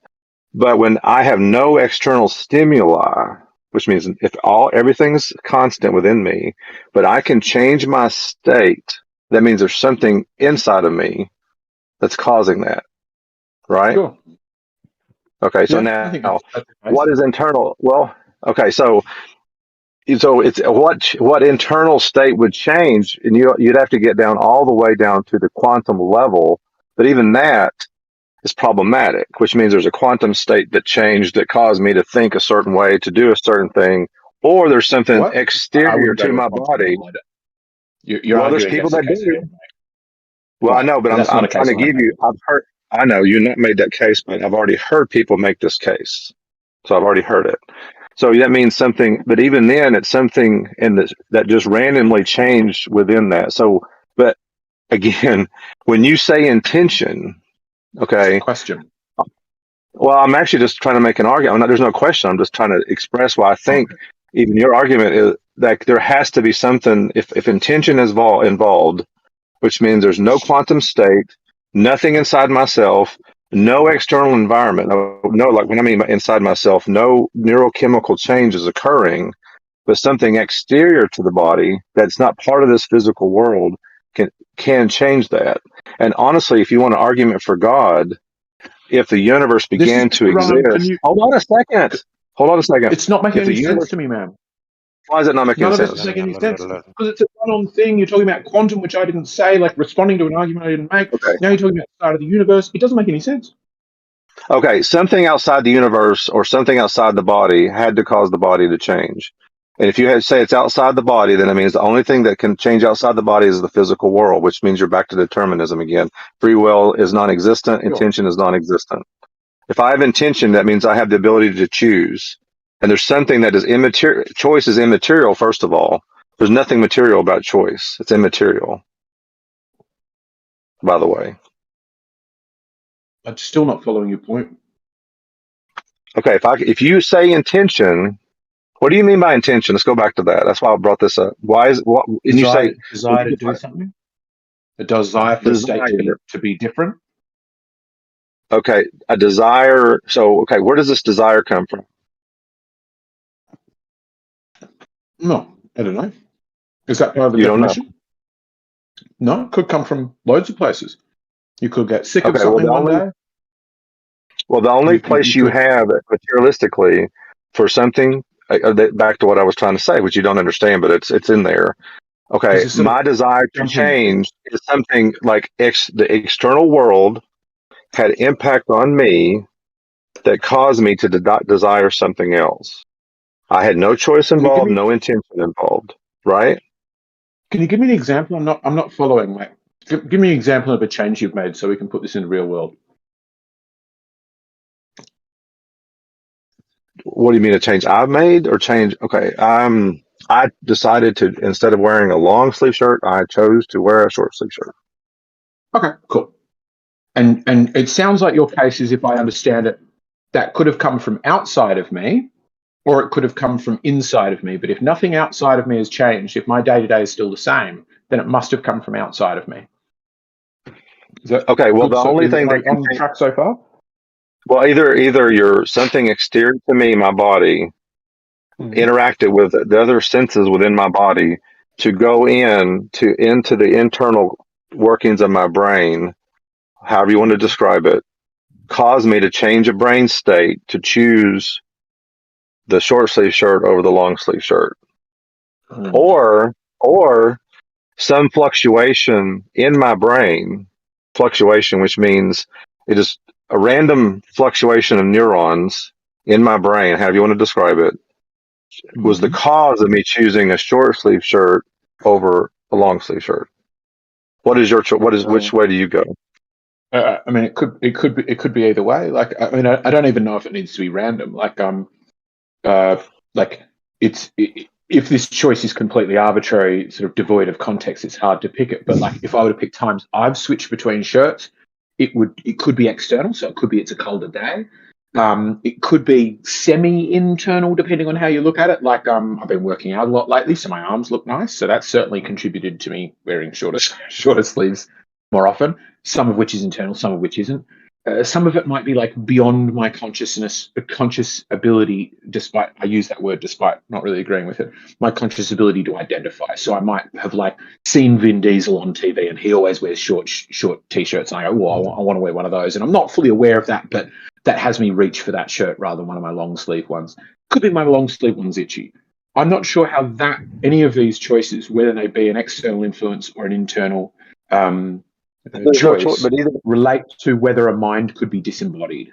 But when I have no external stimuli, which means if everything's constant within me, but I can change my state, that means there's something inside of me that's causing that, right? Sure. Okay, so now what is internal? Well, okay, so it's what internal state would change, and you'd have to get down all the way down to the quantum level, but even that is problematic, which means there's a quantum state that changed that caused me to think a certain way, to do a certain thing, or there's something exterior to my body. Well, there's people that do. Well, I know, but I'm trying to give you. I know you've not made that case, but I've already heard people make this case, so I've already heard it. So that means something, but even then, it's something that just randomly changed within that. So, but again, when you say intention, okay, question. Well, I'm actually just trying to make an argument. There's no question. I'm just trying to express why I think even your argument is that there has to be something. If intention is involved, which means there's no quantum state, nothing inside myself, no external environment. No, like when I mean inside myself, no neurochemical change is occurring, but something exterior to the body that's not part of this physical world can change that. And honestly, if you want an argument for God, if the universe began to exist, hold on a second. It's not making any sense to me, man. Why is it not making sense? None of this is making any sense because it's a run-on thing. You're talking about quantum, which I didn't say, like responding to an argument I didn't make. Okay. Now you're talking about the start of the universe. It doesn't make any sense. Okay, something outside the universe or something outside the body had to cause the body to change. And if you had to say it's outside the body, then it means the only thing that can change outside the body is the physical world, which means you're back to determinism again. Free will is non-existent. Intention is non-existent. If I have intention, that means I have the ability to choose. And there's something that is immaterial. Choice is immaterial, first of all. There's nothing material about choice. It's immaterial, by the way. I'm still not following your point. Okay, if you say intention, what do you mean by intention? Let's go back to that. That's why I brought this up. Why is what? And you say desire to do something. A desire for a state to be different. Okay, a desire. So, okay, where does this desire come from? No, I don't know. Is that part of the definition? No, it could come from loads of places. You could get sick of something one day. Well, the only place you have materialistically for something, back to what I was trying to say, which you don't understand, but it's in there. Okay, my desire to change is something like the external world had impact on me that caused me to desire something else. I had no choice involved, no intention involved, right? Can you give me an example? I'm not following, mate. Give me an example of a change you've made so we can put this in the real world. What do you mean a change I've made or change? Okay, I decided to, instead of wearing a long sleeve shirt, I chose to wear a short sleeve shirt. Okay, cool. And it sounds like your case is, if I understand it, that could have come from outside of me, or it could have come from inside of me. But if nothing outside of me has changed, if my day-to-day is still the same, then it must have come from outside of me. Okay, well, the only thing that on track so far? Well, either you're something exterior to me, my body, interacted with the other senses within my body to go into the internal workings of my brain, however you want to describe it, cause me to change a brain state to choose the short sleeve shirt over the long sleeve shirt, or some fluctuation in my brain, which means it is a random fluctuation of neurons in my brain, however you want to describe it, was the cause of me choosing a short sleeve shirt over a long sleeve shirt. What is your which way do you go? I mean, it could be either way. Like, I mean, I don't even know if it needs to be random. If this choice is completely arbitrary, sort of devoid of context, it's hard to pick it. But like, if I were to pick times I've switched between shirts, it could be external. So it could be it's a colder day. It could be semi-internal, depending on how you look at it. Like, I've been working out a lot lately, so my arms look nice. So that's certainly contributed to me wearing shorter sleeves more often. Some of which is internal, some of which isn't. Some of it might be like beyond my conscious ability, despite, I use that word despite not really agreeing with it, my conscious ability to identify. So I might have like seen Vin Diesel on TV and he always wears short t-shirts. And I go, well, I want to wear one of those. And I'm not fully aware of that, but that has me reach for that shirt rather than one of my long sleeve ones. Could be my long sleeve one's itchy. I'm not sure how any of these choices, whether they be an external influence or an internal choice, relate to whether a mind could be disembodied.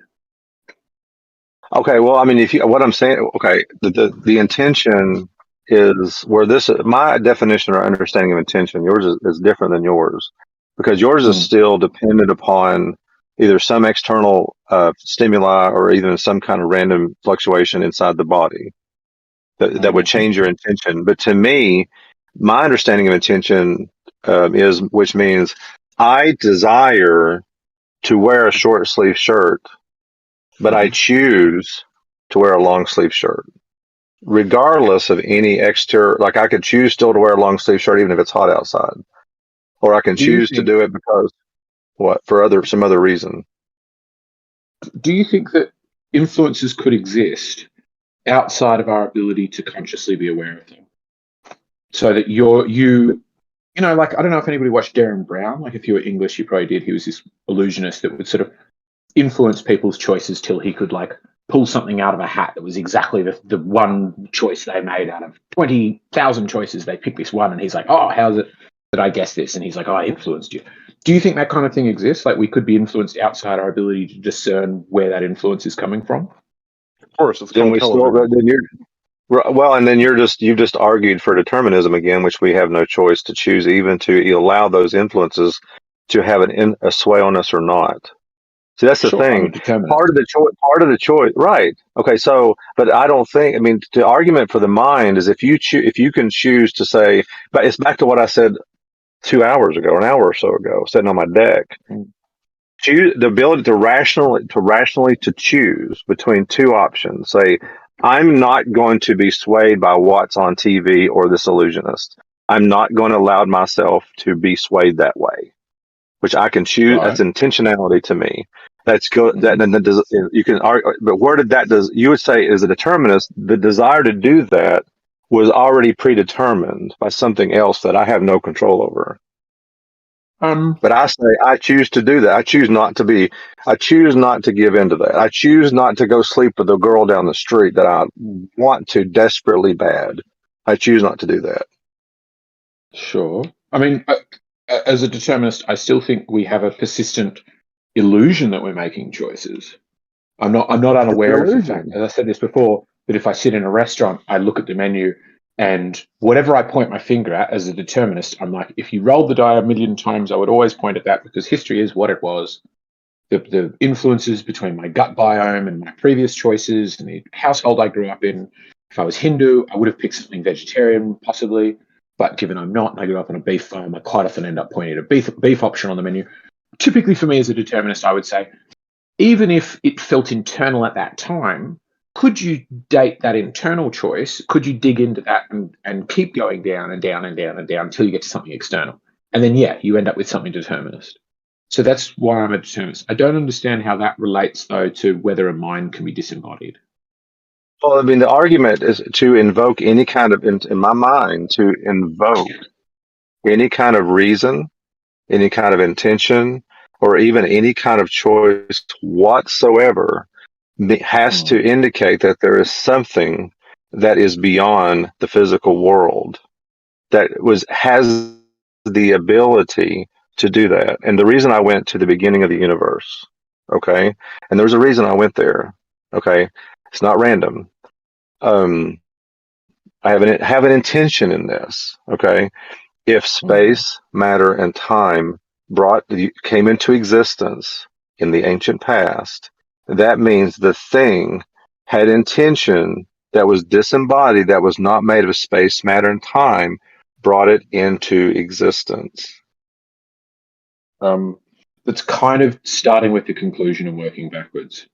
Okay, well, I mean, what I'm saying, okay, the intention is where my definition or understanding of intention, yours is different than yours, because yours is still dependent upon either some external stimuli or even some kind of random fluctuation inside the body that would change your intention. But to me, my understanding of intention which means I desire to wear a short sleeve shirt, but I choose to wear a long sleeve shirt, regardless of any exterior. Like, I could choose still to wear a long sleeve shirt even if it's hot outside, or I can choose to do it because some other reason. Do you think that influences could exist outside of our ability to consciously be aware of them? So that you know, like, I don't know if anybody watched Derren Brown. Like, if you were English, you probably did. He was this illusionist that would sort of influence people's choices till he could like pull something out of a hat that was exactly the one choice they made out of 20,000 choices. They picked this one, and he's like, "Oh, how's it that I guessed this?" And he's like, "Oh, I influenced you." Do you think that kind of thing exists? Like, we could be influenced outside our ability to discern where that influence is coming from? Of course, it's then you've just argued for determinism again, which we have no choice to choose, even to allow those influences to have a sway on us or not. See, that's the thing. Part of the choice, right? Okay, so, but I don't think. I mean, the argument for the mind is if you can choose to say, but it's back to what I said 2 hours ago, an hour or so ago, sitting on my deck. The ability to rationally choose between two options. Say, I'm not going to be swayed by what's on TV or this illusionist. I'm not going to allow myself to be swayed that way, which I can choose. Right. That's intentionality to me. That's good. You can argue, but where did you would say is a determinist? The desire to do that was already predetermined by something else that I have no control over. But I say I choose to do that. I choose not to give in to that. I choose not to go sleep with a girl down the street that I want to desperately bad. I choose not to do that. Sure. I mean, as a determinist, I still think we have a persistent illusion that we're making choices. I'm not unaware of the fact, as I said this before, that if I sit in a restaurant, I look at the menu, and whatever I point my finger at as a determinist, I'm like, if you rolled the die a million times, I would always point at that because history is what it was. The influences between my gut biome and my previous choices and the household I grew up in. If I was Hindu, I would have picked something vegetarian, possibly. But given I'm not, and I grew up on a beef farm, I quite often end up pointing at a beef option on the menu. Typically, for me as a determinist, I would say, even if it felt internal at that time, could you date that internal choice? Could you dig into that and keep going down and down and down and down until you get to something external? And then, yeah, you end up with something determinist. So that's why I'm a determinist. I don't understand how that relates, though, to whether a mind can be disembodied. Well, I mean, the argument is to invoke any kind of, in my mind, to invoke any kind of reason, any kind of intention, or even any kind of choice whatsoever has to indicate that there is something that is beyond the physical world that has the ability to do that. And the reason I went to the beginning of the universe, okay, and there's a reason I went there, okay, it's not random. I have an intention in this, okay. If space, matter, and time came into existence in the ancient past, that means the thing had intention that was disembodied, that was not made of space, matter, and time, brought it into existence. That's kind of starting with the conclusion and working backwards.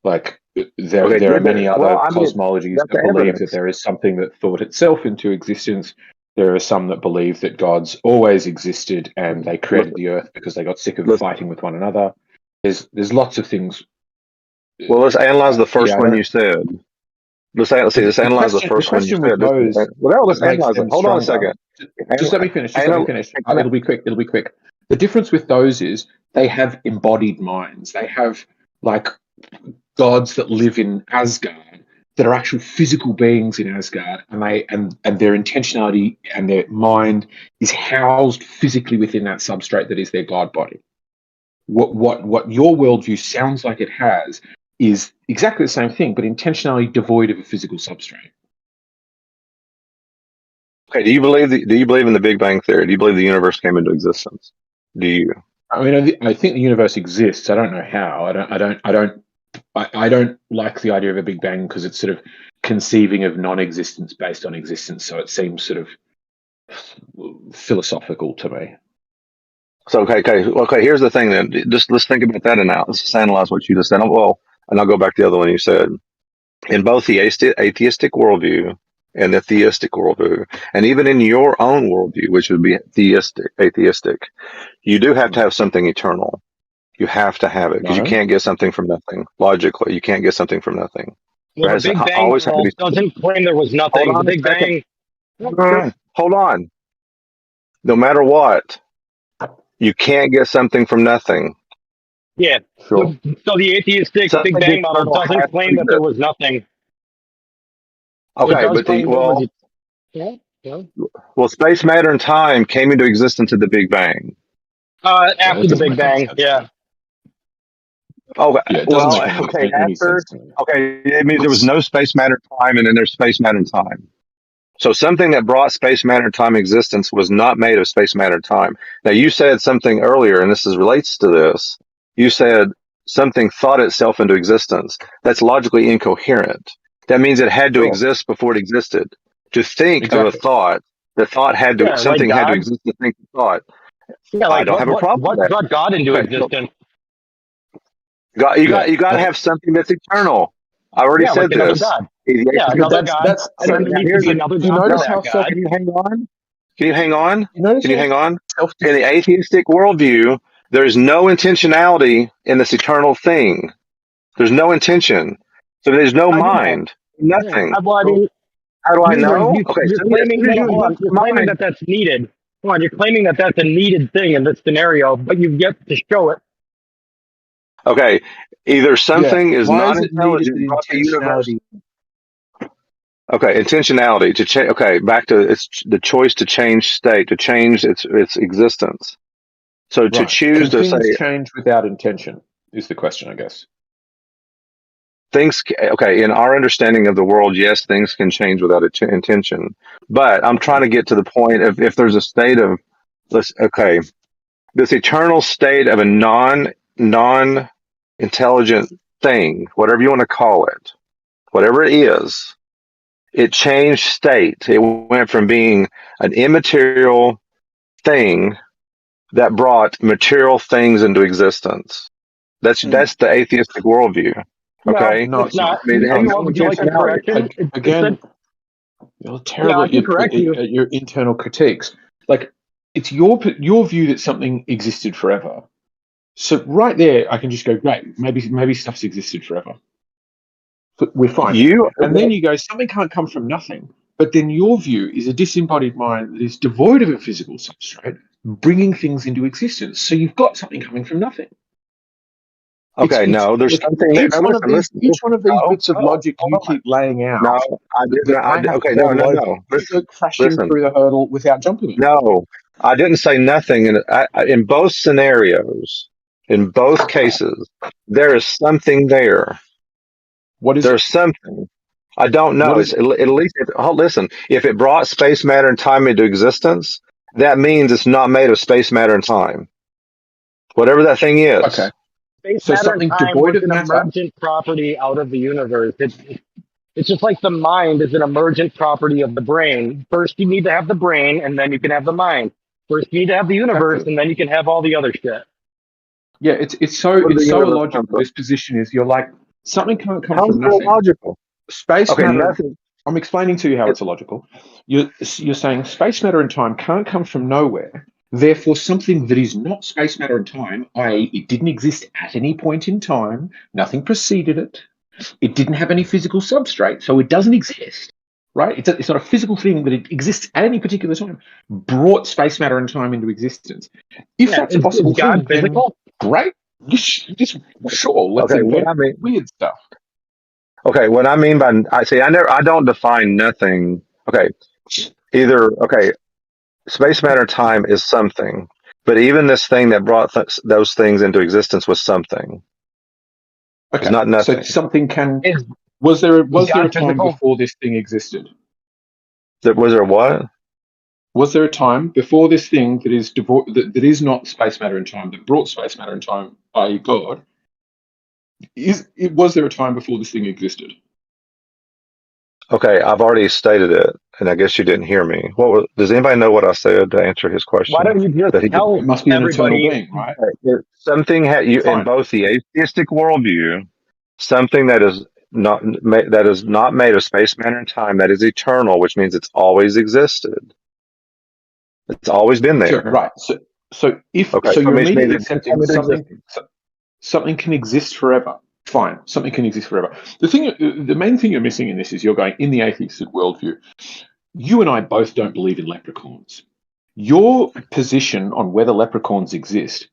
Like there are many other cosmologies that believe that there is something that thought itself into existence. There are some that believe that gods always existed and they created the earth because they got sick of fighting with one another. There's lots of things. Well, let's analyze the first one you said. Let's analyze the first one you said. Let's analyze it. Hold on a second. Just let me finish. It'll be quick. The difference with those is they have embodied minds. They have like gods that live in Asgard that are actual physical beings in Asgard, and their intentionality and their mind is housed physically within that substrate that is their god body. What your worldview sounds like it has is exactly the same thing, but intentionality devoid of a physical substrate. Okay, do you believe in the Big Bang Theory? Do you believe the universe came into existence? Do you? I mean, I think the universe exists. I don't know how. I don't like the idea of a Big Bang because it's sort of conceiving of non-existence based on existence. So it seems sort of philosophical to me. So okay. Here's the thing. Then, just let's think about that now. Let's just analyze what you just said. Well, and I'll go back to the other one you said. In both the atheistic worldview and the theistic worldview, and even in your own worldview, which would be atheistic, you do have to have something eternal. You have to have it because you can't get something from nothing. Logically, you can't get something from nothing. Well, the Big Bang doesn't claim there was nothing. The Big Bang. Hold on. No matter what, you can't get something from nothing. Yeah. Sure. So the atheistic Big Bang model doesn't claim that there was nothing. Okay, well, space, matter, and time came into existence at the Big Bang. After the Big Bang, yeah. Oh, well, okay. It means there was no space, matter, time, and then there's space, matter, and time. So something that brought space, matter, and time existence was not made of space, matter, and time. Now, you said something earlier, and this relates to this. You said something thought itself into existence. That's logically incoherent. That means it had to exist before it existed. To think of a thought, the thought had to something had to exist to think the thought. Yeah, I don't have a problem with that. What brought God into existence? You got to have something that's eternal. I already said this. God. Another God. Can you hang on? Can you hang on? Can you hang on? In the atheistic worldview, there's no intentionality in this eternal thing. There's no intention. So there's no mind. Nothing. Well, I mean, how do I know? You're claiming that that's needed. Come on, you're claiming that that's a needed thing in this scenario, but you've yet to show it. Okay, either something is not intelligent brought the universe. Okay, intentionality to change. Okay, back to it's the choice to change state, to change its existence. So to Right. choose Can to say things change without intention? Is the question, I guess. things. Okay, in our understanding of the world, yes, things can change without intention. But I'm trying to get to the point of if there's a state of okay, this eternal state of a non intelligent thing, whatever you want to call it, whatever it is. It changed state. It went from being an immaterial thing that brought material things into existence. That's the atheistic worldview. No, Okay, No, it's it's not. not. and no Would you like a intentionality. correction? Again, you're Yeah, terrible I can correct you. at your internal critiques. Like, it's your view that something existed forever. So right there, I can just go, great. Maybe stuff's existed forever. But we're fine. And then you go, something can't come from nothing. But then your view is a disembodied mind that is devoid of a physical substrate, bringing things into existence. So you've got something coming from nothing. Okay, no, there's look, something there. each one of these bits of logic you keep laying out. No, I didn't. Okay, no. Listen, crashing through the hurdle without jumping it. No, I didn't say nothing. In both scenarios, in both cases, there is something there. What is there's something? I don't know. It's at least. Listen, if it brought space, matter, and time into existence, that means it's not made of space, matter, and time. Whatever that thing is. Okay. Space, matter, and time was an emergent property out of the universe. It's just like the mind is an emergent property of the brain. First, you need to have the brain, and then you can have the mind. First, you need to have the universe, and then you can have all the other shit. Yeah, it's so illogical. This position is you're like something can't come from nothing. Illogical? Space matter. Nothing. I'm explaining to you how it's illogical. You're saying space, matter, and time can't come from nowhere. Therefore, something that is not space, matter, and time, i.e., it didn't exist at any point in time, nothing preceded it, it didn't have any physical substrate, so it doesn't exist, right? It's not a physical thing, but it exists at any particular time, brought space, matter, and time into existence. If that's a possible thing, physical? Great. Just sure, let's invent weird stuff. Okay, what I mean by I don't define nothing. Okay, space, matter, time is something, but even this thing that brought those things into existence was something. Okay, it's not nothing. So something can. Was there a time before this thing existed? Was there what? Was there a time before this thing that is that is not space, matter, and time that brought space, matter, and time, i.e., God? Was there a time before this thing existed? Okay, I've already stated it, and I guess you didn't hear me. Does anybody know what I said to answer his question? Why don't you just tell it must be everybody? An eternal being, right? Something in both the atheistic worldview, something that is not made of space, matter, and time, that is eternal, which means it's always existed. It's always been there. Sure, right. So you're immediately accepting something can exist forever. Fine, something can exist forever. The main thing you're missing in this is you're going in the atheistic worldview. You and I both don't believe in leprechauns. Your position on whether leprechauns exist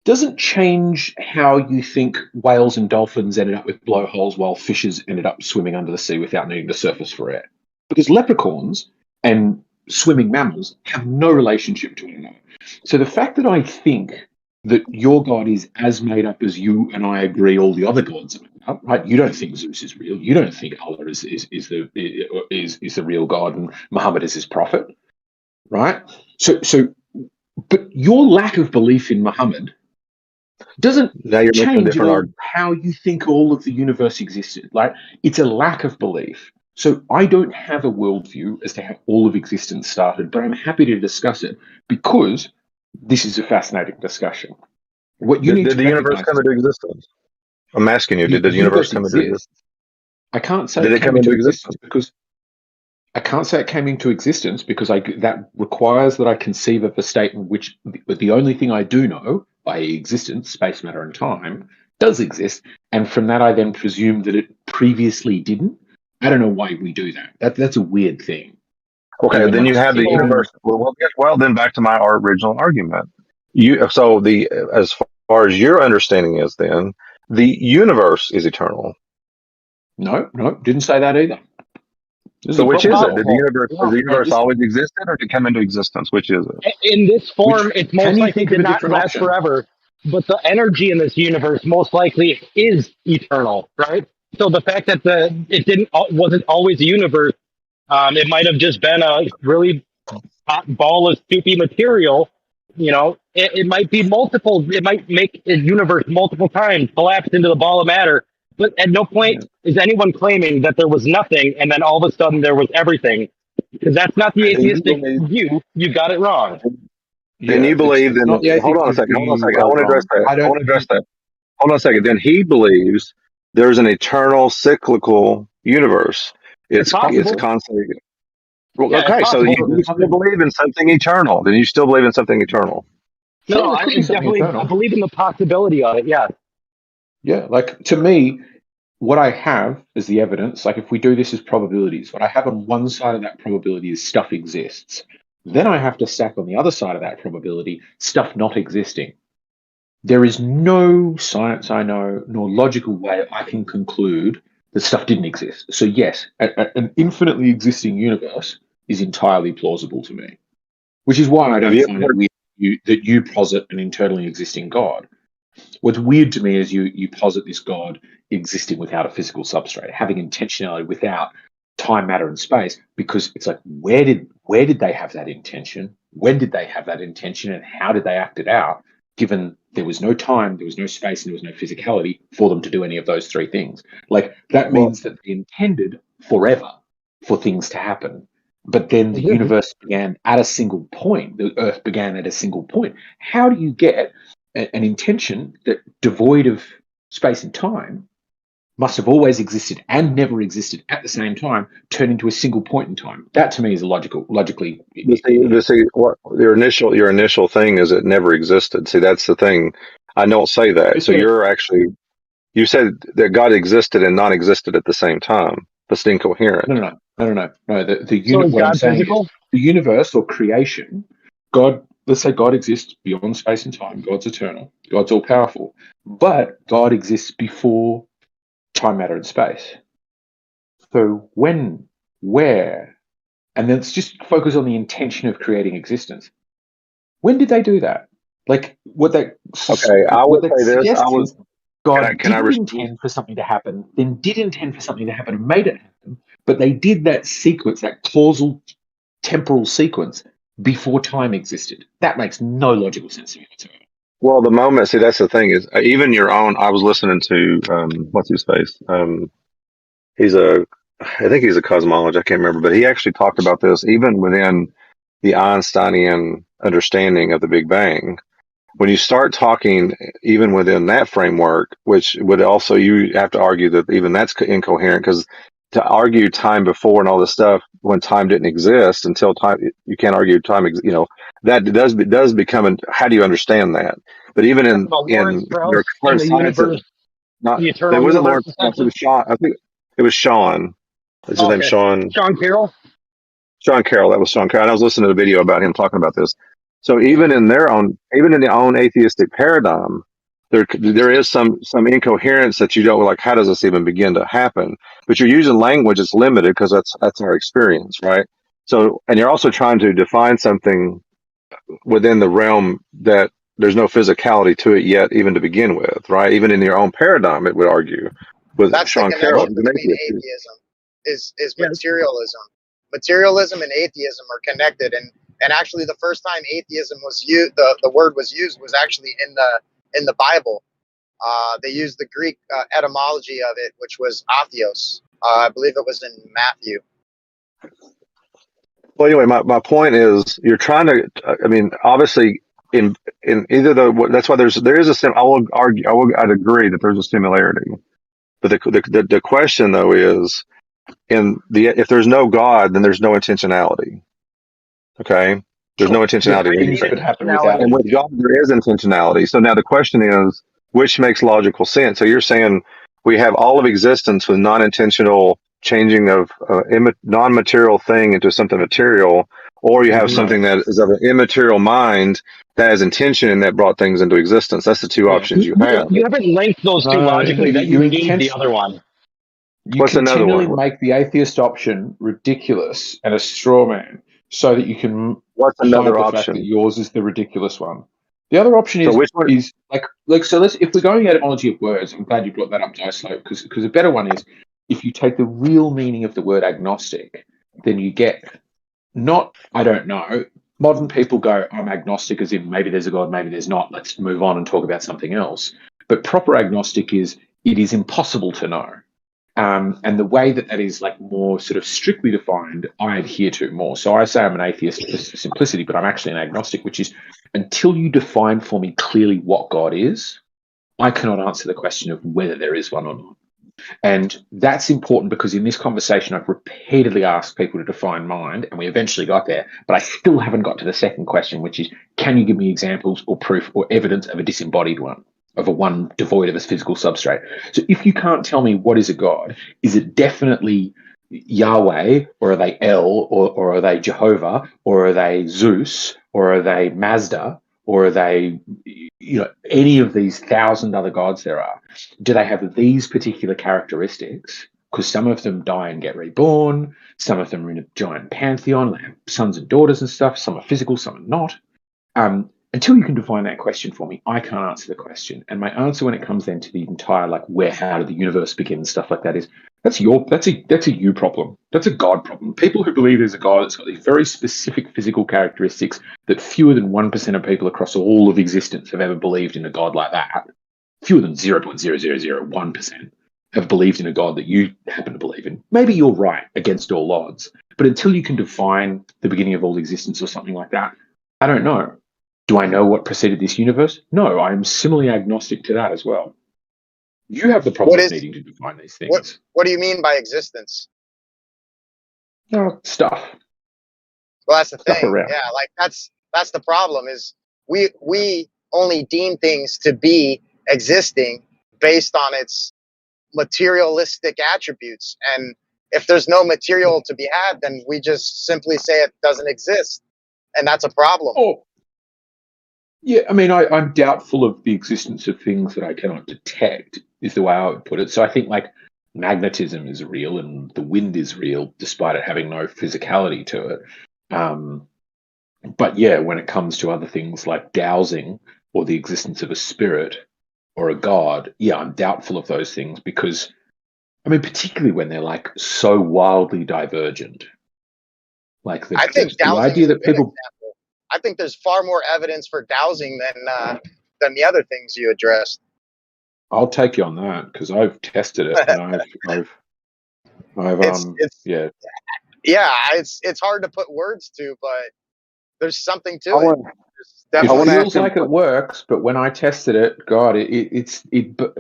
doesn't change how you think whales and dolphins ended up with blowholes while fishes ended up swimming under the sea without needing to surface for air. Because leprechauns and swimming mammals have no relationship to one another. So the fact that I think that your God is as made up as you and I agree all the other gods are made up, right? You don't think Zeus is real. You don't think Allah is the real God and Muhammad is his prophet, right? But your lack of belief in Muhammad doesn't change how you think all of the universe existed. Like, it's a lack of belief. So I don't have a worldview as to how all of existence started, but I'm happy to discuss it because this is a fascinating discussion. What you did the universe come into existence? I'm asking you, did the universe come into existence? I can't say it came into existence because I can't say it came into existence because that requires that I conceive of a state in which the only thing I do know, i.e. existence, space, matter, and time, does exist, and from that I then presume that it previously didn't. I don't know why we do that. That's a weird thing. Okay, then you have the universe. Well, then back to my original argument. As far as your understanding is, then the universe is eternal. No, didn't say that either. So which is it? Did the universe No, has the universe always existed, or did it come into existence? Which is it? In this form, Which, it's can most you likely think of did a not different last option? forever, but the energy in this universe most likely is eternal, right? So the fact that wasn't always a universe, it might have just been a really hot ball of soupy material. It might be multiple. It might make a universe multiple times collapse into the ball of matter. But at no point is anyone claiming that there was nothing and then all of a sudden there was everything, because that's not the atheistic view. You got it wrong. Then you believe it's in. not the Hold on a atheistic second. Hold on a view, second. I want to address that. I want to address that. Hold on a second. Then he believes there's an eternal cyclical universe. It's constantly. Well, Yeah, okay, so you still believe in something eternal. Then you still believe in something eternal. No, There I could be something definitely eternal. I believe in the possibility of it. Yeah. Yeah, like to me, what I have is the evidence. Like if we do this as probabilities, what I have on one side of that probability is stuff exists. Then I have to stack on the other side of that probability stuff not existing. There is no science I know, nor logical way I can conclude that stuff didn't exist. So yes, an infinitely existing universe is entirely plausible to me, which is why I don't find it weird that you posit an internally existing God. What's weird to me is you posit this God existing without a physical substrate, having intentionality without time, matter, and space, because it's like, where did they have that intention? When did they have that intention, and how did they act it out? Given there was no time, there was no space, and there was no physicality for them to do any of those three things. Like that means that they intended forever for things to happen. But then the universe began at a single point. The Earth began at a single point. How do you get an intention that, devoid of space and time, must have always existed and never existed at the same time, turn into a single point in time? That to me is logically. What your initial thing is it never existed. See, that's the thing. I don't say that. So you said that God existed and non-existed at the same time. That's incoherent. No. What I'm saying is the universe or creation, God. Let's say God exists beyond space and time. God's eternal. God's all powerful. But God exists before time, matter, and space. So when, where, and then let's just focus on the intention of creating existence. When did they do that? Like what that? Okay, I would say this. God didn't intend for something to happen, then did intend for something to happen and made it happen. But they did that sequence, that causal temporal sequence, before time existed. That makes no logical sense to me whatsoever. Well, the moment, see, that's the thing is, even your own. I was listening to what's his face. I think he's a cosmologist. I can't remember, but he actually talked about this even within the Einsteinian understanding of the Big Bang. When you start talking, even within that framework, which would also, you have to argue that even that's incoherent, because to argue time before and all this stuff when time didn't exist until time, you can't argue time. That does become. How do you understand that? But even in your current science, it wasn't Lawrence Strauss. It was Sean. I think it was Sean. Is his name Sean? Sean Carroll. Sean Carroll. That was Sean Carroll. And I was listening to a video about him talking about this. So even in their own atheistic paradigm, there is some incoherence that you don't like. How does this even begin to happen? But you're using language that's limited because that's our experience, right? So, and you're also trying to define something within the realm that there's no physicality to it yet, even to begin with, right? Even in your own paradigm, it would argue with That's Sean the Carroll. connection between atheism is materialism. Materialism and atheism are connected, and actually the first time atheism was used, the word was used, was actually in the Bible. They used the Greek etymology of it, which was atheos. I believe it was in Matthew. Well, anyway, my point is, you're trying to. I mean, obviously, in either that's why there is a sim. I'd agree that there's a similarity, but the question though is, if there's no God, then there's no intentionality. Okay, there's no intentionality. Things could happen and with God, there is intentionality. So now the question is, which makes logical sense? So you're saying we have all of existence with non-intentional changing of non-material thing into something material, or you have something that is of an immaterial mind that has intention and that brought things into existence. That's the two options you have. You haven't linked those two logically that you gave the other one. You What's another continually one? make the atheist option ridiculous and a straw man so that you can What's hide another the fact that option? yours is the ridiculous one. The other option So which one? is like so. Let's if we're going etymology of words. I'm glad you brought that up, Dyslope, because a better one is if you take the real meaning of the word agnostic, then you get not I don't know. Modern people go, I'm agnostic, as in maybe there's a God, maybe there's not. Let's move on and talk about something else. But proper agnostic is it is impossible to know. And the way that that is like more sort of strictly defined, I adhere to more. So I say I'm an atheist for simplicity, but I'm actually an agnostic, which is until you define for me clearly what God is, I cannot answer the question of whether there is one or not. And that's important because in this conversation, I've repeatedly asked people to define mind, and we eventually got there, but I still haven't got to the second question, which is, can you give me examples or proof or evidence of a disembodied one, of a one devoid of a physical substrate? So if you can't tell me what is a God, is it definitely Yahweh, or are they El, or are they Jehovah, or are they Zeus, or are they Mazda, or are they, any of these 1,000 other gods there are? Do they have these particular characteristics? Because some of them die and get reborn. Some of them are in a giant pantheon. They have sons and daughters and stuff. Some are physical, some are not. Until you can define that question for me, I can't answer the question. And my answer when it comes then to the entire how did the universe begin and stuff like that is that's a you problem. That's a God problem. People who believe there's a God that's got these very specific physical characteristics that fewer than 1% of people across all of existence have ever believed in a God like that. Fewer than 0.0001% have believed in a God that you happen to believe in. Maybe you're right against all odds. But until you can define the beginning of all existence or something like that, I don't know. Do I know what preceded this universe? No, I'm similarly agnostic to that as well. You have the problem of needing to define these things. What do you mean by existence? Stuff. Well, that's the Stuff thing. around. Yeah, like that's the problem is we only deem things to be existing based on its materialistic attributes. And if there's no material to be had, then we just simply say it doesn't exist. And that's a problem. Oh. Yeah, I mean, I'm doubtful of the existence of things that I cannot detect, is the way I would put it. So I think like magnetism is real and the wind is real, despite it having no physicality to it. But yeah, when it comes to other things like dowsing or the existence of a spirit or a god, yeah, I'm doubtful of those things because, I mean, particularly when they're like so wildly divergent. Like I think the idea that people. Example. I think there's far more evidence for dowsing than the other things you addressed. I'll take you on that because I've tested it and it's hard to put words to, but there's something to it. It feels like it works, but when I tested it, God,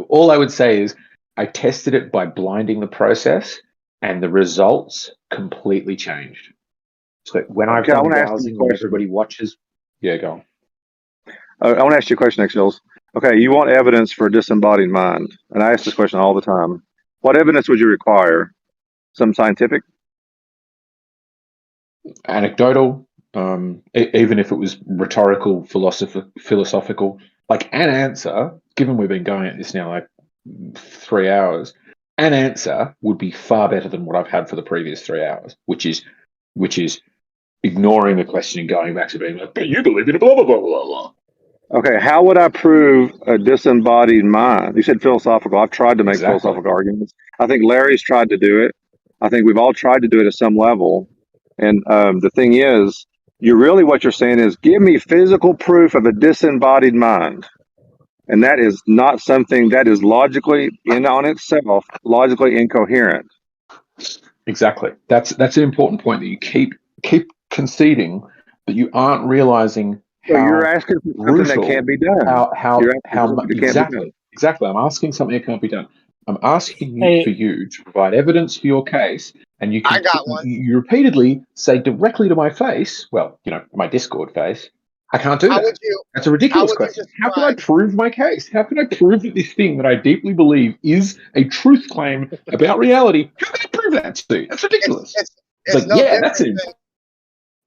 all I would say is I tested it by blinding the process, and the results completely changed. So when I've done dowsing, when everybody watches, yeah, go on. I want to ask you a question, X-Hills. Okay, you want evidence for a disembodied mind, and I ask this question all the time. What evidence would you require? Some scientific? Anecdotal, even if it was rhetorical, philosophical, like an answer, given we've been going at this now like 3 hours, an answer would be far better than what I've had for the previous 3 hours, which is ignoring the question and going back to being like, but you believe in a blah, blah, blah, blah, blah. Okay, how would I prove a disembodied mind? You said philosophical. I've tried to make philosophical arguments. I think Larry's tried to do it. I think we've all tried to do it at some level. And the thing is, what you're saying is, give me physical proof of a disembodied mind. And that is not something that is logically logically incoherent. Exactly. That's an important point that you keep conceding, but you aren't realizing how you're asking for something that can't be done. Exactly. I'm asking something that can't be done. I'm asking you for you to provide evidence for your case, and you can. I got one. You repeatedly say directly to my face, well, my Discord face, I can't do that. That's a ridiculous question. How can I prove my case? How can I prove that this thing that I deeply believe is a truth claim about reality? How can I prove that to you? That's ridiculous.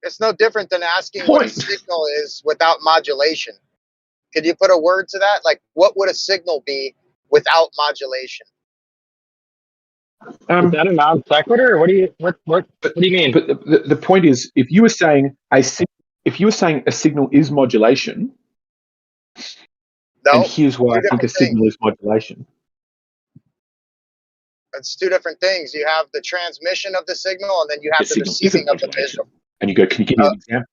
It's no different than asking what a signal is without modulation. Could you put a word to that? Like, what would a signal be without modulation? Is that a non sequitur? Or what do you mean? But the point is, if you were saying a signal is modulation, No, and here's why two I think a different things. signal is modulation. It's two different things. You have the transmission of the signal, and then you have The the signal receiving isn't of the modulation. visual. And you go, can you give me an example?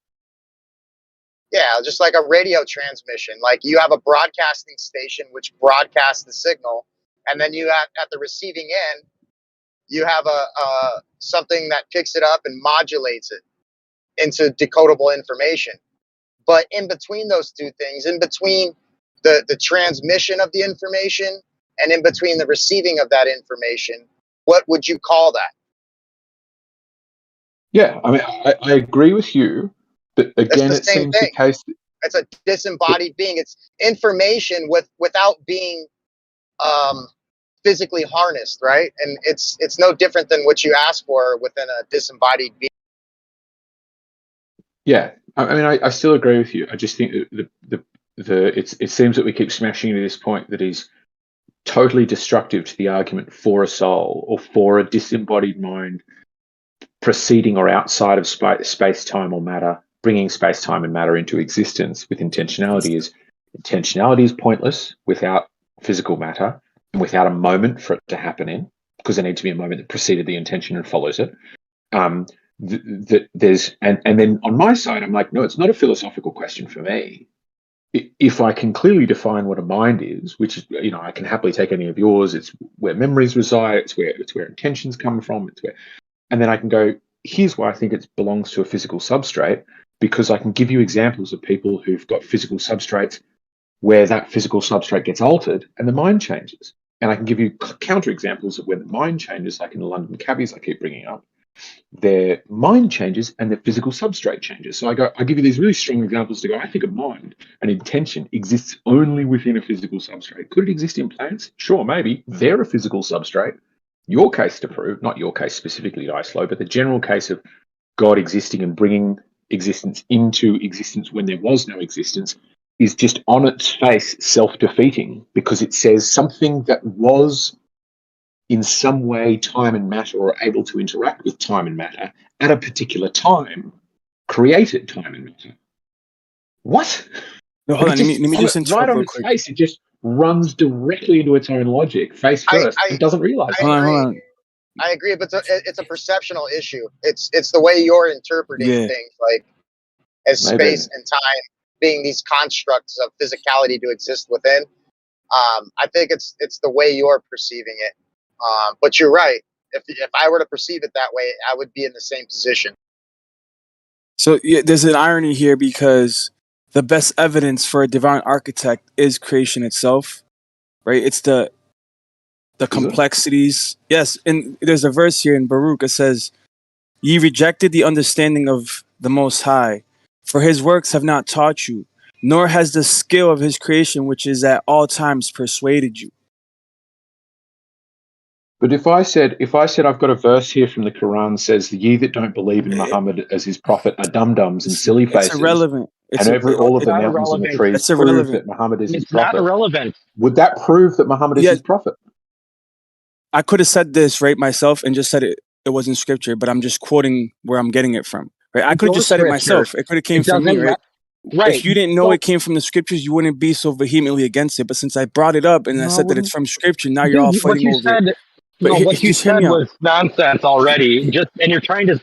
Yeah, just like a radio transmission. Like you have a broadcasting station which broadcasts the signal, and then you have at the receiving end, you have a something that picks it up and modulates it into decodable information. But in between those two things, in between the transmission of the information and in between the receiving of that information, what would you call that? Yeah, I mean, I agree with you, but again, it seems the case. It's a disembodied being. It's information without being physically harnessed, right? And it's no different than what you ask for within a disembodied being. Yeah, I mean, I still agree with you. I just think it seems that we keep smashing into this point that is totally destructive to the argument for a soul or for a disembodied mind proceeding or outside of space, time, or matter, bringing space, time, and matter into existence with intentionality is pointless without physical matter and without a moment for it to happen in, because there needs to be a moment that preceded the intention and follows it. There's and then on my side, I'm like, no, it's not a philosophical question for me. If I can clearly define what a mind is, which is, I can happily take any of yours. It's where memories reside. It's where intentions come from. And then I can go, here's why I think it belongs to a physical substrate, because I can give you examples of people who've got physical substrates where that physical substrate gets altered and the mind changes. And I can give you counter examples of where the mind changes, like in the London cabbies I keep bringing up. Their mind changes and their physical substrate changes. So I give you these really strong examples to go, I think a mind and intention exists only within a physical substrate. Could it exist in plants? Sure, maybe. They're a physical substrate. Your case to prove, not your case specifically, Islo, but the general case of God existing and bringing existence into existence when there was no existence is just on its face self-defeating, because it says something that was in some way time and matter or able to interact with time and matter at a particular time created time and matter. What? No, hold on, let me just interrupt right on real its quick. face, it just runs directly into its own logic, face first, and doesn't realize it. Hold on. I agree, but it's a perceptional issue. It's the way you're interpreting things, like as space and time being these constructs of physicality to exist within. I think it's the way you're perceiving it. But you're right. If I were to perceive it that way, I would be in the same position. So there's an irony here, because the best evidence for a divine architect is creation itself, right? It's the complexities. Yes, and there's a verse here in Baruch. It says, "Ye rejected the understanding of the Most High, for His works have not taught you, nor has the skill of His creation, which is at all times persuaded you." But if I said I've got a verse here from the Quran says, "Ye that don't believe in Muhammad as his prophet are dum-dums and silly faces," it's irrelevant. All of the mountains and the trees prove that Muhammad is his prophet. It's not irrelevant. Would that prove that Muhammad is his prophet? I could have said this right myself and just said it wasn't scripture, but I'm just quoting where I'm getting it from. Right? I could have just said it myself. It could have came from me, right? Right. If you didn't know it came from the scriptures, you wouldn't be so vehemently against it. But since I brought it up and I said that it's from scripture, now you're all fighting over it. What you said was nonsense already. And you're trying to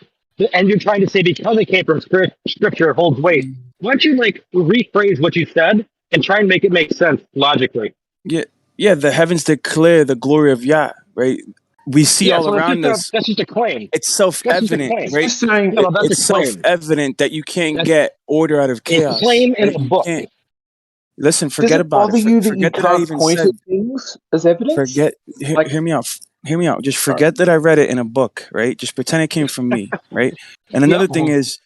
say because it came from scripture, it holds weight. Why don't you rephrase what you said and try and make it make sense logically? Yeah. The heavens declare the glory of Yah, right? We see all around us. That's just a claim. It's self-evident, right? It's self-evident that you can't get order out of chaos. A claim in a book. Listen, forget about it. Forget that I even said things as evidence. Hear me out. Hear me out. Just forget that I read it in a book, right? Just pretend it came from me, right? And another thing is,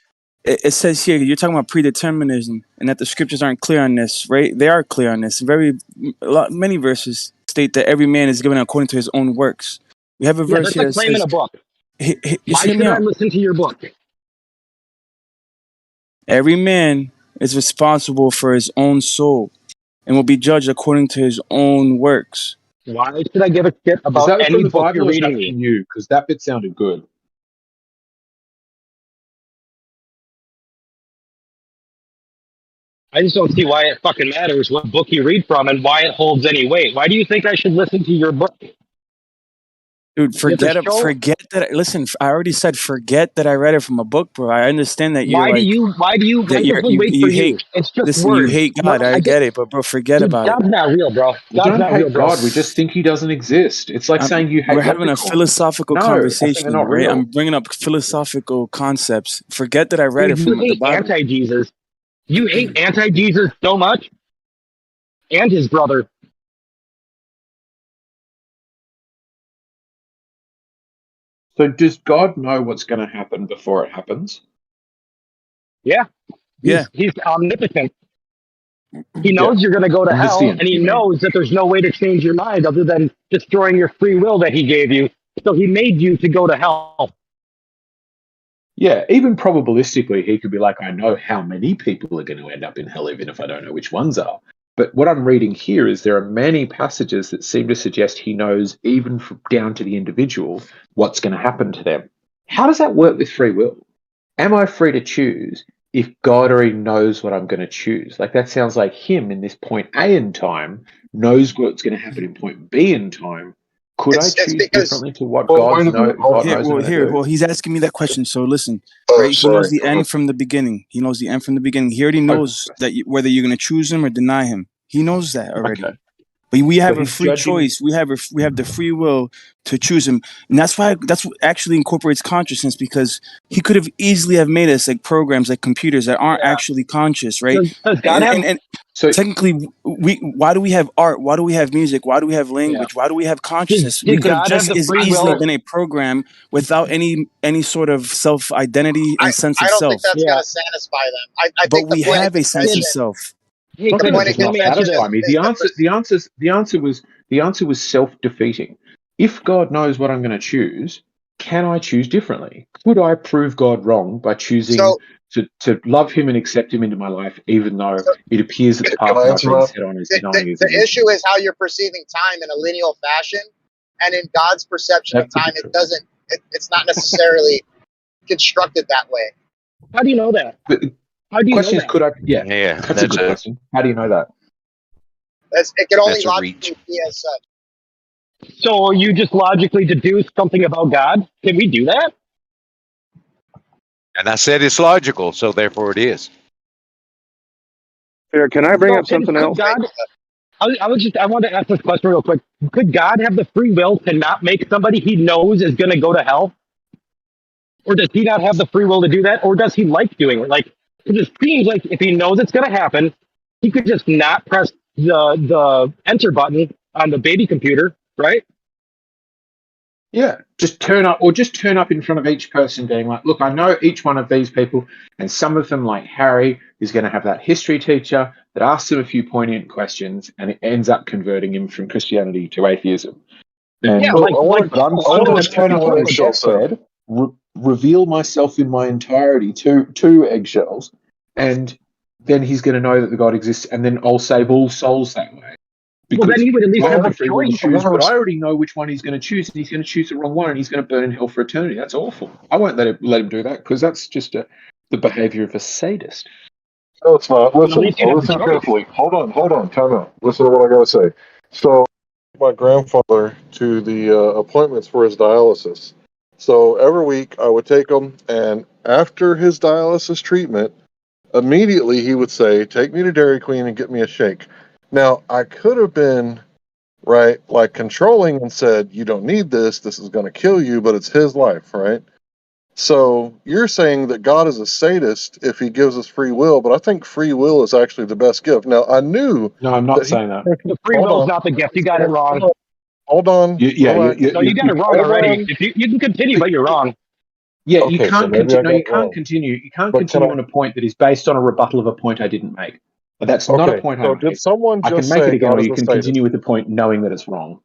it says here, you're talking about predeterminism and that the scriptures aren't clear on this, right? They are clear on this. Many verses state that every man is given according to his own works. We have a verse here that claim says, in a book. Why should I listen to your book? Every man is responsible for his own soul and will be judged according to his own works. Why should I give a shit Is about that any from the book Bible you're or is that reading from me? you? Because that bit sounded good. I just don't see why it fucking matters what book you read from and why it holds any weight. Why do you think I should listen to your book? Dude, You have to show. forget that. Listen, I already said forget that I read it from a book, bro. I understand that you're Why like that. does it hold weight for You you? hate. It's just Listen, you words. hate No, God. I I get, get it, but bro, forget dude, about it. God's not real, bro. We God's don't not real, hate bro. God. We just think he doesn't exist. It's like saying you We're hate having a leprechauns. philosophical No, I think they're conversation, not right? real. I'm bringing up philosophical concepts. Forget that I read it Dude, you from the hate Bible. anti-Jesus. You hate anti-Jesus so much, and his brother. So does God know what's going to happen before it happens? Yeah, Yeah. he's omnipotent. He Yeah. knows you're going to go to hell, Omniscient, and he you mean. knows that there's no way to change your mind other than destroying your free will that he gave you. So he made you to go to hell. Yeah, even probabilistically, he could be like, I know how many people are going to end up in hell, even if I don't know which ones are. But what I'm reading here is there are many passages that seem to suggest he knows, even down to the individual, what's going to happen to them. How does that work with free will? Am I free to choose if God already knows what I'm going to choose? Like, that sounds like him in this point A in time knows what's going to happen in point B in time. Could I choose differently to what God knows I'm going to do? Well, he's asking me that question. So listen, Oh, right? He knows sorry. the end from the beginning. He knows the end from the beginning. He already knows that whether you're going to choose him or deny him. He knows that already. Okay. But we have So a he's free judging- choice. We have the free will to choose him, and that's what actually incorporates consciousness, because he could have easily have made us like programs, like computers that aren't actually conscious, right? Does God have? And so technically, why do we have art? Why do we have music? Why do we have language? Why do we have consciousness? We Did could have God have just the as free easily will? been a program without any sort of self identity and sense I of don't self. think that's going to satisfy them. I But think the we point have of a sense of contention, self. Hey, Not the going point to of just not contention satisfy me. The answer was self-defeating. If God knows what I'm going to choose, can I choose differently? Could I prove God wrong by choosing to love him and accept him into my life, even though it appears that the path that I've been set on is denying his the existence? issue is how you're perceiving time in a lineal fashion, and in God's perception of time, it doesn't. It's not necessarily constructed that way. How do you know that? How do you question know is, that? could I? Yeah, Yeah, that's a good question. How do you know that? It can only That's a logically be as such. So you just logically deduce something about God? Can we do that? And I said it's logical, so therefore it is. Here, can I bring So up something else? God, I wanted to ask this question real quick. Could God have the free will to not make somebody he knows is going to go to hell? Or does he not have the free will to do that? Or does he like doing it? Like, because it seems like if he knows it's going to happen, he could just not press the enter button on the baby computer, right? Yeah, just turn up in front of each person being like, look, I know each one of these people, and some of them, like Harry, is going to have that history teacher that asks him a few poignant questions, and it ends up converting him from Christianity to atheism. And Yeah, I'm going to turn up on his deathbed, reveal myself in my entirety to eggshells, and then he's going to know that the God exists, and then I'll save all souls that way. Well, then he would at least have a choice. But I already know which one he's going to choose, and he's going to choose the wrong one, and he's going to burn in hell for eternity. That's awful. I won't let him do that, because that's just the behavior of a sadist. No, it's not. Listen carefully. Hold on. Time out. Listen to what I got to say. So, my grandfather to the appointments for his dialysis. So every week I would take him, and after his dialysis treatment, immediately he would say, "Take me to Dairy Queen and get me a shake." Now, I could have been, right, like controlling and said, "You don't need this. This is going to kill you," but it's his life, right? So you're saying that God is a sadist if he gives us free will, but I think free will is actually the best gift. Now, I knew... No, I'm not saying that. The free will is not the gift. You got it wrong. Hold on. No, you got it wrong already. If you can continue, but you're wrong. Yeah, Okay, you can't so maybe I continue. No, got you it can't wrong. continue. You can't But continue can I- on a point that is based on a rebuttal of a point I didn't make. But that's not a Okay, point I so made. did someone I can just make say it again, God or is you a can sadist? continue with the point knowing that it's wrong.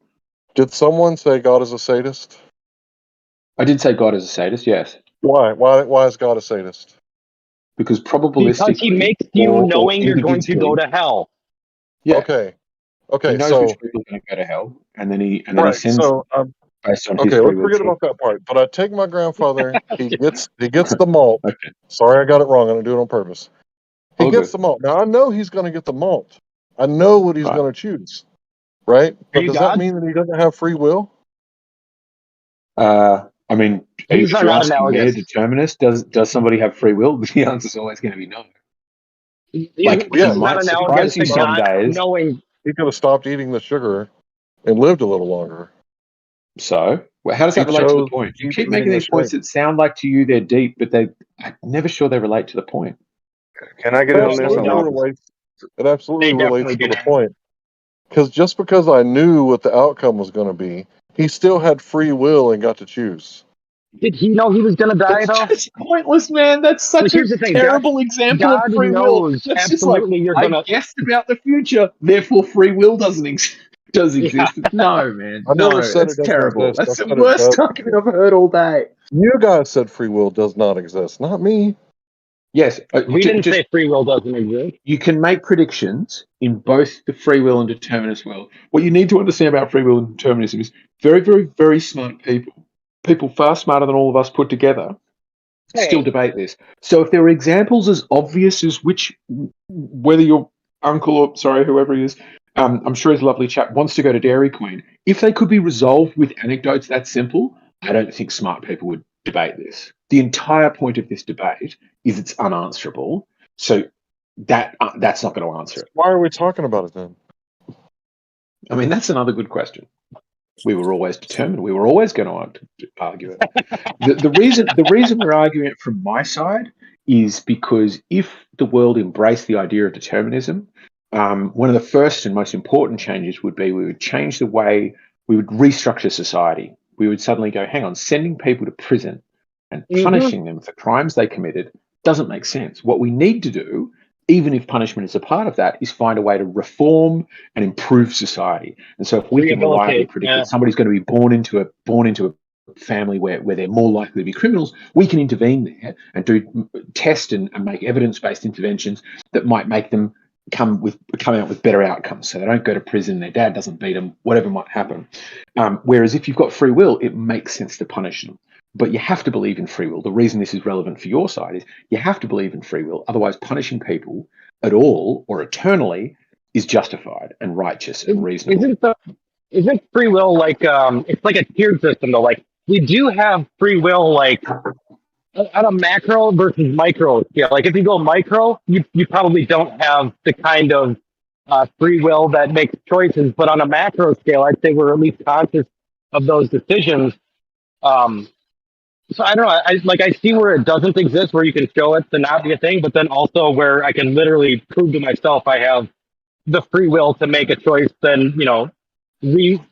Did someone say God is a sadist? I did say God is a sadist, yes. Why? Why is God a sadist? Because probabilistically... Because he makes you knowing you're going to go to hell. Yeah. Okay. Okay, he knows so which people are going to go to hell, and then he right, sends so based on his okay, free let's will forget choice. about that part. But I take my grandfather. He gets the malt. Okay, Sorry, I got it wrong. I didn't do it on purpose. He all gets good. the malt. Now I know he's going to get the malt. I know what he's Right. going to choose, right? Are But you does that God? mean that he doesn't have free will? I mean, These if are you're not asking me, a analogous. determinist, does somebody have free will? The answer is always going to be no. Like, This he is Yeah, not might he analogous surprise could you to some God stop. days. knowing. He could have stopped eating the sugar and lived a little longer. So, well, how does He that relate to the chose point? to You keep keep making eating the these points steak. that sound like to you they're deep, but I'm never sure they relate to the point. Can I get It in on this? They And absolutely don't. I'll relates. It They absolutely relates definitely to do the not. point. Because just because I knew what the outcome was going to be, he still had free will and got to choose. Did he know he was going to die, That's though? just pointless, man. That's Like, such a here's the thing, Josh. terrible example of God free will. knows That's just like, absolutely you're I going to. guessed about the future, therefore free will does Yeah. exist. No, man. I never No, said it that's doesn't terrible. exist. I That's the said it worst does talking exist. I've heard all day. You guys said free will does not exist, not me. Yes, We didn't just say free will doesn't exist. you can make predictions in both the free will and determinist world. What you need to understand about free will and determinism is very, very, very smart people far smarter than all of us put together, still Hey, debate this. So if there are examples as obvious as whether your uncle or sorry, whoever he is, I'm sure he's a lovely chap, wants to go to Dairy Queen, if they could be resolved with anecdotes that simple, I don't think smart people would debate this. The entire point of this debate is it's unanswerable. So that's not going to answer it. Why are we talking about it then? I mean, that's another good question. We were always determined. We were always going to argue it. The reason we're arguing it from my side is because if the world embraced the idea of determinism, one of the first and most important changes would be we would change the way we would restructure society. We would suddenly go, hang on, sending people to prison and punishing them for crimes they committed doesn't make sense. What we need to do, even if punishment is a part of that, is find a way to reform and improve society. And so if we can reliably rehabilitate. predict Yeah. that somebody's going to be born into a family where they're more likely to be criminals, we can intervene there and test and make evidence-based interventions that might make them come out with better outcomes. So they don't go to prison, their dad doesn't beat them, whatever might happen. Whereas if you've got free will, it makes sense to punish them. But you have to believe in free will. The reason this is relevant for your side is you have to believe in free will. Otherwise, punishing people at all or eternally is justified and righteous and reasonable. Isn't free will like it's like a tiered system though? Like we do have free will like on a macro versus micro scale. Like if you go micro, you probably don't have the kind of free will that makes choices. But on a macro scale, I'd say we're at least conscious of those decisions. So I don't know. I see where it doesn't exist, where you can show it to not be a thing, but then also where I can literally prove to myself I have the free will to make a choice. Then resend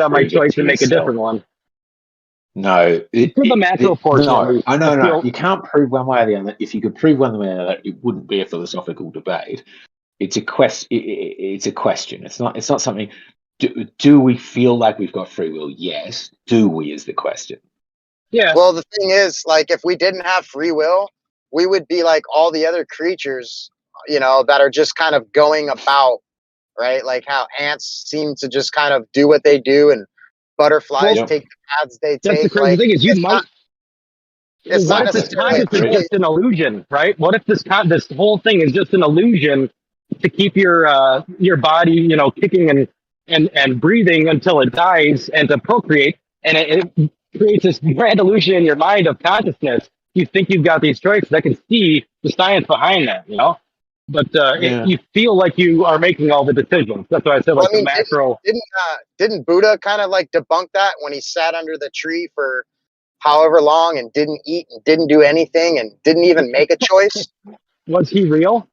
on my prove it choice to and make a yourself. different one. No, For the macro portion, at least. No. You can't prove one way or the other. If you could prove one way or the other, it wouldn't be a philosophical debate. It's a question. It's a question. It's not something. Do we feel like we've got free will? Yes. Do we is the question. Yeah. Well, the thing is, like, if we didn't have free will, we would be like all the other creatures, that are just kind of going about, right? Like how ants seem to just kind of do what they do, and butterflies take the paths they That's take. the crazy Like, thing is you might. it's What not if this necessarily a conscious is just an illusion, right? What if this whole thing is just an illusion to keep your body, kicking and breathing until it dies and to procreate, and it creates this grand illusion in your mind of consciousness. You think you've got these choices. I can see the science behind that, but you feel like you are making all the decisions. That's why I said Well, like the macro. didn't Buddha kind of like debunk that when he sat under the tree for however long and didn't eat and didn't do anything and didn't even make a choice? Was he real?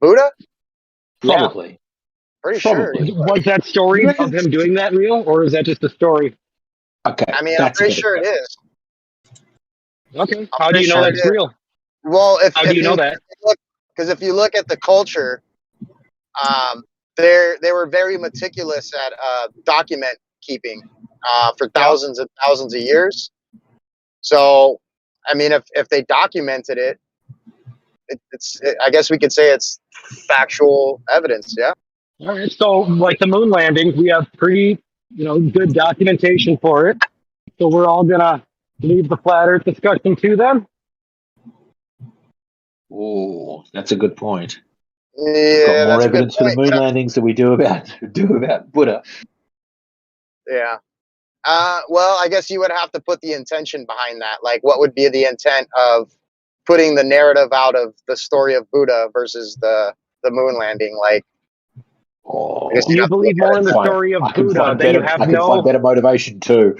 Buddha? Probably. Yeah. Pretty sure. Was that story of him doing that real, or is that just a story? Okay. I mean, I'm pretty sure it is. Okay. How do you know that's real? Well, how do you know that? Because if you look at the culture, they were very meticulous at document keeping for thousands and thousands of years. So, I mean, if they documented it, I guess we could say it's factual evidence. Yeah. All right. So, like the moon landings, we have pretty, good documentation for it. So we're all gonna leave the flat Earth discussion to them. Oh, that's a good point. We've Yeah, got more that's a good evidence for the point. moon landings than we do about Buddha. Yeah. Well, I guess you would have to put the intention behind that. Like, what would be the intent of putting the narrative out of the story of Buddha versus the moon landing? Like, I guess Do you you have to look believe at more it in the that way. story of I can Buddha find that you better. have I can find no? better motivation too.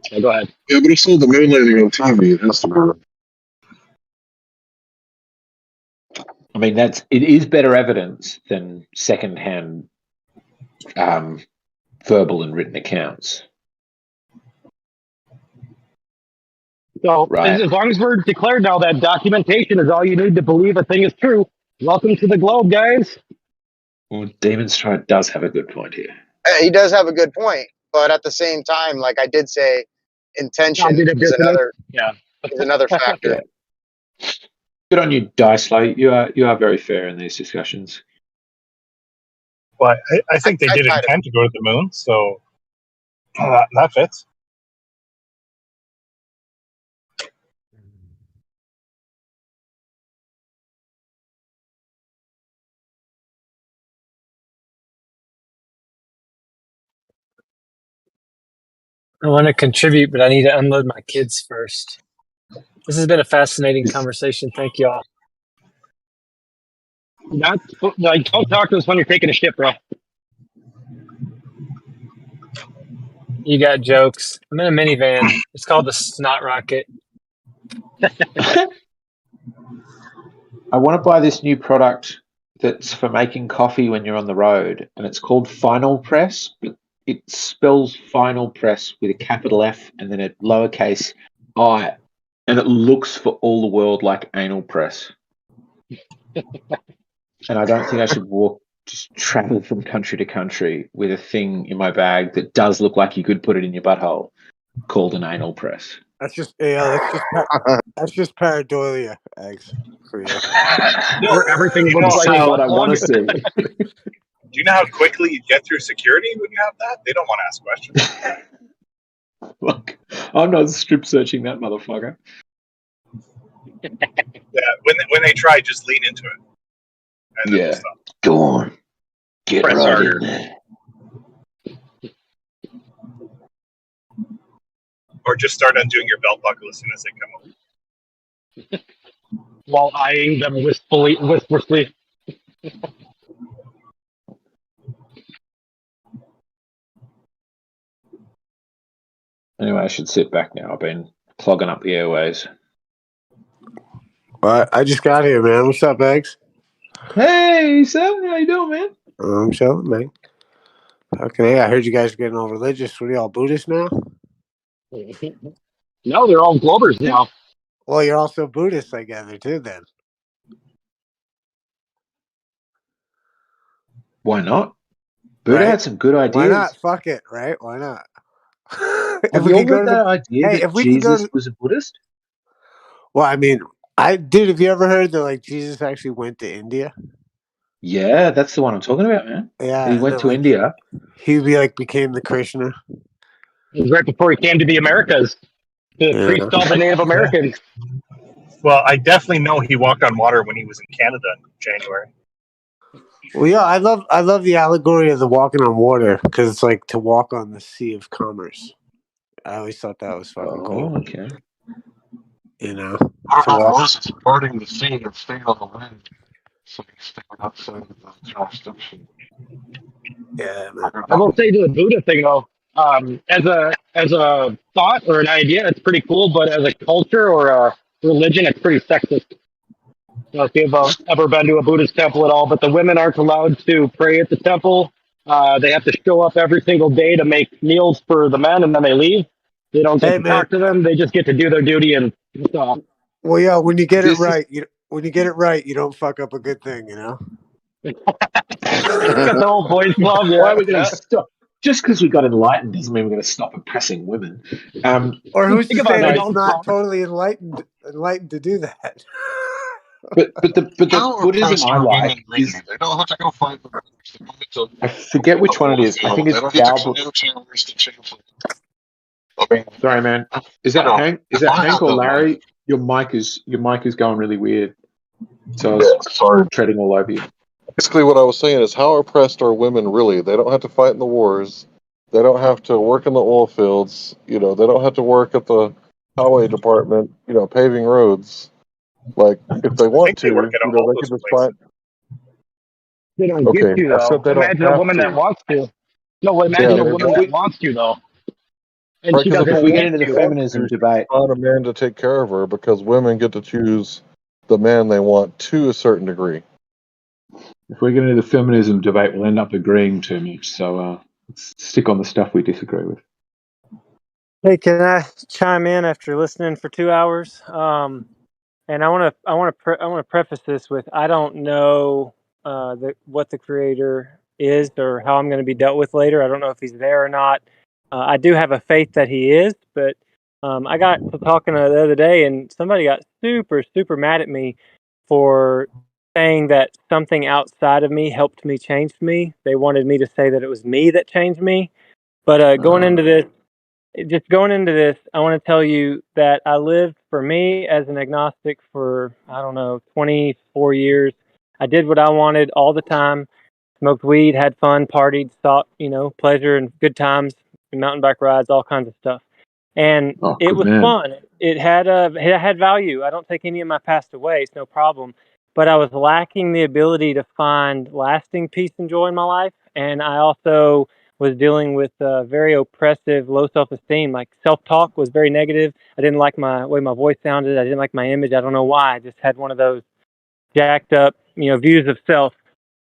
Yeah, go ahead. Yeah, but I saw the moon landing on TV. It has to be. I mean, it is better evidence than secondhand verbal and written accounts. So Right. as long as we're declared now that documentation is all you need to believe a thing is true, welcome to the globe, guys. Well, Demon Stride does have a good point here. He does have a good point, but at the same time, like I did say, intention Cognitive is dissonance. another factor. Yeah. Good on you, Dicely. You are very fair in these discussions. Well, I think they did intend to go to the moon, so that fits. I want to contribute, but I need to unload my kids first. This has been a fascinating conversation. Thank you all. Don't talk to us when you're taking a shit, bro. You got jokes. I'm in a minivan. It's called the Snot Rocket. I want to buy this new product that's for making coffee when you're on the road, and it's called Final Press, but it spells Final Press with a capital F and then a lowercase I, and it looks for all the world like anal press. And I don't think I should just travel from country to country with a thing in my bag that does look like you could put it in your butthole, called an anal press. That's just pareidolia eggs for you. Where everything You looks know, like a what I butt want to plug. see. Do you know how quickly you get through security when you have that? They don't want to ask questions. Look, I'm not strip searching that motherfucker. Yeah, when they try, just lean into it. And then we'll Yeah. stop. Go on. Get Press right harder. in there. Or just start undoing your belt buckle as soon as they come up. While eyeing them wistfully. Anyway, I should sit back now. I've been clogging up the airways. I just got here, man. What's up, eggs? Hey, Sam, how you doing, man? I'm chilling, man. Okay, I heard you guys are getting all religious. What are y'all, Buddhists now? No, they're all Globers now. Well, you're also Buddhist, I gather, too, then. Why not? Buddha had some good ideas. Why not? Fuck it, right? Why not? Have you all read that idea that Jesus was a Buddhist? Well, I mean, have you ever heard that like Jesus actually went to India? Yeah, that's the one I'm talking about, man. Yeah, He went to India. He became the Krishna. It was right before he came to the Americas to preach all the Native Americans. Well, I definitely know he walked on water when he was in Canada in January. Well, yeah, I love the allegory of the walking on water because it's like to walk on the sea of commerce. I always thought that was fucking cool. Okay. You know, Moses parting the sea and staying on the land, so he's staying outside of the jurisdiction. Yeah, man. I will say to the Buddha thing though, as a thought or an idea, it's pretty cool. But as a culture or a religion, it's pretty sexist. If you've ever been to a Buddhist temple at all, but the women aren't allowed to pray at the temple. They have to show up every single day to make meals for the men, and then they leave. They don't get to talk to them. They just get to do their duty and stop. Well, yeah, when you get it right, you don't fuck up a good thing, you know. Got the whole boys club. Yeah. Why are we going to stop? Just because we got enlightened doesn't mean we're going to stop oppressing women. Or who's to say about it, it's not totally enlightened to do that? But the How Buddhism oppressed I are like women really? is, They don't have to go find the I forget which one it is. I think They it's don't have to Tao. commute terrorist change. I mean, Sorry, man. Is you that know, Hank? Is if that I Hank had or that money, Larry? Your mic is going really weird. So I yeah, was sorry. treading all over you. Basically, what I was saying is, how oppressed are women really? They don't have to fight in the wars. They don't have to work in the oil fields. You know, they don't have to work at the highway department. You know, paving roads. Like, if they I want think to, they work at you know, all they those could just places. find. They don't get Okay, to I said though. they don't Imagine a have woman that to. wants to. No, Yeah, imagine a they woman If that we wants to though, and right, she because doesn't if if we she get want into the to. wants to, feminism she can debate, find a man to take care of her because women get to choose the man they want to a certain degree. if we get into the feminism debate, we'll end up agreeing too much. So let's stick on the stuff we disagree with. Hey, can I chime in after listening for 2 hours? And I want to preface this with I don't know what the creator is or how I'm going to be dealt with later. I don't know if he's there or not. I do have a faith that he is, but I got to talking the other day, and somebody got super mad at me for saying that something outside of me helped me change me. They wanted me to say that it was me that changed me. But going into this. Just going into this, I want to tell you that I lived for me as an agnostic for, I don't know, 24 years. I did what I wanted all the time, smoked weed, had fun, partied, sought, pleasure and good times, mountain bike rides, all kinds of stuff. And Oh, it good was man. fun. It had value. I don't take any of my past away. It's no problem. But I was lacking the ability to find lasting peace and joy in my life. And I also was dealing with very oppressive, low self-esteem. Like self-talk was very negative. I didn't like my way my voice sounded. I didn't like my image. I don't know why. I just had one of those jacked up, views of self.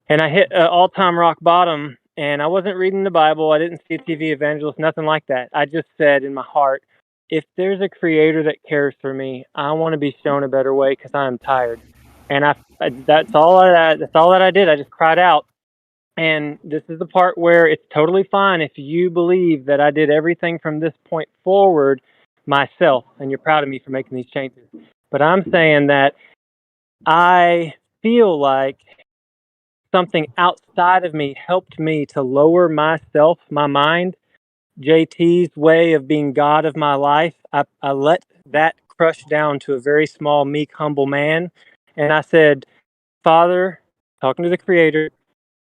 And I hit all-time rock bottom. And I wasn't reading the Bible. I didn't see a TV evangelist, nothing like that. I just said in my heart, if there's a creator that cares for me, I want to be shown a better way because I am tired. And that's all that I did. I just cried out. And this is the part where it's totally fine if you believe that I did everything from this point forward myself, and you're proud of me for making these changes. But I'm saying that I feel like something outside of me helped me to lower myself, my mind. JT's way of being God of my life, I let that crush down to a very small, meek, humble man. And I said, Father, talking to the Creator,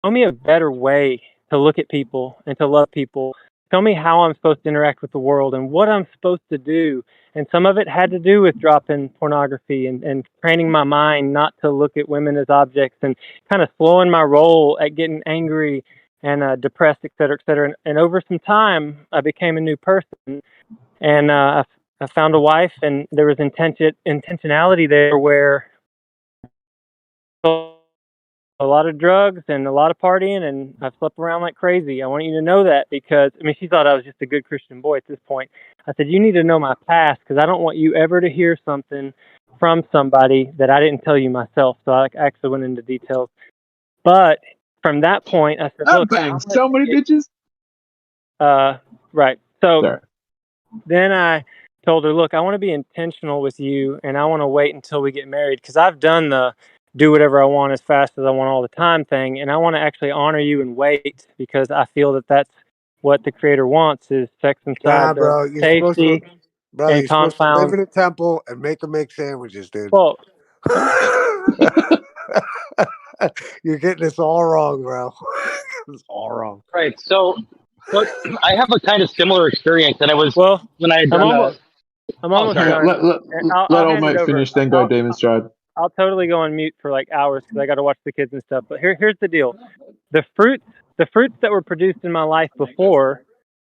show me a better way to look at people and to love people. Tell me how I'm supposed to interact with the world and what I'm supposed to do. And some of it had to do with dropping pornography and training my mind not to look at women as objects and kind of slowing my roll at getting angry and depressed, et cetera, et cetera. And over some time, I became a new person. And I found a wife, and there was intentionality there where a lot of drugs and a lot of partying, and I slept around like crazy. I want you to know that because, she thought I was just a good Christian boy at this point. I said, you need to know my past because I don't want you ever to hear something from somebody that I didn't tell you myself. So I actually went into details. But from that point, I said, I look, banged so many bitches. Right. So Sorry. then I told her, look, I want to be intentional with you, and I want to wait until we get married because I've done the do whatever I want as fast as I want all the time thing, and I want to actually honor you and wait because I feel that that's what the Creator wants is sex inside Nah, the bro, you're supposed to, safety and you're supposed to live confound. in a temple and make sandwiches, dude. Well, You're getting this all wrong, bro. It's all wrong. Right. So, but I have a kind of similar experience, and it was well, when I had I'm done almost the. I'm Oh, almost sorry. Yeah, done. let I'll old hand it mate over. finish, then go Demon Stride. I'll totally go on mute for like hours because I got to watch the kids and stuff. But here's the deal: the fruits that were produced in my life before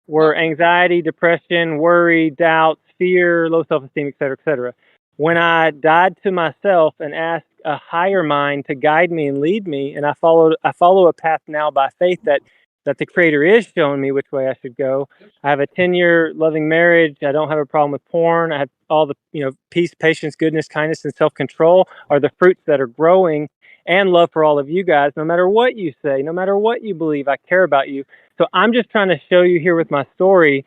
were anxiety, depression, worry, doubt, fear, low self-esteem, et cetera, et cetera. When I died to myself and asked a higher mind to guide me and lead me, and I follow a path now by faith that the Creator is showing me which way I should go. I have a 10-year loving marriage. I don't have a problem with porn. I have all the peace, patience, goodness, kindness, and self-control are the fruits that are growing, and love for all of you guys. No matter what you say, no matter what you believe, I care about you. So I'm just trying to show you here with my story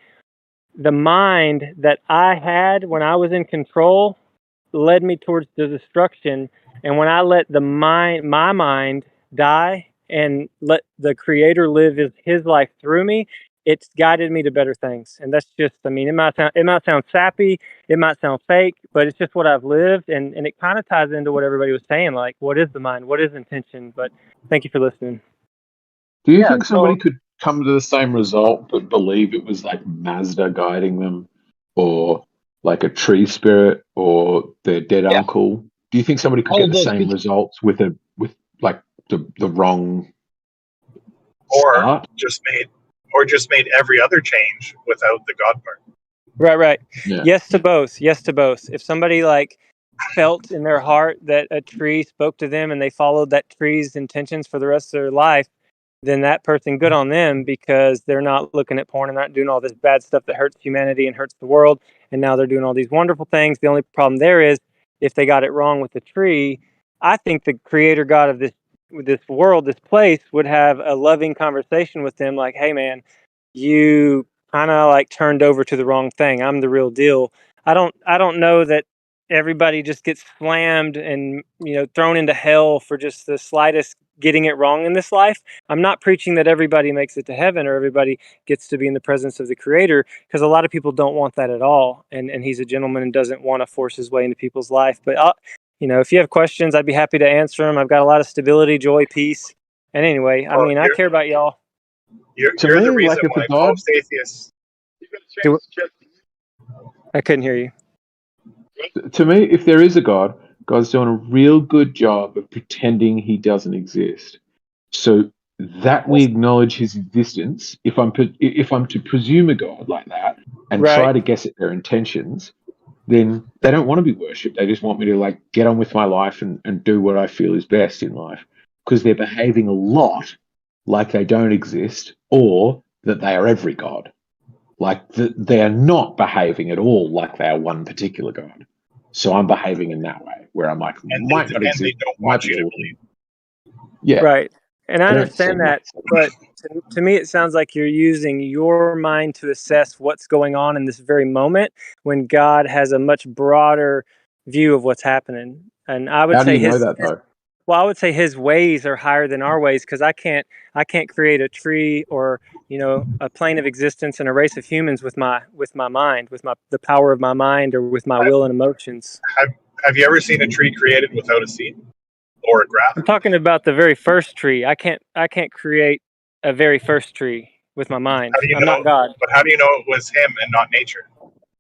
the mind that I had when I was in control led me towards the destruction. And when I let my mind die and let the Creator live his life through me, it's guided me to better things. And that's just, I mean, it might sound sappy, it might sound fake, but it's just what I've lived, and it kind of ties into what everybody was saying, like, what is the mind? What is intention? But thank you for listening. Do you think somebody could come to the same result but believe it was like Mazda guiding them, or like a tree spirit, or their dead uncle? Do you think somebody could get the same results with like the wrong or just made every other change without the God part? Right. Yeah. Yes to both. Yes to both. If somebody like felt in their heart that a tree spoke to them and they followed that tree's intentions for the rest of their life, then that person, good on them, because they're not looking at porn and not doing all this bad stuff that hurts humanity and hurts the world. And now they're doing all these wonderful things. The only problem there is if they got it wrong with the tree, I think the Creator God of this world, this place, would have a loving conversation with them, like, hey man, you kind of like turned over to the wrong thing. I'm the real deal. I don't know that everybody just gets slammed and, you know, thrown into hell for just the slightest getting it wrong in this life. I'm not preaching that everybody makes it to heaven or everybody gets to be in the presence of the Creator, because a lot of people don't want that at all. And he's a gentleman and doesn't want to force his way into people's life. But you know, if you have questions, I'd be happy to answer them. I've got a lot of stability, joy, peace. And anyway, I mean, I care about y'all. You're To the me, reason like, if why a God, most atheists. I couldn't hear you. to me, if there is a God, God's doing a real good job of pretending he doesn't exist. So that we acknowledge his existence. If I'm to presume a God like that and try to guess at their intentions, then they don't want to be worshipped. They just want me to like get on with my life and do what I feel is best in life, because they're behaving a lot like they don't exist, or that they are every God. Like they are not behaving at all like they are one particular God. So I'm behaving in that way, where I'm like, might not exist, And they don't might want be you to all believe. yeah. Right. And I They don't understand seem that, but to me, it sounds like you're using your mind to assess what's going on in this very moment, when God has a much broader view of what's happening. And I would How do say you know that though? I would say his ways are higher than our ways, because I can't create a tree or, you know, a plane of existence and a race of humans with my mind, with the power of my mind, or with my will and emotions. Have you ever seen a tree created without a seed or a graph? I'm talking about the very first tree. I can't create a very first tree with my mind. How do you I'm know? not God. But how do you know it was him and not nature?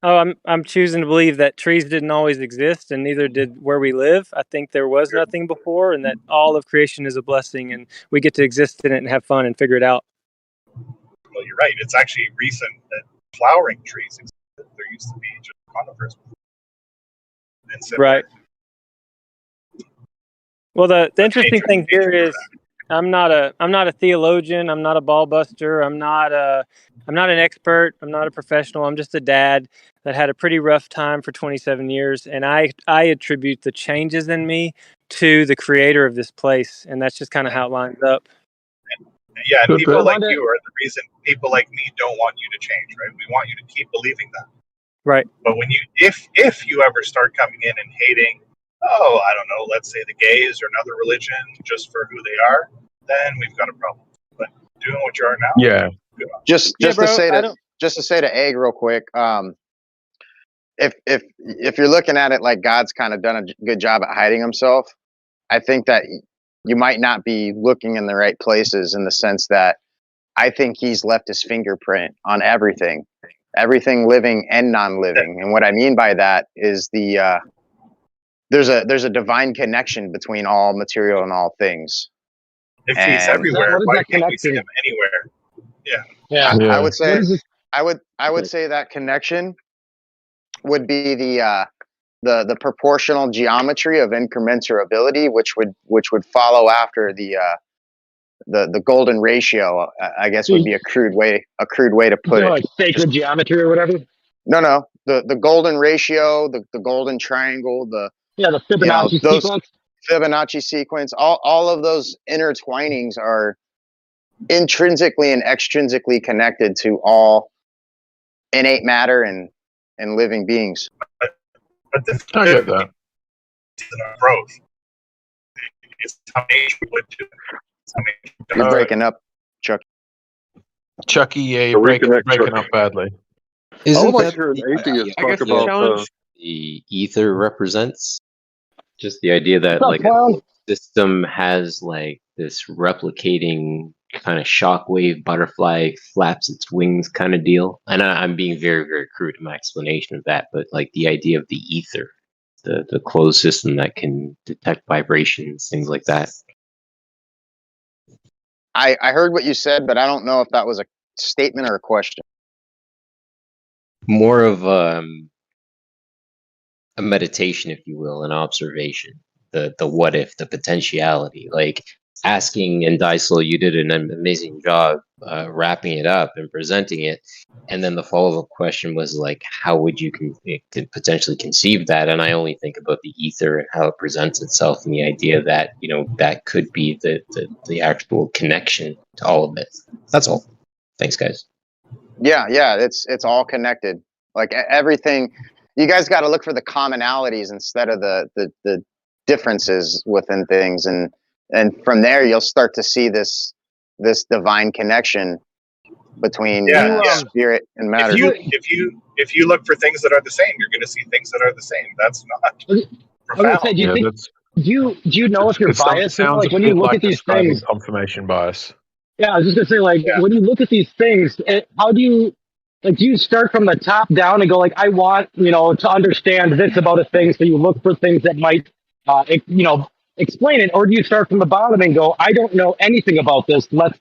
Oh, I'm choosing to believe that trees didn't always exist, and neither did where we live. I think there was nothing before, and that all of creation is a blessing, and we get to exist in it and have fun and figure it out. Well, you're right. It's actually recent that flowering trees existed. There used to be just conifers. Right. Well, the interesting thing here is I'm not a theologian. I'm not a ball buster. I'm not an expert. I'm not a professional. I'm just a dad that had a pretty rough time for 27 years, and I attribute the changes in me to the Creator of this place, and that's just kind of how it lines up. Yeah, and people like you are the reason people like me don't want you to change, right? We want you to keep believing that. Right. But when you, if you ever start coming in and hating, I don't know, let's say the gays or another religion just for who they are, then we've got a problem. But doing what you are now, yeah. Just to say to Egg real quick, if you're looking at it like God's kind of done a good job at hiding himself, I think that you might not be looking in the right places, in the sense that I think he's left his fingerprint on everything living and non-living. And what I mean by that is there's a divine connection between all material and all things. If he's everywhere, why can't we see him anywhere? Yeah. I would say I would say that connection would be the proportional geometry of incommensurability, which would follow after the golden ratio. I guess would be a crude way to put it. Like sacred geometry or whatever. No, the golden ratio, the golden triangle, the Fibonacci sequence. Fibonacci sequence. All of those intertwinings are intrinsically and extrinsically connected to all innate matter and living beings. But I get that. season of growth. It's how nature would do it. You're breaking up, Chuck. Chucky, yeah, you're breaking up badly. I would Isn't like that to hear an atheist I talk guess the about challenge the ether represents? Just the idea that What's like up, a clown? system has like this replicating kind of shockwave butterfly flaps its wings kind of deal. And I'm being very, very crude in my explanation of that, but like the idea of the ether, the closed system that can detect vibrations, things like that. I heard what you said, but I don't know if that was a statement or a question. More of a meditation, if you will, an observation. The what if, the potentiality, like asking, and Dysel, you did an amazing job wrapping it up and presenting it. And then the follow-up question was like, how would you could potentially conceive that? And I only think about the ether and how it presents itself, and the idea that, you know, that could be the actual connection to all of it. That's all. Thanks, guys. Yeah, it's all connected. Like everything, you guys got to look for the commonalities instead of the differences within things, and from there you'll start to see this divine connection between spirit and matter. If you look for things that are the same, you're going to see things that are the same. That's not profound. Say, do you know if you're biased? Sounds Like a when bit you look like at these describing things. confirmation bias. Yeah, I was just gonna say, like, when you look at these things, how do you, like, do you start from the top down and go, like, I want, you know, to understand this about a thing, so you look for things that might, you know, explain it, or do you start from the bottom and go, I don't know anything about this. Let's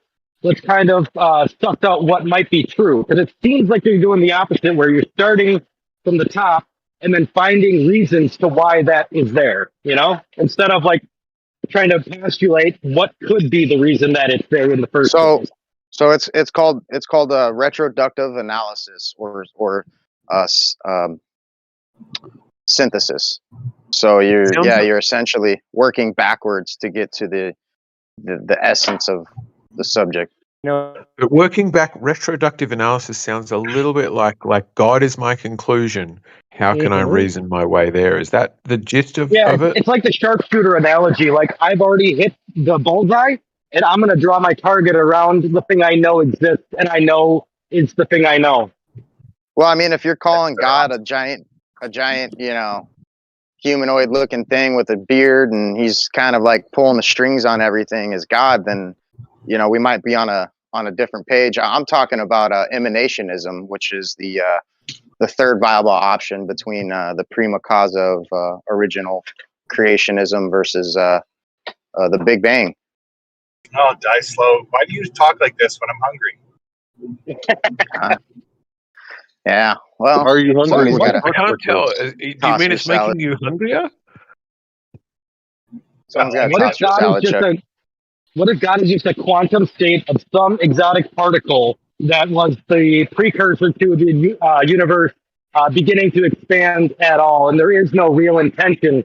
kind of suss out what might be true, because it seems like you're doing the opposite, where you're starting from the top and then finding reasons to why that is there. You know, instead of like trying to postulate what could be the reason that it's there in the first place. So it's called retroductive analysis or synthesis. So you're essentially working backwards to get to the essence of the subject. No. But working back, retroductive analysis sounds a little bit like God is my conclusion. How can I reason my way there? Is that the gist of it? It's like the sharpshooter analogy. Like, I've already hit the bullseye, and I'm going to draw my target around the thing I know exists, and I know it's the thing I know. Well, I mean, if you're calling God a giant, you know, humanoid looking thing with a beard, and he's kind of like pulling the strings on everything as God, then, you know, we might be on a different page. I'm talking about emanationism, which is the third viable option between the prima causa of original creationism versus the Big Bang. Oh, die slow. Why do you talk like this when I'm hungry? Yeah. Well, are you hungry? I can't tell. Do you mean it's making you hungrier? Someone's got to What toss if your God salad, is just Chuck. what if God is just a quantum state of some exotic particle that was the precursor to the universe beginning to expand at all, and there is no real intention,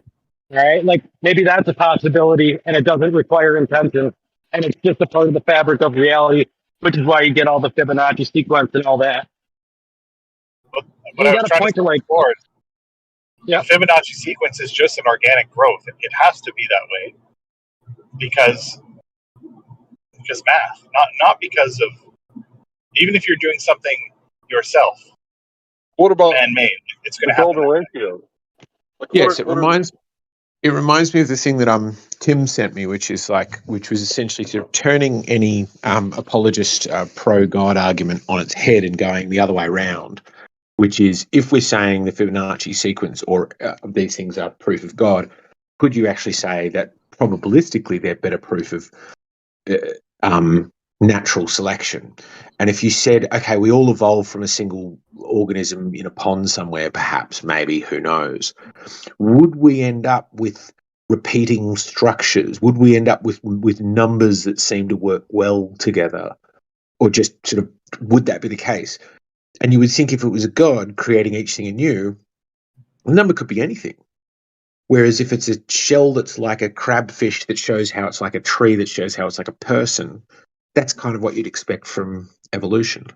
right? Like, maybe that's a possibility, and it doesn't require intention, and it's just a part of the fabric of reality, which is why you get all the Fibonacci sequence and all that. But I was trying to say before, the Fibonacci sequence is just an organic growth. It has to be that way because math, not because of, even if you're doing something yourself. What about man-made? It's going to happen. ratio. Yes, it reminds me of the thing that Tim sent me, which was essentially sort of turning any apologist pro God argument on its head and going the other way around, which is, if we're saying the Fibonacci sequence or these things are proof of God, could you actually say that probabilistically they're better proof of natural selection? And if you said, okay, we all evolved from a single organism in a pond somewhere, perhaps, maybe, who knows, would we end up with repeating structures? Would we end up with numbers that seem to work well together? Or just sort of, would that be the case? And you would think if it was a God creating each thing anew, the number could be anything. Whereas if it's a shell that's like a crabfish that shows how it's like a tree, that shows how it's like a person, that's kind of what you'd expect from evolution.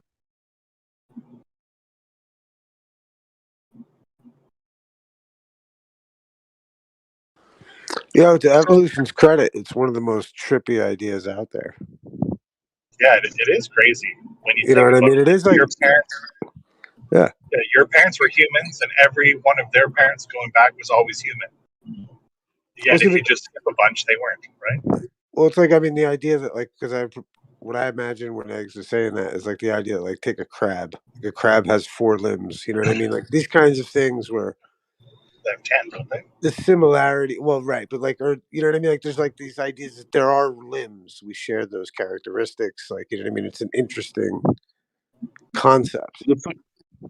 To evolution's credit, it's one of the most trippy ideas out there. Yeah, it is crazy when you know think what I about mean? It is like your parents. Yeah. Your parents were humans, and every one of their parents going back was always human. Yet, if you just skip a bunch, they weren't, right? Well, it's like, I mean, the idea that, like, because what I imagine when eggs are saying that is like the idea that, like, take a crab. Like, a crab has 4 limbs. You know what I mean? Like these kinds of things where they have 10, don't they? The similarity, well, right, but like, or you know what I mean? Like, there's like these ideas that there are limbs. We share those characteristics. Like, you know what I mean? It's an interesting concept.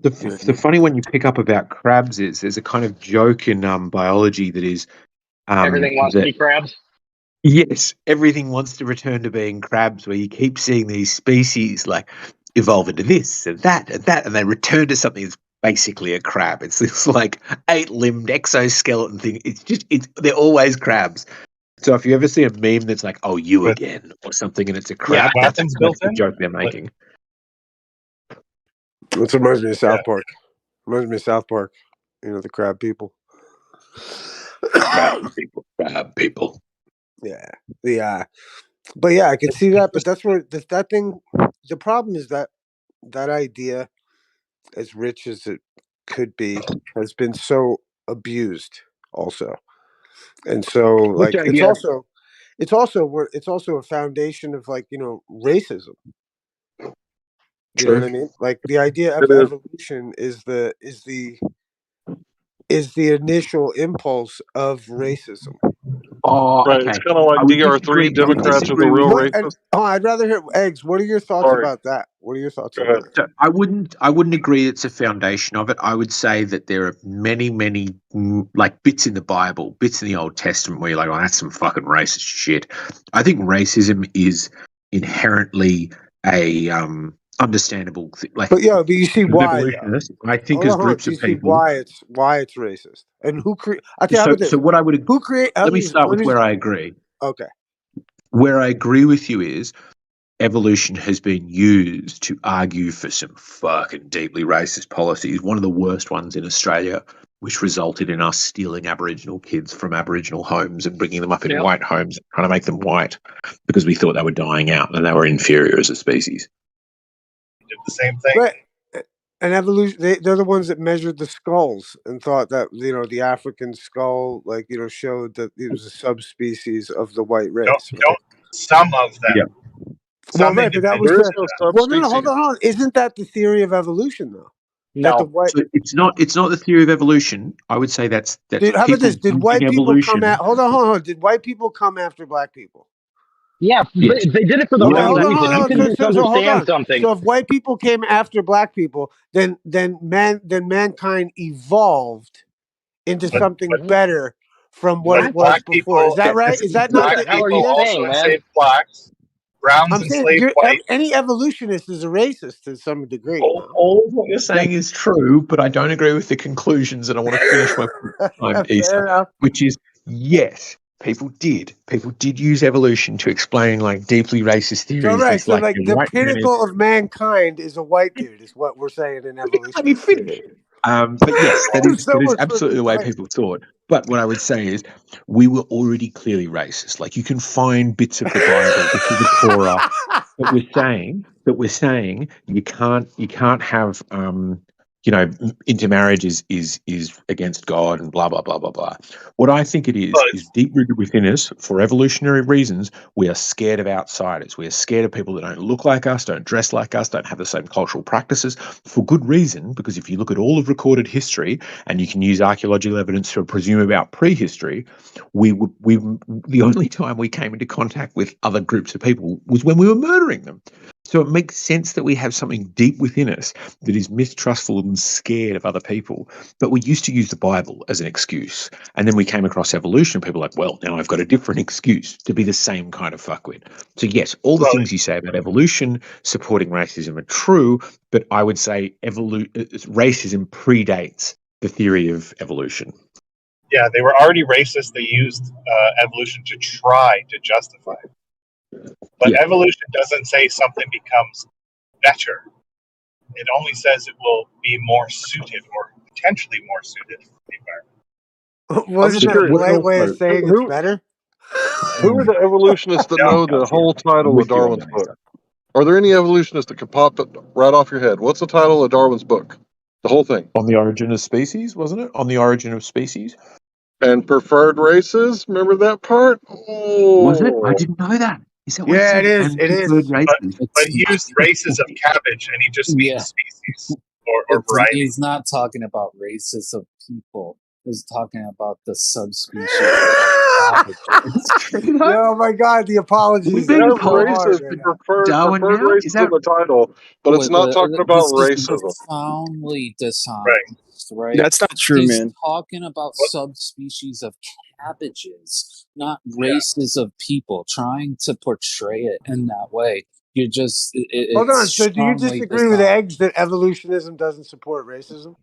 The funny one you pick up about crabs is there's a kind of joke in biology that is Everything wants to be crabs. Yes, everything wants to return to being crabs, where you keep seeing these species like evolve into this and that and that, and they return to something that's basically a crab. It's this like 8-limbed exoskeleton thing. They're always crabs. So if you ever see a meme that's like, "Oh, you again" or something, and it's a crab, that's the joke they're making. It reminds me of South Park. Reminds me of South Park. You know, the crab people. Crab people. Yeah. But yeah, I can see that. But that's where that thing. The problem is that idea, as rich as it could be, has been so abused, also, and so Which like idea? it's also a foundation of, like, you know, racism. You know what I mean? Like, the idea of evolution is the initial impulse of racism. Oh, right. It's kind of like DR3. Democrats are the real racists. I'd rather hear Eggs. What are your thoughts about that? What are your thoughts on that? So I wouldn't agree it's a foundation of it. I would say that there are many like bits in the Bible, bits in the Old Testament where you're like, "Oh, that's some fucking racist shit." I think racism is inherently a understandable thing. Like, but you see why? I think as groups of people, why it's racist, and who create? I tell you, how about this? So what I would who create? Let me start with where I agree. Okay. Where I agree with you is evolution has been used to argue for some fucking deeply racist policies. One of the worst ones in Australia, which resulted in us stealing Aboriginal kids from Aboriginal homes and bringing them up in white homes, trying to make them white because we thought they were dying out and they were inferior as a species. Did the same thing. Right. And evolution, they're the ones that measured the skulls and thought that, you know, the African skull, like, you know, showed that it was a subspecies of the white race. Don't some of them. Yeah. Well, right, but that was no, hold on. Isn't that the theory of evolution, though? That the white. So it's not the theory of evolution. I would say that's How about this? Did white people evolution. come at? Hold on. Did white people come after black people? Yeah, Yes. they did it for the wrong reason. You can misunderstand something. So if white people came after black people, then mankind evolved into something better from what it was before. Is that right? Is that not the hell are you saying, man? Enslaved blacks. Browns I'm saying enslaved whites. any evolutionist is a racist to some degree. All of what you're saying is true, but I don't agree with the conclusions, and I want to finish my time, Easter, which is yes. People did use evolution to explain like deeply racist theories. So right, so like the white pinnacle of mankind is a white dude, is what we're saying in evolution. Let me finish. But yes, that is absolutely the way people thought. But what I would say is we were already clearly racist. Like, you can find bits of the Bible, bits of the Torah that we're saying you can't have intermarriage is against God and blah blah blah blah blah. What I think it is deep rooted within us for evolutionary reasons. We are scared of outsiders. We are scared of people that don't look like us, don't dress like us, don't have the same cultural practices, for good reason. Because if you look at all of recorded history, and you can use archaeological evidence to presume about prehistory, the only time we came into contact with other groups of people was when we were murdering them. So it makes sense that we have something deep within us that is mistrustful and scared of other people. But we used to use the Bible as an excuse. And then we came across evolution. People were like, well, now I've got a different excuse to be the same kind of fuckwit. So yes, all the things you say about evolution supporting racism are true, but I would say racism predates the theory of evolution. Yeah, they were already racist. They used evolution to try to justify it. But evolution doesn't say something becomes better. It only says it will be more suited or potentially more suited for the environment. I'm Wasn't just that a curious. polite way of saying it's Who better? who are the evolutionists that know the whole I'm title of with you on Darwin's that, book? Mister. Are there any evolutionists that could pop it right off your head? What's the title of Darwin's book? The whole thing. On the Origin of Species, wasn't it? On the Origin of Species. And preferred races. Remember that part? Was it? I Oh, didn't know that. Is that what it Yeah, it said? is. And It preferred is. races. But he used races of cabbage, and he just Yeah, means species or variety. he's not talking about races of people. He's talking about the subspecies of cabbages. Oh my God, the apologies they are have so hard races. right The now. preferred now? Is races in that the title, but it's not talking about This is racism. profoundly Right. dishonest, right? That's not true, He's man. talking about What? subspecies of cabbages, not Yeah. races of people. Trying to portray it in that way, you're just Hold on. it's So, do you strongly disagree with dishonest. Eggs that evolutionism doesn't support racism?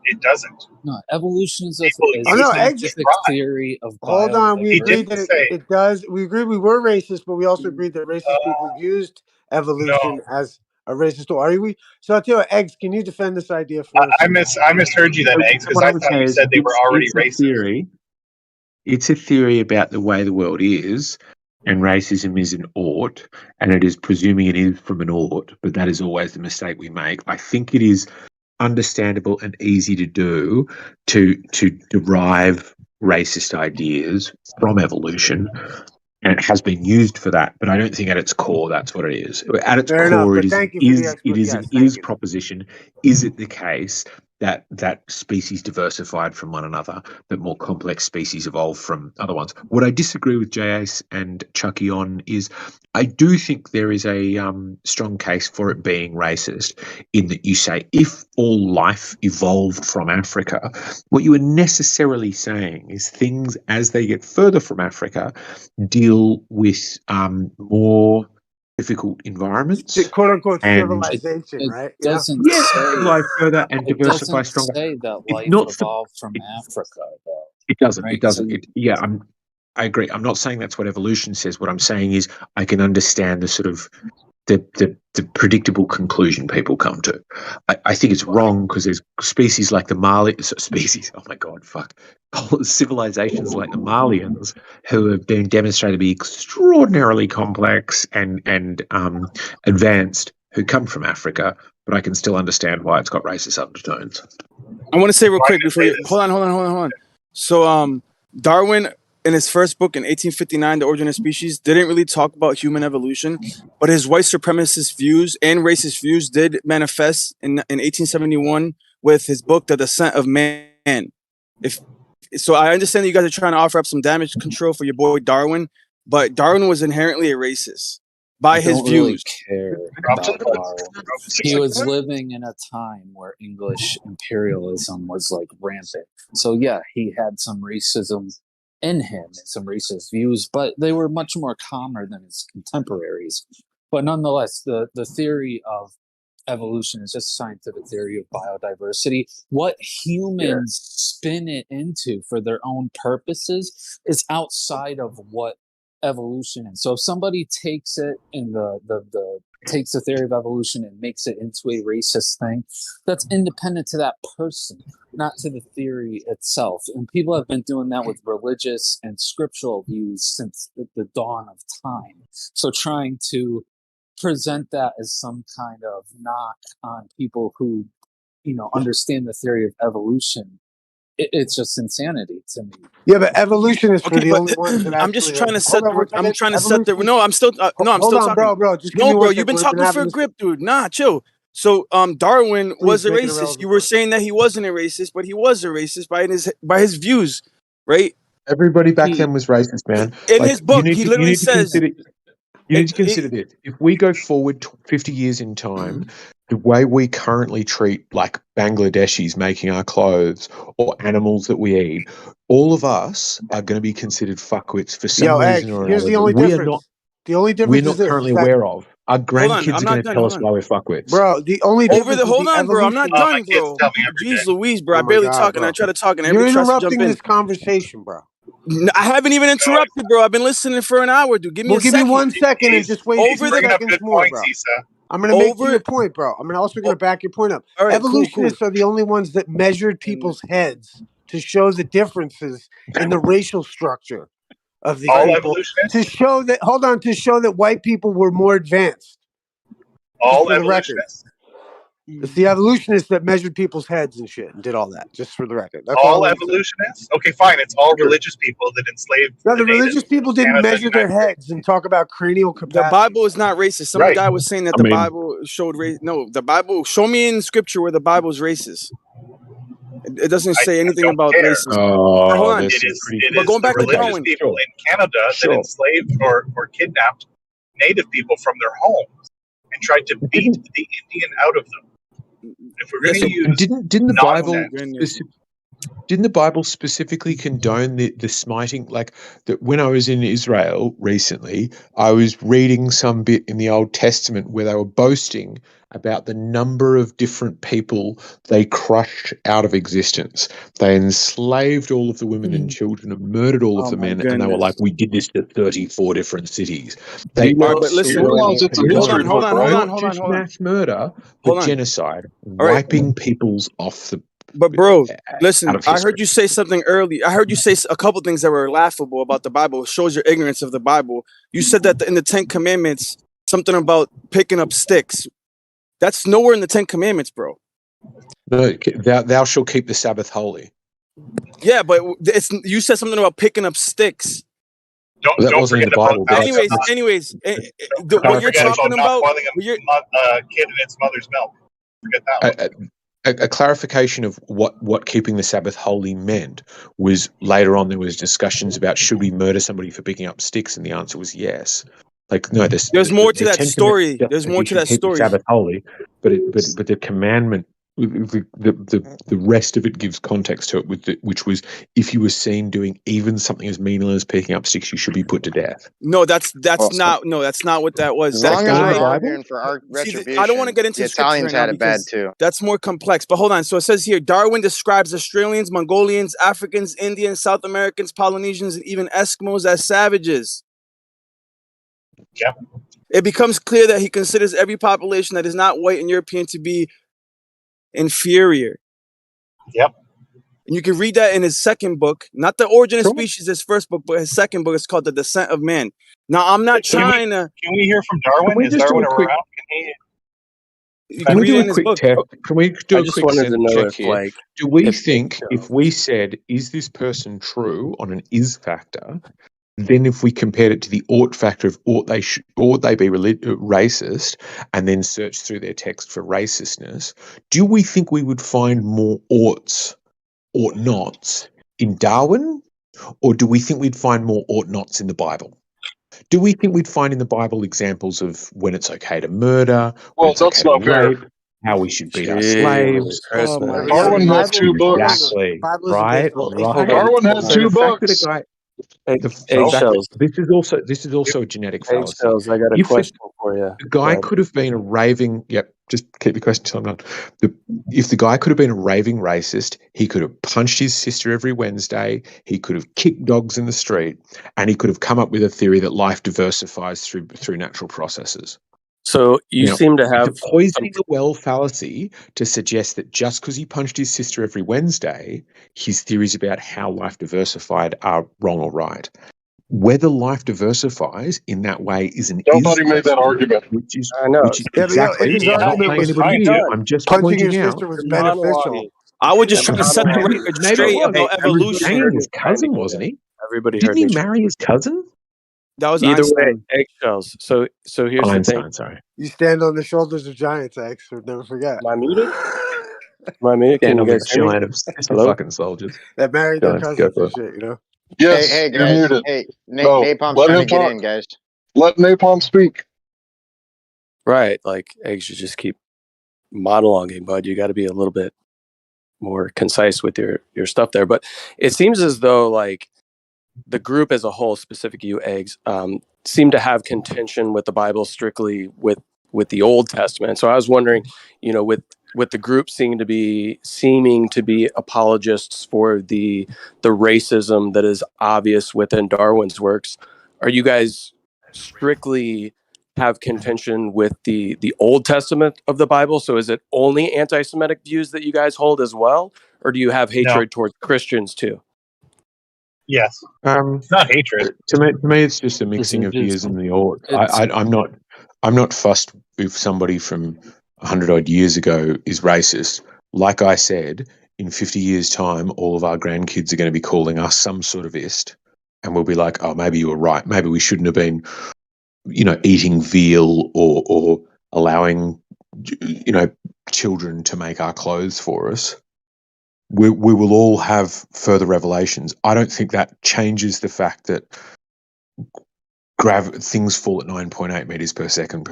It doesn't. No, evolution is People a Oh no, Eggs. scientific theory of Hold on. We He agreed didn't that say. it does. We agreed we were racist, but we also agreed that racist people used evolution No, as a racist tool. Are we? So, I'll tell you what, Eggs, can you defend this idea for us? I misheard you then, Eggs, because What I I would thought say you is said they were already it's a racist. theory. It's a theory about the way the world is, and racism is an ought, and it is presuming it is from an ought, but that is always the mistake we make. I think it is understandable and easy to do to derive racist ideas from evolution, and it has been used for that, but I don't think at its core that's what it is. At its Fair enough. core, But thank you for the it is an yes, thank is you. proposition. Is it the case that species diversified from one another, that more complex species evolved from other ones? What I disagree with J.A.C. and Chucky on is I do think there is a strong case for it being racist in that you say if all life evolved from Africa, what you are necessarily saying is things as they get further from Africa deal with more difficult environments Quote unquote and civilization, It right? doesn't say civilise further and it diversify doesn't stronger. say that It's life not. evolved from It, Africa, though, it doesn't. It right? doesn't. I agree. I'm not saying that's what evolution says. What I'm saying is I can understand the sort of the predictable conclusion people come to. I think it's wrong because there's species like the oh my God, fuck. Civilizations like the Malians who have been demonstrated to be extraordinarily complex and advanced who come from Africa, but I can still understand why it's got racist undertones. I want to say real quick before you hold on. So Darwin in his first book in 1859, The Origin of Species, didn't really talk about human evolution, but his white supremacist views and racist views did manifest in 1871 with his book, The Descent of Man. So I understand that you guys are trying to offer up some damage control for your boy Darwin, but Darwin was inherently a racist by his don't really views. care about Darwin. He was living in a time where English imperialism was like rampant. So yeah, he had some racism in him and some racist views, but they were much more calmer than his contemporaries. But nonetheless, the theory of evolution is just a scientific theory of biodiversity. What humans spin it into for their own purposes is outside of what evolution is. So if somebody takes it in takes the theory of evolution and makes it into a racist thing, that's independent to that person, not to the theory itself. And people have been doing that with religious and scriptural views since the dawn of time. So trying to present that as some kind of knock on people who, understand the theory of evolution, it's just insanity to me. Yeah, but evolutionists were the only ones that actually. I'm just trying to set. Hold on one second. I'm trying to set the. No, I'm still. No, I'm Hold still on, talking. bro. Just give me no, one bro. second. You've been We've talking for having a this. grip, dude. Nah, chill. So, Darwin was a make it racist. irrelevant. You were saying that he wasn't a racist, but he was a racist by his views, right? Everybody back then was racist, man. In his book, he literally says. You need to consider this. If we go forward 50 years in time, the way we currently treat like Bangladeshis making our clothes or animals that we eat, all of us are going to be considered fuckwits for some reason or Here's another. the only difference. The only difference we're is not this. currently aware of. Our grandkids are going to tell us why we're fuckwits. Bro, the only difference Hold on, bro. I'm not done, bro. Jeez Louise, bro. I barely talk and I try to talk and You're everybody tries to jump interrupting in. this conversation, bro. I haven't even interrupted, bro. I've been listening for an hour, dude. Give me a second. Give me 1 second and just wait over 2 seconds more, bro. I'm going to make your point, bro. I'm also going to back your point up. All right, Evolutionists are the only ones that measured people's heads to show the differences in the racial structure of these All people. evolutionists? To show that white people were more advanced. All for the record. evolutionists? It's the evolutionists that measured people's heads and shit and did all that, just for the record. That's All all I'm saying. evolutionists? Okay, fine. It's all religious people that enslaved No, the natives religious people in didn't Canada, measure their United States. heads and talk about cranial capacity. The Bible is not racist. Some Right. guy was saying that the Bible showed race. No, the Bible. Show me in Scripture where the Bible's racist. It doesn't say anything about care. racism. Oh, Hold on. It is But going the back to religious Darwin. people in Canada that enslaved or kidnapped native people from their homes and tried to beat the Indian out of them. If we're going to use didn't the Bible nonsense- didn't the Bible specifically condone the smiting? Like that, when I was in Israel recently, I was reading some bit in the Old Testament where they were boasting about the number of different people they crushed out of existence. They enslaved all of the women and children and murdered all of the men, and they were like, "We did this to 34 different cities." They but listen, hold on. mass murder, but Hold on. genocide, right. wiping peoples off the. But bro, listen, out of I history. heard you say something early. I heard you say a couple things that were laughable about the Bible. It shows your ignorance of the Bible. You said that in the 10 Commandments, something about picking up sticks. That's nowhere in the 10 Commandments, bro. No, thou shalt keep the Sabbath holy. Yeah, but you said something about picking up sticks. That wasn't in the Bible. But Anyways, don't what you're forget talking not about, boiling a kid in its mother's milk. Forget that one. a clarification of what keeping the Sabbath holy meant was later on there was discussions about should we murder somebody for picking up sticks, and the answer was yes. Like no, there's more to that story. There's more to that story. Sabbath holy, but the commandment, the rest of it gives context to it, which was if you were seen doing even something as menial as picking up sticks, you should be put to death. No, that's not what that was. As That long as guy, we're arguing for our retribution, I don't want to get into the scripture Italians right had now it bad because too. that's more complex. But hold on. So it says here, Darwin describes Australians, Mongolians, Africans, Indians, South Americans, Polynesians, and even Eskimos as savages. Yeah. It becomes clear that he considers every population that is not white and European to be inferior. Yep. And you can read that in his second book, not The Origin of Species, his first book, but his second book is called The Descent of Man. Now, I'm not trying to... Can we hear from Darwin? Is Darwin around? Can we do a quick test? Can we do a quick wanted to know check if, here? like, Do we if- think if we said, is this person true on an is factor, then if we compared it to the ought factor of ought they be racist, and then search through their text for racistness, do we think we would find more oughts, ought nots in Darwin, or do we think we'd find more ought nots in the Bible? Do we think we'd find in the Bible examples of when it's okay to murder, when Well, it's that's okay not to fair. rape, how we should beat our Jeez, slaves? Christmas. Darwin has 2 books. Exactly. Bible isn't Right. based on Right. Darwin had So 2 the fact that books. a guy, Eggshells. this is also a genetic fallacy. Eggshells, I got a If question for you. the guy could have been a raving, just keep your question till I'm done. If the guy could have been a raving racist, he could have punched his sister every Wednesday, he could have kicked dogs in the street, and he could have come up with a theory that life diversifies through natural processes. So you seem to have the poisoning the well fallacy to suggest that just because he punched his sister every Wednesday, his theories about how life diversified are wrong or right. Whether life diversifies in that way is an Don't thought he made that argument. which is I know. which is Yeah, but exactly. if his I'm not argument saying was anybody done, here. I'm just punching your pointing out. sister was beneficial. I would just try to set the Maybe record it straight was. about He was evolution. banging his cousin, wasn't he? Everybody Didn't heard he me. marry his cousin? That was Either Einstein. way, eggshells. So here's the Einstein, thing. sorry. You stand on the shoulders of giants, X. We'll never forget. Am I muted? Am I muted? Can Stand you on the guys hear me? giants. It's the Hello? fucking soldiers. That married Go their on, go cousins for and it. shit, you know? Yes, Hey you're guys. muted. Hey, No, Napalm's let trying him to get talk. in, guys. Let Napalm speak. Right. Like eggs, you just keep monologuing, bud. You got to be a little bit more concise with your stuff there. But it seems as though like the group as a whole, specific you eggs, seem to have contention with the Bible strictly with the Old Testament. So I was wondering, with the group seeming to be apologists for the racism that is obvious within Darwin's works, are you guys strictly have contention with the Old Testament of the Bible? So is it only anti-Semitic views that you guys hold as well, or do you have hatred towards Christians too? Yes. It's not hatred. To me, it's just a mixing of views in the order. I'm not fussed if somebody from 100 odd years ago is racist. Like I said, in 50 years' time, all of our grandkids are going to be calling us some sort of ist, and we'll be like, "Oh, maybe you were right. Maybe we shouldn't have been, eating veal or allowing, children to make our clothes for us." We will all have further revelations. I don't think that changes the fact that things fall at 9.8 meters per second,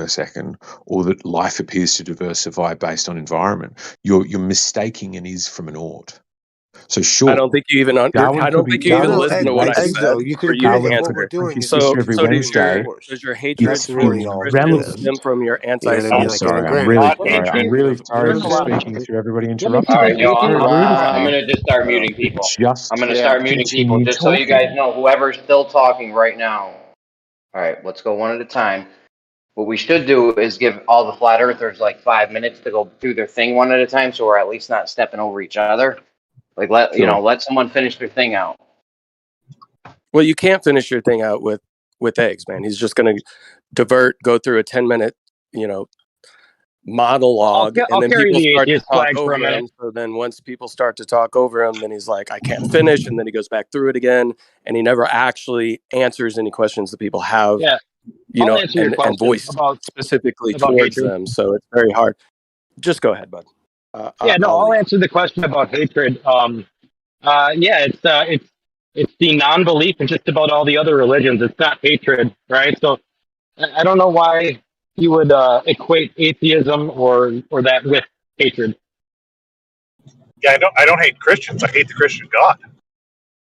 or that life appears to diversify based on environment. You're mistaking an is from an ought. So sure, I don't think you even listen to what I said You for could you agree to that what answer. we're doing is So every Wednesday, course. does your hatred That's for really all it Christians is. stem from your You know what I mean? anti-Semitic? Like, and granted, I'm really sorry there's for a lot of speaking through everybody All interrupting. right, yo, It's very rude of I'm me. gonna just start muting people. Just I'm gonna start muting people continue just so you talking. guys know whoever's still talking right now. All right, let's go one at a time. What we should do is give all the flat earthers like 5 minutes to go through their thing one at a time, so we're at least not stepping over each other. Like let someone finish their thing out. Well, you can't finish your thing out with eggs, man. He's just going to go through a 10-minute, monologue, and then carry people the start to atheist talk flag for a over minute. him. So then once people start to talk over him, then he's like, I can't finish. And then he goes back through it again. And he never actually answers any questions that people have, Yeah, I'll answer your and question voice about specifically about towards hatred. them. So it's very hard. Just go ahead, bud. I'll answer the question about hatred. It's the non-belief in just about all the other religions. It's not hatred, right? So I don't know why you would equate atheism or that with hatred. Yeah, I don't hate Christians. I hate the Christian God.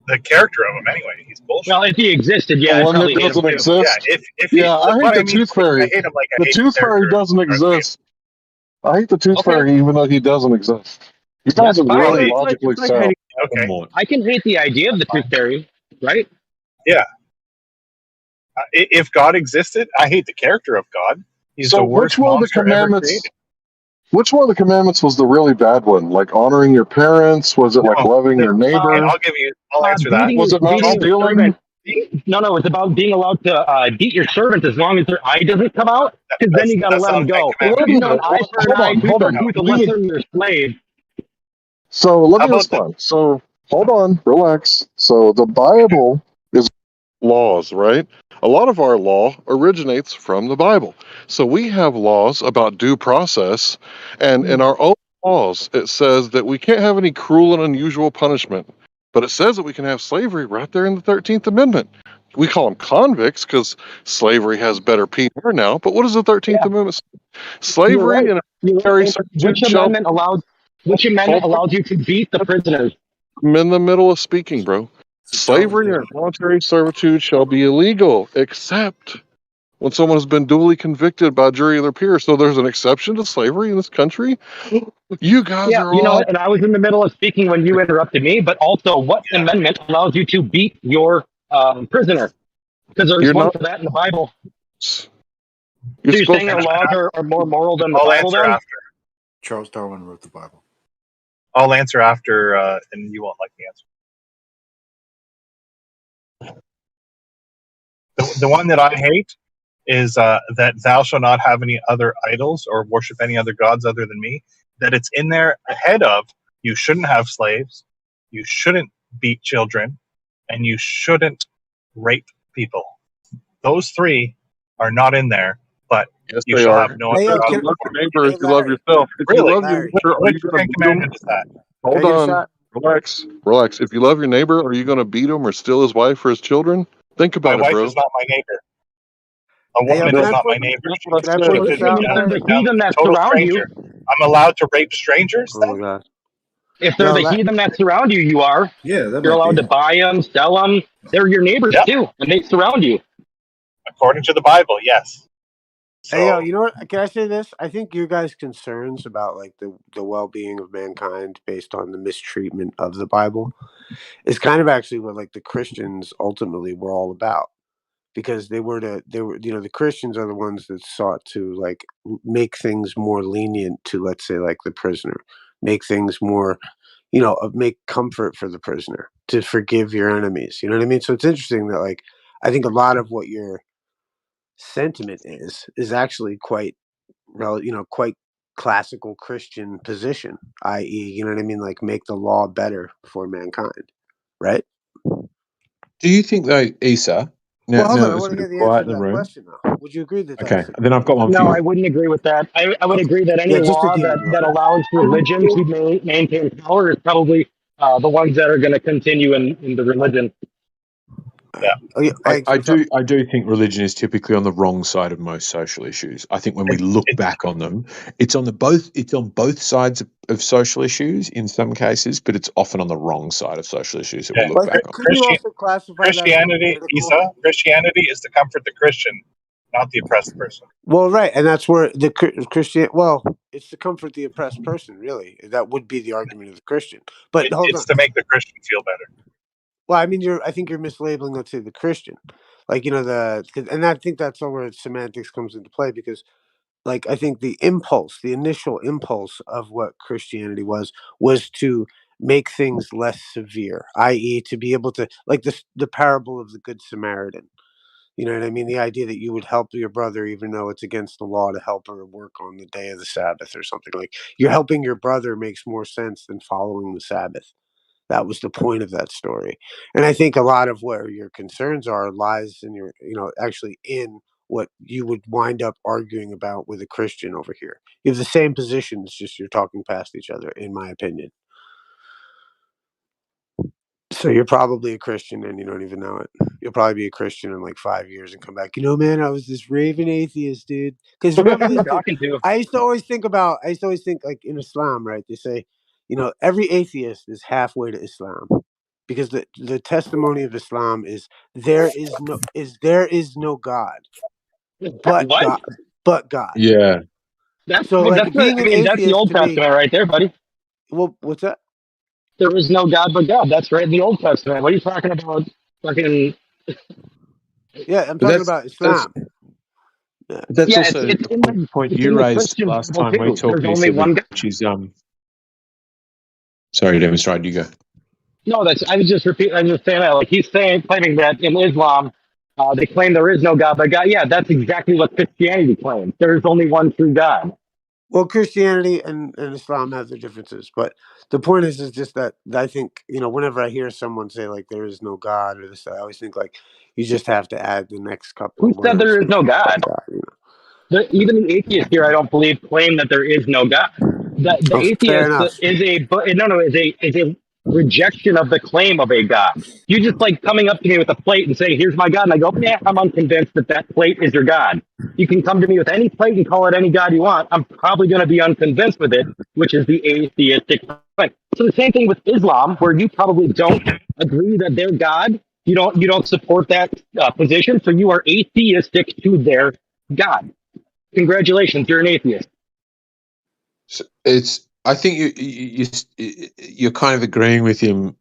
The character of him, anyway. He's bullshit. Well, if he existed, The I'd one that probably hate him doesn't too. exist. Yeah, if he, I hate what the I mean, tooth fairy. I hate him like I The hate tooth fairy character. doesn't exist. I hate the tooth fairy even though he doesn't exist. You guys are fine. really It's like- logically it's like sound. Okay. I can hate the idea of the tooth fairy, right? Yeah. If God existed, I hate the character of God. He's So the worst which one of the monster ever commandments? created. Which one of the commandments was the really bad one? Like honoring your parents? Was it like loving your neighbor? I'll answer that. Was it not stealing? No, it's about being allowed to beat your servant as long as their eye doesn't come out, because then you got to let them go. You know, an eye for an eye, tooth for tooth, unless they're your slave. So let me respond. So hold on, relax. So the Bible is laws, right? A lot of our law originates from the Bible. So we have laws about due process, and in our own laws, it says that we can't have any cruel and unusual punishment. But it says that we can have slavery right there in the 13th Amendment. We call them convicts because slavery has better PR now. But what does the 13th Amendment say? Slavery and a military Which amendment allowed? Which amendment allowed you to beat the prisoners? I'm in the middle of speaking, bro. Slavery and voluntary servitude shall be illegal, except when someone has been duly convicted by a jury of their peers. So there's an exception to slavery in this country? You guys are all... and I was in the middle of speaking when you interrupted me, but also what amendment allows you to beat your prisoner? Because there's one for that in the Bible. So you're saying our laws are more moral than the I'll Bible answer then? after. Charles Darwin wrote the Bible. I'll answer after, and you won't like the answer. The one that I hate is that thou shalt not have any other idols or worship any other gods other than me. That it's in there ahead of you shouldn't have slaves, you shouldn't beat children, and you shouldn't rape people. Those three are not in there, but you shall have no other If you gods. love your neighbor as you love yourself. If you love your neighbor, are you going to beat him? Is that? Hold on. Relax. If you love your neighbor, are you going to beat him or steal his wife or his children? Think about My it, bro. wife is not my neighbor. A woman is not my neighbor. If they're the heathen that surround you, I'm allowed to rape strangers then? if they're the heathen that surround you, you are. Yeah, You're allowed to buy them, sell them. They're your neighbors too, and they surround you. According to the Bible, yes. Hey, yo, you know what? Can I say this? I think you guys' concerns about like the well-being of mankind based on the mistreatment of the Bible is kind of actually what like the Christians ultimately were all about. because they were, the Christians are the ones that sought to like make things more lenient to, let's say, like the prisoner, make things more, make comfort for the prisoner, to forgive your enemies. You know what I mean? So it's interesting that, like, I think a lot of what your sentiment is actually quite quite classical Christian position, i.e., you know what I mean, like make the law better for mankind, right? Do you think though, Issa? Well, hold Now on, I there's want a to bit get of the answer quiet to in the that room. question though. Would you agree that Okay, that's then I've got one for No, you. I wouldn't agree with that. I would agree that any yeah, just a law demon that real quick. allows religion to maintain power is probably the ones that are going to continue in the religion. Yeah. Oh, I what's up? do think religion is typically on the wrong side of most social issues. I think when we look back on them, it's on both sides of social issues in some cases, but it's often on the wrong side of social issues that we Yeah. look Like, back on. could you also classify that as Christianity, political? Isa, Christianity is to comfort the Christian, not the oppressed person. Well, right, and that's where the Christian. Well, it's to comfort the oppressed person. Really, that would be the argument of the Christian. But hold on. It's to make the Christian feel better. Well, I mean, I think you're mislabeling, let's say, the Christian, like, and I think that's all where semantics comes into play, because, like, I think the initial impulse of what Christianity was to make things less severe, i.e., to be able to, like, the parable of the Good Samaritan. You know what I mean? The idea that you would help your brother even though it's against the law to help her work on the day of the Sabbath or something. Like, you're helping your brother makes more sense than following the Sabbath. That was the point of that story. And I think a lot of where your concerns are lies in your, actually in what you would wind up arguing about with a Christian over here. You have the same positions, just you're talking past each other, in my opinion. So you're probably a Christian and you don't even know it. You'll probably be a Christian in like 5 years and come back. Man, I was this raving atheist, dude. Because remember this, dude, Talking to. I used to always think like in Islam, right? They say, every atheist is halfway to Islam, because the testimony of Islam is there is no God, but What? God, but God. Yeah. So like being an That's the atheist Old to me, Testament right there, buddy. well, what's that? There is no God but God. That's right in the Old Testament. What are you talking about? Fucking Yeah, I'm But talking that's about that's Islam. Yeah. that's yeah, also it's a in point it's you in the raised Christian last Bible time we too. talked, There's only Lisa, one God. which is sorry, demonstrate. You go. No, I was just saying that. Like he's claiming that in Islam, they claim there is no God but God. Yeah, that's exactly what Christianity claims. There is only one true God. Well, Christianity and Islam have their differences, but the point is just that I think, whenever I hear someone say like there is no God or this, I always think like you just have to add the next couple Who of said words, there is which no is but God? God. Even the atheists here, I don't believe, claim that there is no God. The Oh, fair atheist enough. is a rejection of the claim of a God. You just like coming up to me with a plate and say, "Here's my God," and I go, "Yeah, I'm unconvinced that that plate is your God." You can come to me with any plate and call it any God you want. I'm probably going to be unconvinced with it, which is the atheistic claim. So the same thing with Islam, where you probably don't agree that they're God. You don't support that position, so you are atheistic to their God. Congratulations, you're an atheist. It's. I think you're kind of agreeing with him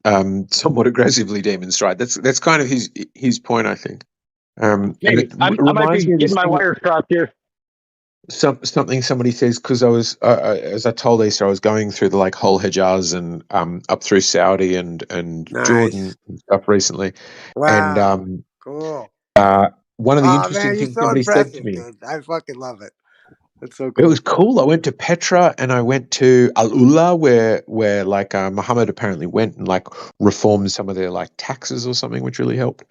somewhat aggressively, Demon Stride. That's kind of his point, I think. And Maybe it I might reminds be me of getting this my thing. wires crossed here. Something somebody says, because I was as I told Easter, I was going through the like whole Hejaz and up through Saudi and Jordan Nice. and stuff recently, and Wow. Cool. one of the Oh interesting man, you're things so somebody said to impressive, me, dude. I fucking love it. That's so it was cool. cool. I went to Petra and I went to Al Ula, where like Muhammad apparently went and like reformed some of their like taxes or something, which really helped.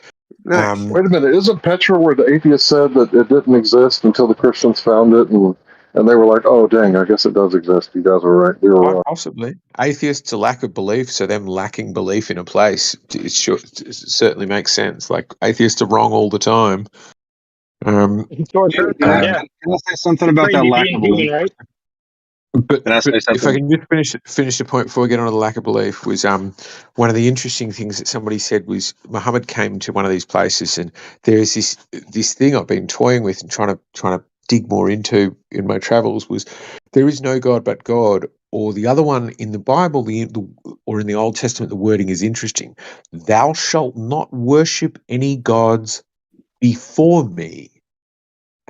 Nice. Wait a minute, isn't Petra where the atheists said that it didn't exist until the Christians found it, and they were like, "Oh, dang, I guess it does exist." You guys were right. They were Quite wrong. possibly. Atheists, a lack of belief, so them lacking belief in a place, it certainly makes sense. Like, atheists are wrong all the time. Historic Can I, yeah. can I say something It's about great that to lack be of human, belief? right? But Can I say if I something? can just finish the point before we get on to the lack of belief, was one of the interesting things that somebody said was Muhammad came to one of these places and there's this thing I've been toying with and trying to dig more into in my travels was there is no God but God, or the other one in the Bible or in the Old Testament, the wording is interesting. Thou shalt not worship any gods before me.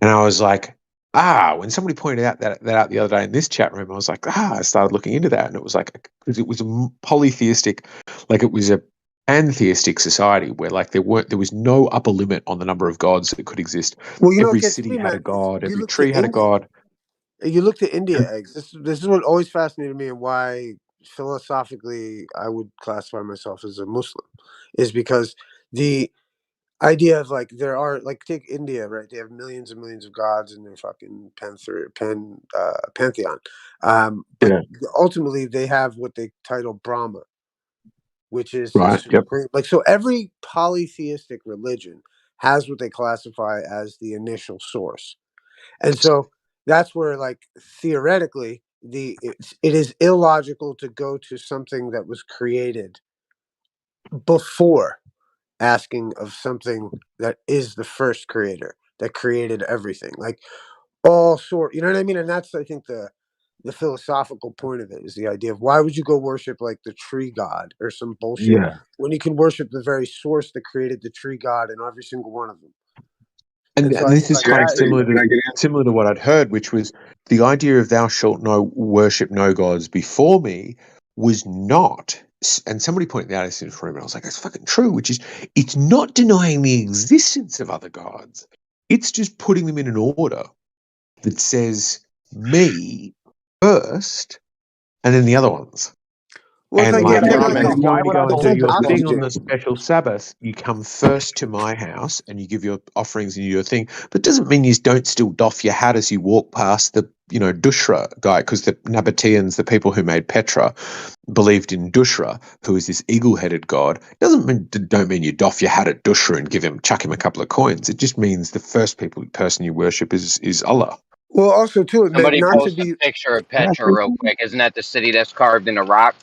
And I was like, when somebody pointed out that out the other day in this chat room, I was like, I started looking into that. And it was like, because it was a polytheistic, like it was a pantheistic society where like there was no upper limit on the number of gods that could exist. Well, you know, Every it gets city me, had a man. god, You every look to tree had a India. god. You look to India eggs. This is what always fascinated me, and why philosophically I would classify myself as a Muslim, is because the idea of like there are, like, take India, right? They have millions and millions of gods in their fucking pantheon, but Yeah. ultimately they have what they title Brahma, which is Right. the Yep. supreme. Like, so every polytheistic religion has what they classify as the initial source. And so that's where, like, theoretically, it is illogical to go to something that was created before asking of something that is the first creator that created everything. Like, all sort, you know what I mean? And that's, I think, the philosophical point of it is the idea of why would you go worship like the tree god or some bullshit Yeah. when you can worship the very source that created the tree god and every single one of them. And And so I this think, is like, kind of that similar to what I'd heard, which was the idea of thou shalt no worship no gods before me was not. And somebody pointed out this in front of me, and I was like, that's fucking true, which is it's not denying the existence of other gods. It's just putting them in an order that says me first and then the other ones. well, it's And like, like, yeah, if no, you're going to go and it's do like your thing on oxygen. the special Sabbath, you come first to my house and you give your offerings and you do your thing. But it doesn't mean you don't still doff your hat as you walk past the, Dushra guy, because the Nabateans, the people who made Petra, believed in Dushra, who is this eagle-headed god. Don't mean you doff your hat at Dushra and chuck him a couple of coins. It just means the first person you worship is Allah. Well, also too, it meant Somebody not to post a be. picture of Petra real quick. Isn't that the city that's carved in a rock?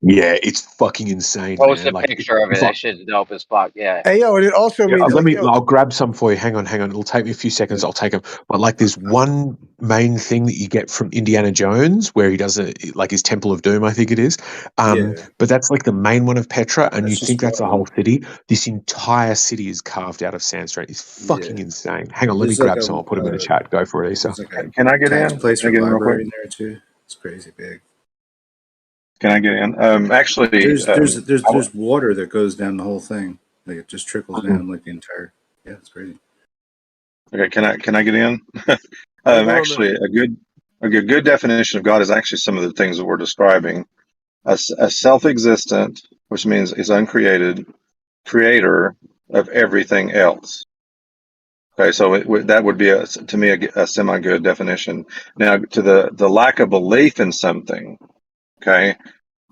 Yeah, it's fucking insane, Post man. a Like, picture of it. it's That like, shit's dope as fuck. Yeah. Hey, yo, and it also yeah, means, like, yo, I'll grab some for you. Hang on. It'll take me a few seconds. I'll take them. But like, there's one main thing that you get from Indiana Jones where he does his Temple of Doom, I think it is. But that's like the main one of Petra, and That's you just think that's a one whole of city. This entire city is carved out of sandstone. It's fucking insane. Hang on, let me There's like grab some. I'll put them in the chat. Go for it, Issa. there's like a Can I get tax in? place Can I for get in real quick? library in there too. It's crazy big. Can I get in? Actually, There's water that goes down the whole thing. Like, it just trickles down like the entire. Yeah, it's crazy. okay. Can I get in? Actually, a good definition of God is actually some of the things that we're describing. A self-existent, which means is uncreated, creator of everything else. Okay, so that would be to me a semi-good definition. Now, to the lack of belief in something, okay,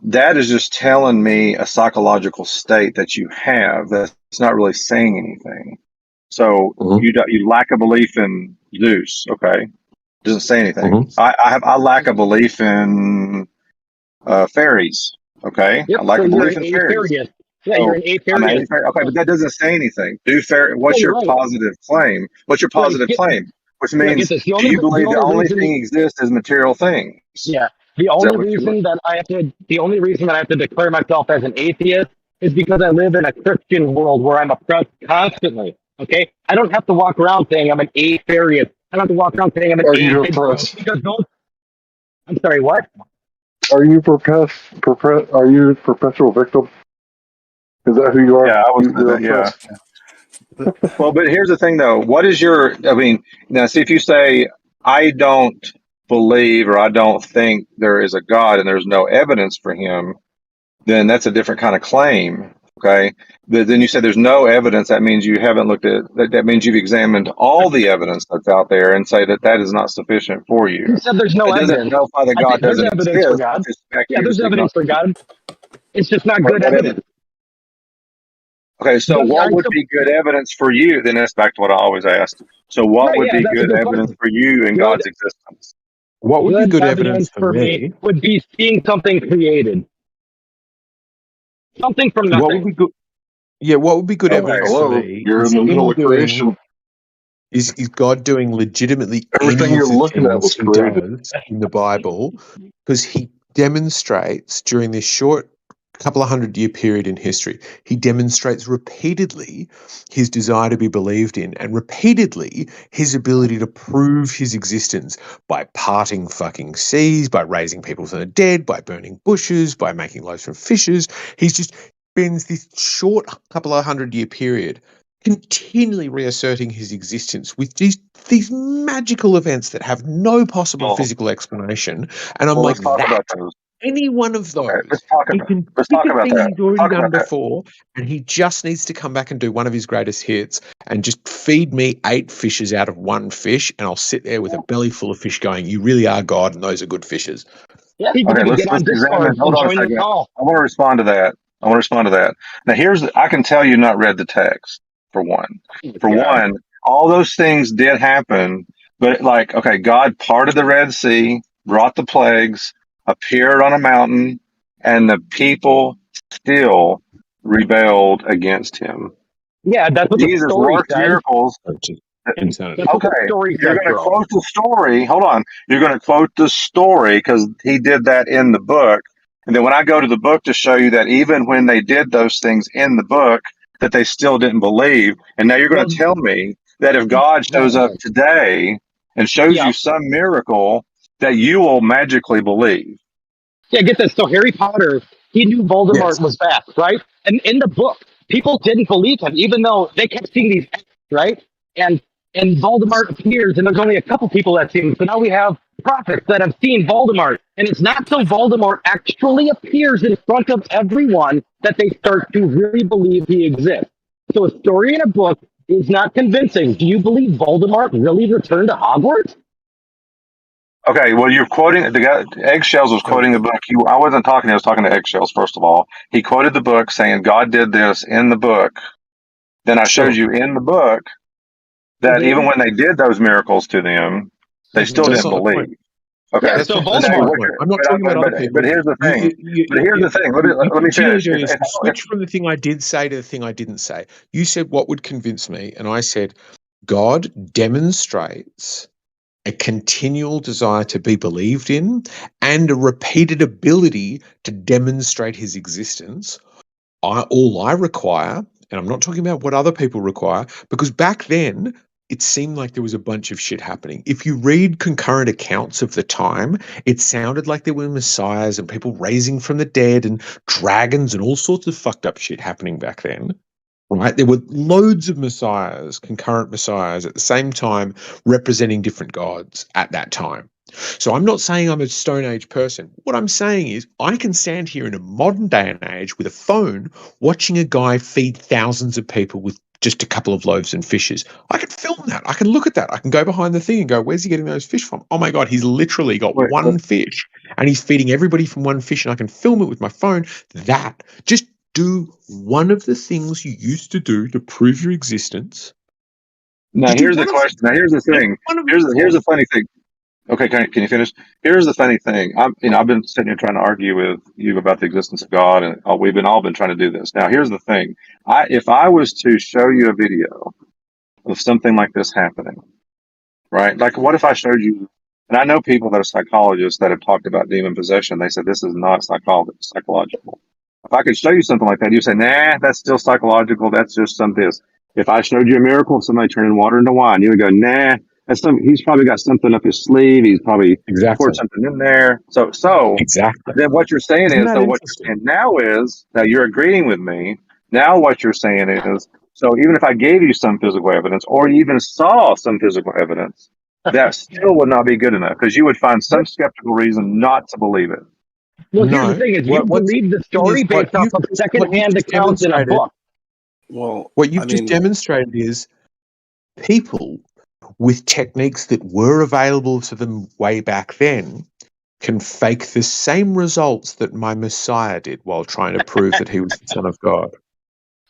that is just telling me a psychological state that you have that's not really saying anything. So you lack a belief in Zeus, okay, doesn't say anything. I lack a belief in fairies, okay. Yep. I lack So a you're belief an in fairies. atheist. Yeah, So you're an I'm an atheist. atheist. Okay, but that doesn't say anything. What's Yeah, you're your right. positive claim? What's your Right. positive claim? Which Yeah, get means, this. do you The believe the only only reason. thing exists is material things? Yeah. The Is only that what you? reason that I have to declare myself as an atheist is because I live in a Christian world where I'm oppressed constantly. Okay? I don't have to walk around saying I'm an atheist. I don't have to walk around saying I'm an Are you atheist oppressed? because those. I'm sorry, what? Are you are you perpetual victim? Is that who you are? Yeah, I would say You're that. Yeah. oppressed. Well, but here's the thing, though. What is your? I mean, now, see, if you say I don't believe or I don't think there is a God and there's no evidence for him, then that's a different kind of claim. Okay. But then you say there's no evidence. That means you haven't looked at that. That means you've examined all the evidence that's out there and say that is not sufficient for you. Who said there's no It doesn't evidence? nullify that I God think there's doesn't evidence for exist. God. It's just the fact Yeah, you're there's just evidence for God. It's just not good what evidence. Okay, so Because what would be good evidence for you? Then that's back to what I always ask. So what Right, would yeah, be that's a good good evidence question. for you in Good, God's existence? What would be good good evidence for me me? would be seeing something created. Something from What would nothing. be good? Yeah, what would be good evidence for Hello, me you're is in the middle him of doing creation. is God doing legitimately Everything any of you're the looking at things was he created. does in the Bible, because he demonstrates during this short couple of 100-year period in history, he demonstrates repeatedly his desire to be believed in and repeatedly his ability to prove his existence by parting fucking seas, by raising people from the dead, by burning bushes, by making loaves from fishes. He's just spends this short couple of 100-year period continually reasserting his existence with these magical events that have no possible physical explanation. And I'm Well, like, let's talk about those. any one of those, Okay, let's talk he about can let's pick talk a about thing that. he's already Talk done about that. before, and he just needs to come back and do one of his greatest hits and just feed me 8 fishes out of 1 fish, and I'll sit there with a belly full of fish going, you really are God, and those are good fishes. Yeah, people Okay, can let's get on examine. Discord Hold and on a join the second. call. I want to respond to that. Now, I can tell you not read the text for one. For one, all those things did happen, but like, okay, God parted the Red Sea, brought the plagues, appeared on a mountain, and the people still rebelled against him. Yeah, that's what the Jesus story worked says. miracles. Insanity. That's what the Okay, story you're says, going to bro. quote the story. Hold on. You're going to quote the story because he did that in the book. And then when I go to the book to show you that even when they did those things in the book, that they still didn't believe. And now you're going to tell me that if God shows up today and shows you some miracle, that you will magically believe. Yeah, get this. So Harry Potter, he knew Voldemort Yes. was back, right? And in the book, people didn't believe him, even though they kept seeing these acts, right? And Voldemort appears, and there's only a couple people that see him. So now we have prophets that have seen Voldemort. And it's not till Voldemort actually appears in front of everyone that they start to really believe he exists. So a story in a book is not convincing. Do you believe Voldemort really returned to Hogwarts? Okay, well, you're quoting the guy. Eggshells was quoting the book. I wasn't talking. I was talking to Eggshells. First of all, he quoted the book saying God did this in the book. Then I showed you in the book that even when they did those miracles to them, they still That's didn't not the point. believe. Okay, Yeah, That's so not the Voldemort. point. I'm not talking about other people. but here's the thing. But here's the thing. Let me continually finish. doing this. Switch from the thing I did say to the thing I didn't say. You said what would convince me, and I said God demonstrates a continual desire to be believed in and a repeated ability to demonstrate his existence. All I require, and I'm not talking about what other people require, because back then it seemed like there was a bunch of shit happening. If you read concurrent accounts of the time, it sounded like there were messiahs and people raising from the dead and dragons and all sorts of fucked up shit happening back then. Right? There were loads of messiahs, concurrent messiahs at the same time representing different gods at that time. So I'm not saying I'm a Stone Age person. What I'm saying is I can stand here in a modern day and age with a phone watching a guy feed thousands of people with just a couple of loaves and fishes. I can film that. I can look at that. I can go behind the thing and go, where's he getting those fish from? Oh my God, he's literally got one fish and he's feeding everybody from one fish, and I can film it with my phone. That just do one of the things you used to do to prove your existence. Now here's the question. Now here's the thing. Here's the funny thing. Okay, can you finish? Here's the funny thing. I've been sitting here trying to argue with you about the existence of God, and we've all been trying to do this. Now here's the thing. If I was to show you a video of something like this happening, right? Like, what if I showed you? And I know people that are psychologists that have talked about demon possession. They said this is not psychological. If I could show you something like that, you say, nah, that's still psychological. That's just something. If I showed you a miracle of somebody turning water into wine, you would go, nah, he's probably got something up his sleeve. He's probably poured something in there. So then what you're saying Isn't is, that so what you're saying now is, now you're agreeing with me. Now what you're saying is, so even if I gave you some physical evidence or you even saw some physical evidence, that still would not be good enough because you would find some skeptical reason not to believe it. Well, here's the thing: is you believe the story based off of secondhand accounts in a book. Well, what you've just demonstrated is people with techniques that were available to them way back then can fake the same results that my Messiah did while trying to prove that he was the Son of God.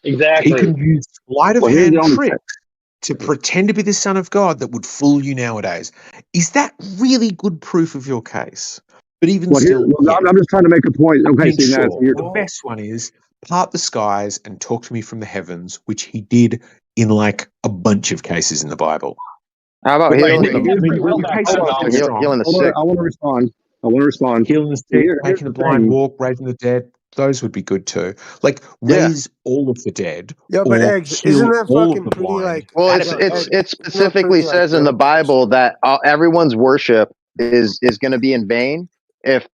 Exactly. He can use sleight of hand tricks to pretend to be the Son of God that would fool you nowadays. Is that really good proof of your case? But even still, I'm just trying to make a point. Okay, see, sure. now The best one is part the skies and talk to me from the heavens, which he did in like a bunch of cases in the Bible. How about healing? Your case is strong. Healing the sick. I want to respond. Healing the sick, making the blind walk, raising the dead. Those would be good too. Like Yeah. raise all of the dead, Yeah, but or eggs, heal isn't that all of fucking the pretty blind. like? Well, Out it's of Yo, it. it's eggs, it isn't that specifically pretty like says in the dope? Bible that everyone's worship is going to be in vain if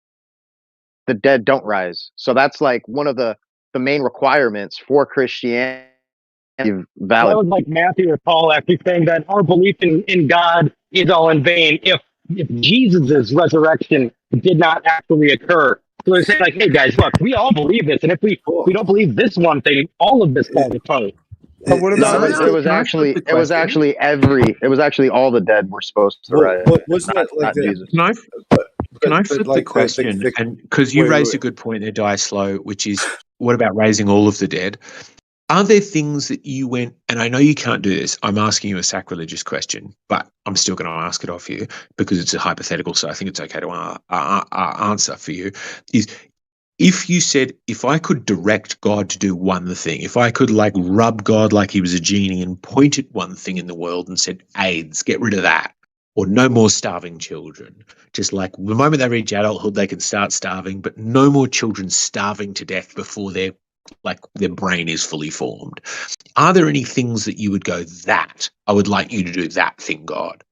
the dead don't rise. So that's like one of the main requirements for Christianity. That Valid. was like Matthew or Paul actually saying that our belief in God is all in vain if Jesus' resurrection did not actually occur. So they're saying like, hey guys, look, we all believe this, and if we don't believe this one thing, all of this falls apart. But what No, about it was Can I flip actually the question? all the dead were supposed to Well, rise, wasn't it like not that? Jesus. Can I But flip the like question? And because you wait, raised a good point there, Die Slow, which is what about raising all of the dead? Are there things that you went, and I know you can't do this, I'm asking you a sacrilegious question, but I'm still going to ask it of you because it's a hypothetical, so I think it's okay to answer for you, is if you said, if I could direct God to do one thing, if I could like rub God like he was a genie and point at one thing in the world and said, AIDS, get rid of that, or no more starving children, just like the moment they reach adulthood, they can start starving, but no more children starving to death before their brain is fully formed. Are there any things that you would go, that I would like you to do that thing, God?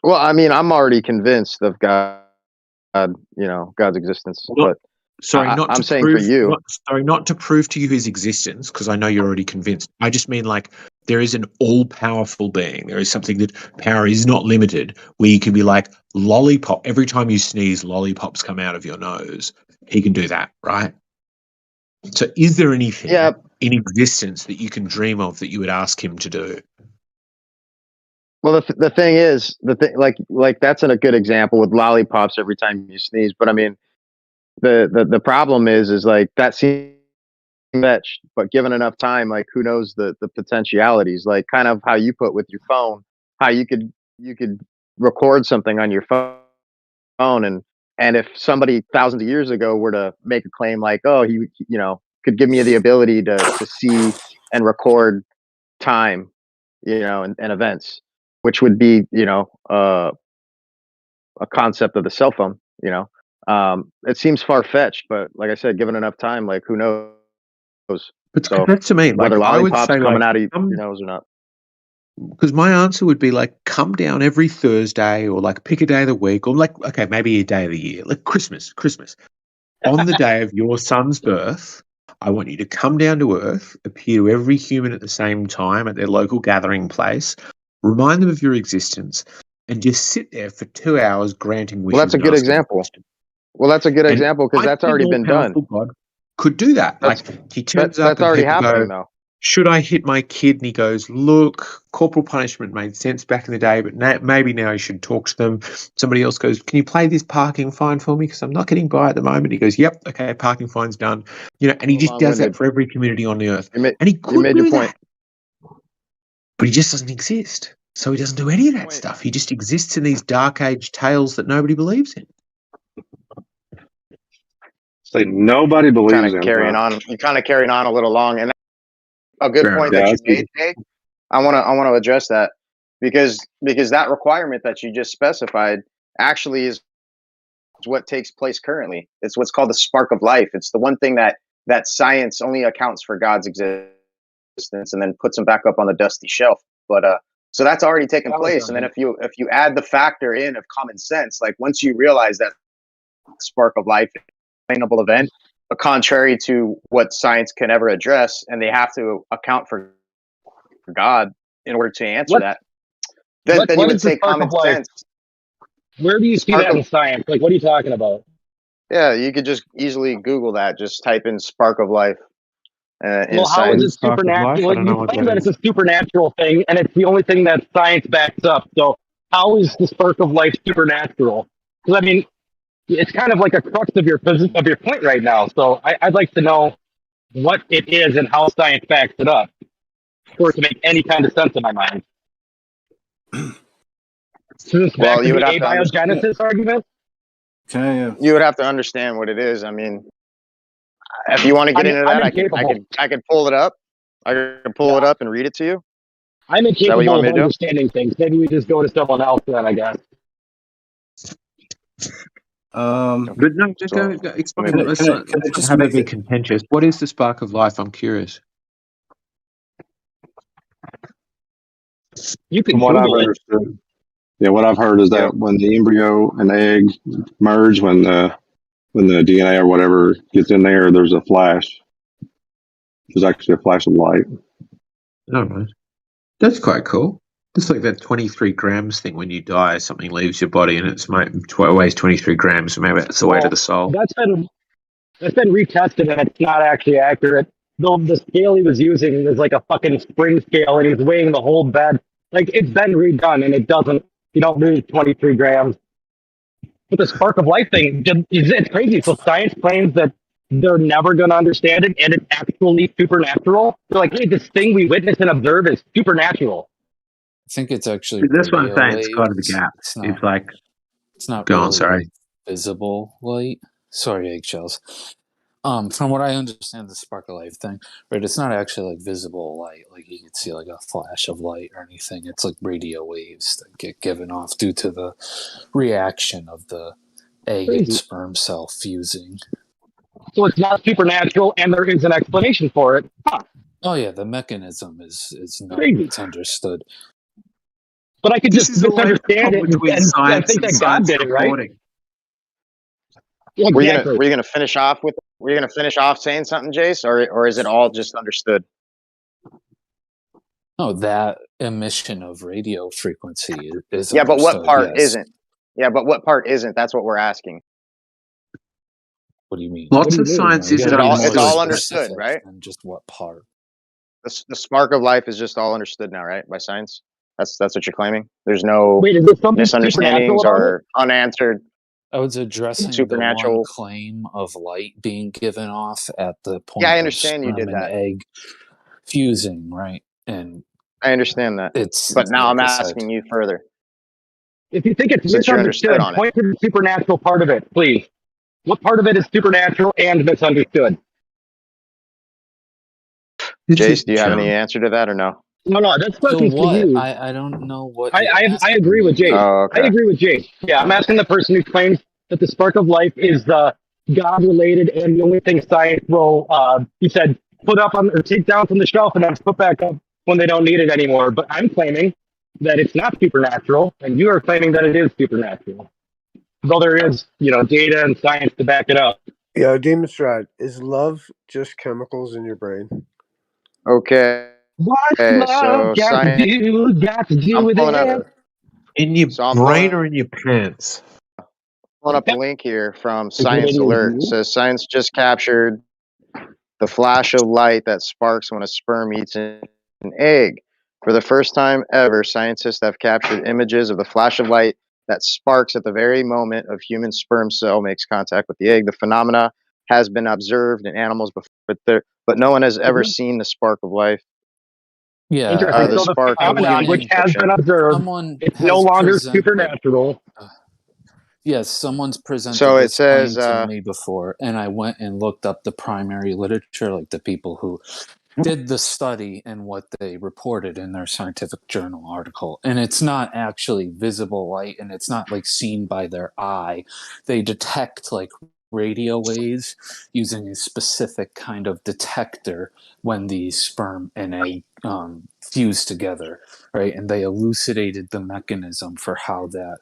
Well, I mean, I'm already convinced of God, God's existence. But Sorry, I'm saying for you, not to prove to you his existence, because I know you're already convinced. I just mean like there is an all-powerful being. There is something that power is not limited, where you can be like lollipop. Every time you sneeze, lollipops come out of your nose. He can do that, right? So is there anything in existence that you can dream of that you would ask him to do? well, the thing is, like that's a good example with lollipops every time you sneeze. But I mean, the problem is like that seems fetched, but given enough time, like who knows the potentialities? Like kind of how you put with your phone, how you could record something on your phone, and if somebody thousands of years ago were to make a claim like, oh, he could give me the ability to see and record time, and events, which would be a concept of the cell phone. It seems far fetched, but like I said, given enough time, like who knows? But So that's to me. Like whether I would lollipops say, coming like, out of your nose or not. because my answer would be like, come down every Thursday, or like pick a day of the week, or like, okay, maybe a day of the year, like Christmas. On the day of your son's birth, I want you to come down to Earth, appear to every human at the same time at their local gathering place, remind them of your existence, and just sit there for 2 hours granting wishes. Well, that's a good example. Because that's already been done. God could do that. Like he turns up that's and already people happening go, though. should I hit my kid? And he goes, look, corporal punishment made sense back in the day, but maybe now you should talk to them. Somebody else goes, can you play this parking fine for me? Because I'm not getting by at the moment. He goes, yep, okay, parking fine's done. And he just does that for every community on the earth. And he could do that. But he just doesn't exist. So he doesn't do any of that stuff. He just exists in these dark age tales that nobody believes in. Say nobody believes in. You're kind of carrying on a little long, and a good point that you made, Dave. I want to address that because that requirement that you just specified actually is what takes place currently. It's what's called the spark of life. It's the one thing that science only accounts for God's existence and then puts him back up on the dusty shelf. But so that's already taken place. And then if you add the factor in of common sense, like once you realize that spark of life is an explainable event, contrary to what science can ever address, and they have to account for God in order to answer that. Then you would say common sense. Where do you see that in science? Like, what are you talking about? Yeah, you could just easily Google that. Just type in spark of life. Well, how is it supernatural? You claim that it's a supernatural thing, and it's the only thing that science backs up. So how is the spark of life supernatural? Because I mean, it's kind of like a crux of your point right now. So I'd like to know what it is and how science backs it up for it to make any kind of sense in my mind. So this back to the abiogenesis argument? You would have to understand what it is. I mean, if you want to get into that, I could pull it up. I can pull it up and read it to you. I'm incapable of understanding things. Maybe we just go to someone else then, I guess. But no, go explain it. Let's Can I not just have it make be it? contentious. What is the spark of life? I'm curious. You From can what I've Google it. understood, yeah, what I've heard is that when the embryo and egg merge, when the DNA or whatever gets in there, there's a flash. There's actually a flash of light. All right. That's quite cool. Just like that 23 grams thing when you die, something leaves your body and it's weighs 23 grams, so maybe that's the weight of the soul. That's been retested and it's not actually accurate. The scale he was using was like a fucking spring scale and he's weighing the whole bed. Like it's been redone and it doesn't. You don't lose 23 grams. But the spark of life thing, it's crazy. So science claims that they're never going to understand it, and it's actually supernatural. They're like, hey, this thing we witness and observe is supernatural. I think it's actually That's what I'm radio saying. It's kind of the waves. gap. It's not. It's like, It's not go really on, sorry. like visible light. Sorry, eggshells. From what I understand, the spark of life thing, right? It's not actually like visible light, like you could see like a flash of light or anything. It's like radio waves that get given off due to the reaction of the egg and sperm cell fusing. So it's not supernatural, and there is an explanation for it. Huh. Oh yeah, the mechanism is known. Crazy. It's understood. But I could This just is always the misunderstand problem it between and science think and that God science did it, right? reporting. Yeah, Were exactly. you gonna finish off with? Were you gonna finish off saying something, Jace, or is it all just understood? No, that emission of radio frequency is Yeah, but what understood, part yes. isn't? Yeah, but what part isn't? That's what we're asking. What do you mean? Lots of science You isn't gotta be more It's all understood. understood, specific right? than just what part. The spark of life is just all understood now, right? By science. That's what you're claiming. There's no Wait, is there something supernatural misunderstandings about it? or unanswered I was addressing the one supernatural. claim of light being given off at the point Yeah, I of understand you sperm did and that. egg fusing, right? And I understand that. it's But now I'm like I said, asking you further, If you think it's since you're understood misunderstood, on it. point to the supernatural part of it, please. What part of it is supernatural and misunderstood? Jace, do you have any answer to that or no? No, that's to questions for what? you. I don't know what I you're I asking agree with me. Jace. Oh, okay. I agree with Jace. Yeah, I'm asking the person who claims that the spark of life is God related and the only thing science will, he said, put up on or take down from the shelf and then put back up when they don't need it anymore. But I'm claiming that it's not supernatural, and you are claiming that it is supernatural. Though there is, data and science to back it up. Yeah, Demon Stride, is love just chemicals in your brain? Okay. What's Okay, love so got to do I'm with pulling up. it? In your So I'm brain pulling, or in your pants? pulling up a link here from Is it Science in your Alert. It view? says science just captured the flash of light that sparks when a sperm eats an egg. For the first time ever, scientists have captured images of the flash of light that sparks at the very moment of human sperm cell makes contact with the egg. The phenomena has been observed in animals before, but no one has ever seen the spark of life. Yeah, Interesting. The So the spark of phenomenon, human which has been fiction. observed, someone it's no has longer presented. supernatural. Yes, someone's presented So it this claim says, to me before, and I went and looked up the primary literature, like the people who did the study and what they reported in their scientific journal article. And it's not actually visible light, and it's not like seen by their eye. They detect like radio waves using a specific kind of detector when the sperm and egg fuse together, right? And they elucidated the mechanism for how that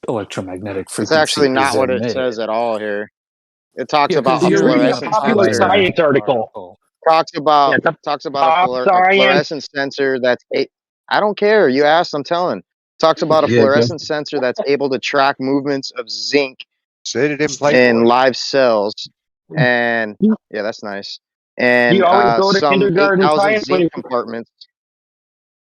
electromagnetic it's frequency actually is not what it emitted. says at all here. It talks Yeah, about because a You're you're reading reading a a fluorescent popular sensor. science article. Talks Yeah, about it's a talks about pop a science. fluorescent sensor that's I don't care. You asked, I'm telling. Talks about a Yeah, fluorescent sensor that's able to track movements of zinc Said it in in Playboy. live cells, and yeah, that's nice. Do And you always go to some kindergarten 8,000 science when zinc compartments.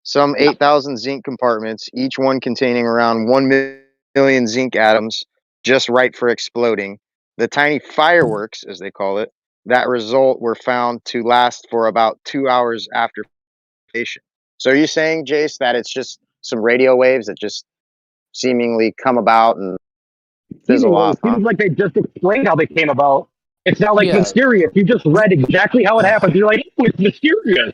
Some 8,000 zinc compartments, each one containing around 1 million zinc atoms, just right for exploding. The tiny fireworks, as they call it, that result were found to last for about 2 hours after patient. So are you saying, Jace, that it's just some radio waves that just seemingly come about and fizzle Seemingly, off, it huh? seems like they just explained how they came about. It's not like Yeah. mysterious. You just read exactly how it happened. You're like, oh, it's mysterious.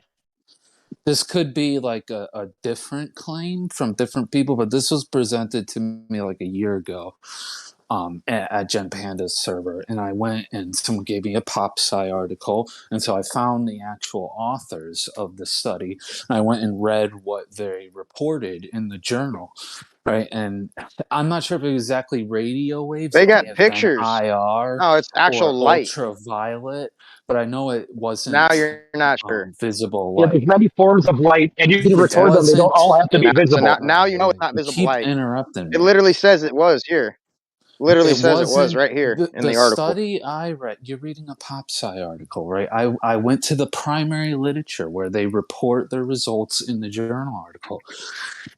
This could be like a different claim from different people, but this was presented to me like a year ago. at Gen Panda's server, and I went and someone gave me a PopSci article, and so I found the actual authors of the study, and I went and read what they reported in the journal, right? And I'm not sure if it was exactly radio waves. They It may got have been pictures. IR No, it's or actual light. ultraviolet, but I know it Now wasn't you're not sure. visible Yeah, there's light. many forms of light, and you can It record them. They don't wasn't. all have to be So visible. now you know it's not You visible keep light. interrupting It me. literally says it was here. Literally It says it was wasn't right here in the the article. study I read. You're reading a PopSci article, right? I went to the primary literature where they report their results in the journal article.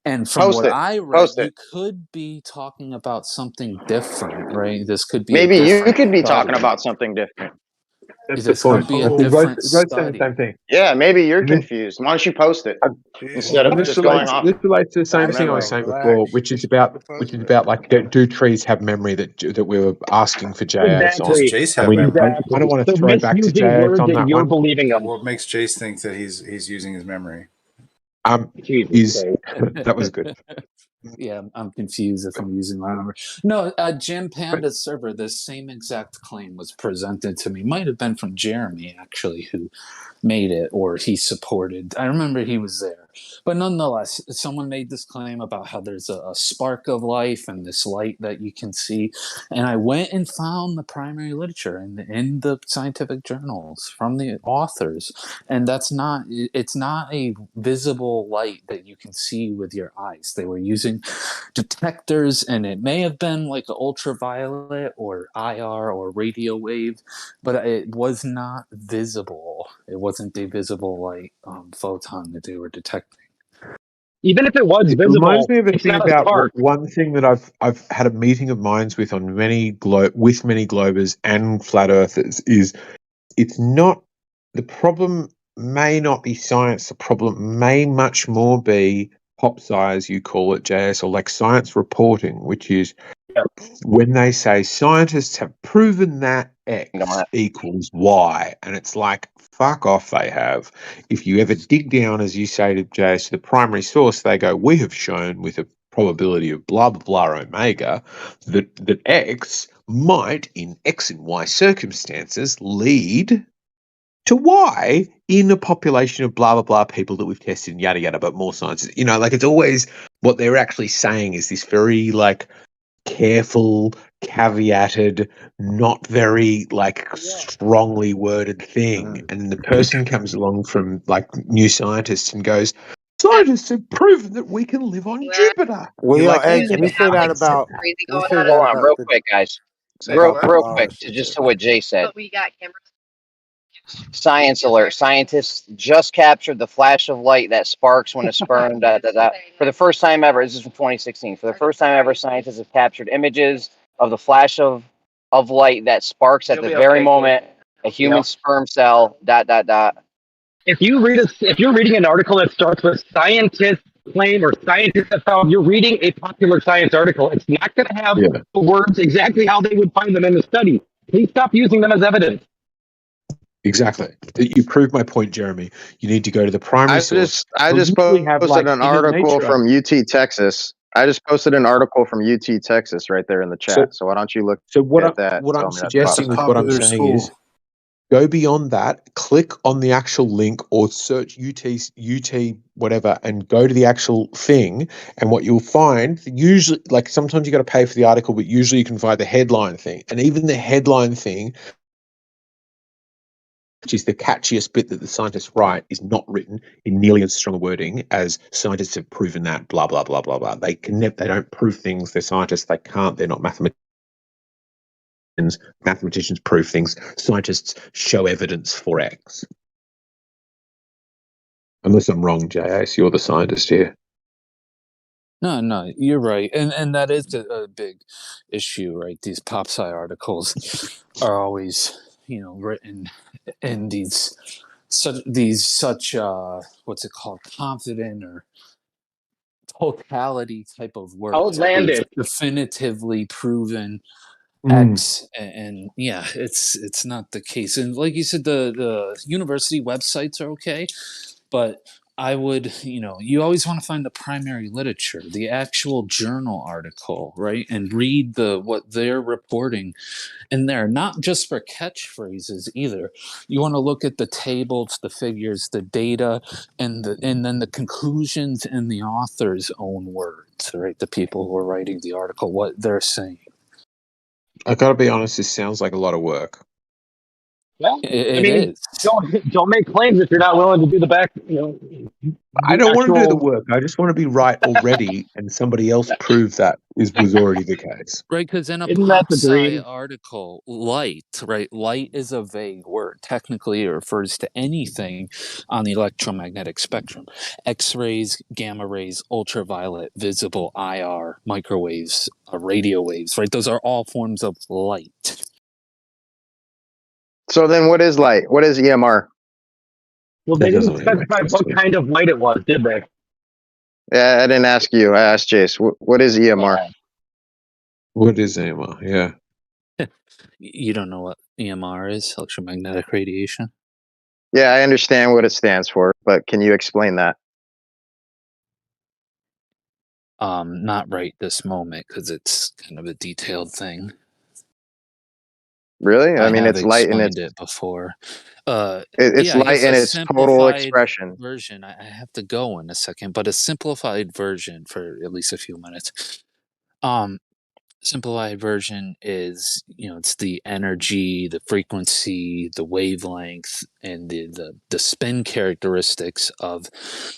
And from Post what it. I read, Post you it. could be talking about something different, right? This could be a Maybe you different could be talking study. about something different. That's the This could point. be a We're both, different we're both saying the same study. thing. Yeah, maybe you're And this, confused. Why don't you post it instead and of just going off this relates to the same from thing I was memory? saying before, which is about like do trees have memory that we were asking for JAS on, Does Exactly. Jace and have memory? Exactly. I don't want to They're throw back to misusing JAS words on and that you're one. believing them. What makes Jace think that he's using his memory? Jesus Is Christ. that was good. Yeah, I'm confused if I'm using my number. No, Jim Panda's server, this same exact claim was presented to me. Might have been from Jeremy, actually, who made it or he supported. I remember he was there. But nonetheless, someone made this claim about how there's a spark of life and this light that you can see. And I went and found the primary literature in the scientific journals from the authors. And it's not a visible light that you can see with your eyes. They were using detectors, and it may have been like ultraviolet or IR or radio wave, but it was not visible. It wasn't a visible light photon that they were detecting. Even if it was It reminds visible, me of a it's thing not a about spark. one thing that I've had a meeting of minds with on many with many globers and flat earthers is it's not the problem may not be science. The problem may much more be pop sci, as you call it, JS, or like science reporting, which is when they say scientists have proven that X equals Y, and it's like, fuck off, they have. If you ever dig down, as you say to JS, the primary source, they go, we have shown with a probability of blah, blah, blah, omega, that X might, in X and Y circumstances, lead to Y in a population of blah, blah, blah people that we've tested and yada, yada, but more sciences. You know, like it's always what they're actually saying is this very like careful, caveated, not very like strongly worded thing. And the person comes along from like New Scientists and goes, scientists have proven that we can live on Jupiter. Well, You're yo, like, Eggs, we say that about Hold on, real quick, guys. Say about Real the quick, Mars. just to what Jay said. Science alert. Scientists just captured the flash of light that sparks when a sperm for the first time ever. This is from 2016. For the first time ever, scientists have captured images of the flash of light that sparks at the very moment a human sperm cell. ... If you're reading an article that starts with scientists claim or scientists have found, you're reading a popular science article. It's not going to have the words exactly how they would find them in the study. Please stop using them as evidence. exactly. You proved my point, Jeremy. You need to go to the primary source. I just posted an article from UT Texas. I just posted an article from UT Texas right there in the chat. So why don't you look at that? What Tell I'm me that's suggesting with what I'm Popular saying school. is go beyond that, click on the actual link or search UT whatever and go to the actual thing. And what you'll find, usually, like sometimes you got to pay for the article, but usually you can find the headline thing. And even the headline thing, which is the catchiest bit that the scientists write, is not written in nearly as strong a wording as scientists have proven that, blah, blah, blah, blah, blah. They don't prove things. They're scientists. They can't. They're not mathematicians. Mathematicians prove things. Scientists show evidence for X. Unless I'm wrong, JS, you're the scientist here. No, you're right, and that is a big issue, right? These pop sci articles are always, written in these such what's it called, confident or totality type of words. Outlandish. We've definitively proven X, and yeah, it's not the case. And like you said, the university websites are okay, but I would, you always want to find the primary literature, the actual journal article, right? And read what they're reporting in there, not just for catchphrases either. You want to look at the tables, the figures, the data, and then the conclusions in the author's own words, right? The people who are writing the article, what they're saying. I gotta be honest, this sounds like a lot of work. Well, It is. Don't make claims if you're not willing to do the back. I don't want to do the actual. work. I just want to be right already, and somebody else prove that was already the case. Right, because in a Isn't that pop the sci dream? article, light, right? Light is a vague word. Technically, it refers to anything on the electromagnetic spectrum. X-rays, gamma rays, ultraviolet, visible, IR, microwaves, radio waves, right? Those are all forms of light. So then what is light? What is EMR? Well, That they didn't doesn't really make specify sense what to me. kind of light it was, did they? Yeah, I didn't ask you. I asked Jace. What is EMR? What is AMR? Yeah. You don't know what EMR is, electromagnetic radiation? Yeah, I understand what it stands for, but can you explain that? Not right this moment, because it's kind of a detailed thing. Really? I mean, have it's light in its explained it before. it's Yeah, I light guess in a its total simplified expression. version. I have to go in a second, but a simplified version for at least a few minutes. Simplified version is, it's the energy, the frequency, the wavelength, and the spin characteristics of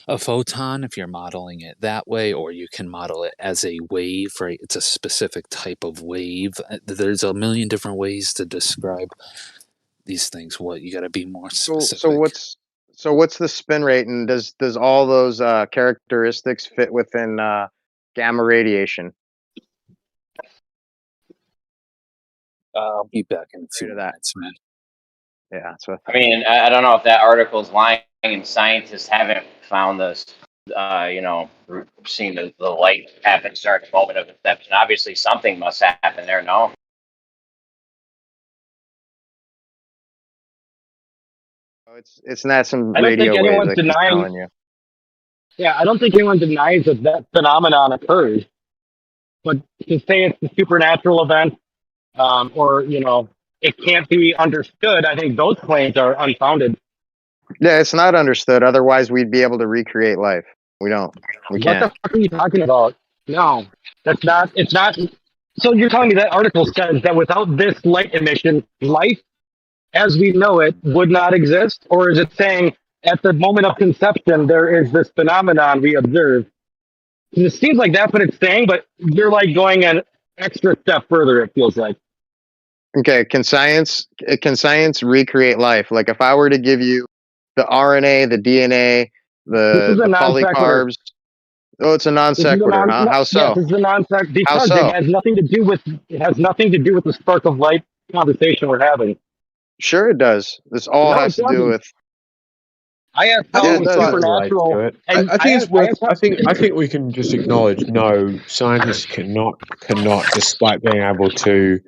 a photon if you're modeling it that way, or you can model it as a wave, right? It's a specific type of wave. There's a million different ways to describe these things. What you got to be more specific. So what's the spin rate, and does all those characteristics fit within gamma radiation? I'll be back in a few Of that. minutes, man. Yeah, that's what I mean, I don't know if that article's lying and scientists haven't found this, seen the light happen start the moment of inception. Obviously, something must happen there, no? it's not some I don't think radio wave anyone's that he's denying. telling you. Yeah, I don't think anyone denies that phenomenon occurs. But to say it's a supernatural event, or it can't be understood, I think those claims are unfounded. Yeah, it's not understood. Otherwise, we'd be able to recreate life. We don't. We What can't. the fuck are you talking about? No, that's not. It's not. So you're telling me that article says that without this light emission, life as we know it would not exist? Or is it saying at the moment of conception, there is this phenomenon we observe? It seems like that's what it's saying, but you're like going an extra step further, it feels like. Okay, can science recreate life? Like if I were to give you the RNA, the DNA, the polycarbs. Oh, it's a non sequitur, huh? How so? Yes, it's a non sequitur because so? it has nothing to do with the spark of light conversation we're having. Sure, it does. This all has to do with. I asked how supernatural. I think it's worth. I think we can just acknowledge no, scientists cannot, despite being able to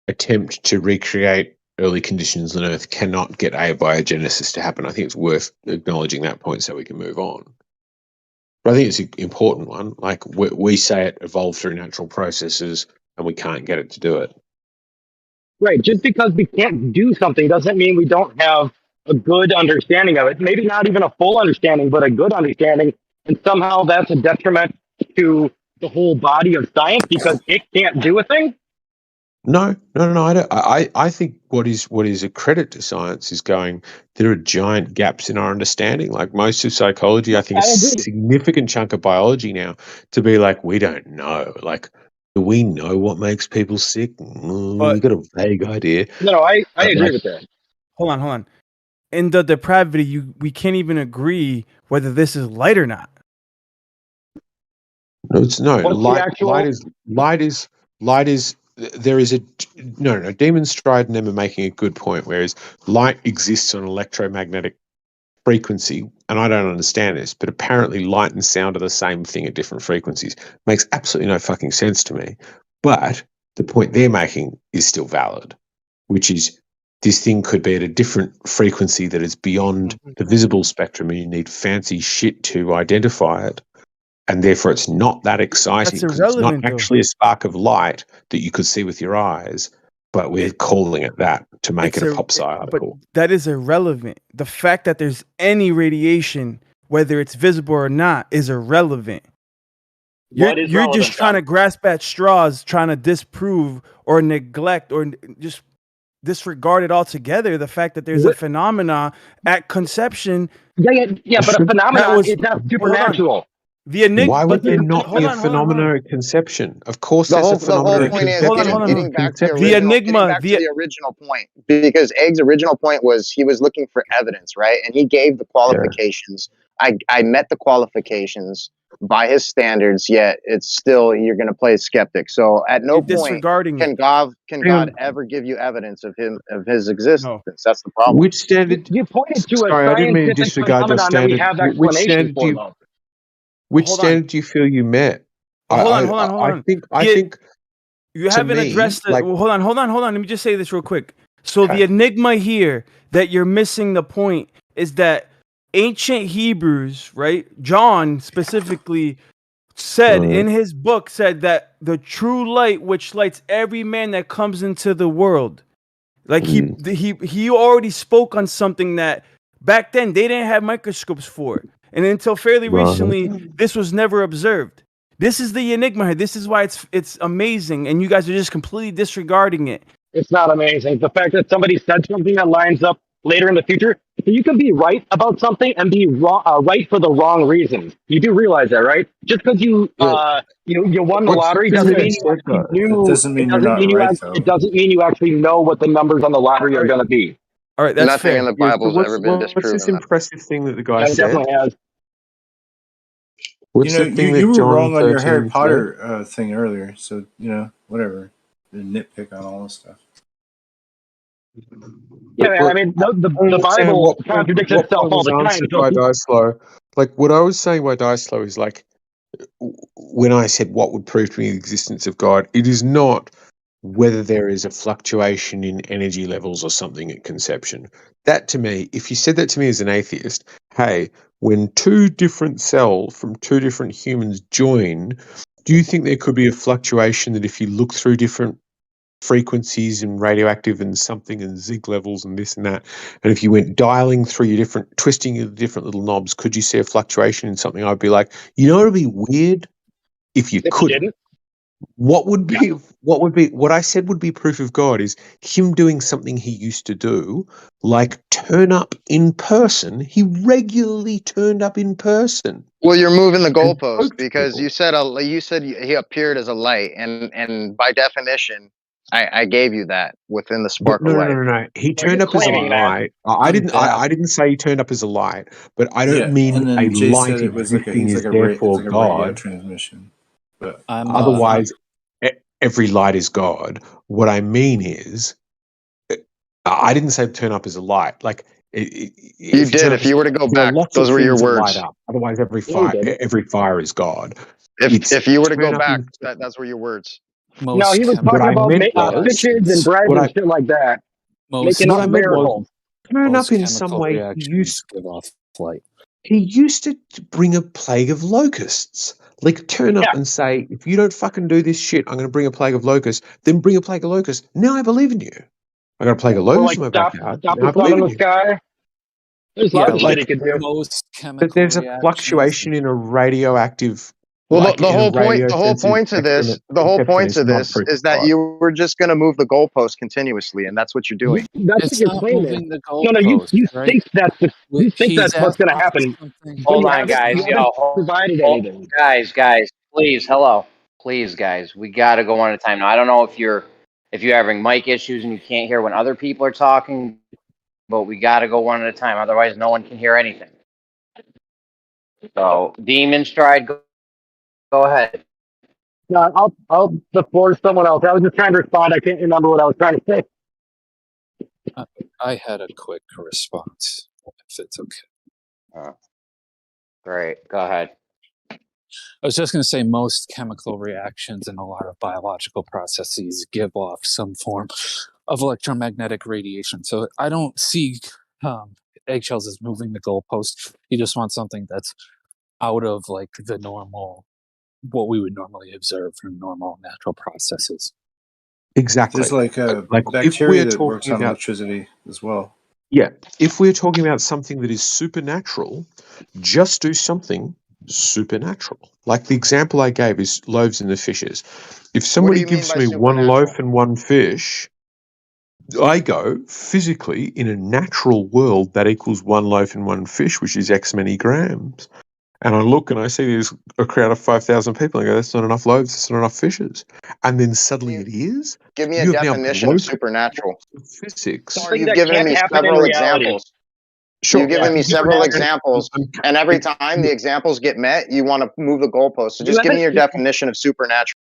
attempt to recreate early conditions on Earth, cannot get abiogenesis to happen. I think it's worth acknowledging that point so we can move on. But I think it's an important one. Like we say it evolved through natural processes, and we can't get it to do it. Right. Just because we can't do something doesn't mean we don't have a good understanding of it. Maybe not even a full understanding, but a good understanding. And somehow that's a detriment to the whole body of science because it can't do a thing. No. I don't. I think what is a credit to science is going. There are giant gaps in our understanding. Like most of psychology, I think a significant chunk of biology now to be like we don't know. Like, do we know what makes people sick? We've got a vague idea. No, I agree with that. Hold on. In the depravity, we can't even agree whether this is light or not. No, it's no. Light is. There is a no. Demon Stride and them are making a good point. Whereas light exists on electromagnetic frequency, and I don't understand this, but apparently light and sound are the same thing at different frequencies. Makes absolutely no fucking sense to me. But the point they're making is still valid, which is this thing could be at a different frequency that is beyond the visible spectrum, and you need fancy shit to identify it. And therefore, it's not that exciting That's because it's not irrelevant, though. actually a spark of light that you could see with your eyes, but we're calling it that to make it a pop sci article. But that is irrelevant. The fact that there's any radiation, whether it's visible or not, is irrelevant. You're just trying to grasp at straws, trying to disprove or neglect or just disregard it altogether. The fact that there's a phenomena at conception. Yeah, but a phenomenon is not supernatural. The enigma. Why would there not be a phenomena at conception? Of course, there's a phenomena at conception. Getting back to the original point, because Egg's original point was he was looking for evidence, right? And he gave the qualifications. Yeah. I met the qualifications by his standards, yet it's still you're going to play skeptic. So at no point can God ever give you evidence of his existence. No. That's the problem. Which standard? You pointed to sorry, a I didn't mean to scientific disregard your phenomenon that we standard. have explanation for. Which standard do you feel you met? Hold on. I think you haven't addressed it. Like, hold on. Let me just say this real quick. So the enigma here that you're missing the point is that ancient Hebrews, right? John specifically said in his book said that the true light which lights every man that comes into the world. Like he already spoke on something that back then they didn't have microscopes for. And until fairly recently, this was never observed. This is the enigma here. This is why it's amazing, and you guys are just completely disregarding it. It's not amazing. The fact that somebody said something that lines up later in the future, so you can be right about something and be wrong, right for the wrong reasons. You do realize that, right? Just because you won the lottery doesn't mean you actually knew. It doesn't mean you're not right, though. It doesn't mean you actually know what the numbers on the lottery are going to be. All right, that's nothing fair. in the Bible's ever been disproven. What's this impressive thing that the guy It said? definitely has. What's the thing you that were John wrong on your Harry 13 Potter thing earlier, so whatever. The nitpick on all this stuff. Yeah, I mean, the Bible contradicts itself all the time. So like what I was saying by die slow is like when I said what would prove to me the existence of God, it is not whether there is a fluctuation in energy levels or something at conception. That to me, if you said that to me as an atheist, hey, when two different cells from two different humans join, do you think there could be a fluctuation that if you look through different frequencies and radioactive and something and zig levels and this and that, and if you went dialing through your different, twisting your different little knobs, could you see a fluctuation in something? I'd be like, it would be weird if you couldn't. What I said would be proof of God is him doing something he used to do, like turn up in person. He regularly turned up in person. Well, you're moving the goalpost because you said he appeared as a light, and by definition, I gave you that within the spark of light. No. He turned up as a light. I didn't say he turned up as a light, but I don't mean a light existing is therefore God. Transmission. But otherwise, every light is God. What I mean is, I didn't say turn up as a light. Like you did. If you were to go back, those were your words. Otherwise, every fire is God. If you were to go back, that's were your words. No, he was talking about fishes and bread and shit like that. Making up miracles. Turn up in some way. Give off light. He used to bring a plague of locusts. Like turn up and say, if you don't fucking do this shit, I'm going to bring a plague of locusts. Then bring a plague of locusts. Now I believe in you. I got a plague of locusts in my backyard. Stop the sun in the sky. There's lots of shit he could do. But there's a fluctuation in a radioactive. Well, the whole point of this is that you were just going to move the goalpost continuously, and that's what you're doing. That's what you're claiming. No, you think that's what's going to happen. Hold on, guys. Guys, please, hello, please, guys. We got to go one at a time. Now, I don't know if you're having mic issues and you can't hear when other people are talking, but we got to go one at a time. Otherwise, no one can hear anything. So, Demon Stride. Go ahead. No, I'll defer someone else. I was just trying to respond. I can't remember what I was trying to say. I had a quick response, if it's okay. Great. Go ahead. I was just going to say most chemical reactions and a lot of biological processes give off some form of electromagnetic radiation. So I don't see eggshells as moving the goalpost. You just want something that's out of like the normal, what we would normally observe from normal natural processes. Exactly. There's like a Like if bacteria we're that works talking on about, electricity as well. yeah, if we're talking about something that is supernatural, just do something supernatural. Like the example I gave is loaves and the fishes. If What do somebody you mean gives by me one supernatural? loaf and one fish, I go physically in a natural world that equals one loaf and one fish, which is X many grams. And I look and I see there's a crowd of 5,000 people. I go, that's not enough loaves, that's not enough fishes. And then suddenly it is. Give me a You have now definition of broken supernatural. physics. So Something you've that given can't me happen in several reality. examples. Sure. You've given me several Supernatural. examples, and every time the examples get met, you want to move the goalpost. So just give me your definition of supernatural.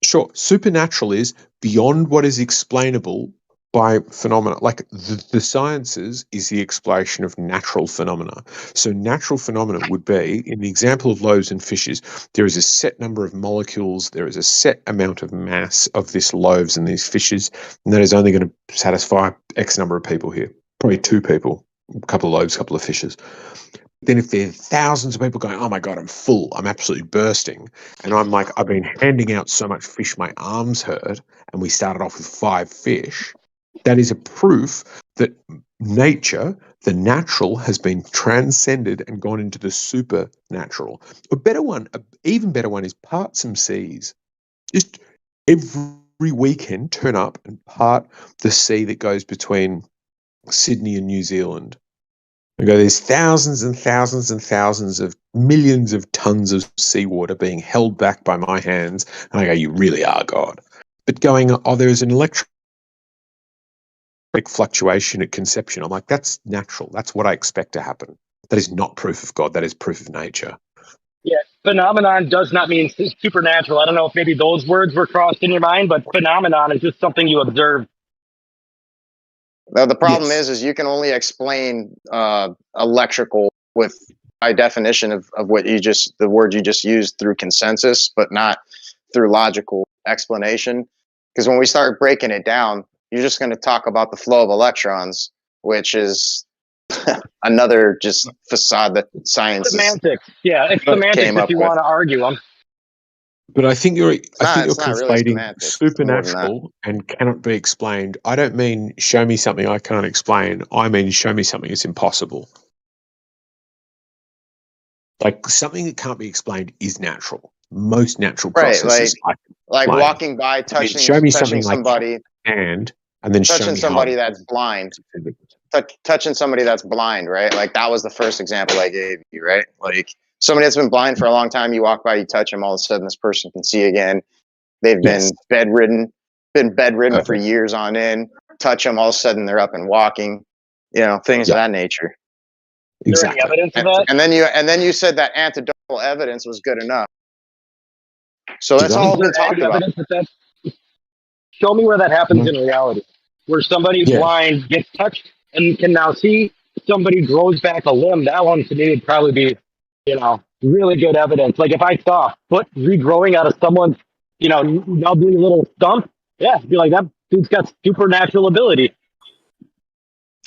Sure. Supernatural is beyond what is explainable by phenomena. Like the sciences is the explanation of natural phenomena. So natural phenomena would be, in the example of loaves and fishes, there is a set number of molecules, there is a set amount of mass of this loaves and these fishes, and that is only going to satisfy X number of people here. Probably 2 people, a couple of loaves, a couple of fishes. Then if there are thousands of people going, oh my God, I'm full, I'm absolutely bursting. And I'm like, I've been handing out so much fish, my arms hurt. And we started off with 5 fish. That is a proof that nature, the natural, has been transcended and gone into the supernatural. A better one, an even better one is part some seas. Just every weekend turn up and part the sea that goes between Sydney and New Zealand. I go, there's thousands and thousands and thousands of millions of tons of seawater being held back by my hands. And I go, you really are God. But going, oh, there's an electric fluctuation at conception. I'm like, that's natural. That's what I expect to happen. That is not proof of God. That is proof of nature. Yeah, phenomenon does not mean supernatural. I don't know if maybe those words were crossed in your mind, but phenomenon is just something you observe. The problem is you can only explain electrical with, by definition of what you just, the word you just used, through consensus, but not through logical explanation. Because when we start breaking it down, you're just going to talk about the flow of electrons, which is another just facade that science Semantics. Yeah, it's semantics if you want to argue them. But I think you're It's not really conflating semantics. It's more than that. supernatural and cannot be explained. I don't mean show me something I can't explain. I mean show me something that's impossible. Like something that can't be explained is natural. Most natural Right, processes I can like explain. walking by, I mean, touching show me touching something somebody, and then show touching me how somebody I- that's blind. Touching somebody that's blind, right? Like that was the first example I gave you, right? Like somebody that's been blind for a long time, you walk by, you touch them, all of a sudden this person can see again. They've been bedridden for years on end. Touch them, all of a sudden they're up and walking. You know, things of that nature. Is there any evidence of that? And then you said that anecdotal evidence was good enough. So that's all been talked about. Show me where that happens in reality, where somebody blind gets touched and can now see. Somebody grows back a limb. That one to me would probably be, really good evidence. Like if I saw a foot regrowing out of someone's, nubbly little stump, yeah, be like, that dude's got supernatural ability.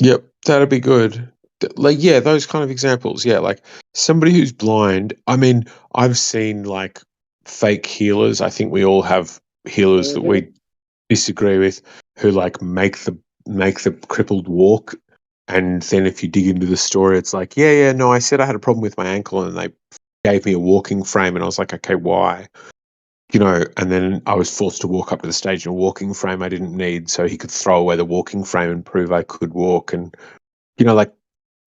Yep, that'd be good. Like, yeah, those kind of examples. Yeah, like somebody who's blind. I mean, I've seen like fake healers. I think we all have healers that we disagree with who like make the crippled walk. And then if you dig into the story, it's like, no, I said I had a problem with my ankle and they gave me a walking frame. And I was like, okay, why? And then I was forced to walk up to the stage in a walking frame I didn't need so he could throw away the walking frame and prove I could walk. And, like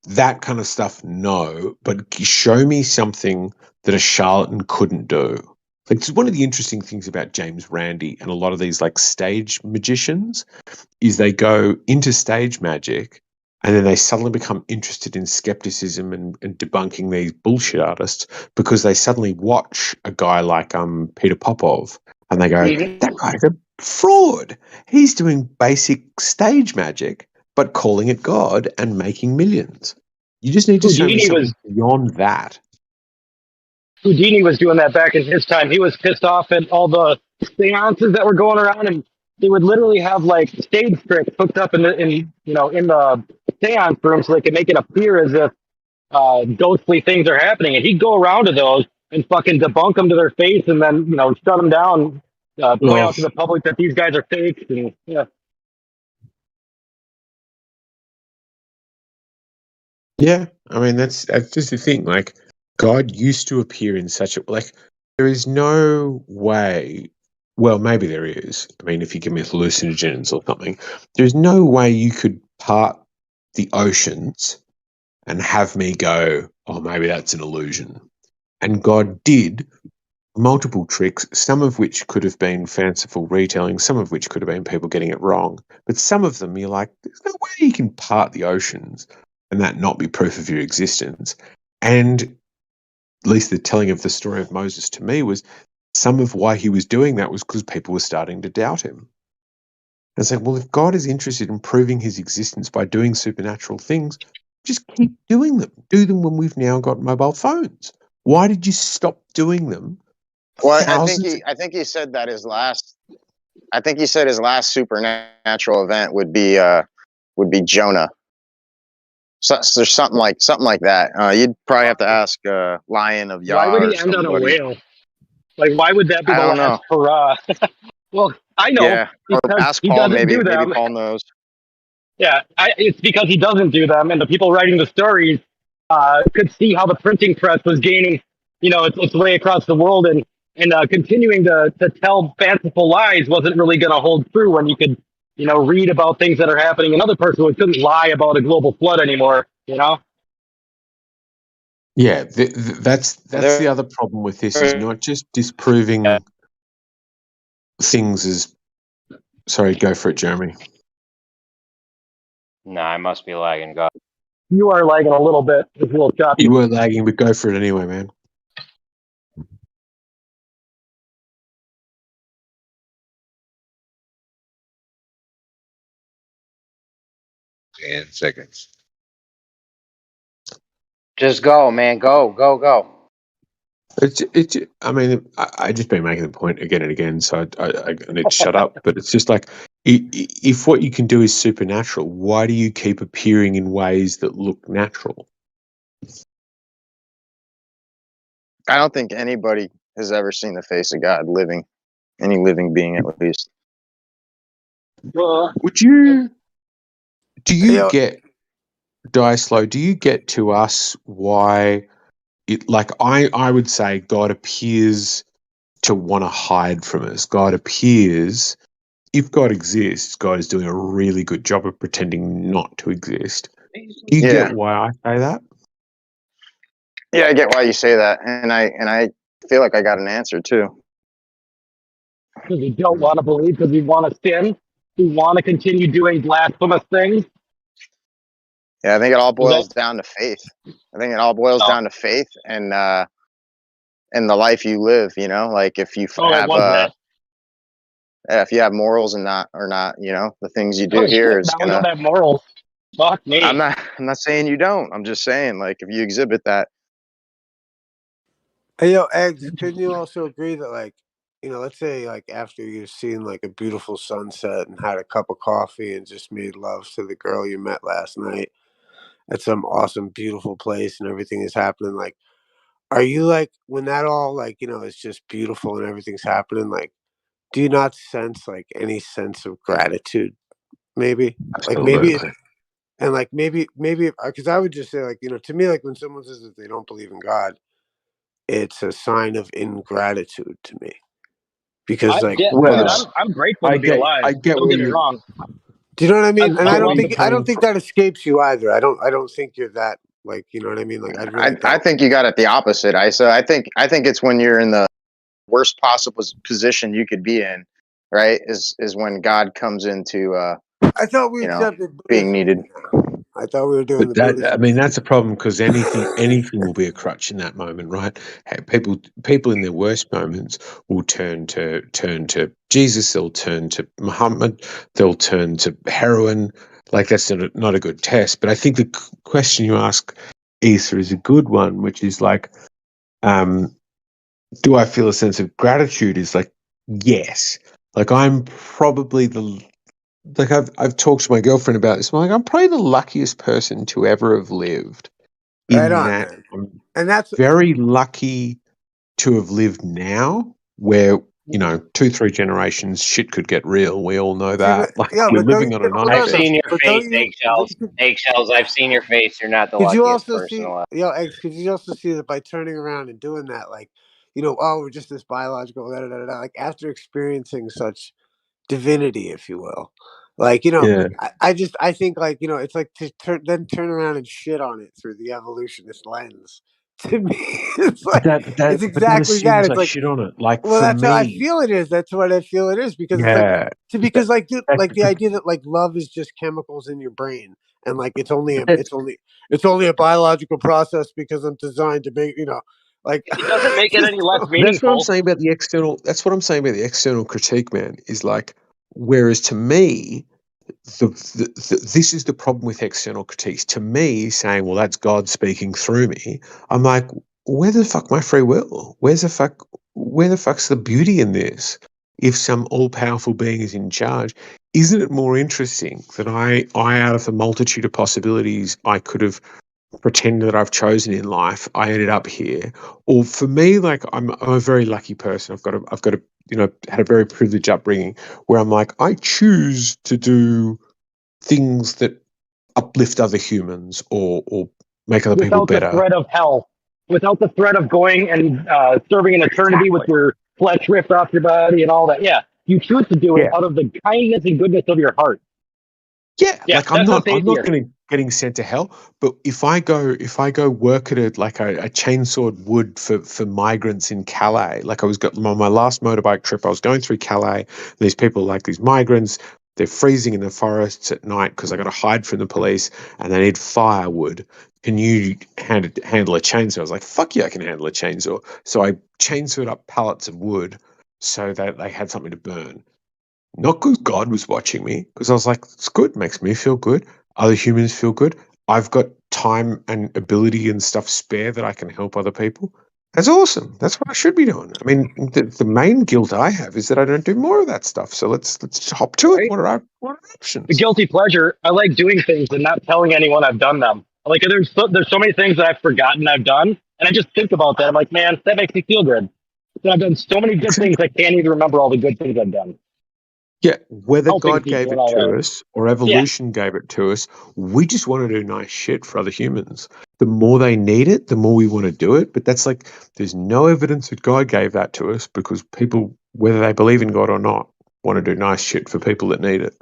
that kind of stuff, no. But show me something that a charlatan couldn't do. Like, it's one of the interesting things about James Randi and a lot of these like stage magicians is they go into stage magic and then they suddenly become interested in skepticism and debunking these bullshit artists because they suddenly watch a guy like Peter Popov and they go, that guy's a fraud. He's doing basic stage magic but calling it God and making millions. You just need to show me something beyond that. Houdini was doing that back in his time. He was pissed off at all the seances that were going around, and they would literally have like stage tricks hooked up in the seance room so they could make it appear as if ghostly things are happening, and he'd go around to those and fucking debunk them to their face, and then shut them down, point Oh, out to the public that these guys are fakes, and yeah. yeah. I mean, that's just the thing. Like, God used to appear in such a like. There is no way. Well, maybe there is. I mean, if you give me hallucinogens or something, there's no way you could part the oceans and have me go, oh, maybe that's an illusion. And God did multiple tricks, some of which could have been fanciful retelling, some of which could have been people getting it wrong. But some of them, you're like, there's no way you can part the oceans and that not be proof of your existence. And at least the telling of the story of Moses to me was some of why he was doing that was because people were starting to doubt him. And it's like, well, if God is interested in proving his existence by doing supernatural things, just keep doing them. Do them when we've now got mobile phones. Why did you stop doing them? Well, I think he said that his last supernatural event would be Jonah. So there's something like that. You'd probably have to ask Lion of Yah Why would or he end on a somebody. whale? Like, why would that be I the don't last know. hurrah? Well, I know, Yeah, or because ask he Paul. doesn't Maybe do them. Paul knows. Yeah, it's because he doesn't do them, and the people writing the stories could see how the printing press was gaining, its way across the world, and continuing to tell fanciful lies wasn't really going to hold true when you could, read about things that are happening in other parts of the world. Couldn't lie about a global flood anymore, Yeah, that's the other problem with this is not just disproving things as. Sorry, go for it, Jeremy. No, I must be lagging. God. You are lagging a little bit. It's a little choppy. You were lagging, but go for it anyway, man. In seconds. Just go, man. Go, go, go. It's. I mean, I just been making the point again and again, so I need to shut up. But it's just like, if what you can do is supernatural, why do you keep appearing in ways that look natural? I don't think anybody has ever seen the face of God living, any living being at least. Would you? Do you get, Dice-Low, do you get to us why it, like, I would say God appears to want to hide from us. God appears, if God exists, God is doing a really good job of pretending not to exist. Do you get why I say that? Yeah, I get why you say that, and I feel like I got an answer too. Because we don't want to believe, because we want to sin, we want to continue doing blasphemous things. Yeah, I think it all boils down to faith. I think it all boils down to faith and the life you live. Like if you have if you have morals and not, the things you do here is now we gonna. don't have morals. Fuck me. I'm not saying you don't. I'm just saying, like, if you exhibit that. Hey, yo, Eggs, couldn't you also agree that, like, let's say, like, after you've seen, like, a beautiful sunset and had a cup of coffee and just made love to the girl you met last night at some awesome, beautiful place and everything is happening, like, are you, like, when that all, like, is just beautiful and everything's happening, like, do you not sense, like, any sense of gratitude, maybe? Like, maybe, and, like, maybe, because I would just say, like, to me, like, when someone says that they don't believe in God, it's a sign of ingratitude to me, because Dude, I'm grateful to be alive. I get don't get me wrong. Do you know what I mean? And I don't love think that escapes you either. I don't think you're that, like, you know what I mean? Like, I think you got it the opposite. I think it's when you're in the worst possible position you could be in, right? Is when God comes into I thought we accepted being needed. I thought we were doing But that, I mean, that's a problem because anything will be a crutch in that moment, right? Hey, people in their worst moments will turn to Jesus. They'll turn to Muhammad. They'll turn to heroin. Like, that's not a good test. But I think the question you ask, Ether, is a good one, which is like, do I feel a sense of gratitude? Is like, yes. Like I'm probably I've talked to my girlfriend about this. I'm like, I'm probably the luckiest person to ever have lived Right in on, that man. I'm And that's very lucky to have lived now where, 2-3 generations shit could get real. We all know see, but, that. Like yeah, we're but don't living you, on a knife hold I've on though. seen your But face, don't you? eggshells. Eggshells. I've seen your face. You're not the Could you luckiest also person see, alive. eggs? Could you also see that by turning around and doing that, like, oh, we're just this biological, like after experiencing such divinity, if you will, like, Yeah. I think like, it's like to turn around and shit on it through the evolutionist lens. To me, it's like it's But that exactly that. assumes It's I like, shit on it. Like well, for that's how I me, feel it is. That's what I feel it is because it's like, yeah. because like, dude, That, like the idea that like love is just chemicals in your brain and like it's only that's it's only a biological process because I'm designed to make like It doesn't make it just any less That's what I'm meaningful. saying about the external. That's what I'm saying about the external critique, man. Is like, whereas to me, this is the problem with external critiques. To me, saying, "Well, that's God speaking through me," I'm like, where the fuck my free will? Where the fuck's the beauty in this? If some all-powerful being is in charge, isn't it more interesting that I out of the multitude of possibilities I could have pretend that I've chosen in life, I ended up here. Or for me, like I'm a very lucky person. I've got a had a very privileged upbringing where I'm like I choose to do things that uplift other humans or make other people Without the better. threat of hell, without the threat of going and serving an eternity with Exactly. your flesh ripped off your body and all that. Yeah, you choose to do it Yeah. out of the kindness and goodness of your heart. Yeah, Yeah, like I'm that's not atheist. getting sent to hell, but if I go work at a chainsawed wood for migrants in Calais, like I was got on my last motorbike trip, I was going through Calais. These people like these migrants, they're freezing in the forests at night because I got to hide from the police and they need firewood. Can you handle a chainsaw? I was like, fuck yeah, I can handle a chainsaw. So I chainsawed up pallets of wood so that they had something to burn. Not because God was watching me, because I was like, it's good, makes me feel good. Other humans feel good. I've got time and ability and stuff spare that I can help other people. That's awesome. That's what I should be doing. I mean, the main guilt I have is that I don't do more of that stuff. So let's hop to it. Right? What are our The options? guilty pleasure. I like doing things and not telling anyone I've done them. Like there's so many things that I've forgotten I've done, and I just think about that. I'm like, man, that makes me feel good. So I've done so many good things I can't even remember all the good things I've done. Yeah, whether Helping God people gave and it all that. to us or Yeah. evolution gave it to us, we just want to do nice shit for other humans. The more they need it, the more we want to do it. But that's like, there's no evidence that God gave that to us because people, whether they believe in God or not, want to do nice shit for people that need it.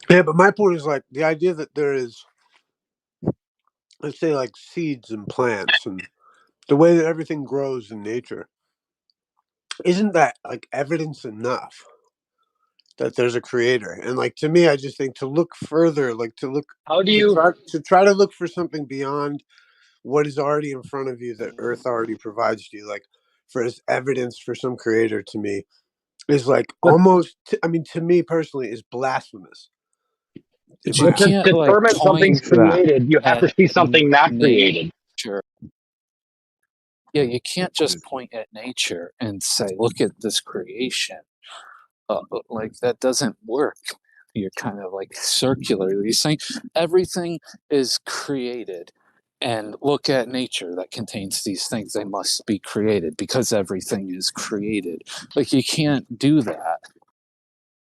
Yeah, but my point is like the idea that there is, let's say, like seeds and plants and the way that everything grows in nature. Isn't that like evidence enough that there's a creator? And like to me, I just think to look further, like to look How do you? to try to look for something beyond what is already in front of you that Earth already provides to you, like for as evidence for some creator, to me is like But, almost. I mean, to me personally, is blasphemous. But you to can't like determine something's point For that. created, you have to at see something not created. nature. Yeah, you can't just point at nature and say, "Look at this creation." Like that doesn't work. You're kind of like circular. You're saying everything is created, and look at nature that contains these things. They must be created because everything is created. Like you can't do that.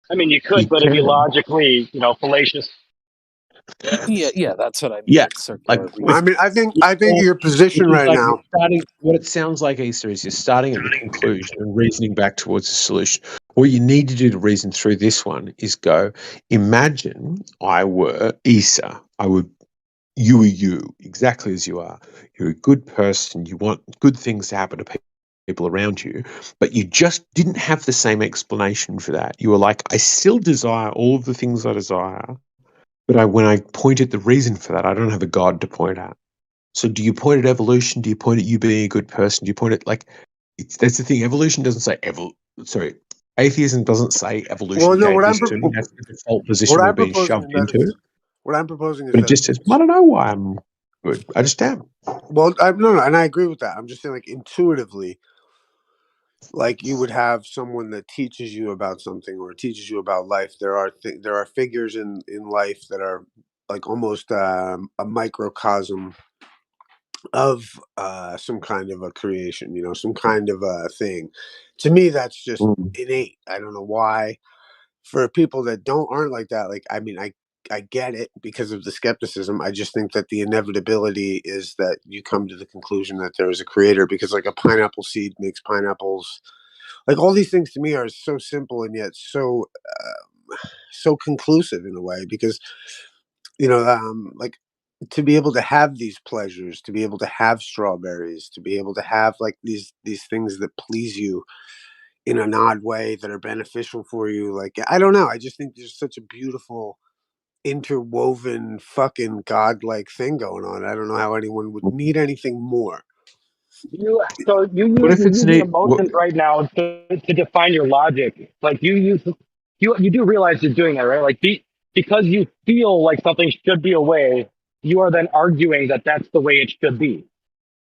I mean, you You could, but it'd be can. logically, fallacious. Yeah, that's what I mean. Yeah. It's Like, circular I reason. mean, I think your which position is right like you're now. starting. What it sounds like, Easter, is you're starting at the conclusion and reasoning back towards the solution. What you need to do to reason through this one is go. Imagine I were Isa. You are you, exactly as you are. You're a good person. You want good things to happen to people around you, but you just didn't have the same explanation for that. You were like, I still desire all of the things I desire, but when I point at the reason for that, I don't have a God to point at. So do you point at evolution? Do you point at you being a good person? Do you point at that's the thing. Evolution doesn't say atheism doesn't say Well, evolution no, gave this to me. That's the default what position we've I'm been proposing shoved is that into. it's what I'm proposing is But it that just says, I don't know why I'm good. I just am. well, no, and I agree with that. I'm just saying, like intuitively, like you would have someone that teaches you about something or teaches you about life. There are figures in life that are like almost a microcosm of some kind of a creation, you know, some kind of a thing. To me, that's just innate. I don't know why. For people that aren't like that, like I mean, I get it because of the skepticism. I just think that the inevitability is that you come to the conclusion that there is a creator, because like a pineapple seed makes pineapples. Like all these things to me are so simple and yet so conclusive in a way, because you know, like to be able to have these pleasures, to be able to have strawberries, to be able to have like these things that please you in an odd way that are beneficial for you. Like I don't know. I just think there's such a beautiful interwoven fucking godlike thing going on. I don't know how anyone would need anything more. You What if you're it's using neat? What, emotions right now to define your logic. Like you do realize you're doing that, right? Like because you feel like something should be a way, you are then arguing that that's the way it should be.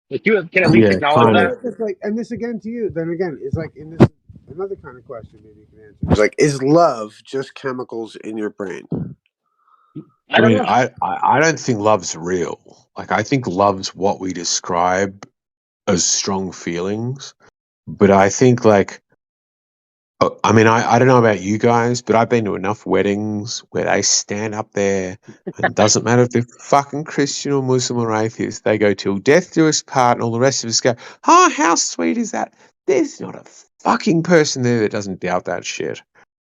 Like you can at least yeah, acknowledge kind of. that. It's like, and this again to you. Then again, it's like in this another kind of question. Maybe you can answer. It's like, is love just chemicals in your brain? I mean, I don't think love's real. Like, I think love's what we describe as strong feelings. But I think, like, I mean, I don't know about you guys, but I've been to enough weddings where they stand up there, and it doesn't matter if they're fucking Christian or Muslim or atheist, they go till death do us part, and all the rest of us go, oh, how sweet is that? There's not a fucking person there that doesn't doubt that shit.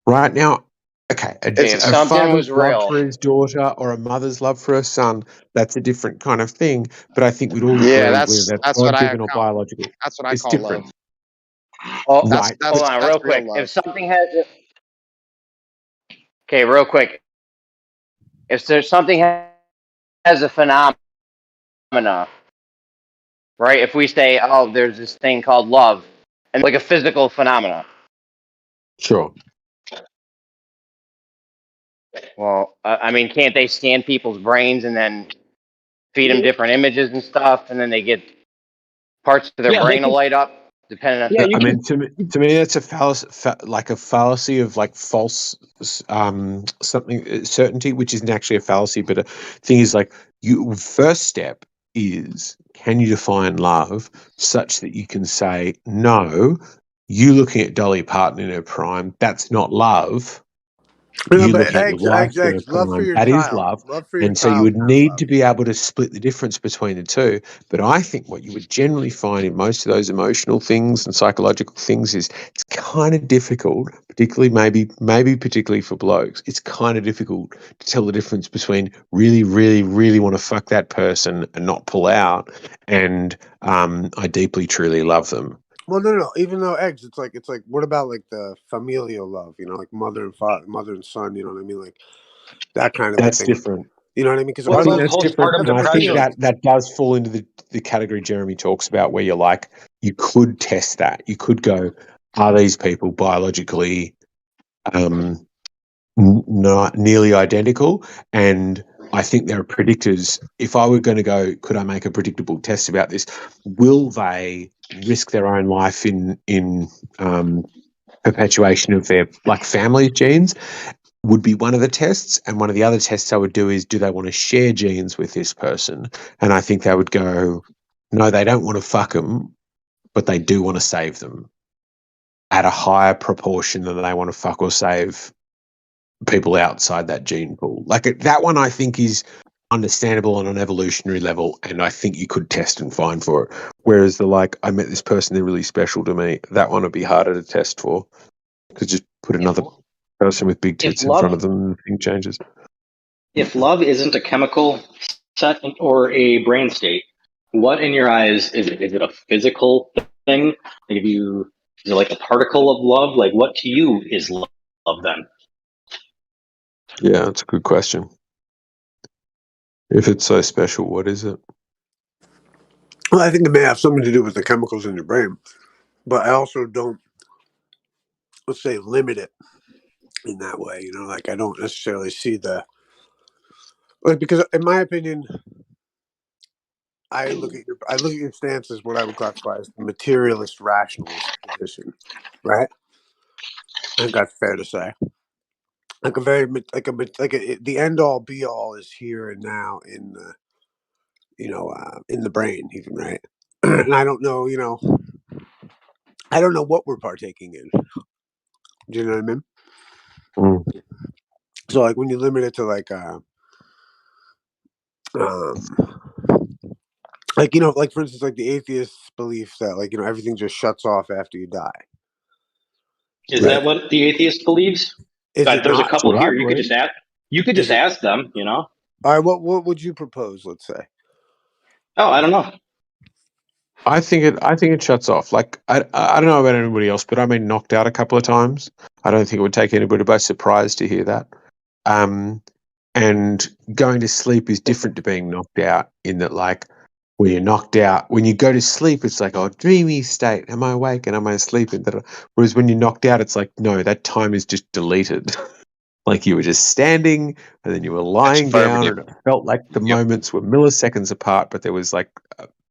Right now, okay, Hey, if a something father's was love real, for his daughter or a mother's love for her son, that's a different kind of thing. But I think we'd all Yeah, agree whether that's that's what I God-given or call biological. that's what I It's call love. different. oh, That's Right. hold that's on, that's real real quick. love. Okay, real quick. If there's something has a phenomena, right? If we say, oh, there's this thing called love, and like a physical phenomena. Sure. Well, I mean, can't they scan people's brains and then feed them different images and stuff, and then they get parts of their Yeah, they brain to can. light up, depending on. Yeah, you I can. mean, to me, that's a like a fallacy of like false, something certainty, which isn't actually a fallacy, but a thing is like first step is, can you define love such that you can say, no, you looking at Dolly Parton in her prime, that's not love. No, You but looking at your wife in her love for prime, your that is child. love. Love for your And so you child, would not need love. to be able to split the difference between the two. But I think what you would generally find in most of those emotional things and psychological things is it's kind of difficult, particularly maybe particularly for blokes, it's kind of difficult to tell the difference between really, really, really want to fuck that person and not pull out, and I deeply, truly love them. Well, no. Even though eggs, it's like what about like the familial love? You know, like mother and father, mother and son. You know what I mean? Like that kind of a That's thing. different. You know what I mean? Because What I think about that's different, postpartum and I think depression? that does fall into the category Jeremy talks about, where you're like, you could test that. You could go, are these people biologically not nearly identical? And I think there are predictors. If I were going to go, could I make a predictable test about this? Will they risk their own life in perpetuation of their like family genes? Would be one of the tests, and one of the other tests I would do is, do they want to share genes with this person? And I think they would go, no, they don't want to fuck them, but they do want to save them at a higher proportion than they want to fuck or save people outside that gene pool. Like that one, I think is understandable on an evolutionary level, and I think you could test and find for it. Whereas the like, I met this person, they're really special to me, that one would be harder to test for, because just put another person with big If tits in front love of them and the thing changes. if love isn't a chemical set or a brain state, what in your eyes is it? Is it a physical thing? Like is it like a particle of love? Like what to you is love then? Yeah, that's a good question. If it's so special, what is it? Well, I think it may have something to do with the chemicals in your brain, but I also don't, let's say, limit it in that way. You know, like I don't necessarily see the like, because in my opinion, I look at your stance as what I would classify as the materialist rationalist position, right? I think that's fair to say. Like a very the end all be all is here and now in the in the brain, even, right? And I don't know, I don't know what we're partaking in. Do you know what I mean? Mm. So like when you limit it to like like like for instance, like the atheist belief that like everything just shuts off after you die. Is that what the atheist believes? Is But it there's a not? couple here. You could just ask. You could just Is it? ask them. All right. What would you propose? Let's say. Oh, I don't know. I think it shuts off. Like I don't know about anybody else, but I've been knocked out a couple of times. I don't think it would take anybody by surprise to hear that. And going to sleep is different to being knocked out in that, like, when you're knocked out, when you go to sleep, it's like, oh, dreamy state. Am I awake and am I asleep? Whereas when you're knocked out, it's like, no, that time is just deleted. Like you were just standing and then you were lying down and it felt like the moments were milliseconds apart, but there was like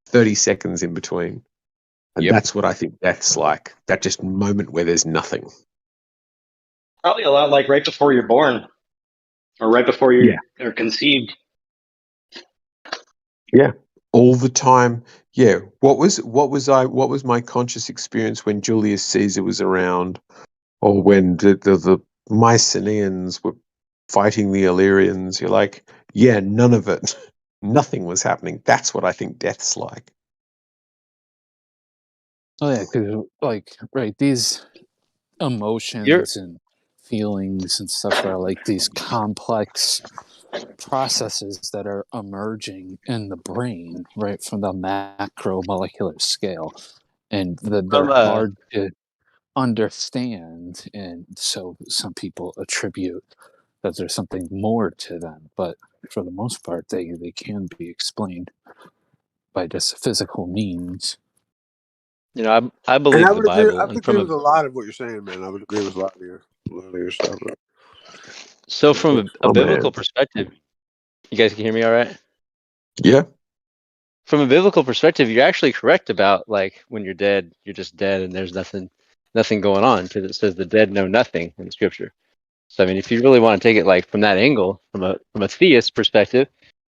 30 seconds in between. And that's what I think that's like, that just moment where there's nothing. Probably a lot like right before you're born, or right before you are conceived. Yeah, all the time. Yeah. What was my conscious experience when Julius Caesar was around, or when the Mycenaeans were fighting the Illyrians? You're like, yeah, none of it. Nothing was happening. That's what I think death's like. Oh yeah, because like these emotions and feelings and stuff are like these complex processes that are emerging in the brain, right, from the macromolecular scale, and they're hard to understand, and so some people attribute that there's something more to them, but for the most part they can be explained by just physical means. And I believe I the would agree. Bible, I would and agree with a lot of what you're saying, man. I would agree with a lot of your stuff. so from a Oh, biblical man. perspective, you guys can hear me all right? Yeah. From a biblical perspective, you're actually correct about, like, when you're dead, you're just dead and there's nothing going on, because it says the dead know nothing in Scripture. So I mean, if you really want to take it like from that angle, from a theist perspective,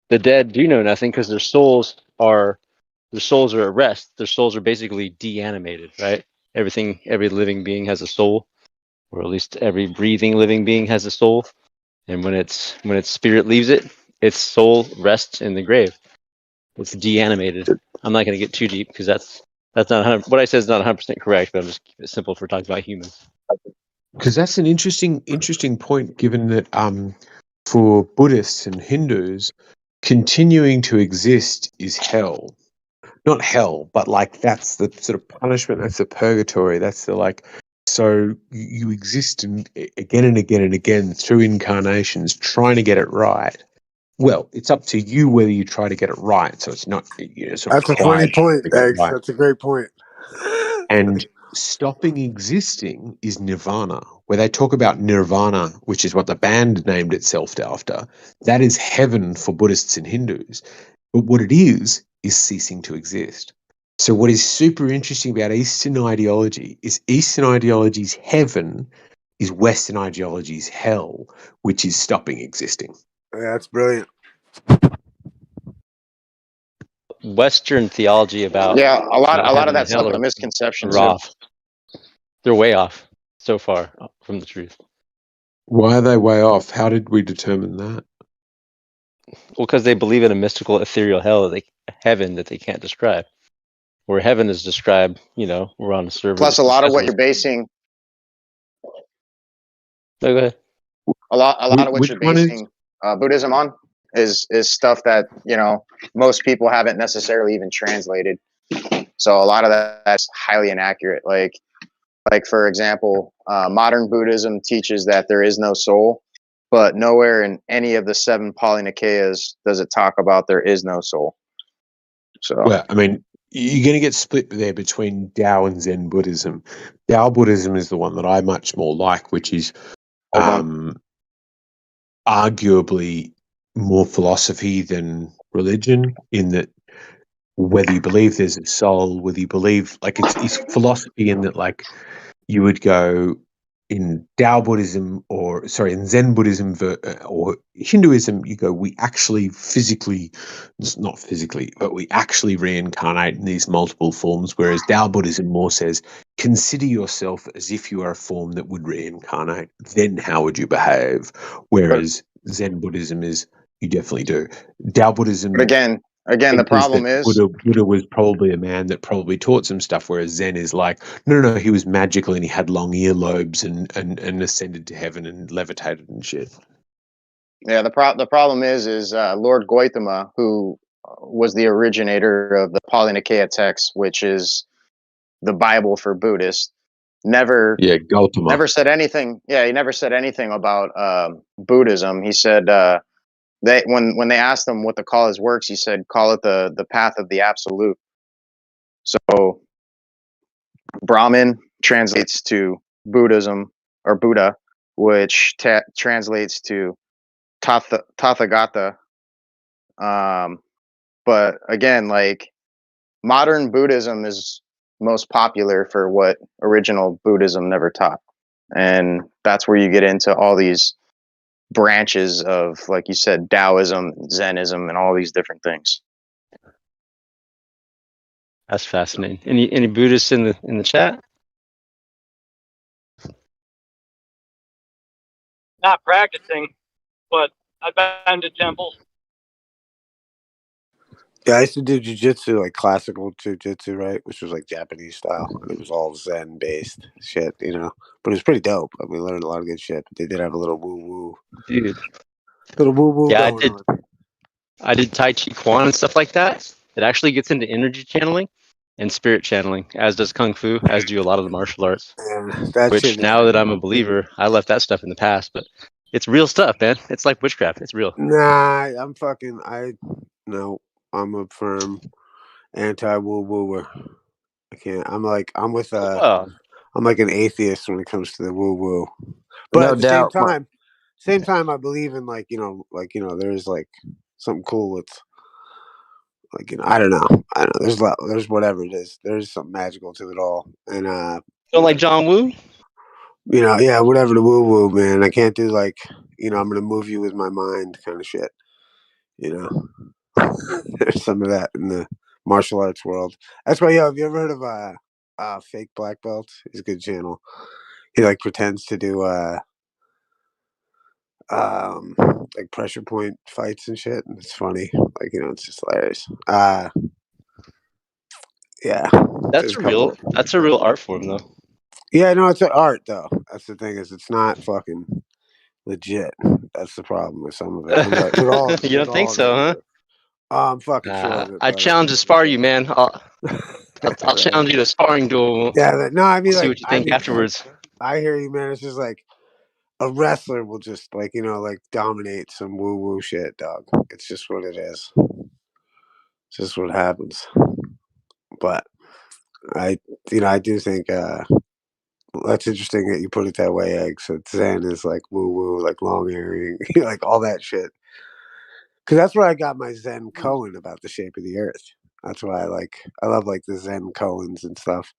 the dead do know nothing because their souls are at rest. Their souls are basically deanimated, right? Every living being has a soul, or at least every breathing living being has a soul. And when its spirit leaves it, its soul rests in the grave. It's deanimated. I'm not going to get too deep because that's not what I said is not 100% correct, but I'm just keeping it simple for talking about humans. Because that's an interesting point, given that for Buddhists and Hindus, continuing to exist is hell. Not hell, but like that's the sort of punishment, that's the purgatory, that's the like, so you exist again and again and again through incarnations trying to get it right. Well, it's up to you whether you try to get it right. So it's not, sort of That's a funny required point, to get it Eggs. right. That's a great point. And stopping existing is nirvana. Where they talk about nirvana, which is what the band named itself after, that is heaven for Buddhists and Hindus. But what it is ceasing to exist. So what is super interesting about Eastern ideology is Eastern ideology's heaven is Western ideology's hell, which is stopping existing. Yeah, that's brilliant. Western theology about a lot of heaven and that's hell like a are misconception too. off. They're way off so far from the truth. Why are they way off? How did we determine that? Well, because they believe in a mystical, ethereal heaven that they can't describe. Where heaven is described, we're on a server. Plus, a lot of what you're basing. No, go ahead. A lot of what Which you're one is? basing Buddhism on is stuff that most people haven't necessarily even translated. So a lot of that's highly inaccurate. Like for example, modern Buddhism teaches that there is no soul, but nowhere in any of the 7 Pali Nikayas does it talk about there is no soul. So, well, I mean, you're going to get split there between Tao and Zen Buddhism. Tao Buddhism is the one that I much more like, which is arguably more philosophy than religion, in that whether you believe there's a soul, whether you believe like it's philosophy in that like you would go in Tao Buddhism or sorry in Zen Buddhism or Hinduism, you go we actually physically, not physically, but we actually reincarnate in these multiple forms. Whereas Tao Buddhism more says consider yourself as if you are a form that would reincarnate. Then how would you behave? Whereas Zen Buddhism is you definitely do. Tao Buddhism. But again, the problem is Buddha was probably a man that probably taught some stuff, whereas Zen is like, no, he was magical and he had long earlobes and ascended to heaven and levitated and shit. yeah, the problem is Lord Gautama, who was the originator of the Pali Nikaya text, which is the Bible for Buddhists, never said anything. Yeah, he never said anything about Buddhism. He said they when they asked him what to call his works, he said call it the path of the absolute. So Brahmin translates to Buddhism or Buddha, which translates to Tathagata. But again, like modern Buddhism is most popular for what original Buddhism never taught. And that's where you get into all these branches of, like you said, Taoism, Zenism, and all these different things. That's fascinating. Any Buddhists in the chat? Not practicing, but I've been to temples. Yeah, I used to do jujitsu, like classical jujitsu, right? Which was like Japanese style. And it was all Zen based shit, you know. But it was pretty dope. I mean, we learned a lot of good shit. But they did have a little woo woo. Dude. Little woo woo Yeah, going on. I did Tai Chi Quan and stuff like that. It actually gets into energy channeling and spirit channeling, as does Kung Fu, as do a lot of the martial arts. That which shit now that I'm a believer, I left that stuff in the past, but it's real stuff, man. It's like witchcraft. It's real. Nah, I'm a firm anti woo wooer. I can't. I'm like I'm like an atheist when it comes to the woo woo. But No at the doubt. same time, I believe in like there's like something cool with like I don't know. There's whatever it is. There's something magical to it all, and Don't like John Woo? Yeah, whatever the woo woo, man. I can't do like I'm gonna move you with my mind kind of shit. There's some of that in the martial arts world. That's why, have you ever heard of Fake Black Belt? He's a good channel. He like pretends to do like pressure point fights and shit, and it's funny. Like it's just hilarious. Yeah, That's a real art form, though. Yeah, no, it's an art though. That's the thing is, it's not fucking legit. That's the problem with some of it. You don't think so, huh? I'm fucking sure of it. I challenge to spar you, man. I'll challenge you to a sparring duel. Yeah, no, I mean, see like, what you think afterwards. I hear you, man. It's just like a wrestler will just like like dominate some woo woo shit, dog. It's just what it is. It's just what happens. But I do think that's interesting that you put it that way, Egg. So Zen is like woo woo, like long earring, like all that shit. Because that's where I got my Zen koan about the shape of the earth. That's why I love like the Zen koans and stuff.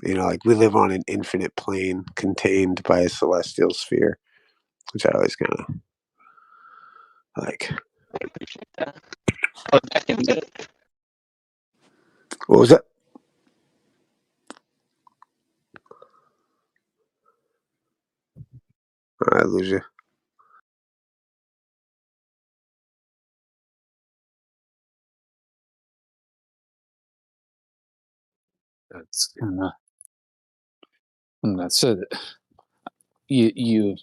Like we live on an infinite plane contained by a celestial sphere, which I always kind of like. What was that? I lose you. That's kind of, and that's it. You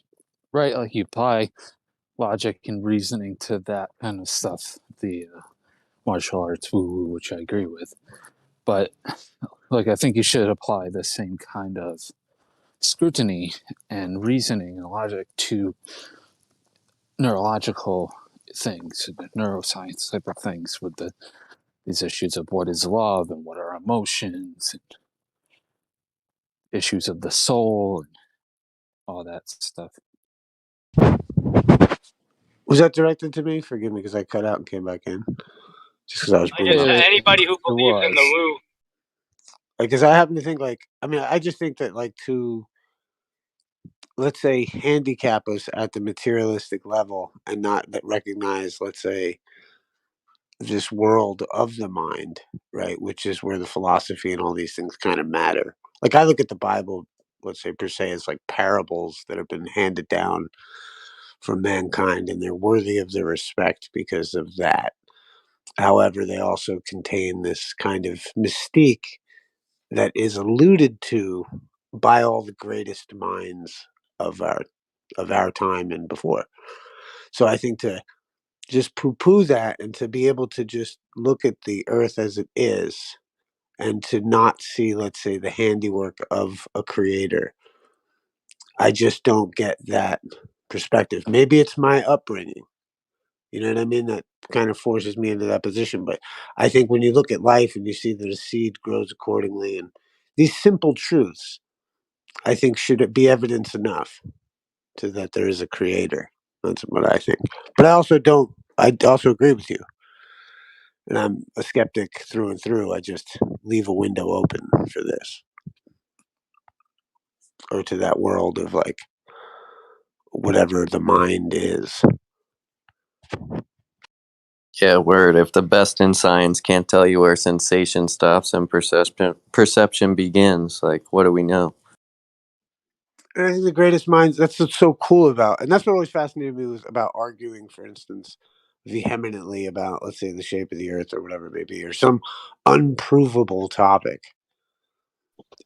right, like you apply logic and reasoning to that kind of stuff, the martial arts woo-woo, which I agree with. But like I think you should apply the same kind of scrutiny and reasoning and logic to neurological things, neuroscience type of things with these issues of what is love and what are emotions and issues of the soul and all that stuff. Was that directed to me? Forgive me because I cut out and came back in. Just because I was I just bringing up, anybody who believes in the woo. like, because I happen to think, like, I mean, I just think that, like, to, let's say, handicap us at the materialistic level and not recognize, let's say, this world of the mind, right? Which is where the philosophy and all these things kind of matter. Like, I look at the Bible, let's say, per se, as like parables that have been handed down from mankind, and they're worthy of their respect because of that. However, they also contain this kind of mystique that is alluded to by all the greatest minds of our time and before. So I think to just poo-poo that and to be able to just look at the earth as it is and to not see, let's say, the handiwork of a creator, I just don't get that perspective. Maybe it's my upbringing. You know what I mean? That kind of forces me into that position. But I think when you look at life and you see that a seed grows accordingly and these simple truths, I think should be evidence enough to that there is a creator. That's what I think. But I also don't. I also agree with you, and I'm a skeptic through and through. I just leave a window open for this, or to that world of like whatever the mind is. Yeah, word. If the best in science can't tell you where sensation stops and perception begins, like, what do we know? And I think the greatest minds, that's what's so cool about, and that's what always fascinated me was about arguing, for instance, vehemently about, let's say, the shape of the earth or whatever it may be, or some unprovable topic,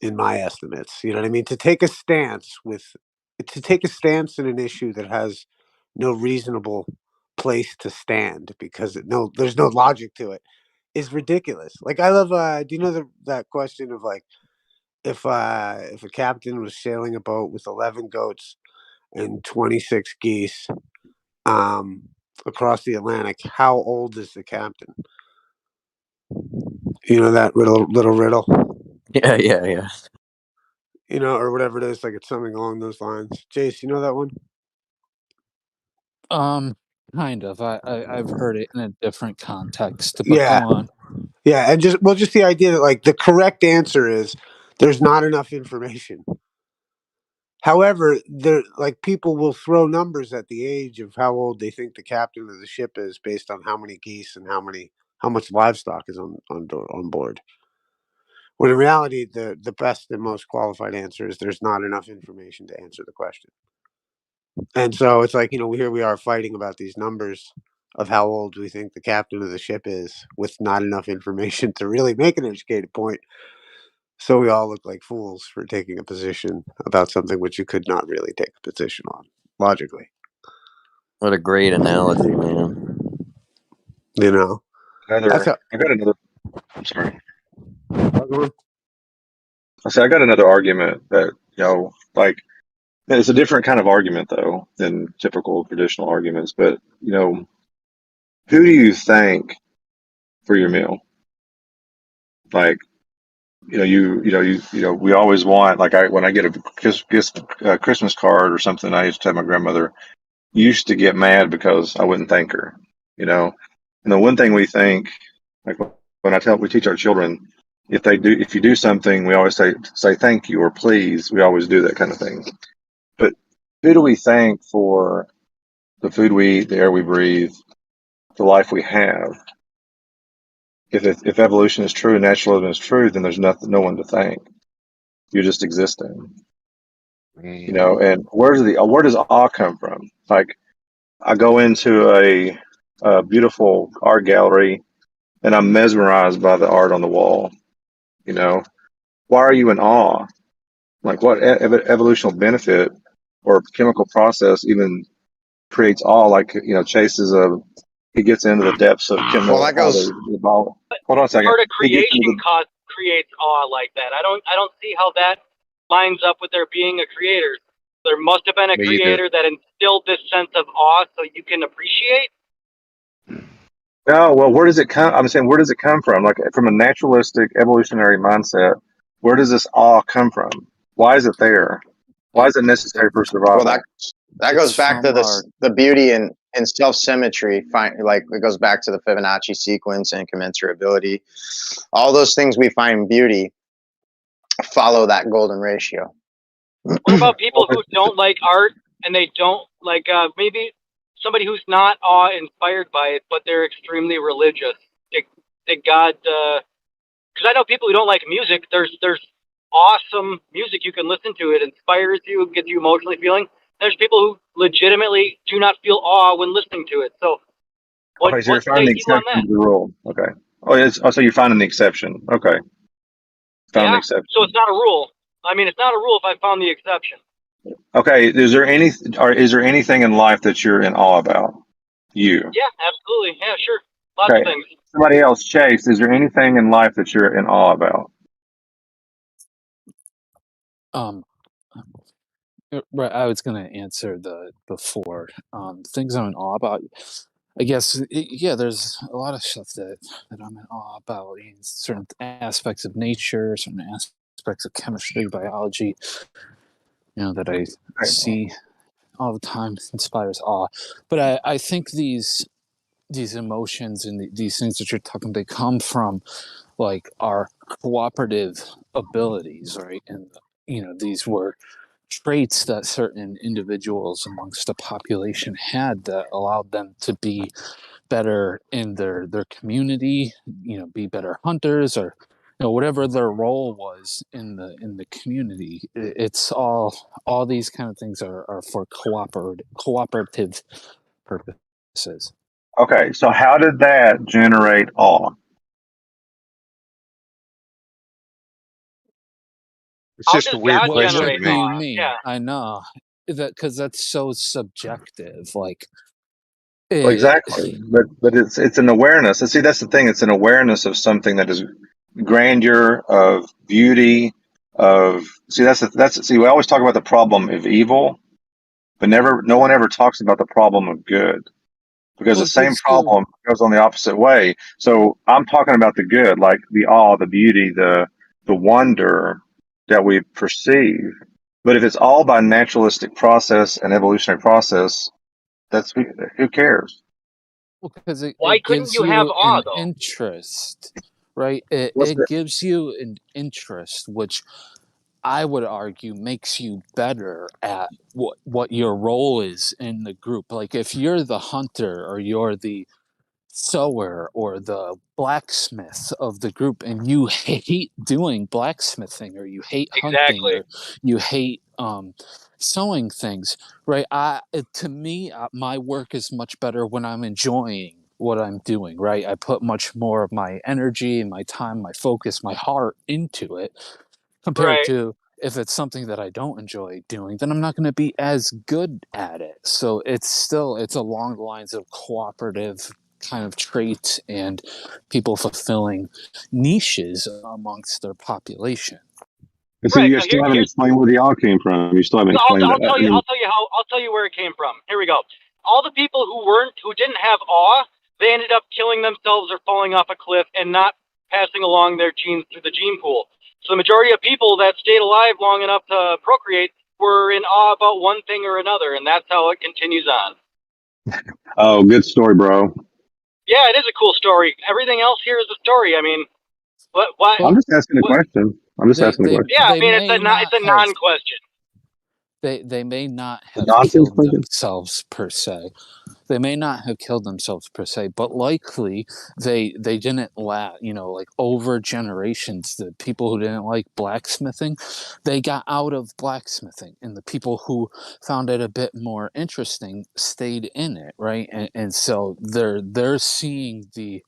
in my estimates. You know what I mean? To take a stance in an issue that has no reasonable place to stand because there's no logic to it is ridiculous. Like, I love, do you know that question of like, if a captain was sailing a boat with 11 goats and 26 geese across the Atlantic, how old is the captain? You know that little riddle? Yeah. You know, or whatever it is, like it's something along those lines. Jace, you know that one? Kind of. I've heard it in a different context, but go Yeah. on. Yeah, and just the idea that like the correct answer is there's not enough information. However, people will throw numbers at the age of how old they think the captain of the ship is based on how many geese and how much livestock is on board. When in reality, the best and most qualified answer is there's not enough information to answer the question. And so it's like, here we are fighting about these numbers of how old we think the captain of the ship is with not enough information to really make an educated point. So we all look like fools for taking a position about something which you could not really take a position on logically. What a great analogy, man. I got another. I'm sorry. I got another argument that like, it's a different kind of argument though than typical traditional arguments. But who do you thank for your meal? Like, we always want, like, when I get a Christmas card or something, I used to tell my grandmother, you used to get mad because I wouldn't thank her, And the one thing we think, like when we teach our children, if you do something, we always say thank you or please. We always do that kind of thing. But who do we thank for the food we eat, the air we breathe, the life we have? If evolution is true, naturalism is true, then there's no one to thank. You're just existing. And where does awe come from? Like, I go into a beautiful art gallery and I'm mesmerized by the art on the wall. Why are you in awe? Like, what evolutional benefit or chemical process even creates awe? Like, he gets into the depths of chemical. Well, that goes. Hold on a second. Part of creation creates awe like that. I don't see how that lines up with there being a creator. There must have been a creator that instilled this sense of awe so you can appreciate. No, well, where does it come? I'm saying, where does it come from? Like, from a naturalistic evolutionary mindset, where does this awe come from? Why is it there? Why is it necessary for survival? Well, That It's goes back to from our the beauty in self symmetry. Like it goes back to the Fibonacci sequence and commensurability. All those things we find beauty follow that golden ratio. What about people who don't like art and they don't like maybe somebody who's not awe-inspired by it, but they're extremely religious? Did God? Because I know people who don't like music. There's awesome music you can listen to. It inspires you, gets you emotionally feeling. There's people who legitimately do not feel awe when listening to it. So, Okay, so you're what's the finding the deal on exception that? to the rule. Okay. Oh, so you're finding the exception. Okay. Found the Yeah. exception. So it's not a rule. I mean, it's not a rule if I found the exception. Okay. Is there anything in life that you're in awe about? You. Yeah, absolutely. Yeah, sure. Lots of Okay. things. Somebody else, Chase. Is there anything in life that you're in awe about? Right, I was going to answer the before things I'm in awe about. I guess yeah, there's a lot of stuff that I'm in awe about in certain aspects of nature, certain aspects of chemistry, biology. That I see all the time inspires awe. But I think these emotions and these things that you're talking, they come from like our cooperative abilities, right? And these were traits that certain individuals amongst the population had that allowed them to be better in their community, be better hunters, or whatever their role was in the community. It's all these kind of things are for cooperative purposes. Okay. So how did that generate awe? It's just a weird God What question to generate do me. you awe? mean? Yeah. I know that because that's so subjective. Like, Well, exactly. But it's an awareness. And see, that's the thing. It's an awareness of something that is grandeur, of beauty, of see. We always talk about the problem of evil, but no one ever talks about the problem of good, because well, the it same gives you. problem goes on the opposite way. So I'm talking about the good, like the awe, the beauty, the wonder that we perceive. But if it's all by naturalistic process and evolutionary process, who cares? Well, because Why it couldn't gives you have you awe an though? interest, right? It, What's it the gives you an interest, which I would argue makes you better at what your role is in the group. Like if you're the hunter or you're the sewer or the blacksmith of the group and you hate doing blacksmithing or you hate hunting Exactly. or you hate sewing things, right? To me, my work is much better when I'm enjoying what I'm doing, right? I put much more of my energy and my time, my focus, my heart into it compared Right. to if it's something that I don't enjoy doing, then I'm not going to be as good at it. So it's along the lines of cooperative kind of traits and people fulfilling niches amongst their population. And so Right. you Now still haven't here's explained where the all came from. You still haven't so explained that. I mean, I'll tell you where it came from. Here we go. All the people who didn't have awe, they ended up killing themselves or falling off a cliff and not passing along their genes through the gene pool. So the majority of people that stayed alive long enough to procreate were in awe about one thing or another, and that's how it continues on. oh, good story, bro. Yeah, it is a cool story. Everything else here is a story. I mean, what? I'm just asking a What? question. I'm just asking a question. Yeah, I They mean, may not it's a have non-question. they may not The have nonsense killed question? themselves per se. They may not have killed themselves per se, but likely they didn't like over generations, the people who didn't like blacksmithing, they got out of blacksmithing, and the people who found it a bit more interesting stayed in it, right? And so they're seeing the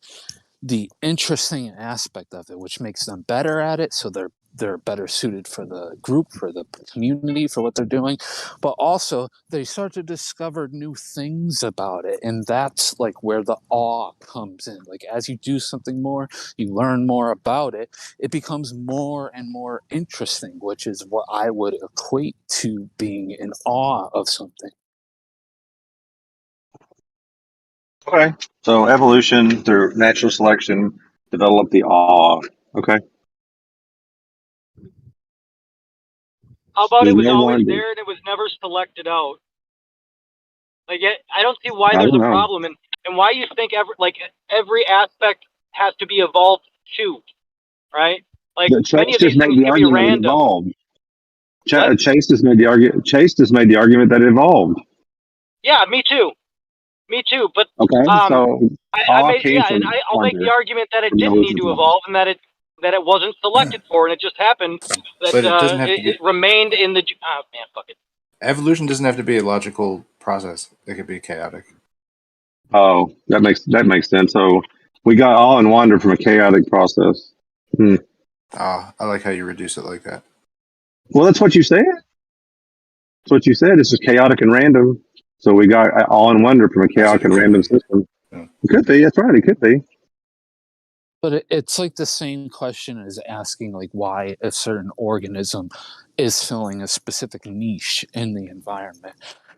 interesting aspect of it, which makes them better at it. So they're better suited for the group, for the community, for what they're doing. But also they start to discover new things about it. And that's like where the awe comes in. Like as you do something more, you learn more about it, it becomes more and more interesting, which is what I would equate to being in awe of something. Okay. So evolution through natural selection developed the awe. Okay. How about There's it was no always wonder. there and it was never selected out? Like, I don't see why I there's don't a know. problem, and why you think every aspect has to be evolved too, right? Like, But many Chase of these just made things the can be argument that it random. evolved. What? Chase just made the argument. Chase just made the argument that it evolved. Yeah, me too. Me too. But Okay, so I awe made came and from I'll make the wonder, argument that it and didn't knows need is to wrong. evolve, and that it wasn't selected for, and it just happened that But it doesn't have to it be. remained in the. Oh man, fuck it. Evolution doesn't have to be a logical process. It could be chaotic. Oh, that makes sense. So we got awe and wonder from a chaotic process. Hmm. I like how you reduce it like that. Well, that's what you said. That's what you said. It's just chaotic and random. So we got awe and wonder from a I said chaotic it and could random be. system. Yeah. It could be. That's right. It could be. But it's like the same question as asking like why a certain organism is filling a specific niche in the environment,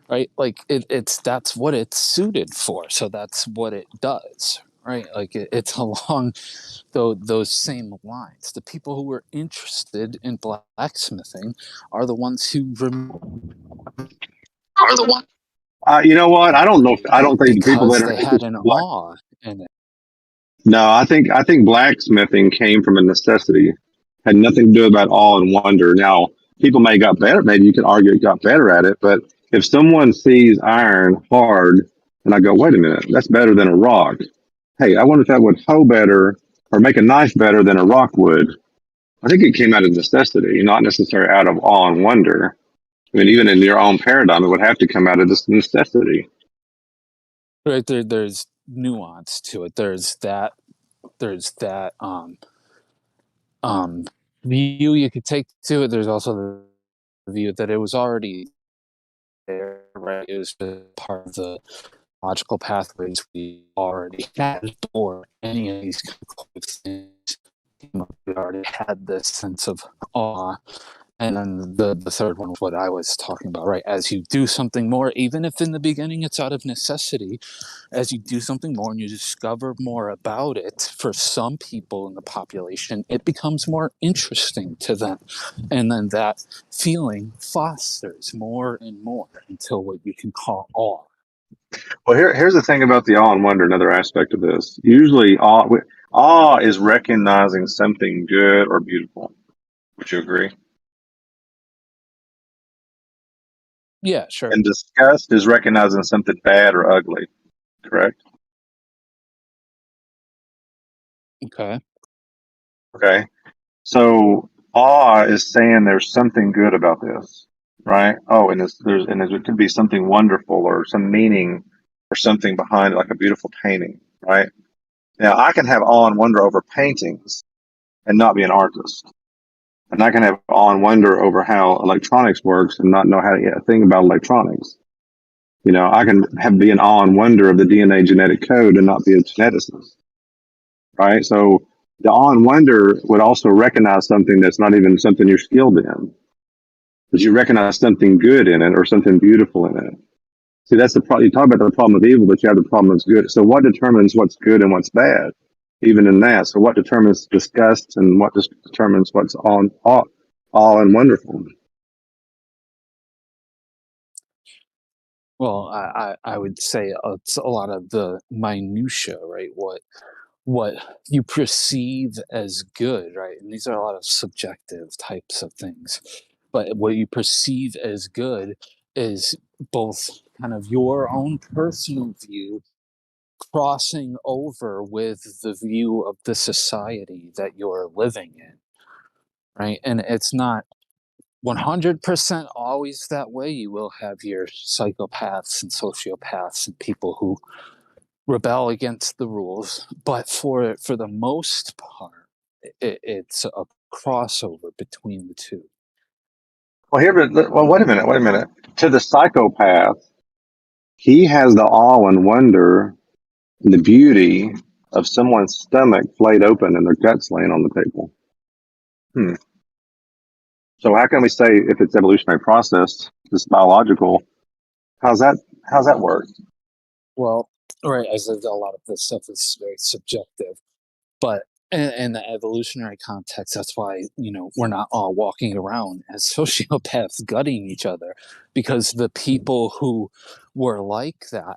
right? Like that's what it's suited for, so that's what it does, right? Like it's along those same lines. The people who were interested in blacksmithing are the ones who Are the one. You know what? I don't know. I don't think the people because that are they had interested an in black. awe in it. No, I think blacksmithing came from a necessity. Had nothing to do about awe and wonder. Now, people may got better. Maybe you could argue it got better at it. But if someone sees iron hard, and I go, wait a minute, that's better than a rock. Hey, I wonder if that would hoe better or make a knife better than a rock would. I think it came out of necessity, not necessarily out of awe and wonder. I mean, even in your own paradigm, it would have to come out of this necessity. Right there's nuance to it. There's that view you could take to it. There's also the view that it was already there, right? It was part of the logical pathways we already had before any of these things. We already had this sense of awe. And then the third one was what I was talking about, right? As you do something more, even if in the beginning it's out of necessity, as you do something more and you discover more about it, for some people in the population, it becomes more interesting to them. And then that feeling fosters more and more until what you can call awe. Well, here's the thing about the awe and wonder. Another aspect of this. Usually, awe is recognizing something good or beautiful. Would you agree? Yeah, sure. And disgust is recognizing something bad or ugly. Correct. Okay. Okay. So awe is saying there's something good about this, right? Oh, and it could be something wonderful or some meaning or something behind it, like a beautiful painting, right? Now I can have awe and wonder over paintings and not be an artist. And I can have awe and wonder over how electronics works and not know how to think about electronics. You know, I can be an awe and wonder of the DNA genetic code and not be a geneticist, right? So the awe and wonder would also recognize something that's not even something you're skilled in, but you recognize something good in it or something beautiful in it. See, that's the problem. You talk about the problem of evil, but you have the problem of good. So what determines what's good and what's bad? Even in that. So what determines disgust and what determines what's awe and wonderful? Well, I would say it's a lot of the minutia, right? What you perceive as good, right? And these are a lot of subjective types of things. But what you perceive as good is both kind of your own personal view crossing over with the view of the society that you're living in, right? And it's not 100% always that way. You will have your psychopaths and sociopaths and people who rebel against the rules, but for the most part, it's a crossover between the two. Well, wait a minute. To the psychopath, he has the awe and wonder and the beauty of someone's stomach flayed open and their guts laying on the table. So how can we say if it's evolutionary process, it's biological? How's that work? Well, right, as a lot of this stuff is very subjective, but in the evolutionary context, that's why, we're not all walking around as sociopaths gutting each other, because the people who were like that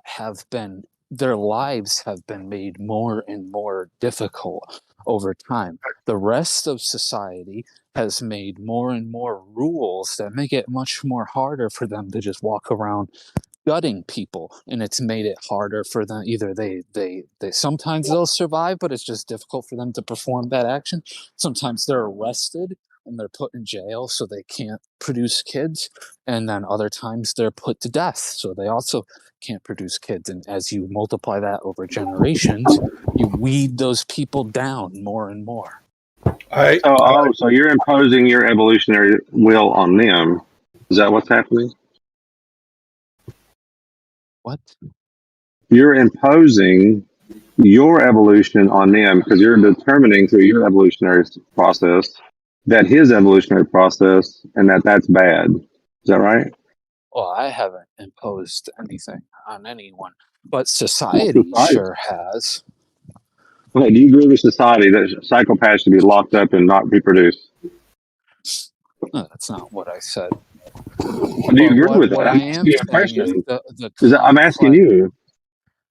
their lives have been made more and more difficult over time. The rest of society has made more and more rules that make it much more harder for them to just walk around gutting people, and it's made it harder for them. Either they sometimes they'll survive, but it's just difficult for them to perform that action. Sometimes they're arrested and they're put in jail so they can't produce kids, and then other times they're put to death so they also can't produce kids. And as you multiply that over generations, you weed those people down more and more. So you're imposing your evolutionary will on them. Is that what's happening? What? You're imposing your evolution on them because you're determining through your evolutionary process that his evolutionary process and that's bad. Is that right? Well, I haven't imposed anything on anyone, but society sure has. Okay, do you agree with society that psychopaths should be locked up and not reproduce? No, that's not what I said. Do you agree with that? What I'm I am asking you a saying is question. I'm asking you.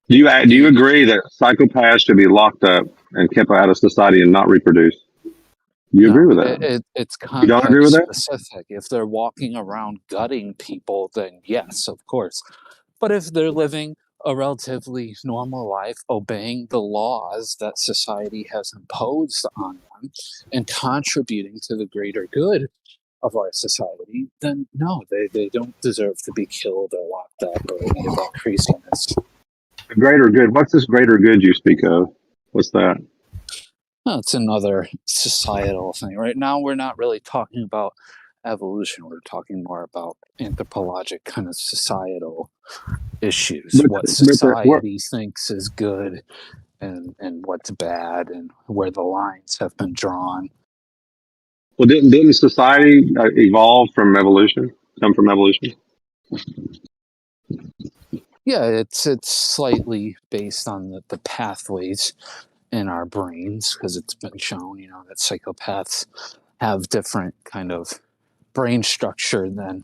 Do you agree that psychopaths should be locked up and kept out of society and not reproduce? Do you agree with that? It's You don't agree context with that? specific. If they're walking around gutting people, then yes, of course. But if they're living a relatively normal life, obeying the laws that society has imposed on them and contributing to the greater good of our society, then no, they don't deserve to be killed or locked up or any of that craziness. The greater good. What's this greater good you speak of? What's that? No, it's another societal thing. Right now, we're not really talking about evolution. We're talking more about anthropologic kind of societal issues. What society thinks is good and what's bad, and where the lines have been drawn. Well, didn't society evolve from evolution? Come from evolution? Yeah, it's slightly based on the pathways in our brains, because it's been shown, that psychopaths have different kind of brain structure than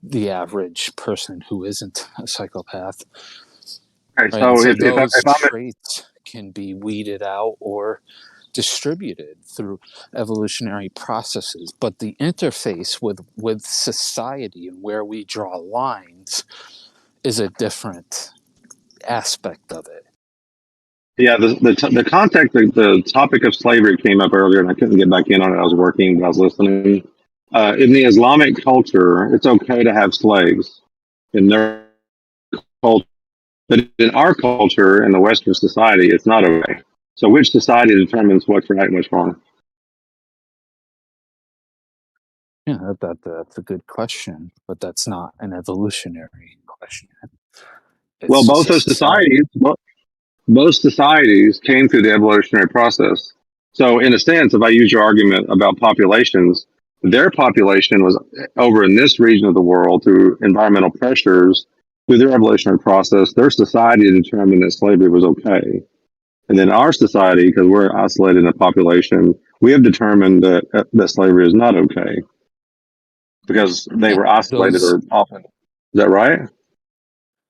the average person who isn't a psychopath. Okay, Right? So if those I'm traits can be weeded out or distributed through evolutionary processes, but the interface with society and where we draw lines is a different aspect of it. Yeah, the context, the topic of slavery came up earlier, and I couldn't get back in on it. I was working, but I was listening. In the Islamic culture, it's okay to have slaves in their culture, but in our culture, in the Western society, it's not okay. So, which society determines what's right and what's wrong? Yeah, that's a good question, but that's not an evolutionary question. Well, It's both just a those society. societies, most societies came through the evolutionary process. So, in a sense, if I use your argument about populations, their population was over in this region of the world through environmental pressures, through their evolutionary process. Their society determined that slavery was okay. And then our society, because we're isolated in a population, we have determined that slavery is not okay because they were isolated or often. Is that right?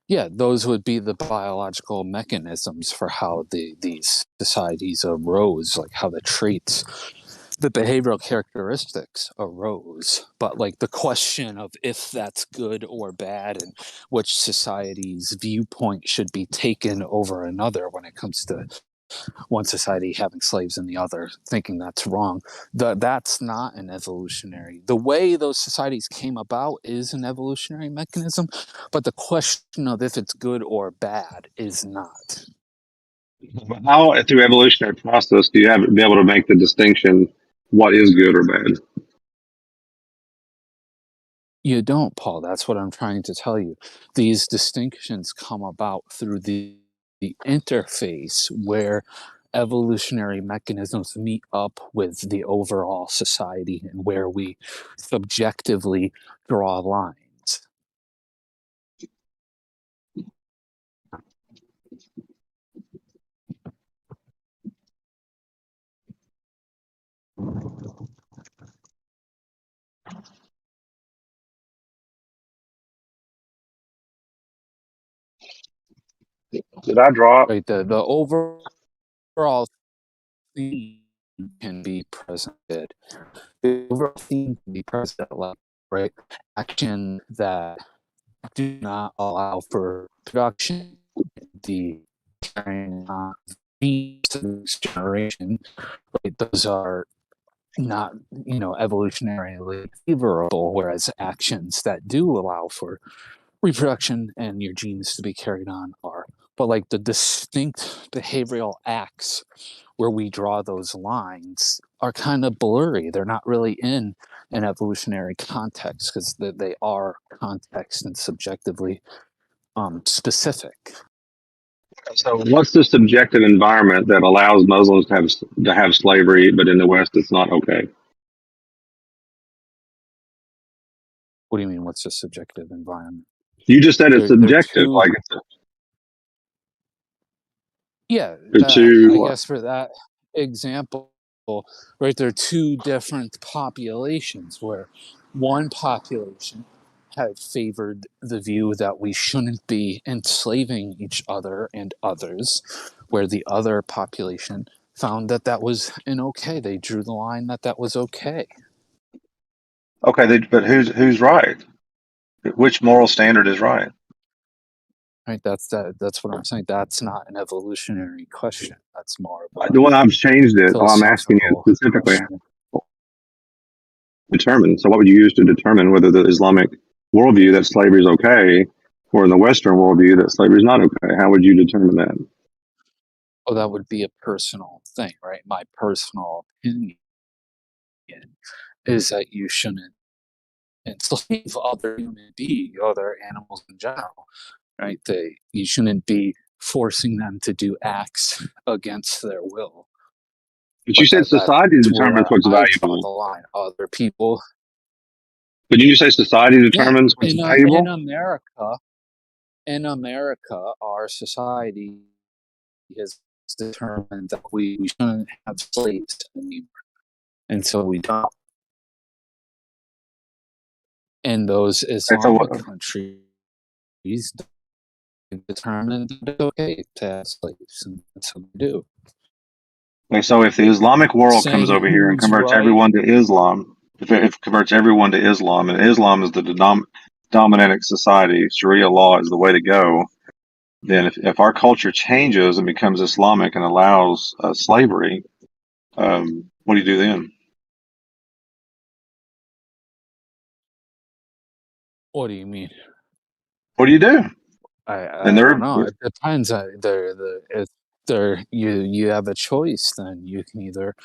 Yeah, those would be the biological mechanisms for how these societies arose, like how the traits, the behavioral characteristics arose. But like the question of if that's good or bad and which society's viewpoint should be taken over another when it comes to one society having slaves and the other thinking that's wrong, that's not an evolutionary. The way those societies came about is an evolutionary mechanism, but the question of if it's good or bad is not. How, through evolutionary process, do you be able to make the distinction what is good or bad? You don't, Paul. That's what I'm trying to tell you. These distinctions come about through the interface where evolutionary mechanisms meet up with the overall society and where we subjectively draw lines. Did I drop? Right. The overall theme can be presented. The overall theme can be presented, like, right? Action that do not allow for production, the carrying on the next generation. Right? Those are not, evolutionarily favorable, whereas actions that do allow for reproduction and your genes to be carried on are. But like the distinct behavioral acts where we draw those lines are kind of blurry. They're not really in an evolutionary context because they are context and subjectively specific. So, what's the subjective environment that allows Muslims to have slavery, but in the West it's not okay? What do you mean? What's the subjective environment? You just said it's They're subjective. two. Like Yeah, they're two. I guess for that example, right, there are two different populations where one population had favored the view that we shouldn't be enslaving each other and others, where the other population found that that was okay. They drew the line that that was okay. Okay, but who's right? Which moral standard is right? Right, that's what I'm saying. That's not an evolutionary question. That's more of The one I've changed it. I'm asking you philosophical specifically. question. Determine. So, what would you use to determine whether the Islamic worldview that slavery is okay, or in the Western worldview that slavery is not okay? How would you determine that? Oh, that would be a personal thing, right? My personal opinion is that you shouldn't enslave other human beings, other animals in general, right? You shouldn't be forcing them to do acts against their will. But you said society that's determines where what's I draw valuable. the line. Other people. But you say society determines what's valuable? In America, our society has determined that we shouldn't have slaves anymore, and so we don't. In those Islamic countries, determined that it's okay to have slaves, and that's what we do. Okay, so if the Islamic world comes over here and converts everyone to Islam, if it converts everyone to Islam, and Islam is the dominant society, Sharia law is the way to go, then if our culture changes and becomes Islamic and allows slavery, what do you do then? What do you mean? What do you do? I don't know. It depends. You have a choice. Then you can either,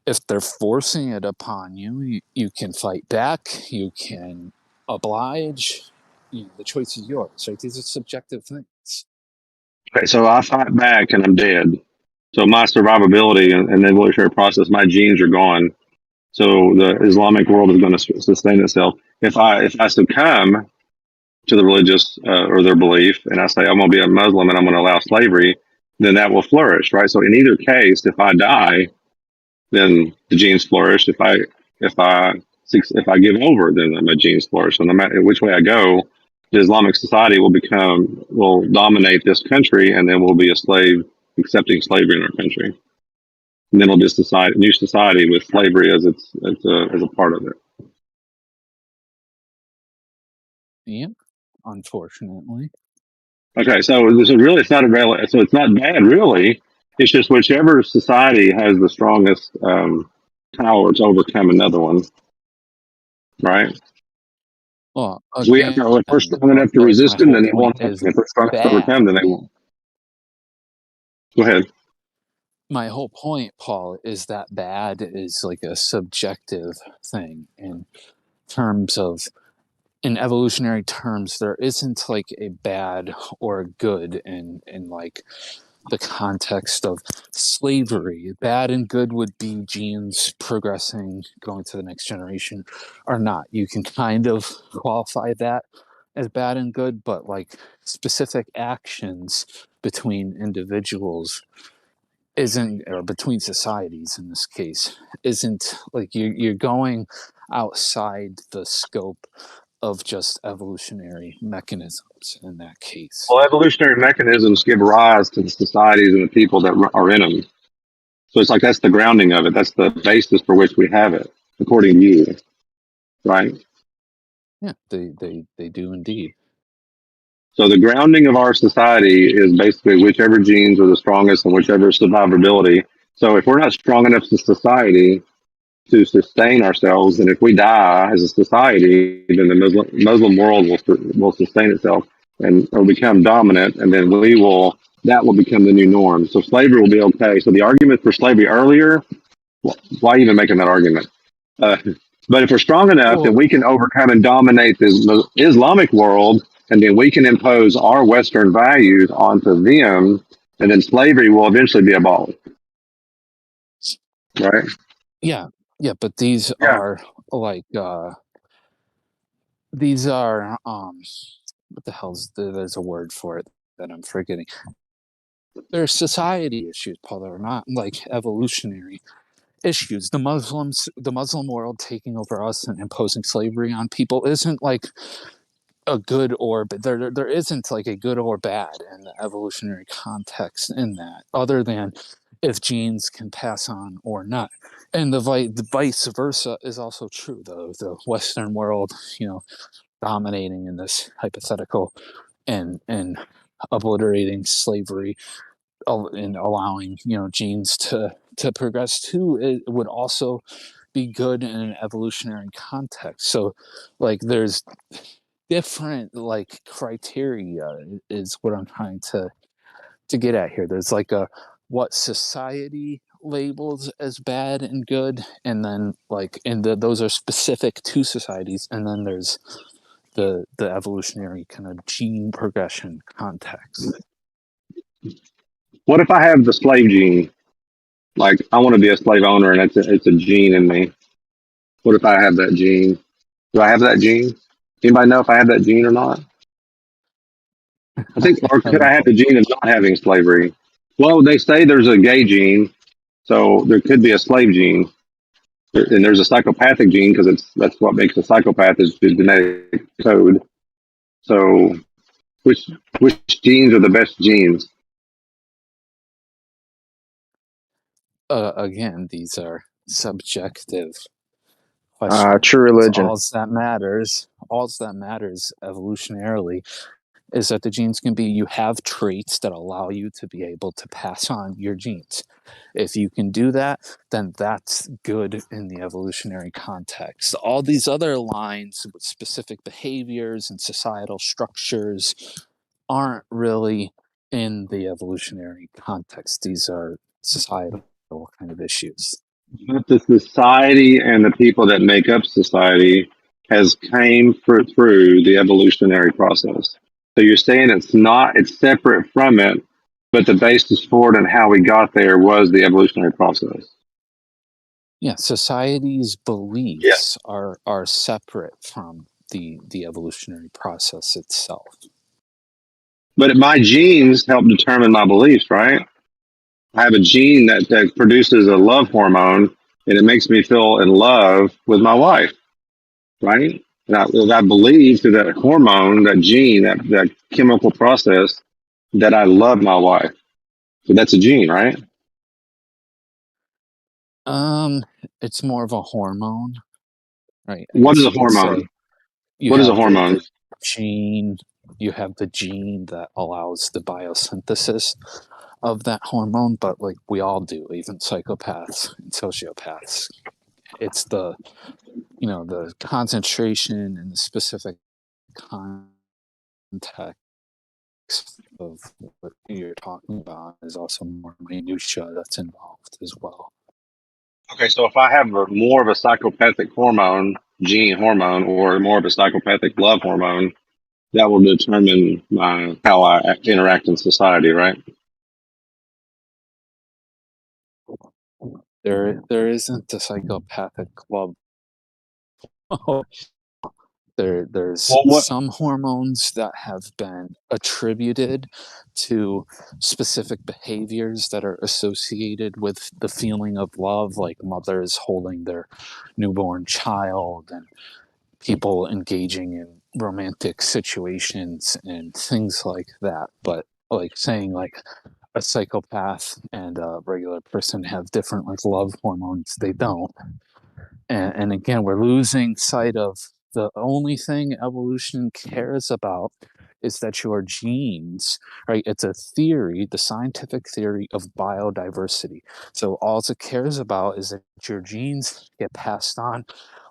if they're forcing it upon you, you can fight back. You can oblige. The choice is yours. Right? These are subjective things. Okay, so I fight back and I'm dead. So my survivability and the evolutionary process, my genes are gone. So the Islamic world is going to sustain itself. If I succumb to the religious or their belief, and I say I'm going to be a Muslim and I'm going to allow slavery, then that will flourish, right? So in either case, if I die, then the genes flourish. If I give over, then my genes flourish. So no matter which way I go, the Islamic society will dominate this country, and then we'll be a slave accepting slavery in our country. And then it'll be a new society with slavery as a part of it. Yeah, unfortunately. Okay, so really, it's not available. So it's not bad, really. It's just whichever society has the strongest power to overcome another one, right? Well, We have to, if we're strong enough to resist them, then they won't. If we're strong enough to overcome, then they won't. Go ahead. My whole point, Paul, is that bad is like a subjective thing in terms of, in evolutionary terms, there isn't like a bad or a good in like the context of slavery. Bad and good would be genes progressing, going to the next generation, or not. You can kind of qualify that as bad and good, but like specific actions between individuals isn't, or between societies in this case, isn't like you're going outside the scope of just evolutionary mechanisms in that case. Well, evolutionary mechanisms give rise to the societies and the people that are in them. So it's like that's the grounding of it. That's the basis for which we have it, according to you, right? Yeah, they do indeed. So the grounding of our society is basically whichever genes are the strongest and whichever survivability. So if we're not strong enough as a society to sustain ourselves, and if we die as a society, then the Muslim world will sustain itself and or become dominant, and then that will become the new norm. So slavery will be okay. So the argument for slavery earlier, why even making that argument? But if we're strong enough, then we can overcome and dominate the Islamic world, and then we can impose our Western values onto them, and then slavery will eventually be abolished. Right? Yeah, but these are like these are what the hell's there's a word for it that I'm forgetting. They're society issues, Paul. They're not like evolutionary issues. The Muslim world taking over us and imposing slavery on people isn't like a good or but there isn't like a good or bad in the evolutionary context in that, other than if genes can pass on or not. And the vice versa is also true. The Western world, dominating in this hypothetical and obliterating slavery and allowing genes to progress too, it would also be good in an evolutionary context. So like there's different like criteria is what I'm trying to get at here. There's like what society labels as bad and good, and then like those are specific to societies, and then there's the evolutionary kind of gene progression context. What if I have the slave gene? Like I want to be a slave owner, and it's a gene in me. What if I have that gene? Do I have that gene? Anybody know if I have that gene or not? I think, or could I have the gene of not having slavery? Well, they say there's a gay gene, so there could be a slave gene, and there's a psychopathic gene because that's what makes a psychopath is the genetic code. So, which genes are the best genes? Again, these are subjective questions. True religion. All that matters evolutionarily is that the genes can be, you have traits that allow you to be able to pass on your genes. If you can do that, then that's good in the evolutionary context. All these other lines with specific behaviors and societal structures aren't really in the evolutionary context. These are societal kind of issues. But the society and the people that make up society has came through the evolutionary process. So you're saying it's separate from it, but the basis for it and how we got there was the evolutionary process. Yeah, society's beliefs are separate from the evolutionary process itself. But my genes help determine my beliefs, right? I have a gene that produces a love hormone, and it makes me feel in love with my wife, right? And I believe through that hormone, that gene, that chemical process, that I love my wife. So that's a gene, right? It's more of a hormone, right? What is a hormone? What is a hormone? The gene. You have the gene that allows the biosynthesis of that hormone, but like we all do, even psychopaths and sociopaths. It's the the concentration and the specific context of what you're talking about is also more minutia that's involved as well. Okay, so if I have more of a psychopathic gene hormone, or more of a psychopathic love hormone, that will determine how I interact in society, right? There isn't a psychopathic love. There's some hormones that have been attributed to specific behaviors that are associated with the feeling of love, like mothers holding their newborn child and people engaging in romantic situations and things like that. But like saying like a psychopath and a regular person have different like love hormones, they don't. And again, we're losing sight of the only thing evolution cares about is that your genes, right? It's a theory, the scientific theory of biodiversity. So all it cares about is that your genes get passed on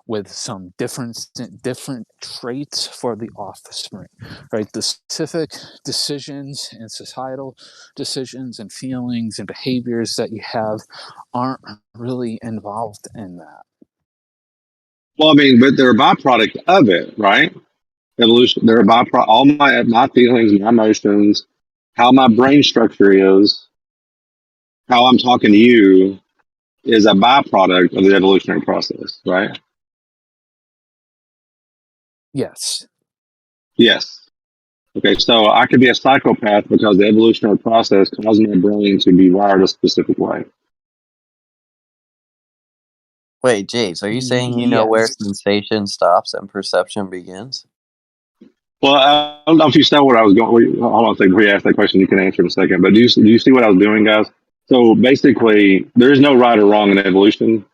with some different traits for the offspring, right? The specific decisions and societal decisions and feelings and behaviors that you have aren't really involved in that. Well, I mean, but they're a byproduct of it, right? Evolution. They're a byproduct. All my feelings, my emotions, how my brain structure is, how I'm talking to you, is a byproduct of the evolutionary process, right? Yes. Yes. Okay, so I could be a psychopath because the evolutionary process caused my brain to be wired a specific way. Wait, Jace, are you saying you know where Yes. sensation stops and perception begins? Well, I don't know if you saw what I was going. Hold on a second. Before you ask that question, you can answer in a second. But do you see what I was doing, guys? So basically, there is no right or wrong in evolution.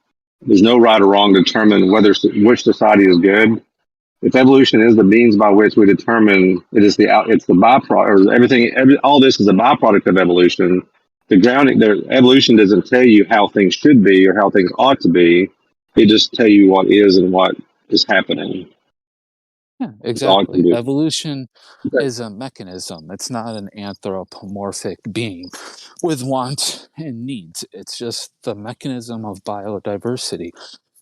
There's no right or wrong to determine which society is good. If evolution is the means by which we determine it's the byproduct, or all this is a byproduct of evolution. The evolution doesn't tell you how things should be or how things ought to be. It just tell you what is and what is happening. Yeah, That's all it can exactly. do. Evolution Okay. is a mechanism. It's not an anthropomorphic being with wants and needs. It's just the mechanism of biodiversity,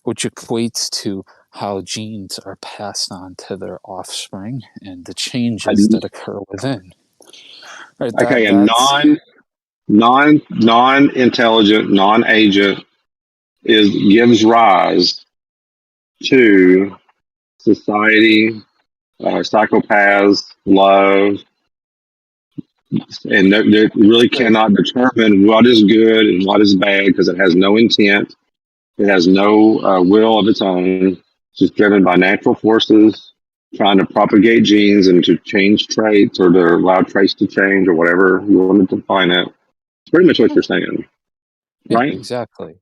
which equates to how genes are passed on to their offspring and the changes that occur within. Right, Okay, a that's non-intelligent, non-agent gives rise to society, psychopaths, love, and they really cannot determine what is good and what is bad because it has no intent. It has no will of its own. It's just driven by natural forces, trying to propagate genes and to change traits or to allow traits to change or whatever you want to define it. It's pretty much what you're saying, yeah, right? exactly.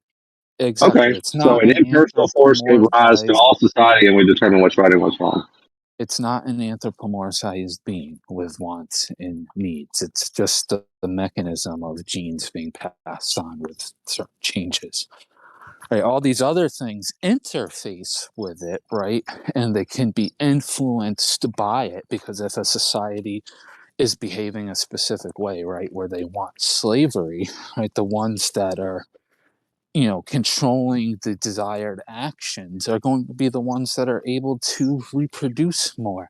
Okay, It's so not an an impersonal force gave rise to anthropomorphized all society, and we determine what's right and what's wrong. it's not an anthropomorphized being with wants and needs. It's just the mechanism of genes being passed on with certain changes. Right, all these other things interface with it, right? And they can be influenced by it because if a society is behaving a specific way, right, where they want slavery, right, the ones that are controlling the desired actions are going to be the ones that are able to reproduce more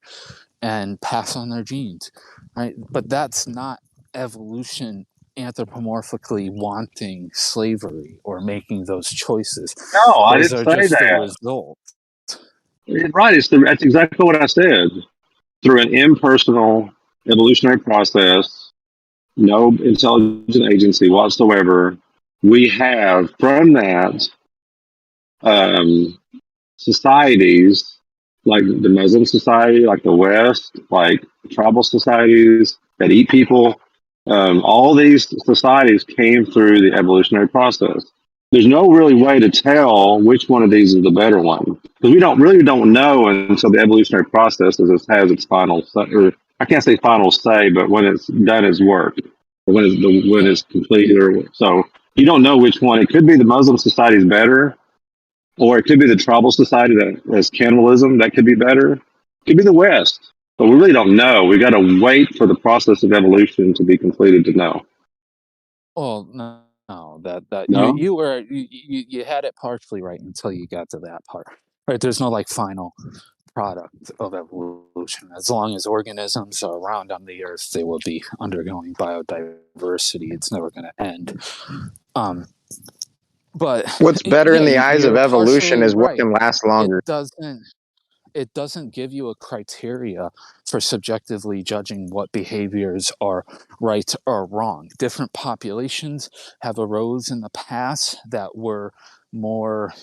and pass on their genes, right? But that's not evolution anthropomorphically wanting slavery or making those choices. No, I Those didn't are say just the that. result. Right, that's exactly what I said. Through an impersonal evolutionary process, no intelligent agency whatsoever, we have from that um, societies like the Muslim society, like the West, like tribal societies that eat people. All these societies came through the evolutionary process. There's no really way to tell which one of these is the better one because we don't know until the evolutionary process has its final say, or I can't say final say, but when it's done its work, or when it's completed, or so you don't know which one. It could be the Muslim society is better, or it could be the tribal society that has cannibalism. That could be better. It could be the West. But we really don't know. We got to wait for the process of evolution to be completed to know. Well, no, that No? you had it partially right until you got to that part. Right, there's no like final product of evolution. As long as organisms are around on the earth, they will be undergoing biodiversity. It's never going to end. But What's better in the eyes of you're evolution partially is what right. can last longer. It doesn't give you a criteria for subjectively judging what behaviors are right or wrong. Different populations have arose in the past that were more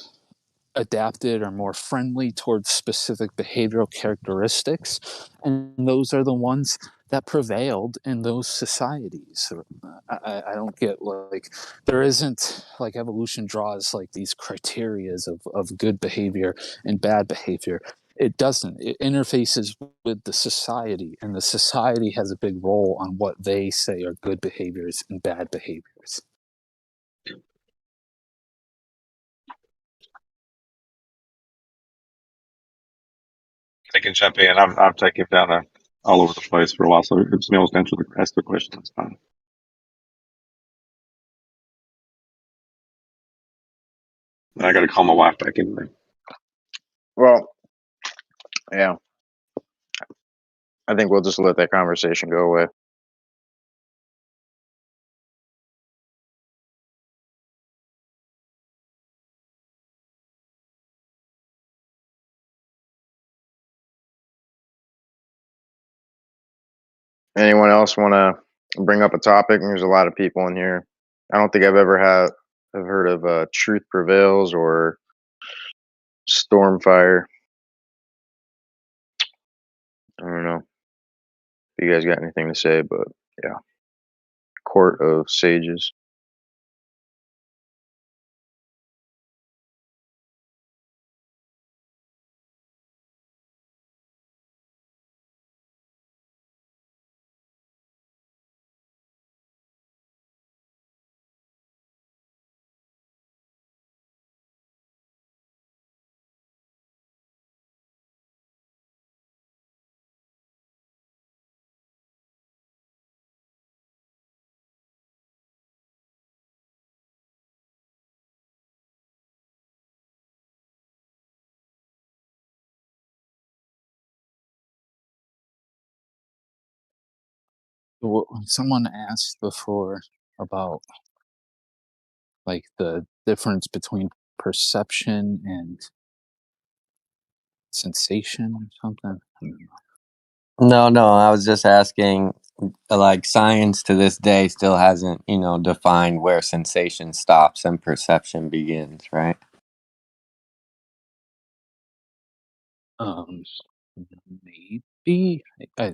adapted or more friendly towards specific behavioral characteristics, and those are the ones that prevailed in those societies. I don't get, like, there isn't, like, evolution draws like these criterias of good behavior and bad behavior. It doesn't. It interfaces with the society, and the society has a big role on what they say are good behaviors and bad behaviors. I can jump in. I've taken down all over the place for a while, so if somebody wants to ask the question, that's fine. I got to call my wife back anyway. Well, yeah. I think we'll just let that conversation go away. Anyone else want to bring up a topic? There's a lot of people in here. I don't think I've heard of Truth Prevails or Stormfire. I don't know if you guys got anything to say, but yeah. Court of Sages. Someone asked before about, like, the difference between perception and sensation or something. I don't know. No, I was just asking, like, science to this day still hasn't, defined where sensation stops and perception begins, right? Maybe. I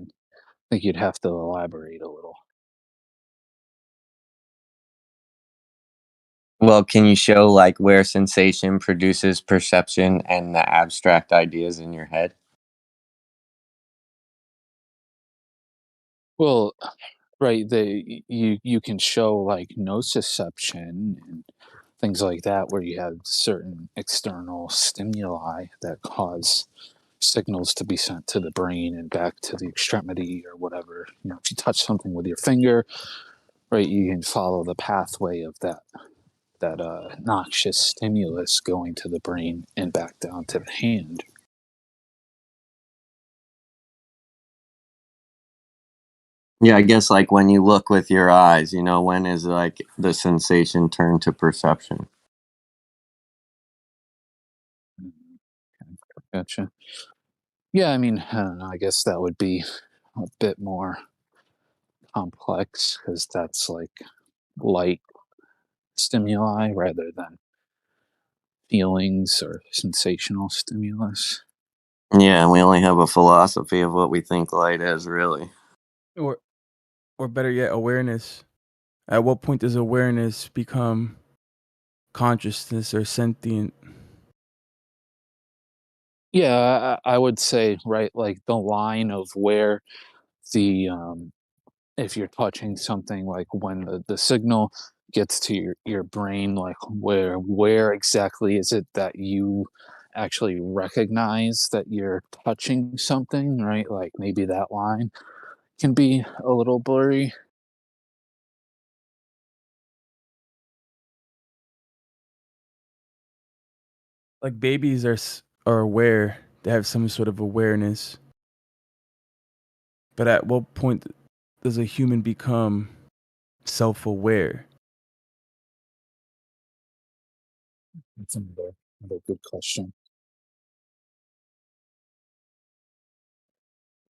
think you'd have to elaborate a little. Well, can you show, like, where sensation produces perception and the abstract ideas in your head? Well, right, you can show, like, nociception and things like that, where you have certain external stimuli that cause signals to be sent to the brain and back to the extremity or whatever. If you touch something with your finger, right, you can follow the pathway of that noxious stimulus going to the brain and back down to the hand. Yeah, I guess, like, when you look with your eyes, when is, like, the sensation turned to perception? Gotcha. Yeah, I mean, I don't know, I guess that would be a bit more complex because that's like light stimuli rather than feelings or sensational stimulus. Yeah, and we only have a philosophy of what we think light is, really. Or better yet, awareness. At what point does awareness become consciousness or sentient? Yeah, I would say, right, like the line of where the if you're touching something, like when the signal gets to your brain, like where exactly is it that you actually recognize that you're touching something, right? Like maybe that line can be a little blurry. Like babies are aware. They have some sort of awareness. But at what point does a human become self-aware? That's another good question.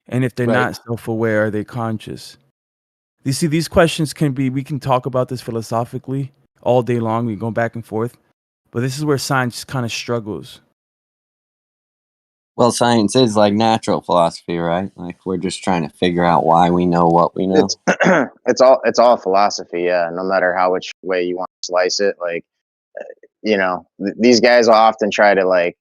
And if they're Right. not self-aware, are they conscious? You see, these questions we can talk about this philosophically all day long. We go back and forth. but this is where science kind of struggles. Well, science is like natural philosophy, right? Like we're just trying to figure out why we know what we know. It's it's all philosophy, yeah. No matter how which way you want to slice it, like these guys will often try to like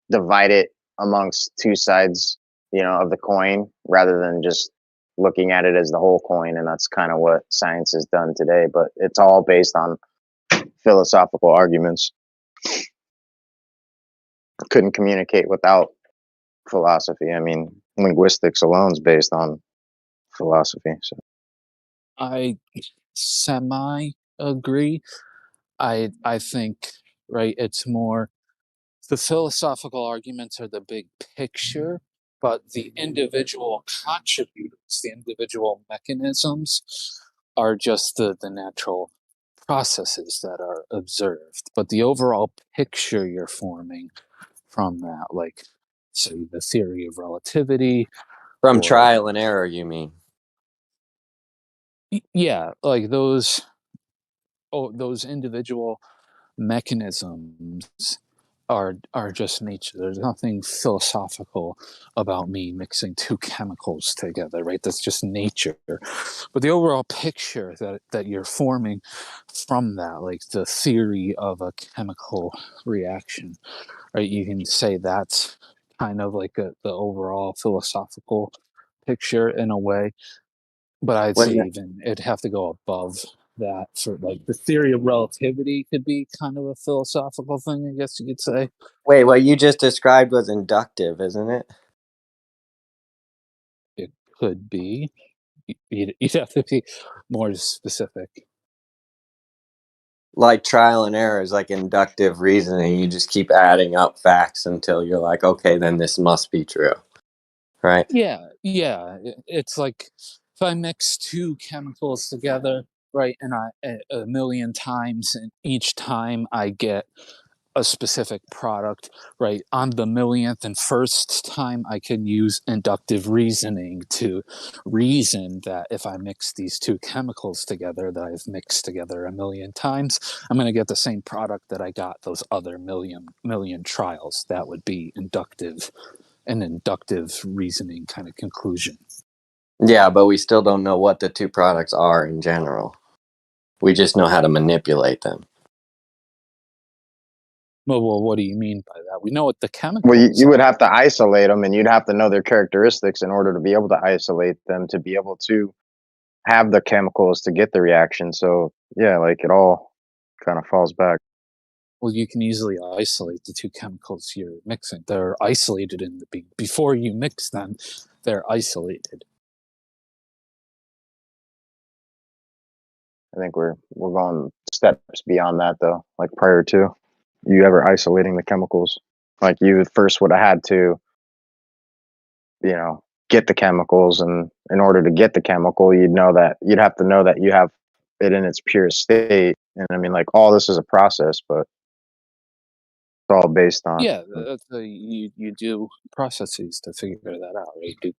divide it amongst two sides, of the coin, rather than just looking at it as the whole coin. And that's kind of what science has done today. But it's all based on philosophical arguments. Couldn't communicate without philosophy. I mean, linguistics alone is based on philosophy. So I semi agree. I think, right, it's more the philosophical arguments are the big picture, but the individual contributors, the individual mechanisms are just the natural processes that are observed. But the overall picture you're forming from that, like, say, the theory of relativity. From trial and error, you mean? Yeah, like those individual mechanisms are just nature. There's nothing philosophical about me mixing two chemicals together, right? That's just nature. But the overall picture that you're forming from that, like the theory of a chemical reaction, right? You can say that's kind of like the overall philosophical picture in a way. But I'd say even it'd have to go above that for like the theory of relativity could be kind of a philosophical thing, I guess you could say. Wait, what you just described was inductive, isn't it? It could be. You'd have to be more specific. Like trial and error is like inductive reasoning. You just keep adding up facts until you're like, okay, then this must be true. Right? Yeah. It's like if I mix two chemicals together, right, and a million times, and each time I get a specific product, right, on the millionth and first time, I can use inductive reasoning to reason that if I mix these two chemicals together that I've mixed together a million times, I'm going to get the same product that I got those other million trials. That would be an inductive reasoning kind of conclusion. Yeah, but we still don't know what the two products are in general. We just know how to manipulate them. Well, what do you mean by that? We know what the chemicals well, you would have to isolate them, and you'd have to know their characteristics in order to be able to isolate them, to be able to have the chemicals to get the reaction. So yeah, like it all kind of falls back. Well, you can easily isolate the two chemicals you're mixing. They're isolated in the before you mix them. They're isolated. I think we're going steps beyond that, though. Like prior to you ever isolating the chemicals, like you first would have had to, get the chemicals, and in order to get the chemical, you'd have to know that you have it in its purest state. And I mean, like all this is a process, but it's all based on. Yeah, you do processes to figure that out, right? You do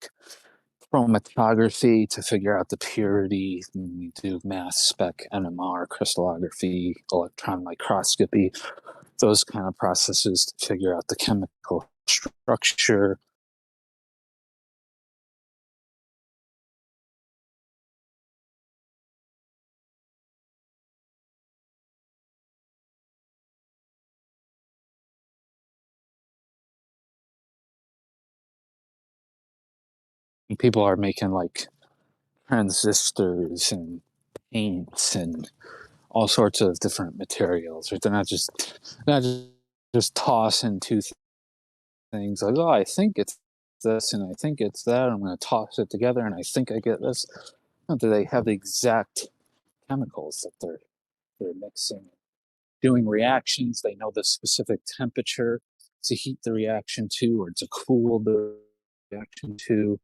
chromatography to figure out the purity. You do mass spec, NMR, crystallography, electron microscopy, those kind of processes to figure out the chemical structure. People are making like transistors and paints and all sorts of different materials. Right? They're not just tossing two things like, oh, I think it's this and I think it's that. I'm going to toss it together and I think I get this. No, do they have the exact chemicals that they're mixing, doing reactions? They know the specific temperature to heat the reaction to or to cool the reaction to.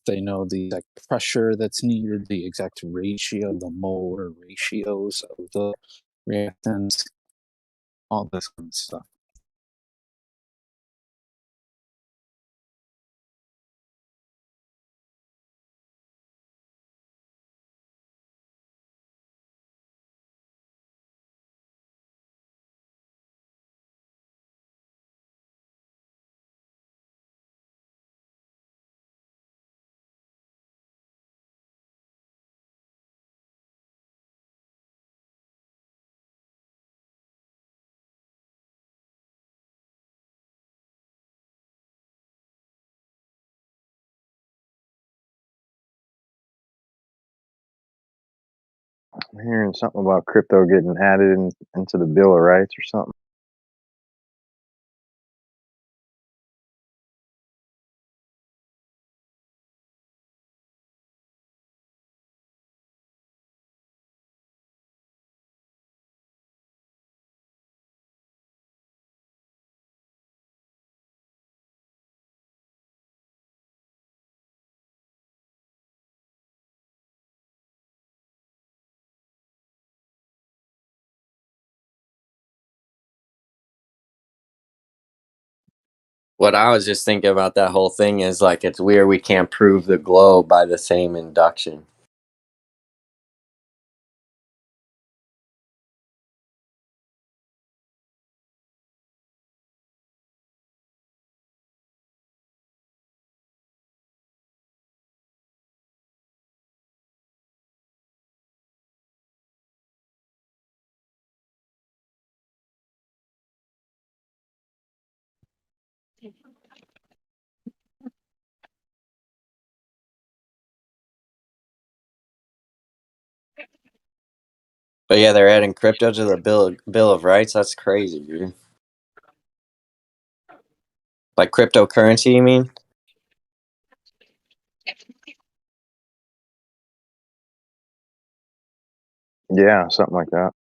They know the exact pressure that's needed, the exact ratio, the molar ratios of the reactants, all this kind of stuff. I'm hearing something about crypto getting added into the Bill of Rights or something. What I was just thinking about that whole thing is like it's weird we can't prove the globe by the same induction. But yeah, they're adding crypto to the Bill of Rights. That's crazy, dude. Like cryptocurrency, you mean? Yeah, something like that.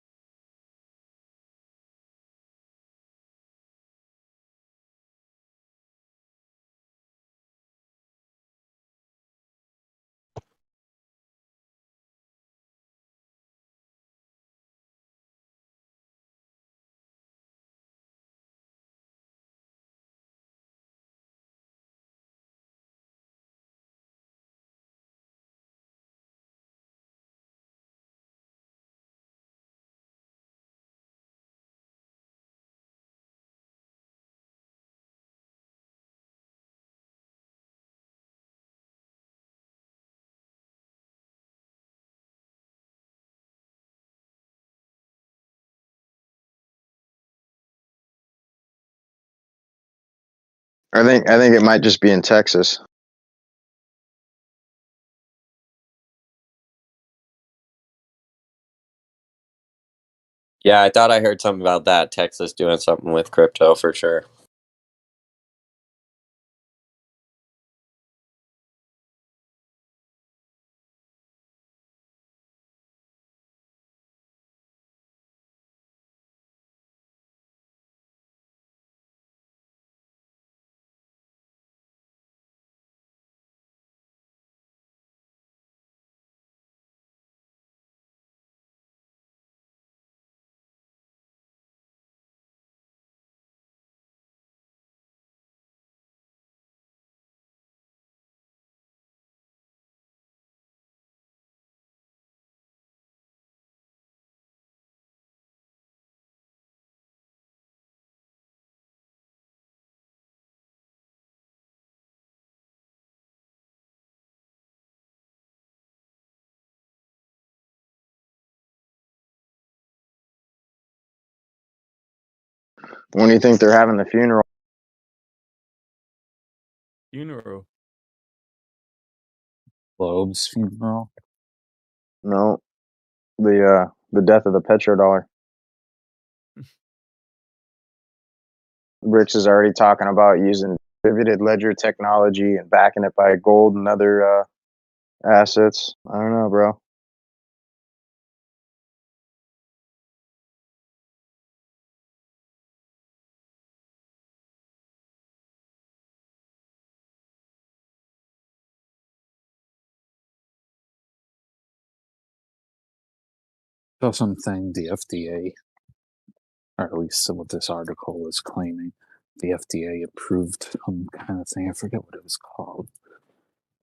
I think it might just be in Texas. Yeah, I thought I heard something about that. Texas doing something with crypto for sure. When do you think they're having the funeral? Funeral. Globe's funeral. No, the death of the petrodollar. Rich is already talking about using distributed ledger technology and backing it by gold and other assets. I don't know, bro. So something the FDA, or at least what this article was claiming, the FDA approved some kind of thing. I forget what it was called,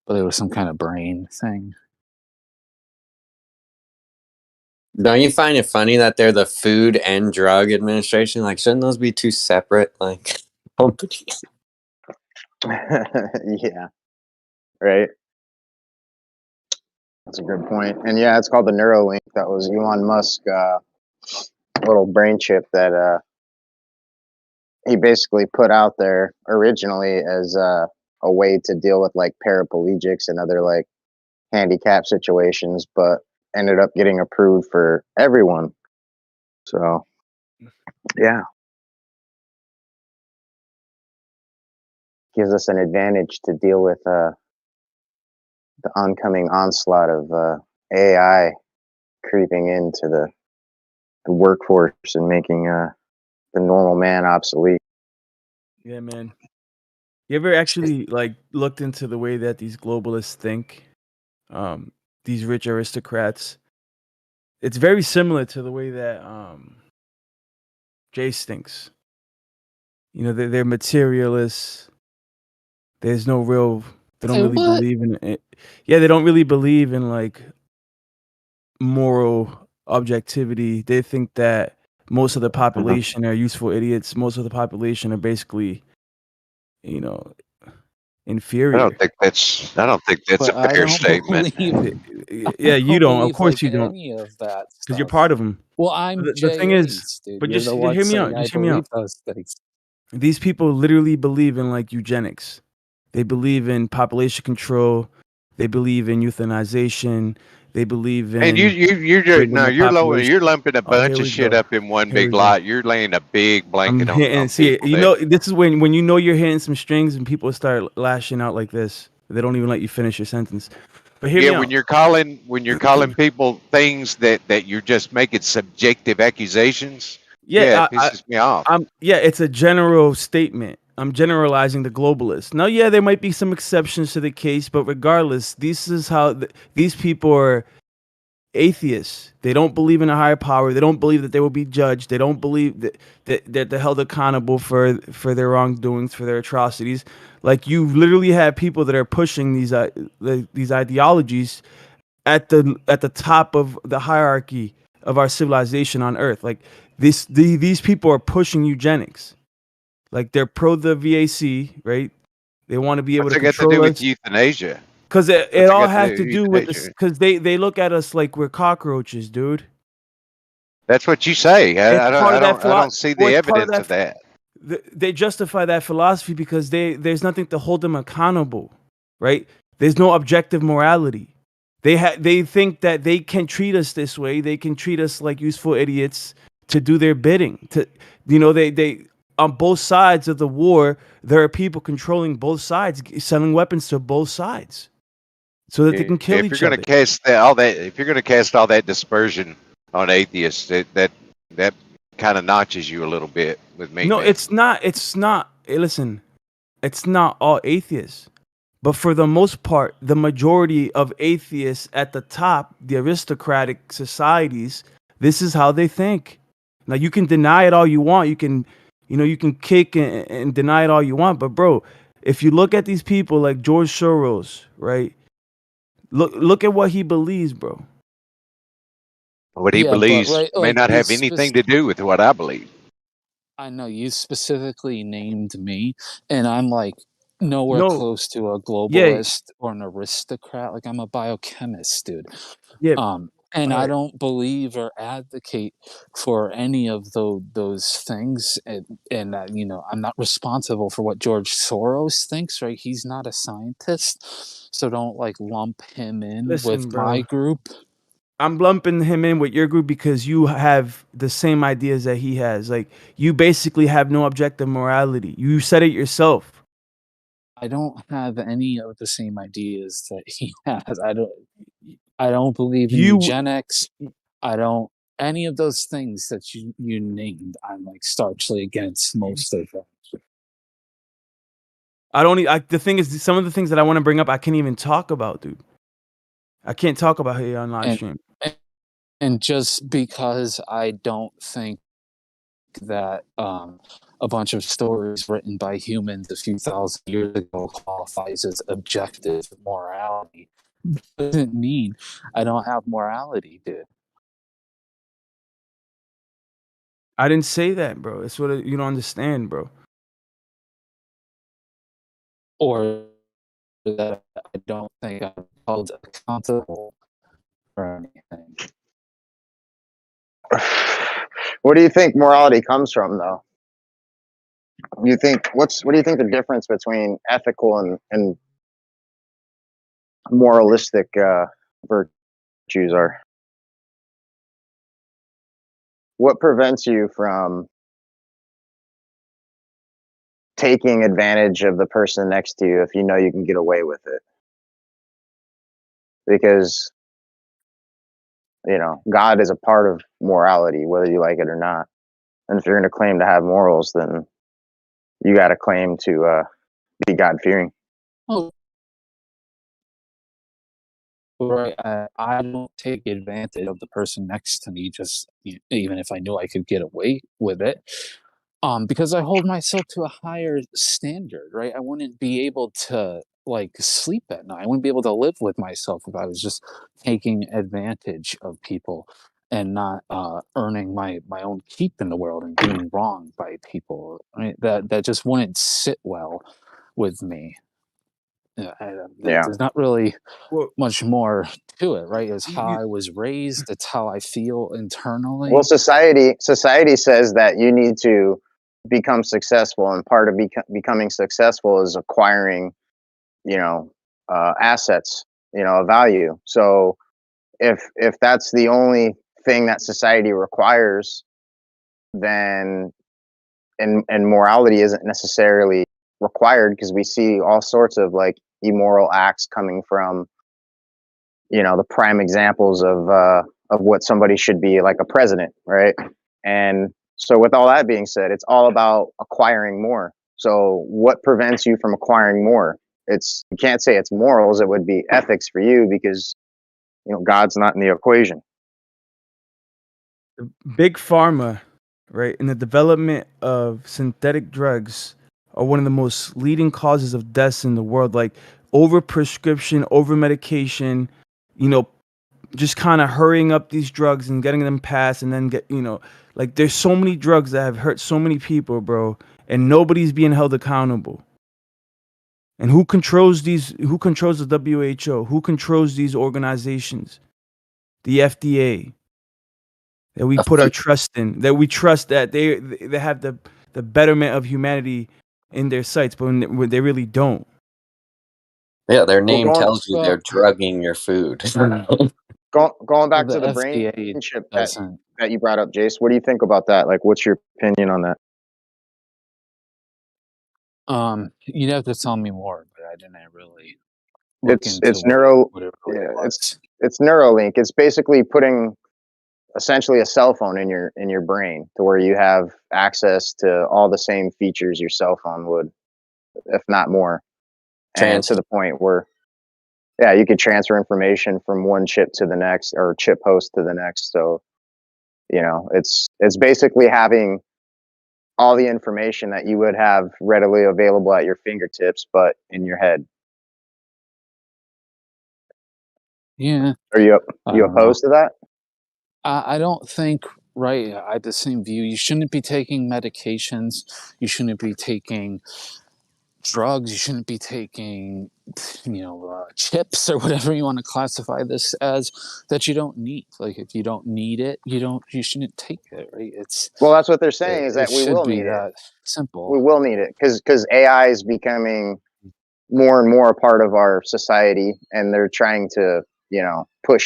but it was some kind of brain thing. Don't you find it funny that they're the Food and Drug Administration? Like, shouldn't those be two separate like companies? Yeah, right. That's a good point. And yeah, it's called the Neuralink. That was Elon Musk little brain chip that he basically put out there originally as a way to deal with like paraplegics and other like handicap situations. But ended up getting approved for everyone. So, yeah, gives us an advantage to deal with the oncoming onslaught of AI creeping into the workforce and making the normal man obsolete. Yeah, man. You ever actually like looked into the way that these globalists think? These rich aristocrats. It's very similar to the way that Jace thinks. You know, they're materialists. There's no real. They don't Say really what? believe in it. Yeah, they don't really believe in like moral objectivity. They think that most of the population are useful idiots. Most of the population are basically, you know, inferior. I don't think that's a But I fair don't statement. believe. Yeah, I you don't don't. Of believe course like you don't, any of that because you're stuff. part of them. Well, I'm The thing is, J8, dude. but You're just the one hear me saying out. I Just hear me believe out. those things. These people literally believe in like eugenics. They believe in population control. They believe in euthanization. They believe And in you're just, bringing no, the you're population. lumping a Oh, here bunch of we shit go. up in one Here we big go. lot. You're laying a big I'm blanket hitting. on See, people you there. know, this is when you know you're hitting some strings and people start lashing out like this. They don't even let you finish your sentence. But hear Yeah, me out. when you're calling people things that you're just making subjective accusations. Yeah, Yeah, it pisses me off. yeah, it's a general statement. I'm generalizing the globalists. Now, yeah, there might be some exceptions to the case, but regardless, this is how these people are atheists. They don't believe in a higher power. They don't believe that they will be judged. They don't believe that they're held accountable for their wrongdoings, for their atrocities. Like you literally have people that are pushing these ideologies at the top of the hierarchy of our civilization on Earth. Like these people are pushing eugenics. Like they're pro the VAC, right? They want to be able What's to it got to do control with us. euthanasia? Because it What's it all got to do has with to do with this. euthanasia? Because they look at us like we're cockroaches, dude. That's what you say. It's part of that I philosophy. don't see Well, the it's part of evidence that. of that. They justify that philosophy because there's nothing to hold them accountable, right? There's no objective morality. They think that they can treat us this way. They can treat us like useful idiots to do their bidding. To they on both sides of the war, there are people controlling both sides, selling weapons to both sides, so that they can kill If you're each going to other. cast all that, if you're going to cast all that dispersion on atheists, that kind of notches you a little bit with me, No, man. it's not. It's not. Listen, it's not all atheists. But for the most part, the majority of atheists at the top, the aristocratic societies, this is how they think. Now you can deny it all you want. You can, you can kick and deny it all you want. But bro, if you look at these people like George Soros, right? Look at what he believes, bro. What he Yeah, but believes right, may like not have anything to do with what I believe. I know you specifically named me, and I'm like nowhere No, close to a yeah, globalist or an aristocrat. Like I'm a biochemist, dude. yeah. And All I right. don't believe or advocate for any of those things. And you know, I'm not responsible for what George Soros thinks. Right? He's not a scientist, so don't like lump him in Listen, with my bro. group. I'm lumping him in with your group because you have the same ideas that he has. Like you basically have no objective morality. You said it yourself. I don't have any of the same ideas that he has. I don't believe in You eugenics. I don't any of those things that you named. I'm like starchly against most of them. I don't the thing is some of the things that I want to bring up I can't even talk about, dude. I can't talk about here on live And stream. and just because I don't think that a bunch of stories written by humans a few thousand years ago qualifies as objective morality doesn't mean I don't have morality, dude. I didn't say that, bro. It's what you don't understand, bro. Or that I don't think I'm held accountable for anything. What do you think morality comes from, though? What do you think the difference between ethical and moralistic virtues are? what prevents you from taking advantage of the person next to you if you know you can get away with it? Because, you know, God is a part of morality, whether you like it or not. And if you're going to claim to have morals, then you got to claim to be God-fearing. Oh, right. I don't take advantage of the person next to me, just even if I knew I could get away with it. Because I hold myself to a higher standard, right? I wouldn't be able to like sleep at night. I wouldn't be able to live with myself if I was just taking advantage of people and not earning my own keep in the world and doing wrong by people. Right? That just wouldn't sit well with me. There's not really much more to it, right? It's how I was raised. It's how I feel internally. Well, society says that you need to become successful, and part of becoming successful is acquiring, you know, assets, you know, a value. So if that's the only thing that society requires, then and morality isn't necessarily required, because we see all sorts of like immoral acts coming from, you know, the prime examples of what somebody should be, like a president, right? And so with all that being said, it's all about acquiring more. So what prevents you from acquiring more? It's, you can't say it's morals, it would be ethics for you, because, you know, God's not in the equation. Big pharma, right, and the development of synthetic drugs are one of the most leading causes of deaths in the world. Like over prescription, over medication, you know, just kind of hurrying up these drugs and getting them passed, and then get, you know, like there's so many drugs that have hurt so many people, bro, and nobody's being held accountable. And who controls these? Who controls the WHO? Who controls these organizations? The FDA. That we put our trust in, that we trust that they have the betterment of humanity in their sights, but when they really don't. Yeah, their Well, name tells you they're drugging your food. Going back The to the brain FDA chip doesn't. that you brought up, Jace, what do you think about that? Like, what's your opinion on that? You'd have to tell me more, but I didn't really look It's into what it really was. it's Neuralink. It's basically putting essentially a cell phone in your brain, to where you have access to all the same features your cell phone would, if not more. And to the point where, yeah, you could transfer information from one chip to the next, or chip host to the next. So, you know, it's basically having all the information that you would have readily available at your fingertips, but in your head. Yeah. Are you I don't know. opposed to that? I don't think, right, I have the same view. You shouldn't be taking medications. You shouldn't be taking drugs. You shouldn't be taking, chips or whatever you want to classify this as, that you don't need. Like, if you don't need it, you shouldn't take it, right? Well, that's what they're saying, is it that we should will be need it. that simple. We will need it, because AI is becoming more and more a part of our society, and they're trying to, you know, push